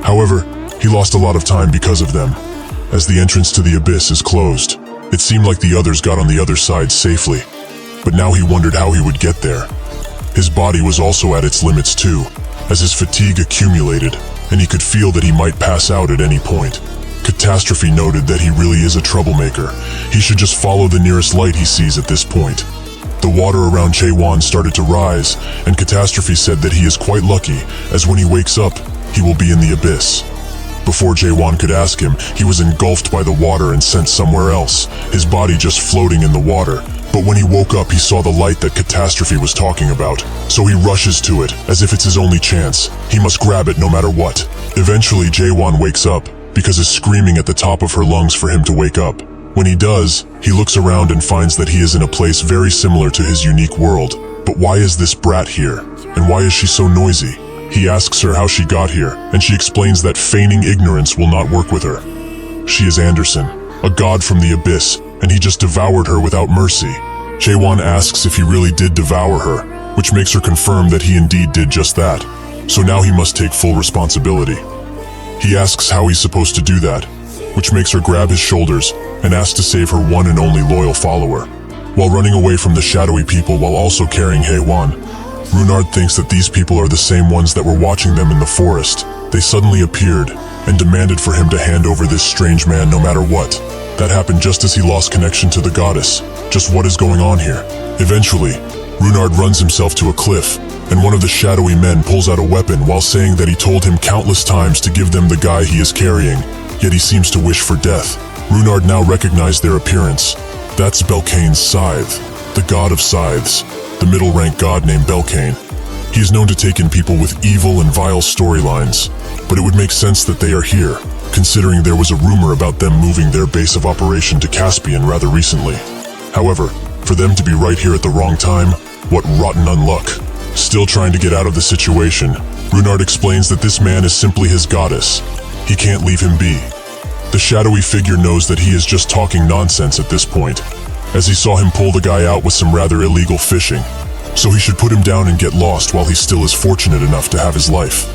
However, he lost a lot of time because of them, as the entrance to the abyss is closed. It seemed like the others got on the other side safely, but now he wondered how he would get there. His body was also at its limits too, as his fatigue accumulated, and he could feel that he might pass out at any point. Catastrophe noted that he really is a troublemaker. He should just follow the nearest light he sees at this point. The water around Jaewon started to rise, and Catastrophe said that he is quite lucky, as when he wakes up, he will be in the abyss. Before Jaewon could ask him, he was engulfed by the water and sent somewhere else, his body just floating in the water, But when he woke up, he saw the light that Catastrophe was talking about. So he rushes to it, as if it's his only chance. He must grab it no matter what. Eventually, Jaewon wakes up, because is screaming at the top of her lungs for him to wake up. When he does, he looks around and finds that he is in a place very similar to his unique world. But why is this brat here? And why is she so noisy? He asks her how she got here, and she explains that feigning ignorance will not work with her. She is Anderson, a god from the abyss, and he just devoured her without mercy. Jaewon asks if he really did devour her, which makes her confirm that he indeed did just that. So now he must take full responsibility. He asks how he's supposed to do that, which makes her grab his shoulders and ask to save her one and only loyal follower. While running away from the shadowy people while also carrying Haewon, Runard thinks that these people are the same ones that were watching them in the forest. They suddenly appeared and demanded for him to hand over this strange man no matter what. That happened just as he lost connection to the goddess. Just what is going on here? Eventually, Runard runs himself to a cliff, and one of the shadowy men pulls out a weapon while saying that he told him countless times to give them the guy he is carrying, yet he seems to wish for death. Runard now recognized their appearance. That's Belkane's scythe, the god of scythes, the middle-rank god named Belkane. He is known to take in people with evil and vile storylines, but it would make sense that they are here, considering there was a rumor about them moving their base of operation to Caspian rather recently. However, for them to be right here at the wrong time, what rotten unluck. Still trying to get out of the situation, Runard explains that this man is simply his goddess. He can't leave him be. The shadowy figure knows that he is just talking nonsense at this point, as he saw him pull the guy out with some rather illegal fishing. So he should put him down and get lost while he still is fortunate enough to have his life.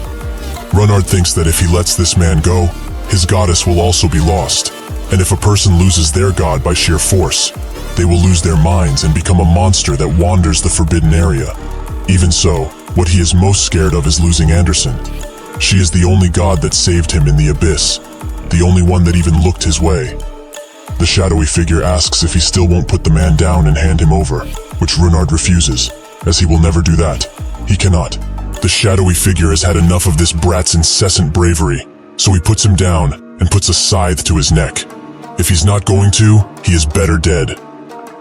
Runard thinks that if he lets this man go, his goddess will also be lost, and if a person loses their god by sheer force, they will lose their minds and become a monster that wanders the forbidden area. Even so, what he is most scared of is losing Anderson. She is the only god that saved him in the abyss, the only one that even looked his way. The shadowy figure asks if he still won't put the man down and hand him over, which Runard refuses, as he will never do that. He cannot. The shadowy figure has had enough of this brat's incessant bravery, so he puts him down and puts a scythe to his neck. If he's not going to, he is better dead.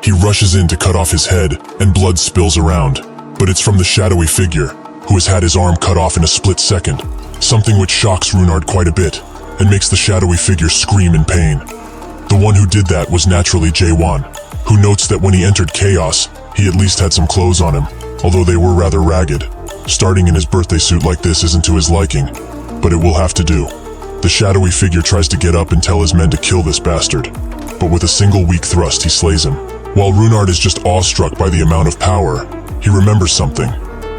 He rushes in to cut off his head, and blood spills around, but it's from the shadowy figure, who has had his arm cut off in a split second, something which shocks Runard quite a bit, and makes the shadowy figure scream in pain. The one who did that was naturally Jaewon, who notes that when he entered Chaos, he at least had some clothes on him, although they were rather ragged. Starting in his birthday suit like this isn't to his liking, but it will have to do. The shadowy figure tries to get up and tell his men to kill this bastard, but with a single weak thrust he slays him. While Runard is just awestruck by the amount of power, he remembers something.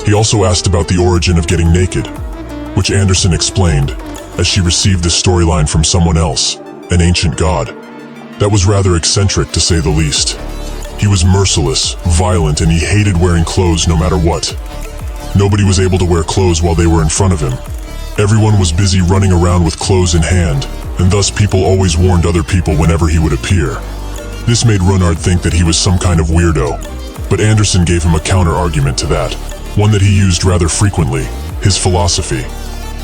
He also asked about the origin of getting naked, which Anderson explained, as she received this storyline from someone else, an ancient god. That was rather eccentric to say the least. He was merciless, violent, and he hated wearing clothes no matter what. Nobody was able to wear clothes while they were in front of him. Everyone was busy running around with clothes in hand, and thus people always warned other people whenever he would appear. This made Runard think that he was some kind of weirdo, but Anderson gave him a counter-argument to that, one that he used rather frequently, his philosophy.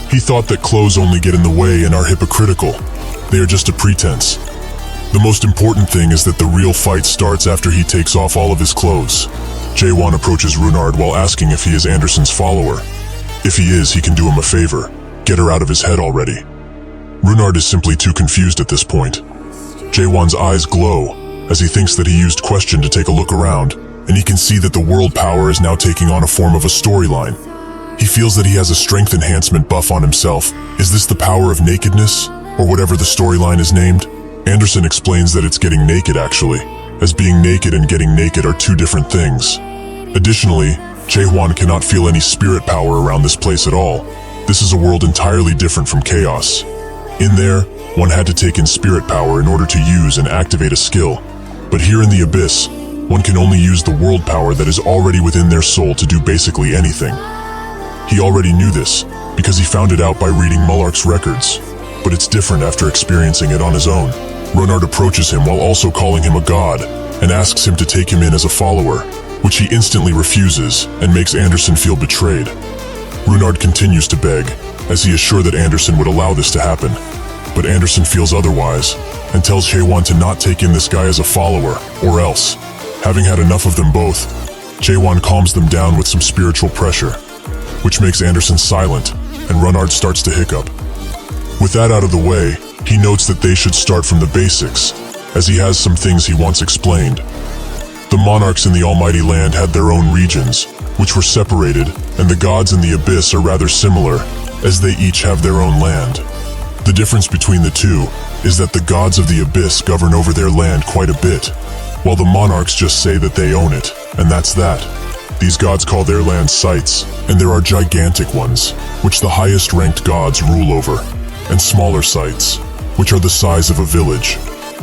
He thought that clothes only get in the way and are hypocritical. They are just a pretense. The most important thing is that the real fight starts after he takes off all of his clothes. Jaewon approaches Runard while asking if he is Anderson's follower. If he is, he can do him a favor. Get her out of his head already. Runard is simply too confused at this point. Jaewon's eyes glow, as he thinks that he used question to take a look around, and he can see that the world power is now taking on a form of a storyline. He feels that he has a strength enhancement buff on himself. Is this the power of nakedness, or whatever the storyline is named? Anderson explains that it's getting naked actually, as being naked and getting naked are two different things. Additionally, Jaewon cannot feel any spirit power around this place at all. This is a world entirely different from Chaos. In there, one had to take in spirit power in order to use and activate a skill. But here in the Abyss, one can only use the world power that is already within their soul to do basically anything. He already knew this, because he found it out by reading Mullark's records. But it's different after experiencing it on his own. Runard approaches him while also calling him a god, and asks him to take him in as a follower, which he instantly refuses and makes Anderson feel betrayed. Runard continues to beg, as he is sure that Anderson would allow this to happen. But Anderson feels otherwise, and tells Haewon to not take in this guy as a follower, or else. Having had enough of them both, Jaewon calms them down with some spiritual pressure, which makes Anderson silent, and Runard starts to hiccup. With that out of the way, he notes that they should start from the basics, as he has some things he wants explained. The monarchs in the Almighty Land had their own regions, which were separated, and the gods in the Abyss are rather similar, as they each have their own land. The difference between the two is that the gods of the Abyss govern over their land quite a bit, while the monarchs just say that they own it, and that's that. These gods call their land sites, and there are gigantic ones, which the highest-ranked gods rule over, and smaller sites, which are the size of a village,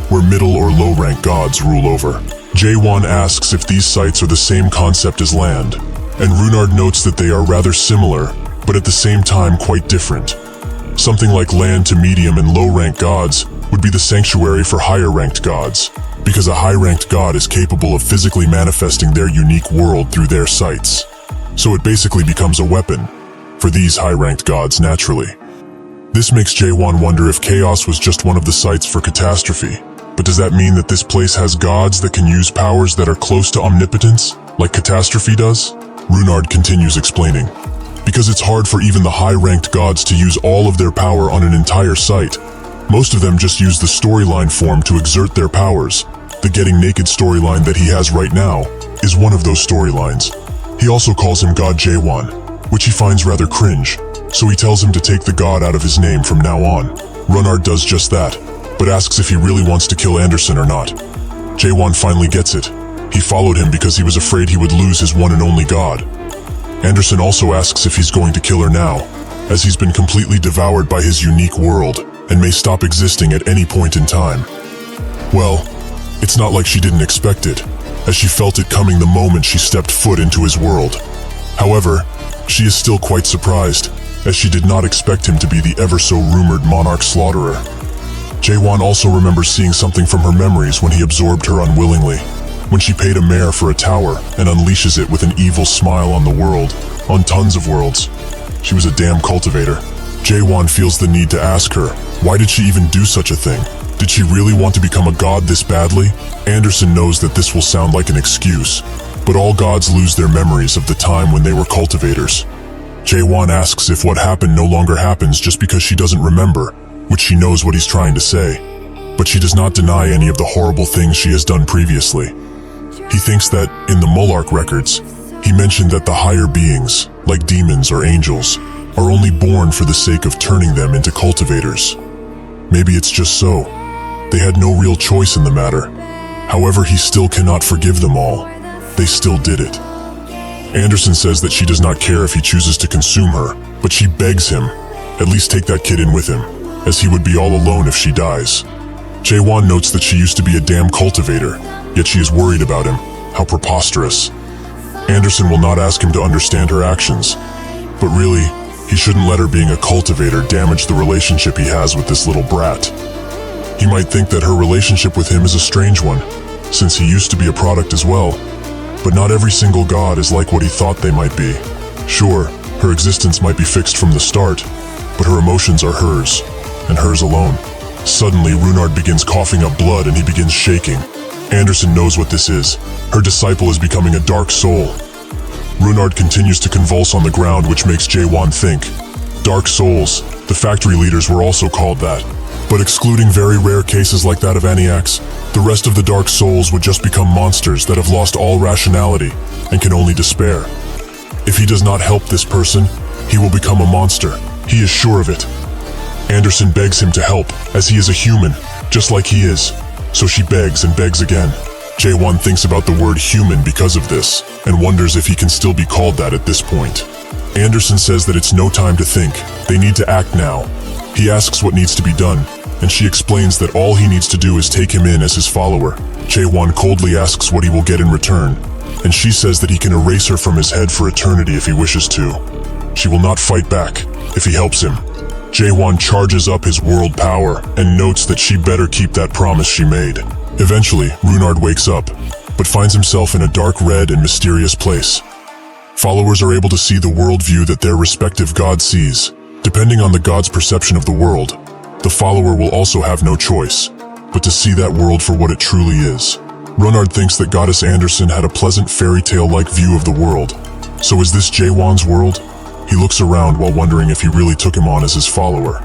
where middle or low-ranked gods rule over. Jaewon asks if these sites are the same concept as land, and Runard notes that they are rather similar, but at the same time quite different. Something like land to medium and low-ranked gods would be the sanctuary for higher-ranked gods, because a high-ranked god is capable of physically manifesting their unique world through their sites. So it basically becomes a weapon for these high-ranked gods naturally. This makes Jaewon wonder if Chaos was just one of the sites for catastrophe. But does that mean that this place has gods that can use powers that are close to omnipotence, like Catastrophe does? Runard continues explaining. Because it's hard for even the high-ranked gods to use all of their power on an entire site. Most of them just use the storyline form to exert their powers. The Getting Naked storyline that he has right now is one of those storylines. He also calls him God Jaewon, which he finds rather cringe, so he tells him to take the god out of his name from now on. Runard does just that, but asks if he really wants to kill Anderson or not. Jaewon finally gets it. He followed him because he was afraid he would lose his one and only god. Anderson also asks if he's going to kill her now, as he's been completely devoured by his unique world and may stop existing at any point in time. Well, it's not like she didn't expect it, as she felt it coming the moment she stepped foot into his world. However, she is still quite surprised, as she did not expect him to be the ever-so-rumored monarch slaughterer. Jaewon also remembers seeing something from her memories when he absorbed her unwillingly, when she paid a mare for a tower and unleashes it with an evil smile on the world, on tons of worlds. She was a damn cultivator. Jaewon feels the need to ask her, why did she even do such a thing? Did she really want to become a god this badly? Anderson knows that this will sound like an excuse, but all gods lose their memories of the time when they were cultivators. Jaewon asks if what happened no longer happens just because she doesn't remember, which she knows what he's trying to say, but she does not deny any of the horrible things she has done previously. He thinks that, in the Molark records, he mentioned that the higher beings, like demons or angels, are only born for the sake of turning them into cultivators. Maybe it's just so. They had no real choice in the matter. However, he still cannot forgive them all. They still did it. Anderson says that she does not care if he chooses to consume her, but she begs him, at least take that kid in with him, as he would be all alone if she dies. Jaewon notes that she used to be a damn cultivator, yet she is worried about him. How preposterous. Anderson will not ask him to understand her actions, but really, he shouldn't let her being a cultivator damage the relationship he has with this little brat. He might think that her relationship with him is a strange one, since he used to be a product as well, but not every single god is like what he thought they might be. Sure, her existence might be fixed from the start, but her emotions are hers, and hers alone. Suddenly, Runard begins coughing up blood and he begins shaking. Anderson knows what this is. Her disciple is becoming a dark soul. Runard continues to convulse on the ground, which makes Jaewon think. Dark souls, the factory leaders were also called that. But excluding very rare cases like that of Aniax, the rest of the dark souls would just become monsters that have lost all rationality and can only despair. If he does not help this person, he will become a monster. He is sure of it. Anderson begs him to help, as he is a human, just like he is. So she begs and begs again. Jaewon thinks about the word human because of this, and wonders if he can still be called that at this point. Anderson says that it's no time to think, they need to act now. He asks what needs to be done, and she explains that all he needs to do is take him in as his follower. Jaewon coldly asks what he will get in return, and she says that he can erase her from his head for eternity if he wishes to. She will not fight back if he helps him. Jaewon charges up his world power and notes that she better keep that promise she made. Eventually, Runard wakes up, but finds himself in a dark red and mysterious place. Followers are able to see the worldview that their respective god sees. Depending on the god's perception of the world, the follower will also have no choice, but to see that world for what it truly is. Runard thinks that Goddess Anderson had a pleasant fairy tale-like view of the world. So is this Jaewon's world? He looks around while wondering if he really took him on as his follower.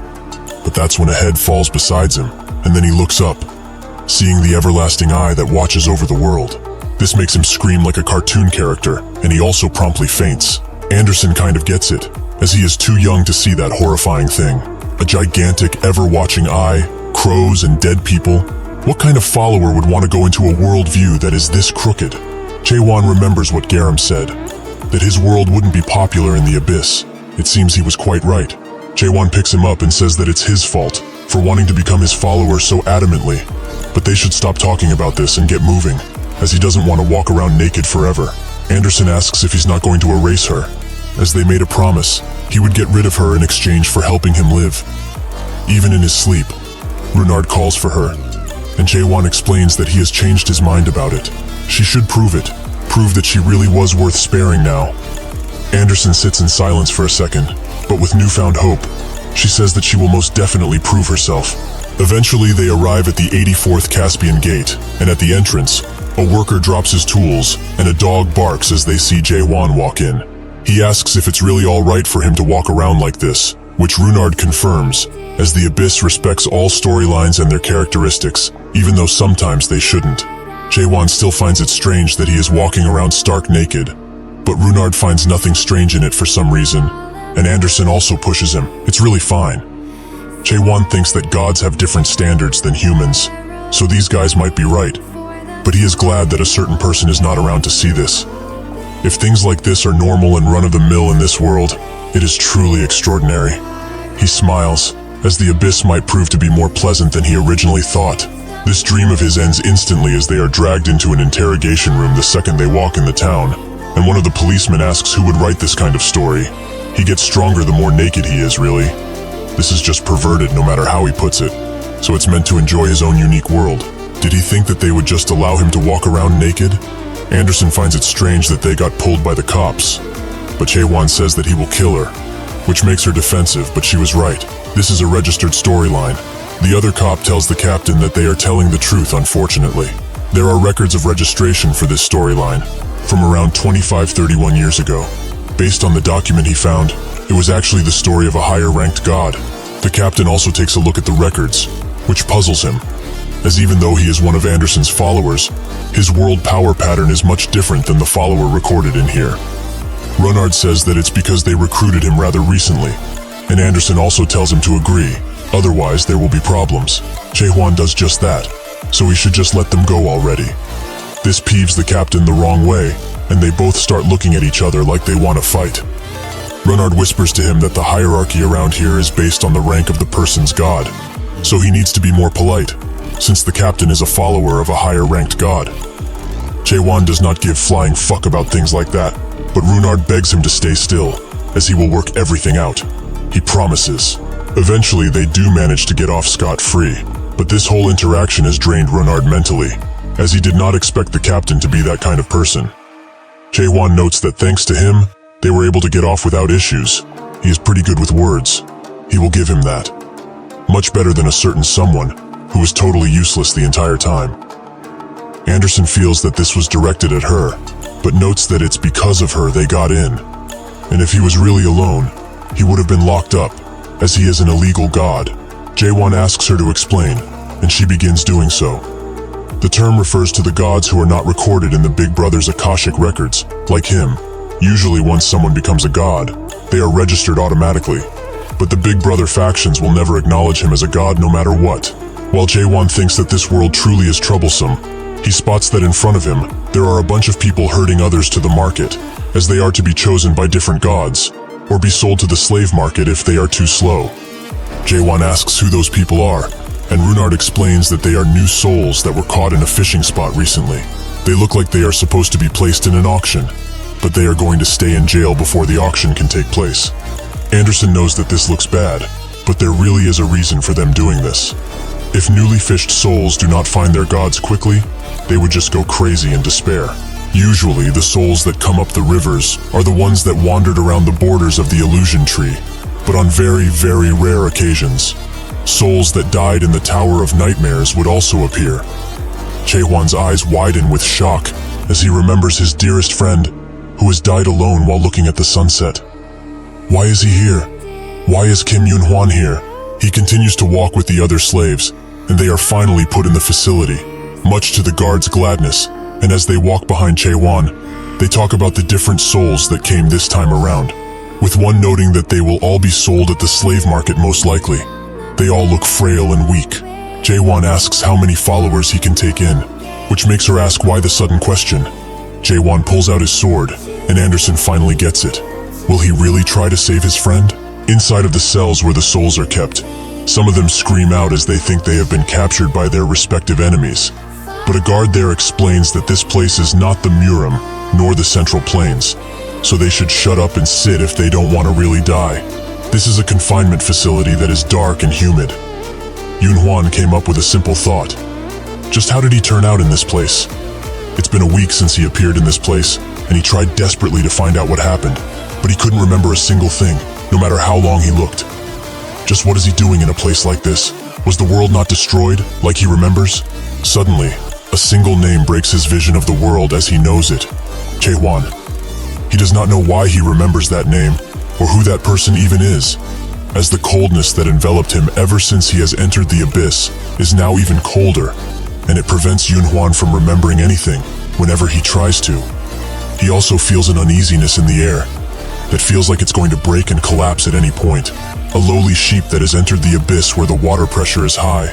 But that's when a head falls beside him, and then he looks up, seeing the everlasting eye that watches over the world. This makes him scream like a cartoon character, and he also promptly faints. Anderson kind of gets it, as he is too young to see that horrifying thing. A gigantic, ever-watching eye, crows, and dead people. What kind of follower would want to go into a worldview that is this crooked? Jaewon remembers what Garam said, that his world wouldn't be popular in the abyss. It seems he was quite right. Jaewon picks him up and says that it's his fault for wanting to become his follower so adamantly. But they should stop talking about this and get moving, as he doesn't want to walk around naked forever. Anderson asks if he's not going to erase her, as they made a promise he would get rid of her in exchange for helping him live. Even in his sleep, Runard calls for her, and Jaewon explains that he has changed his mind about it. She should prove that she really was worth sparing now. Anderson sits in silence for a second, but with newfound hope, she says that she will most definitely prove herself. Eventually they arrive at the 84th Caspian Gate, and at the entrance, a worker drops his tools, and a dog barks as they see Jaewon walk in. He asks if it's really alright for him to walk around like this, which Runard confirms, as the Abyss respects all storylines and their characteristics, even though sometimes they shouldn't. Jaewon still finds it strange that he is walking around stark naked, but Runard finds nothing strange in it for some reason, and Anderson also pushes him. It's really fine. Jaewon thinks that gods have different standards than humans, so these guys might be right, but he is glad that a certain person is not around to see this. If things like this are normal and run-of-the-mill in this world, it is truly extraordinary. He smiles, as the Abyss might prove to be more pleasant than he originally thought. This dream of his ends instantly as they are dragged into an interrogation room the second they walk in the town, and one of the policemen asks who would write this kind of story. He gets stronger the more naked he is, really. This is just perverted no matter how he puts it, so it's meant to enjoy his own unique world. Did he think that they would just allow him to walk around naked? Anderson finds it strange that they got pulled by the cops, but Jaewon says that he will kill her, which makes her defensive, but she was right. This is a registered storyline. The other cop tells the captain that they are telling the truth, unfortunately. There are records of registration for this storyline, from around 25-31 years ago. Based on the document he found, it was actually the story of a higher-ranked god. The captain also takes a look at the records, which puzzles him, as even though he is one of Anderson's followers, his world power pattern is much different than the follower recorded in here. Runard says that it's because they recruited him rather recently, and Anderson also tells him to agree, otherwise there will be problems. Jaewon does just that, so he should just let them go already. This peeves the captain the wrong way, and they both start looking at each other like they want to fight. Runard whispers to him that the hierarchy around here is based on the rank of the person's god, so he needs to be more polite, since the captain is a follower of a higher-ranked god. Jaewon does not give flying fuck about things like that, but Runard begs him to stay still, as he will work everything out. He promises. Eventually they do manage to get off scot-free, but this whole interaction has drained Runard mentally, as he did not expect the captain to be that kind of person. Jaewon notes that thanks to him, they were able to get off without issues. He is pretty good with words. He will give him that. Much better than a certain someone, who was totally useless the entire time. Anderson feels that this was directed at her, but notes that it's because of her they got in. And if he was really alone, he would have been locked up, as he is an illegal god. Jaewon asks her to explain, and she begins doing so. The term refers to the gods who are not recorded in the Big Brother's Akashic records, like him. Usually once someone becomes a god, they are registered automatically, but the Big Brother factions will never acknowledge him as a god no matter what. While Jaewon thinks that this world truly is troublesome, he spots that in front of him, there are a bunch of people herding others to the market, as they are to be chosen by different gods, or be sold to the slave market if they are too slow. Jaewon asks who those people are, and Runard explains that they are new souls that were caught in a fishing spot recently. They look like they are supposed to be placed in an auction, but they are going to stay in jail before the auction can take place. Anderson knows that this looks bad, but there really is a reason for them doing this. If newly fished souls do not find their gods quickly, they would just go crazy in despair. Usually, the souls that come up the rivers are the ones that wandered around the borders of the illusion tree, but on very, very rare occasions, souls that died in the Tower of Nightmares would also appear. Jae-hwan's eyes widen with shock as he remembers his dearest friend, who has died alone while looking at the sunset. Why is he here? Why is Kim Yoon-hwan here? He continues to walk with the other slaves, and they are finally put in the facility, much to the guards' gladness, and as they walk behind Jae-hwan, they talk about the different souls that came this time around, with one noting that they will all be sold at the slave market most likely. They all look frail and weak. Jae-hwan asks how many followers he can take in, which makes her ask why the sudden question. Jae-hwan pulls out his sword, and Anderson finally gets it. Will he really try to save his friend? Inside of the cells where the souls are kept, some of them scream out as they think they have been captured by their respective enemies. But a guard there explains that this place is not the Murim, nor the Central Plains, so they should shut up and sit if they don't want to really die. This is a confinement facility that is dark and humid. Yoon-hwan came up with a simple thought. Just how did he turn out in this place? It's been a week since he appeared in this place, and he tried desperately to find out what happened, but he couldn't remember a single thing, no matter how long he looked. Just what is he doing in a place like this? Was the world not destroyed, like he remembers? Suddenly, a single name breaks his vision of the world as he knows it. Jae-hwan. He does not know why he remembers that name, or who that person even is, as the coldness that enveloped him ever since he has entered the abyss is now even colder, and it prevents Yoon-hwan from remembering anything whenever he tries to. He also feels an uneasiness in the air that feels like it's going to break and collapse at any point. A lowly sheep that has entered the abyss where the water pressure is high.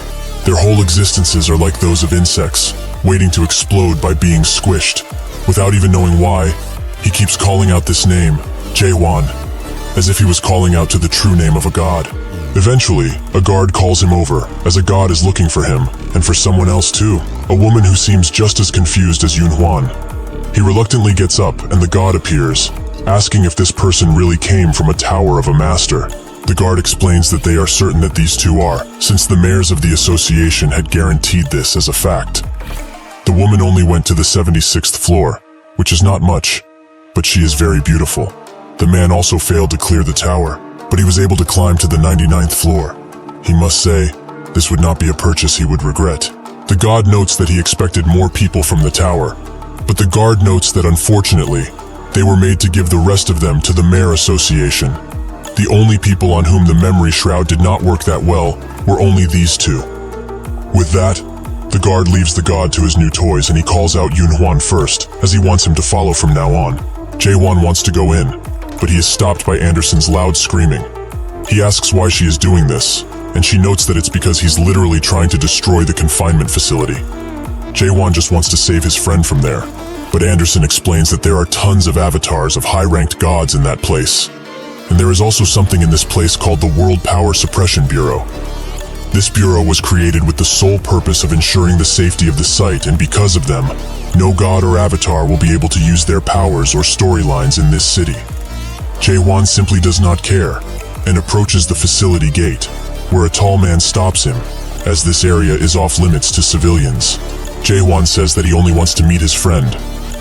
Their whole existences are like those of insects, waiting to explode by being squished. Without even knowing why, he keeps calling out this name, Jae-hwan, as if he was calling out to the true name of a god. Eventually, a guard calls him over, as a god is looking for him, and for someone else too, a woman who seems just as confused as Yoon-hwan. He reluctantly gets up, and the god appears, asking if this person really came from a tower of a master. The guard explains that they are certain that these two are, since the mayors of the association had guaranteed this as a fact. The woman only went to the 76th floor, which is not much, but she is very beautiful. The man also failed to clear the tower, but he was able to climb to the 99th floor. He must say, this would not be a purchase he would regret. The god notes that he expected more people from the tower, but the guard notes that unfortunately, they were made to give the rest of them to the Mayor Association. The only people on whom the memory shroud did not work that well were only these two. With that, the guard leaves the god to his new toys and he calls out Yoon-hwan first, as he wants him to follow from now on. Jae-hwan wants to go in, but he is stopped by Anderson's loud screaming. He asks why she is doing this, and she notes that it's because he's literally trying to destroy the confinement facility. Jae-hwan just wants to save his friend from there, but Anderson explains that there are tons of avatars of high-ranked gods in that place. And there is also something in this place called the World Power Suppression Bureau. This bureau was created with the sole purpose of ensuring the safety of the site, and because of them, no god or avatar will be able to use their powers or storylines in this city. Jae-hwan simply does not care, and approaches the facility gate, where a tall man stops him, as this area is off-limits to civilians. Jae-hwan says that he only wants to meet his friend,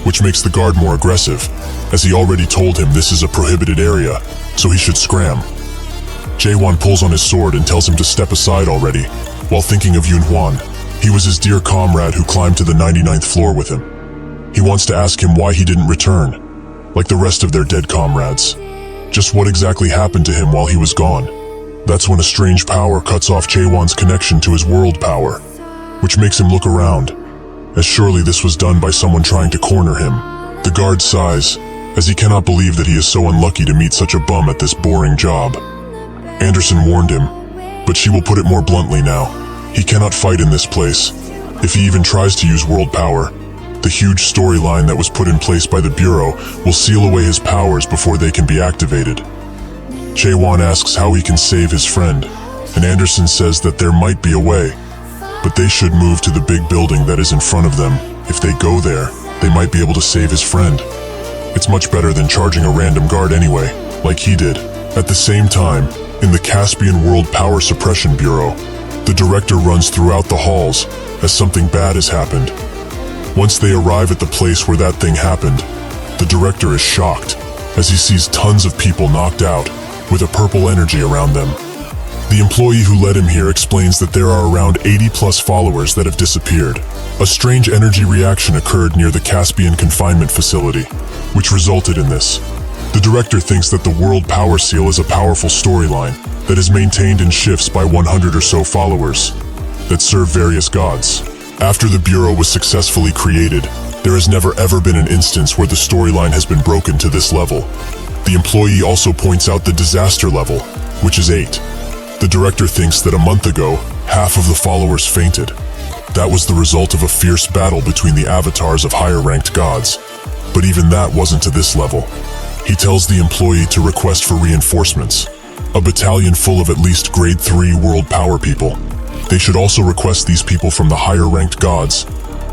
which makes the guard more aggressive, as he already told him this is a prohibited area, so he should scram. Jae-hwan pulls on his sword and tells him to step aside already, while thinking of Yoon-hwan. He was his dear comrade who climbed to the 99th floor with him. He wants to ask him why he didn't return, like the rest of their dead comrades. Just what exactly happened to him while he was gone. That's when a strange power cuts off Jae-hwan's connection to his world power, which makes him look around, as surely this was done by someone trying to corner him. The guard sighs, as he cannot believe that he is so unlucky to meet such a bum at this boring job. Anderson warned him, but she will put it more bluntly now. He cannot fight in this place. If he even tries to use world power, the huge storyline that was put in place by the Bureau will seal away his powers before they can be activated. Jae-hwan asks how he can save his friend, and Anderson says that there might be a way, but they should move to the big building that is in front of them. If they go there, they might be able to save his friend. It's much better than charging a random guard anyway, like he did. At the same time, in the Caspian World Power Suppression Bureau, the director runs throughout the halls as something bad has happened. Once they arrive at the place where that thing happened, the director is shocked as he sees tons of people knocked out with a purple energy around them. The employee who led him here explains that there are around 80+ followers that have disappeared, A strange energy reaction occurred near the Caspian confinement facility, which resulted in this. The director thinks that the World Power Seal is a powerful storyline that is maintained in shifts by 100 or so followers that serve various gods. After the Bureau was successfully created, there has never ever been an instance where the storyline has been broken to this level. The employee also points out the disaster level, which is 8. The director thinks that a month ago, half of the followers fainted. That was the result of a fierce battle between the avatars of higher-ranked gods. But even that wasn't to this level. He tells the employee to request for reinforcements, a battalion full of at least grade 3 world power people. They should also request these people from the higher-ranked gods.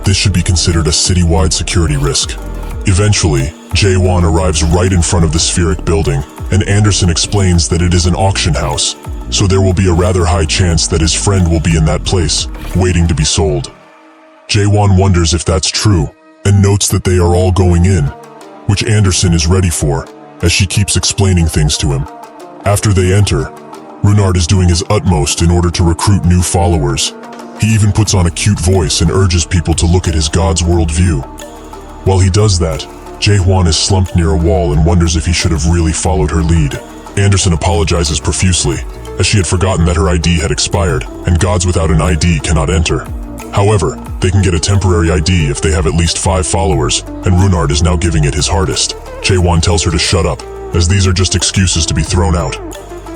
This should be considered a citywide security risk. Eventually, Jae-won arrives right in front of the spheric building, and Anderson explains that it is an auction house, so there will be a rather high chance that his friend will be in that place, waiting to be sold. Jae-won wonders if that's true, and notes that they are all going in, which Anderson is ready for, as she keeps explaining things to him. After they enter, Runard is doing his utmost in order to recruit new followers. He even puts on a cute voice and urges people to look at his god's worldview. While he does that, Jae-won is slumped near a wall and wonders if he should have really followed her lead. Anderson apologizes profusely, as she had forgotten that her ID had expired, and gods without an ID cannot enter. However, they can get a temporary ID if they have at least 5 followers, and Runard is now giving it his hardest. Jae-won tells her to shut up, as these are just excuses to be thrown out.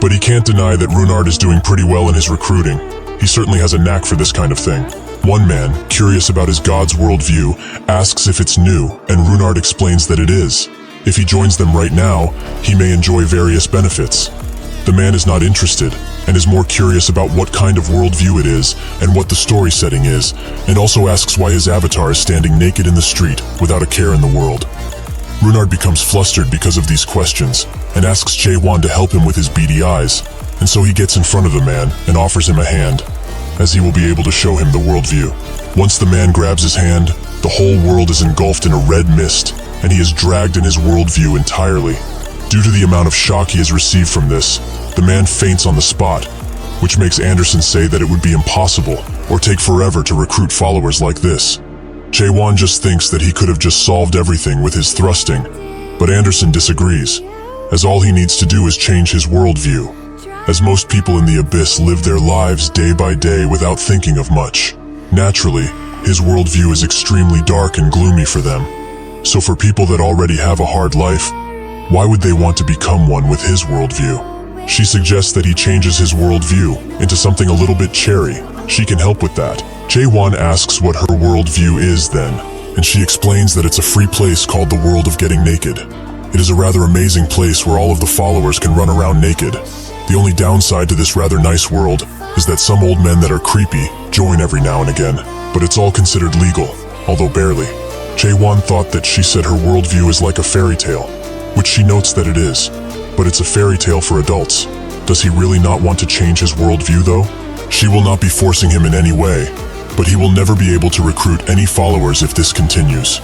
But he can't deny that Runard is doing pretty well in his recruiting. He certainly has a knack for this kind of thing. One man, curious about his god's worldview, asks if it's new, and Runard explains that it is. If he joins them right now, he may enjoy various benefits. The man is not interested, and is more curious about what kind of worldview it is, and what the story setting is, and also asks why his avatar is standing naked in the street, without a care in the world. Runard becomes flustered because of these questions, and asks Jae-won to help him with his beady eyes, and so he gets in front of the man, and offers him a hand, as he will be able to show him the worldview. Once the man grabs his hand, the whole world is engulfed in a red mist, and he is dragged in his worldview entirely. Due to the amount of shock he has received from this, the man faints on the spot, which makes Anderson say that it would be impossible or take forever to recruit followers like this. Jae-won just thinks that he could have just solved everything with his thrusting, but Anderson disagrees, as all he needs to do is change his worldview, as most people in the abyss live their lives day by day without thinking of much. Naturally, his worldview is extremely dark and gloomy for them. So for people that already have a hard life, why would they want to become one with his worldview? She suggests that he changes his worldview into something a little bit cherry. She can help with that. Jae-won asks what her worldview is then, and she explains that it's a free place called the World of Getting Naked. It is a rather amazing place where all of the followers can run around naked. The only downside to this rather nice world is that some old men that are creepy join every now and again, but it's all considered legal, although barely. Jae-won thought that she said her worldview is like a fairy tale, which she notes that it is, but it's a fairy tale for adults. Does he really not want to change his worldview though? She will not be forcing him in any way, but he will never be able to recruit any followers if this continues.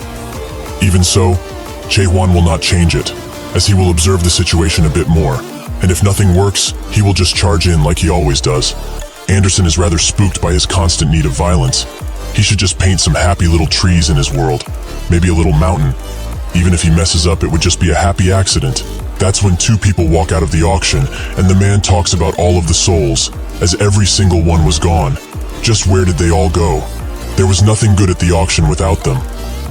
Even so, Jae-won will not change it, as he will observe the situation a bit more, and if nothing works, he will just charge in like he always does. Anderson is rather spooked by his constant need of violence. He should just paint some happy little trees in his world, maybe a little mountain. Even if he messes up, it would just be a happy accident. That's when 2 people walk out of the auction, and the man talks about all of the souls, as every single one was gone. Just where did they all go? There was nothing good at the auction without them.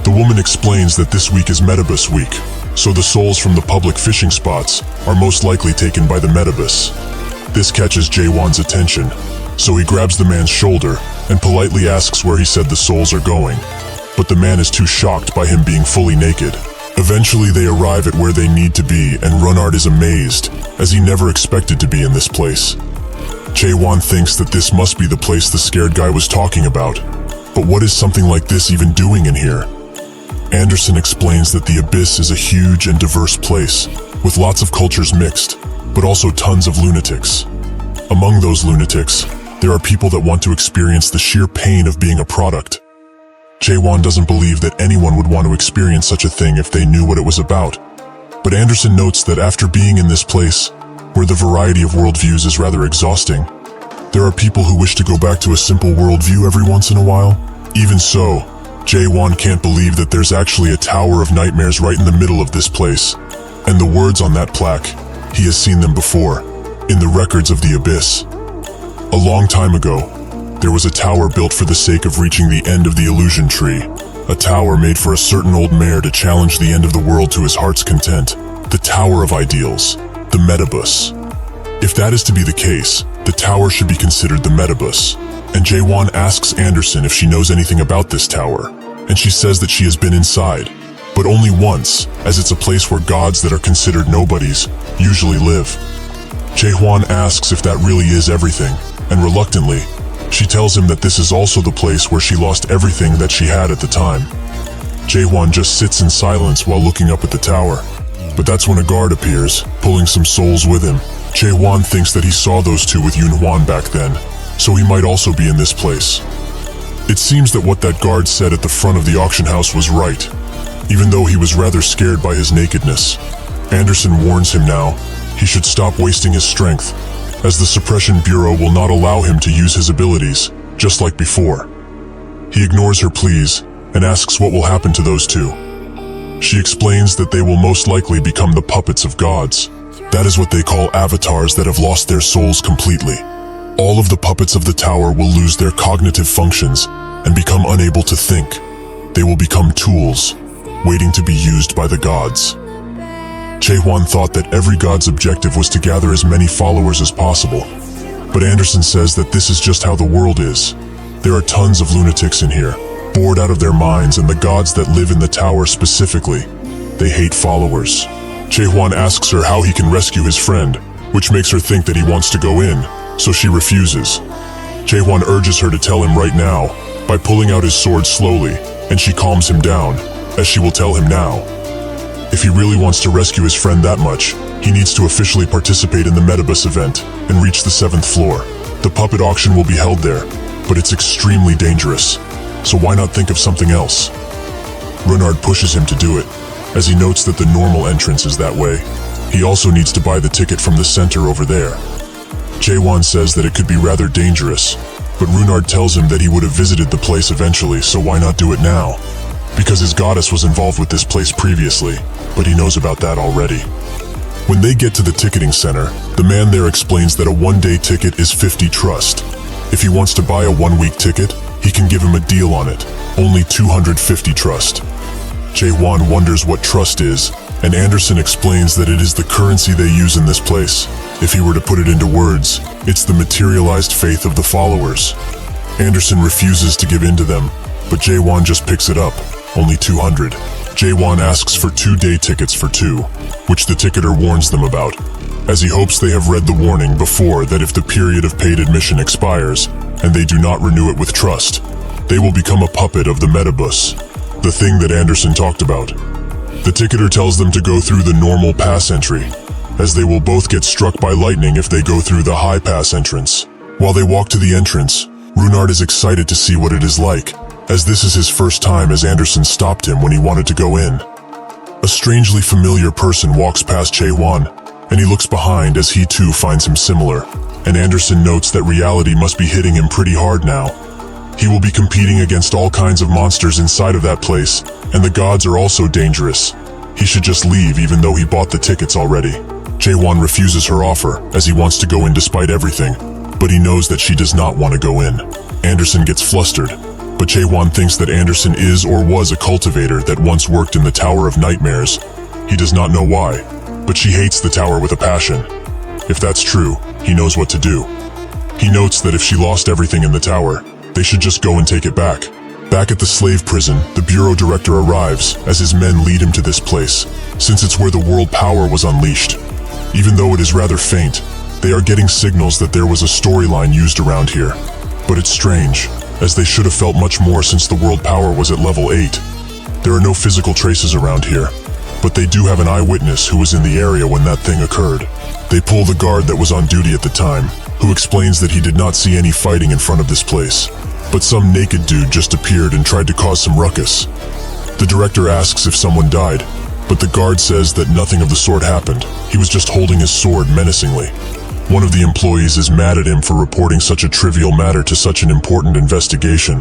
The woman explains that this week is Metabus week, so the souls from the public fishing spots are most likely taken by the Metabus. This catches Jae-won's attention, so he grabs the man's shoulder and politely asks where he said the souls are going, but the man is too shocked by him being fully naked. Eventually they arrive at where they need to be, and Runard is amazed, as he never expected to be in this place. Jae-won thinks that this must be the place the scared guy was talking about, but what is something like this even doing in here? Anderson explains that the abyss is a huge and diverse place, with lots of cultures mixed, but also tons of lunatics. Among those lunatics, there are people that want to experience the sheer pain of being a product. Jae-won doesn't believe that anyone would want to experience such a thing if they knew what it was about. But Anderson notes that after being in this place, where the variety of worldviews is rather exhausting, there are people who wish to go back to a simple worldview every once in a while, Even so, Jae-won can't believe that there's actually a Tower of Nightmares right in the middle of this place. And the words on that plaque, he has seen them before, in the records of the Abyss. A long time ago, there was a tower built for the sake of reaching the end of the illusion tree. A tower made for a certain old mayor to challenge the end of the world to his heart's content. The Tower of Ideals, the Metabus. If that is to be the case, the tower should be considered the Metabus. And Jae-won asks Anderson if she knows anything about this tower, and she says that she has been inside, but only once, as it's a place where gods that are considered nobodies usually live. Jae-won asks if that really is everything, and reluctantly, she tells him that this is also the place where she lost everything that she had at the time. Jae-won just sits in silence while looking up at the tower. But that's when a guard appears, pulling some souls with him. Jae-won thinks that he saw those two with Yoon-hwan back then, so he might also be in this place. It seems that what that guard said at the front of the auction house was right, even though he was rather scared by his nakedness. Anderson warns him now he should stop wasting his strength, as the Suppression Bureau will not allow him to use his abilities, just like before. He ignores her pleas and asks what will happen to those two. She explains that they will most likely become the puppets of gods. That is what they call avatars that have lost their souls completely. All of the puppets of the tower will lose their cognitive functions and become unable to think. They will become tools, waiting to be used by the gods. Jae-won thought that every god's objective was to gather as many followers as possible. But Anderson says that this is just how the world is. There are tons of lunatics in here, bored out of their minds, and the gods that live in the tower specifically, they hate followers. Jae-won asks her how he can rescue his friend, which makes her think that he wants to go in, so she refuses. Jae-won urges her to tell him right now, by pulling out his sword slowly, and she calms him down, as she will tell him now. If he really wants to rescue his friend that much, he needs to officially participate in the Metabus event and reach the 7th floor. The puppet auction will be held there, but it's extremely dangerous, so why not think of something else? Renard pushes him to do it, as he notes that the normal entrance is that way. He also needs to buy the ticket from the center over there. Jae-won says that it could be rather dangerous, but Renard tells him that he would have visited the place eventually, so why not do it now? Because his goddess was involved with this place previously, but he knows about that already. When they get to the ticketing center, the man there explains that a one-day ticket is 50 trust. If he wants to buy a one-week ticket, he can give him a deal on it, only 250 trust. Jae-won wonders what trust is, and Anderson explains that it is the currency they use in this place. If he were to put it into words, it's the materialized faith of the followers. Anderson refuses to give in to them, but Jae-won just picks it up, only 200. Jae-won asks for 2-day tickets for 2, which the ticketer warns them about, as he hopes they have read the warning before that if the period of paid admission expires, and they do not renew it with trust, they will become a puppet of the Metabus, the thing that Anderson talked about. The ticketer tells them to go through the normal pass entry, as they will both get struck by lightning if they go through the high pass entrance. While they walk to the entrance, Renard is excited to see what it is like, as this is his first time, as Anderson stopped him when he wanted to go in. A strangely familiar person walks past Jae-won, and he looks behind as he too finds him similar, and Anderson notes that reality must be hitting him pretty hard now. He will be competing against all kinds of monsters inside of that place, and the gods are also dangerous. He should just leave even though he bought the tickets already. Jae-won refuses her offer, as he wants to go in despite everything, but he knows that she does not want to go in. Anderson gets flustered, but Jae-won thinks that Anderson is or was a cultivator that once worked in the Tower of Nightmares. He does not know why, but she hates the tower with a passion. If that's true, he knows what to do. He notes that if she lost everything in the tower, they should just go and take it back. Back at the slave prison, the bureau director arrives as his men lead him to this place, since it's where the world power was unleashed. Even though it is rather faint, they are getting signals that there was a storyline used around here. But it's strange, as they should have felt much more since the world power was at level 8. There are no physical traces around here, but they do have an eyewitness who was in the area when that thing occurred. They pull the guard that was on duty at the time, who explains that he did not see any fighting in front of this place, but some naked dude just appeared and tried to cause some ruckus. The director asks if someone died, but the guard says that nothing of the sort happened. He was just holding his sword menacingly. One of the employees is mad at him for reporting such a trivial matter to such an important investigation.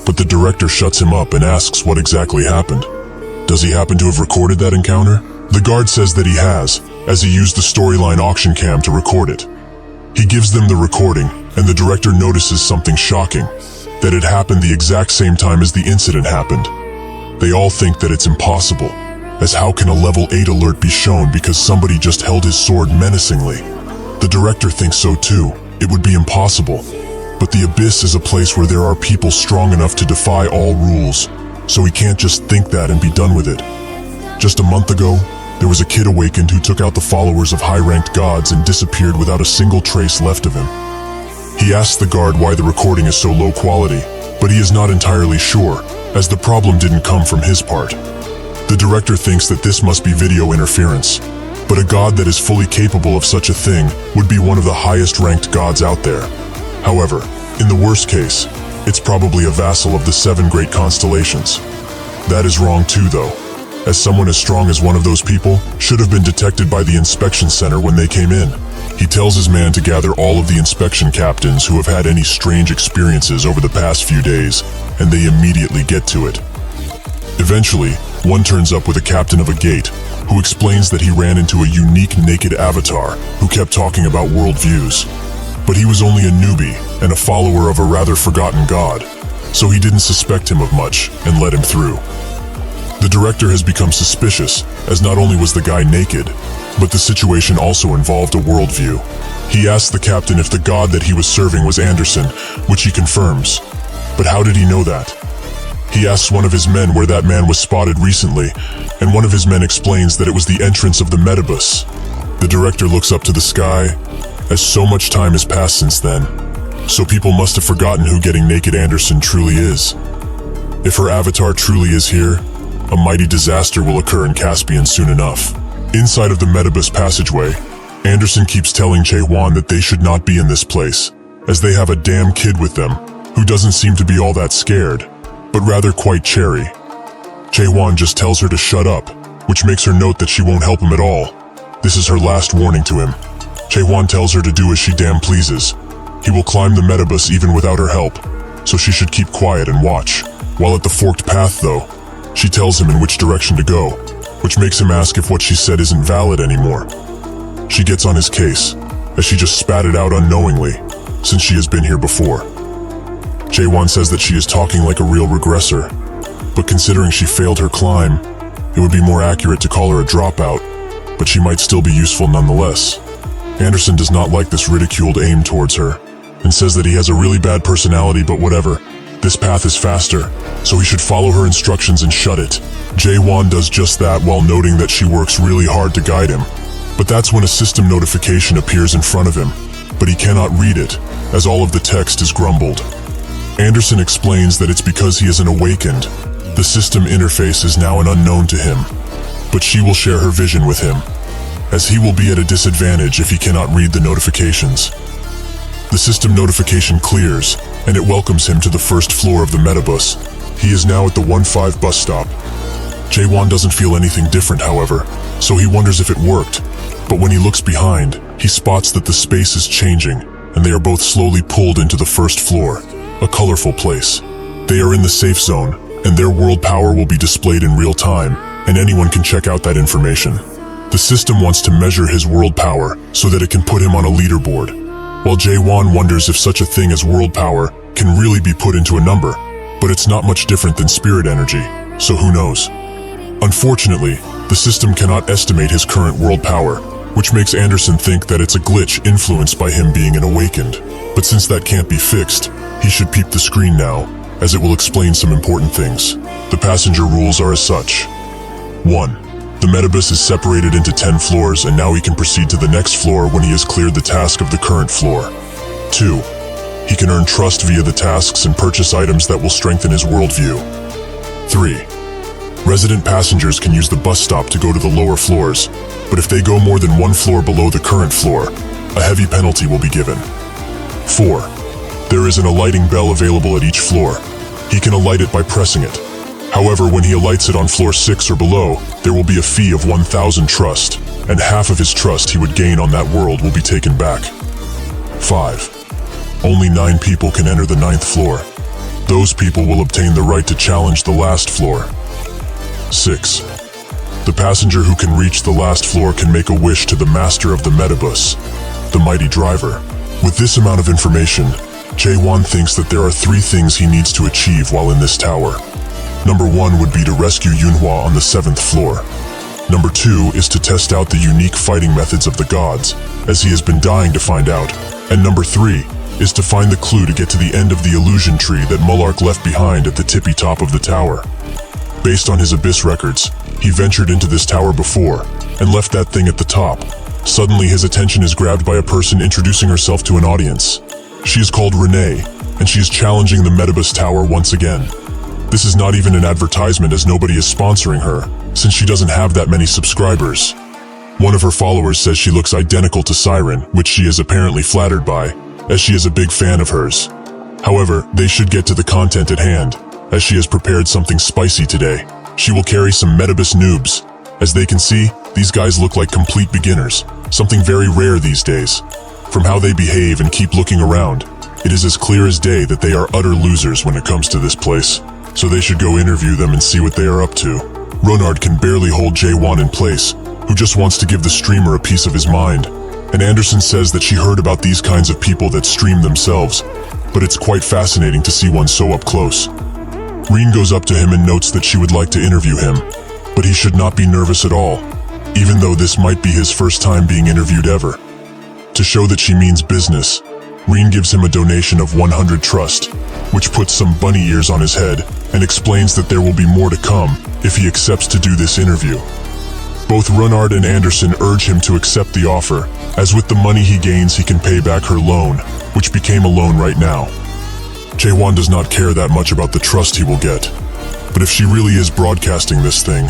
but the director shuts him up and asks what exactly happened. Does he happen to have recorded that encounter? The guard says that he has, as he used the storyline auction cam to record it. He gives them the recording, and the director notices something shocking, that it happened the exact same time as the incident happened. They all think that it's impossible, as how can a level 8 alert be shown because somebody just held his sword menacingly? The director thinks so too, it would be impossible. But the abyss is a place where there are people strong enough to defy all rules, so he can't just think that and be done with it. Just a month ago, there was a kid awakened who took out the followers of high-ranked gods and disappeared without a single trace left of him. He asks the guard why the recording is so low quality, but he is not entirely sure, as the problem didn't come from his part. The director thinks that this must be video interference, but a god that is fully capable of such a thing would be one of the highest-ranked gods out there. However, in the worst case, it's probably a vassal of the 7 great constellations. That is wrong too though, as someone as strong as one of those people should have been detected by the inspection center when they came in. He tells his man to gather all of the inspection captains who have had any strange experiences over the past few days, and they immediately get to it. Eventually, one turns up with a captain of a gate, who explains that he ran into a unique naked avatar who kept talking about worldviews. But he was only a newbie and a follower of a rather forgotten god, so he didn't suspect him of much and let him through. The director has become suspicious, as not only was the guy naked, but the situation also involved a worldview. He asks the captain if the god that he was serving was Anderson, which he confirms. But how did he know that? He asks one of his men where that man was spotted recently, and one of his men explains that it was the entrance of the Metabus. The director looks up to the sky, as so much time has passed since then, so people must have forgotten who getting naked Anderson truly is. If her avatar truly is here, a mighty disaster will occur in Caspian soon enough. Inside of the Metabus passageway, Anderson keeps telling Chae-Hwan that they should not be in this place, as they have a damn kid with them, who doesn't seem to be all that scared, but rather quite cherry. Chae-Hwan just tells her to shut up, which makes her note that she won't help him at all. This is her last warning to him. Chae-Hwan tells her to do as she damn pleases. He will climb the Metabus even without her help, so she should keep quiet and watch. While at the forked path though, she tells him in which direction to go, which makes him ask if what she said isn't valid anymore. She gets on his case, as she just spat it out unknowingly, since she has been here before. Chae-Hwan says that she is talking like a real regressor, but considering she failed her climb, it would be more accurate to call her a dropout, but she might still be useful nonetheless. Anderson does not like this ridiculed aim towards her, and says that he has a really bad personality, but whatever. This path is faster, so he should follow her instructions and shut it. Chae-Hwan does just that while noting that she works really hard to guide him. But that's when a system notification appears in front of him, but he cannot read it, as all of the text is grumbled. Anderson explains that it's because he isn't awakened. The system interface is now an unknown to him, but she will share her vision with him, as he will be at a disadvantage if he cannot read the notifications. The system notification clears, and it welcomes him to the first floor of the Metabus. He is now at the 1-5 bus stop. Chae-Hwan doesn't feel anything different, however, so he wonders if it worked. But when he looks behind, he spots that the space is changing, and they are both slowly pulled into the first floor, a colorful place. They are in the safe zone, and their world power will be displayed in real time, and anyone can check out that information. The system wants to measure his world power so that it can put him on a leaderboard, while Chae-Hwan wonders if such a thing as world power can really be put into a number, but it's not much different than spirit energy, so who knows? Unfortunately, the system cannot estimate his current world power, which makes Anderson think that it's a glitch influenced by him being an awakened. But since that can't be fixed, he should peep the screen now, as it will explain some important things. The passenger rules are as such. 1. The Metabus is separated into 10 floors, and now he can proceed to the next floor when he has cleared the task of the current floor. 2. He can earn trust via the tasks and purchase items that will strengthen his worldview. 3. Resident passengers can use the bus stop to go to the lower floors, but if they go more than 1 floor below the current floor, a heavy penalty will be given. 4. There is an alighting bell available at each floor. He can alight it by pressing it. However, when he alights it on floor 6 or below, there will be a fee of 1,000 trust, and half of his trust he would gain on that world will be taken back. 5. Only 9 people can enter the 9th floor. Those people will obtain the right to challenge the last floor. 6. The passenger who can reach the last floor can make a wish to the master of the metabus, the mighty driver. With this amount of information, Jae-won thinks that there are 3 things he needs to achieve while in this tower. Number 1 would be to rescue Yunhwa on the 7th floor. Number 2 is to test out the unique fighting methods of the gods, as he has been dying to find out. And number 3 is to find the clue to get to the end of the illusion tree that Mullark left behind at the tippy top of the tower. Based on his Abyss records, he ventured into this tower before, and left that thing at the top. Suddenly his attention is grabbed by a person introducing herself to an audience. She is called Renee, and she is challenging the Metabus Tower once again. This is not even an advertisement, as nobody is sponsoring her, since she doesn't have that many subscribers. One of her followers says she looks identical to Siren, which she is apparently flattered by, as she is a big fan of hers. However, they should get to the content at hand, as she has prepared something spicy today. She will carry some Metabus noobs. As they can see, these guys look like complete beginners, something very rare these days. From how they behave and keep looking around, it is as clear as day that they are utter losers when it comes to this place, so they should go interview them and see what they are up to. Ronard can barely hold Jae-won in place, who just wants to give the streamer a piece of his mind. And Anderson says that she heard about these kinds of people that stream themselves, but it's quite fascinating to see one so up close. Reen goes up to him and notes that she would like to interview him, but he should not be nervous at all, even though this might be his first time being interviewed ever. To show that she means business, Reen gives him a donation of 100 trust, which puts some bunny ears on his head and explains that there will be more to come if he accepts to do this interview. Both Ronard and Anderson urge him to accept the offer, as with the money he gains he can pay back her loan, which became a loan right now. Jae-won does not care that much about the trust he will get, but if she really is broadcasting this thing,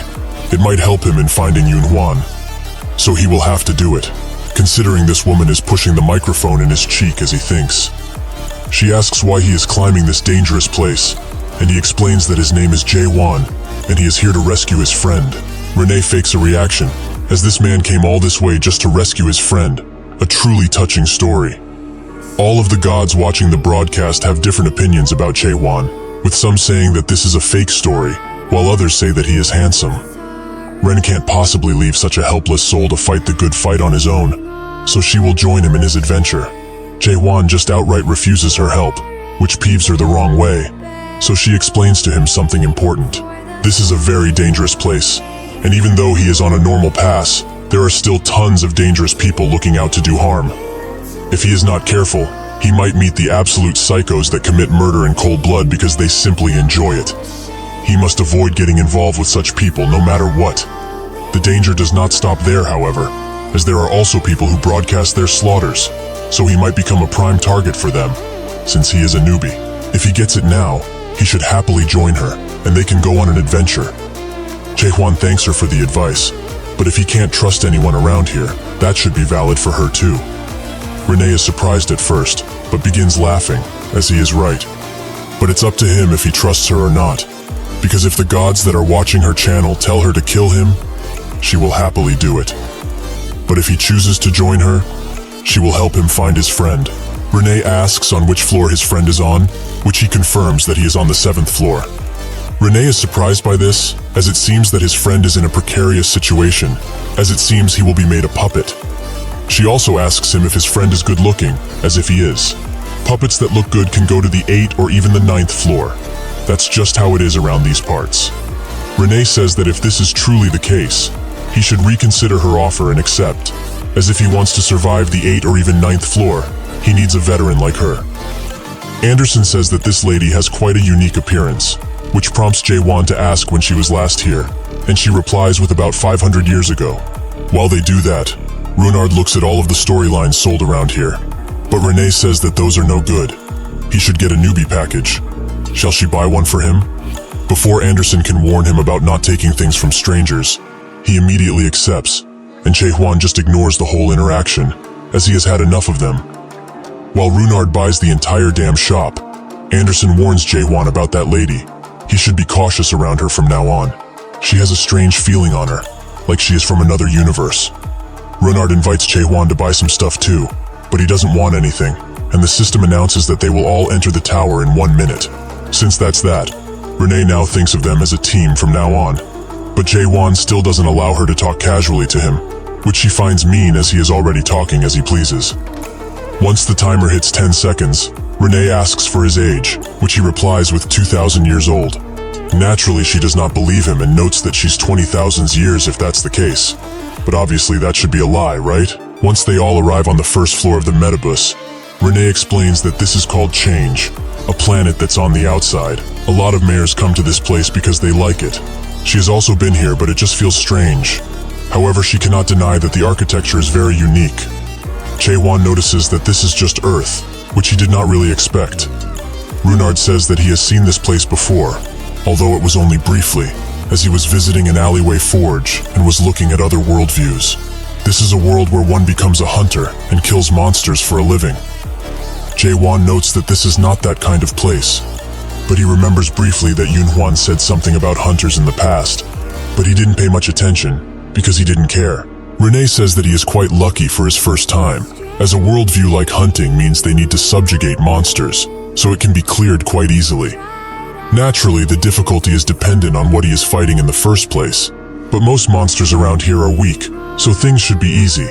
it might help him in finding Yunhwan. So he will have to do it, considering this woman is pushing the microphone in his cheek as he thinks. She asks why he is climbing this dangerous place, and he explains that his name is Jae-won, and he is here to rescue his friend. Renee fakes a reaction, as this man came all this way just to rescue his friend. A truly touching story. All of the gods watching the broadcast have different opinions about Jae-won, with some saying that this is a fake story, while others say that he is handsome. Ren can't possibly leave such a helpless soul to fight the good fight on his own, so she will join him in his adventure. Jae-won just outright refuses her help, which peeves her the wrong way, so she explains to him something important. This is a very dangerous place, and even though he is on a normal pass, there are still tons of dangerous people looking out to do harm. If he is not careful, he might meet the absolute psychos that commit murder in cold blood because they simply enjoy it. He must avoid getting involved with such people no matter what. The danger does not stop there, however, as there are also people who broadcast their slaughters, so he might become a prime target for them, since he is a newbie. If he gets it now, he should happily join her, and they can go on an adventure. Jae-won thanks her for the advice, but if he can't trust anyone around here, that should be valid for her too. Renee is surprised at first, but begins laughing, as he is right. But it's up to him if he trusts her or not, because if the gods that are watching her channel tell her to kill him, she will happily do it. But if he chooses to join her, she will help him find his friend. Renee asks on which floor his friend is on, which he confirms that he is on the 7th floor. Renee is surprised by this, as it seems that his friend is in a precarious situation, as it seems he will be made a puppet. She also asks him if his friend is good looking, as if he is. Puppets that look good can go to the 8th or even the 9th floor. That's just how it is around these parts. Renee says that if this is truly the case, he should reconsider her offer and accept, as if he wants to survive the 8th or even 9th floor, he needs a veteran like her. Anderson says that this lady has quite a unique appearance, which prompts Jae-won to ask when she was last here, and she replies with about 500 years ago. While they do that, Runard looks at all of the storylines sold around here, but Renee says that those are no good. He should get a newbie package. Shall she buy one for him? Before Anderson can warn him about not taking things from strangers, he immediately accepts, and Jae-won just ignores the whole interaction, as he has had enough of them. While Runard buys the entire damn shop, Anderson warns Jae-won about that lady. He should be cautious around her from now on. She has a strange feeling on her, like she is from another universe. Runard invites Jae-won to buy some stuff too, but he doesn't want anything, and the system announces that they will all enter the tower in 1 minute. Since that's that, Renee now thinks of them as a team from now on. But Jae-won still doesn't allow her to talk casually to him, which she finds mean as he is already talking as he pleases. Once the timer hits 10 seconds, Renee asks for his age, which he replies with 2,000 years old. Naturally, she does not believe him and notes that she's 20,000 years if that's the case. But obviously that should be a lie, right? Once they all arrive on the first floor of the Metabus, Renee explains that this is called Change, a planet that's on the outside. A lot of mayors come to this place because they like it. She has also been here, but it just feels strange. However, she cannot deny that the architecture is very unique. Jae-won notices that this is just Earth, which he did not really expect. Runard says that he has seen this place before, although it was only briefly, as he was visiting an alleyway forge and was looking at other worldviews. This is a world where one becomes a hunter and kills monsters for a living. Jae-won notes that this is not that kind of place, but he remembers briefly that Yoon-hwan said something about hunters in the past, but he didn't pay much attention because he didn't care. Renee says that he is quite lucky for his first time, as a worldview like hunting means they need to subjugate monsters, so it can be cleared quite easily. Naturally, the difficulty is dependent on what he is fighting in the first place, but most monsters around here are weak, so things should be easy.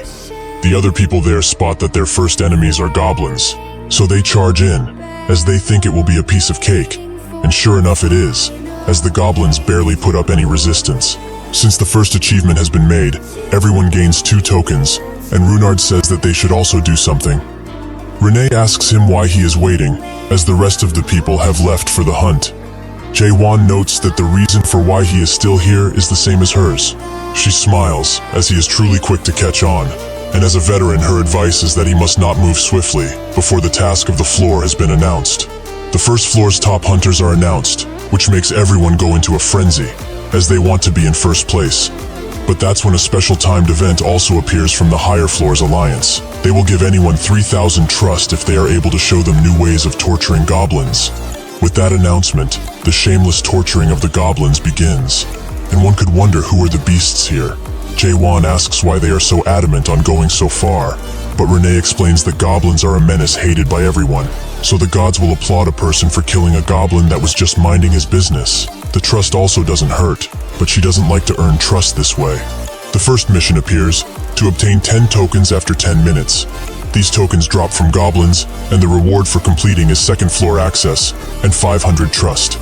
The other people there spot that their first enemies are goblins, so they charge in, as they think it will be a piece of cake, and sure enough it is, as the goblins barely put up any resistance. Since the first achievement has been made, everyone gains 2 tokens, and Runard says that they should also do something. Renee asks him why he is waiting, as the rest of the people have left for the hunt. Jae-won notes that the reason for why he is still here is the same as hers. She smiles, as he is truly quick to catch on, and as a veteran her advice is that he must not move swiftly before the task of the floor has been announced. The first floor's top hunters are announced, which makes everyone go into a frenzy, as they want to be in first place. But that's when a special timed event also appears from the higher floor's alliance. They will give anyone 3,000 trust if they are able to show them new ways of torturing goblins. With that announcement, the shameless torturing of the goblins begins, and one could wonder who are the beasts here. Jae-won asks why they are so adamant on going so far, but Renee explains that goblins are a menace hated by everyone, so the gods will applaud a person for killing a goblin that was just minding his business. The trust also doesn't hurt, but she doesn't like to earn trust this way. The first mission appears, to obtain 10 tokens after 10 minutes. These tokens drop from goblins, and the reward for completing is second floor access and 500 trust.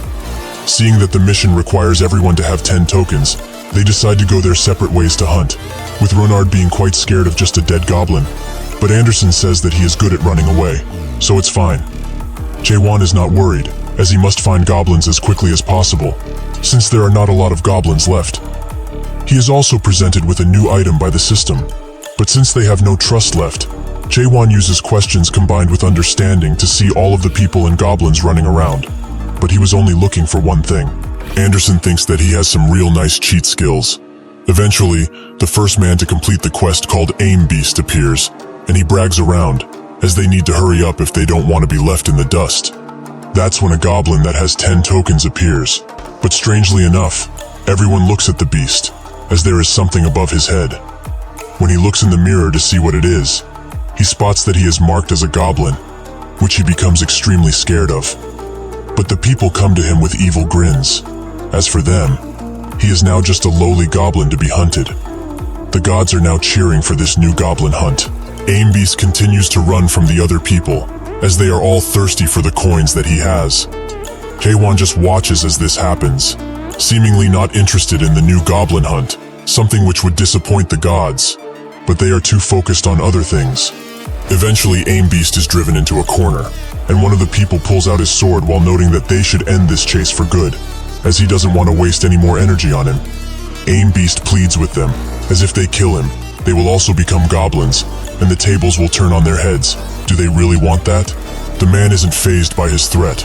Seeing that the mission requires everyone to have 10 tokens, they decide to go their separate ways to hunt, with Runard being quite scared of just a dead goblin. But Anderson says that he is good at running away, so it's fine. Jae-won is not worried, as he must find goblins as quickly as possible, since there are not a lot of goblins left. He is also presented with a new item by the system, but since they have no trust left, Jae-won uses questions combined with understanding to see all of the people and goblins running around. But he was only looking for one thing. Anderson thinks that he has some real nice cheat skills. Eventually, the first man to complete the quest called Aim Beast appears, and he brags around, as they need to hurry up if they don't want to be left in the dust. That's when a goblin that has 10 tokens appears. But strangely enough, everyone looks at the beast, as there is something above his head. When he looks in the mirror to see what it is, he spots that he is marked as a goblin, which he becomes extremely scared of. But the people come to him with evil grins. As for them, he is now just a lowly goblin to be hunted. The gods are now cheering for this new goblin hunt. Aim Beast continues to run from the other people, as they are all thirsty for the coins that he has. Jae-won just watches as this happens, seemingly not interested in the new goblin hunt, something which would disappoint the gods, but they are too focused on other things. Eventually, Aim Beast is driven into a corner, and one of the people pulls out his sword while noting that they should end this chase for good, as he doesn't want to waste any more energy on him. Aim Beast pleads with them, as if they kill him, they will also become goblins, and the tables will turn on their heads. Do they really want that? The man isn't fazed by his threat,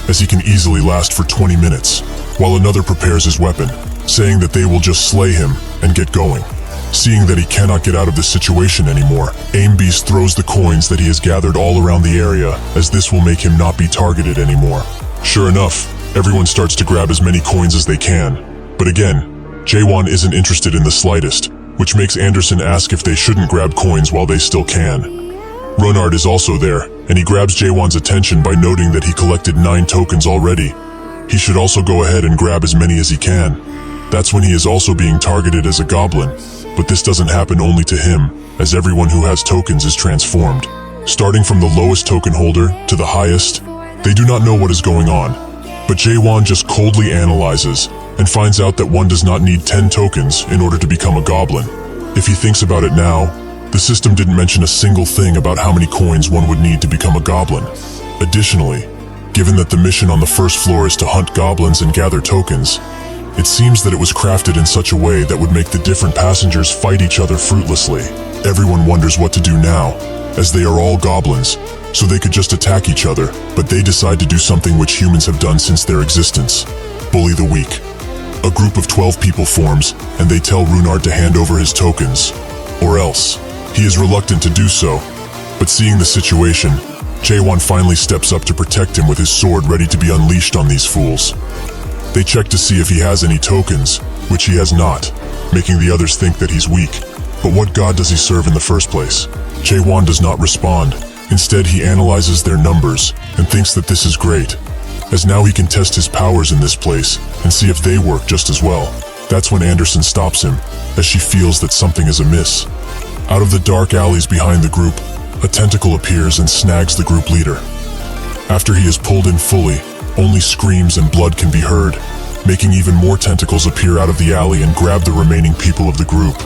as he can easily last for 20 minutes, while another prepares his weapon, saying that they will just slay him and get going. Seeing that he cannot get out of this situation anymore, Aim Beast throws the coins that he has gathered all around the area, as this will make him not be targeted anymore. Sure enough, everyone starts to grab as many coins as they can. But again, Jae-won isn't interested in the slightest, which makes Anderson ask if they shouldn't grab coins while they still can. Runard is also there, and he grabs Jaewon's attention by noting that he collected 9 tokens already. He should also go ahead and grab as many as he can. That's when he is also being targeted as a goblin, but this doesn't happen only to him, as everyone who has tokens is transformed. Starting from the lowest token holder to the highest, they do not know what is going on, but Jaewon just coldly analyzes and finds out that one does not need 10 tokens in order to become a goblin. If he thinks about it now, the system didn't mention a single thing about how many coins one would need to become a goblin. Additionally, given that the mission on the first floor is to hunt goblins and gather tokens, it seems that it was crafted in such a way that would make the different passengers fight each other fruitlessly. Everyone wonders what to do now, as they are all goblins, so they could just attack each other, but they decide to do something which humans have done since their existence: bully the weak. A group of 12 people forms, and they tell Runard to hand over his tokens, or else. He is reluctant to do so, but seeing the situation, Jaewon finally steps up to protect him with his sword ready to be unleashed on these fools. They check to see if he has any tokens, which he has not, making the others think that he's weak. But what god does he serve in the first place? Jaewon does not respond. Instead, he analyzes their numbers and thinks that this is great, as now he can test his powers in this place and see if they work just as well. That's when Anderson stops him, as she feels that something is amiss. Out of the dark alleys behind the group, a tentacle appears and snags the group leader. After he is pulled in fully, only screams and blood can be heard, making even more tentacles appear out of the alley and grab the remaining people of the group.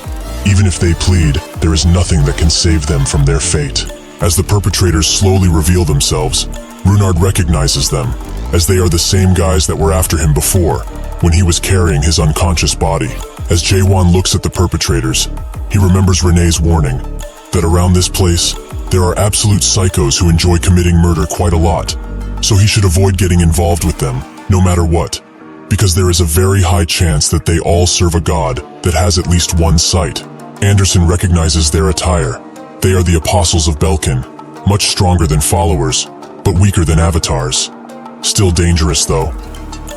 Even if they plead, there is nothing that can save them from their fate. As the perpetrators slowly reveal themselves, Runard recognizes them, as they are the same guys that were after him before, when he was carrying his unconscious body. As Jaewon looks at the perpetrators, he remembers Renee's warning, that around this place, there are absolute psychos who enjoy committing murder quite a lot, so he should avoid getting involved with them, no matter what, because there is a very high chance that they all serve a god that has at least one sight. Anderson recognizes their attire. They are the apostles of Belkin, much stronger than followers, but weaker than avatars. Still dangerous though.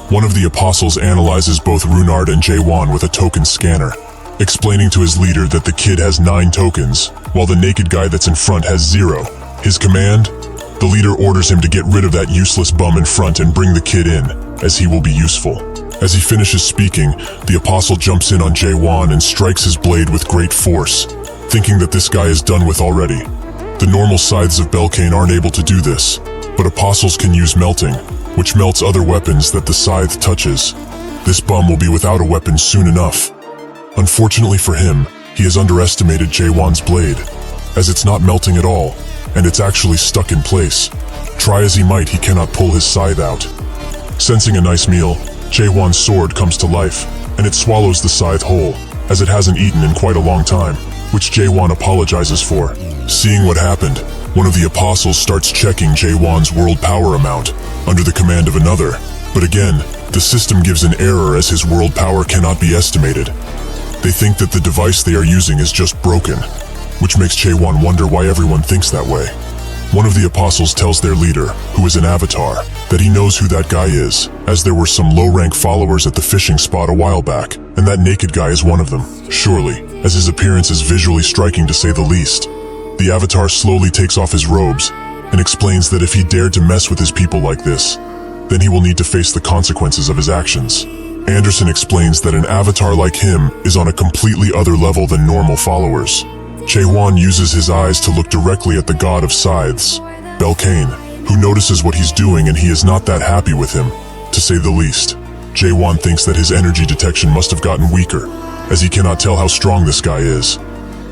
One of the apostles analyzes both Runard and Jaewon with a token scanner, explaining to his leader that the kid has 9 tokens, while the naked guy that's in front has 0. His command? The leader orders him to get rid of that useless bum in front and bring the kid in, as he will be useful. As he finishes speaking, the apostle jumps in on Jaewon and strikes his blade with great force, thinking that this guy is done with already. The normal scythes of Belkane aren't able to do this, but apostles can use melting, which melts other weapons that the scythe touches. This bum will be without a weapon soon enough. Unfortunately for him, he has underestimated Jaewon's blade, as it's not melting at all, and it's actually stuck in place. Try as he might, he cannot pull his scythe out. Sensing a nice meal, Jaewon's sword comes to life, and it swallows the scythe whole, as it hasn't eaten in quite a long time, which Jaewon apologizes for. Seeing what happened, one of the apostles starts checking Jaewon's world power amount, under the command of another, but again, the system gives an error as his world power cannot be estimated. They think that the device they are using is just broken, which makes Jaewon wonder why everyone thinks that way. One of the apostles tells their leader, who is an avatar, that he knows who that guy is, as there were some low-rank followers at the fishing spot a while back, and that naked guy is one of them. Surely, as his appearance is visually striking to say the least. The avatar slowly takes off his robes, and explains that if he dared to mess with his people like this, then he will need to face the consequences of his actions. Anderson explains that an avatar like him is on a completely other level than normal followers. Jaewon uses his eyes to look directly at the god of scythes, Belkane, who notices what he's doing and he is not that happy with him, to say the least. Jaewon thinks that his energy detection must have gotten weaker, as he cannot tell how strong this guy is.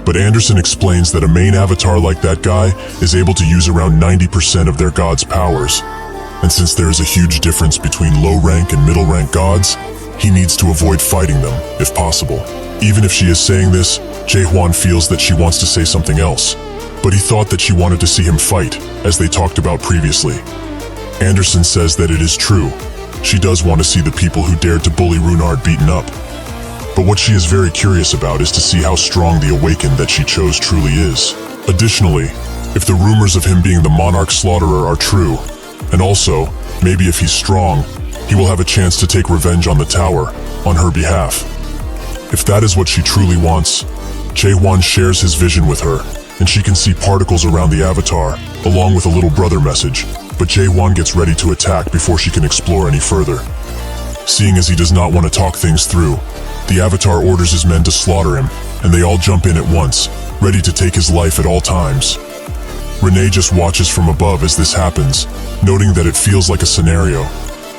But Anderson explains that a main avatar like that guy is able to use around 90% of their god's powers. And since there is a huge difference between low-rank and middle-rank gods, he needs to avoid fighting them, if possible. Even if she is saying this, Jaewon feels that she wants to say something else, but he thought that she wanted to see him fight, as they talked about previously. Anderson says that it is true. She does want to see the people who dared to bully Runard beaten up. But what she is very curious about is to see how strong the Awakened that she chose truly is. Additionally, if the rumors of him being the Monarch Slaughterer are true, and also, maybe if he's strong, he will have a chance to take revenge on the tower, on her behalf. If that is what she truly wants, Jaewon shares his vision with her, and she can see particles around the avatar, along with a little brother message, but Jae-won gets ready to attack before she can explore any further. Seeing as he does not want to talk things through, the avatar orders his men to slaughter him, and they all jump in at once, ready to take his life at all times. Renee just watches from above as this happens, noting that it feels like a scenario,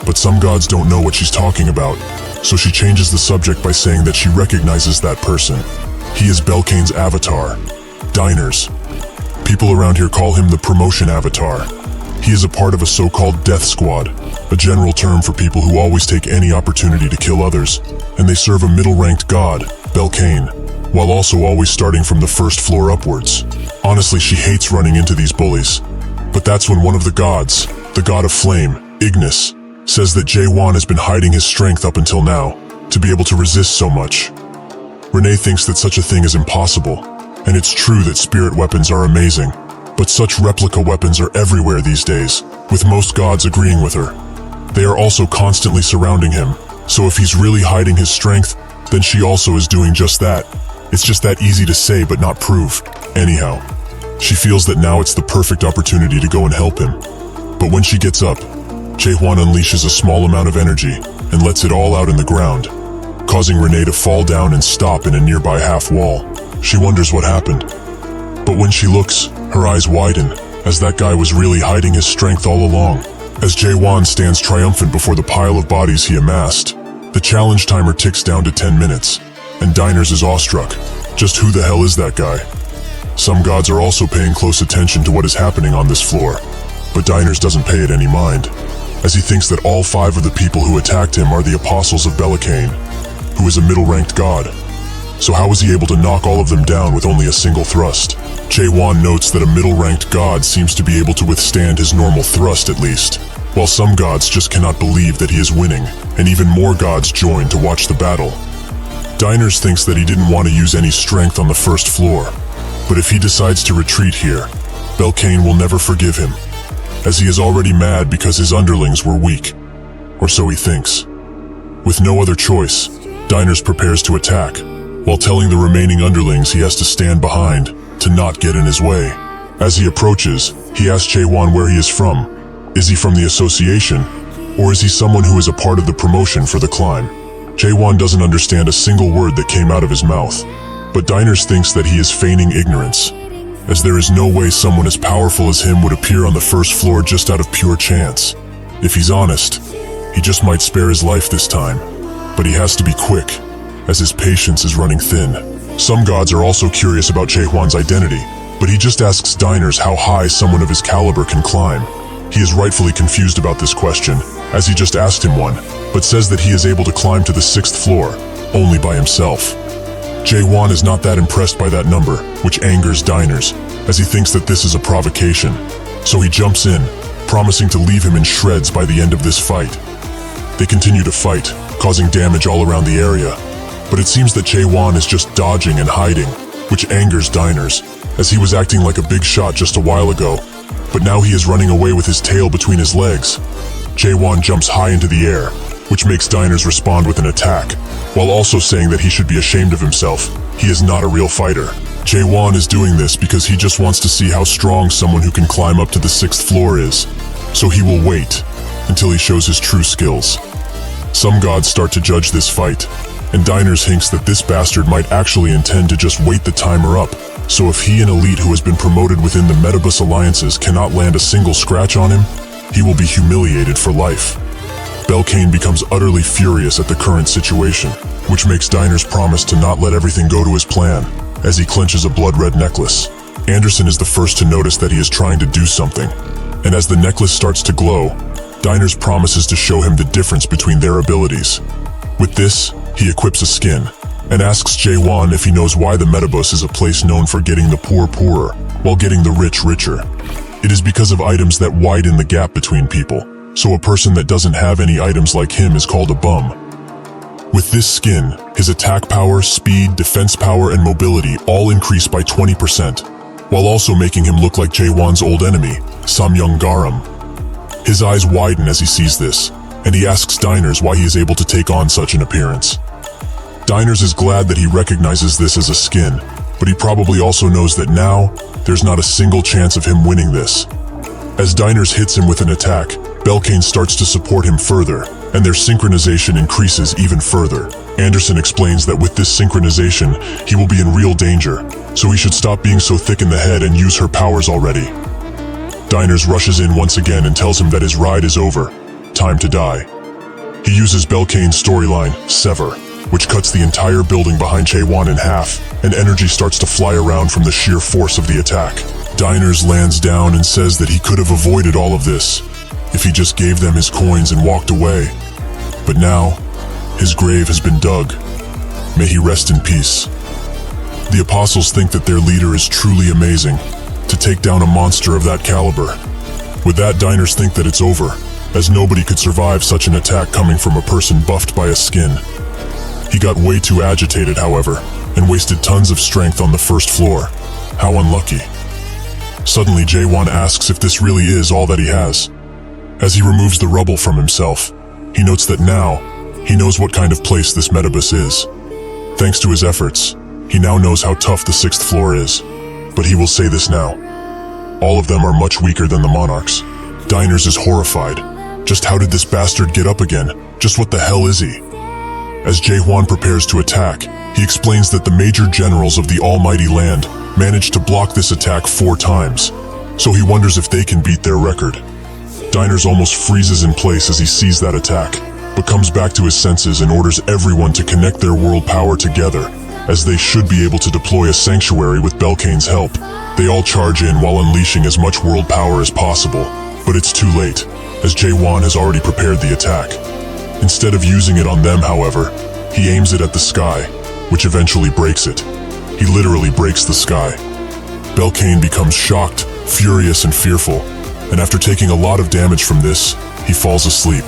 but some gods don't know what she's talking about, so she changes the subject by saying that she recognizes that person. He is Belkane's avatar, Diners. People around here call him the promotion avatar. He is a part of a so-called death squad, a general term for people who always take any opportunity to kill others, and they serve a middle-ranked god, Belkane, while also always starting from the first floor upwards. Honestly, she hates running into these bullies. But that's when one of the gods, the god of flame, Ignis, says that Jae-won has been hiding his strength up until now, to be able to resist so much. Renee thinks that such a thing is impossible, and it's true that spirit weapons are amazing, but such replica weapons are everywhere these days, with most gods agreeing with her. They are also constantly surrounding him, so if he's really hiding his strength, then she also is doing just that. It's just that easy to say but not prove. Anyhow, she feels that now it's the perfect opportunity to go and help him. But when she gets up, Jae-won unleashes a small amount of energy and lets it all out in the ground, causing Renee to fall down and stop in a nearby half wall. She wonders what happened. But when she looks, her eyes widen, as that guy was really hiding his strength all along. As Jae-won stands triumphant before the pile of bodies he amassed, the challenge timer ticks down to 10 minutes, and Diners is awestruck. Just who the hell is that guy? Some gods are also paying close attention to what is happening on this floor, but Diners doesn't pay it any mind, as he thinks that all 5 of the people who attacked him are the apostles of Belkane, who is a middle-ranked god. So how was he able to knock all of them down with only a single thrust? Jae-won notes that a middle-ranked god seems to be able to withstand his normal thrust at least, while some gods just cannot believe that he is winning, and even more gods join to watch the battle. Diners thinks that he didn't want to use any strength on the first floor, but if he decides to retreat here, Belkane will never forgive him, as he is already mad because his underlings were weak, or so he thinks. With no other choice, Diners prepares to attack, while telling the remaining underlings he has to stand behind to not get in his way. As he approaches, he asks Jae-won where he is from. Is he from the association, or is he someone who is a part of the promotion for the climb? Jae-won doesn't understand a single word that came out of his mouth, but Diners thinks that he is feigning ignorance, as there is no way someone as powerful as him would appear on the first floor just out of pure chance. If he's honest, he just might spare his life this time, but he has to be quick, as his patience is running thin. Some gods are also curious about Jae-won's identity, but he just asks Diners how high someone of his caliber can climb. He is rightfully confused about this question, as he just asked him one, but says that he is able to climb to the 6th floor, only by himself. Jae-won is not that impressed by that number, which angers Diners, as he thinks that this is a provocation. So he jumps in, promising to leave him in shreds by the end of this fight. They continue to fight, causing damage all around the area, but it seems that Jae-won is just dodging and hiding, which angers Diners, as he was acting like a big shot just a while ago, but now he is running away with his tail between his legs. Jae-won jumps high into the air, which makes Diners respond with an attack, while also saying that he should be ashamed of himself. He is not a real fighter. Jae-won is doing this because he just wants to see how strong someone who can climb up to the 6th floor is, so he will wait until he shows his true skills. Some gods start to judge this fight, and Diners hints that this bastard might actually intend to just wait the timer up, so if he, an elite who has been promoted within the Metabus alliances, cannot land a single scratch on him, he will be humiliated for life. Belkane becomes utterly furious at the current situation, which makes Diners promise to not let everything go to his plan, as he clenches a blood-red necklace. Anderson is the first to notice that he is trying to do something, and as the necklace starts to glow, Diners promises to show him the difference between their abilities. With this, he equips a skin, and asks Jae-won if he knows why the Metabus is a place known for getting the poor poorer, while getting the rich richer. It is because of items that widen the gap between people, so a person that doesn't have any items like him is called a bum. With this skin, his attack power, speed, defense power, and mobility all increase by 20%, while also making him look like Jae-won's old enemy, Samyung Garam. His eyes widen as he sees this, and he asks Diners why he is able to take on such an appearance. Diners is glad that he recognizes this as a skin, but he probably also knows that now, there's not a single chance of him winning this. As Diners hits him with an attack, Belkane starts to support him further, and their synchronization increases even further. Anderson explains that with this synchronization, he will be in real danger, so he should stop being so thick in the head and use her powers already. Diners rushes in once again and tells him that his ride is over. Time to die. He uses Belkane's storyline, Sever, which cuts the entire building behind Chaewon in half, and energy starts to fly around from the sheer force of the attack. Diners lands down and says that he could have avoided all of this if he just gave them his coins and walked away. But now, his grave has been dug. May he rest in peace. The apostles think that their leader is truly amazing, to take down a monster of that caliber. With that, Diners think that it's over, as nobody could survive such an attack coming from a person buffed by a skin. He got way too agitated, however, and wasted tons of strength on the first floor. How unlucky. Suddenly, Jaewon asks if this really is all that he has. As he removes the rubble from himself, he notes that now, he knows what kind of place this metabus is. Thanks to his efforts, he now knows how tough the 6th floor is. But he will say this now. All of them are much weaker than the monarchs. Diners is horrified. Just how did this bastard get up again? Just what the hell is he? As Jaehwan prepares to attack, he explains that the major generals of the almighty land managed to block this attack 4 times, so he wonders if they can beat their record. Diners almost freezes in place as he sees that attack, but comes back to his senses and orders everyone to connect their world power together, as they should be able to deploy a sanctuary with Belkane's help. They all charge in while unleashing as much world power as possible, but it's too late, as Jaehwan has already prepared the attack. Instead of using it on them, however, he aims it at the sky, which eventually breaks it. He literally breaks the sky. Belkane becomes shocked, furious, and fearful, and after taking a lot of damage from this, he falls asleep.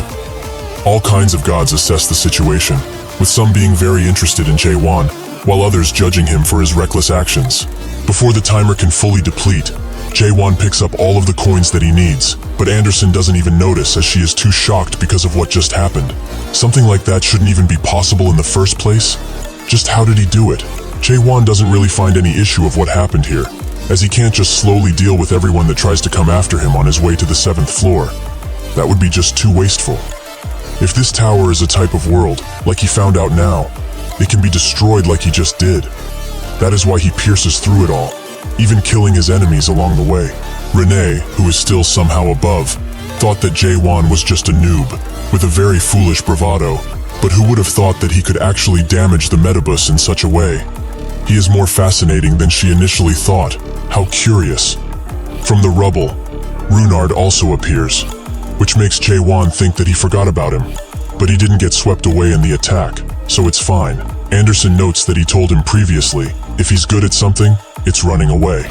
All kinds of gods assess the situation, with some being very interested in Jaehwan, while others judging him for his reckless actions. Before the timer can fully deplete, Jaehwan picks up all of the coins that he needs, but Anderson doesn't even notice as she is too shocked because of what just happened. Something like that shouldn't even be possible in the first place. Just how did he do it? Jaehwan doesn't really find any issue of what happened here, as he can't just slowly deal with everyone that tries to come after him on his way to the 7th floor. That would be just too wasteful. If this tower is a type of world, like he found out now, it can be destroyed like he just did. That is why he pierces through it all, even killing his enemies along the way. Renee, who is still somehow above, thought that Jaehwan was just a noob, with a very foolish bravado, but who would have thought that he could actually damage the metabus in such a way? He is more fascinating than she initially thought. How curious. From the rubble, Runard also appears, which makes Jaehwan think that he forgot about him, but he didn't get swept away in the attack, so it's fine. Anderson notes that he told him previously, if he's good at something, it's running away.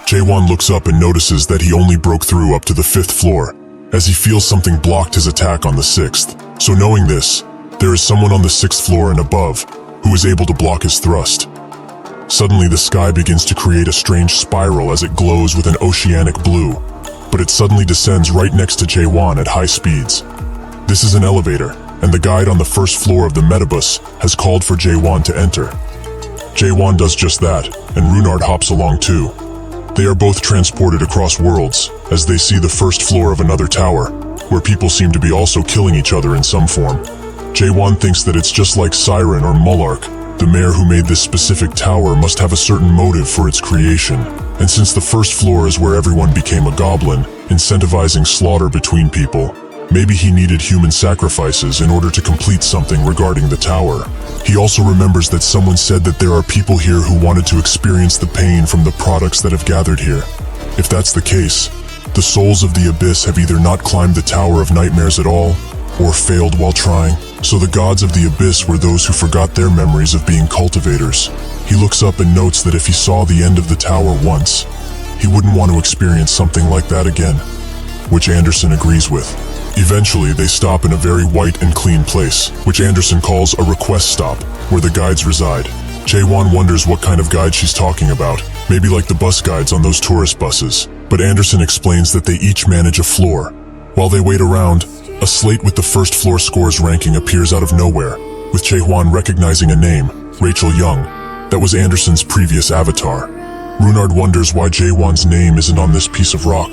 Jaehwan looks up and notices that he only broke through up to the 5th floor, as he feels something blocked his attack on the 6th. So knowing this, there is someone on the 6th floor and above, who is able to block his thrust. Suddenly the sky begins to create a strange spiral as it glows with an oceanic blue, but it suddenly descends right next to Jaehwan at high speeds. This is an elevator, and the guide on the 1st floor of the metabus has called for Jaehwan to enter. Jaehwan does just that, and Runard hops along too. They are both transported across worlds, as they see the 1st floor of another tower, where people seem to be also killing each other in some form. Jaehwan thinks that it's just like Siren or Mullark. The mayor who made this specific tower must have a certain motive for its creation, and since the 1st floor is where everyone became a goblin, incentivizing slaughter between people, maybe he needed human sacrifices in order to complete something regarding the tower. He also remembers that someone said that there are people here who wanted to experience the pain from the products that have gathered here. If that's the case, the souls of the abyss have either not climbed the Tower of Nightmares at all, or failed while trying. So the gods of the abyss were those who forgot their memories of being cultivators. He looks up and notes that if he saw the end of the tower once, he wouldn't want to experience something like that again, which Anderson agrees with. Eventually, they stop in a very white and clean place, which Anderson calls a request stop, where the guides reside. Jaehwan wonders what kind of guide she's talking about, maybe like the bus guides on those tourist buses, but Anderson explains that they each manage a floor. While they wait around, a slate with the 1st floor scores ranking appears out of nowhere, with Jaehwan recognizing a name, Rachel Young. That was Anderson's previous avatar. Runard wonders why Jaewon's name isn't on this piece of rock.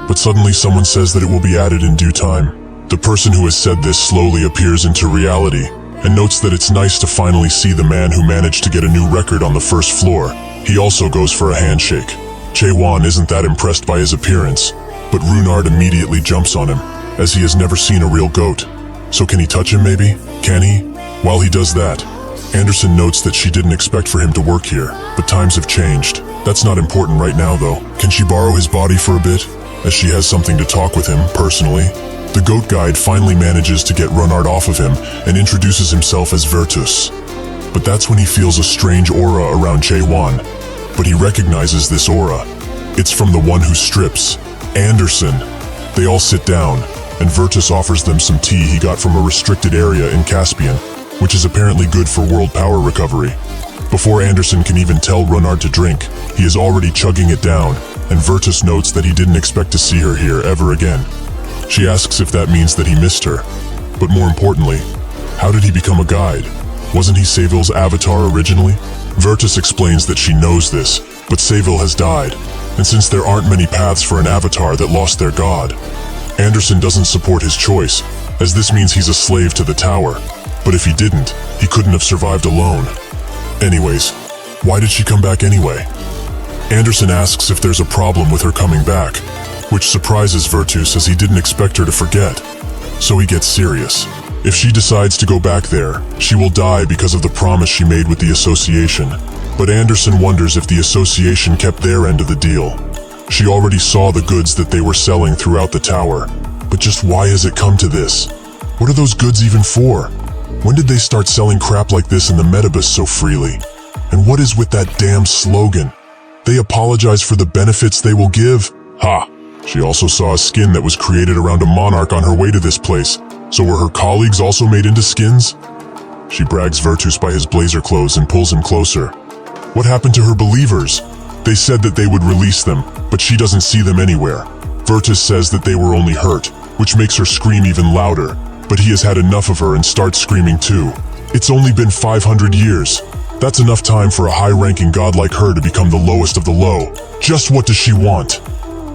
But suddenly someone says that it will be added in due time. The person who has said this slowly appears into reality and notes that it's nice to finally see the man who managed to get a new record on the first floor. He also goes for a handshake. Jaewon isn't that impressed by his appearance, but Runard immediately jumps on him, as he has never seen a real goat. So can he touch him maybe? Can he? While he does that, Anderson notes that she didn't expect for him to work here, but times have changed. That's not important right now though. Can she borrow his body for a bit, as she has something to talk with him, personally? The goat guide finally manages to get Runard off of him and introduces himself as Virtus. But that's when he feels a strange aura around Jaewon. But he recognizes this aura. It's from the one who strips, Anderson. They all sit down, and Virtus offers them some tea he got from a restricted area in Caspian, which is apparently good for world power recovery. Before Anderson can even tell Runard to drink, he is already chugging it down, and Virtus notes that he didn't expect to see her here ever again. She asks if that means that he missed her. But more importantly, how did he become a guide? Wasn't he Seville's avatar originally? Virtus explains that she knows this, but Seville has died, and since there aren't many paths for an avatar that lost their god, Anderson doesn't support his choice, as this means he's a slave to the tower. But if he didn't, he couldn't have survived alone. Anyways, why did she come back anyway? Anderson asks if there's a problem with her coming back, which surprises Virtus as he didn't expect her to forget. So he gets serious. If she decides to go back there, she will die because of the promise she made with the association. But Anderson wonders if the association kept their end of the deal. She already saw the goods that they were selling throughout the tower. But just why has it come to this? What are those goods even for? When did they start selling crap like this in the Metabus so freely? And what is with that damn slogan? They apologize for the benefits they will give? Ha! She also saw a skin that was created around a monarch on her way to this place. So were her colleagues also made into skins? She brags Virtus by his blazer clothes and pulls him closer. What happened to her believers? They said that they would release them, but she doesn't see them anywhere. Virtus says that they were only hurt, which makes her scream even louder. But he has had enough of her and starts screaming too. It's only been 500 years. That's enough time for a high-ranking god like her to become the lowest of the low. Just what does she want?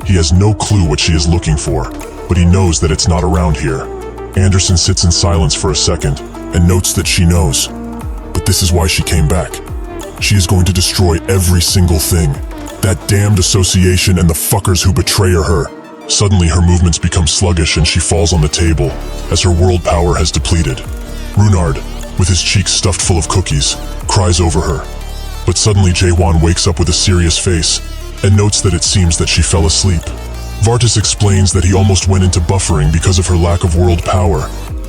He has no clue what she is looking for, but he knows that it's not around here. Anderson sits in silence for a second and notes that she knows. But this is why she came back. She is going to destroy every single thing. That damned association and the fuckers who betray her. Suddenly her movements become sluggish and she falls on the table as her world power has depleted. Runard, with his cheeks stuffed full of cookies, cries over her. But suddenly Jaewon wakes up with a serious face and notes that it seems that she fell asleep. Virtus explains that he almost went into buffering because of her lack of world power,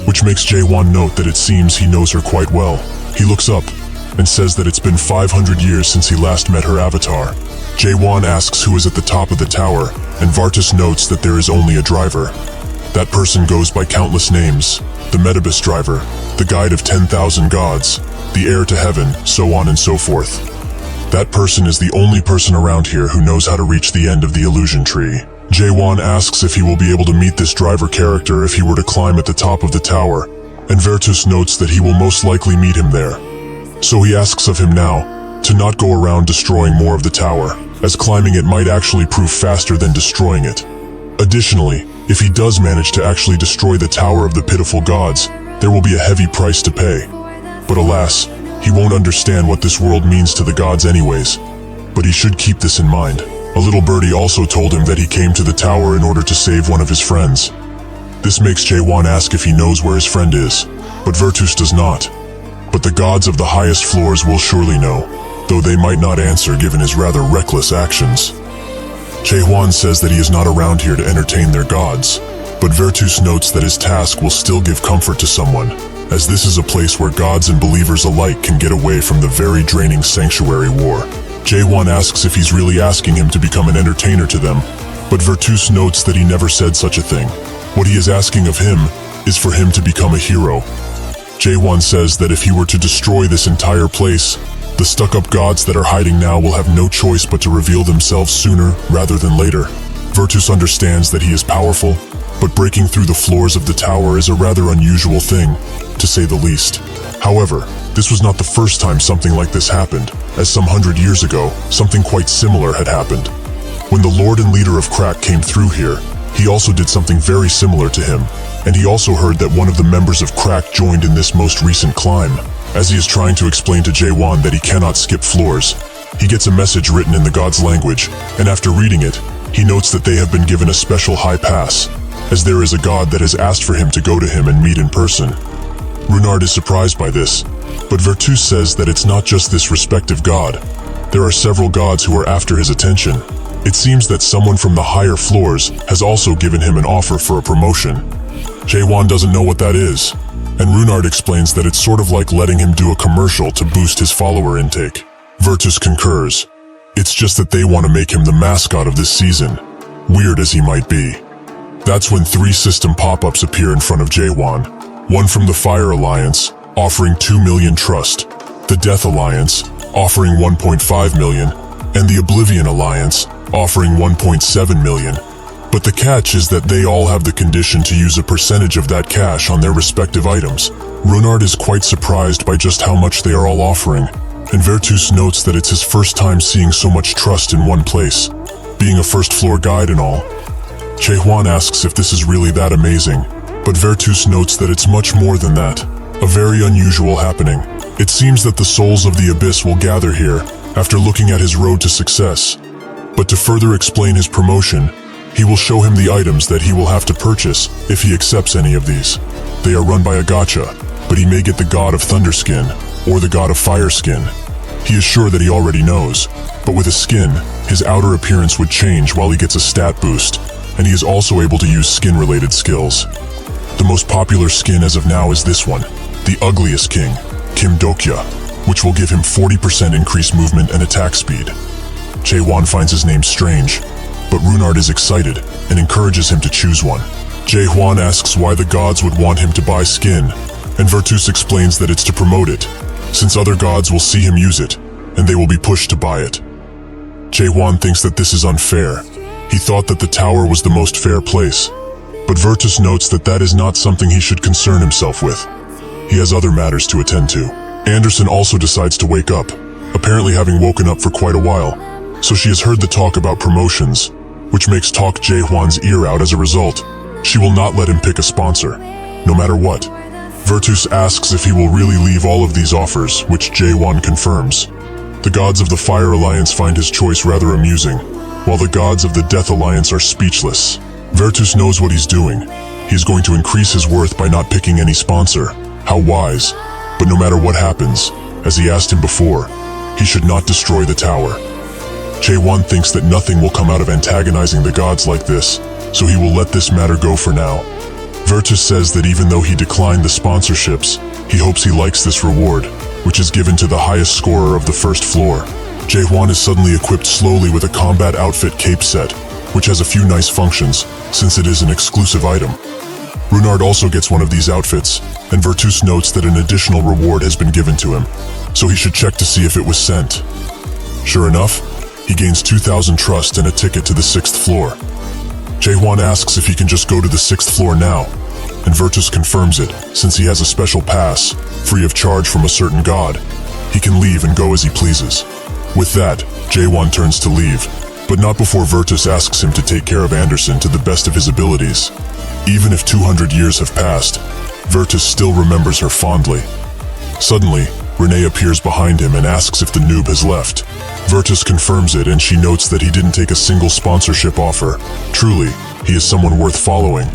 which makes Jaewon note that it seems he knows her quite well. He looks up and says that it's been 500 years since he last met her avatar. Jaewon asks who is at the top of the tower, and Virtus notes that there is only a driver. That person goes by countless names: the Metabus driver, the guide of 10,000 gods, the heir to heaven, so on and so forth. That person is the only person around here who knows how to reach the end of the illusion tree. Jaewon asks if he will be able to meet this driver character if he were to climb at the top of the tower, and Virtus notes that he will most likely meet him there. So he asks of him now to not go around destroying more of the tower, as climbing it might actually prove faster than destroying it. Additionally, if he does manage to actually destroy the Tower of the Pitiful Gods, there will be a heavy price to pay. But alas, he won't understand what this world means to the gods anyways. But he should keep this in mind. A little birdie also told him that he came to the tower in order to save one of his friends. This makes Jaewon ask if he knows where his friend is, but Virtus does not. But the gods of the highest floors will surely know, though they might not answer given his rather reckless actions. Jaewon says that he is not around here to entertain their gods, but Virtus notes that his task will still give comfort to someone, as this is a place where gods and believers alike can get away from the very draining sanctuary war. Jaewon asks if he's really asking him to become an entertainer to them, but Virtus notes that he never said such a thing. What he is asking of him is for him to become a hero. Jaewon says that if he were to destroy this entire place, the stuck-up gods that are hiding now will have no choice but to reveal themselves sooner rather than later. Virtus understands that he is powerful, but breaking through the floors of the tower is a rather unusual thing, to say the least. However, this was not the first time something like this happened, as some 100 years ago, something quite similar had happened. When the Lord and leader of Crack came through here, he also did something very similar to him, and he also heard that one of the members of Crack joined in this most recent climb. As he is trying to explain to Jaewon that he cannot skip floors, he gets a message written in the god's language, and after reading it, he notes that they have been given a special high pass, as there is a god that has asked for him to go to him and meet in person. Renard is surprised by this, but Virtus says that it's not just this respective god. There are several gods who are after his attention. It seems that someone from the higher floors has also given him an offer for a promotion. Jaewon doesn't know what that is, and Renard explains that it's sort of like letting him do a commercial to boost his follower intake. Virtus concurs. It's just that they want to make him the mascot of this season, weird as he might be. That's when 3 system pop-ups appear in front of Jaewon. One from the Fire Alliance, offering 2 million trust, the Death Alliance, offering 1.5 million, and the Oblivion Alliance, offering 1.7 million. But the catch is that they all have the condition to use a percentage of that cash on their respective items. Renard is quite surprised by just how much they are all offering, and Virtus notes that it's his first time seeing so much trust in one place, being a first-floor guide and all. Jaewon asks if this is really that amazing, but Virtus notes that it's much more than that, a very unusual happening. It seems that the souls of the Abyss will gather here after looking at his road to success. But to further explain his promotion, he will show him the items that he will have to purchase if he accepts any of these. They are run by a gacha, but he may get the God of Thunderskin or the God of Fireskin. He is sure that he already knows, but with a skin, his outer appearance would change while he gets a stat boost, and he is also able to use skin-related skills. The most popular skin as of now is this one, the Ugliest King, Kim Dokya, which will give him 40% increased movement and attack speed. Jaewon finds his name strange, but Renard is excited and encourages him to choose one. Jaewon asks why the gods would want him to buy skin, and Virtus explains that it's to promote it, since other gods will see him use it, and they will be pushed to buy it. Jaewon thinks that this is unfair. He thought that the tower was the most fair place, but Virtus notes that that is not something he should concern himself with. He has other matters to attend to. Anderson also decides to wake up, apparently having woken up for quite a while, so she has heard the talk about promotions, which makes talk Jaewon's ear out as a result. She will not let him pick a sponsor, no matter what. Virtus asks if he will really leave all of these offers, which Jaewon confirms. The gods of the Fire Alliance find his choice rather amusing, while the gods of the Death Alliance are speechless. Virtus knows what he's doing. He is going to increase his worth by not picking any sponsor. How wise. But no matter what happens, as he asked him before, he should not destroy the tower. Jaewon thinks that nothing will come out of antagonizing the gods like this, so he will let this matter go for now. Virtus says that even though he declined the sponsorships, he hopes he likes this reward, which is given to the highest scorer of the first floor. Jaewon is suddenly equipped slowly with a combat outfit cape set, which has a few nice functions, since it is an exclusive item. Renard also gets one of these outfits, and Virtus notes that an additional reward has been given to him, so he should check to see if it was sent. Sure enough, he gains 2,000 trust and a ticket to the 6th floor. Jaewon asks if he can just go to the 6th floor now, and Virtus confirms it, since he has a special pass, free of charge from a certain god. He can leave and go as he pleases. With that, Jaewon turns to leave, but not before Virtus asks him to take care of Anderson to the best of his abilities. Even if 200 years have passed, Virtus still remembers her fondly. Suddenly, Renee appears behind him and asks if the noob has left. Virtus confirms it, and she notes that he didn't take a single sponsorship offer. Truly, he is someone worth following.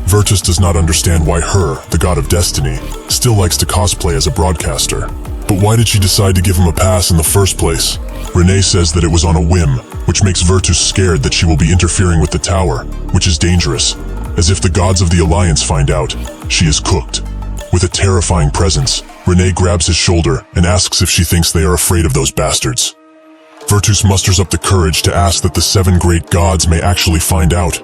Virtus does not understand why her, the god of destiny, still likes to cosplay as a broadcaster. But why did she decide to give him a pass in the first place? Renee says that it was on a whim, which makes Virtus scared that she will be interfering with the tower, which is dangerous. As if the gods of the Alliance find out, she is cooked. With a terrifying presence, Renee grabs his shoulder and asks if she thinks they are afraid of those bastards. Virtus musters up the courage to ask that the 7 great gods may actually find out.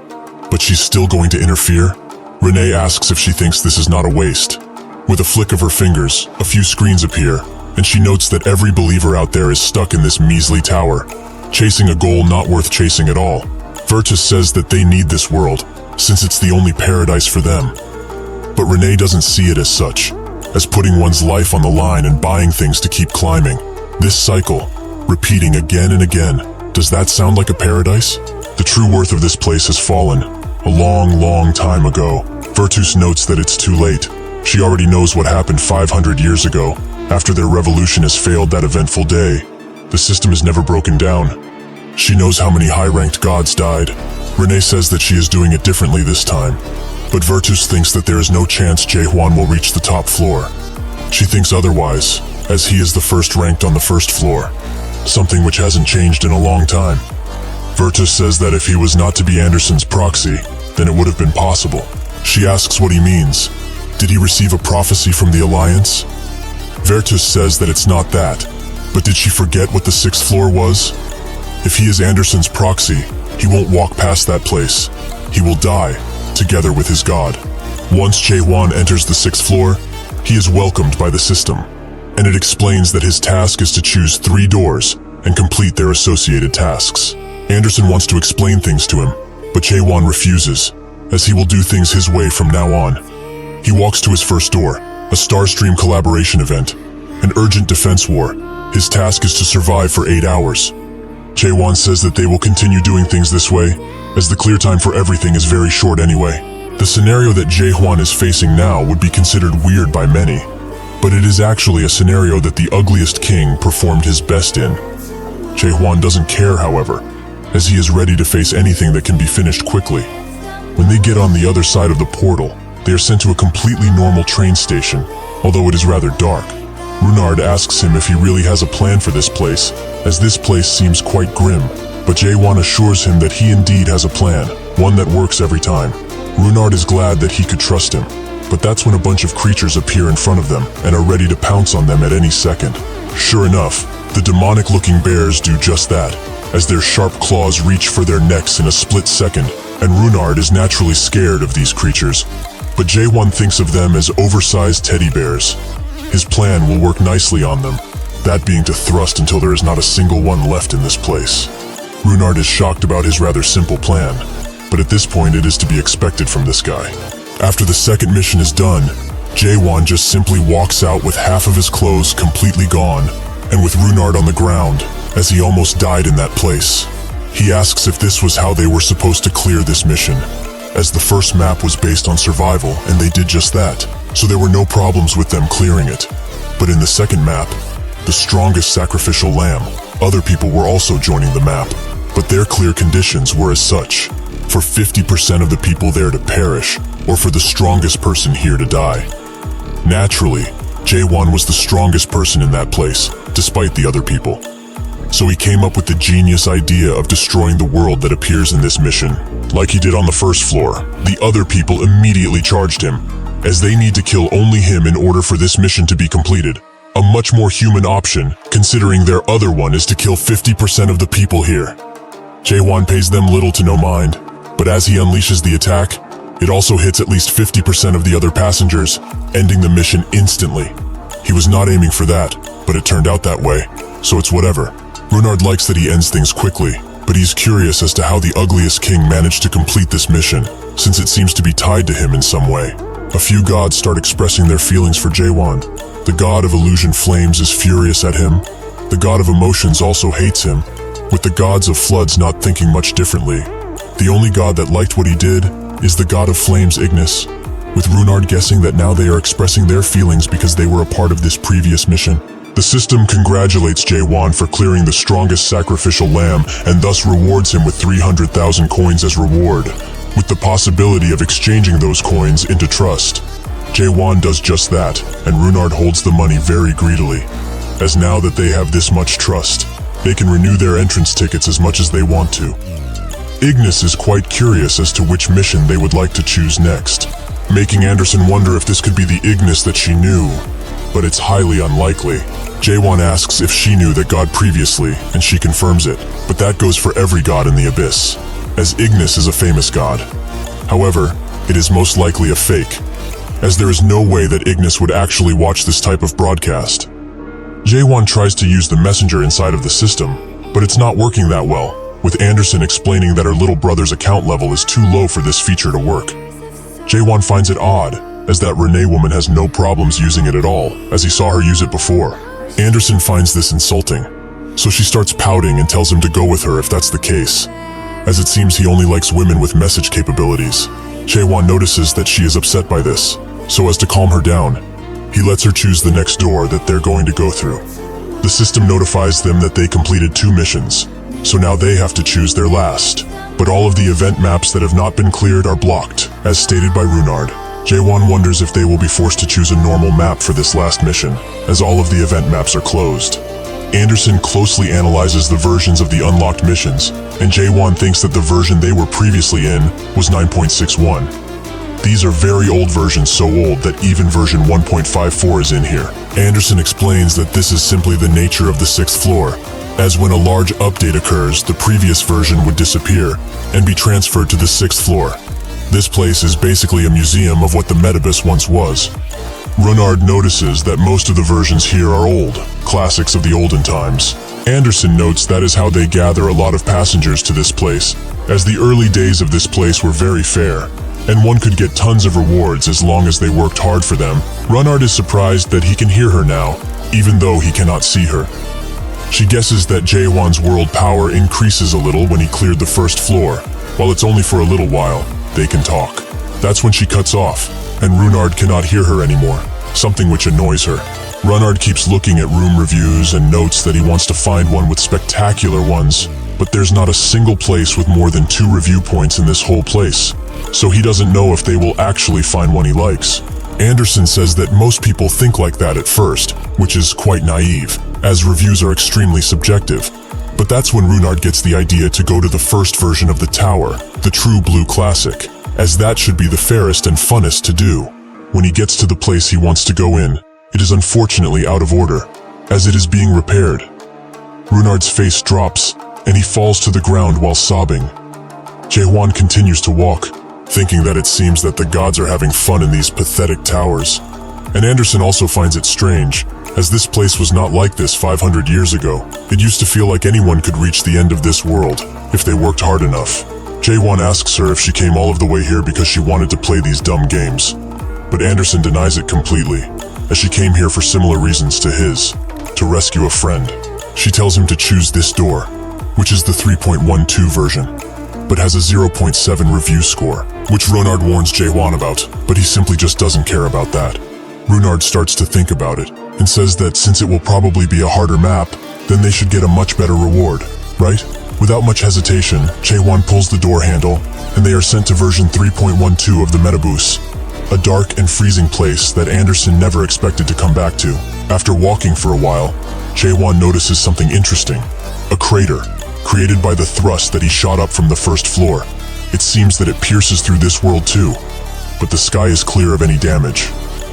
But she's still going to interfere? Renee asks if she thinks this is not a waste. With a flick of her fingers, a few screens appear, and she notes that every believer out there is stuck in this measly tower, chasing a goal not worth chasing at all. Virtus says that they need this world, since it's the only paradise for them. But Renee doesn't see it as such, as putting one's life on the line and buying things to keep climbing. This cycle, repeating again and again. Does that sound like a paradise? The true worth of this place has fallen, a long, long time ago. Virtus notes that it's too late. She already knows what happened 500 years ago, after their revolution has failed that eventful day. The system is never broken down. She knows how many high-ranked gods died. Renee says that she is doing it differently this time. But Virtus thinks that there is no chance Jae-hwan will reach the top floor. She thinks otherwise, as he is the first ranked on the first floor, something which hasn't changed in a long time. Virtus says that if he was not to be Anderson's proxy, then it would have been possible. She asks what he means. Did he receive a prophecy from the Alliance? Virtus says that it's not that, but did she forget what the sixth floor was? If he is Anderson's proxy, he won't walk past that place. He will die, together with his god. Once Jae-hwan enters the sixth floor, he is welcomed by the system, and it explains that his task is to choose 3 doors and complete their associated tasks. Anderson wants to explain things to him, but Jae-hwan refuses, as he will do things his way from now on. He walks to his first door, a Starstream collaboration event, an urgent defense war. His task is to survive for 8 hours. Jae-hwan says that they will continue doing things this way, as the clear time for everything is very short anyway. The scenario that Jae-hwan is facing now would be considered weird by many, but it is actually a scenario that the ugliest king performed his best in. Jae-hwan doesn't care, however, as he is ready to face anything that can be finished quickly. When they get on the other side of the portal, they are sent to a completely normal train station, although it is rather dark. Runard asks him if he really has a plan for this place, as this place seems quite grim, but Jae-hwan assures him that he indeed has a plan, one that works every time. Runard is glad that he could trust him, but that's when a bunch of creatures appear in front of them and are ready to pounce on them at any second. Sure enough, the demonic-looking bears do just that, as their sharp claws reach for their necks in a split second, and Runard is naturally scared of these creatures. But Jae-hwan thinks of them as oversized teddy bears. His plan will work nicely on them, that being to thrust until there is not a single one left in this place. Runard is shocked about his rather simple plan, but at this point it is to be expected from this guy. After the second mission is done, Jae-hwan just simply walks out with half of his clothes completely gone, and with Runard on the ground, as he almost died in that place. He asks if this was how they were supposed to clear this mission, as the first map was based on survival, and they did just that, so there were no problems with them clearing it. But in the second map, the strongest sacrificial lamb, other people were also joining the map, but their clear conditions were as such: for 50% of the people there to perish, or for the strongest person here to die. Naturally, Jae-hwan was the strongest person in that place, despite the other people. So he came up with the genius idea of destroying the world that appears in this mission. Like he did on the first floor, the other people immediately charged him, as they need to kill only him in order for this mission to be completed. A much more human option, considering their other one is to kill 50% of the people here. Jae-hwan pays them little to no mind, but as he unleashes the attack, it also hits at least 50% of the other passengers, ending the mission instantly. He was not aiming for that, but it turned out that way, so it's whatever. Runard likes that he ends things quickly, but he's curious as to how the ugliest king managed to complete this mission, since it seems to be tied to him in some way. A few gods start expressing their feelings for Jae-hwan. The god of illusion flames is furious at him. The god of emotions also hates him, with the gods of floods not thinking much differently. The only god that liked what he did is the god of flames, Ignis, with Runard guessing that now they are expressing their feelings because they were a part of this previous mission. The system congratulates Jae-hwan for clearing the strongest sacrificial lamb and thus rewards him with 300,000 coins as reward, with the possibility of exchanging those coins into trust. Jae-hwan does just that, and Runard holds the money very greedily, as now that they have this much trust, they can renew their entrance tickets as much as they want to. Ignis is quite curious as to which mission they would like to choose next, making Anderson wonder if this could be the Ignis that she knew, but it's highly unlikely. Jae-hwan asks if she knew that god previously, and she confirms it, but that goes for every god in the Abyss, as Ignis is a famous god. However, it is most likely a fake, as there is no way that Ignis would actually watch this type of broadcast. Jae-hwan tries to use the messenger inside of the system, but it's not working that well, with Anderson explaining that her little brother's account level is too low for this feature to work. Jaewon finds it odd, as that Renee woman has no problems using it at all, as he saw her use it before. Anderson finds this insulting, so she starts pouting and tells him to go with her if that's the case, as it seems he only likes women with message capabilities. Jaewon notices that she is upset by this, so as to calm her down, he lets her choose the next door that they're going to go through. The system notifies them that they completed 2 missions, so now they have to choose their last. But all of the event maps that have not been cleared are blocked, as stated by Runard. Jaewon wonders if they will be forced to choose a normal map for this last mission, as all of the event maps are closed. Anderson closely analyzes the versions of the unlocked missions, and Jaewon thinks that the version they were previously in was 9.61. These are very old versions, so old that even version 1.54 is in here. Anderson explains that this is simply the nature of the 6th floor, as when a large update occurs, the previous version would disappear and be transferred to the 6th floor. This place is basically a museum of what the Metabus once was. Runard notices that most of the versions here are old, classics of the olden times. Anderson notes that is how they gather a lot of passengers to this place, as the early days of this place were very fair, and one could get tons of rewards as long as they worked hard for them. Runard is surprised that he can hear her now, even though he cannot see her. She guesses that Jaewon's world power increases a little when he cleared the 1st floor. While it's only for a little while, they can talk. That's when she cuts off, and Runard cannot hear her anymore, something which annoys her. Runard keeps looking at room reviews and notes that he wants to find one with spectacular ones, but there's not a single place with more than 2 review points in this whole place, so he doesn't know if they will actually find one he likes. Anderson says that most people think like that at first, which is quite naive, as reviews are extremely subjective. But that's when Runard gets the idea to go to the 1st version of the tower, the true Blue Classic, as that should be the fairest and funnest to do. When he gets to the place he wants to go in, it is unfortunately out of order, as it is being repaired. Runard's face drops, and he falls to the ground while sobbing. Jaewon continues to walk, thinking that it seems that the gods are having fun in these pathetic towers. And Anderson also finds it strange, as this place was not like this 500 years ago. It used to feel like anyone could reach the end of this world, if they worked hard enough. Jaewon asks her if she came all of the way here because she wanted to play these dumb games. But Anderson denies it completely, as she came here for similar reasons to his, to rescue a friend. She tells him to choose this door, which is the 3.12 version, but has a 0.7 review score, which Runard warns Jaewon about, but he simply just doesn't care about that. Runard starts to think about it, and says that since it will probably be a harder map, then they should get a much better reward, right? Without much hesitation, Jaewon pulls the door handle, and they are sent to version 3.12 of the Metabus, a dark and freezing place that Anderson never expected to come back to. After walking for a while, Jaewon notices something interesting, a crater, created by the thrust that he shot up from the 1st floor. It seems that it pierces through this world too, but the sky is clear of any damage,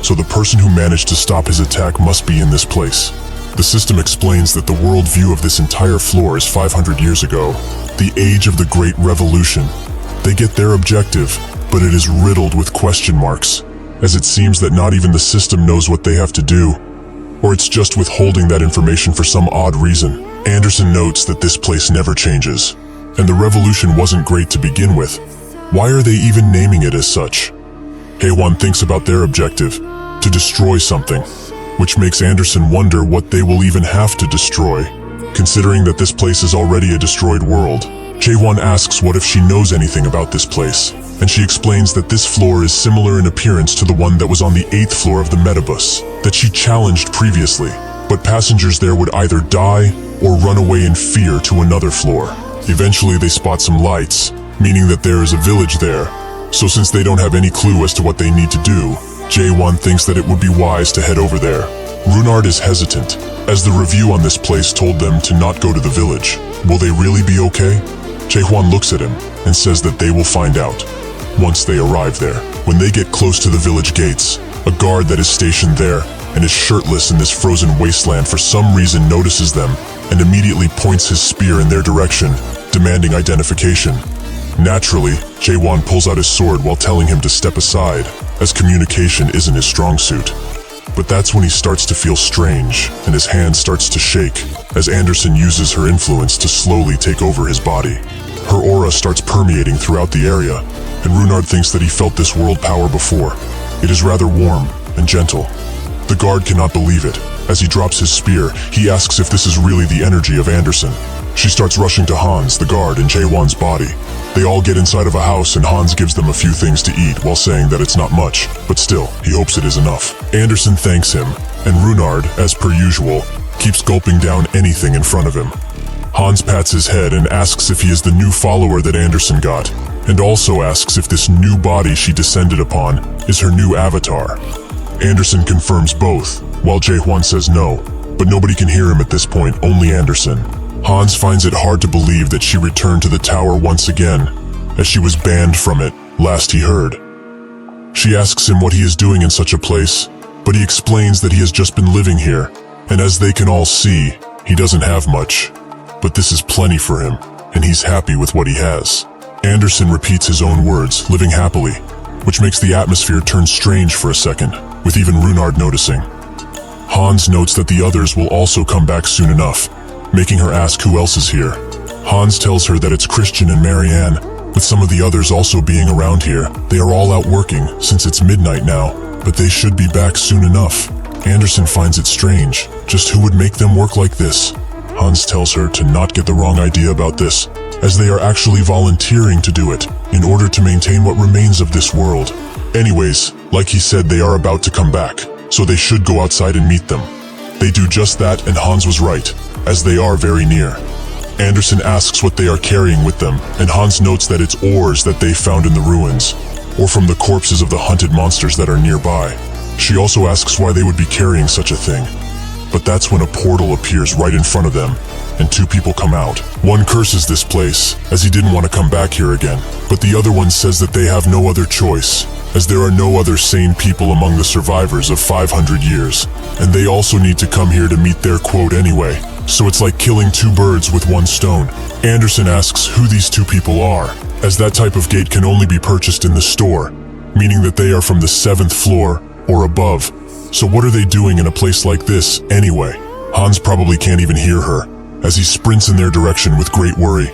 so the person who managed to stop his attack must be in this place. The system explains that the world view of this entire floor is 500 years ago, the age of the Great Revolution. They get their objective, but it is riddled with question marks, as it seems that not even the system knows what they have to do, or it's just withholding that information for some odd reason. Anderson notes that this place never changes, and the revolution wasn't great to begin with. Why are they even naming it as such? Haewon thinks about their objective, to destroy something, which makes Anderson wonder what they will even have to destroy, considering that this place is already a destroyed world. Jaewon asks what if she knows anything about this place, and she explains that this floor is similar in appearance to the one that was on the 8th floor of the Metabus, that she challenged previously, but passengers there would either die or run away in fear to another floor. Eventually they spot some lights, meaning that there is a village there, so since they don't have any clue as to what they need to do, Jaewon thinks that it would be wise to head over there. Runard is hesitant, as the review on this place told them to not go to the village. Will they really be okay? Jaewon looks at him and says that they will find out once they arrive there. When they get close to the village gates, a guard that is stationed there and is shirtless in this frozen wasteland for some reason notices them and immediately points his spear in their direction, demanding identification. Naturally, Jaewon pulls out his sword while telling him to step aside, as communication isn't his strong suit. But that's when he starts to feel strange, and his hand starts to shake, as Anderson uses her influence to slowly take over his body. Her aura starts permeating throughout the area, and Runard thinks that he felt this world power before. It is rather warm and gentle. The guard cannot believe it. As he drops his spear, he asks if this is really the energy of Anderson. She starts rushing to Hans, the guard, and Jae-won's body. They all get inside of a house and Hans gives them a few things to eat while saying that it's not much, but still, he hopes it is enough. Anderson thanks him, and Runard, as per usual, keeps gulping down anything in front of him. Hans pats his head and asks if he is the new follower that Anderson got, and also asks if this new body she descended upon is her new avatar. Anderson confirms both, while Jae-won says no, but nobody can hear him at this point, only Anderson. Hans finds it hard to believe that she returned to the tower once again, as she was banned from it, last he heard. She asks him what he is doing in such a place, but he explains that he has just been living here, and as they can all see, he doesn't have much. But this is plenty for him, and he's happy with what he has. Anderson repeats his own words, living happily, which makes the atmosphere turn strange for a second, with even Runard noticing. Hans notes that the others will also come back soon enough, making her ask who else is here. Hans tells her that it's Christian and Marianne, with some of the others also being around here. They are all out working, since it's midnight now, but they should be back soon enough. Anderson finds it strange, just who would make them work like this? Hans tells her to not get the wrong idea about this, as they are actually volunteering to do it, in order to maintain what remains of this world. Anyways, like he said, they are about to come back, so they should go outside and meet them. They do just that, and Hans was right, as they are very near. Anderson asks what they are carrying with them, and Hans notes that it's ores that they found in the ruins, or from the corpses of the hunted monsters that are nearby. She also asks why they would be carrying such a thing. But that's when a portal appears right in front of them, and two people come out. One curses this place, as he didn't want to come back here again, but the other one says that they have no other choice, as there are no other sane people among the survivors of 500 years, and they also need to come here to meet their quote anyway. So it's like killing two birds with one stone. Anderson asks who these two people are, as that type of gate can only be purchased in the store, meaning that they are from the 7th floor or above. So what are they doing in a place like this anyway? Hans probably can't even hear her, as he sprints in their direction with great worry.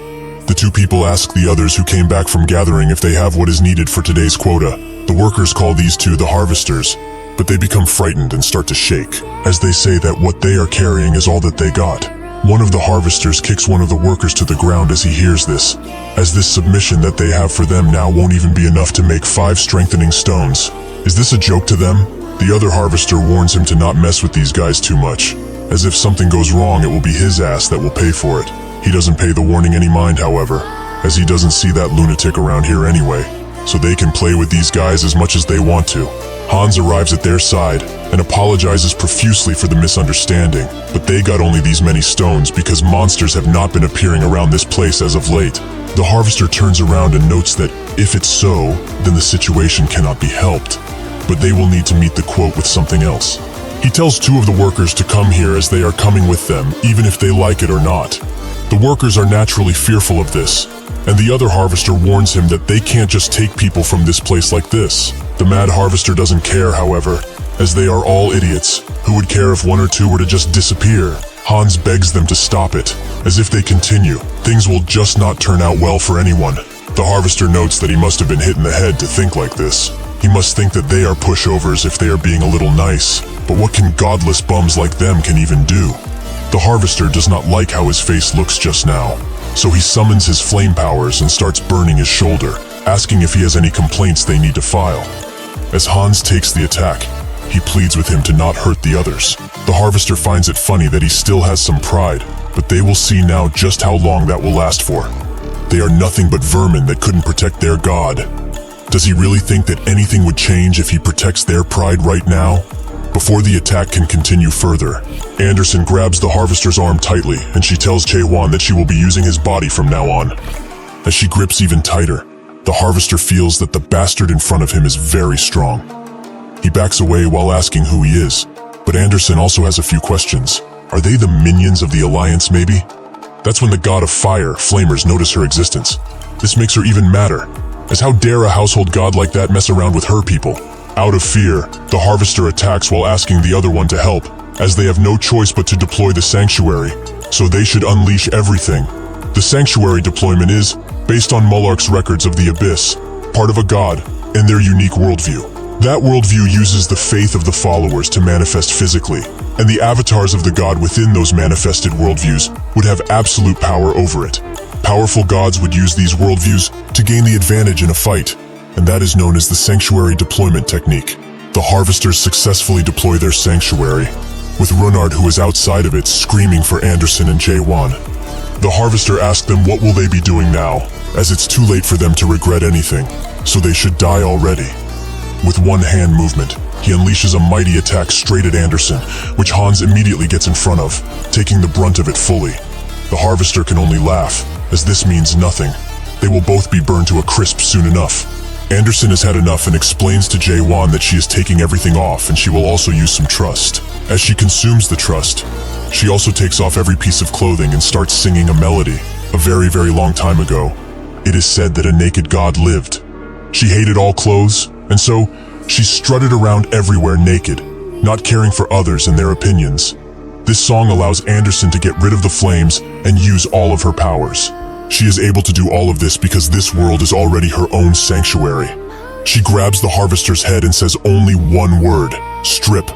The two people ask the others who came back from gathering if they have what is needed for today's quota. The workers call these two the harvesters, but they become frightened and start to shake, as they say that what they are carrying is all that they got. One of the harvesters kicks one of the workers to the ground as he hears this, as this submission that they have for them now won't even be enough to make 5 strengthening stones. Is this a joke to them? The other harvester warns him to not mess with these guys too much, as if something goes wrong it will be his ass that will pay for it. He doesn't pay the warning any mind, however, as he doesn't see that lunatic around here anyway, so they can play with these guys as much as they want to. Hans arrives at their side and apologizes profusely for the misunderstanding, but they got only these many stones because monsters have not been appearing around this place as of late. The harvester turns around and notes that if it's so, then the situation cannot be helped, but they will need to meet the quote with something else. He tells 2 of the workers to come here as they are coming with them, even if they like it or not. The workers are naturally fearful of this, and the other harvester warns him that they can't just take people from this place like this. The mad harvester doesn't care, however, as they are all idiots. Who would care if 1 or 2 were to just disappear? Hans begs them to stop it, as if they continue, things will just not turn out well for anyone. The harvester notes that he must have been hit in the head to think like this. He must think that they are pushovers if they are being a little nice, but what can godless bums like them can even do? The harvester does not like how his face looks just now, so he summons his flame powers and starts burning his shoulder, asking if he has any complaints they need to file. As Hans takes the attack, he pleads with him to not hurt the others. The harvester finds it funny that he still has some pride, but they will see now just how long that will last for. They are nothing but vermin that couldn't protect their god. Does he really think that anything would change if he protects their pride right now? Before the attack can continue further, Anderson grabs the harvester's arm tightly and she tells Jae-won that she will be using his body from now on. As she grips even tighter, the harvester feels that the bastard in front of him is very strong. He backs away while asking who he is, but Anderson also has a few questions. Are they the minions of the Alliance maybe? That's when the god of fire, Flamers, notice her existence. This makes her even madder, as how dare a household god like that mess around with her people? Out of fear, the harvester attacks while asking the other one to help, as they have no choice but to deploy the sanctuary, so they should unleash everything. The sanctuary deployment is, based on Mullark's records of the Abyss, part of a god, and their unique worldview. That worldview uses the faith of the followers to manifest physically, and the avatars of the god within those manifested worldviews would have absolute power over it. Powerful gods would use these worldviews to gain the advantage in a fight, and that is known as the sanctuary deployment technique. The harvesters successfully deploy their sanctuary, with Runard, who is outside of it, screaming for Anderson and Jae-won. The harvester asked them what will they be doing now, as it's too late for them to regret anything, so they should die already. With one hand movement, he unleashes a mighty attack straight at Anderson, which Hans immediately gets in front of, taking the brunt of it fully. The harvester can only laugh, as this means nothing. They will both be burned to a crisp soon enough. Anderson has had enough and explains to Jae-won that she is taking everything off and she will also use some trust. As she consumes the trust, she also takes off every piece of clothing and starts singing a melody. A very, very long time ago, it is said that a naked god lived. She hated all clothes, and so she strutted around everywhere naked, not caring for others and their opinions. This song allows Anderson to get rid of the flames and use all of her powers. She is able to do all of this because this world is already her own sanctuary. She grabs the harvester's head and says only one word: strip.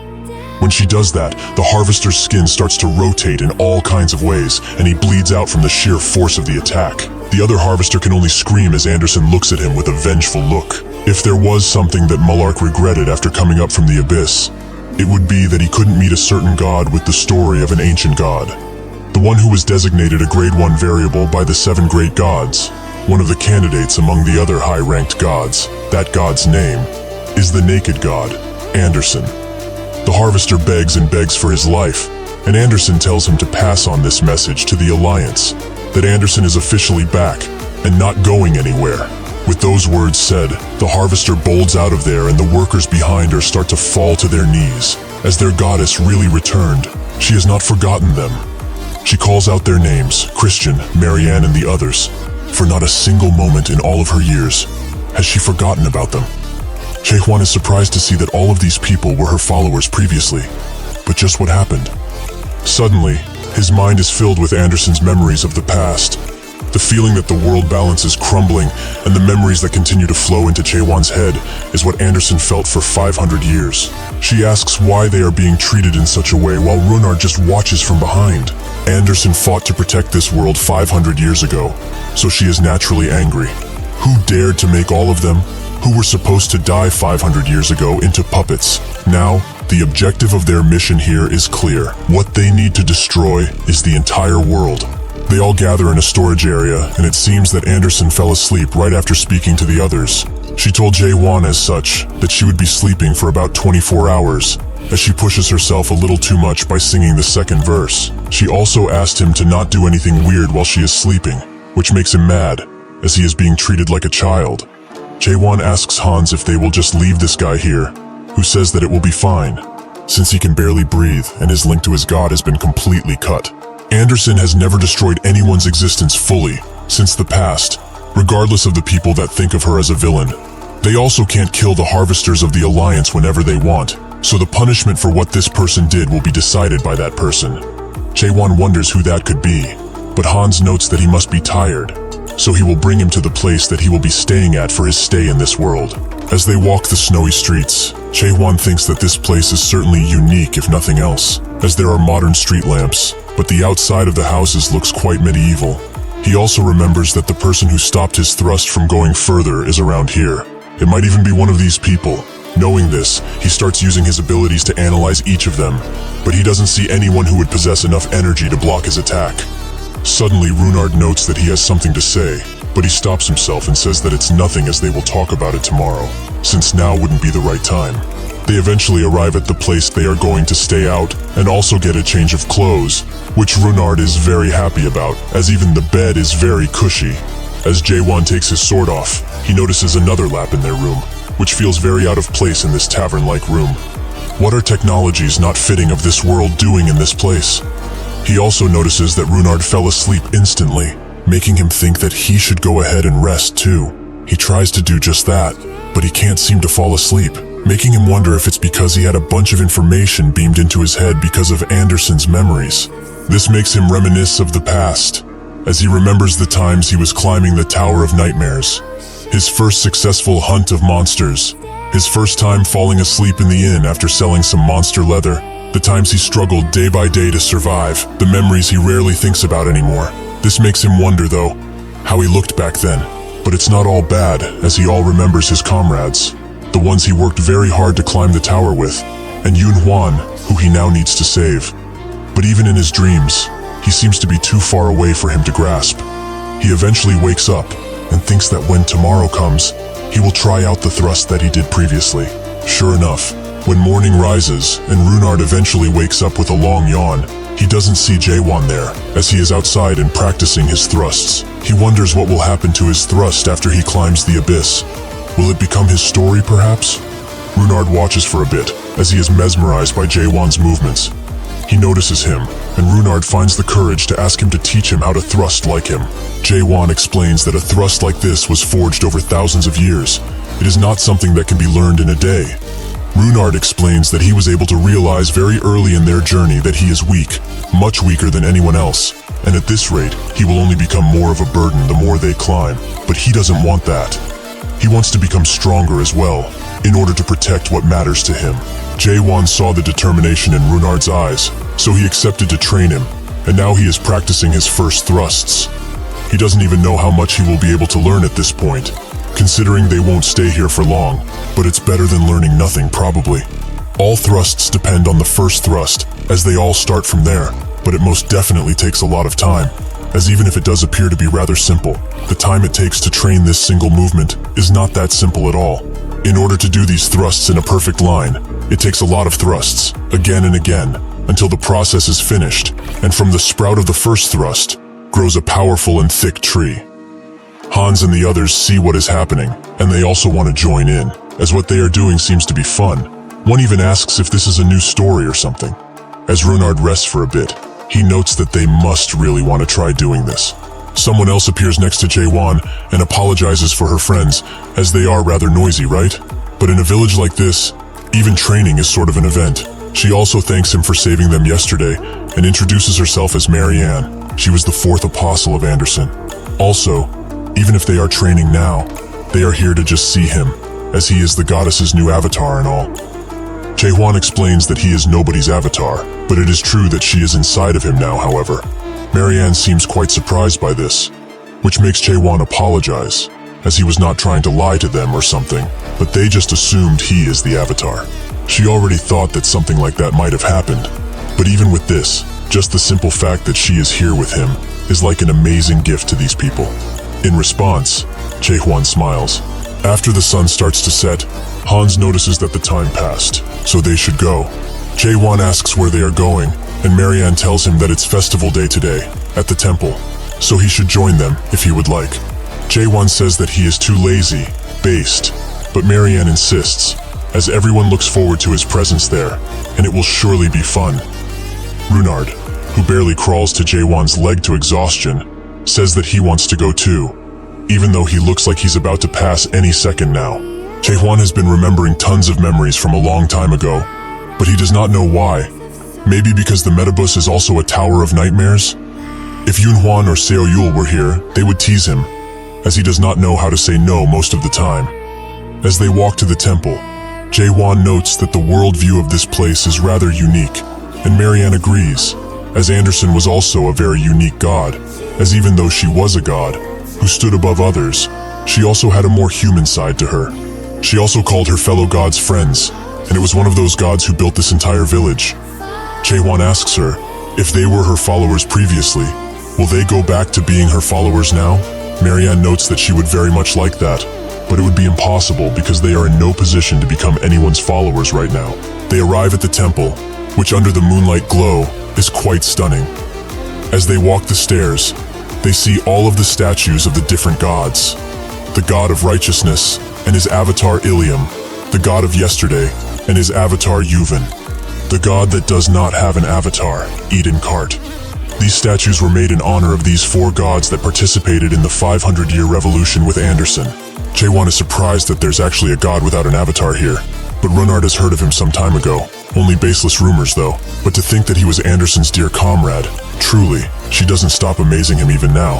When she does that, the harvester's skin starts to rotate in all kinds of ways, and he bleeds out from the sheer force of the attack. The other harvester can only scream as Anderson looks at him with a vengeful look. If there was something that Mullark regretted after coming up from the abyss, it would be that he couldn't meet a certain god with the story of an ancient god. The one who was designated a grade 1 variable by the 7 great gods, one of the candidates among the other high-ranked gods. That god's name is the naked god, Anderson. The harvester begs and begs for his life, and Anderson tells him to pass on this message to the Alliance, that Anderson is officially back and not going anywhere. With those words said, the harvester bolts out of there and the workers behind her start to fall to their knees, as their goddess really returned. She has not forgotten them. She calls out their names, Christian, Marianne, and the others. For not a single moment in all of her years has she forgotten about them. Jae-won is surprised to see that all of these people were her followers previously. But just what happened? Suddenly, his mind is filled with Anderson's memories of the past. The feeling that the world balance is crumbling and the memories that continue to flow into Jae-won's head is what Anderson felt for 500 years. She asks why they are being treated in such a way while Runard just watches from behind. Anderson fought to protect this world 500 years ago, so she is naturally angry. Who dared to make all of them, who were supposed to die 500 years ago, into puppets? Now, the objective of their mission here is clear. What they need to destroy is the entire world. They all gather in a storage area, and it seems that Anderson fell asleep right after speaking to the others. She told Jae-won as such that she would be sleeping for about 24 hours, as she pushes herself a little too much by singing the second verse. She also asked him to not do anything weird while she is sleeping, which makes him mad, as he is being treated like a child. Jae-won asks Hans if they will just leave this guy here, who says that it will be fine, since he can barely breathe and his link to his god has been completely cut. Anderson has never destroyed anyone's existence fully, since the past, regardless of the people that think of her as a villain. They also can't kill the harvesters of the Alliance whenever they want, so the punishment for what this person did will be decided by that person. Jae-won wonders who that could be, but Hans notes that he must be tired, so he will bring him to the place that he will be staying at for his stay in this world. As they walk the snowy streets, Jae-won thinks that this place is certainly unique if nothing else, as there are modern street lamps, but the outside of the houses looks quite medieval. He also remembers that the person who stopped his thrust from going further is around here. It might even be one of these people. Knowing this, he starts using his abilities to analyze each of them, but he doesn't see anyone who would possess enough energy to block his attack. Suddenly, Runard notes that he has something to say, but he stops himself and says that it's nothing as they will talk about it tomorrow, since now wouldn't be the right time. They eventually arrive at the place they are going to stay out and also get a change of clothes, which Runard is very happy about, as even the bed is very cushy. As Jae-won takes his sword off, he notices another lap in their room, which feels very out of place in this tavern-like room. What are technologies not fitting of this world doing in this place? He also notices that Runard fell asleep instantly, making him think that he should go ahead and rest too. He tries to do just that, but he can't seem to fall asleep. making him wonder if it's because he had a bunch of information beamed into his head because of Anderson's memories. This makes him reminisce of the past, as he remembers the times he was climbing the Tower of Nightmares, his first successful hunt of monsters, his first time falling asleep in the inn after selling some monster leather, the times he struggled day by day to survive, the memories he rarely thinks about anymore. This makes him wonder, though, how he looked back then. But it's not all bad, as he all remembers his comrades, the ones he worked very hard to climb the tower with, and Yun Huan, who he now needs to save. But even in his dreams, he seems to be too far away for him to grasp. He eventually wakes up and thinks that when tomorrow comes, he will try out the thrust that he did previously. Sure enough, when morning rises and Runard eventually wakes up with a long yawn, he doesn't see Jae-won there, as he is outside and practicing his thrusts. He wonders what will happen to his thrust after he climbs the abyss. Will it become his story, perhaps? Runard watches for a bit, as he is mesmerized by Jae-won's movements. He notices him, and Runard finds the courage to ask him to teach him how to thrust like him. Jae-won explains that a thrust like this was forged over thousands of years. It is not something that can be learned in a day. Runard explains that he was able to realize very early in their journey that he is weak, much weaker than anyone else, and at this rate, he will only become more of a burden the more they climb. But he doesn't want that. He wants to become stronger as well, in order to protect what matters to him. Jae-won saw the determination in Runard's eyes, so he accepted to train him, and now he is practicing his first thrusts. He doesn't even know how much he will be able to learn at this point, considering they won't stay here for long, but it's better than learning nothing, probably. All thrusts depend on the first thrust, as they all start from there, but it most definitely takes a lot of time, as even if it does appear to be rather simple, the time it takes to train this single movement is not that simple at all. In order to do these thrusts in a perfect line, it takes a lot of thrusts, again and again, until the process is finished, and from the sprout of the first thrust, grows a powerful and thick tree. Hans and the others see what is happening, and they also want to join in, as what they are doing seems to be fun. One even asks if this is a new story or something. As Runard rests for a bit, he notes that they must really want to try doing this. Someone else appears next to Jae-won and apologizes for her friends, as they are rather noisy, right? But in a village like this, even training is sort of an event. She also thanks him for saving them yesterday and introduces herself as Marianne. She was the fourth apostle of Anderson. Also, even if they are training now, they are here to just see him, as he is the goddess's new avatar and all. Jae-won explains that he is nobody's avatar, but it is true that she is inside of him now, however. Marianne seems quite surprised by this, which makes Jae-won apologize, as he was not trying to lie to them or something, but they just assumed he is the avatar. She already thought that something like that might have happened, but even with this, just the simple fact that she is here with him is like an amazing gift to these people. In response, Jae-won smiles. After the sun starts to set, Hans notices that the time passed, so they should go. Jae-won asks where they are going, and Marianne tells him that it's festival day today, at the temple, so he should join them if he would like. Jae-won says that he is too lazy, based, but Marianne insists, as everyone looks forward to his presence there, and it will surely be fun. Runard, who barely crawls to Jae-won's leg to exhaustion, says that he wants to go too, even though he looks like he's about to pass any second now. Jae-won has been remembering tons of memories from a long time ago, but he does not know why. Maybe because the Metabus is also a Tower of Nightmares? If Yun-hwan or Seo-yul were here, they would tease him, as he does not know how to say no most of the time. As they walk to the temple, Jae-won notes that the worldview of this place is rather unique, and Marianne agrees, as Anderson was also a very unique god, as even though she was a god, who stood above others, she also had a more human side to her. She also called her fellow gods friends, and it was one of those gods who built this entire village. Jae-won asks her, if they were her followers previously, will they go back to being her followers now? Marianne notes that she would very much like that, but it would be impossible because they are in no position to become anyone's followers right now. They arrive at the temple, which under the moonlight glow is quite stunning. As they walk the stairs, they see all of the statues of the different gods. The god of righteousness and his avatar Ilium, the god of yesterday and his avatar Yuvin, the god that does not have an avatar, Eden Cart. These statues were made in honor of these four gods that participated in the 500-year revolution with Anderson. Jae-won is surprised that there's actually a god without an avatar here, but Runard has heard of him some time ago. Only baseless rumors though, but to think that he was Anderson's dear comrade, truly, she doesn't stop amazing him even now.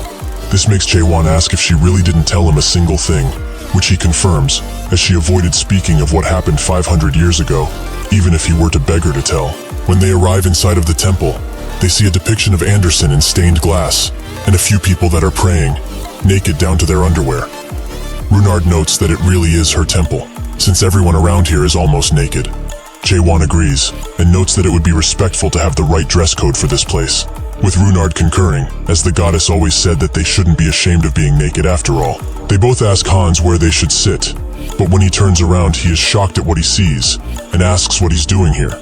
This makes Jae-won ask if she really didn't tell him a single thing, which he confirms, as she avoided speaking of what happened 500 years ago, even if he were to beg her to tell. When they arrive inside of the temple, they see a depiction of Anderson in stained glass, and a few people that are praying, naked down to their underwear. Runard notes that it really is her temple, since everyone around here is almost naked. Jae-won agrees, and notes that it would be respectful to have the right dress code for this place, with Runard concurring, as the goddess always said that they shouldn't be ashamed of being naked after all. They both ask Hans where they should sit, but when he turns around he is shocked at what he sees, and asks what he's doing here.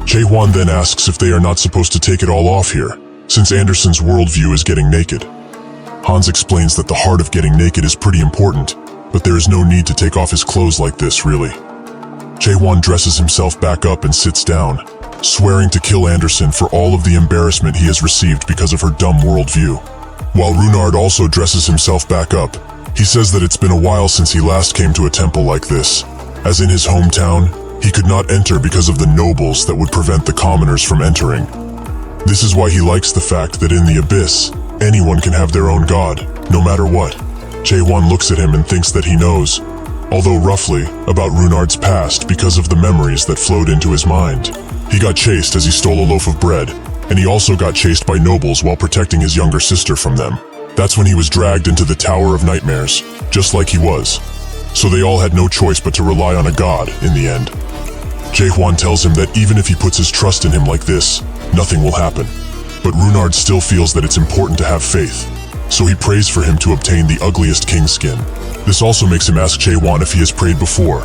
Jae-won then asks if they are not supposed to take it all off here, since Anderson's worldview is getting naked. Hans explains that the heart of getting naked is pretty important, but there is no need to take off his clothes like this, really. Jae-won dresses himself back up and sits down, swearing to kill Anderson for all of the embarrassment he has received because of her dumb worldview. While Runard also dresses himself back up, he says that it's been a while since he last came to a temple like this, as in his hometown, he could not enter because of the nobles that would prevent the commoners from entering. This is why he likes the fact that in the abyss, anyone can have their own god, no matter what. Jae-won looks at him and thinks that he knows, although roughly, about Runard's past because of the memories that flowed into his mind. He got chased as he stole a loaf of bread, and he also got chased by nobles while protecting his younger sister from them. That's when he was dragged into the Tower of Nightmares, just like he was. So they all had no choice but to rely on a god in the end. Jae-won tells him that even if he puts his trust in him like this, nothing will happen. But Runard still feels that it's important to have faith, so he prays for him to obtain the ugliest king skin. This also makes him ask Jae-won if he has prayed before,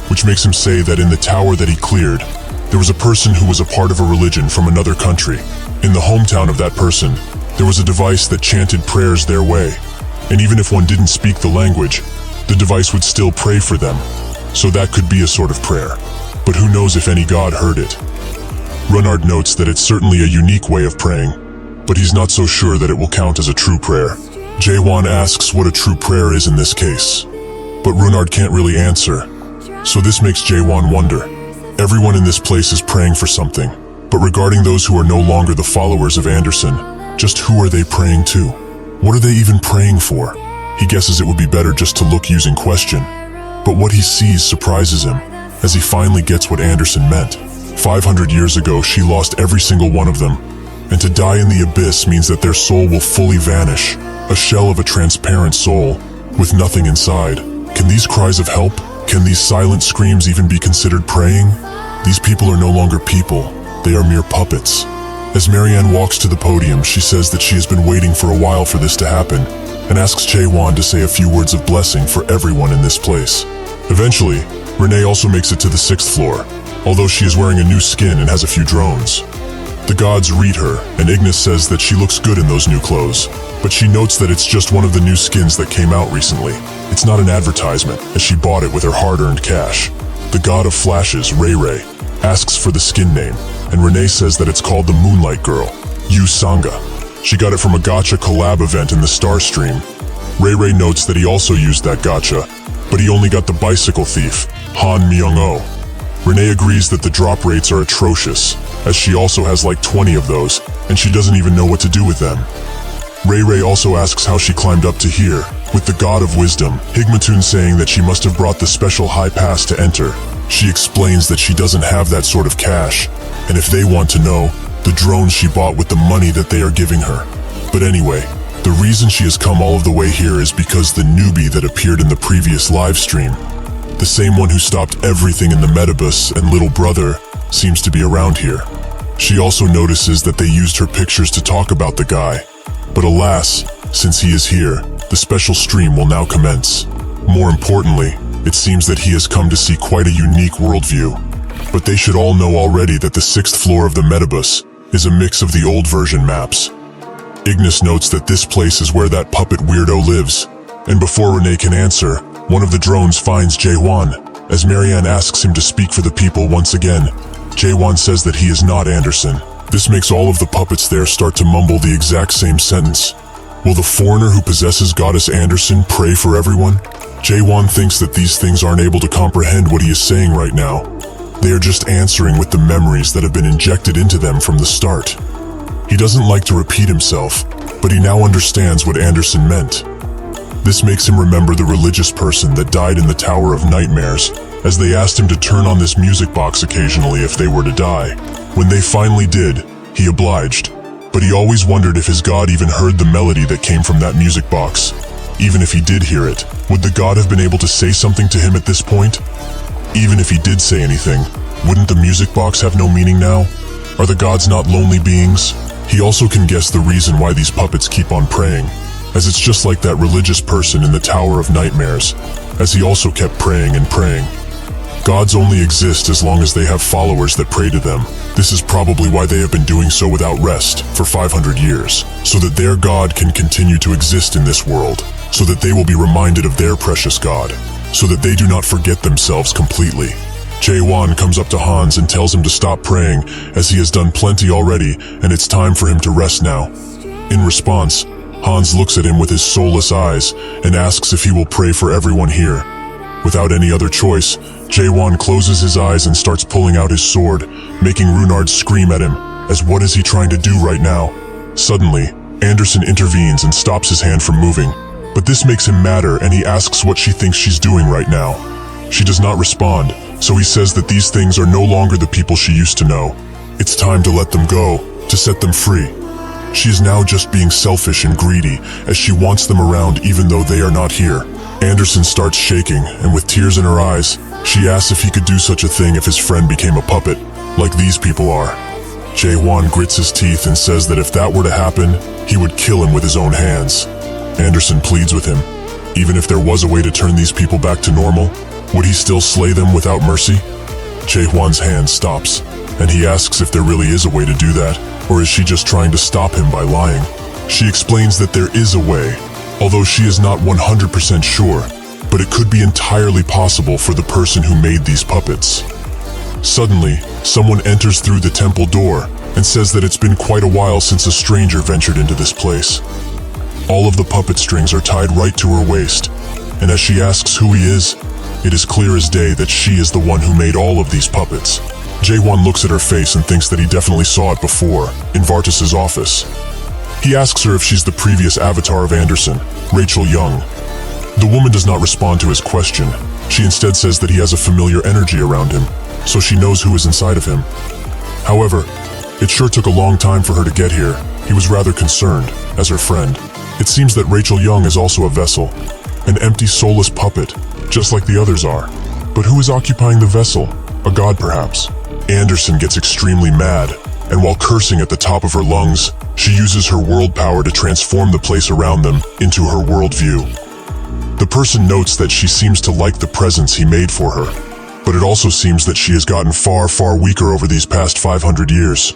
which makes him say that in the tower that he cleared, there was a person who was a part of a religion from another country. In the hometown of that person, there was a device that chanted prayers their way, and even if one didn't speak the language, the device would still pray for them, so that could be a sort of prayer. But who knows if any god heard it. Runard notes that it's certainly a unique way of praying, but he's not so sure that it will count as a true prayer. Jae-won asks what a true prayer is in this case, but Runard can't really answer, so this makes Jae-won wonder. Everyone in this place is praying for something, but regarding those who are no longer the followers of Anderson, just who are they praying to? What are they even praying for? He guesses it would be better just to look using question, but what he sees surprises him, as he finally gets what Anderson meant. 500 years ago, she lost every single one of them, and to die in the abyss means that their soul will fully vanish, a shell of a transparent soul, with nothing inside. Can these cries of help, can these silent screams even be considered praying? These people are no longer people, they are mere puppets. As Marianne walks to the podium, she says that she has been waiting for a while for this to happen, and asks Jae-won to say a few words of blessing for everyone in this place. Eventually, Renee also makes it to the 6th floor, although she is wearing a new skin and has a few drones. The gods read her, and Ignis says that she looks good in those new clothes, but she notes that it's just one of the new skins that came out recently. It's not an advertisement, as she bought it with her hard-earned cash. The god of flashes, Ray Ray, asks for the skin name, and Renee says that it's called the Moonlight Girl, Yu Sanga. She got it from a gacha collab event in the Star Stream. Ray Ray notes that he also used that gacha, but he only got the bicycle thief, Han Myung-oh. Renee agrees that the drop rates are atrocious, as she also has like 20 of those, and she doesn't even know what to do with them. Ray Ray also asks how she climbed up to here, with the god of wisdom, Higmatun saying that she must have brought the special high pass to enter. She explains that she doesn't have that sort of cash, and if they want to know, the drones she bought with the money that they are giving her. But anyway, the reason she has come all of the way here is because the newbie that appeared in the previous live stream, the same one who stopped everything in the Metabus and little brother, seems to be around here. She also notices that they used her pictures to talk about the guy. But alas, since he is here, the special stream will now commence. More importantly, it seems that he has come to see quite a unique worldview. But they should all know already that the 6th floor of the Metabus is a mix of the old version maps. Ignis notes that this place is where that puppet weirdo lives, and before Renee can answer, one of the drones finds Jae-won. As Marianne asks him to speak for the people once again, Jae-won says that he is not Anderson. This makes all of the puppets there start to mumble the exact same sentence. Will the foreigner who possesses Goddess Anderson pray for everyone? Jae-won thinks that these things aren't able to comprehend what he is saying right now. They are just answering with the memories that have been injected into them from the start. He doesn't like to repeat himself, but he now understands what Anderson meant. This makes him remember the religious person that died in the Tower of Nightmares, as they asked him to turn on this music box occasionally if they were to die. When they finally did, he obliged, but he always wondered if his god even heard the melody that came from that music box. Even if he did hear it, would the god have been able to say something to him at this point? Even if he did say anything, wouldn't the music box have no meaning now? Are the gods not lonely beings? He also can guess the reason why these puppets keep on praying, as it's just like that religious person in the Tower of Nightmares, as he also kept praying and praying. Gods only exist as long as they have followers that pray to them. This is probably why they have been doing so without rest for 500 years, so that their god can continue to exist in this world, so that they will be reminded of their precious god, so that they do not forget themselves completely. Jae-won comes up to Hans and tells him to stop praying, as he has done plenty already and it's time for him to rest now. In response, Hans looks at him with his soulless eyes and asks if he will pray for everyone here. Without any other choice, Jae-won closes his eyes and starts pulling out his sword, making Runard scream at him, as what is he trying to do right now? Suddenly, Anderson intervenes and stops his hand from moving, but this makes him madder and he asks what she thinks she's doing right now. She does not respond, so he says that these things are no longer the people she used to know. It's time to let them go, to set them free. She is now just being selfish and greedy, as she wants them around even though they are not here. Anderson starts shaking, and with tears in her eyes, she asks if he could do such a thing if his friend became a puppet, like these people are. Jae-won grits his teeth and says that if that were to happen, he would kill him with his own hands. Anderson pleads with him. Even if there was a way to turn these people back to normal, would he still slay them without mercy? Jae-won's hand stops, and he asks if there really is a way to do that, or is she just trying to stop him by lying? She explains that there is a way, although she is not 100% sure, but it could be entirely possible for the person who made these puppets. Suddenly, someone enters through the temple door and says that it's been quite a while since a stranger ventured into this place. All of the puppet strings are tied right to her waist, and as she asks who he is, it is clear as day that she is the one who made all of these puppets. Jae-won looks at her face and thinks that he definitely saw it before, in Vartus's office. He asks her if she's the previous avatar of Anderson, Rachel Young. The woman does not respond to his question. She instead says that he has a familiar energy around him, so she knows who is inside of him. However, it sure took a long time for her to get here. He was rather concerned, as her friend. It seems that Rachel Young is also a vessel, an empty, soulless puppet, just like the others are. But who is occupying the vessel? A god, perhaps? Anderson gets extremely mad, and while cursing at the top of her lungs, she uses her world power to transform the place around them into her worldview. The person notes that she seems to like the presents he made for her, but it also seems that she has gotten far, far weaker over these past 500 years.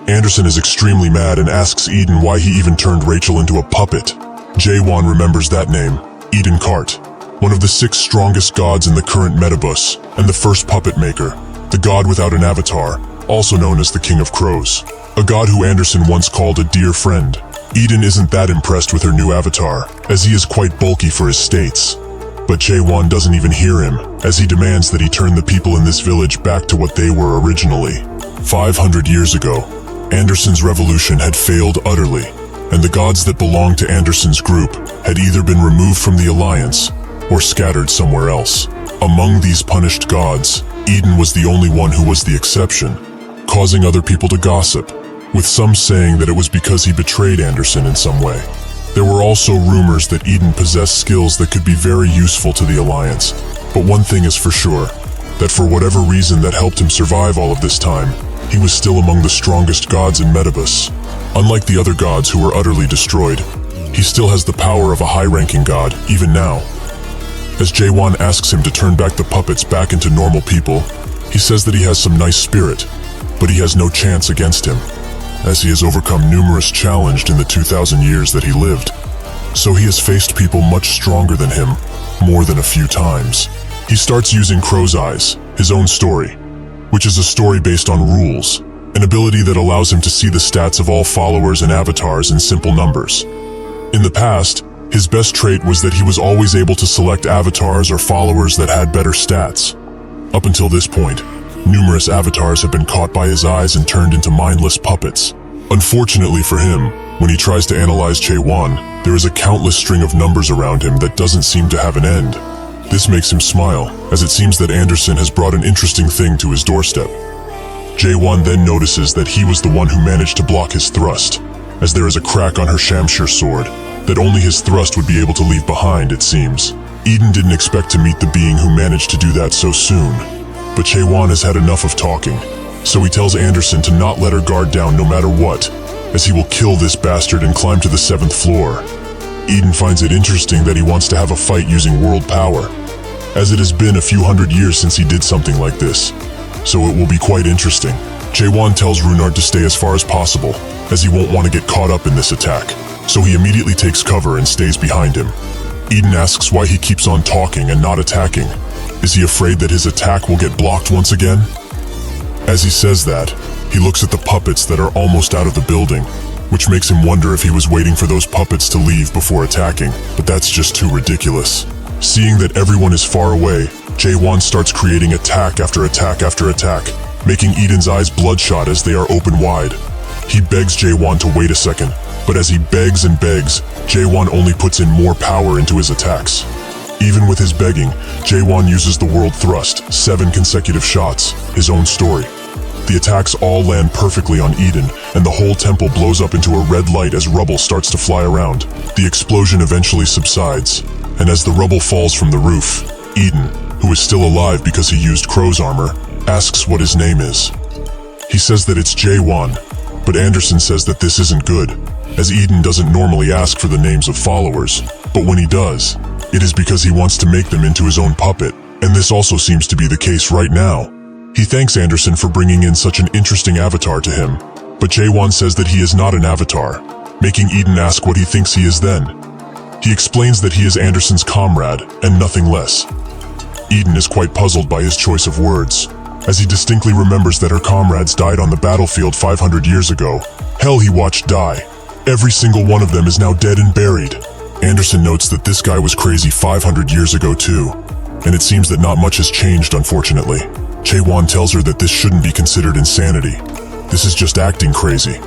Anderson is extremely mad and asks Eden why he even turned Rachel into a puppet. Jae-won remembers that name, Eden Cart, one of the 6 strongest gods in the current Metabus, and the first puppet maker, the god without an avatar, also known as the King of Crows, a god who Anderson once called a dear friend. Eden isn't that impressed with her new avatar, as he is quite bulky for his states. But Jae-won doesn't even hear him, as he demands that he turn the people in this village back to what they were originally. 500 years ago, Anderson's revolution had failed utterly, and the gods that belonged to Anderson's group had either been removed from the Alliance or scattered somewhere else. Among these punished gods, Eden was the only one who was the exception, causing other people to gossip, with some saying that it was because he betrayed Anderson in some way. There were also rumors that Eden possessed skills that could be very useful to the Alliance, but one thing is for sure, that for whatever reason that helped him survive all of this time, he was still among the strongest gods in Metabus. Unlike the other gods who were utterly destroyed, he still has the power of a high-ranking god, even now. As Jae-won asks him to turn back the puppets back into normal people, he says that he has some nice spirit, but he has no chance against him, as he has overcome numerous challenges in the 2,000 years that he lived. So he has faced people much stronger than him, more than a few times. He starts using Crow's Eyes, his own story, which is a story based on rules, an ability that allows him to see the stats of all followers and avatars in simple numbers. In the past, His best trait was that he was always able to select avatars or followers that had better stats. Up until this point, numerous avatars have been caught by his eyes and turned into mindless puppets. Unfortunately for him, when he tries to analyze Chaewon, there is a countless string of numbers around him that doesn't seem to have an end. This makes him smile, as it seems that Anderson has brought an interesting thing to his doorstep. Chaewon then notices that he was the one who managed to block his thrust, as there is a crack on her Shamshir sword that only his thrust would be able to leave behind, it seems. Eden didn't expect to meet the being who managed to do that so soon, but Chaewon has had enough of talking, so he tells Anderson to not let her guard down no matter what, as he will kill this bastard and climb to the 7th floor. Eden finds it interesting that he wants to have a fight using world power, as it has been a few hundred years since he did something like this, so it will be quite interesting. Chaewon tells Runard to stay as far as possible, as he won't want to get caught up in this attack, so he immediately takes cover and stays behind him. Eden asks why he keeps on talking and not attacking. Is he afraid that his attack will get blocked once again? As he says that, he looks at the puppets that are almost out of the building, which makes him wonder if he was waiting for those puppets to leave before attacking, but that's just too ridiculous. Seeing that everyone is far away, Chaewon starts creating attack after attack after attack, making Eden's eyes bloodshot as they are open wide. He begs Chaewon to wait a second, but as he begs and begs, Chaewon only puts in more power into his attacks. Even with his begging, Chaewon uses the world thrust, 7 consecutive shots, his own story. The attacks all land perfectly on Eden, and the whole temple blows up into a red light as rubble starts to fly around. The explosion eventually subsides, and as the rubble falls from the roof, Eden, who is still alive because he used Crow's armor, asks what his name is. He says that it's Chaewon, but Anderson says that this isn't good, as Eden doesn't normally ask for the names of followers, but when he does, it is because he wants to make them into his own puppet, and this also seems to be the case right now. He thanks Anderson for bringing in such an interesting avatar to him, but Chaewon says that he is not an avatar, making Eden ask what he thinks he is then. He explains that he is Anderson's comrade, and nothing less. Eden is quite puzzled by his choice of words, as he distinctly remembers that her comrades died on the battlefield 500 years ago. Hell, he watched die. Every single one of them is now dead and buried. Anderson notes that this guy was crazy 500 years ago too, and it seems that not much has changed, unfortunately. Chaewon tells her that this shouldn't be considered insanity. This is just acting crazy.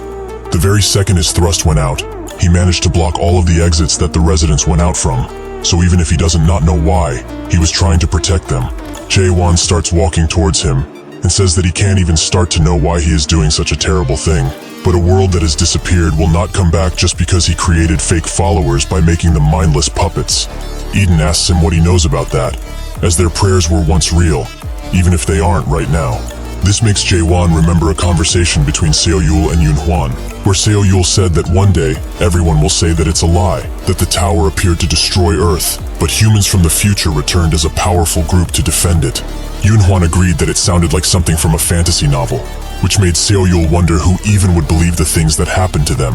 The very second his thrust went out, he managed to block all of the exits that the residents went out from, so even if he doesn't not know why, he was trying to protect them. Chaewon starts walking towards him, and says that he can't even start to know why he is doing such a terrible thing. But a world that has disappeared will not come back just because he created fake followers by making them mindless puppets. Eden asks him what he knows about that, as their prayers were once real, even if they aren't right now. This makes Chaewon remember a conversation between Seo-yul and Yoon-hwan, where Seo-yul said that one day, everyone will say that it's a lie, that the tower appeared to destroy Earth, but humans from the future returned as a powerful group to defend it. Yoon-hwan agreed that it sounded like something from a fantasy novel, which made Seo-yul wonder who even would believe the things that happened to them.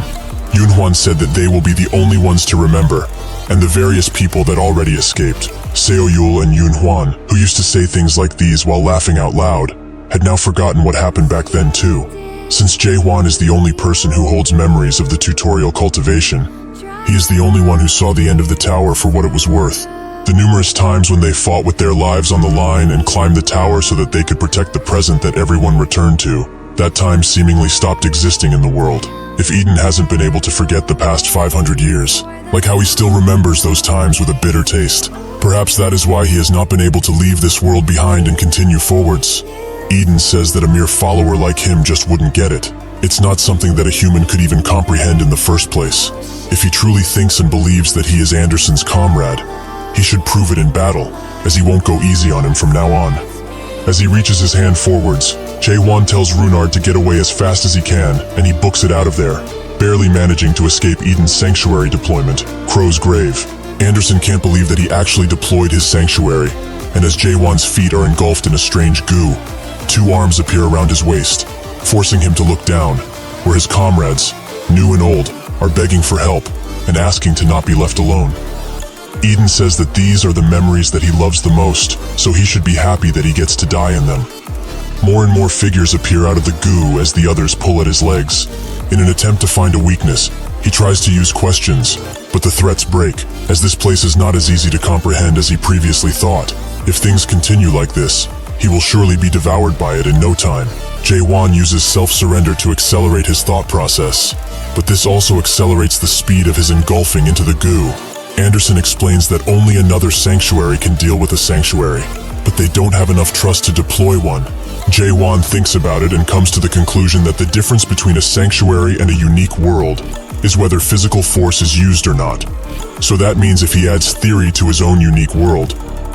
Yoon-hwan said that they will be the only ones to remember, and the various people that already escaped. Seo-yul and Yoon-hwan, who used to say things like these while laughing out loud, had now forgotten what happened back then too. Since Jae-hwan is the only person who holds memories of the tutorial cultivation, he is the only one who saw the end of the tower for what it was worth. The numerous times when they fought with their lives on the line and climbed the tower so that they could protect the present that everyone returned to, that time seemingly stopped existing in the world. If Eden hasn't been able to forget the past 500 years, like how he still remembers those times with a bitter taste, perhaps that is why he has not been able to leave this world behind and continue forwards. Eden says that a mere follower like him just wouldn't get it. It's not something that a human could even comprehend in the first place. If he truly thinks and believes that he is Anderson's comrade, he should prove it in battle, as he won't go easy on him from now on. As he reaches his hand forwards, Jae-hwan tells Runard to get away as fast as he can, and he books it out of there, barely managing to escape Eden's sanctuary deployment, Crow's Grave. Anderson can't believe that he actually deployed his sanctuary, and as Jae-hwan's feet are engulfed in a strange goo, two arms appear around his waist, forcing him to look down, where his comrades, new and old, are begging for help and asking to not be left alone. Eden says that these are the memories that he loves the most, so he should be happy that he gets to die in them. More and more figures appear out of the goo as the others pull at his legs. In an attempt to find a weakness, he tries to use questions, But the threats break, as this place is not as easy to comprehend as he previously thought. If things continue like this, he will surely be devoured by it in no time. Jae-won uses self-surrender to accelerate his thought process, but this also accelerates the speed of his engulfing into the goo. Anderson explains that only another sanctuary can deal with a sanctuary, but they don't have enough trust to deploy one. Jae-won thinks about it and comes to the conclusion that the difference between a sanctuary and a unique world is whether physical force is used or not. So that means if he adds theory to his own unique world,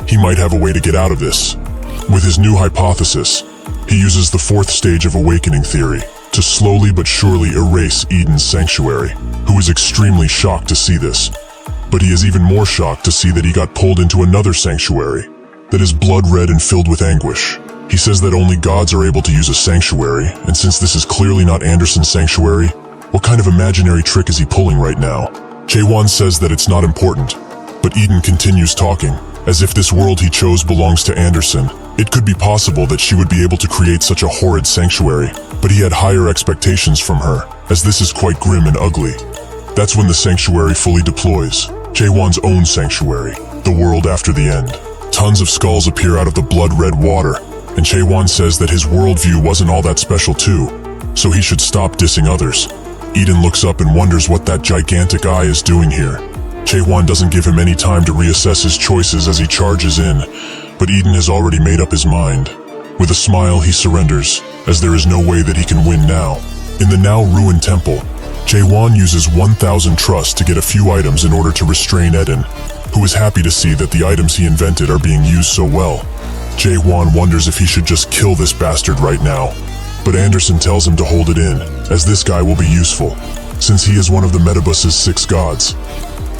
he might have a way to get out of this. With his new hypothesis, he uses the fourth stage of awakening theory to slowly but surely erase Eden's sanctuary, who is extremely shocked to see this. But he is even more shocked to see that he got pulled into another sanctuary that is blood red and filled with anguish. He says that only gods are able to use a sanctuary, and since this is clearly not Anderson's sanctuary, what kind of imaginary trick is he pulling right now? Jae-won says that it's not important, but Eden continues talking, as if this world he chose belongs to Anderson. It could be possible that she would be able to create such a horrid sanctuary, but he had higher expectations from her, as this is quite grim and ugly. That's when the sanctuary fully deploys. Jae-won's own sanctuary, the world after the end. Tons of skulls appear out of the blood-red water, and Jae-won says that his worldview wasn't all that special too, so he should stop dissing others. Eden looks up and wonders what that gigantic eye is doing here. Jae-won doesn't give him any time to reassess his choices as he charges in, but Eden has already made up his mind. With a smile, he surrenders, as there is no way that he can win now. In the now ruined temple, Jae-won uses 1,000 trust to get a few items in order to restrain Eden, who is happy to see that the items he invented are being used so well. Jae-won wonders if he should just kill this bastard right now, but Anderson tells him to hold it in, as this guy will be useful, since he is one of the Metabus's 6 gods.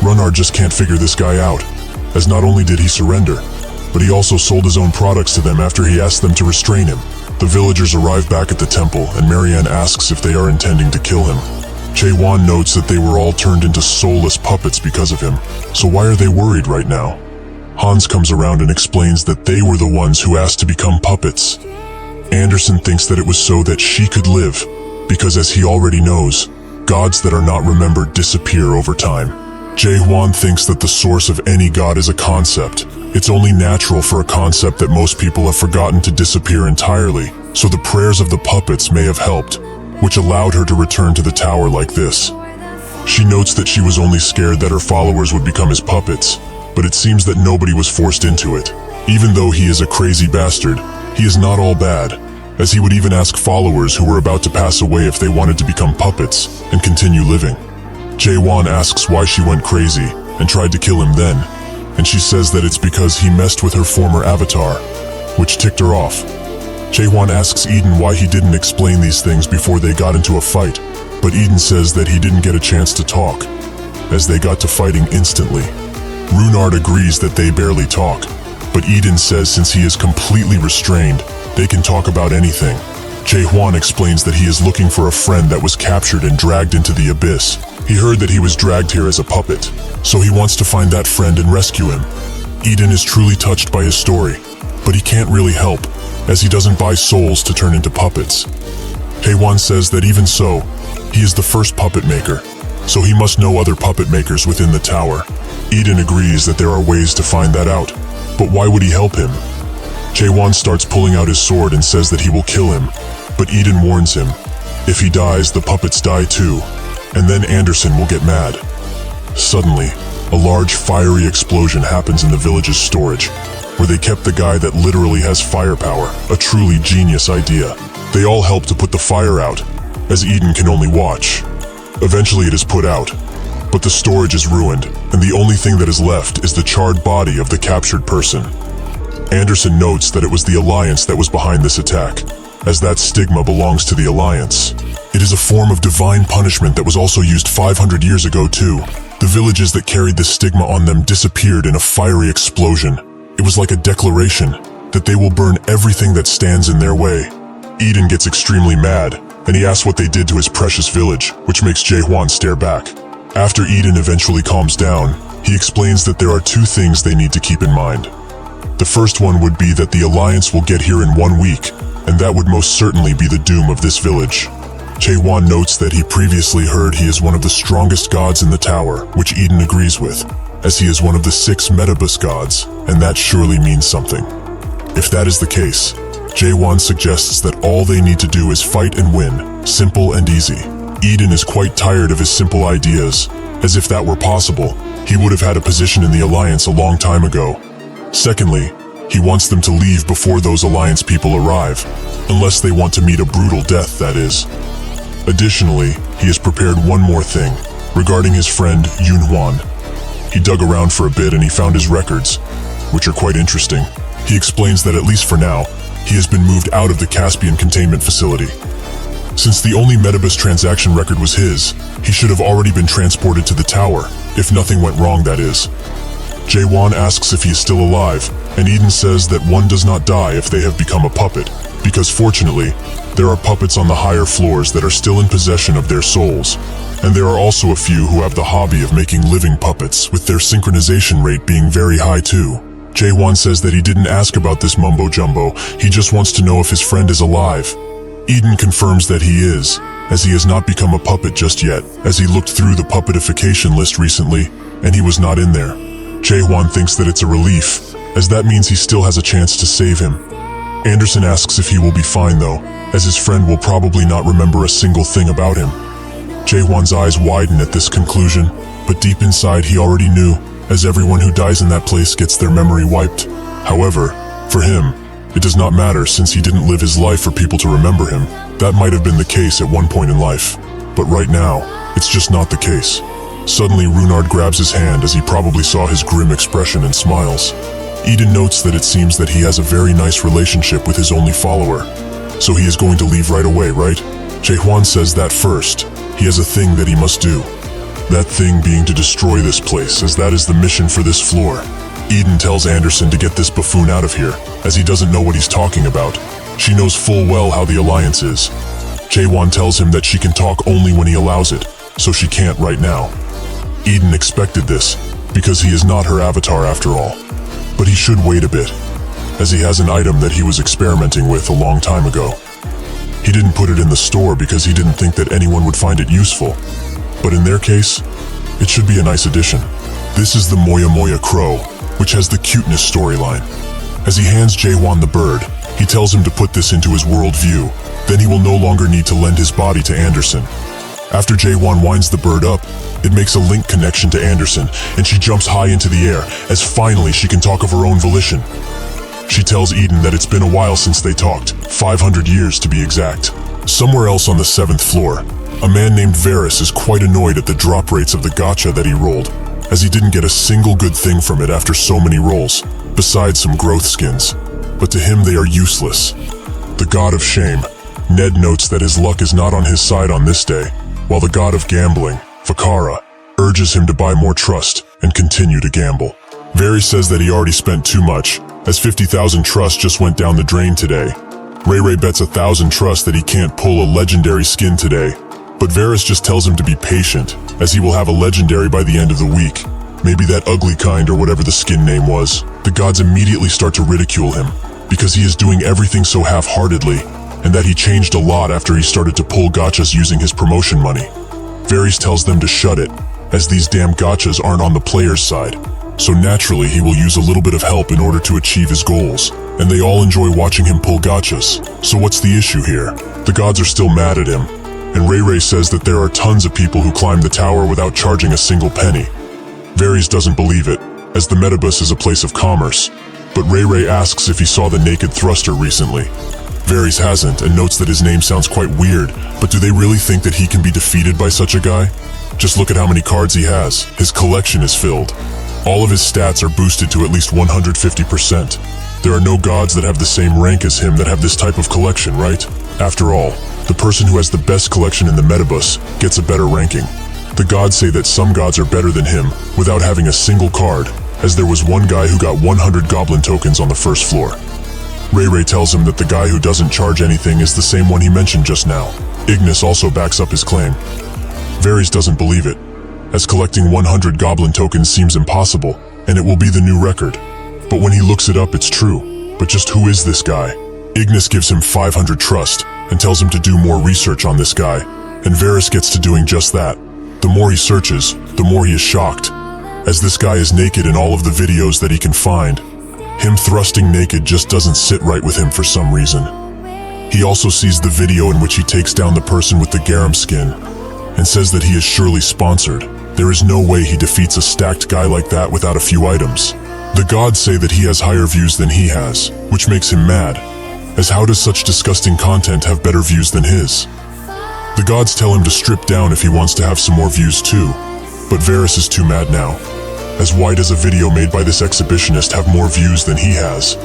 Runar just can't figure this guy out, as not only did he surrender, but he also sold his own products to them after he asked them to restrain him. The villagers arrive back at the temple, and Marianne asks if they are intending to kill him. Jae-won notes that they were all turned into soulless puppets because of him, so why are they worried right now? Hans comes around and explains that they were the ones who asked to become puppets. Anderson thinks that it was so that she could live, because as he already knows, gods that are not remembered disappear over time. Jae-won thinks that the source of any god is a concept. It's only natural for a concept that most people have forgotten to disappear entirely, so the prayers of the puppets may have helped, which allowed her to return to the tower like this. She notes that she was only scared that her followers would become his puppets, but it seems that nobody was forced into it. Even though he is a crazy bastard, he is not all bad, as he would even ask followers who were about to pass away if they wanted to become puppets and continue living. Jae-won asks why she went crazy and tried to kill him then, and she says that it's because he messed with her former avatar, which ticked her off. Jae-won asks Eden why he didn't explain these things before they got into a fight, but Eden says that he didn't get a chance to talk, as they got to fighting instantly. Runard agrees that they barely talk, but Eden says since he is completely restrained, they can talk about anything. Jae-won explains that he is looking for a friend that was captured and dragged into the abyss. He heard that he was dragged here as a puppet, so he wants to find that friend and rescue him. Eden is truly touched by his story, but he can't really help, as he doesn't buy souls to turn into puppets. Haewon says that even so, he is the first puppet maker, so he must know other puppet makers within the tower. Eden agrees that there are ways to find that out, but why would he help him? Jae-won starts pulling out his sword and says that he will kill him, but Eden warns him, if he dies, the puppets die too, and then Anderson will get mad. Suddenly, a large fiery explosion happens in the village's storage, where they kept the guy that literally has firepower, a truly genius idea. They all help to put the fire out, as Eden can only watch. Eventually it is put out, but the storage is ruined, and the only thing that is left is the charred body of the captured person. Anderson notes that it was the Alliance that was behind this attack, as that stigma belongs to the Alliance. It is a form of divine punishment that was also used 500 years ago too. The villages that carried this stigma on them disappeared in a fiery explosion. It was like a declaration that they will burn everything that stands in their way. Eden gets extremely mad, and he asks what they did to his precious village, which makes Jae-won stare back. After Eden eventually calms down, he explains that there are 2 things they need to keep in mind. The first one would be that the Alliance will get here in 1 week, and that would most certainly be the doom of this village. Jae-won notes that he previously heard he is one of the strongest gods in the tower, which Eden agrees with, as he is one of the 6 Metabus gods, and that surely means something. If that is the case, Jae-won suggests that all they need to do is fight and win, simple and easy. Eden is quite tired of his simple ideas, as if that were possible, he would have had a position in the Alliance a long time ago. Secondly, he wants them to leave before those Alliance people arrive, unless they want to meet a brutal death, that is. Additionally, he has prepared one more thing, regarding his friend Yoon-hwan. He dug around for a bit and he found his records, which are quite interesting. He explains that at least for now, he has been moved out of the Caspian containment facility. Since the only Metabus transaction record was his, he should have already been transported to the tower, if nothing went wrong, that is. Jae-won asks if he is still alive, and Eden says that one does not die if they have become a puppet, because fortunately, there are puppets on the higher floors that are still in possession of their souls, and there are also a few who have the hobby of making living puppets, with their synchronization rate being very high too. Jae-won says that he didn't ask about this mumbo-jumbo, he just wants to know if his friend is alive. Eden confirms that he is, as he has not become a puppet just yet, as he looked through the puppetification list recently, and he was not in there. Jae-won thinks that it's a relief, as that means he still has a chance to save him. Anderson asks if he will be fine though, as his friend will probably not remember a single thing about him. Jae-won's eyes widen at this conclusion, but deep inside he already knew, as everyone who dies in that place gets their memory wiped. However, for him, it does not matter since he didn't live his life for people to remember him. That might have been the case at one point in life, but right now, it's just not the case. Suddenly, Runard grabs his hand as he probably saw his grim expression and smiles. Eden notes that it seems that he has a very nice relationship with his only follower, so he is going to leave right away, right? Jae-hwan says that first, he has a thing that he must do. That thing being to destroy this place, as that is the mission for this floor. Eden tells Anderson to get this buffoon out of here, as he doesn't know what he's talking about. She knows full well how the Alliance is. Jae-won tells him that she can talk only when he allows it, so she can't right now. Eden expected this, because he is not her avatar after all. But he should wait a bit, as he has an item that he was experimenting with a long time ago. He didn't put it in the store because he didn't think that anyone would find it useful. But in their case, it should be a nice addition. This is the Moya Moya Crow, which has the cuteness storyline. As he hands Jae-won the bird, he tells him to put this into his world view, then he will no longer need to lend his body to Anderson. After Jae-won winds the bird up, it makes a link connection to Anderson, and she jumps high into the air, as finally she can talk of her own volition. She tells Eden that it's been a while since they talked, 500 years to be exact. Somewhere else on the 7th floor, a man named Varys is quite annoyed at the drop rates of the gacha that he rolled, as he didn't get a single good thing from it after so many rolls, besides some growth skins. But to him they are useless. The god of shame, Ned notes that his luck is not on his side on this day, while the god of gambling, Vakara, urges him to buy more trust and continue to gamble. Varys says that he already spent too much, as 50,000 trust just went down the drain today. Ray bets 1,000 trust that he can't pull a legendary skin today, but Varys just tells him to be patient, as he will have a legendary by the end of the week. Maybe that ugly kind or whatever the skin name was. The gods immediately start to ridicule him, because he is doing everything so half-heartedly, and that he changed a lot after he started to pull gachas using his promotion money. Varys tells them to shut it, as these damn gachas aren't on the player's side. So naturally he will use a little bit of help in order to achieve his goals, and they all enjoy watching him pull gachas. So what's the issue here? The gods are still mad at him, and Ray says that there are tons of people who climb the tower without charging a single penny. Varys doesn't believe it, as the Metabus is a place of commerce, but Ray asks if he saw the naked thruster recently. Varys hasn't, and notes that his name sounds quite weird, but do they really think that he can be defeated by such a guy? Just look at how many cards he has. His collection is filled. All of his stats are boosted to at least 150%. There are no gods that have the same rank as him that have this type of collection, right? After all, the person who has the best collection in the Metabus gets a better ranking. The gods say that some gods are better than him without having a single card, as there was one guy who got 100 goblin tokens on the first floor. Ray tells him that the guy who doesn't charge anything is the same one he mentioned just now. Ignis also backs up his claim. Varys doesn't believe it, as collecting 100 goblin tokens seems impossible, and it will be the new record. But when he looks it up, it's true. But just who is this guy? Ignis gives him 500 trust, and tells him to do more research on this guy, and Varys gets to doing just that. The more he searches, the more he is shocked, as this guy is naked in all of the videos that he can find. Him thrusting naked just doesn't sit right with him for some reason. He also sees the video in which he takes down the person with the garum skin, and says that he is surely sponsored. There is no way he defeats a stacked guy like that without a few items. The gods say that he has higher views than he has, which makes him mad, as how does such disgusting content have better views than his? The gods tell him to strip down if he wants to have some more views too, but Varys is too mad now, as why does a video made by this exhibitionist have more views than he has?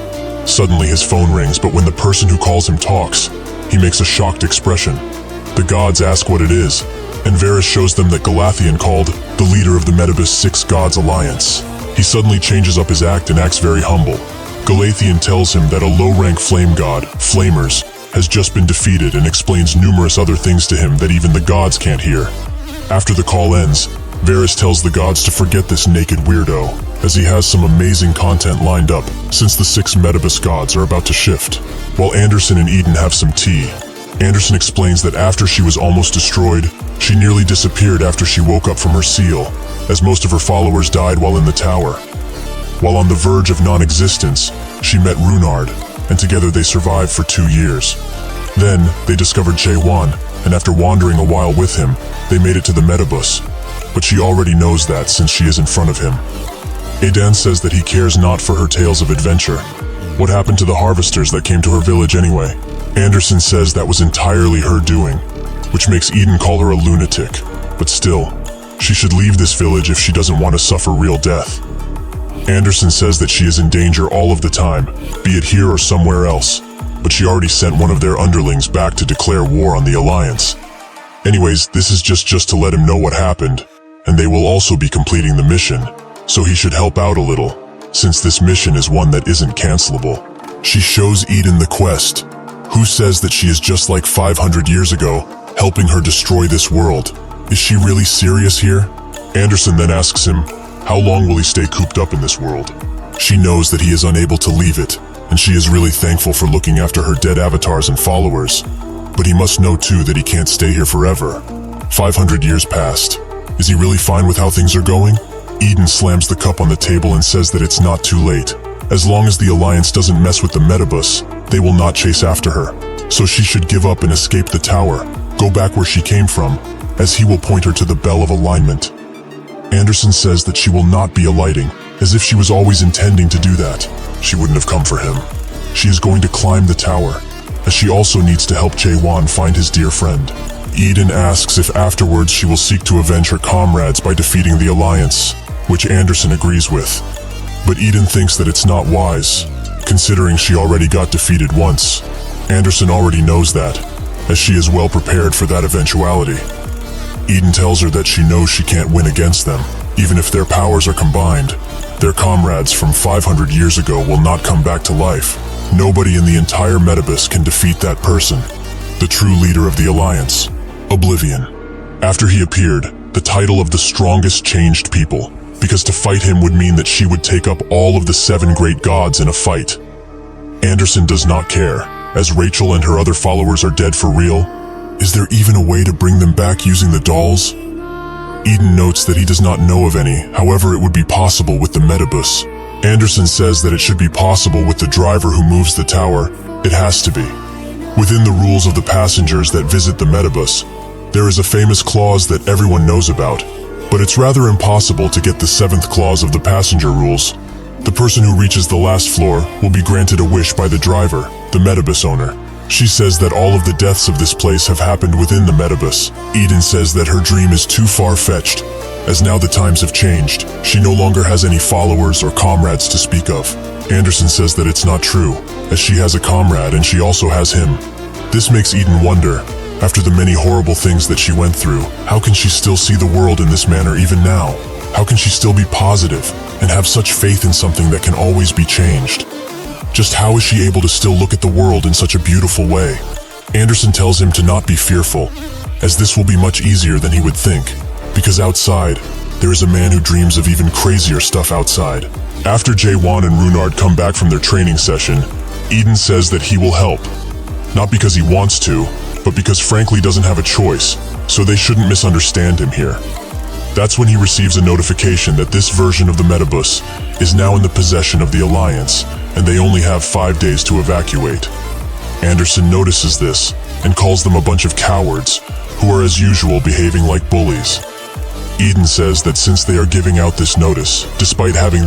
Suddenly his phone rings, but when the person who calls him talks, he makes a shocked expression. The gods ask what it is, and Varys shows them that Galathian called the leader of the Metabus 6 Gods Alliance. He suddenly changes up his act and acts very humble. Galathian tells him that a low-rank flame god, Flamers, has just been defeated and explains numerous other things to him that even the gods can't hear. After the call ends, Varys tells the gods to forget this naked weirdo, as he has some amazing content lined up since the 6 Metabus gods are about to shift. While Anderson and Eden have some tea, Anderson explains that after she was almost destroyed, she nearly disappeared after she woke up from her seal, as most of her followers died while in the tower. While on the verge of non-existence, she met Runard, and together they survived for 2 years. Then, they discovered Jaewan, and after wandering a while with him, they made it to the Metabus. But she already knows that since she is in front of him. Adan says that he cares not for her tales of adventure. What happened to the harvesters that came to her village anyway? Anderson says that was entirely her doing, which makes Eden call her a lunatic. But still, she should leave this village if she doesn't want to suffer real death. Anderson says that she is in danger all of the time, be it here or somewhere else, but she already sent one of their underlings back to declare war on the Alliance. Anyways, this is just to let him know what happened, and they will also be completing the mission, so he should help out a little, since this mission is one that isn't cancelable. She shows Eden the quest. Who says that she is just like 500 years ago, helping her destroy this world? Is she really serious here? Anderson then asks him, how long will he stay cooped up in this world? She knows that he is unable to leave it, and she is really thankful for looking after her dead avatars and followers. But he must know too that he can't stay here forever. 500 years passed. Is he really fine with how things are going? Eden slams the cup on the table and says that it's not too late. As long as the Alliance doesn't mess with the Metabus, they will not chase after her. So she should give up and escape the tower, go back where she came from, as he will point her to the Bell of Alignment. Anderson says that she will not be alighting, as if she was always intending to do that. She wouldn't have come for him. She is going to climb the tower, as she also needs to help Jaewan find his dear friend. Eden asks if afterwards she will seek to avenge her comrades by defeating the Alliance, which Anderson agrees with. But Eden thinks that it's not wise, considering she already got defeated once. Anderson already knows that, as she is well prepared for that eventuality. Eden tells her that she knows she can't win against them, even if their powers are combined. Their comrades from 500 years ago will not come back to life. Nobody in the entire Metabus can defeat that person, the true leader of the Alliance, Oblivion. After he appeared, the title of the strongest changed people, because to fight him would mean that she would take up all of the 7 great gods in a fight. Anderson does not care, as Rachel and her other followers are dead for real. Is there even a way to bring them back using the dolls? Eden notes that he does not know of any, however it would be possible with the Metabus. Anderson says that it should be possible with the driver who moves the tower. It has to be. Within the rules of the passengers that visit the Metabus, there is a famous clause that everyone knows about, but it's rather impossible to get the 7th clause of the passenger rules. The person who reaches the last floor will be granted a wish by the driver, the Metabus owner. She says that all of the deaths of this place have happened within the Metabus. Eden says that her dream is too far-fetched, as now the times have changed. She no longer has any followers or comrades to speak of. Anderson says that it's not true, as she has a comrade and she also has him. This makes Eden wonder, after the many horrible things that she went through, how can she still see the world in this manner even now? How can she still be positive and have such faith in something that can always be changed? Just how is she able to still look at the world in such a beautiful way? Anderson tells him to not be fearful, as this will be much easier than he would think, because outside, there is a man who dreams of even crazier stuff outside. After Jaewan and Runard come back from their training session, Eden says that he will help. Not because he wants to, but because frankly doesn't have a choice, so they shouldn't misunderstand him here. That's when he receives a notification that this version of the Metabus is now in the possession of the Alliance, and they only have 5 days to evacuate. Anderson notices this and calls them a bunch of cowards who are as usual behaving like bullies. Eden says that since they are giving out this notice, despite having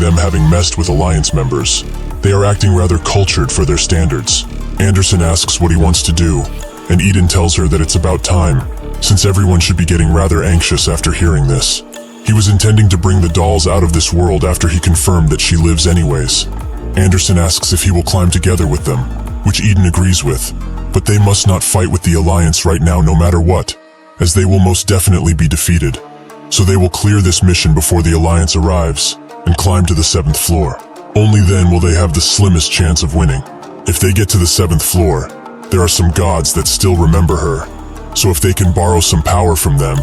messed with Alliance members, they are acting rather cultured for their standards. Anderson asks what he wants to do, and Eden tells her that it's about time, since everyone should be getting rather anxious after hearing this. He was intending to bring the dolls out of this world after he confirmed that she lives anyways. Anderson asks if he will climb together with them, which Eden agrees with, but they must not fight with the Alliance right now no matter what, as they will most definitely be defeated. So they will clear this mission before the Alliance arrives and climb to the 7th floor. Only then will they have the slimmest chance of winning. If they get to the 7th floor, there are some gods that still remember her, so if they can borrow some power from them,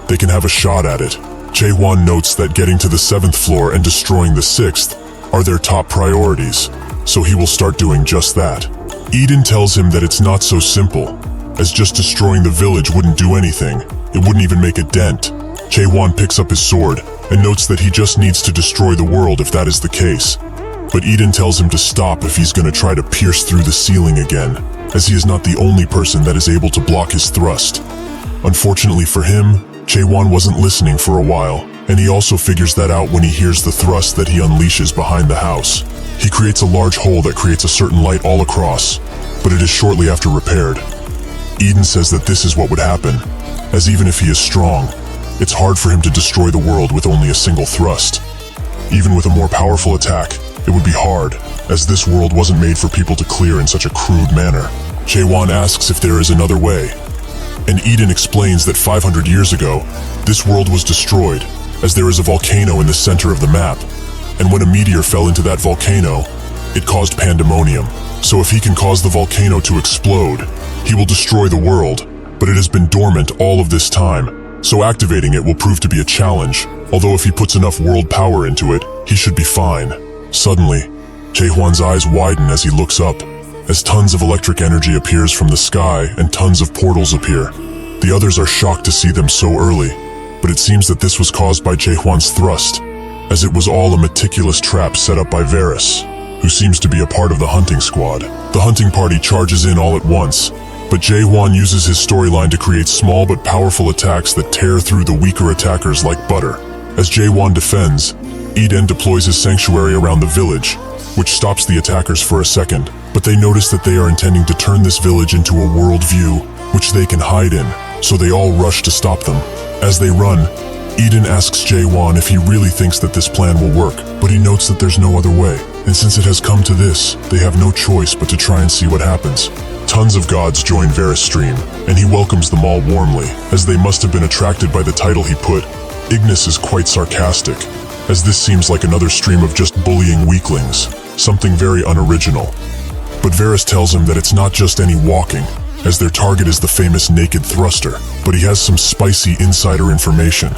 they can have a shot at it. Jae-hwan notes that getting to the 7th floor and destroying the 6th are their top priorities, so he will start doing just that. Eden tells him that it's not so simple, as just destroying the village wouldn't do anything, it wouldn't even make a dent. Jae-hwan picks up his sword and notes that he just needs to destroy the world if that is the case. But Eden tells him to stop if he's going to try to pierce through the ceiling again, as he is not the only person that is able to block his thrust. Unfortunately for him, Jae-hwan wasn't listening for a while, and he also figures that out when he hears the thrust that he unleashes behind the house. He creates a large hole that creates a certain light all across, but it is shortly after repaired. Eden says that this is what would happen, as even if he is strong, it's hard for him to destroy the world with only a single thrust. Even with a more powerful attack, it would be hard, as this world wasn't made for people to clear in such a crude manner. Jae-hwan asks if there is another way, and Eden explains that 500 years ago, this world was destroyed, as there is a volcano in the center of the map, and when a meteor fell into that volcano, it caused pandemonium. So if he can cause the volcano to explode, he will destroy the world, but it has been dormant all of this time, so activating it will prove to be a challenge, although if he puts enough world power into it, he should be fine. Suddenly, Jae-hwan's eyes widen as he looks up, as tons of electric energy appears from the sky and tons of portals appear. The others are shocked to see them so early, but it seems that this was caused by Jae-hwan's thrust, as it was all a meticulous trap set up by Varys, who seems to be a part of the hunting squad. The hunting party charges in all at once, but Jae-hwan uses his storyline to create small but powerful attacks that tear through the weaker attackers like butter. As Jae-hwan defends, Eden deploys his sanctuary around the village, which stops the attackers for a second, but they notice that they are intending to turn this village into a world view, which they can hide in, so they all rush to stop them. As they run, Eden asks Jae-hwan if he really thinks that this plan will work, but he notes that there's no other way, and since it has come to this, they have no choice but to try and see what happens. Tons of gods join Varys' stream, and he welcomes them all warmly, as they must have been attracted by the title he put. Ignis is quite sarcastic, as this seems like another stream of just bullying weaklings, something very unoriginal. But Varys tells him that it's not just any walking, as their target is the famous Naked Thruster, but he has some spicy insider information,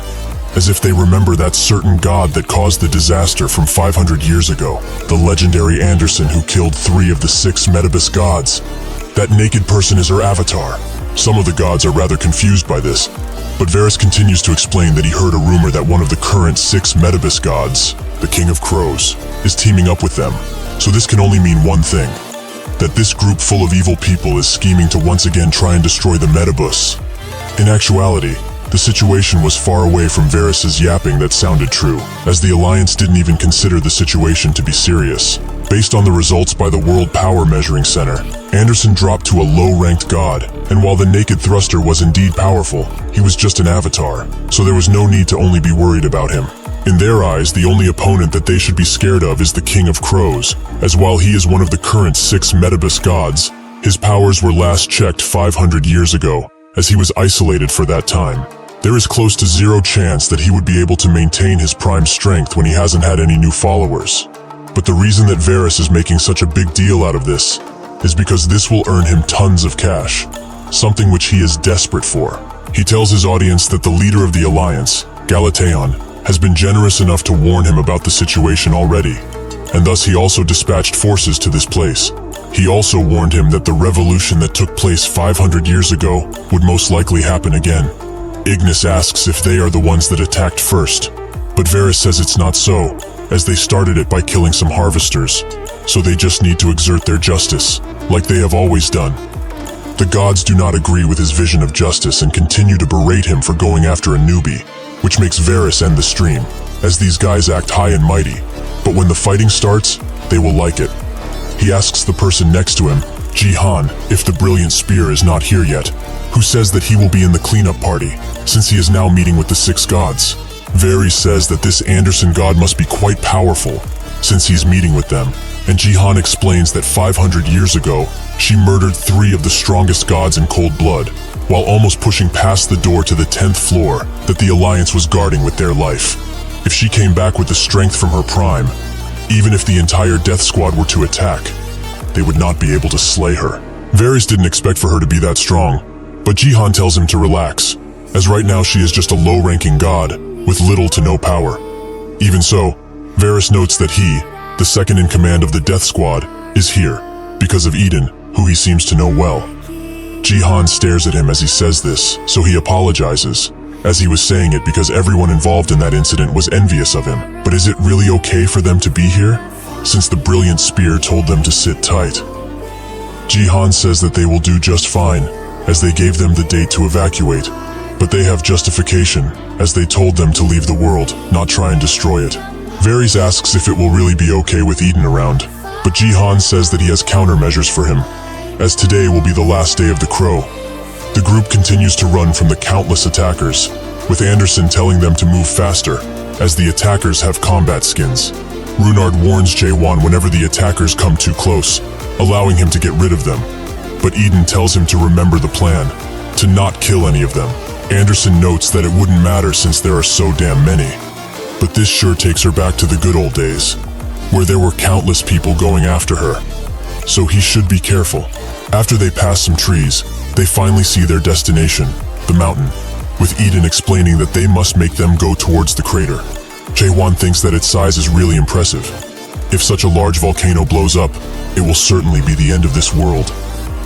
as if they remember that certain god that caused the disaster from 500 years ago, the legendary Anderson who killed 3 of the 6 Metabus gods. That naked person is her avatar. Some of the gods are rather confused by this, but Varys continues to explain that he heard a rumor that one of the current 6 Metabus gods, the King of Crows, is teaming up with them. So this can only mean one thing, that this group full of evil people is scheming to once again try and destroy the Metabus. In actuality, the situation was far away from Varys' yapping that sounded true, as the Alliance didn't even consider the situation to be serious. Based on the results by the World Power Measuring Center, Anderson dropped to a low-ranked god, and while the Naked Thruster was indeed powerful, he was just an avatar, so there was no need to only be worried about him. In their eyes, the only opponent that they should be scared of is the King of Crows, as while he is one of the current 6 Metabus gods, his powers were last checked 500 years ago, as he was isolated for that time. There is close to 0 chance that he would be able to maintain his prime strength when he hasn't had any new followers. But the reason that Varys is making such a big deal out of this is because this will earn him tons of cash, something which he is desperate for. He tells his audience that the leader of the Alliance, Galateon, has been generous enough to warn him about the situation already, and thus he also dispatched forces to this place. He also warned him that the revolution that took place 500 years ago would most likely happen again. Ignis asks if they are the ones that attacked first, but Varys says it's not so, as they started it by killing some harvesters, so they just need to exert their justice, like they have always done. The gods do not agree with his vision of justice and continue to berate him for going after a newbie, which makes Varys end the stream, as these guys act high and mighty, but when the fighting starts, they will like it. He asks the person next to him, Jihan, if the brilliant spear is not here yet, who says that he will be in the cleanup party, since he is now meeting with the 6 gods. Varys says that this Anderson god must be quite powerful, since he's meeting with them, and Jihan explains that 500 years ago, she murdered 3 of the strongest gods in cold blood, while almost pushing past the door to the 10th floor that the Alliance was guarding with their life. If she came back with the strength from her prime, even if the entire death squad were to attack, they would not be able to slay her. Varys didn't expect for her to be that strong, but Jihan tells him to relax, as right now she is just a low-ranking god with little to no power. Even so, Varys notes that he, the second in command of the death squad, is here, because of Eden, who he seems to know well. Jihan stares at him as he says this, so he apologizes, as he was saying it because everyone involved in that incident was envious of him. But is it really okay for them to be here, since the brilliant spear told them to sit tight? Jihan says that they will do just fine, as they gave them the date to evacuate, but they have justification, as they told them to leave the world, not try and destroy it. Varys asks if it will really be okay with Eden around, but Jihan says that he has countermeasures for him, as today will be the last day of the Crow. The group continues to run from the countless attackers, with Anderson telling them to move faster, as the attackers have combat skins. Runard warns Jaewan whenever the attackers come too close, allowing him to get rid of them. But Eden tells him to remember the plan, to not kill any of them. Anderson notes that it wouldn't matter since there are so damn many. But this sure takes her back to the good old days, where there were countless people going after her. So he should be careful. After they pass some trees, they finally see their destination, the mountain, with Eden explaining that they must make them go towards the crater. Jaewan thinks that its size is really impressive. If such a large volcano blows up, it will certainly be the end of this world.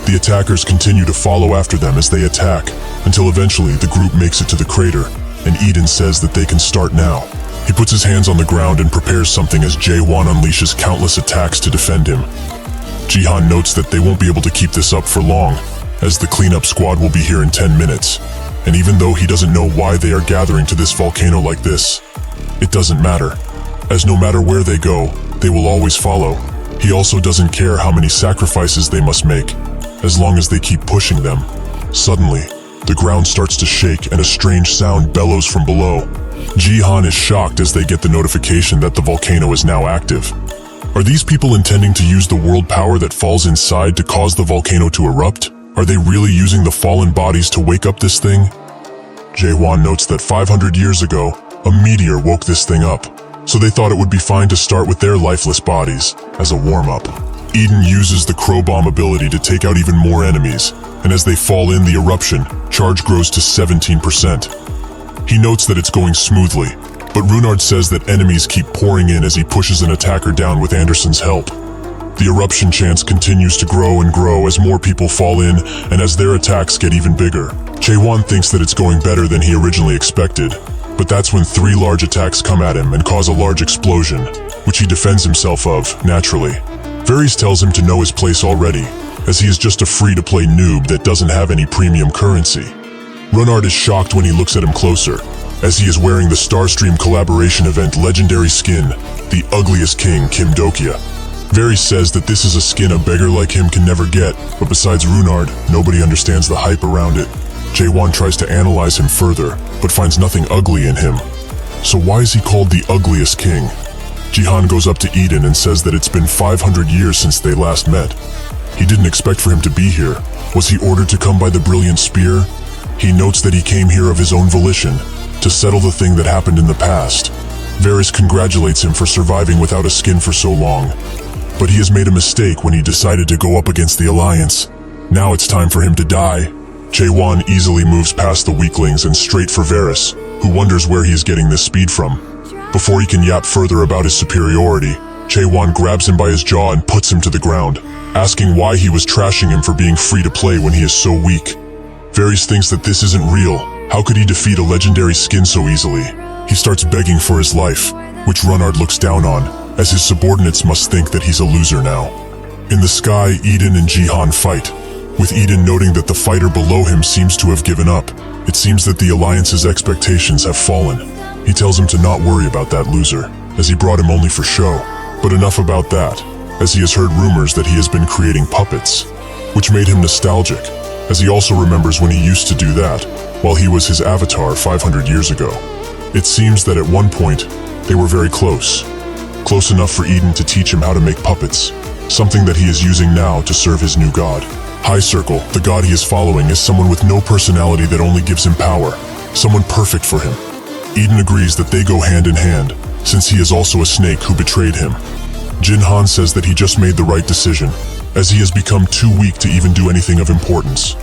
The attackers continue to follow after them as they attack, until eventually the group makes it to the crater, and Eden says that they can start now. He puts his hands on the ground and prepares something as Jaewan unleashes countless attacks to defend him. Jihan notes that they won't be able to keep this up for long, as the cleanup squad will be here in 10 minutes. And even though he doesn't know why they are gathering to this volcano like this, it doesn't matter, as no matter where they go, they will always follow. He also doesn't care how many sacrifices they must make, as long as they keep pushing them. Suddenly, the ground starts to shake and a strange sound bellows from below. Jihan is shocked as they get the notification that the volcano is now active. Are these people intending to use the world power that falls inside to cause the volcano to erupt? Are they really using the fallen bodies to wake up this thing? Jaewan notes that 500 years ago, a meteor woke this thing up, so they thought it would be fine to start with their lifeless bodies as a warm-up. Eden uses the crow bomb ability to take out even more enemies, and as they fall in the eruption, charge grows to 17%. He notes that it's going smoothly, but Runard says that enemies keep pouring in as he pushes an attacker down with Anderson's help. The eruption chance continues to grow and grow as more people fall in and as their attacks get even bigger. Jaewan thinks that it's going better than he originally expected, but that's when 3 large attacks come at him and cause a large explosion, which he defends himself of, naturally. Varys tells him to know his place already, as he is just a free-to-play noob that doesn't have any premium currency. Runard is shocked when he looks at him closer, as he is wearing the Starstream collaboration event legendary skin, the ugliest king, Kim Dokia. Varys says that this is a skin a beggar like him can never get, but besides Runard, nobody understands the hype around it. Jaewan tries to analyze him further, but finds nothing ugly in him. So why is he called the ugliest king? Jihan goes up to Eden and says that it's been 500 years since they last met. He didn't expect for him to be here. Was he ordered to come by the brilliant spear? He notes that he came here of his own volition, to settle the thing that happened in the past. Varys congratulates him for surviving without a skin for so long. But he has made a mistake when he decided to go up against the Alliance. Now it's time for him to die. Jaewan easily moves past the weaklings and straight for Varys, who wonders where he is getting this speed from. Before he can yap further about his superiority, Chaewon grabs him by his jaw and puts him to the ground, asking why he was trashing him for being free to play when he is so weak. Varys thinks that this isn't real. How could he defeat a legendary skin so easily? He starts begging for his life, which Runnard looks down on, as his subordinates must think that he's a loser now. In the sky, Eden and Jihan fight, with Eden noting that the fighter below him seems to have given up. It seems that the Alliance's expectations have fallen. He tells him to not worry about that loser, as he brought him only for show. But enough about that, as he has heard rumors that he has been creating puppets, which made him nostalgic, as he also remembers when he used to do that, while he was his avatar 500 years ago. It seems that at one point, they were very close. Close enough for Eden to teach him how to make puppets, something that he is using now to serve his new god. High Circle, the god he is following, is someone with no personality that only gives him power, someone perfect for him. Eden agrees that they go hand in hand, since he is also a snake who betrayed him. Jinhan says that he just made the right decision, as he has become too weak to even do anything of importance.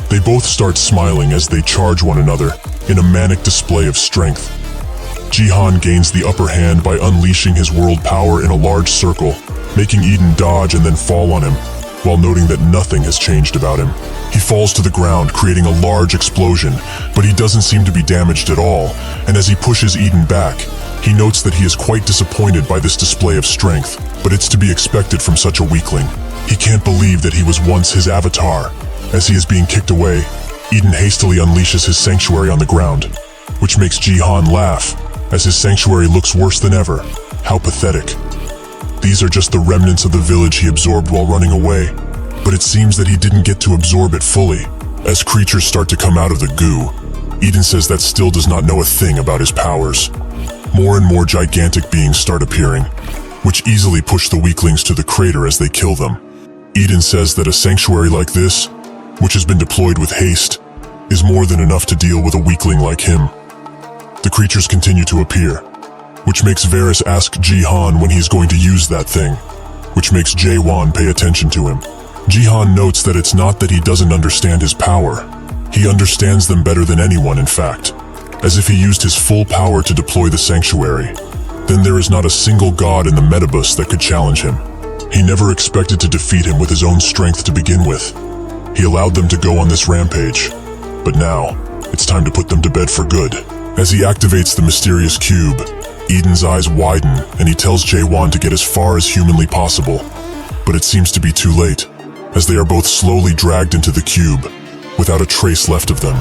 They both start smiling as they charge one another in a manic display of strength. Jihan gains the upper hand by unleashing his world power in a large circle, making Eden dodge and then fall on him, while noting that nothing has changed about him. He falls to the ground, creating a large explosion, but he doesn't seem to be damaged at all, and as he pushes Eden back, he notes that he is quite disappointed by this display of strength, but it's to be expected from such a weakling. He can't believe that he was once his avatar. As he is being kicked away, Eden hastily unleashes his sanctuary on the ground, which makes Jihan laugh, as his sanctuary looks worse than ever. How pathetic. These are just the remnants of the village he absorbed while running away, but it seems that he didn't get to absorb it fully. As creatures start to come out of the goo, Eden says that still does not know a thing about his powers. More and more gigantic beings start appearing, which easily push the weaklings to the crater as they kill them. Eden says that a sanctuary like this, which has been deployed with haste, is more than enough to deal with a weakling like him. The creatures continue to appear, which makes Varys ask Jihan when he's going to use that thing, which makes Jaewon pay attention to him. Jihan notes that it's not that he doesn't understand his power. He understands them better than anyone, in fact, as if he used his full power to deploy the sanctuary. Then there is not a single god in the Metabus that could challenge him. He never expected to defeat him with his own strength to begin with. He allowed them to go on this rampage, but now, it's time to put them to bed for good. As he activates the mysterious cube, Eden's eyes widen and he tells Jaewon to get as far as humanly possible. But it seems to be too late, as they are both slowly dragged into the cube, without a trace left of them.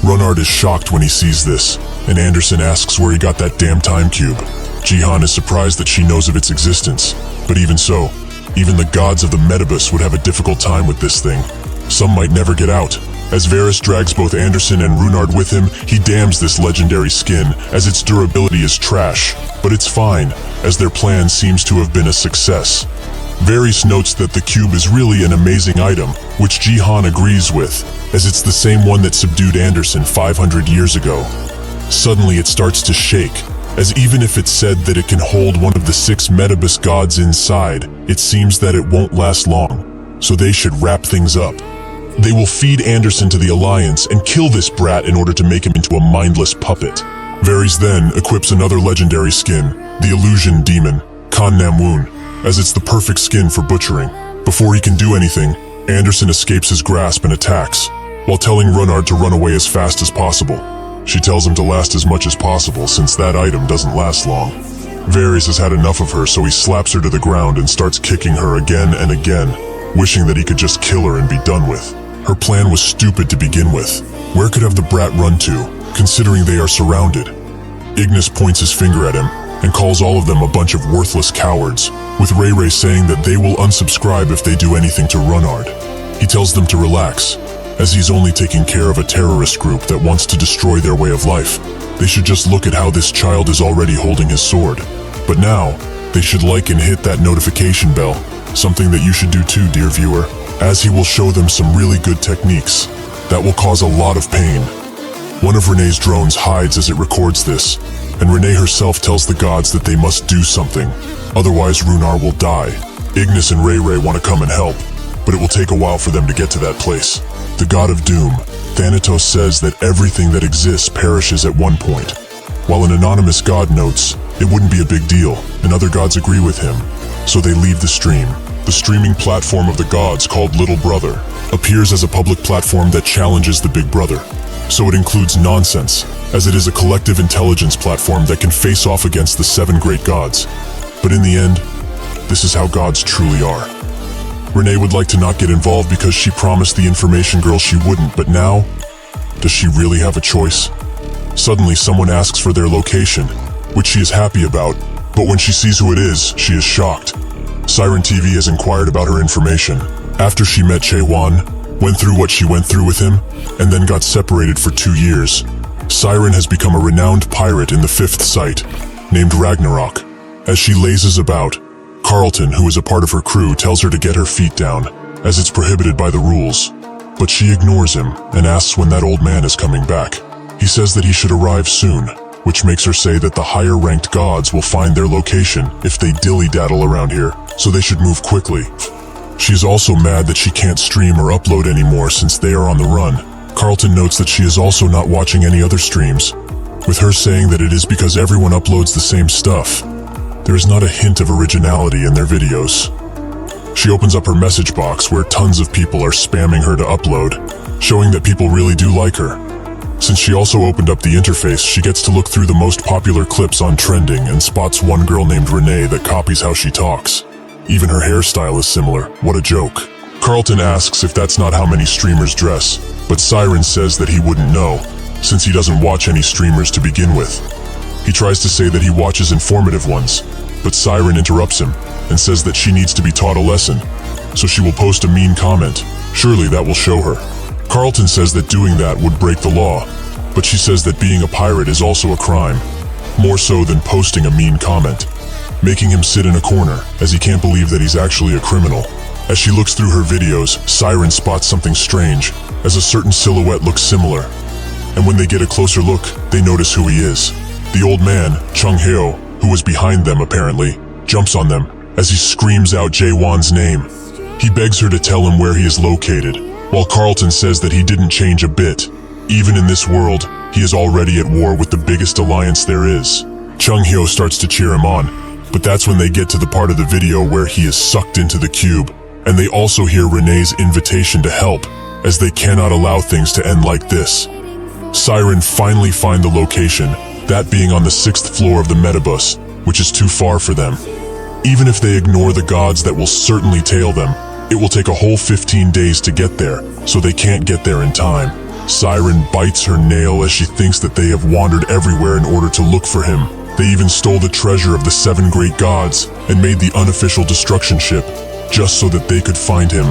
Runnard is shocked when he sees this, and Anderson asks where he got that damn time cube. Jihan is surprised that she knows of its existence, but even so, even the gods of the Metabus would have a difficult time with this thing. Some might never get out. As Varys drags both Anderson and Runnard with him, he damns this legendary skin, as its durability is trash. But it's fine, as their plan seems to have been a success. Varys notes that the cube is really an amazing item, which Jihan agrees with, as it's the same one that subdued Anderson 500 years ago. Suddenly it starts to shake, as even if it's said that it can hold one of the 6 Metabus gods inside, it seems that it won't last long, so they should wrap things up. They will feed Anderson to the Alliance and kill this brat in order to make him into a mindless puppet. Varys then equips another legendary skin, the Illusion Demon, Khan Namwoon, as it's the perfect skin for butchering. Before he can do anything, Anderson escapes his grasp and attacks, while telling Runnard to run away as fast as possible. She tells him to last as much as possible since that item doesn't last long. Varys has had enough of her, so he slaps her to the ground and starts kicking her again and again, wishing that he could just kill her and be done with. Her plan was stupid to begin with. Where could have the brat run to, considering they are surrounded? Ignis points his finger at him and calls all of them a bunch of worthless cowards, with Ray Ray saying that they will unsubscribe if they do anything to Runnard. He tells them to relax, as he's only taking care of a terrorist group that wants to destroy their way of life. They should just look at how this child is already holding his sword. But now, they should like and hit that notification bell, something that you should do too, dear viewer, as he will show them some really good techniques that will cause a lot of pain. One of Renee's drones hides as it records this, and Renee herself tells the gods that they must do something, otherwise Runar will die. Ignis and Ray Ray want to come and help, but it will take a while for them to get to that place. The god of doom, Thanatos, says that everything that exists perishes at one point, while an anonymous god notes it wouldn't be a big deal, and other gods agree with him. So they leave the stream. The streaming platform of the gods, called Little Brother, appears as a public platform that challenges the Big Brother. So it includes nonsense, as it is a collective intelligence platform that can face off against the 7 great gods. But in the end, this is how gods truly are. Renee would like to not get involved because she promised the information girl she wouldn't, but now, does she really have a choice? Suddenly someone asks for their location, which she is happy about, but when she sees who it is, she is shocked. Siren TV has inquired about her information. After she met Chaewon, went through what she went through with him, and then got separated for 2 years, Siren has become a renowned pirate in the 5th site, named Ragnarok. As she lazes about, Carlton, who is a part of her crew, tells her to get her feet down, as it's prohibited by the rules. But she ignores him and asks when that old man is coming back. He says that he should arrive soon, which makes her say that the higher-ranked gods will find their location if they dilly-daddle around here, so they should move quickly. She is also mad that she can't stream or upload anymore since they are on the run. Carlton notes that she is also not watching any other streams, with her saying that it is because everyone uploads the same stuff. There is not a hint of originality in their videos. She opens up her message box where tons of people are spamming her to upload, showing that people really do like her. Since she also opened up the interface, she gets to look through the most popular clips on trending and spots one girl named Renee that copies how she talks. Even her hairstyle is similar. What a joke. Carlton asks if that's not how many streamers dress, but Siren says that he wouldn't know, since he doesn't watch any streamers to begin with. He tries to say that he watches informative ones, but Siren interrupts him and says that she needs to be taught a lesson, so she will post a mean comment. Surely that will show her. Carlton says that doing that would break the law, but she says that being a pirate is also a crime, more so than posting a mean comment, making him sit in a corner as he can't believe that he's actually a criminal. As she looks through her videos, Siren spots something strange, as a certain silhouette looks similar, and when they get a closer look, they notice who he is. The old man, Chung Hyo, who was behind them apparently, jumps on them as he screams out Jaewon's name. He begs her to tell him where he is located, while Carlton says that he didn't change a bit. Even in this world, he is already at war with the biggest alliance there is. Chung Hyo starts to cheer him on, but that's when they get to the part of the video where he is sucked into the cube, and they also hear Renee's invitation to help, as they cannot allow things to end like this. Siren finally find the location, that being on the 6th floor of the Metabus, which is too far for them. Even if they ignore the gods that will certainly tail them, it will take a whole 15 days to get there, so they can't get there in time. Siren bites her nail as she thinks that they have wandered everywhere in order to look for him. They even stole the treasure of the 7 great gods and made the unofficial destruction ship, just so that they could find him.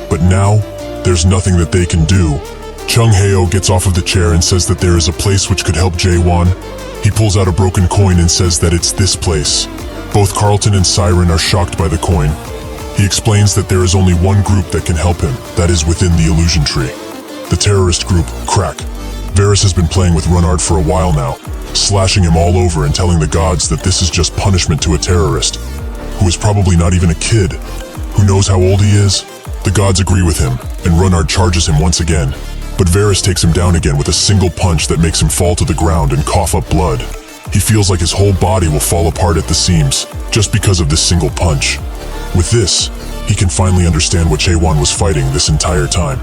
But now, there's nothing that they can do. Chung Hyo gets off of the chair and says that there is a place which could help Jaewon. He pulls out a broken coin and says that it's this place. Both Carlton and Siren are shocked by the coin. He explains that there is only one group that can help him, that is within the illusion tree. The terrorist group, Crack. Varys has been playing with Runnard for a while now, slashing him all over and telling the gods that this is just punishment to a terrorist, who is probably not even a kid. Who knows how old he is? The gods agree with him, and Runnard charges him once again. But Varys takes him down again with a single punch that makes him fall to the ground and cough up blood. He feels like his whole body will fall apart at the seams, just because of this single punch. With this, he can finally understand what Chaewon was fighting this entire time.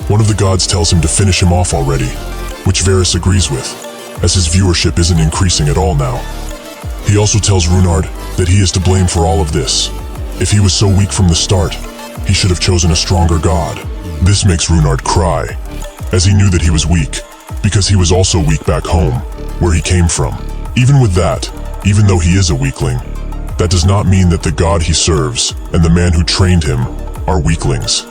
One of the gods tells him to finish him off already, which Varys agrees with, as his viewership isn't increasing at all now. He also tells Runnard that he is to blame for all of this. If he was so weak from the start, he should have chosen a stronger god. This makes Runnard cry, as he knew that he was weak, because he was also weak back home, where he came from. Even with that, even though he is a weakling, that does not mean that the god he serves and the man who trained him are weaklings.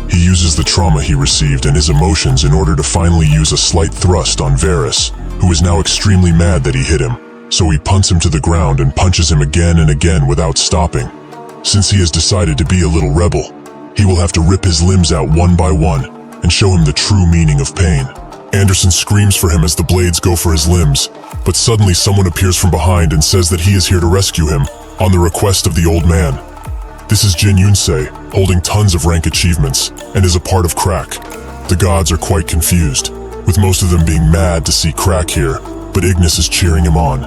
He uses the trauma he received and his emotions in order to finally use a slight thrust on Varys, who is now extremely mad that he hit him, so he punts him to the ground and punches him again and again without stopping. Since he has decided to be a little rebel, he will have to rip his limbs out one by one and show him the true meaning of pain. Anderson screams for him as the blades go for his limbs, but suddenly someone appears from behind and says that he is here to rescue him, on the request of the old man. This is Jin Yunsei, holding tons of rank achievements, and is a part of Crack. The gods are quite confused, with most of them being mad to see Crack here, but Ignis is cheering him on.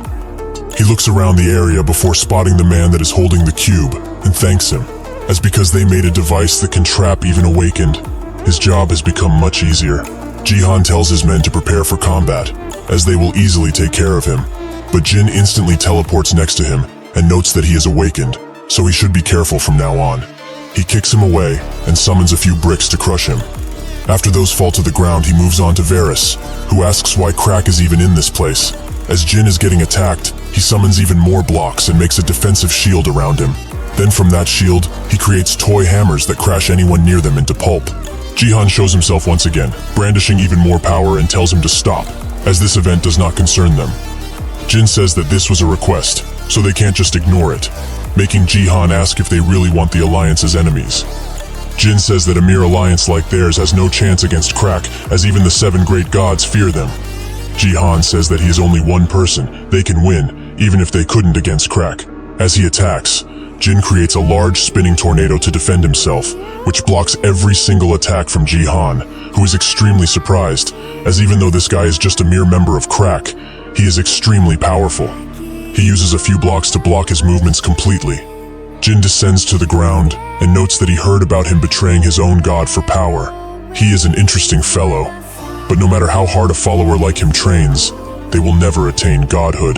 He looks around the area before spotting the man that is holding the cube and thanks him, as because they made a device that can trap even awakened, his job has become much easier. Jihan tells his men to prepare for combat, as they will easily take care of him. But Jin instantly teleports next to him and notes that he is awakened, so he should be careful from now on. He kicks him away and summons a few bricks to crush him. After those fall to the ground, he moves on to Varys, who asks why Crack is even in this place. As Jin is getting attacked, he summons even more blocks and makes a defensive shield around him. Then from that shield, he creates toy hammers that crash anyone near them into pulp. Jihan shows himself once again, brandishing even more power and tells him to stop, as this event does not concern them. Jin says that this was a request, so they can't just ignore it, making Jihan ask if they really want the Alliance's enemies. Jin says that a mere alliance like theirs has no chance against Crack, as even the 7 great gods fear them. Jihan says that he is only one person, they can win, even if they couldn't against Crack. As he attacks, Jin creates a large spinning tornado to defend himself, which blocks every single attack from Jihan, who is extremely surprised, as even though this guy is just a mere member of Crack, he is extremely powerful. He uses a few blocks to block his movements completely. Jin descends to the ground and notes that he heard about him betraying his own god for power. He is an interesting fellow, but no matter how hard a follower like him trains, they will never attain godhood.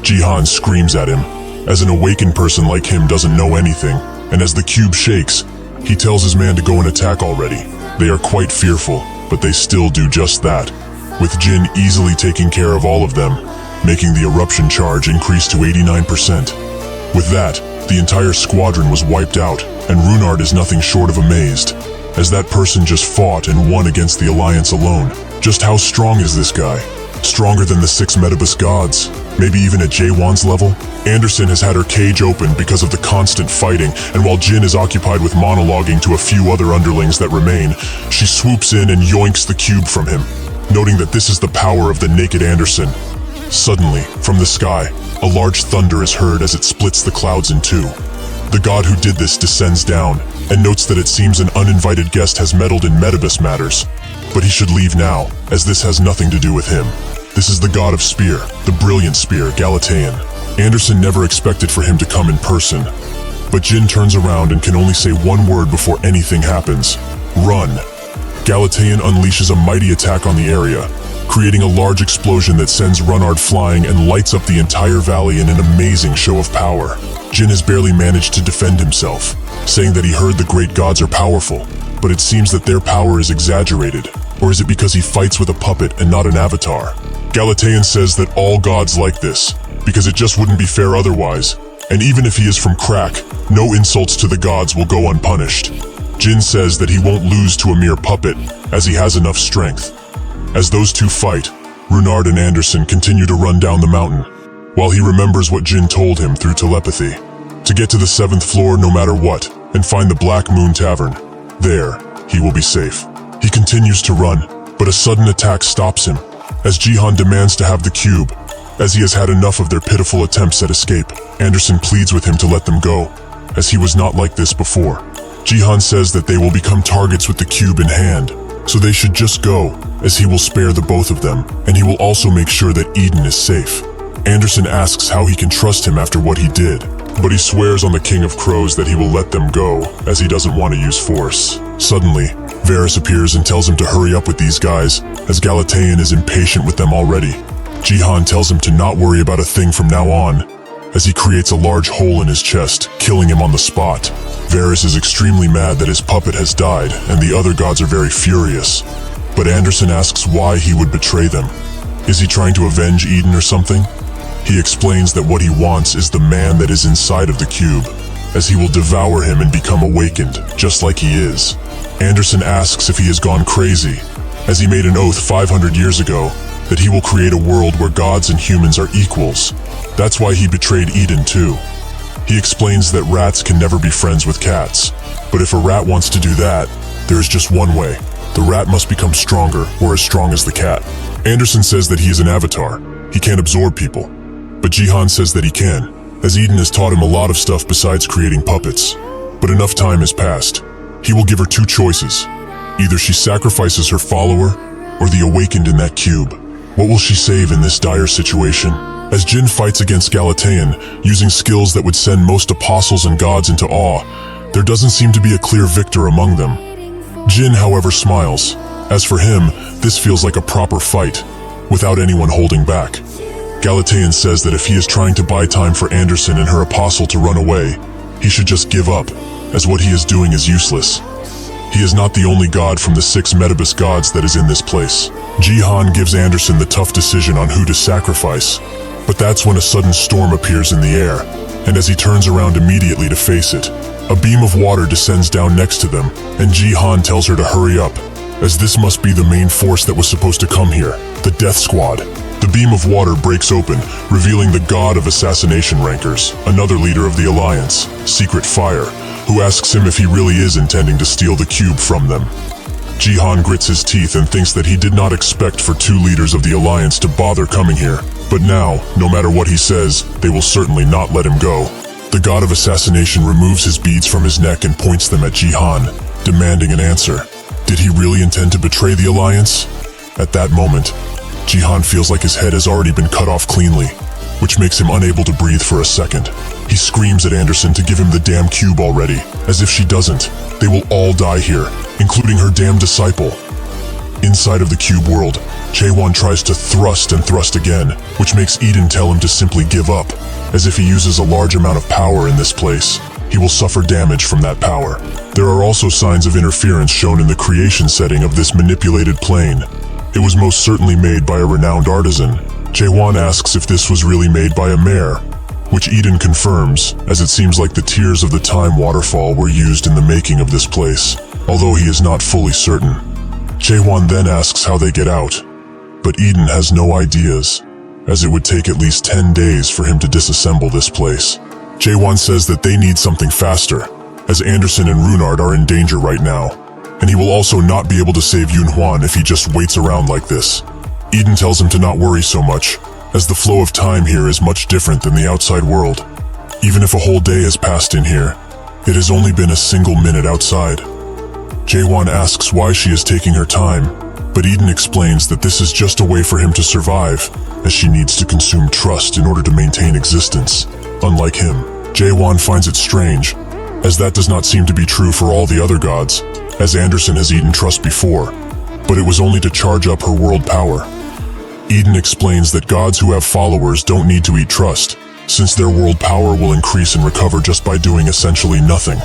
Jihan screams at him, as an awakened person like him doesn't know anything, and as the cube shakes, he tells his man to go and attack already. They are quite fearful, but they still do just that, with Jin easily taking care of all of them, making the eruption charge increase to 89%. With that, the entire squadron was wiped out, and Runard is nothing short of amazed, as that person just fought and won against the Alliance alone. Just how strong is this guy? Stronger than the 6 Metabus gods? Maybe even at Jaewon's level? Anderson has had her cage open because of the constant fighting, and while Jin is occupied with monologuing to a few other underlings that remain, she swoops in and yoinks the cube from him, noting that this is the power of the naked Anderson. Suddenly, from the sky, a large thunder is heard as it splits the clouds in two. The god who did this descends down, and notes that it seems an uninvited guest has meddled in Metabus matters. But he should leave now, as this has nothing to do with him. This is the god of spear, the brilliant spear, Galatean. Anderson never expected for him to come in person. But Jin turns around and can only say one word before anything happens. Run! Galatean unleashes a mighty attack on the area, creating a large explosion that sends Runard flying and lights up the entire valley in an amazing show of power. Jin has barely managed to defend himself, saying that he heard the great gods are powerful, but it seems that their power is exaggerated. Or is it because he fights with a puppet and not an avatar? Galatean says that all gods like this, because it just wouldn't be fair otherwise, and even if he is from Crack, no insults to the gods will go unpunished. Jin says that he won't lose to a mere puppet, as he has enough strength. As those two fight, Runard and Anderson continue to run down the mountain, while he remembers what Jin told him through telepathy, to get to the 7th floor no matter what, and find the Black Moon Tavern. There, he will be safe. He continues to run, but a sudden attack stops him, as Jihan demands to have the cube, as he has had enough of their pitiful attempts at escape. Anderson pleads with him to let them go, as he was not like this before. Jihan says that they will become targets with the cube in hand, so they should just go, as he will spare the both of them, and he will also make sure that Eden is safe. Anderson asks how he can trust him after what he did, but he swears on the King of Crows that he will let them go, as he doesn't want to use force. Suddenly, Varys appears and tells him to hurry up with these guys, as Galatean is impatient with them already. Jihan tells him to not worry about a thing from now on, as he creates a large hole in his chest, killing him on the spot. Varys is extremely mad that his puppet has died, and the other gods are very furious. But Anderson asks why he would betray them. Is he trying to avenge Eden or something? He explains that what he wants is the man that is inside of the cube, as he will devour him and become awakened, just like he is. Anderson asks if he has gone crazy, as he made an oath 500 years ago that he will create a world where gods and humans are equals. That's why he betrayed Eden too. He explains that rats can never be friends with cats, but if a rat wants to do that, there is just one way. The rat must become stronger, or as strong as the cat. Anderson says that he is an avatar. He can't absorb people. But Jihan says that he can, as Eden has taught him a lot of stuff besides creating puppets. But enough time has passed. He will give her two choices. Either she sacrifices her follower, or the awakened in that cube. What will she save in this dire situation? As Jin fights against Galatean, using skills that would send most apostles and gods into awe, there doesn't seem to be a clear victor among them. Jin, however, smiles. As for him, this feels like a proper fight, without anyone holding back. Galatean says that if he is trying to buy time for Anderson and her apostle to run away, he should just give up, as what he is doing is useless. He is not the only god from the 6 Metabus gods that is in this place. Jihan gives Anderson the tough decision on who to sacrifice, but that's when a sudden storm appears in the air, and as he turns around immediately to face it, a beam of water descends down next to them, and Jihan tells her to hurry up, as this must be the main force that was supposed to come here, the Death Squad. The beam of water breaks open, revealing the god of assassination rankers, another leader of the Alliance, Secret Fire, who asks him if he really is intending to steal the cube from them. Jihan grits his teeth and thinks that he did not expect for 2 leaders of the Alliance to bother coming here, but now, no matter what he says, they will certainly not let him go. The god of assassination removes his beads from his neck and points them at Jihan, demanding an answer. Did he really intend to betray the Alliance? At that moment, Jihan feels like his head has already been cut off cleanly, which makes him unable to breathe for a second. He screams at Anderson to give him the damn cube already, as if she doesn't, they will all die here, including her damn disciple. Inside of the cube world, Chaewon tries to thrust and thrust again, which makes Eden tell him to simply give up, as if he uses a large amount of power in this place, he will suffer damage from that power. There are also signs of interference shown in the creation setting of this manipulated plane. It was most certainly made by a renowned artisan. Chaewon asks if this was really made by a mare, which Eden confirms, as it seems like the tears of the time waterfall were used in the making of this place, although he is not fully certain. Chaewon then asks how they get out, but Eden has no ideas, as it would take at least 10 days for him to disassemble this place. Chaewon says that they need something faster, as Anderson and Runard are in danger right now, and he will also not be able to save Yunhwan if he just waits around like this. Eden tells him to not worry so much, as the flow of time here is much different than the outside world. Even if a whole day has passed in here, it has only been a single minute outside. Chaewon asks why she is taking her time, but Eden explains that this is just a way for him to survive, as she needs to consume trust in order to maintain existence. Unlike him, Chaewon finds it strange, as that does not seem to be true for all the other gods, as Anderson has eaten trust before, but it was only to charge up her world power. Eden explains that gods who have followers don't need to eat trust, since their world power will increase and recover just by doing essentially nothing.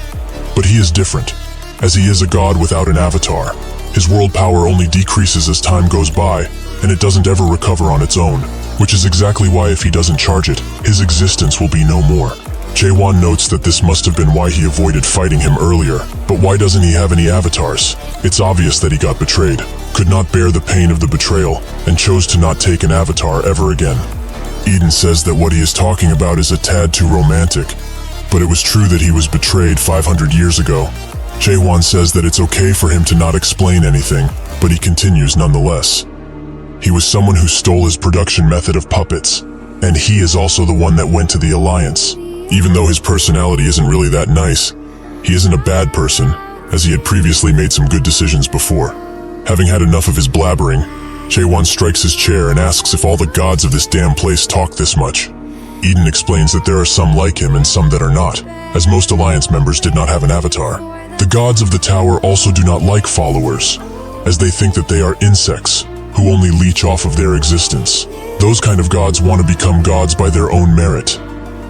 But he is different, as he is a god without an avatar. His world power only decreases as time goes by, and it doesn't ever recover on its own, which is exactly why if he doesn't charge it, his existence will be no more. Chaewon notes that this must have been why he avoided fighting him earlier, but why doesn't he have any avatars? It's obvious that he got betrayed, could not bear the pain of the betrayal, and chose to not take an avatar ever again. Eden says that what he is talking about is a tad too romantic, but it was true that he was betrayed 500 years ago. Chaewon says that it's okay for him to not explain anything, but he continues nonetheless. He was someone who stole his production method of puppets, and he is also the one that went to the Alliance. Even though his personality isn't really that nice, he isn't a bad person, as he had previously made some good decisions before. Having had enough of his blabbering, Chaewon strikes his chair and asks if all the gods of this damn place talk this much. Eden explains that there are some like him and some that are not, as most Alliance members did not have an avatar. The gods of the tower also do not like followers, as they think that they are insects, who only leech off of their existence. Those kind of gods want to become gods by their own merit.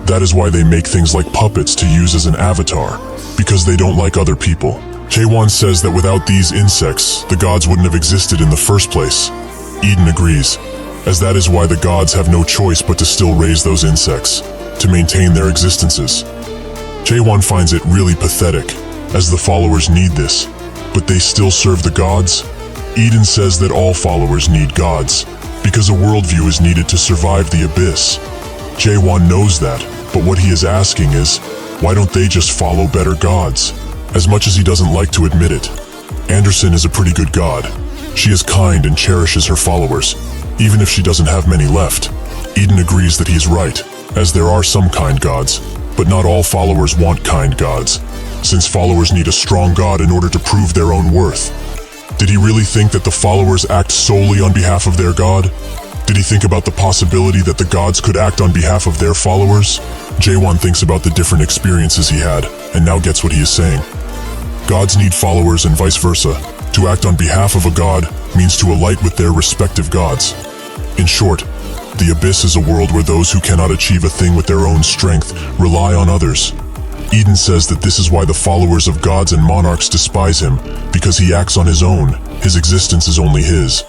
That is why they make things like puppets to use as an avatar, because they don't like other people. Chaewon says that without these insects, the gods wouldn't have existed in the first place. Eden agrees, as that is why the gods have no choice but to still raise those insects, to maintain their existences. Chaewon finds it really pathetic, as the followers need this, but they still serve the gods. Eden says that all followers need gods, because a worldview is needed to survive the abyss. Chaewon knows that, but what he is asking is, why don't they just follow better gods? As much as he doesn't like to admit it, Anderson is a pretty good god. She is kind and cherishes her followers, even if she doesn't have many left. Eden agrees that he is right, as there are some kind gods, but not all followers want kind gods, since followers need a strong god in order to prove their own worth. Did he really think that the followers act solely on behalf of their god? Did he think about the possibility that the gods could act on behalf of their followers? Jae-won thinks about the different experiences he had, and now gets what he is saying. Gods need followers and vice versa. To act on behalf of a god means to ally with their respective gods. In short, the abyss is a world where those who cannot achieve a thing with their own strength rely on others. Eden says that this is why the followers of gods and monarchs despise him, because he acts on his own. His existence is only his.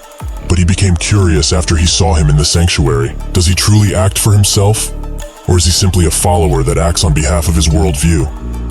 But he became curious after he saw him in the sanctuary. Does he truly act for himself? Or is he simply a follower that acts on behalf of his worldview?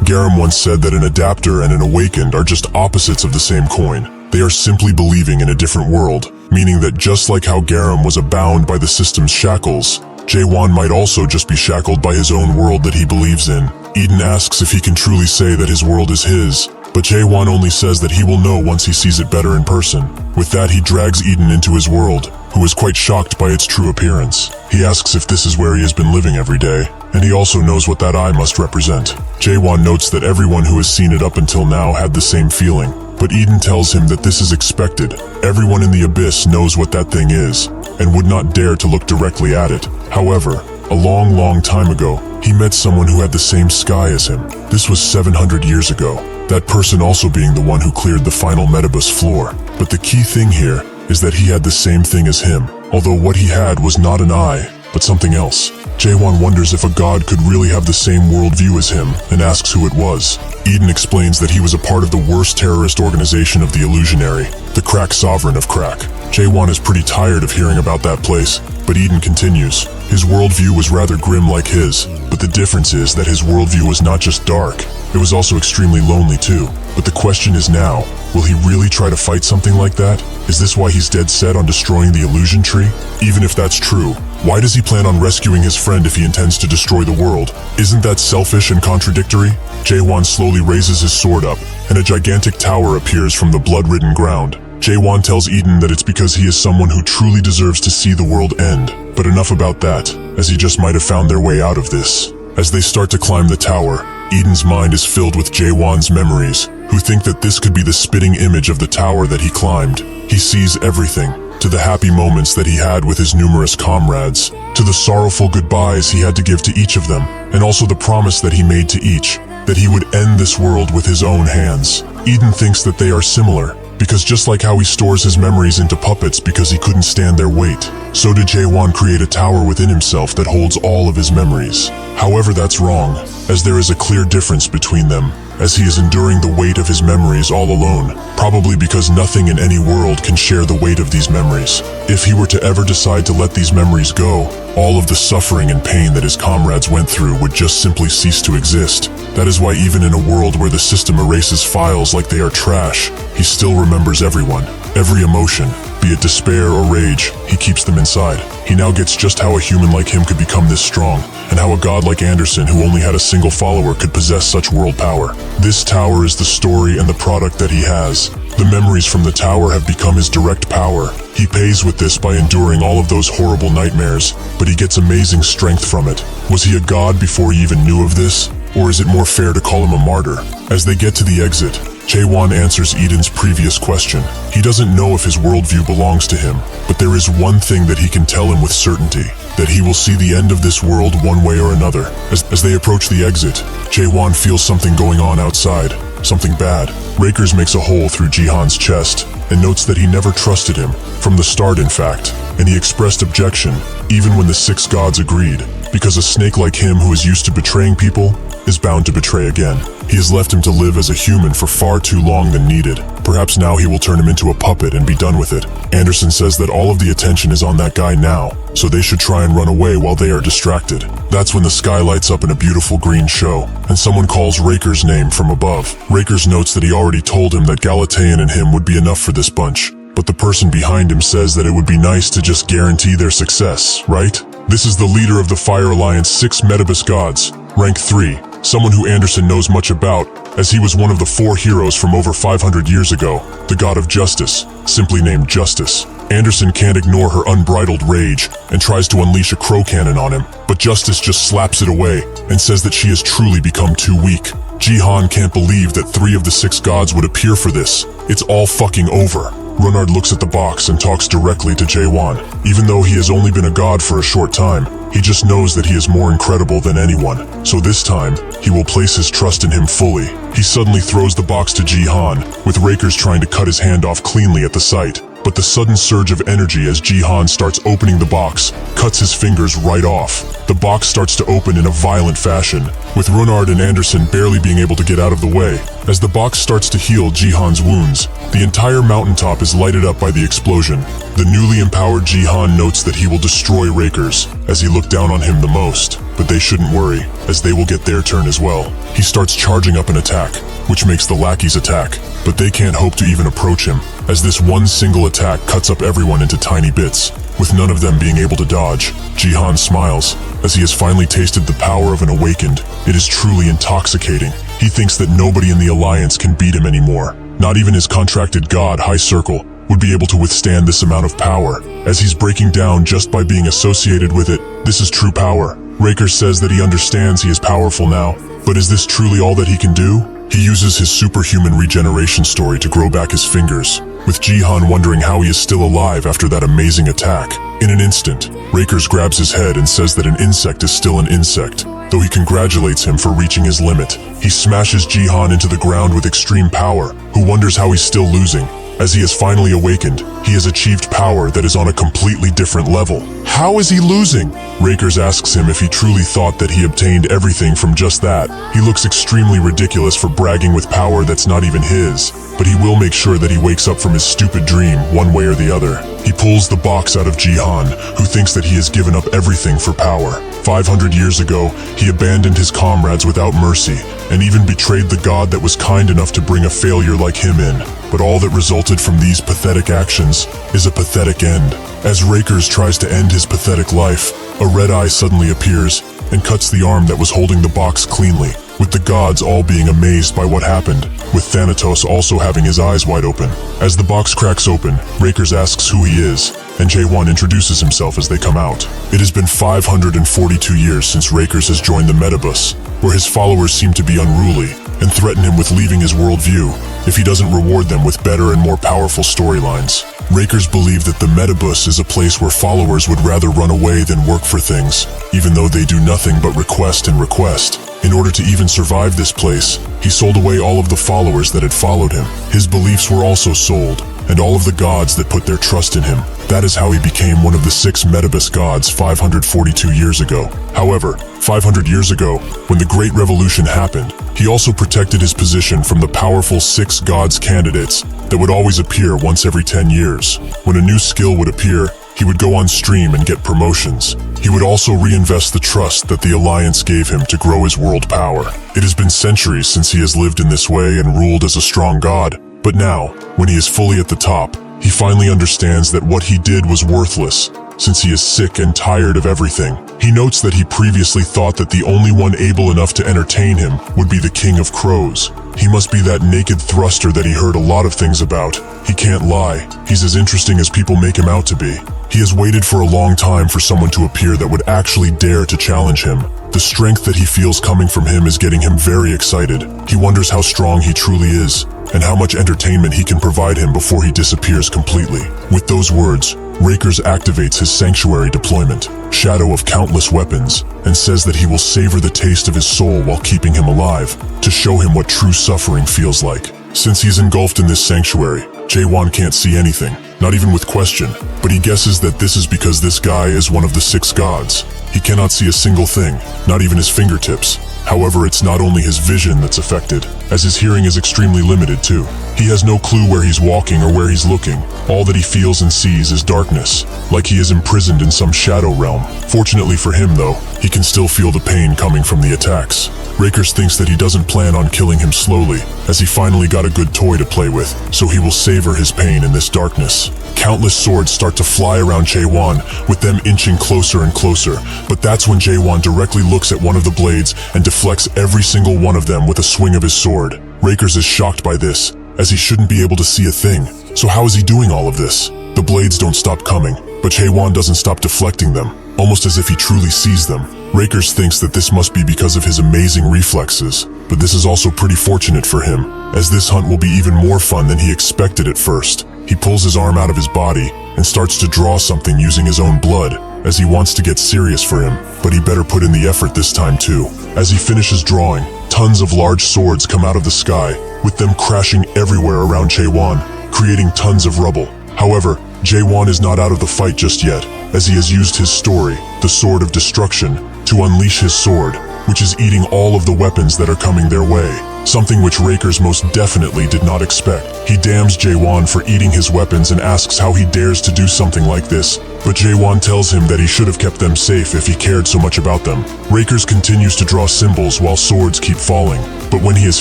Garam once said that an adapter and an awakened are just opposites of the same coin. They are simply believing in a different world, meaning that just like how Garam was bound by the system's shackles, Jae-won might also just be shackled by his own world that he believes in. Eden asks if he can truly say that his world is his, but Jae-won only says that he will know once he sees it better in person. With that, he drags Eden into his world, who is quite shocked by its true appearance. He asks if this is where he has been living every day, and he also knows what that eye must represent. Jae-won notes that everyone who has seen it up until now had the same feeling, but Eden tells him that this is expected. Everyone in the abyss knows what that thing is, and would not dare to look directly at it. However, a long time ago, he met someone who had the same sky as him. This was 700 years ago, that person also being the one who cleared the final Metabus floor. But the key thing here is that he had the same thing as him, although what he had was not an eye, but something else. Jae-won wonders if a god could really have the same worldview as him, and asks who it was. Eden explains that he was a part of the worst terrorist organization of the Illusionary, the Crack Sovereign of Crack. Jae-won is pretty tired of hearing about that place, but Eden continues. His worldview was rather grim like his, but the difference is that his worldview was not just dark, it was also extremely lonely too. But the question is now, will he really try to fight something like that? Is this why he's dead set on destroying the illusion tree? Even if that's true, why does he plan on rescuing his friend if he intends to destroy the world? Isn't that selfish and contradictory? Jae-won slowly raises his sword up, and a gigantic tower appears from the blood-ridden ground. Jae-won tells Eden that it's because he is someone who truly deserves to see the world end. But enough about that, as he just might have found their way out of this. As they start to climb the tower, Eden's mind is filled with Jae-won's memories, who think that this could be the spitting image of the tower that he climbed. He sees everything, to the happy moments that he had with his numerous comrades, to the sorrowful goodbyes he had to give to each of them, and also the promise that he made to each, that he would end this world with his own hands. Eden thinks that they are similar, because just like how he stores his memories into puppets because he couldn't stand their weight, so did Jae-won create a tower within himself that holds all of his memories. However, that's wrong, as there is a clear difference between them, as he is enduring the weight of his memories all alone, probably because nothing in any world can share the weight of these memories. If he were to ever decide to let these memories go, all of the suffering and pain that his comrades went through would just simply cease to exist. That is why even in a world where the system erases files like they are trash, he still remembers everyone, every emotion, be it despair or rage, he keeps them inside. He now gets just how a human like him could become this strong, and how a god like Anderson, who only had a single follower, could possess such world power. This tower is the story and the product that he has. The memories from the tower have become his direct power. He pays with this by enduring all of those horrible nightmares, but he gets amazing strength from it. Was he a god before he even knew of this? Or is it more fair to call him a martyr? As they get to the exit, Jae-won answers Eden's previous question. He doesn't know if his worldview belongs to him, but there is one thing that he can tell him with certainty, that he will see the end of this world one way or another. As they approach the exit, Jae-won feels something going on outside, something bad. Rakers makes a hole through Jihan's chest, and notes that he never trusted him, from the start in fact, and he expressed objection, even when the 6 gods agreed, because a snake like him who is used to betraying people is bound to betray again. He has left him to live as a human for far too long than needed. Perhaps now he will turn him into a puppet and be done with it. Anderson says that all of the attention is on that guy now, so they should try and run away while they are distracted. That's when the sky lights up in a beautiful green show, and someone calls Raker's name from above. Rakers notes that he already told him that Galatean and him would be enough for this bunch, but the person behind him says that it would be nice to just guarantee their success, right? This is the leader of the Fire Alliance 6 Metabus gods, rank 3, someone who Anderson knows much about, as he was one of the 4 heroes from over 500 years ago, the god of justice, simply named Justice. Anderson can't ignore her unbridled rage and tries to unleash a crow cannon on him, but Justice just slaps it away and says that she has truly become too weak. Jihan can't believe that 3 of the 6 gods would appear for this. It's all fucking over. Renard looks at the box and talks directly to Jae-won. Even though he has only been a god for a short time, he just knows that he is more incredible than anyone. So this time, he will place his trust in him fully. He suddenly throws the box to Ji-han, with Rakers trying to cut his hand off cleanly at the sight. But the sudden surge of energy as Ji-han starts opening the box cuts his fingers right off. The box starts to open in a violent fashion, with Renard and Anderson barely being able to get out of the way. As the box starts to heal Ji-han's wounds, the entire mountaintop is lighted up by the explosion. The newly empowered Ji-han notes that he will destroy Rakers, as he looked down on him the most. But they shouldn't worry, as they will get their turn as well. He starts charging up an attack, which makes the lackeys attack, but they can't hope to even approach him, as this one single attack cuts up everyone into tiny bits, with none of them being able to dodge. Ji-han smiles, as he has finally tasted the power of an awakened. It is truly intoxicating. He thinks that nobody in the Alliance can beat him anymore. Not even his contracted god, High Circle, would be able to withstand this amount of power, as he's breaking down just by being associated with it. This is true power. Raker says that he understands he is powerful now, but is this truly all that he can do? He uses his superhuman regeneration story to grow back his fingers, with Ji-han wondering how he is still alive after that amazing attack. In an instant, Rakers grabs his head and says that an insect is still an insect, though he congratulates him for reaching his limit. He smashes Ji-han into the ground with extreme power, who wonders how he's still losing. As he has finally awakened, he has achieved power that is on a completely different level. How is he losing? Rakers asks him if he truly thought that he obtained everything from just that. He looks extremely ridiculous for bragging with power that's not even his, but he will make sure that he wakes up from his stupid dream one way or the other. He pulls the box out of Ji-han, who thinks that he has given up everything for power. 500 years ago, he abandoned his comrades without mercy, and even betrayed the god that was kind enough to bring a failure like him in. But all that resulted from these pathetic actions is a pathetic end. As Rakers tries to end his pathetic life, a red eye suddenly appears and cuts the arm that was holding the box cleanly, with the gods all being amazed by what happened, with Thanatos also having his eyes wide open. As the box cracks open, Rakers asks who he is, and Jae-won introduces himself as they come out. It has been 542 years since Rakers has joined the Metabus, where his followers seem to be unruly and threaten him with leaving his worldview if he doesn't reward them with better and more powerful storylines. Rakers believe that the Metabus is a place where followers would rather run away than work for things, even though they do nothing but request and request. In order to even survive this place, he sold away all of the followers that had followed him. His beliefs were also sold, and all of the gods that put their trust in him. That is how he became one of the 6 Metabus gods 542 years ago. However, 500 years ago, when the Great Revolution happened, he also protected his position from the powerful 6 gods candidates that would always appear once every 10 years. When a new skill would appear, he would go on stream and get promotions. He would also reinvest the trust that the Alliance gave him to grow his world power. It has been centuries since he has lived in this way and ruled as a strong god, but now, when he is fully at the top, he finally understands that what he did was worthless, since he is sick and tired of everything. He notes that he previously thought that the only one able enough to entertain him would be the King of Crows. He must be that naked thruster that he heard a lot of things about. He can't lie. He's as interesting as people make him out to be. He has waited for a long time for someone to appear that would actually dare to challenge him. The strength that he feels coming from him is getting him very excited. He wonders how strong he truly is, and how much entertainment he can provide him before he disappears completely. With those words, Rakers activates his sanctuary deployment, shadow of countless weapons, and says that he will savor the taste of his soul while keeping him alive, to show him what true suffering feels like. Since he's engulfed in this sanctuary, Jae-won can't see anything, not even with question, but he guesses that this is because this guy is one of the 6 gods. He cannot see a single thing, not even his fingertips. However, it's not only his vision that's affected, as his hearing is extremely limited too. He has no clue where he's walking or where he's looking. All that he feels and sees is darkness, like he is imprisoned in some shadow realm. Fortunately for him though, he can still feel the pain coming from the attacks. Rakers thinks that he doesn't plan on killing him slowly, as he finally got a good toy to play with, so he will savor his pain in this darkness. Countless swords start to fly around Jae-won, with them inching closer and closer, but that's when Jae-won directly looks at one of the blades and deflects every single one of them with a swing of his sword. Rakers is shocked by this, as he shouldn't be able to see a thing. So how is he doing all of this? The blades don't stop coming, but Jae-won doesn't stop deflecting them, almost as if he truly sees them. Rakers thinks that this must be because of his amazing reflexes, but this is also pretty fortunate for him, as this hunt will be even more fun than he expected at first. He pulls his arm out of his body and starts to draw something using his own blood, as he wants to get serious for him, but he better put in the effort this time too. As he finishes drawing, tons of large swords come out of the sky, with them crashing everywhere around Jae-won, creating tons of rubble. However, Jae-won is not out of the fight just yet, as he has used his story, the Sword of Destruction, to unleash his sword, which is eating all of the weapons that are coming their way, something which Rakers most definitely did not expect. He damns Jae-won for eating his weapons and asks how he dares to do something like this, but Jae-won tells him that he should have kept them safe if he cared so much about them. Rakers continues to draw symbols while swords keep falling, but when he is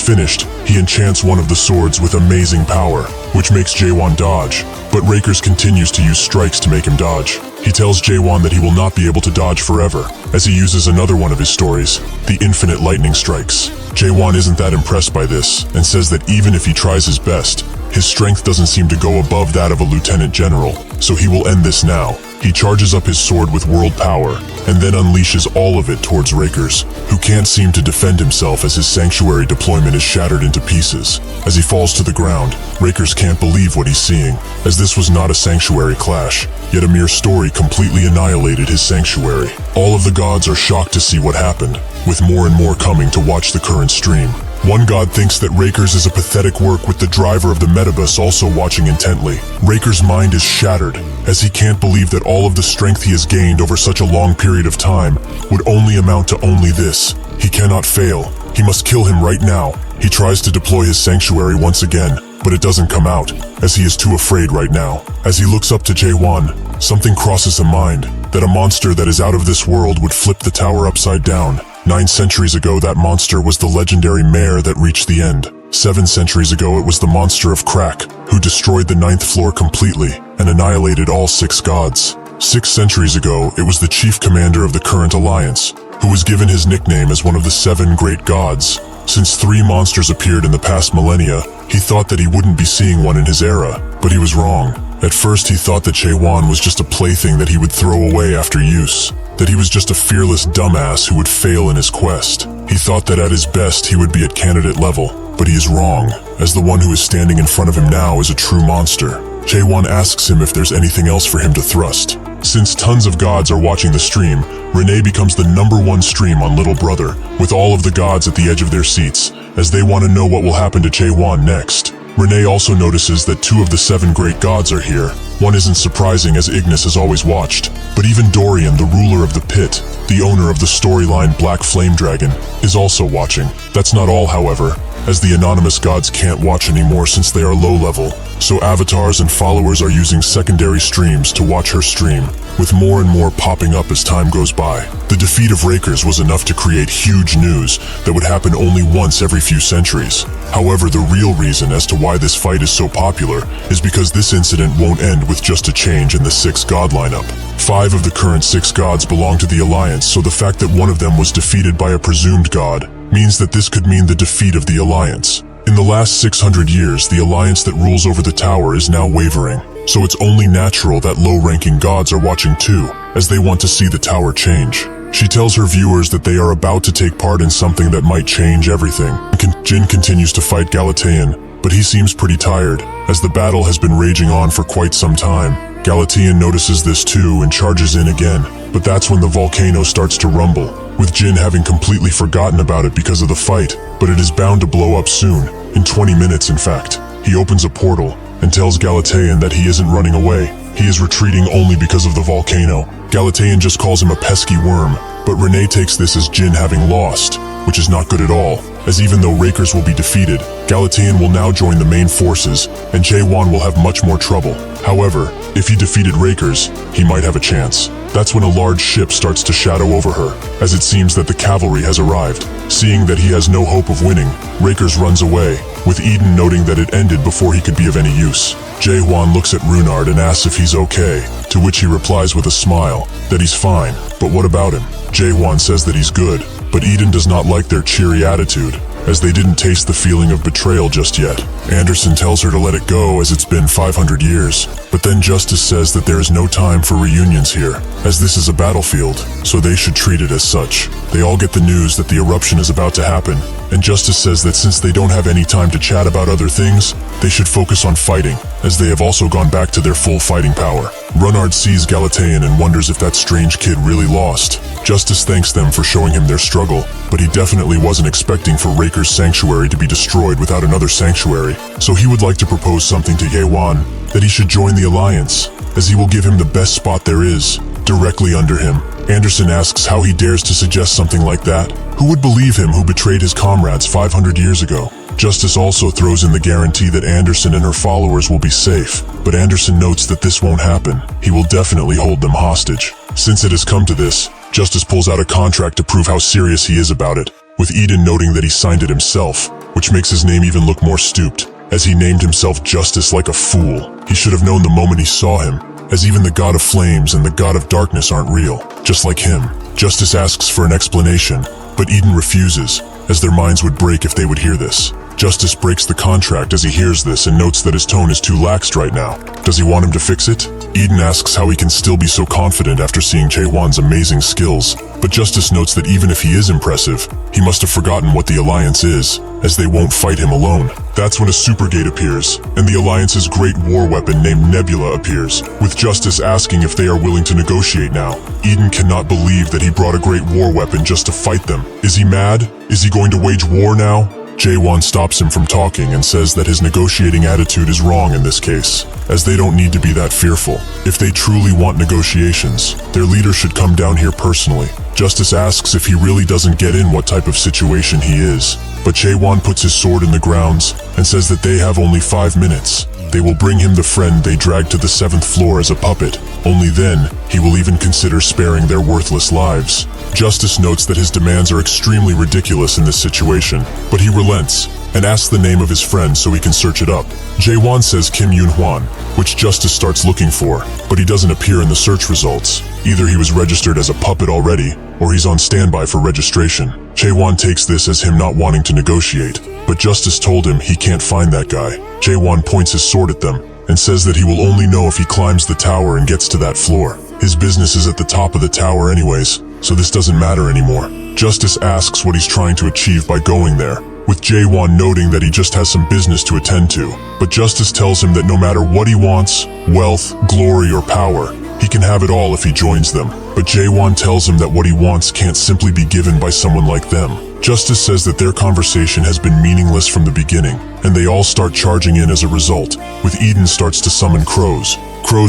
finished, he enchants one of the swords with amazing power, which makes Jae-won dodge, but Rakers continues to use strikes to make him dodge. He tells Jae-won that he will not be able to dodge forever, as he uses another one of his stories, the infinite lightning strikes. Jae-won isn't that impressed by this, and says that even if he tries his best, his strength doesn't seem to go above that of a lieutenant general, so he will end this now. He charges up his sword with world power, and then unleashes all of it towards Rakers, who can't seem to defend himself as his sanctuary deployment is shattered into pieces. As he falls to the ground, Rakers can't believe what he's seeing, as this was not a sanctuary clash, yet a mere story completely annihilated his sanctuary. All of the gods are shocked to see what happened, with more and more coming to watch the current stream. One god thinks that Rakers is a pathetic work, with the driver of the metabus also watching intently. Rakers' mind is shattered, as he can't believe that all of the strength he has gained over such a long period of time would only amount to only this. He cannot fail. He must kill him right now. He tries to deploy his sanctuary once again, but it doesn't come out, as he is too afraid right now. As he looks up to Jae-won, something crosses his mind, that a monster that is out of this world would flip the tower upside down. 9 centuries ago, that monster was the legendary mare that reached the end. 7 centuries ago, it was the monster of Crack, who destroyed the 9th floor completely and annihilated all 6 gods. 6 centuries ago, it was the chief commander of the current alliance, who was given his nickname as one of the 7 great gods. Since 3 monsters appeared in the past millennia, he thought that he wouldn't be seeing one in his era, but he was wrong. At first, he thought that Jae-won was just a plaything that he would throw away after use, that he was just a fearless dumbass who would fail in his quest. He thought that at his best he would be at candidate level, but he is wrong, as the one who is standing in front of him now is a true monster. Jae-won asks him if there's anything else for him to thrust. Since tons of gods are watching the stream, Renee becomes the #1 stream on Little Brother, with all of the gods at the edge of their seats, as they want to know what will happen to Jae-won next. Renee also notices that 2 of the 7 great gods are here. One isn't surprising, as Ignis has always watched, but even Dorian, the ruler of the pit, the owner of the storyline Black Flame Dragon, is also watching. That's not all, however, as the anonymous gods can't watch anymore since they are low level, so avatars and followers are using secondary streams to watch her stream, with more and more popping up as time goes by. The defeat of Rakers was enough to create huge news that would happen only once every few centuries. However, the real reason as to why this fight is so popular is because this incident won't end with just a change in the 6 god lineup. 5 of the current 6 gods belong to the Alliance, so the fact that one of them was defeated by a presumed god means that this could mean the defeat of the Alliance. In the last 600 years, the Alliance that rules over the tower is now wavering, so it's only natural that low-ranking gods are watching too, as they want to see the tower change. She tells her viewers that they are about to take part in something that might change everything. Jin continues to fight Galatean, but he seems pretty tired, as the battle has been raging on for quite some time. Galatean notices this too and charges in again, but that's when the volcano starts to rumble, with Jin having completely forgotten about it because of the fight, but it is bound to blow up soon, in 20 minutes in fact. He opens a portal and tells Galatean that he isn't running away, he is retreating only because of the volcano. Galatean just calls him a pesky worm, but Renee takes this as Jin having lost, which is not good at all, as even though Rakers will be defeated, Galatean will now join the main forces, and Jae-won will have much more trouble. However, if he defeated Rakers, he might have a chance. That's when a large ship starts to shadow over her, as it seems that the cavalry has arrived. Seeing that he has no hope of winning, Rakers runs away, with Eden noting that it ended before he could be of any use. Jae-won looks at Runard and asks if he's okay, to which he replies with a smile, that he's fine, but what about him? Jae-won says that he's good, but Eden does not like their cheery attitude. as they didn't taste the feeling of betrayal just yet. Anderson tells her to let it go as it's been 500 years, but then Justice says that there is no time for reunions here, as this is a battlefield, so they should treat it as such. They all get the news that the eruption is about to happen, and Justice says that since they don't have any time to chat about other things, they should focus on fighting, as they have also gone back to their full fighting power. Renard sees Galatean and wonders if that strange kid really lost. Justice thanks them for showing him their struggle, but he definitely wasn't expecting for Raker's sanctuary to be destroyed without another sanctuary, so he would like to propose something to Yewan, that he should join the alliance, as he will give him the best spot there is, directly under him. Anderson asks how he dares to suggest something like that. Who would believe him who betrayed his comrades 500 years ago? Justice also throws in the guarantee that Anderson and her followers will be safe, but Anderson notes that this won't happen. He will definitely hold them hostage. Since it has come to this, Justice pulls out a contract to prove how serious he is about it, with Eden noting that he signed it himself, which makes his name even look more stooped, as he named himself Justice like a fool. He should have known the moment he saw him, as even the God of Flames and the God of Darkness aren't real, just like him. Justice asks for an explanation, but Eden refuses, as their minds would break if they would hear this. Justice breaks the contract as he hears this and notes that his tone is too laxed right now. Does he want him to fix it? Eden asks how he can still be so confident after seeing Jaewon's amazing skills, but Justice notes that even if he is impressive, he must have forgotten what the Alliance is, as they won't fight him alone. That's when a super gate appears, and the Alliance's great war weapon named Nebula appears, with Justice asking if they are willing to negotiate now. Eden cannot believe that he brought a great war weapon just to fight them. Is he mad? Is he going to wage war now? Jaewon stops him from talking and says that his negotiating attitude is wrong in this case, as they don't need to be that fearful. If they truly want negotiations, their leader should come down here personally. Justice asks if he really doesn't get in what type of situation he is, but Jaewon puts his sword in the grounds and says that they have only 5 minutes. They will bring him the friend they dragged to the 7th floor as a puppet. Only then, he will even consider sparing their worthless lives. Justice notes that his demands are extremely ridiculous in this situation, but he relents and asks the name of his friend so he can search it up. Jaewon says Kim Yoon-hwan, which Justice starts looking for, but he doesn't appear in the search results. Either he was registered as a puppet already, or he's on standby for registration. Jaewon takes this as him not wanting to negotiate, but Justice told him he can't find that guy. Jaewon points his sword at them and says that he will only know if he climbs the tower and gets to that floor. His business is at the top of the tower anyways, so this doesn't matter anymore. Justice asks what he's trying to achieve by going there, with Jaewon noting that he just has some business to attend to. But Justice tells him that no matter what he wants, wealth, glory, or power, he can have it all if he joins them. But Jaewon tells him that what he wants can't simply be given by someone like them. Justice says that their conversation has been meaningless from the beginning, and they all start charging in as a result, with Eden starts to summon crows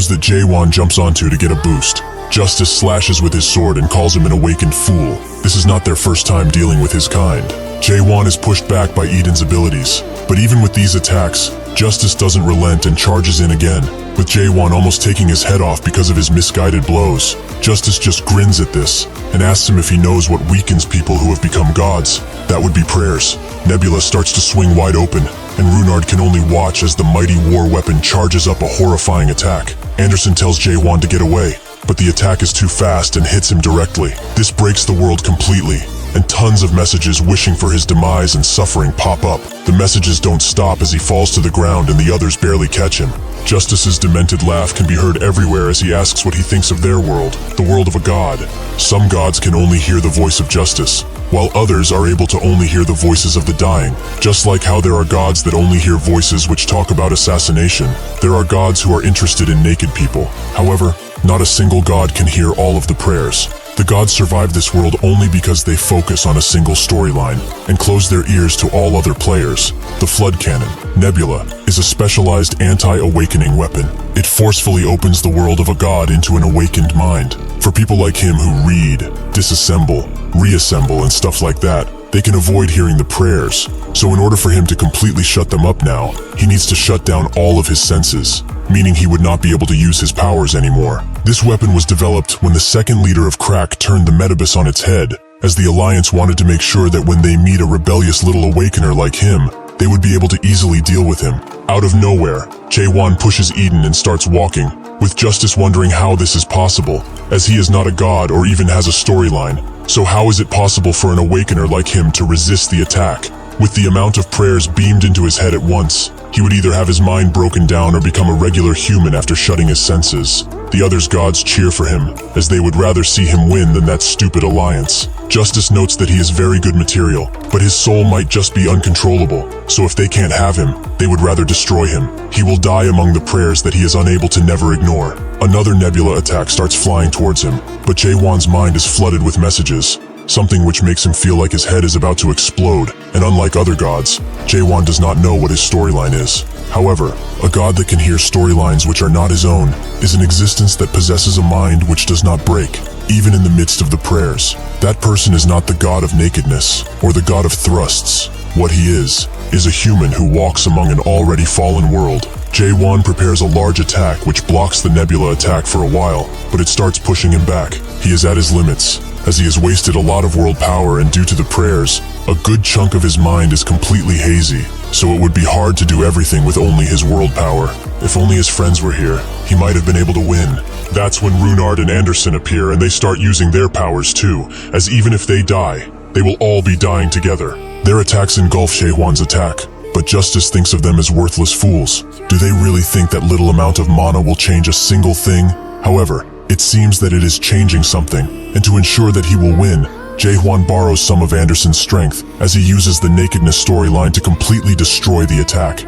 that Jaewon jumps onto to get a boost. Justice slashes with his sword and calls him an awakened fool. This is not their first time dealing with his kind. Jaewon is pushed back by Eden's abilities, but even with these attacks, Justice doesn't relent and charges in again, with Jaewon almost taking his head off because of his misguided blows. Justice just grins at this and asks him if he knows what weakens people who have become gods. That would be prayers. Nebula starts to swing wide open, and Renard can only watch as the mighty war weapon charges up a horrifying attack. Anderson tells Jaewon to get away, but the attack is too fast and hits him directly. This breaks the world completely, and tons of messages wishing for his demise and suffering pop up. The messages don't stop as he falls to the ground and the others barely catch him. Justice's demented laugh can be heard everywhere as he asks what he thinks of their world, the world of a god. Some gods can only hear the voice of justice, while others are able to only hear the voices of the dying. Just like how there are gods that only hear voices which talk about assassination, there are gods who are interested in naked people. However, not a single god can hear all of the prayers. The gods survive this world only because they focus on a single storyline and close their ears to all other players. The Flood Cannon, Nebula, is a specialized anti-awakening weapon. It forcefully opens the world of a god into an awakened mind. For people like him who read, disassemble, reassemble, and stuff like that, they can avoid hearing the prayers. So in order for him to completely shut them up now, he needs to shut down all of his senses, meaning he would not be able to use his powers anymore. This weapon was developed when the second leader of Crack turned the Metabus on its head, as the Alliance wanted to make sure that when they meet a rebellious little awakener like him, they would be able to easily deal with him. Out of nowhere, Jaewon pushes Eden and starts walking, with Justice wondering how this is possible, as he is not a god or even has a storyline. So how is it possible for an awakener like him to resist the attack? With the amount of prayers beamed into his head at once, he would either have his mind broken down or become a regular human after shutting his senses. The other's gods cheer for him, as they would rather see him win than that stupid alliance. Justice notes that he is very good material, but his soul might just be uncontrollable, so if they can't have him, they would rather destroy him. He will die among the prayers that he is unable to never ignore. Another nebula attack starts flying towards him, but Jae-won's mind is flooded with messages, something which makes him feel like his head is about to explode, and unlike other gods, Jae-won does not know what his storyline is. However, a god that can hear storylines which are not his own is an existence that possesses a mind which does not break, even in the midst of the prayers. That person is not the god of nakedness, or the god of thrusts. What he is a human who walks among an already fallen world. Jae-won prepares a large attack which blocks the nebula attack for a while, but it starts pushing him back. He is at his limits, as he has wasted a lot of world power, and due to the prayers, a good chunk of his mind is completely hazy, so it would be hard to do everything with only his world power. If only his friends were here, he might have been able to win. That's when Runard and Anderson appear, and they start using their powers too, as even if they die, they will all be dying together. Their attacks engulf Jae-won's attack, but Justice thinks of them as worthless fools. Do they really think that little amount of mana will change a single thing? However, it seems that it is changing something, and to ensure that he will win, Jae-won borrows some of Anderson's strength as he uses the nakedness storyline to completely destroy the attack.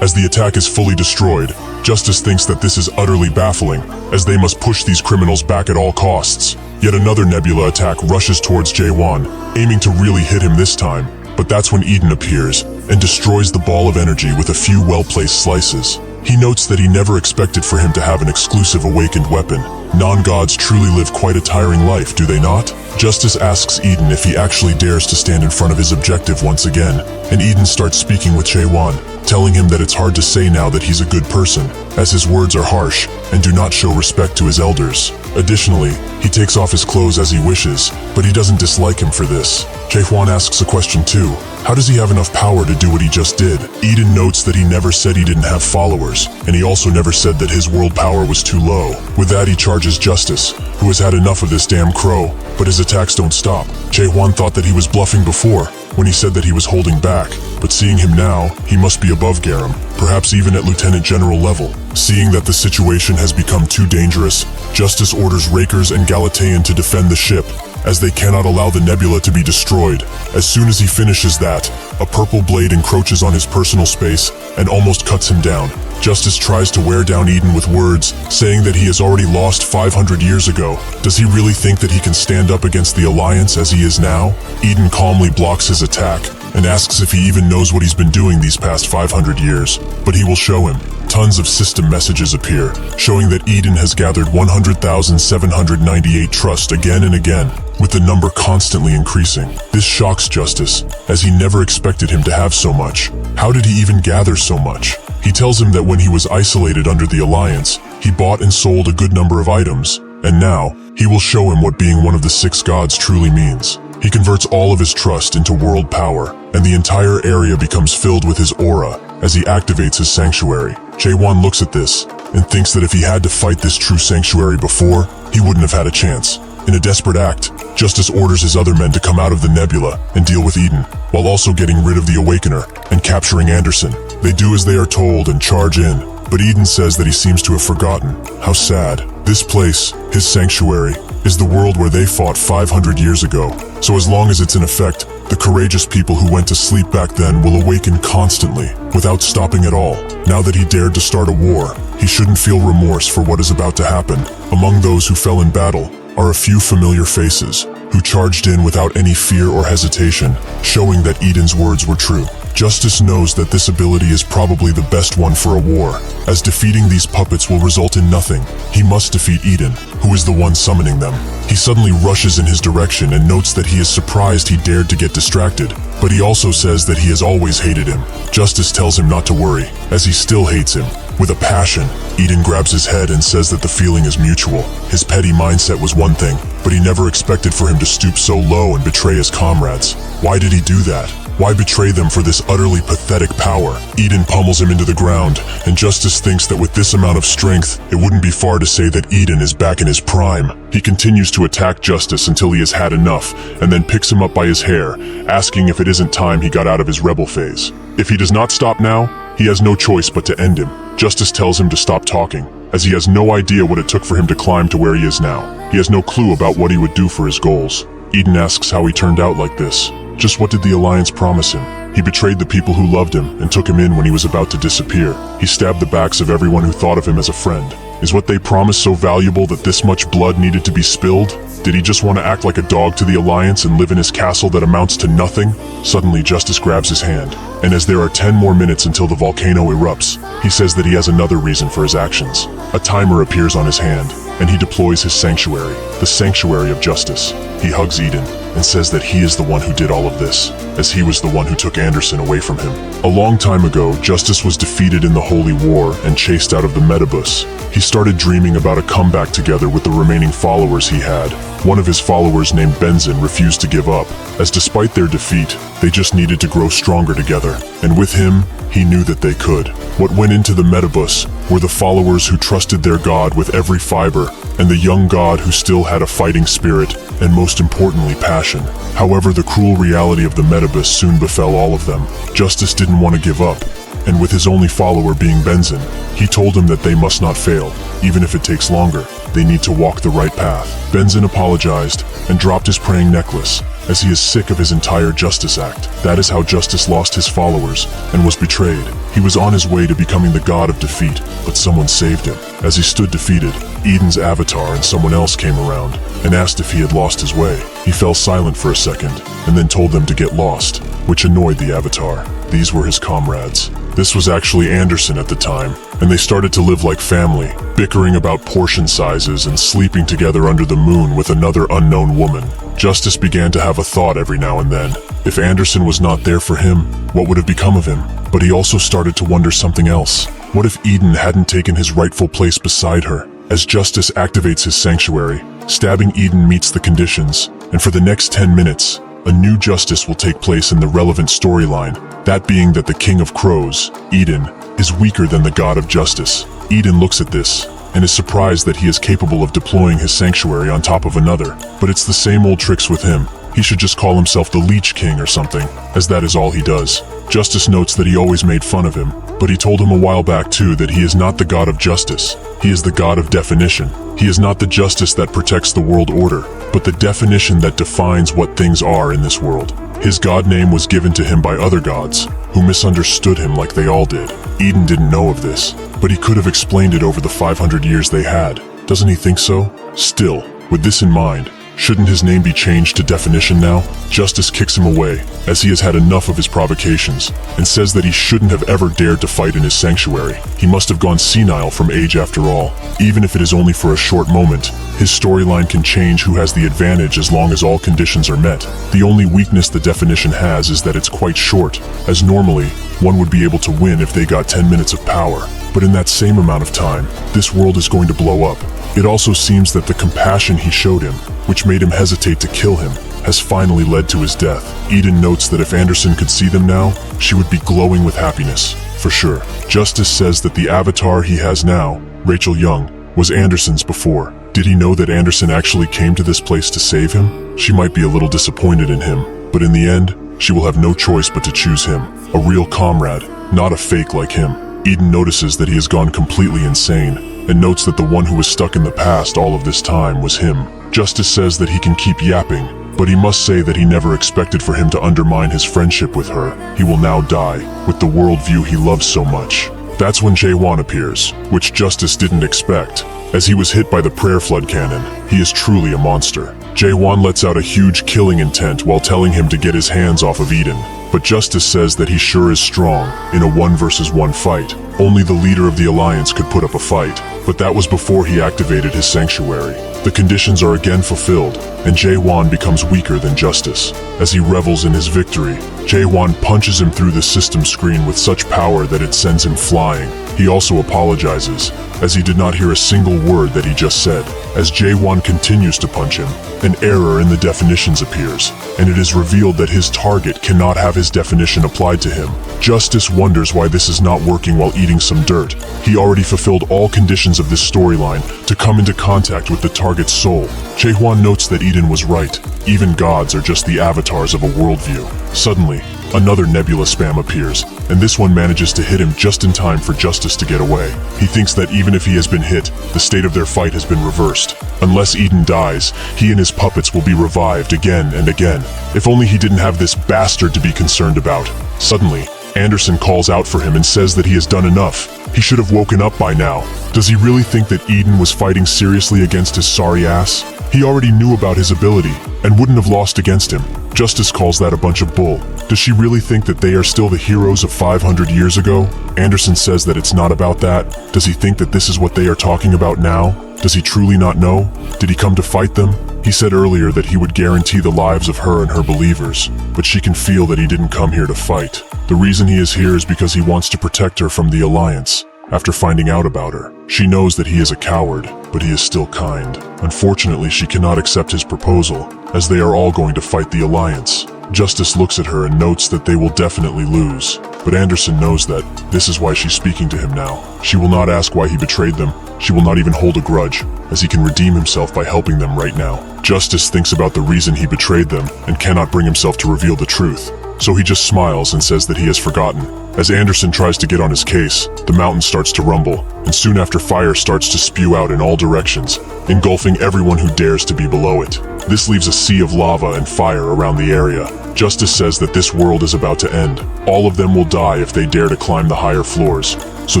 As the attack is fully destroyed, Justice thinks that this is utterly baffling, as they must push these criminals back at all costs. Yet another nebula attack rushes towards Jae-won, aiming to really hit him this time, but that's when Eden appears and destroys the ball of energy with a few well-placed slices. He notes that he never expected for him to have an exclusive awakened weapon. Non-gods truly live quite a tiring life, do they not? Justice asks Eden if he actually dares to stand in front of his objective once again, and Eden starts speaking with Jae-won, telling him that it's hard to say now that he's a good person, as his words are harsh and do not show respect to his elders. Additionally, he takes off his clothes as he wishes, but he doesn't dislike him for this. Jae-won asks a question too. How does he have enough power to do what he just did? Eden notes that he never said he didn't have followers, and he also never said that his world power was too low. With that, he charges Justice, who has had enough of this damn crow, but his attacks don't stop. Jae-won thought that he was bluffing before, when he said that he was holding back, but seeing him now, he must be above Garam, perhaps even at Lieutenant General level. Seeing that the situation has become too dangerous, Justice orders Rakers and Galatean to defend the ship, as they cannot allow the nebula to be destroyed. As soon as he finishes that, a purple blade encroaches on his personal space and almost cuts him down. Justice tries to wear down Eden with words, saying that he has already lost 500 years ago. Does he really think that he can stand up against the Alliance as he is now? Eden calmly blocks his attack and asks if he even knows what he's been doing these past 500 years, but he will show him. Tons of system messages appear, showing that Eden has gathered 100,798 trust again and again, with the number constantly increasing. This shocks Justice, as he never expected him to have so much. How did he even gather so much? He tells him that when he was isolated under the Alliance, he bought and sold a good number of items, and now, he will show him what being one of the 6 gods truly means. He converts all of his trust into world power, and the entire area becomes filled with his aura as he activates his sanctuary. Jae-won looks at this and thinks that if he had to fight this true sanctuary before, he wouldn't have had a chance. In a desperate act, Justice orders his other men to come out of the nebula and deal with Eden, while also getting rid of the Awakener and capturing Anderson. They do as they are told and charge in, but Eden says that he seems to have forgotten. How sad. This place, his sanctuary, is the world where they fought 500 years ago. So as long as it's in effect, the courageous people who went to sleep back then will awaken constantly, without stopping at all. Now that he dared to start a war, he shouldn't feel remorse for what is about to happen. Among those who fell in battle are a few familiar faces, who charged in without any fear or hesitation, showing that Eden's words were true. Justice knows that this ability is probably the best one for a war, as defeating these puppets will result in nothing. He must defeat Eden, who is the one summoning them. He suddenly rushes in his direction and notes that he is surprised he dared to get distracted, but he also says that he has always hated him. Justice tells him not to worry, as he still hates him. With a passion, Eden grabs his head and says that the feeling is mutual. His petty mindset was one thing, but he never expected for him to stoop so low and betray his comrades. Why did he do that? Why betray them for this utterly pathetic power? Eden pummels him into the ground, and Justice thinks that with this amount of strength, it wouldn't be far to say that Eden is back in his prime. He continues to attack Justice until he has had enough, and then picks him up by his hair, asking if it isn't time he got out of his rebel phase. If he does not stop now, he has no choice but to end him. Justice tells him to stop talking, as he has no idea what it took for him to climb to where he is now. He has no clue about what he would do for his goals. Eden asks how he turned out like this. Just what did the Alliance promise him? He betrayed the people who loved him and took him in when he was about to disappear. He stabbed the backs of everyone who thought of him as a friend. Is what they promised so valuable that this much blood needed to be spilled? Did he just want to act like a dog to the Alliance and live in his castle that amounts to nothing? Suddenly, Justice grabs his hand, and as there are 10 more minutes until the volcano erupts, he says that he has another reason for his actions. A timer appears on his hand, and he deploys his sanctuary, the Sanctuary of Justice. He hugs Eden and says that he is the one who did all of this, as he was the one who took Anderson away from him. A long time ago, Justice was defeated in the Holy War and chased out of the Metabus. He started dreaming about a comeback together with the remaining followers he had. One of his followers named Benzin refused to give up, as despite their defeat, they just needed to grow stronger together. And with him, he knew that they could. What went into the Metabus were the followers who trusted their god with every fiber, and the young god who still had a fighting spirit, and most importantly, passion. However, the cruel reality of the Metabus soon befell all of them. Justice didn't want to give up, and with his only follower being Benzin, he told him that they must not fail, even if it takes longer. They need to walk the right path. Benzin apologized and dropped his praying necklace, as he is sick of his entire Justice act. That is how Justice lost his followers and was betrayed. He was on his way to becoming the god of defeat, but someone saved him. As he stood defeated, Eden's avatar and someone else came around and asked if he had lost his way. He fell silent for a second and then told them to get lost, which annoyed the avatar. These were his comrades. This was actually Anderson at the time, and they started to live like family, bickering about portion sizes and sleeping together under the moon with another unknown woman. Justice began to have a thought every now and then. If Anderson was not there for him, what would have become of him? But he also started to wonder something else. What if Eden hadn't taken his rightful place beside her? As Justice activates his sanctuary, stabbing Eden meets the conditions, and for the next 10 minutes, a new justice will take place in the relevant storyline, that being that the King of Crows, Eden, is weaker than the God of Justice. Eden looks at this and is surprised that he is capable of deploying his sanctuary on top of another, but it's the same old tricks with him. He should just call himself the Leech King or something, as that is all he does. Justice notes that he always made fun of him, but he told him a while back too that he is not the God of Justice. He is the God of definition. He is not the justice that protects the world order, but the definition that defines what things are in this world. His god name was given to him by other gods, who misunderstood him like they all did. Eden didn't know of this, but he could have explained it over the 500 years they had. Doesn't he think so? Still, with this in mind, shouldn't his name be changed to definition now? Justice kicks him away, as he has had enough of his provocations, and says that he shouldn't have ever dared to fight in his sanctuary. He must have gone senile from age after all. Even if it is only for a short moment, his storyline can change who has the advantage as long as all conditions are met. The only weakness the definition has is that it's quite short, as normally, one would be able to win if they got 10 minutes of power. But in that same amount of time, this world is going to blow up. It also seems that the compassion he showed him, which made him hesitate to kill him, has finally led to his death. Eden notes that if Anderson could see them now, she would be glowing with happiness, for sure. Justice says that the avatar he has now, Rachel Young, was Anderson's before. Did he know that Anderson actually came to this place to save him? She might be a little disappointed in him, but in the end, she will have no choice but to choose him. A real comrade, not a fake like him. Eden notices that he has gone completely insane, and notes that the one who was stuck in the past all of this time was him. Justice says that he can keep yapping, but he must say that he never expected for him to undermine his friendship with her. He will now die, with the worldview he loves so much. That's when Jae-won appears, which Justice didn't expect. As he was hit by the prayer flood cannon, he is truly a monster. Jae-won lets out a huge killing intent while telling him to get his hands off of Eden. But Justice says that he sure is strong in a 1 versus 1 fight. Only the leader of the Alliance could put up a fight. But that was before he activated his sanctuary. The conditions are again fulfilled, and Jae-won becomes weaker than Justice. As he revels in his victory, Jae-won punches him through the system screen with such power that it sends him flying. He also apologizes, as he did not hear a single word that he just said. As Jae-won continues to punch him, an error in the definitions appears, and it is revealed that his target cannot have his definition applied to him. Justice wonders why this is not working while eating some dirt. He already fulfilled all conditions of this storyline to come into contact with the target's soul. Jae-won notes that Eden was right. Even gods are just the avatars of a worldview. Suddenly, another nebula spam appears, and this one manages to hit him just in time for Justice to get away. He thinks that even if he has been hit, the state of their fight has been reversed. Unless Eden dies, he and his puppets will be revived again and again. If only he didn't have this bastard to be concerned about. Suddenly, Anderson calls out for him and says that he has done enough. He should have woken up by now. Does he really think that Eden was fighting seriously against his sorry ass? He already knew about his ability and wouldn't have lost against him. Justice calls that a bunch of bull. Does she really think that they are still the heroes of 500 years ago? Anderson says that it's not about that. Does he think that this is what they are talking about now? Does he truly not know? Did he come to fight them? He said earlier that he would guarantee the lives of her and her believers, but she can feel that he didn't come here to fight. The reason he is here is because he wants to protect her from the Alliance. After finding out about her, she knows that he is a coward, but he is still kind. Unfortunately, she cannot accept his proposal, as they are all going to fight the Alliance. Justice looks at her and notes that they will definitely lose, but Anderson knows that this is why she's speaking to him now. She will not ask why he betrayed them. She will not even hold a grudge, as he can redeem himself by helping them right now. Justice thinks about the reason he betrayed them and cannot bring himself to reveal the truth, so he just smiles and says that he has forgotten. As Anderson tries to get on his case, the mountain starts to rumble, and soon after fire starts to spew out in all directions, engulfing everyone who dares to be below it. This leaves a sea of lava and fire around the area. Justice says that this world is about to end. All of them will die if they dare to climb the higher floors, so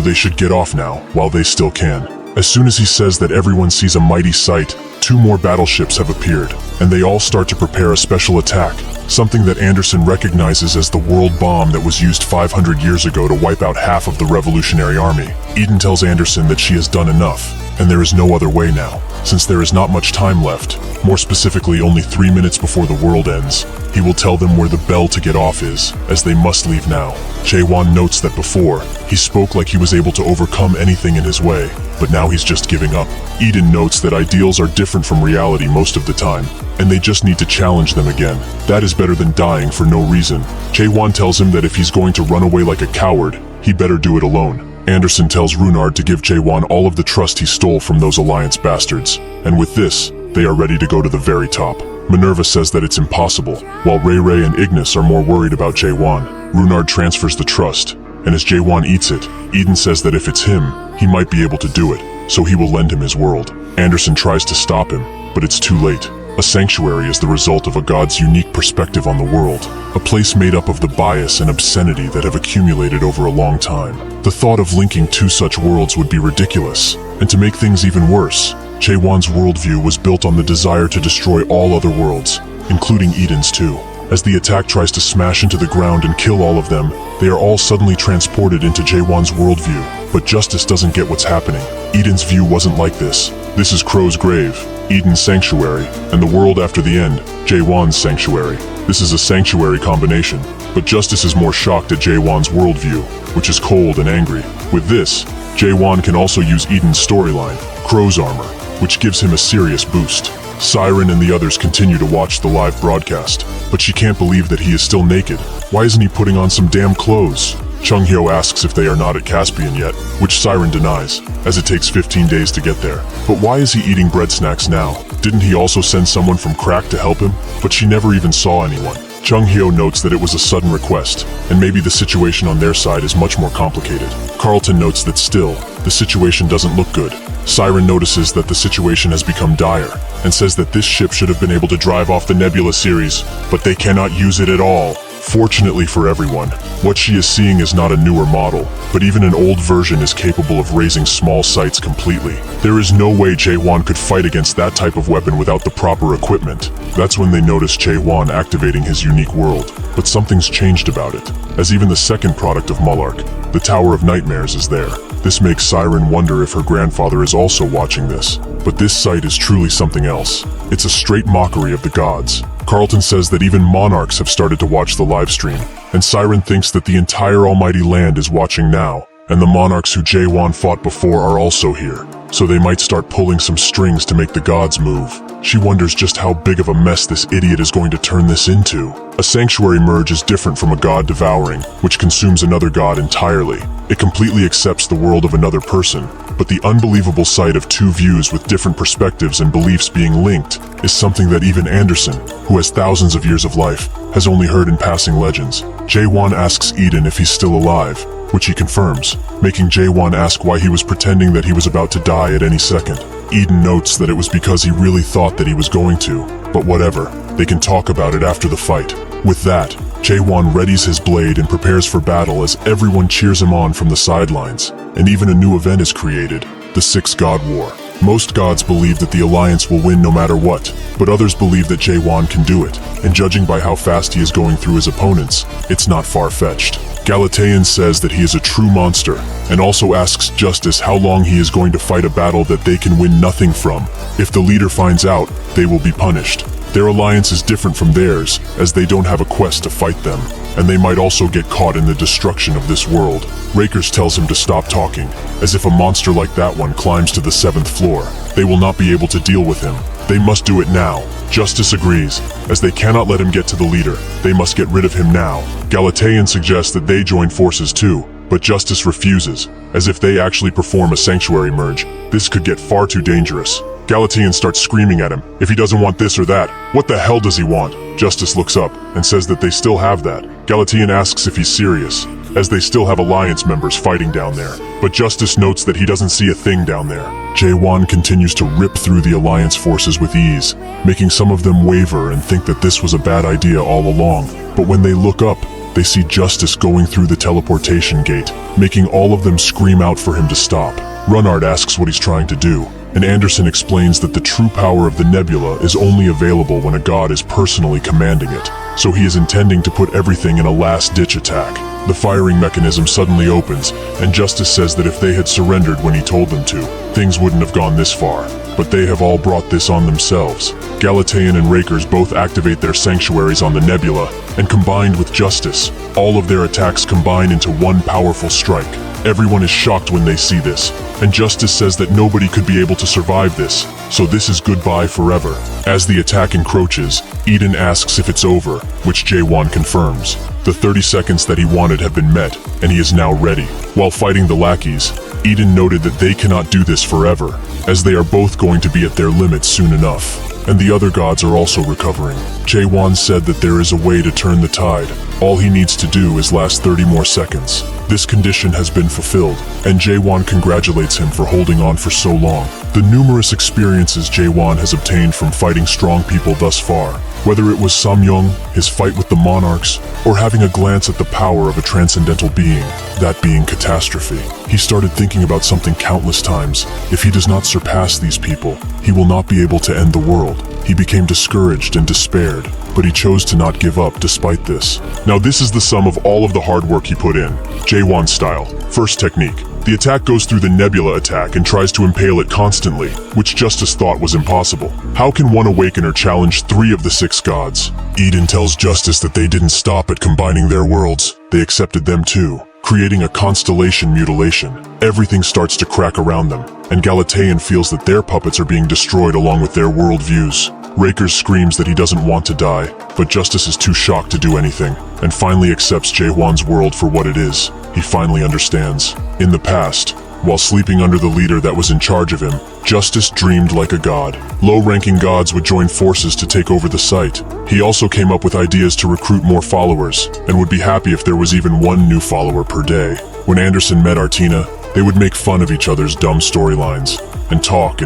they should get off now while they still can. As soon as he says that everyone sees a mighty sight, 2 more battleships have appeared, and they all start to prepare a special attack, something that Anderson recognizes as the world bomb that was used 500 years ago to wipe out half of the Revolutionary Army. Eden tells Anderson that she has done enough, and there is no other way now, since there is not much time left, more specifically only 3 minutes before the world ends. He will tell them where the bell to get off is, as they must leave now. Jae-won notes that before, he spoke like he was able to overcome anything in his way, but now he's just giving up. Eden notes that ideals are different from reality most of the time, and they just need to challenge them again. That is better than dying for no reason. Jae-won tells him that if he's going to run away like a coward, he better do it alone. Anderson tells Runard to give Jae-won all of the trust he stole from those Alliance bastards, and with this, they are ready to go to the very top. Minerva says that it's impossible, while Ray Ray and Ignis are more worried about Jae-won. Runard transfers the trust, and as Jae-won eats it, Eden says that if it's him, he might be able to do it, so he will lend him his world. Anderson tries to stop him, but it's too late. A sanctuary is the result of a god's unique perspective on the world, a place made up of the bias and obscenity that have accumulated over a long time. The thought of linking 2 such worlds would be ridiculous, and to make things even worse, Jae-won's worldview was built on the desire to destroy all other worlds, including Eden's too. As the attack tries to smash into the ground and kill all of them, they are all suddenly transported into Jae-won's worldview, but Justice doesn't get what's happening. Eden's view wasn't like this. This is Crow's grave, Eden's sanctuary, and the world after the end, Jae-won's sanctuary. This is a sanctuary combination, but Justice is more shocked at Jae-won's worldview, which is cold and angry. With this, Jae-won can also use Eden's storyline, Crow's armor, which gives him a serious boost. Siren and the others continue to watch the live broadcast, but she can't believe that he is still naked. Why isn't he putting on some damn clothes? Chung-hyo asks if they are not at Caspian yet, which Siren denies, as it takes 15 days to get there. But why is he eating bread snacks now? Didn't he also send someone from Crack to help him? But she never even saw anyone. Chung-hyo notes that it was a sudden request, and maybe the situation on their side is much more complicated. Carlton notes that still, the situation doesn't look good. Siren notices that the situation has become dire, and says that this ship should have been able to drive off the Nebula series, but they cannot use it at all. Fortunately for everyone, what she is seeing is not a newer model, but even an old version is capable of raising small sites completely. There is no way Jae-won could fight against that type of weapon without the proper equipment. That's when they notice Jae-won activating his unique world, but something's changed about it, as even the second product of Mullark, The Tower of Nightmares is there. This makes Siren wonder if her grandfather is also watching this. But this sight is truly something else. It's a straight mockery of the gods. Carlton says that even monarchs have started to watch the live stream, and Siren thinks that the entire almighty land is watching now, and the monarchs who Jaewon fought before are also here, so they might start pulling some strings to make the gods move. She wonders just how big of a mess this idiot is going to turn this into. A sanctuary merge is different from a god devouring, which consumes another god entirely. It completely accepts the world of another person, but the unbelievable sight of two views with different perspectives and beliefs being linked is something that even Anderson, who has thousands of years of life, has only heard in passing legends. Jaewon asks Eden if he's still alive, which he confirms, making Jaewon ask why he was pretending that he was about to die at any second. Eden notes that it was because he really thought that he was going to, but whatever, they can talk about it after the fight. With that, Jaewon readies his blade and prepares for battle as everyone cheers him on from the sidelines, and even a new event is created, the Six God War. Most gods believe that the Alliance will win no matter what, but others believe that Jaewon can do it, and judging by how fast he is going through his opponents, it's not far-fetched. Galatean says that he is a true monster, and also asks Justice how long he is going to fight a battle that they can win nothing from. If the leader finds out, they will be punished. Their alliance is different from theirs, as they don't have a quest to fight them, and they might also get caught in the destruction of this world. Rakers tells him to stop talking, as if a monster like that one climbs to the 7th floor, they will not be able to deal with him. They must do it now. Justice agrees, as they cannot let him get to the leader. They must get rid of him now. Galatean suggests that they join forces too, but Justice refuses, as if they actually perform a sanctuary merge, this could get far too dangerous. Galatean starts screaming at him, if he doesn't want this or that, what the hell does he want? Justice looks up, and says that they still have that. Galatean asks if he's serious, as they still have Alliance members fighting down there, but Justice notes that he doesn't see a thing down there. Jaewon continues to rip through the Alliance forces with ease, making some of them waver and think that this was a bad idea all along, but when they look up, they see Justice going through the teleportation gate, making all of them scream out for him to stop. Runnard asks what he's trying to do, and Anderson explains that the true power of the nebula is only available when a god is personally commanding it, so he is intending to put everything in a last-ditch attack. The firing mechanism suddenly opens, and Justice says that if they had surrendered when he told them to, things wouldn't have gone this far, but they have all brought this on themselves. Galatean and Rakers both activate their sanctuaries on the nebula, and combined with Justice, all of their attacks combine into one powerful strike. Everyone is shocked when they see this, and Justice says that nobody could be able to survive this, so this is goodbye forever. As the attack encroaches, Eden asks if it's over, which Jaewon confirms. The 30 seconds that he wanted have been met, and he is now ready. While fighting the lackeys, Eden noted that they cannot do this forever, as they are both going to be at their limits soon enough, and the other gods are also recovering. Jaewon said that there is a way to turn the tide. All he needs to do is last 30 more seconds. This condition has been fulfilled, and Jaewon congratulates him for holding on for so long. The numerous experiences Jaewon has obtained from fighting strong people thus far, whether it was Samyong, his fight with the monarchs, or having a glance at the power of a transcendental being, that being catastrophe. He started thinking about something countless times. If he does not surpass these people, he will not be able to end the world. He became discouraged and despaired, but he chose to not give up despite this. Now this is the sum of all of the hard work he put in. Jaewon style. First technique. The attack goes through the nebula attack and tries to impale it constantly, which Justice thought was impossible. How can one Awakener challenge 3 of the 6 gods? Eden tells Justice that they didn't stop at combining their worlds, they accepted them too, creating a constellation mutilation. Everything starts to crack around them, and Galatean feels that their puppets are being destroyed along with their worldviews. Rakers screams that he doesn't want to die, but Justice is too shocked to do anything, and finally accepts Jaewon's world for what it is. He finally understands. In the past, while sleeping under the leader that was in charge of him, Justice dreamed like a god. Low-ranking gods would join forces to take over the site. He also came up with ideas to recruit more followers, and would be happy if there was even 1 new follower per day. When Anderson met Artina, they would make fun of each other's dumb storylines, and talk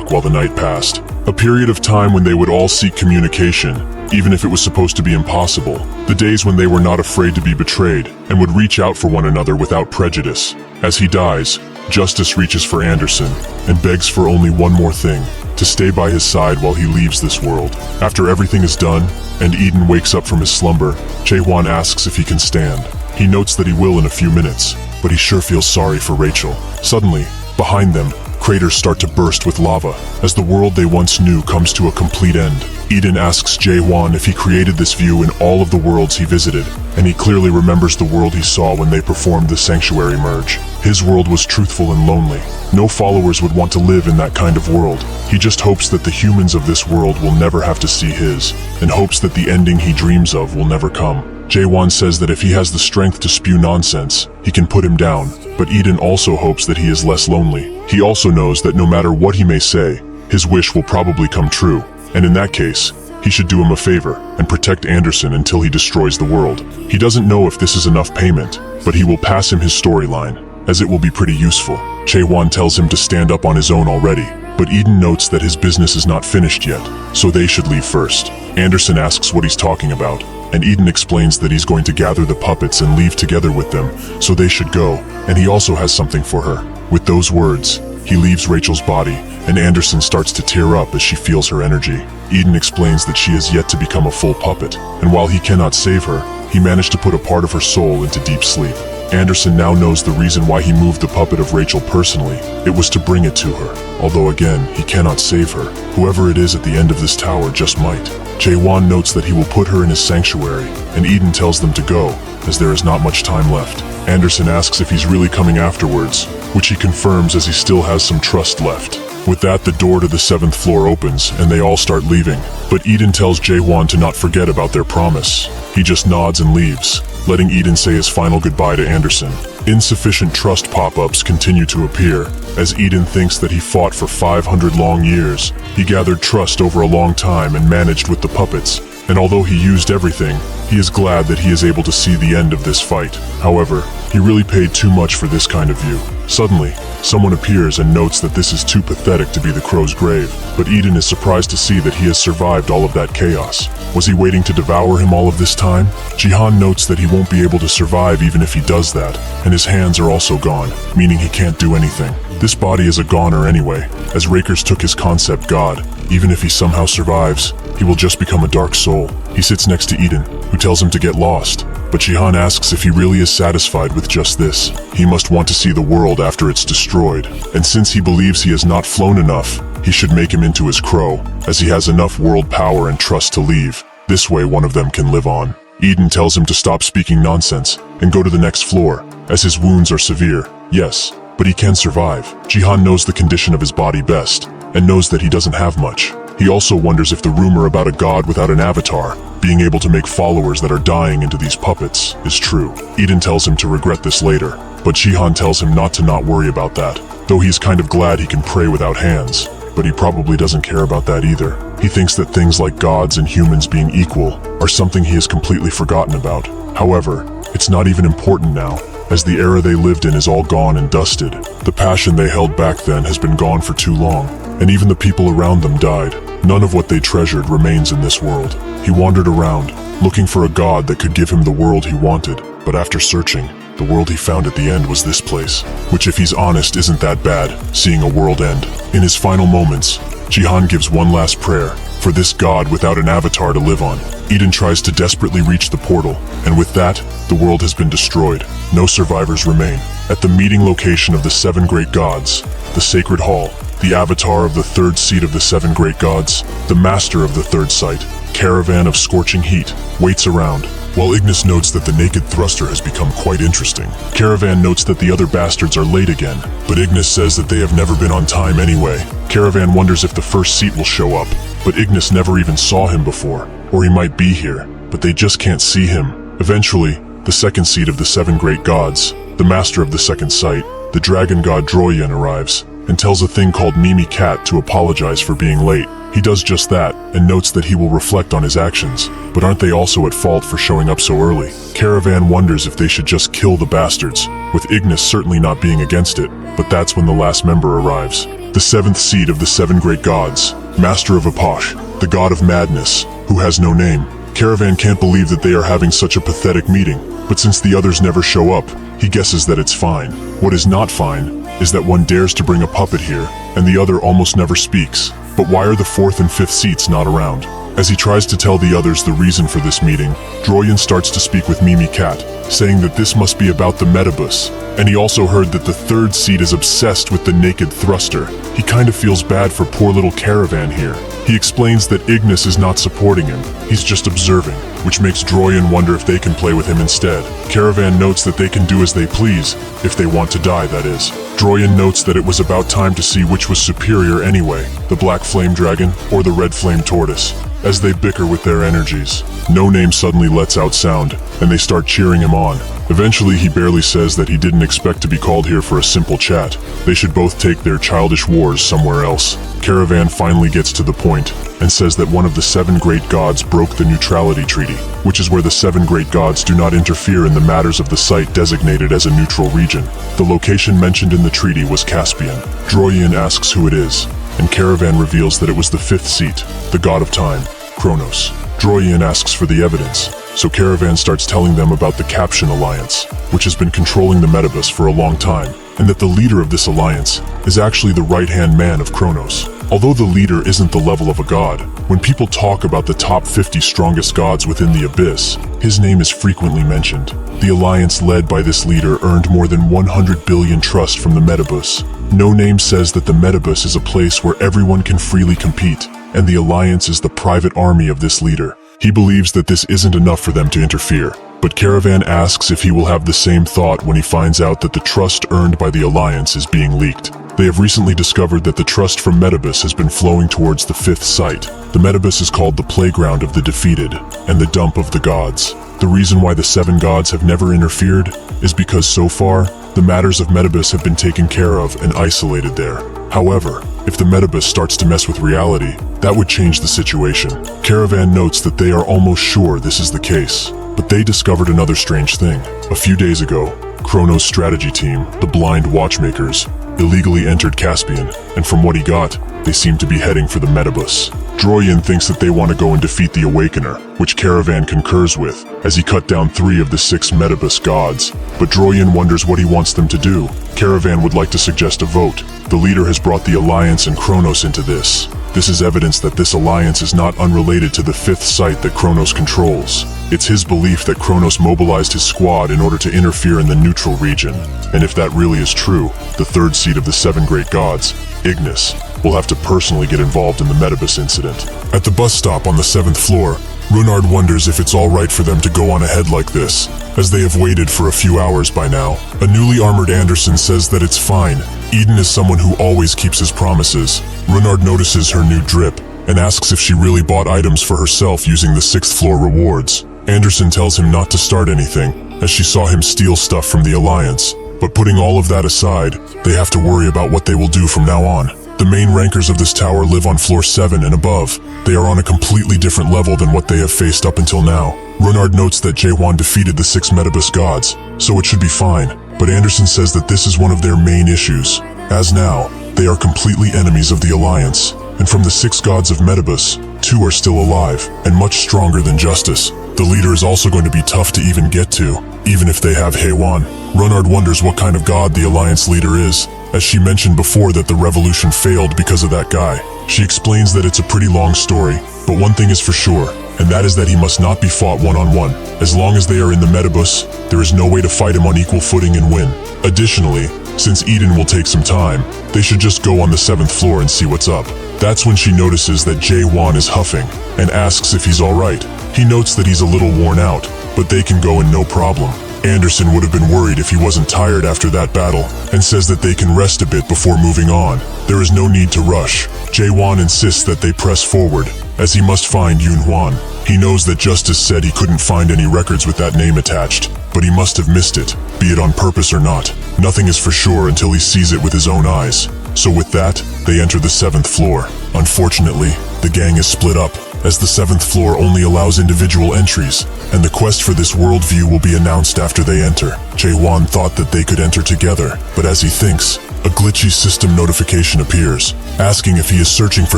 while the night passed. A period of time when they would all seek communication, even if it was supposed to be impossible. The days when they were not afraid to be betrayed, and would reach out for one another without prejudice. As he dies, Justice reaches for Anderson, and begs for only one more thing, to stay by his side while he leaves this world. After everything is done, and Eden wakes up from his slumber, Jaewon asks if he can stand. He notes that he will in a few minutes, but he sure feels sorry for Rachel. Suddenly, behind them, craters start to burst with lava, as the world they once knew comes to a complete end. Eden asks Jae-won if he created this view in all of the worlds he visited, and he clearly remembers the world he saw when they performed the sanctuary merge. His world was truthful and lonely. No followers would want to live in that kind of world. He just hopes that the humans of this world will never have to see his, and hopes that the ending he dreams of will never come. Jae-won says that if he has the strength to spew nonsense, he can put him down, but Eden also hopes that he is less lonely. He also knows that no matter what he may say, his wish will probably come true, and in that case, he should do him a favor and protect Anderson until he destroys the world. He doesn't know if this is enough payment, but he will pass him his storyline, as it will be pretty useful. Jae-won tells him to stand up on his own already, but Eden notes that his business is not finished yet, so they should leave first. Anderson asks what he's talking about, and Eden explains that he's going to gather the puppets and leave together with them, so they should go, and he also has something for her. With those words, he leaves Rachel's body, and Anderson starts to tear up as she feels her energy. Eden explains that she has yet to become a full puppet, and while he cannot save her, he managed to put a part of her soul into deep sleep. Anderson now knows the reason why he moved the puppet of Rachel personally. It was to bring it to her, although again, he cannot save her. Whoever it is at the end of this tower just might. Jae-won notes that he will put her in his sanctuary, and Eden tells them to go, as there is not much time left. Anderson asks if he's really coming afterwards, which he confirms as he still has some trust left. With that, the door to the 7th floor opens, and they all start leaving. But Eden tells Jae-won to not forget about their promise. He just nods and leaves, letting Eden say his final goodbye to Anderson. Insufficient trust pop-ups continue to appear, as Eden thinks that he fought for 500 long years. He gathered trust over a long time and managed with the puppets, and although he used everything, he is glad that he is able to see the end of this fight. However, he really paid too much for this kind of view. Suddenly, someone appears and notes that this is too pathetic to be the crow's grave, but Eden is surprised to see that he has survived all of that chaos. Was he waiting to devour him all of this time? Jihan notes that he won't be able to survive even if he does that, and his hands are also gone, meaning he can't do anything. This body is a goner anyway, as Rakers took his concept God. Even if he somehow survives, he will just become a dark soul. He sits next to Eden, who tells him to get lost, but Jihan asks if he really is satisfied with just this. He must want to see the world after it's destroyed, and since he believes he has not flown enough, he should make him into his crow, as he has enough world power and trust to leave. This way one of them can live on. Eden tells him to stop speaking nonsense and go to the next floor, as his wounds are severe. Yes, but he can survive. Jihan knows the condition of his body best, and knows that he doesn't have much. He also wonders if the rumor about a god without an avatar, being able to make followers that are dying into these puppets, is true. Eden tells him to regret this later, but Jihan tells him not to not worry about that, though he's kind of glad he can pray without hands, but he probably doesn't care about that either. He thinks that things like gods and humans being equal are something he has completely forgotten about. However, it's not even important now, as the era they lived in is all gone and dusted. The passion they held back then has been gone for too long, and even the people around them died. None of what they treasured remains in this world. He wandered around, looking for a god that could give him the world he wanted, but after searching, the world he found at the end was this place, which if he's honest isn't that bad, seeing a world end. In his final moments, Jihan gives one last prayer, for this god without an avatar to live on. Eden tries to desperately reach the portal, and with that, the world has been destroyed. No survivors remain. At the meeting location of the 7 great gods, the sacred hall, the avatar of the 3rd seat of the 7 great gods, the master of the 3rd sight, caravan of scorching heat, waits around. While Ignis notes that the naked thruster has become quite interesting, Caravan notes that the other bastards are late again, but Ignis says that they have never been on time anyway. Caravan wonders if the 1st seat will show up, but Ignis never even saw him before, or he might be here, but they just can't see him. Eventually, the 2nd seat of the 7 great gods, the master of the 2nd sight, the dragon god Droyan arrives, and tells a thing called Mimi Cat to apologize for being late. He does just that, and notes that he will reflect on his actions, but aren't they also at fault for showing up so early? Caravan wonders if they should just kill the bastards, with Ignis certainly not being against it, but that's when the last member arrives. The 7th seat of the 7 great gods, master of Aposh, the god of madness, who has no name. Caravan can't believe that they are having such a pathetic meeting, but since the others never show up, he guesses that it's fine. What is not fine is that one dares to bring a puppet here, and the other almost never speaks. But why are the 4th and 5th seats not around? As he tries to tell the others the reason for this meeting, Droyan starts to speak with Mimi Cat, saying that this must be about the Metabus, and he also heard that the third seed is obsessed with the naked thruster. He kind of feels bad for poor little Caravan here. He explains that Ignis is not supporting him, he's just observing, which makes Droyan wonder if they can play with him instead. Caravan notes that they can do as they please, if they want to die, that is. Droyan notes that it was about time to see which was superior anyway, the black flame dragon or the red flame tortoise, as they bicker with their energies. No Name suddenly lets out sound, and they start cheering him on. Eventually he barely says that he didn't expect to be called here for a simple chat. They should both take their childish wars somewhere else. Caravan finally gets to the point, and says that one of the 7 great gods broke the neutrality treaty, which is where the 7 great gods do not interfere in the matters of the site designated as a neutral region. The location mentioned in the treaty was Caspian. Droyan asks who it is, and Caravan reveals that it was the 5th seat, the god of time, Kronos. Droyan asks for the evidence, so Caravan starts telling them about the Caption Alliance, which has been controlling the Metabus for a long time, and that the leader of this alliance is actually the right-hand man of Kronos. Although the leader isn't the level of a god, when people talk about the top 50 strongest gods within the Abyss, his name is frequently mentioned. The alliance led by this leader earned more than 100 billion trust from the Metabus. No Name says that the Metabus is a place where everyone can freely compete, and the alliance is the private army of this leader. He believes that this isn't enough for them to interfere, but Caravan asks if he will have the same thought when he finds out that the trust earned by the alliance is being leaked. They have recently discovered that the trust from Metabus has been flowing towards the 5th site. The Metabus is called the playground of the defeated, and the dump of the gods. The reason why the 7 gods have never interfered is because so far, the matters of Metabus have been taken care of and isolated there. However, if the Metabus starts to mess with reality, that would change the situation. Caravan notes that they are almost sure this is the case, but they discovered another strange thing. A few days ago, Kronos' strategy team, the Blind Watchmakers, illegally entered Caspian, and from what he got, they seem to be heading for the Metabus. Droyan thinks that they want to go and defeat the Awakener, which Caravan concurs with, as he cut down 3 of the 6 Metabus gods. But Droyan wonders what he wants them to do. Caravan would like to suggest a vote. The leader has brought the Alliance and Kronos into this. This is evidence that this alliance is not unrelated to the 5th site that Kronos controls. It's his belief that Kronos mobilized his squad in order to interfere in the neutral region. And if that really is true, the 3rd seat of the 7 great gods, Ignis, will have to personally get involved in the Metabus incident. At the bus stop on the 7th floor, Runard wonders if it's alright for them to go on ahead like this, as they have waited for a few hours by now. A newly armored Anderson says that it's fine. Eden is someone who always keeps his promises. Runard notices her new drip, and asks if she really bought items for herself using the 6th floor rewards. Anderson tells him not to start anything, as she saw him steal stuff from the Alliance. But putting all of that aside, they have to worry about what they will do from now on. The main rankers of this tower live on floor 7 and above. They are on a completely different level than what they have faced up until now. Runard notes that Jaewon defeated the 6 Metabus gods, so it should be fine. But Anderson says that this is one of their main issues. As now, they are completely enemies of the Alliance. And from the 6 gods of Metabus, 2 are still alive, and much stronger than Justice. The leader is also going to be tough to even get to, even if they have Haewon. Runard wonders what kind of god the Alliance leader is, as she mentioned before that the revolution failed because of that guy. She explains that it's a pretty long story, but one thing is for sure, and that is that he must not be fought one-on-one. As long as they are in the Metabus, there is no way to fight him on equal footing and win. Additionally, since Eden will take some time, they should just go on the 7th floor and see what's up. That's when she notices that Jaewon is huffing, and asks if he's alright. He notes that he's a little worn out, but they can go in no problem. Anderson would have been worried if he wasn't tired after that battle, and says that they can rest a bit before moving on. There is no need to rush. Jaewon insists that they press forward, as he must find Yoon Hwan. He knows that Justice said he couldn't find any records with that name attached, but he must have missed it, be it on purpose or not. Nothing is for sure until he sees it with his own eyes. So with that, they enter the 7th floor. Unfortunately, the gang is split up, as the 7th floor only allows individual entries, and the quest for this worldview will be announced after they enter. Jaewon thought that they could enter together, but as he thinks, a glitchy system notification appears, asking if he is searching for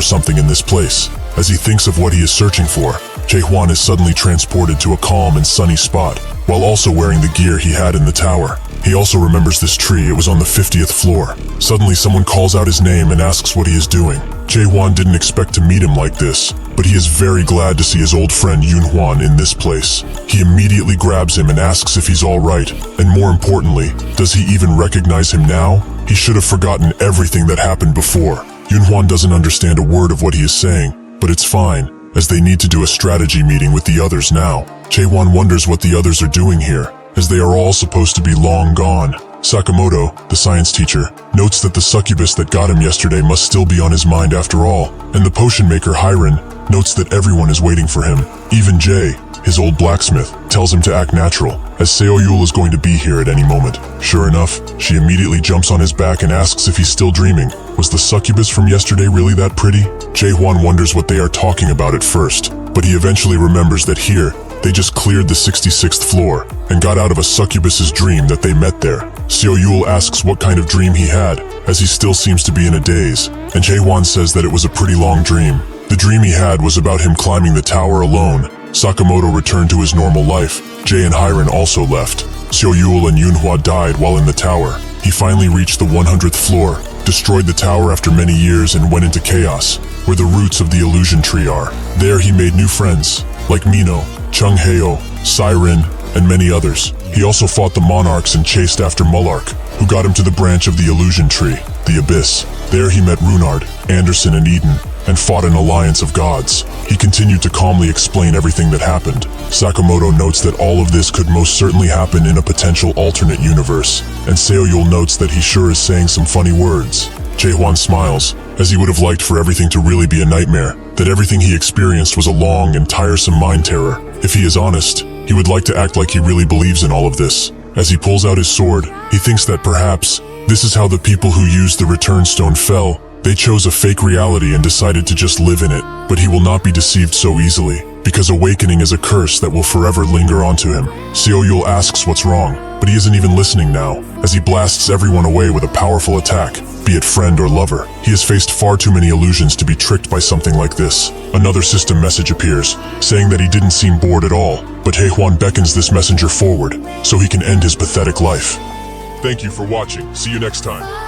something in this place. As he thinks of what he is searching for, Jaewon is suddenly transported to a calm and sunny spot, while also wearing the gear he had in the tower. He also remembers this tree, it was on the 50th floor. Suddenly someone calls out his name and asks what he is doing. Jae-hwan didn't expect to meet him like this, but he is very glad to see his old friend Yoon-hwan in this place. He immediately grabs him and asks if he's alright, and more importantly, does he even recognize him now? He should have forgotten everything that happened before. Yoon-hwan doesn't understand a word of what he is saying, but it's fine, as they need to do a strategy meeting with the others now. Jae-hwan wonders what the others are doing here, as they are all supposed to be long gone. Sakamoto, the science teacher, notes that the succubus that got him yesterday must still be on his mind after all, and the potion maker Hiren notes that everyone is waiting for him. Even Jae, his old blacksmith, tells him to act natural, as Seo-yul is going to be here at any moment. Sure enough, she immediately jumps on his back and asks if he's still dreaming. Was the succubus from yesterday really that pretty? Jae-hwan wonders what they are talking about at first, but he eventually remembers that here, they just cleared the 66th floor and got out of a succubus's dream that they met there. Seo-yul asks what kind of dream he had, as he still seems to be in a daze, and Jae-hwan says that it was a pretty long dream. The dream he had was about him climbing the tower alone. Sakamoto returned to his normal life. Jae and Hiren also left. Seo-yul and Yoon-hwa died while in the tower. He finally reached the 100th floor, destroyed the tower after many years, and went into chaos, where the roots of the illusion tree are. There he made new friends, like Mino, Chung Heo, Siren, and many others. He also fought the monarchs and chased after Mullark, who got him to the branch of the illusion tree, the Abyss. There he met Runard, Anderson, and Eden, and fought an alliance of gods. He continued to calmly explain everything that happened. Sakamoto notes that all of this could most certainly happen in a potential alternate universe, and Seo-yul notes that he sure is saying some funny words. Jae-hwan smiles, as he would have liked for everything to really be a nightmare, that everything he experienced was a long and tiresome mind terror. If he is honest, he would like to act like he really believes in all of this. As he pulls out his sword, he thinks that perhaps this is how the people who used the return stone fell. They chose a fake reality and decided to just live in it, but he will not be deceived so easily, because awakening is a curse that will forever linger onto him. Seo-yul asks what's wrong, but he isn't even listening now, as he blasts everyone away with a powerful attack, be it friend or lover. He has faced far too many illusions to be tricked by something like this. Another system message appears, saying that he didn't seem bored at all, but Jae-hwan beckons this messenger forward, so he can end his pathetic life. Thank you for watching. See you next time.